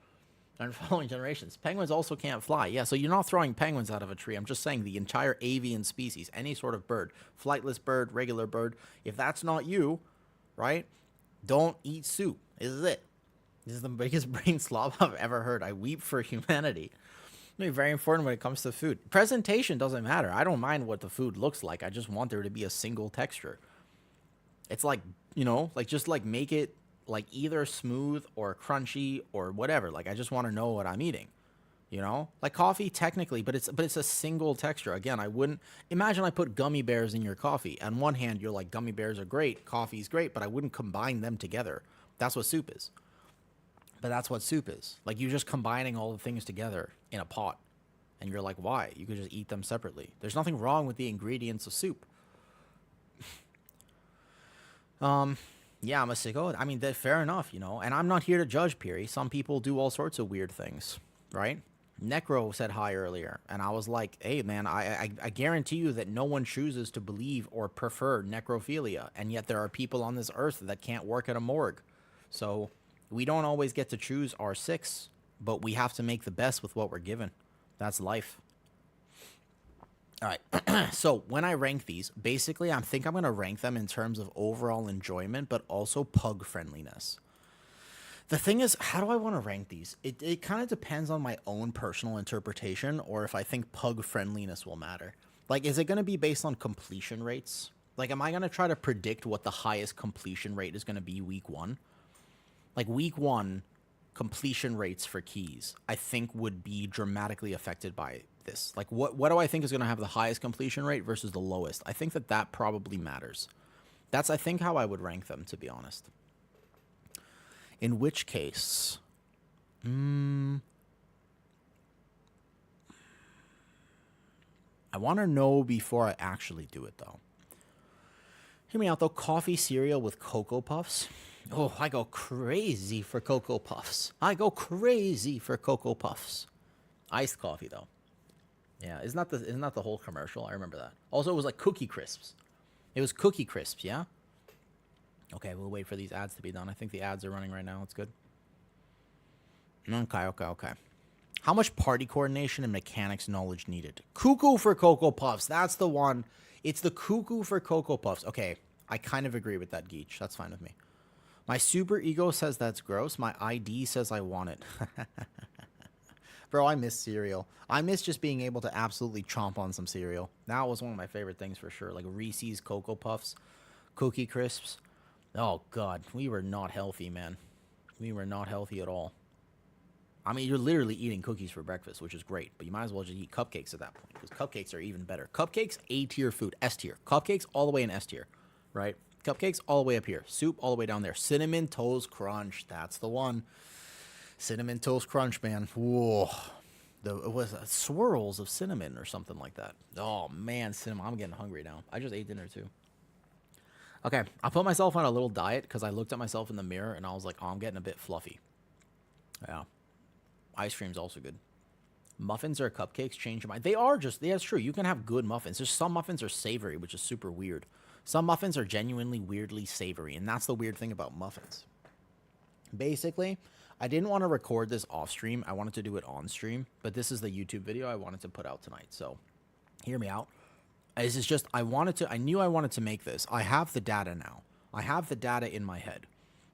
And following generations. Penguins also can't fly. Yeah, so you're not throwing penguins out of a tree. I'm just saying the entire avian species, any sort of bird, flightless bird, regular bird, if that's not you, right? Don't eat soup. This is it. This is the biggest brain slop I've ever heard. I weep for humanity. It's very important when it comes to food. Presentation doesn't matter. I don't mind what the food looks like. I just want there to be a single texture. It's like, you know, like just like make it like either smooth or crunchy or whatever. Like I just want to know what I'm eating. You know? Like coffee technically, but it's a single texture. Again, I wouldn't imagine I put gummy bears in your coffee. On one hand, you're like gummy bears are great, coffee's great, but I wouldn't combine them together. That's what soup is. But that's what soup is. Like you're just combining all the things together in a pot. And you're like, why? You could just eat them separately. There's nothing wrong with the ingredients of soup. Yeah, I'm a sicko. I mean, fair enough, you know. And I'm not here to judge, Piri. Some people do all sorts of weird things, right? Necro said hi earlier. And I was like, hey, man, I guarantee you that no one chooses to believe or prefer necrophilia. And yet there are people on this earth that can't work at a morgue. So... we don't always get to choose our six, but we have to make the best with what we're given. That's life. All right. So when I rank these, basically, I think I'm going to rank them in terms of overall enjoyment, but also pug friendliness. The thing is, how do I want to rank these? It kind of depends on my own personal interpretation, or if I think pug friendliness will matter. Like, is it going to be based on completion rates? Like, am I going to try to predict what the highest completion rate is going to be week one? Like, week one completion rates for keys, I think, would be dramatically affected by this. Like, what do I think is going to have the highest completion rate versus the lowest? I think that probably matters. That's, I think, how I would rank them, to be honest. In which case, I want to know before I actually do it, though. Hear me out, though. Coffee cereal with Cocoa Puffs. Oh, I go crazy for Cocoa Puffs. I go crazy for Cocoa Puffs. Iced coffee, though. Yeah, isn't that the whole commercial? I remember that. Also, it was like Cookie Crisps. It was Cookie Crisps, yeah? Okay, we'll wait for these ads to be done. I think the ads are running right now. It's good. Okay. How much party coordination and mechanics knowledge needed? Cuckoo for Cocoa Puffs. That's the one. It's the cuckoo for Cocoa Puffs. Okay, I kind of agree with that, Geach. That's fine with me. My super ego says that's gross. My ID says I want it. Bro, I miss cereal. I miss just being able to absolutely chomp on some cereal. That was one of my favorite things for sure. Like Reese's Cocoa Puffs, Cookie Crisps. Oh, God. We were not healthy, man. We were not healthy at all. I mean, you're literally eating cookies for breakfast, which is great. But you might as well just eat cupcakes at that point, because cupcakes are even better. Cupcakes, A-tier food. S-tier. Cupcakes all the way in S-tier, right? Cupcakes all the way up here. Soup all the way down there. Cinnamon Toast Crunch. That's the one. Cinnamon Toast Crunch, man. Whoa. It was swirls of cinnamon or something like that. Oh, man, cinnamon. I'm getting hungry now. I just ate dinner, too. Okay, I put myself on a little diet because I looked at myself in the mirror and I was like, oh, I'm getting a bit fluffy. Yeah. Ice cream's also good. Muffins or cupcakes change your mind. They are just, yeah, it's true. You can have good muffins. There's some muffins are savory, which is super weird. Some muffins are genuinely weirdly savory, and that's the weird thing about muffins. Basically, I didn't want to record this off stream. I wanted to do it on stream, but this is the YouTube video I wanted to put out tonight. So hear me out. This is just, I knew I wanted to make this. I have the data now. I have the data in my head.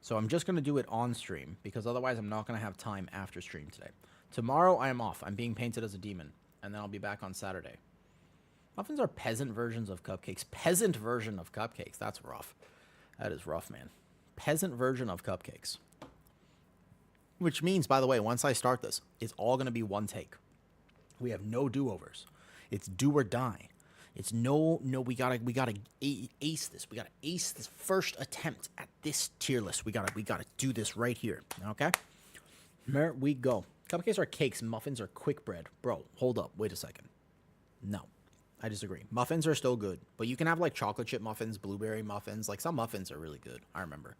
So I'm just going to do it on stream, because otherwise I'm not going to have time after stream today. Tomorrow I am off. I'm being painted as a demon, and then I'll be back on Saturday. Muffins are peasant versions of cupcakes. Peasant version of cupcakes. That's rough. That is rough, man. Peasant version of cupcakes. Which means, by the way, once I start this, it's all going to be one take. We have no do-overs. It's do or die. It's no, we gotta ace this. We gotta ace this first attempt at this tier list. We gotta do this right here. Okay? There we go. Cupcakes are cakes. Muffins are quick bread. Bro, hold up. Wait a second. No. I disagree. Muffins are still good, but you can have like chocolate chip muffins, blueberry muffins. Like, some muffins are really good. I remember.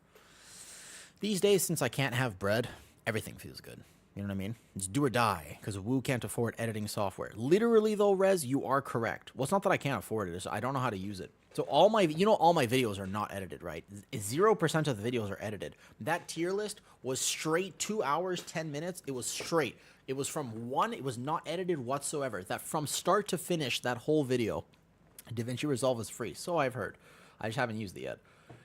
These days, since I can't have bread, everything feels good. You know what I mean? It's do or die, because Woo can't afford editing software. Literally, though, Rez, you are correct. Well, it's not that I can't afford it. It's I don't know how to use it. So all my videos are not edited, right? 0% of the videos are edited. That tier list was straight 2 hours, 10 minutes. It was straight. It was from one. It was not edited whatsoever. That from start to finish, that whole video, DaVinci Resolve is free. So I've heard. I just haven't used it yet.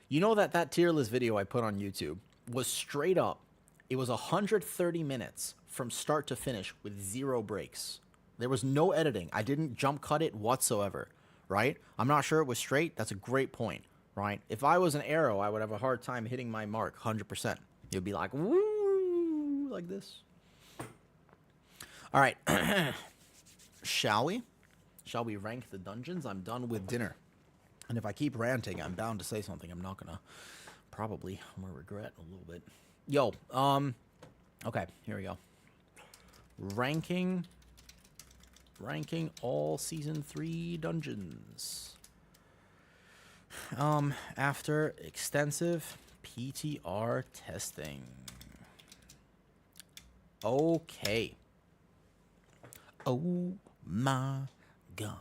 You know that tier list video I put on YouTube was straight up. It was 130 minutes from start to finish with 0 breaks. There was no editing. I didn't jump cut it whatsoever, right? I'm not sure it was straight. That's a great point, right? If I was an arrow, I would have a hard time hitting my mark 100%. It would be like, woo, like this. All right. Shall we? Shall we rank the dungeons? I'm done with dinner. And if I keep ranting, I'm bound to say something I'm not going to probably regret a little bit. Yo, okay, here we go. Ranking all season 3 dungeons. After extensive PTR testing. Okay. Oh my God.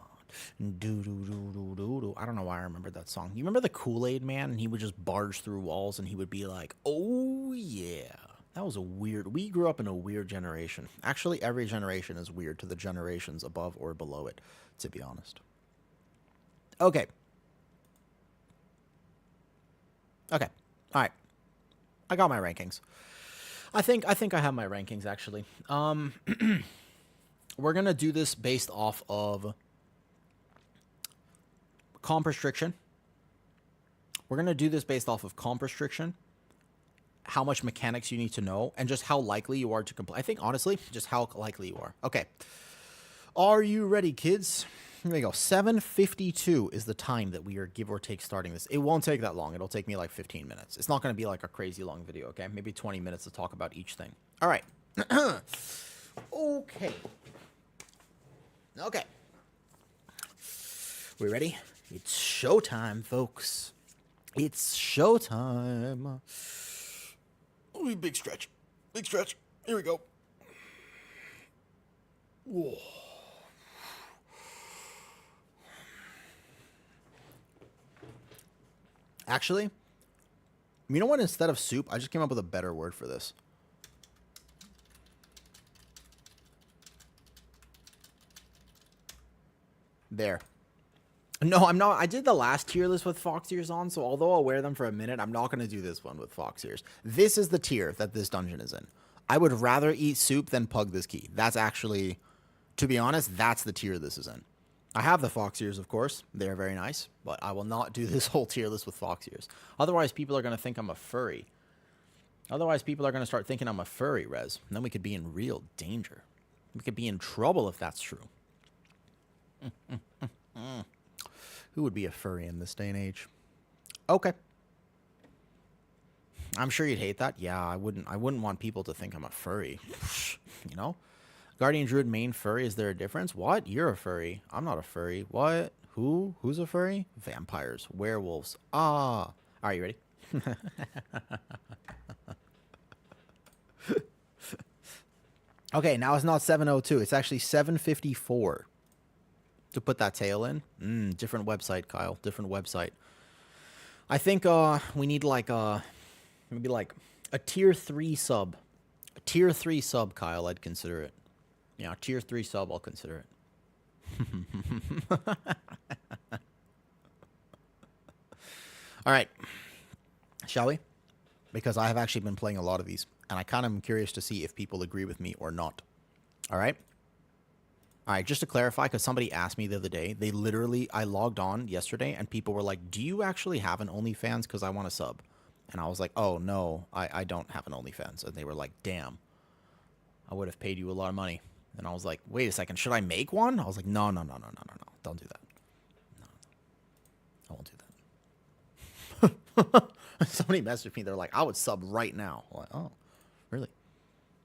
Do. I don't know why I remember that song. You remember the Kool-Aid Man? And he would just barge through walls and he would be like, oh yeah. That was a weird... We grew up in a weird generation. Actually, every generation is weird to the generations above or below it, to be honest. Okay. Okay. All right. I got my rankings. I think I have my rankings, actually. We're going to do this based off of comp restriction. We're going to do this based off of comp restriction, how much mechanics you need to know, and just how likely you are to complete. I think, honestly, just how likely you are. Okay. Are you ready, kids? Here we go. 7:52 is the time that we are, give or take, starting this. It won't take that long. It'll take me like 15 minutes. It's not going to be like a crazy long video, okay? Maybe 20 minutes to talk about each thing. All right. Okay. Okay. We ready? It's showtime, folks. It's showtime. Ooh, big stretch. Big stretch. Here we go. Whoa. Actually, you know what? Instead of soup, I just came up with a better word for this. There. No, I'm not. I did the last tier list with fox ears on, so although I'll wear them for a minute, I'm not going to do this one with fox ears. This is the tier that this dungeon is in. I would rather eat soup than pug this key. That's actually, to be honest, that's the tier this is in. I have the fox ears, of course. They're very nice, but I will not do this whole tier list with fox ears. Otherwise, people are going to think I'm a furry. Otherwise, people are going to start thinking I'm a furry, Rez. And then we could be in real danger. We could be in trouble if that's true. Who would be a furry in this day and age? Okay. I'm sure you'd hate that. Yeah, I wouldn't want people to think I'm a furry. You know? Guardian Druid main furry, is there a difference? What? You're a furry. I'm not a furry. What? Who? Who's a furry? Vampires. Werewolves. Ah. Are you ready? Okay, now it's not 7:02. It's actually 7:54. To put that tail in. Different website, Kyle. Different website. I think we need like maybe like a tier 3 sub. A tier 3 sub, Kyle, I'd consider it. Yeah, tier 3 sub, I'll consider it. All right. Shall we? Because I have actually been playing a lot of these, and I kind of am curious to see if people agree with me or not. All right? All right, just to clarify, because somebody asked me the other day, I logged on yesterday, and people were like, do you actually have an OnlyFans? Because I want to sub. And I was like, oh, no, I don't have an OnlyFans. And they were like, damn, I would have paid you a lot of money. And I was like, wait a second, should I make one? I was like, no, don't do that. No, I won't do that. Somebody messaged me, they're like, I would sub right now. I'm like, oh, really?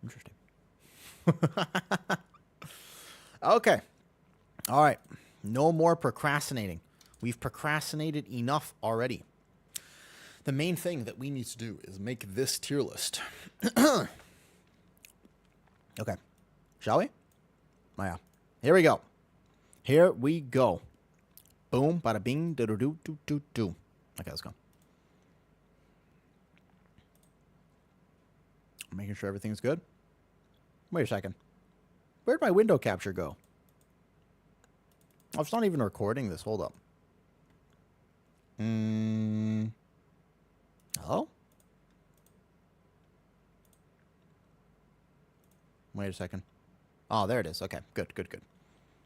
Interesting. Okay. All right. No more procrastinating. We've procrastinated enough already. The main thing that we need to do is make this tier list. Okay. Shall we? Oh, yeah. Here we go. Here we go. Boom, bada bing, do do do do do do. Okay, let's go. Making sure everything's good. Wait a second. Where'd my window capture go? Oh, it's not even recording this. Hold up. Hello? Wait a second. Oh, there it is. Okay, good.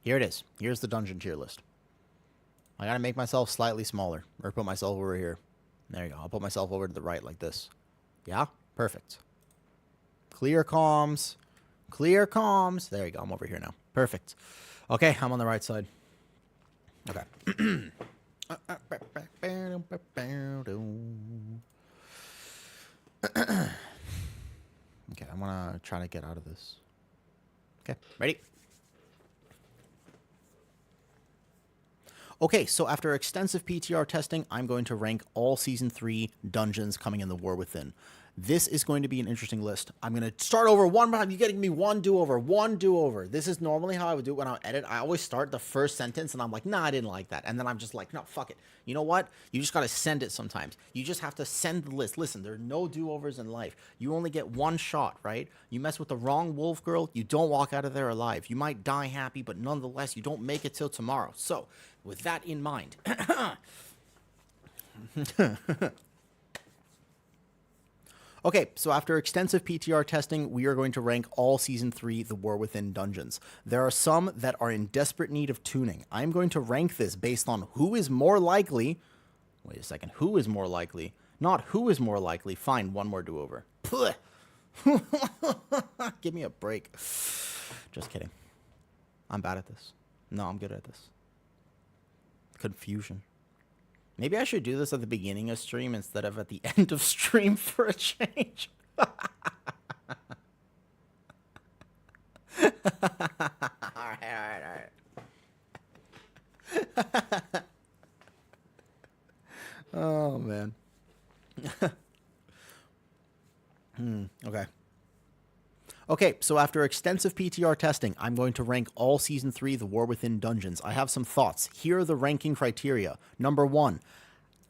Here it is. Here's the dungeon tier list. I gotta make myself slightly smaller. Or put myself over here. There you go. I'll put myself over to the right like this. Yeah? Perfect. Clear comms. Clear comms. There you go. I'm over here now. Perfect. Okay, I'm on the right side. Okay. Okay, I'm gonna try to get out of this. Okay, ready? Okay, so after extensive PTR testing, I'm going to rank all Season 3 dungeons coming in the War Within. This is going to be an interesting list. I'm going to start over one more time. You're getting me one do-over. This is normally how I would do it when I edit. I always start the first sentence and I'm like, nah, I didn't like that. And then I'm just like, no, fuck it. You know what? You just got to send it sometimes. You just have to send the list. Listen, there are no do-overs in life. You only get one shot, right? You mess with the wrong wolf girl, you don't walk out of there alive. You might die happy, but nonetheless, you don't make it till tomorrow. So, with that in mind... Okay, so after extensive PTR testing, we are going to rank all Season 3 The War Within dungeons. There are some that are in desperate need of tuning. I'm going to rank this based on who is more likely... Wait a second, who is more likely? Not who is more likely. Fine, one more do-over. Give me a break. Just kidding. I'm bad at this. No, I'm good at this. Confusion. Maybe I should do this at the beginning of stream instead of at the end of stream for a change. All right. Oh, man. Okay. Okay, so after extensive PTR testing, I'm going to rank all Season 3 The War Within dungeons. I have some thoughts. Here are the ranking criteria. Number 1,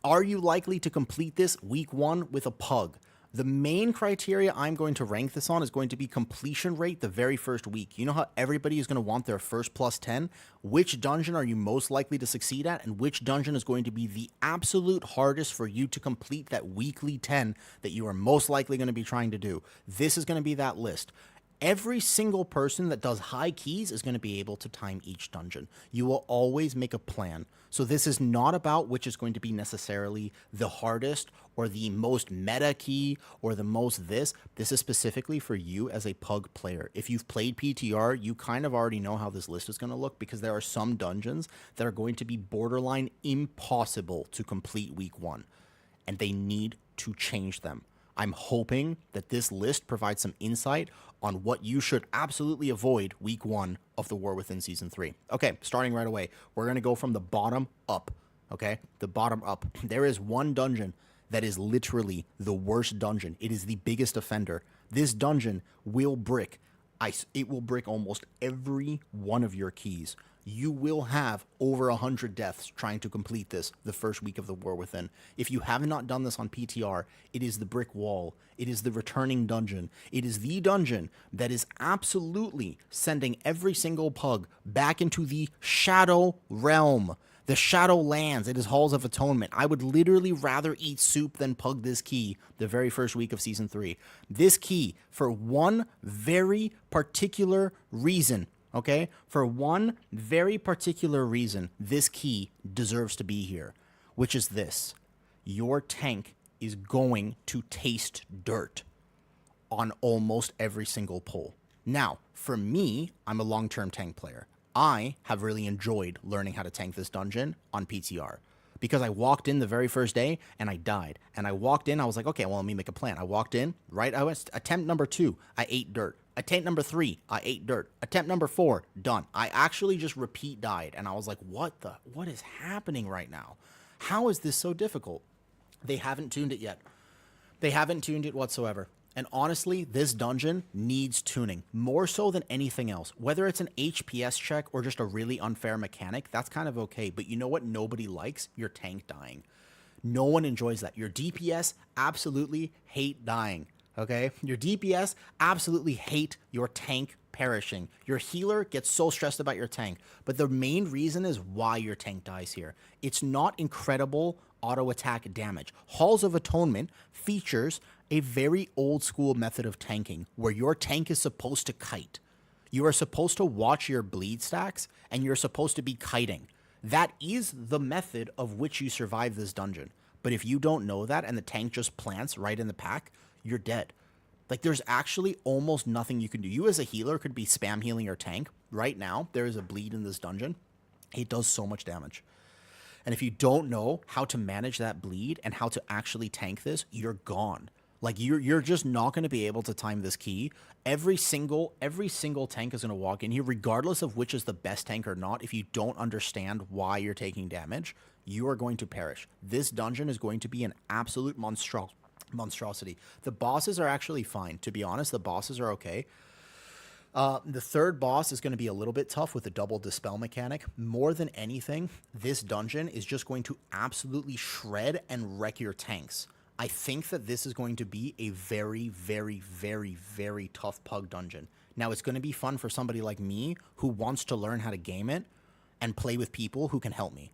are you likely to complete this week 1 with a pug? The main criteria I'm going to rank this on is going to be completion rate the very first week. You know how everybody is going to want their first plus 10? Which dungeon are you most likely to succeed at, and which dungeon is going to be the absolute hardest for you to complete that weekly 10 that you are most likely going to be trying to do? This is going to be that list. Every single person that does high keys is going to be able to time each dungeon. You will always make a plan. So this is not about which is going to be necessarily the hardest or the most meta key or the most this. This is specifically for you as a pug player. If you've played PTR, you kind of already know how this list is going to look because there are some dungeons that are going to be borderline impossible to complete week 1, and they need to change them. I'm hoping that this list provides some insight on what you should absolutely avoid week 1 of The War Within Season 3. Okay, starting right away. We're going to go from the bottom up, okay? The bottom up. There is one dungeon that is literally the worst dungeon. It is the biggest offender. This dungeon will brick. It will brick almost every one of your keys. You will have over 100 deaths trying to complete this the first week of The War Within. If you have not done this on PTR, it is the brick wall. It is the returning dungeon. It is the dungeon that is absolutely sending every single pug back into the Shadow Realm. The Shadow Lands. It is Halls of Atonement. I would literally rather eat soup than pug this key the very first week of Season 3. This key, for one very particular reason, okay? For one very particular reason, this key deserves to be here, which is this. Your tank is going to taste dirt on almost every single pull. Now, for me, I'm a long-term tank player. I have really enjoyed learning how to tank this dungeon on PTR because I walked in the very first day and I died. And I walked in, I was like, okay, well, let me make a plan. I walked in, right? I was attempt number 2, I ate dirt. Attempt number 3, I ate dirt. Attempt number 4, done. I actually just repeat died. And I was like, what is happening right now? How is this so difficult? They haven't tuned it yet. They haven't tuned it whatsoever. And honestly, this dungeon needs tuning more so than anything else. Whether it's an HPS check or just a really unfair mechanic, that's kind of okay. But you know what nobody likes? Your tank dying. No one enjoys that. Your DPS absolutely hate dying. Okay? Your DPS absolutely hate your tank perishing. Your healer gets so stressed about your tank. But the main reason is why your tank dies here. It's not incredible auto attack damage. Halls of Atonement features a very old school method of tanking where your tank is supposed to kite. You are supposed to watch your bleed stacks and you're supposed to be kiting. That is the method of which you survive this dungeon. But if you don't know that and the tank just plants right in the pack, you're dead. Like, there's actually almost nothing you can do. You as a healer could be spam healing your tank. Right now, there is a bleed in this dungeon. It does so much damage. And if you don't know how to manage that bleed and how to actually tank this, you're gone. Like, you're just not going to be able to time this key. Every single tank is going to walk in here, regardless of which is the best tank or not. If you don't understand why you're taking damage, you are going to perish. This dungeon is going to be an absolute monstrosity. The bosses are actually fine. To be honest, the bosses are okay. The third boss is going to be a little bit tough with the double dispel mechanic. More than anything, this dungeon is just going to absolutely shred and wreck your tanks. I think that this is going to be a very, very, very, very tough pug dungeon. Now, it's going to be fun for somebody like me who wants to learn how to game it and play with people who can help me.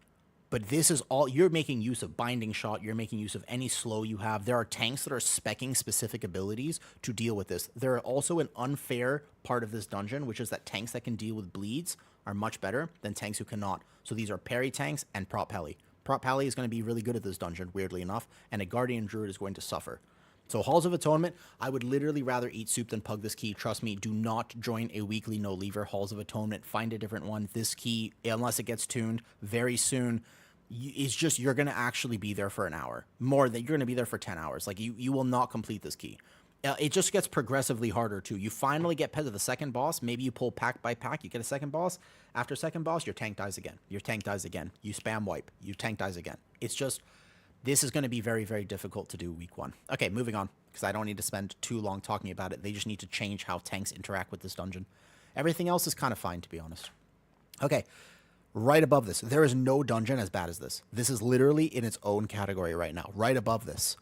But this is all, you're making use of binding shot, you're making use of any slow you have. There are tanks that are speccing specific abilities to deal with this. There are also an unfair part of this dungeon, which is that tanks that can deal with bleeds are much better than tanks who cannot. So these are parry tanks and prop heli. Prop heli is going to be really good at this dungeon, weirdly enough, and a guardian druid is going to suffer. So Halls of Atonement, I would literally rather eat soup than pug this key. Trust me, do not join a weekly no leaver Halls of Atonement. Find a different one. This key, unless it gets tuned very soon, it's just you're going to actually be there for an hour. More than you're going to be there for 10 hours. Like you will not complete this key. It just gets progressively harder too. You finally get past the second boss. Maybe you pull pack by pack. You get a second boss. After second boss, your tank dies again. Your tank dies again. You spam wipe. Your tank dies again. It's just... This is going to be very, very difficult to do week 1. Okay, moving on, because I don't need to spend too long talking about it. They just need to change how tanks interact with this dungeon. Everything else is kind of fine, to be honest. Okay, right above this, there is no dungeon as bad as this. This is literally in its own category right now. Right above this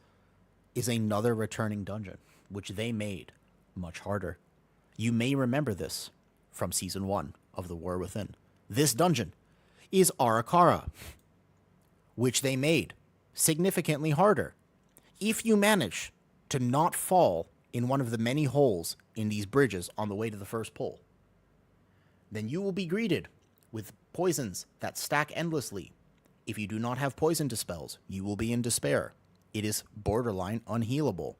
is another returning dungeon, which they made much harder. You may remember this from Season 1 of The War Within. This dungeon is Arakara, which they made significantly harder. If you manage to not fall in one of the many holes in these bridges on the way to the first pole, then you will be greeted with poisons that stack endlessly. If you do not have poison dispels, you will be in despair. It is borderline unhealable.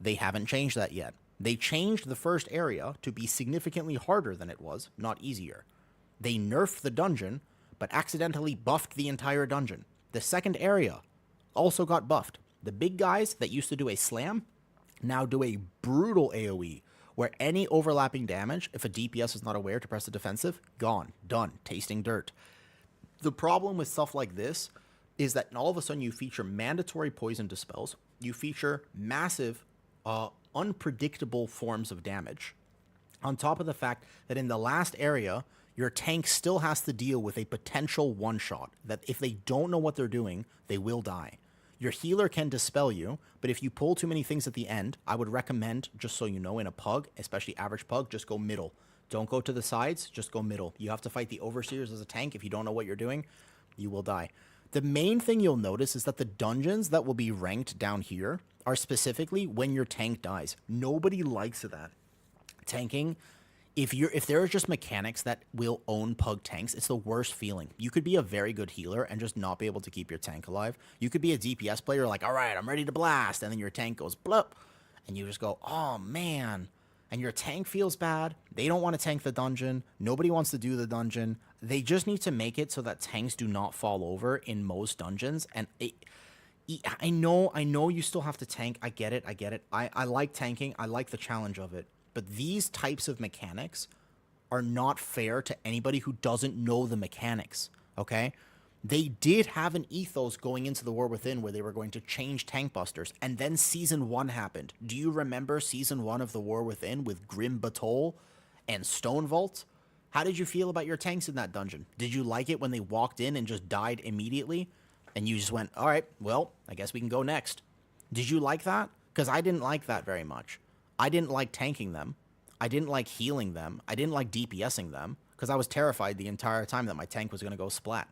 They haven't changed that yet. They changed the first area to be significantly harder than it was, not easier. They nerfed the dungeon, but accidentally buffed the entire dungeon. The second area also got buffed. The big guys that used to do a slam now do a brutal AoE, where any overlapping damage, if a DPS is not aware to press the defensive, gone, done, tasting dirt. The problem with stuff like this is that all of a sudden you feature mandatory poison dispels, you feature massive, unpredictable forms of damage, on top of the fact that in the last area, your tank still has to deal with a potential one-shot, that if they don't know what they're doing, they will die. Your healer can dispel you, but if you pull too many things at the end, I would recommend, just so you know, in a pug, especially average pug, just go middle. Don't go to the sides, just go middle. You have to fight the overseers as a tank. If you don't know what you're doing, you will die. The main thing you'll notice is that the dungeons that will be ranked down here are specifically when your tank dies. Nobody likes that. Tanking... If there are just mechanics that will own pug tanks, it's the worst feeling. You could be a very good healer and just not be able to keep your tank alive. You could be a DPS player like, all right, I'm ready to blast, and then your tank goes blup, and you just go, oh man, and your tank feels bad. They don't want to tank the dungeon. Nobody wants to do the dungeon. They just need to make it so that tanks do not fall over in most dungeons, and I know you still have to tank. I get it. I like tanking. I like the challenge of it. But these types of mechanics are not fair to anybody who doesn't know the mechanics, okay? They did have an ethos going into the War Within where they were going to change tank busters, and then Season 1 happened. Do you remember Season 1 of the War Within with Grim Batol and Stone Vault? How did you feel about your tanks in that dungeon? Did you like it when they walked in and just died immediately? And you just went, all right, well, I guess we can go next. Did you like that? Because I didn't like that very much. I didn't like tanking them. I didn't like healing them. I didn't like DPSing them because I was terrified the entire time that my tank was going to go splat.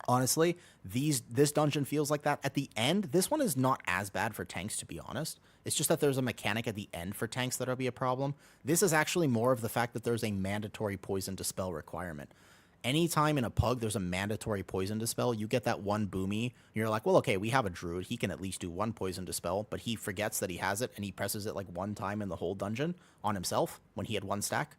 Honestly, this dungeon feels like that. At the end, this one is not as bad for tanks, to be honest. It's just that there's a mechanic at the end for tanks that'll be a problem. This is actually more of the fact that there's a mandatory poison dispel requirement. Anytime in a pug there's a mandatory poison dispel, you get that one boomy. You're like, well, okay, we have a druid. He can at least do one poison dispel, but he forgets that he has it, and he presses it like one time in the whole dungeon on himself when he had one stack.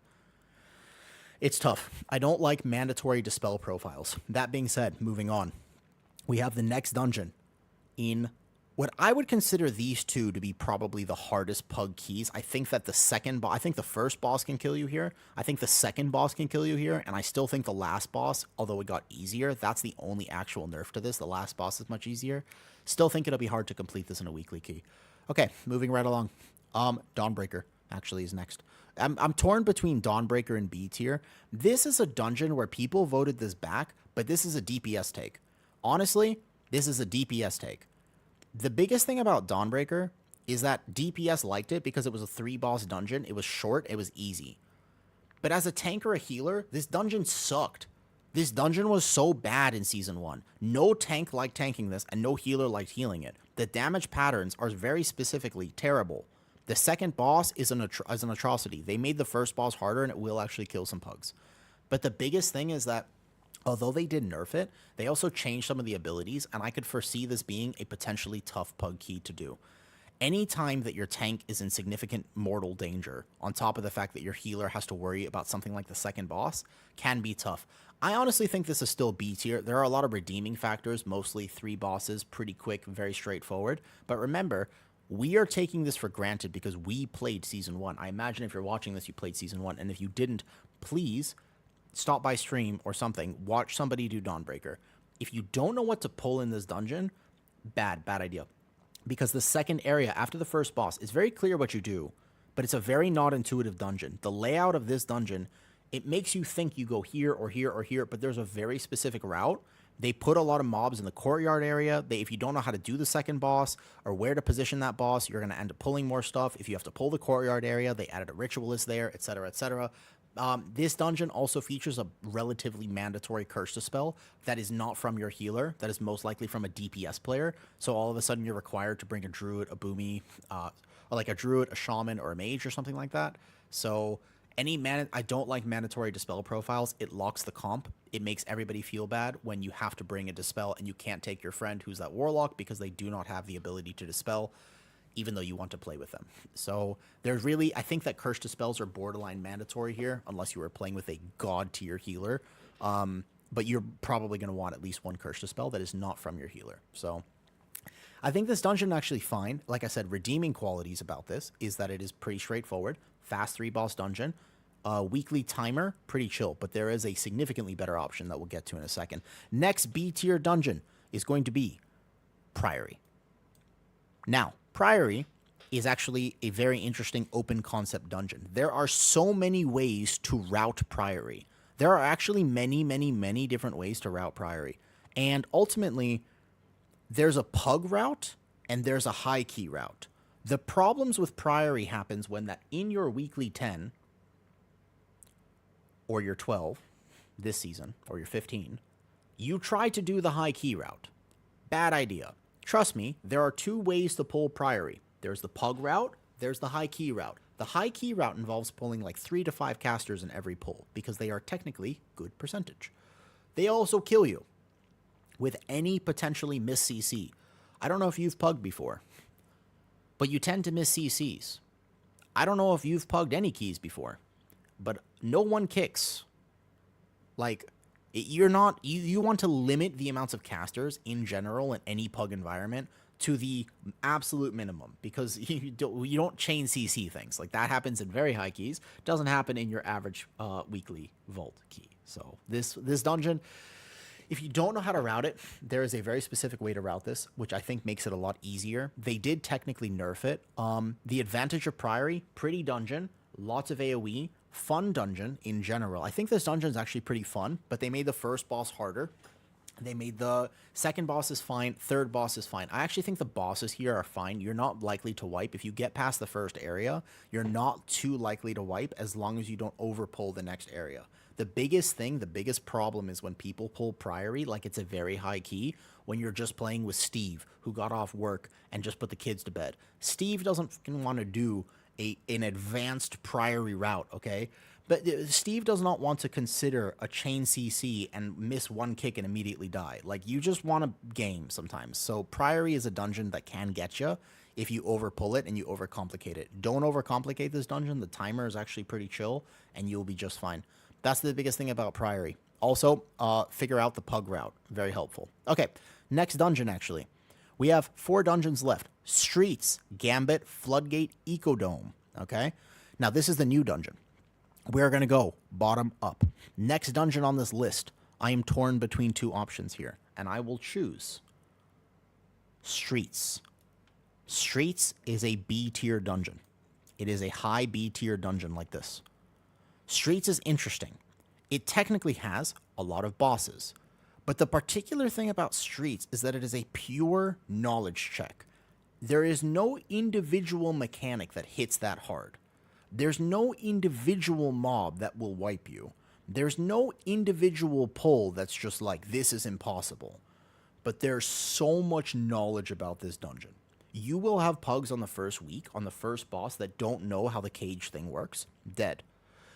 It's tough. I don't like mandatory dispel profiles. That being said, moving on. We have the next dungeon in what I would consider these two to be probably the hardest pug keys. I think that I think the first boss can kill you here. I think the second boss can kill you here. And I still think the last boss, although it got easier, that's the only actual nerf to this. The last boss is much easier. Still think it'll be hard to complete this in a weekly key. Okay, moving right along. Dawnbreaker actually is next. I'm torn between Dawnbreaker and B tier. This is a dungeon where people voted this back, but this is a DPS take. Honestly, this is a DPS take. The biggest thing about Dawnbreaker is that DPS liked it because it was a 3-boss dungeon. It was short, it was easy. But as a tank or a healer, this dungeon sucked. This dungeon was so bad in Season 1. No tank liked tanking this, and no healer liked healing it. The damage patterns are very specifically terrible. The second boss is an atrocity. They made the first boss harder, and it will actually kill some pugs. But the biggest thing is that, although they did nerf it, they also changed some of the abilities, and I could foresee this being a potentially tough pug key to do. Anytime that your tank is in significant mortal danger, on top of the fact that your healer has to worry about something like the second boss, can be tough. I honestly think this is still B tier. There are a lot of redeeming factors, mostly 3 bosses, pretty quick, very straightforward. But remember, we are taking this for granted because we played Season 1. I imagine if you're watching this, you played Season 1. And if you didn't, please stop by stream or something. Watch somebody do Dawnbreaker. If you don't know what to pull in this dungeon, bad idea. Because the second area after the first boss is very clear what you do, but it's a very not intuitive dungeon. The layout of this dungeon, it makes you think you go here or here or here, but there's a very specific route. They put a lot of mobs in the courtyard area. If you don't know how to do the second boss or where to position that boss, you're going to end up pulling more stuff. If you have to pull the courtyard area, they added a ritualist there, etc., etc. This dungeon also features a relatively mandatory curse dispel that is not from your healer, that is most likely from a DPS player. So all of a sudden you're required to bring a druid, a boomy, or like a druid, a shaman, or a mage or something like that. So I don't like mandatory dispel profiles. It locks the comp. It makes everybody feel bad when you have to bring a dispel and you can't take your friend who's that warlock because they do not have the ability to dispel, even though you want to play with them. So there's really, I think that curse dispels are borderline mandatory here, unless you were playing with a god tier healer. But you're probably going to want at least one curse dispel that is not from your healer. So I think this dungeon actually fine. Like I said, redeeming qualities about this is that it is pretty straightforward. Fast 3-boss dungeon. Weekly timer, pretty chill, but there is a significantly better option that we'll get to in a second. Next B tier dungeon is going to be Priory. Now, Priory is actually a very interesting open concept dungeon. There are so many ways to route Priory. There are actually many different ways to route Priory. And ultimately, there's a pug route and there's a high key route. The problems with Priory happens when that in your weekly 10 or your 12 this season or your 15, you try to do the high key route. Bad idea. Trust me, there are 2 ways to pull Priory. There's the pug route, there's the high key route. The high key route involves pulling like 3 to 5 casters in every pull because they are technically good percentage. They also kill you with any potentially miss CC. I don't know if you've pugged before, but you tend to miss CCs. I don't know if you've pugged any keys before, but no one kicks. Like, you want to limit the amounts of casters in general in any pug environment to the absolute minimum because you don't chain CC things. Like, that happens in very high keys. Doesn't happen in your average weekly vault key. So this dungeon, if you don't know how to route it, there is a very specific way to route this, which I think makes it a lot easier. They did technically nerf it. The advantage of Priory, pretty dungeon, lots of AoE, fun dungeon in general. I think this dungeon is actually pretty fun, but they made the first boss harder. They made the second boss is fine, third boss is fine. I actually think the bosses here are fine. You're not likely to wipe. If you get past the first area, you're not too likely to wipe as long as you don't overpull the next area. The biggest problem is when people pull Priory like it's a very high key when you're just playing with Steve, who got off work and just put the kids to bed. Steve doesn't want to do an advanced Priory route, okay? But Steve does not want to consider a chain CC and miss one kick and immediately die. Like, you just want to game sometimes. So Priory is a dungeon that can get you if you overpull it and you overcomplicate it. Don't overcomplicate this dungeon. The timer is actually pretty chill, and you'll be just fine. That's the biggest thing about Priory. Also, figure out the pug route. Very helpful. Okay, next dungeon, actually. We have 4 dungeons left. Streets, Gambit, Floodgate, Ecodome. Okay? Now, this is the new dungeon. We're going to go bottom up. Next dungeon on this list, I am torn between 2 options here, and I will choose Streets. Streets is a B tier dungeon. It is a high B tier dungeon like this. Streets is interesting. It technically has a lot of bosses. But the particular thing about Streets is that it is a pure knowledge check. There is no individual mechanic that hits that hard. There's no individual mob that will wipe you. There's no individual pull that's just like, this is impossible. But there's so much knowledge about this dungeon. You will have pugs on the first week, on the first boss, that don't know how the cage thing works. Dead.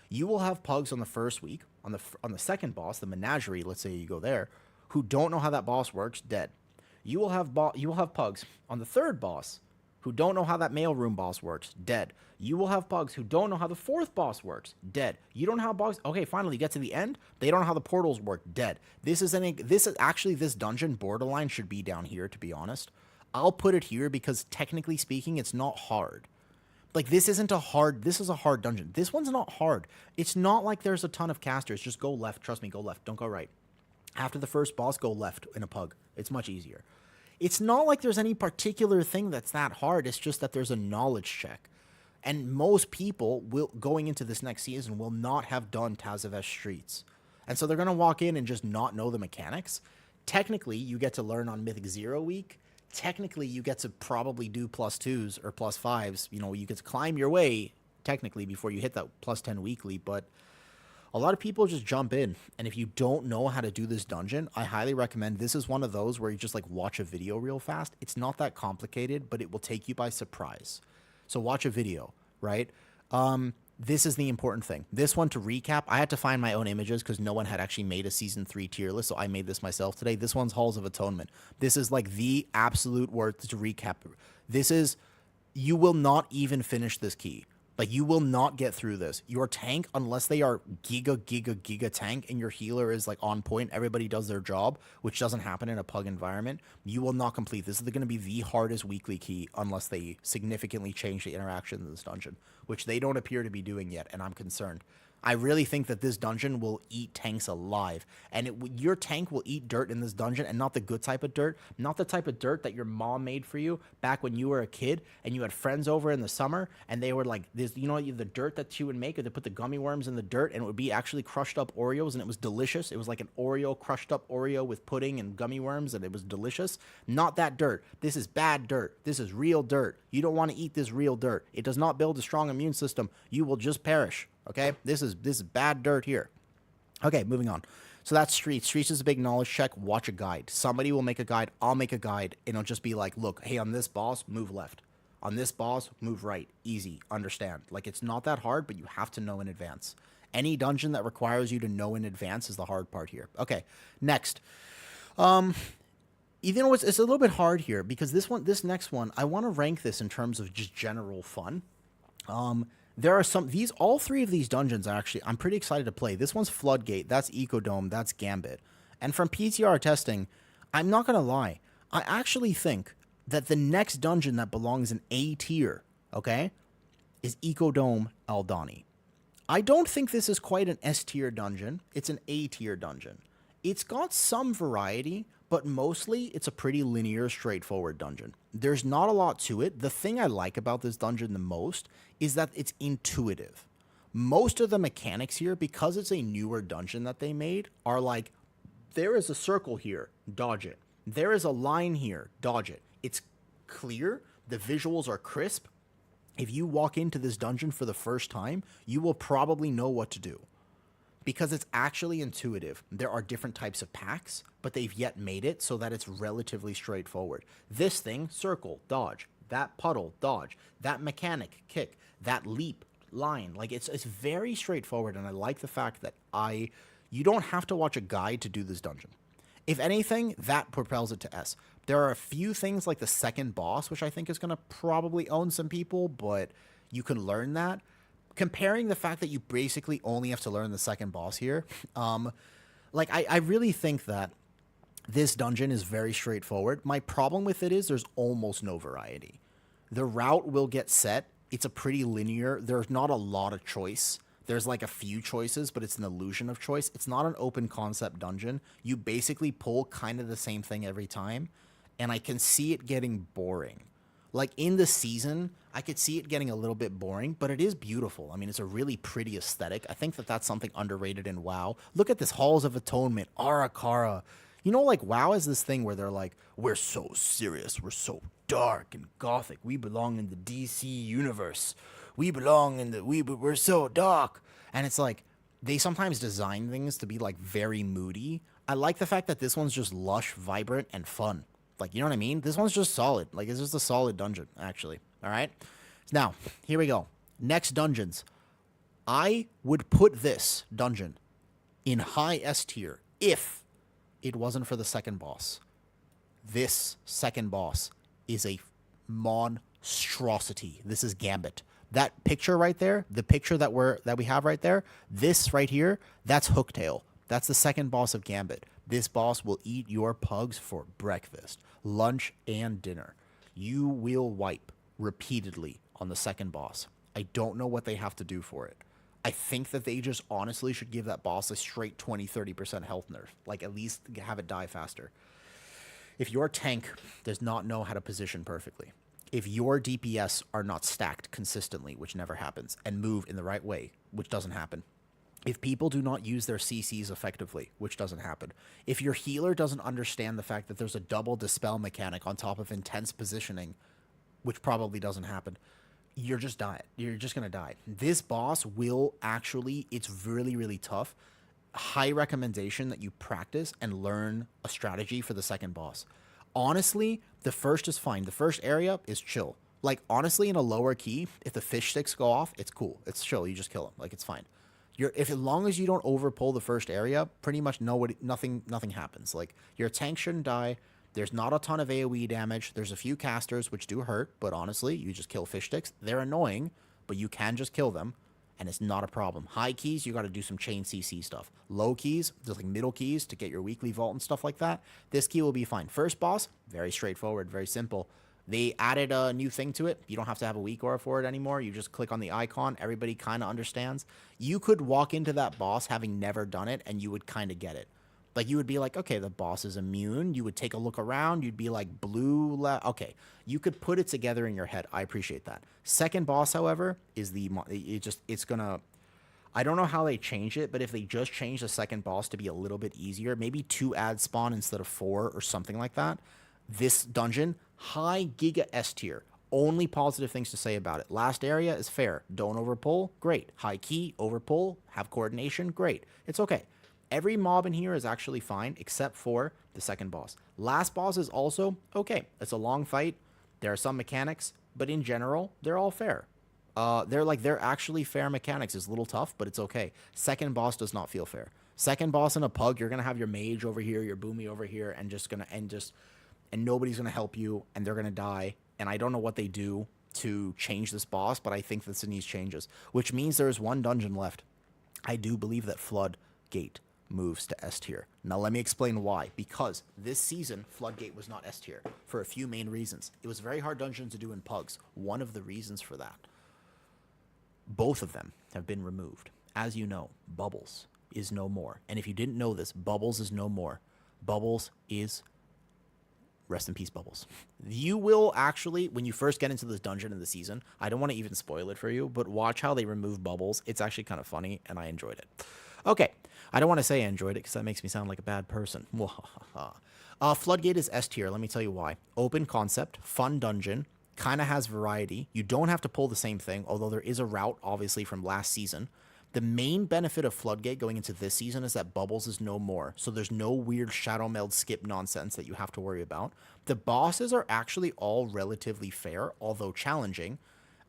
You will have pugs on the first week, on the second boss, the menagerie, let's say you go there, who don't know how that boss works. Dead. You will have pugs on the third boss who don't know how that mailroom boss works. Dead. You will have pugs who don't know how the fourth boss works. Dead. You don't know how bugs. Okay, finally, you get to the end. They don't know how the portals work. Dead. This dungeon borderline should be down here, to be honest. I'll put it here because technically speaking, it's not hard. Like, this is a hard dungeon. This one's not hard. It's not like there's a ton of casters. Just go left. Trust me, go left. Don't go right. After the first boss, go left in a pug. It's much easier. It's not like there's any particular thing that's that hard. It's just that there's a knowledge check. And most people going into this next season will not have done Tazavesh Streets. And so they're going to walk in and just not know the mechanics. Technically, you get to learn on Mythic 0 week. Technically, you get to probably do +2s or +5s. You know, you get to climb your way, technically, before you hit that +10 weekly. But a lot of people just jump in. And if you don't know how to do this dungeon, I highly recommend. This is one of those where you just like watch a video real fast. It's not that complicated, but it will take you by surprise. So watch a video, right? This is the important thing. This one, to recap, I had to find my own images because no one had actually made a Season 3 tier list, so I made this myself today. This one's Halls of Atonement. This is like the absolute worth to recap. This is, you will not even finish this key. Like, you will not get through this. Your tank, unless they are giga tank and your healer is like on point, everybody does their job, which doesn't happen in a pug environment, you will not complete. This is going to be the hardest weekly key unless they significantly change the interaction in this dungeon, which they don't appear to be doing yet, and I'm concerned. I really think that this dungeon will eat tanks alive, and your tank will eat dirt in this dungeon, and not the good type of dirt, not the type of dirt that your mom made for you back when you were a kid and you had friends over in the summer, and they were like, this, you know, the dirt that she would make, or they put the gummy worms in the dirt, and it would be actually crushed up Oreos, and it was delicious. It was like an Oreo, crushed up Oreo with pudding and gummy worms, and it was delicious. Not that dirt. This is bad dirt. This is real dirt. You don't want to eat this real dirt. It does not build a strong immune system. You will just perish. Okay, this is bad dirt here. Okay, moving on. So that's Streets. Streets is a big knowledge check. Watch a guide. Somebody will make a guide. I'll make a guide, and it'll just be like, look, hey, on this boss, move left. On this boss, move right. Easy. Understand. Like, it's not that hard, but you have to know in advance. Any dungeon that requires you to know in advance is the hard part here. Okay, next. Even though it's a little bit hard here, because this next one, I want to rank this in terms of just general fun. There are all three of these dungeons are actually, I'm pretty excited to play. This one's Floodgate, that's Ecodome, that's Gambit. And from PTR testing, I'm not going to lie, I actually think that the next dungeon that belongs in A tier, okay, is Ecodome Aldani. I don't think this is quite an S tier dungeon, it's an A tier dungeon. It's got some variety, but mostly it's a pretty linear, straightforward dungeon. There's not a lot to it. The thing I like about this dungeon the most is that it's intuitive. Most of the mechanics here, because it's a newer dungeon that they made, are like, there is a circle here, dodge it. There is a line here, dodge it. It's clear, the visuals are crisp. If you walk into this dungeon for the first time, you will probably know what to do. Because it's actually intuitive. There are different types of packs, but they've yet made it so that it's relatively straightforward. This thing, circle, dodge. That puddle, dodge. That mechanic, kick. That leap, line. Like, it's very straightforward, and I like the fact that you don't have to watch a guide to do this dungeon. If anything, that propels it to S. There are a few things like the second boss, which I think is going to probably own some people, but you can learn that. Comparing the fact that you basically only have to learn the second boss here, I really think that this dungeon is very straightforward. My problem with it is there's almost no variety. The route will get set. It's a pretty linear. There's not a lot of choice. There's like a few choices, but it's an illusion of choice. It's not an open concept dungeon. You basically pull kind of the same thing every time. and I can see it getting boring. Like in the season, I could see it getting a little bit boring, but it is beautiful. I mean, it's a really pretty aesthetic. I think that that's something underrated in WoW. Look at this Halls of Atonement, Arakara. You know, like WoW is this thing where they're like, we're so serious, we're so dark and gothic. We belong in the DC universe. We belong in the we're so dark. And it's like they sometimes design things to be like very moody. I like the fact that this one's just lush, vibrant, and fun. Like, you know what I mean? This one's just solid. Like, it's just a solid dungeon, actually. All right? Now, here we go. Next dungeons. I would put this dungeon in high S tier if it wasn't for the second boss. This second boss is a monstrosity. This is Gambit. That picture right there, the picture that we have right there, this right here, that's Hooktail. That's the second boss of Gambit. This boss will eat your pugs for breakfast, lunch, and dinner. You will wipe repeatedly on the second boss. I don't know what they have to do for it. I think that they just honestly should give that boss a straight 20-30% health nerf. Like, at least have it die faster. If your tank does not know how to position perfectly, if your DPS are not stacked consistently, which never happens, and move in the right way, which doesn't happen, if people do not use their CCs effectively, which doesn't happen, if your healer doesn't understand the fact that there's a double dispel mechanic on top of intense positioning, which probably doesn't happen, you're just dying. You're just going to die. This boss will actually, it's really, really tough. High recommendation that you practice and learn a strategy for the second boss. Honestly, the first is fine. The first area is chill. Like, honestly, in a lower key, if the fish sticks go off, it's cool. It's chill. You just kill them. Like, it's fine. If as long as you don't overpull the first area, pretty much nothing happens. Like, your tank shouldn't die. There's not a ton of AoE damage. There's a few casters which do hurt, but honestly, you just kill fish sticks. They're annoying, but you can just kill them, and it's not a problem. High keys, you got to do some chain CC stuff. Low keys, just like middle keys to get your weekly vault and stuff like that. This key will be fine. First boss, very straightforward, very simple. They added a new thing to it. You don't have to have a weak aura for it anymore. You just click on the icon. Everybody kind of understands. You could walk into that boss having never done it, and you would kind of get it. Like, you would be like, okay, the boss is immune. You would take a look around. You'd be like, okay. You could put it together in your head. I appreciate that. Second boss, however, is it's gonna, I don't know how they change it, but if they just change the second boss to be a little bit easier, maybe 2 add spawn instead of 4 or something like that, this dungeon, high Giga S tier. Only positive things to say about it. Last area is fair. Don't overpull, great. High key, overpull, have coordination, great. It's okay. Every mob in here is actually fine, except for the second boss. Last boss is also okay. It's a long fight. There are some mechanics, but in general, they're all fair. They're actually fair mechanics. It's a little tough, but it's okay. Second boss does not feel fair. Second boss in a pug, you're gonna have your mage over here, your boomy over here, and nobody's gonna help you, and they're gonna die. And I don't know what they do to change this boss, but I think this needs changes, which means there is one dungeon left. I do believe that Floodgate moves to S tier. Now let me explain why. Because this season, Floodgate was not S tier for a few main reasons. It was a very hard dungeon to do in pugs. One of the reasons for that. Both of them have been removed. As you know, Bubbles is no more. And if you didn't know this, Bubbles is no more. Bubbles is... Rest in peace, Bubbles. You will actually, when you first get into this dungeon in the season, I don't want to even spoil it for you, but watch how they remove Bubbles. It's actually kind of funny, and I enjoyed it. Okay, I don't want to say I enjoyed it because that makes me sound like a bad person. Floodgate is S tier. Let me tell you why. Open concept, fun dungeon, kind of has variety. You don't have to pull the same thing, although there is a route, obviously, from last season. The main benefit of Floodgate going into this season is that Bubbles is no more, so there's no weird Shadow Meld skip nonsense that you have to worry about. The bosses are actually all relatively fair, although challenging.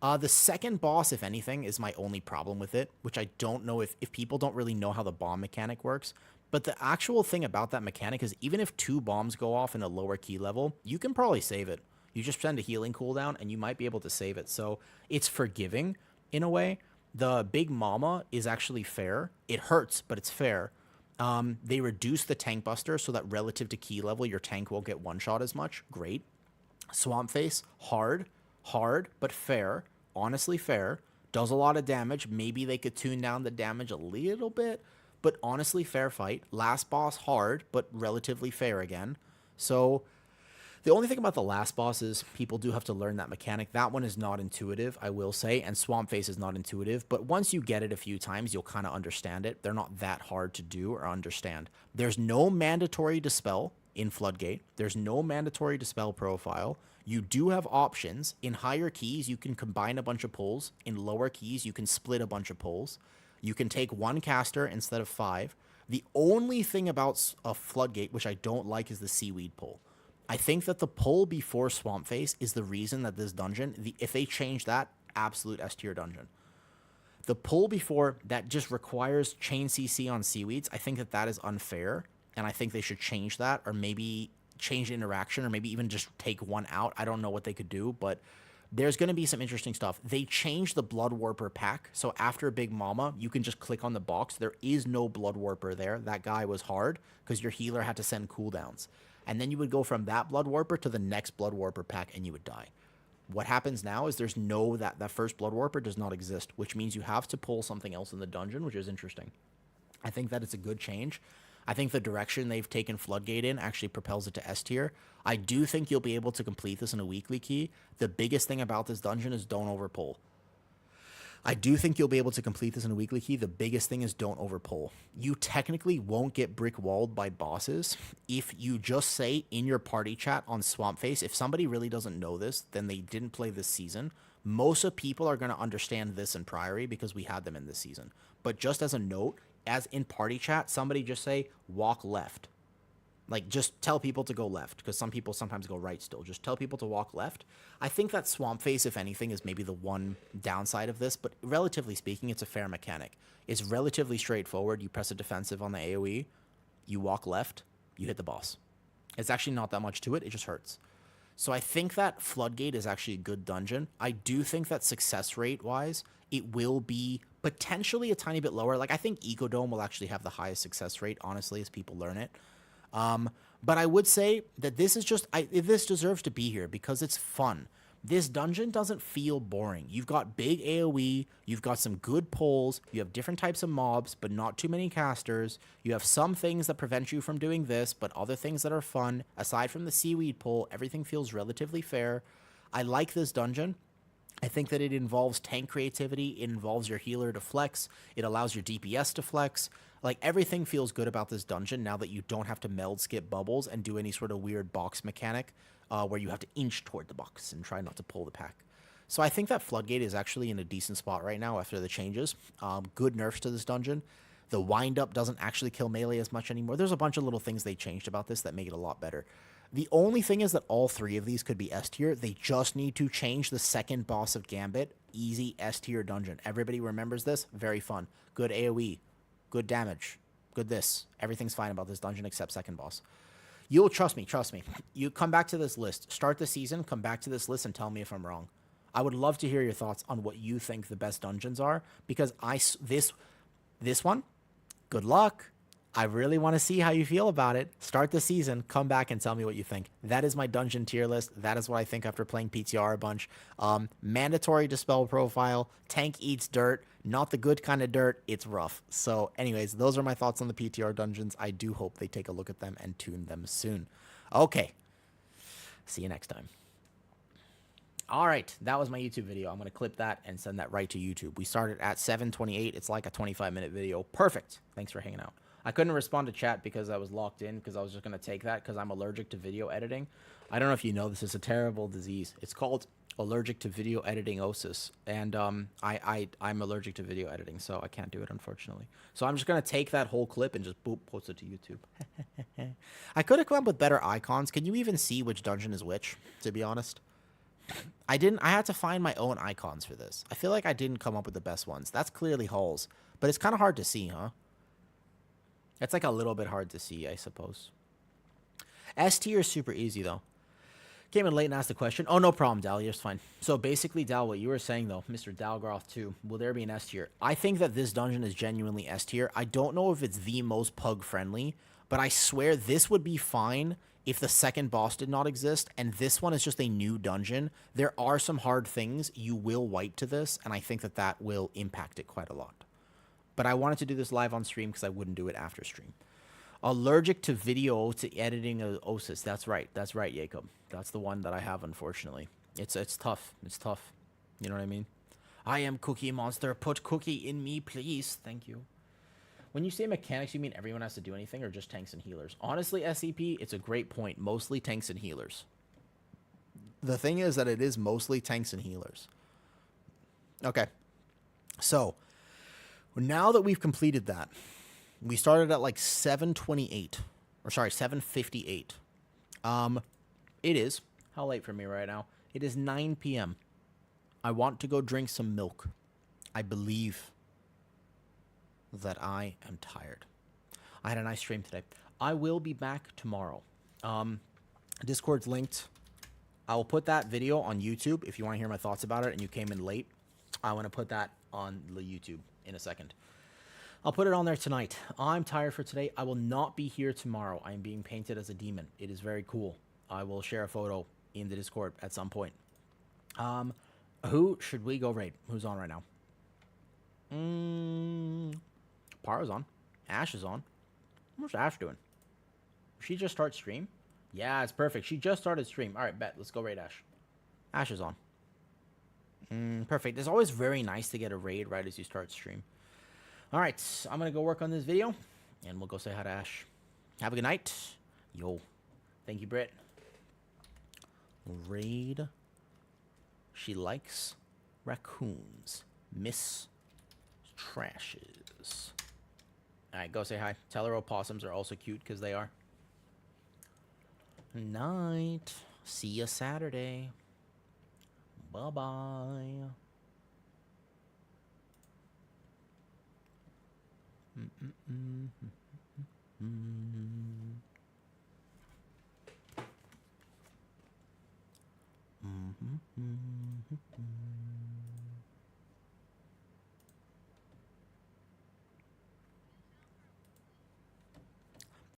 The second boss, if anything, is my only problem with it, which I don't know if people don't really know how the bomb mechanic works. But the actual thing about that mechanic is even if 2 bombs go off in a lower key level, you can probably save it. You just spend a healing cooldown and you might be able to save it. So it's forgiving in a way. The Big Mama is actually fair. It hurts, but it's fair. They reduce the tank buster so that relative to key level, your tank won't get one-shot as much. Great. Swamp Face, hard, but fair. Honestly fair. Does a lot of damage. Maybe they could tune down the damage a little bit, but honestly fair fight. Last boss, hard, but relatively fair again. So The only thing about the last boss is people do have to learn that mechanic. That one is not intuitive, I will say, and Swamp Face is not intuitive, but once you get it a few times, you'll kind of understand it. They're not that hard to do or understand. There's no mandatory dispel in Floodgate. There's no mandatory dispel profile. You do have options. In higher keys, you can combine a bunch of pulls. In lower keys, you can split a bunch of pulls. You can take one caster instead of 5. The only thing about a Floodgate, which I don't like, is the Seaweed pull. I think that the pull before Swamp Face is the reason that this dungeon, if they change that, absolute S tier dungeon. The pull before that just requires chain CC on Seaweeds. I think that that is unfair, and I think they should change that, or maybe change the interaction, or maybe even just take one out. I don't know what they could do, but there's going to be some interesting stuff. They changed the Blood Warper pack, so after Big Mama, you can just click on the box. There is no Blood Warper there. That guy was hard because your healer had to send cooldowns. And then you would go from that Blood Warper to the next Blood Warper pack, and you would die. What happens now is there's no, that first Blood Warper does not exist, which means you have to pull something else in the dungeon, which is interesting. I think that it's a good change. I think the direction they've taken Floodgate in actually propels it to S tier. I do think you'll be able to complete this in a weekly key. The biggest thing about this dungeon is don't overpull. I do think you'll be able to complete this in a weekly key. The biggest thing is don't overpull. You technically won't get brick walled by bosses if you just say in your party chat on Swamp Face, if somebody really doesn't know this, then they didn't play this season. Most of people are going to understand this in Priory because we had them in this season. But just as a note, as in party chat, somebody just say walk left. Like, just tell people to go left, because some people sometimes go right still. Just tell people to walk left. I think that Swamp Face, if anything, is maybe the one downside of this, but relatively speaking, it's a fair mechanic. It's relatively straightforward. You press a defensive on the AoE, you walk left, you hit the boss. It's actually not that much to it, it just hurts. So I think that Floodgate is actually a good dungeon. I do think that success rate-wise, it will be potentially a tiny bit lower. Like, I think Ecodome will actually have the highest success rate, honestly, as people learn it. But I would say that this is just, this deserves to be here because it's fun. This dungeon doesn't feel boring. You've got big AoE, you've got some good pulls, you have different types of mobs, but not too many casters. You have some things that prevent you from doing this, but other things that are fun. Aside from the Seaweed pull, everything feels relatively fair. I like this dungeon. I think that it involves tank creativity, it involves your healer to flex, it allows your DPS to flex. Like, everything feels good about this dungeon now that you don't have to meld skip bubbles and do any sort of weird box mechanic where you have to inch toward the box and try not to pull the pack. So I think that Floodgate is actually in a decent spot right now after the changes. Good nerfs to this dungeon. The wind-up doesn't actually kill melee as much anymore. There's a bunch of little things they changed about this that make it a lot better. The only thing is that all three of these could be S tier. They just need to change the second boss of Gambit. Easy S tier dungeon. Everybody remembers this. Very fun. Good AoE. Good damage. Good this. Everything's fine about this dungeon except second boss. You'll trust me. You come back to this list. Start the season, come back to this list, and tell me if I'm wrong. I would love to hear your thoughts on what you think the best dungeons are, because this one, good luck. I really want to see how you feel about it. Start the season, come back and tell me what you think. That is my dungeon tier list. That is what I think after playing PTR a bunch. Mandatory dispel profile. Tank eats dirt. Not the good kind of dirt. It's rough. So anyways, those are my thoughts on the PTR dungeons. I do hope they take a look at them and tune them soon. Okay. See you next time. All right, that was my YouTube video. I'm going to clip that and send that right to YouTube. We started at 7:28. It's like a 25-minute video. Perfect. Thanks for hanging out. I couldn't respond to chat because I was locked in because I was just going to take that because I'm allergic to video editing. I don't know if you know, this is a terrible disease. It's called allergic to video editing-osis, and I'm allergic to video editing, so I can't do it, unfortunately. So I'm just going to take that whole clip and just boop, post it to YouTube. I could have come up with better icons. Can you even see which dungeon is which, to be honest? I didn't. I had to find my own icons for this. I feel like I didn't come up with the best ones. That's clearly Halls, but it's kind of hard to see, huh? It's like a little bit hard to see, I suppose. S tier is super easy, though. Came in late and asked the question. Oh, no problem, Dal. It's fine. So basically, Dal, what you were saying, though, Mr. Dalgroth 2, will there be an S tier? I think that this dungeon is genuinely S tier. I don't know if it's the most pug-friendly, but I swear this would be fine if the second boss did not exist, and this one is just a new dungeon. There are some hard things you will wipe to this, and I think that that will impact it quite a lot. But I wanted to do this live on stream because I wouldn't do it after stream. Allergic to video to editing of OSIS. That's right. That's right, Jacob. That's the one that I have, unfortunately. It's tough. It's tough. You know what I mean? I am Cookie Monster. Put cookie in me, please. Thank you. When you say mechanics, you mean everyone has to do anything or just tanks and healers? Honestly, SCP, it's a great point. Mostly tanks and healers. The thing is that it is mostly tanks and healers. Okay. So, now that we've completed that, we started at like 7:28. Or sorry, 7:58. It is, how late for me right now? It is 9 p.m. I want to go drink some milk. I believe that I am tired. I had a nice stream today. I will be back tomorrow. Discord's linked. I will put that video on YouTube if you want to hear my thoughts about it and you came in late. I want to put that on the YouTube in a second. I'll put it on there tonight. I'm tired for today. I will not be here tomorrow. I am being painted as a demon. It is very cool. I will share a photo in the Discord at some point. Who should we go raid? Who's on right now? Para's on. Ash is on. What's Ash doing? She just start stream? Yeah, it's perfect. She just started stream. All right, bet. Let's go raid Ash. Ash is on. Perfect. It's always very nice to get a raid right as you start stream. All right, I'm going to go work on this video, and we'll go say hi to Ash. Have a good night. Yo. Thank you, Britt. Raid. She likes raccoons. Miss Trashes. All right, go say hi. Tell her opossums are also cute because they are. Night. See you Saturday. Bye-bye. Mm-hmm.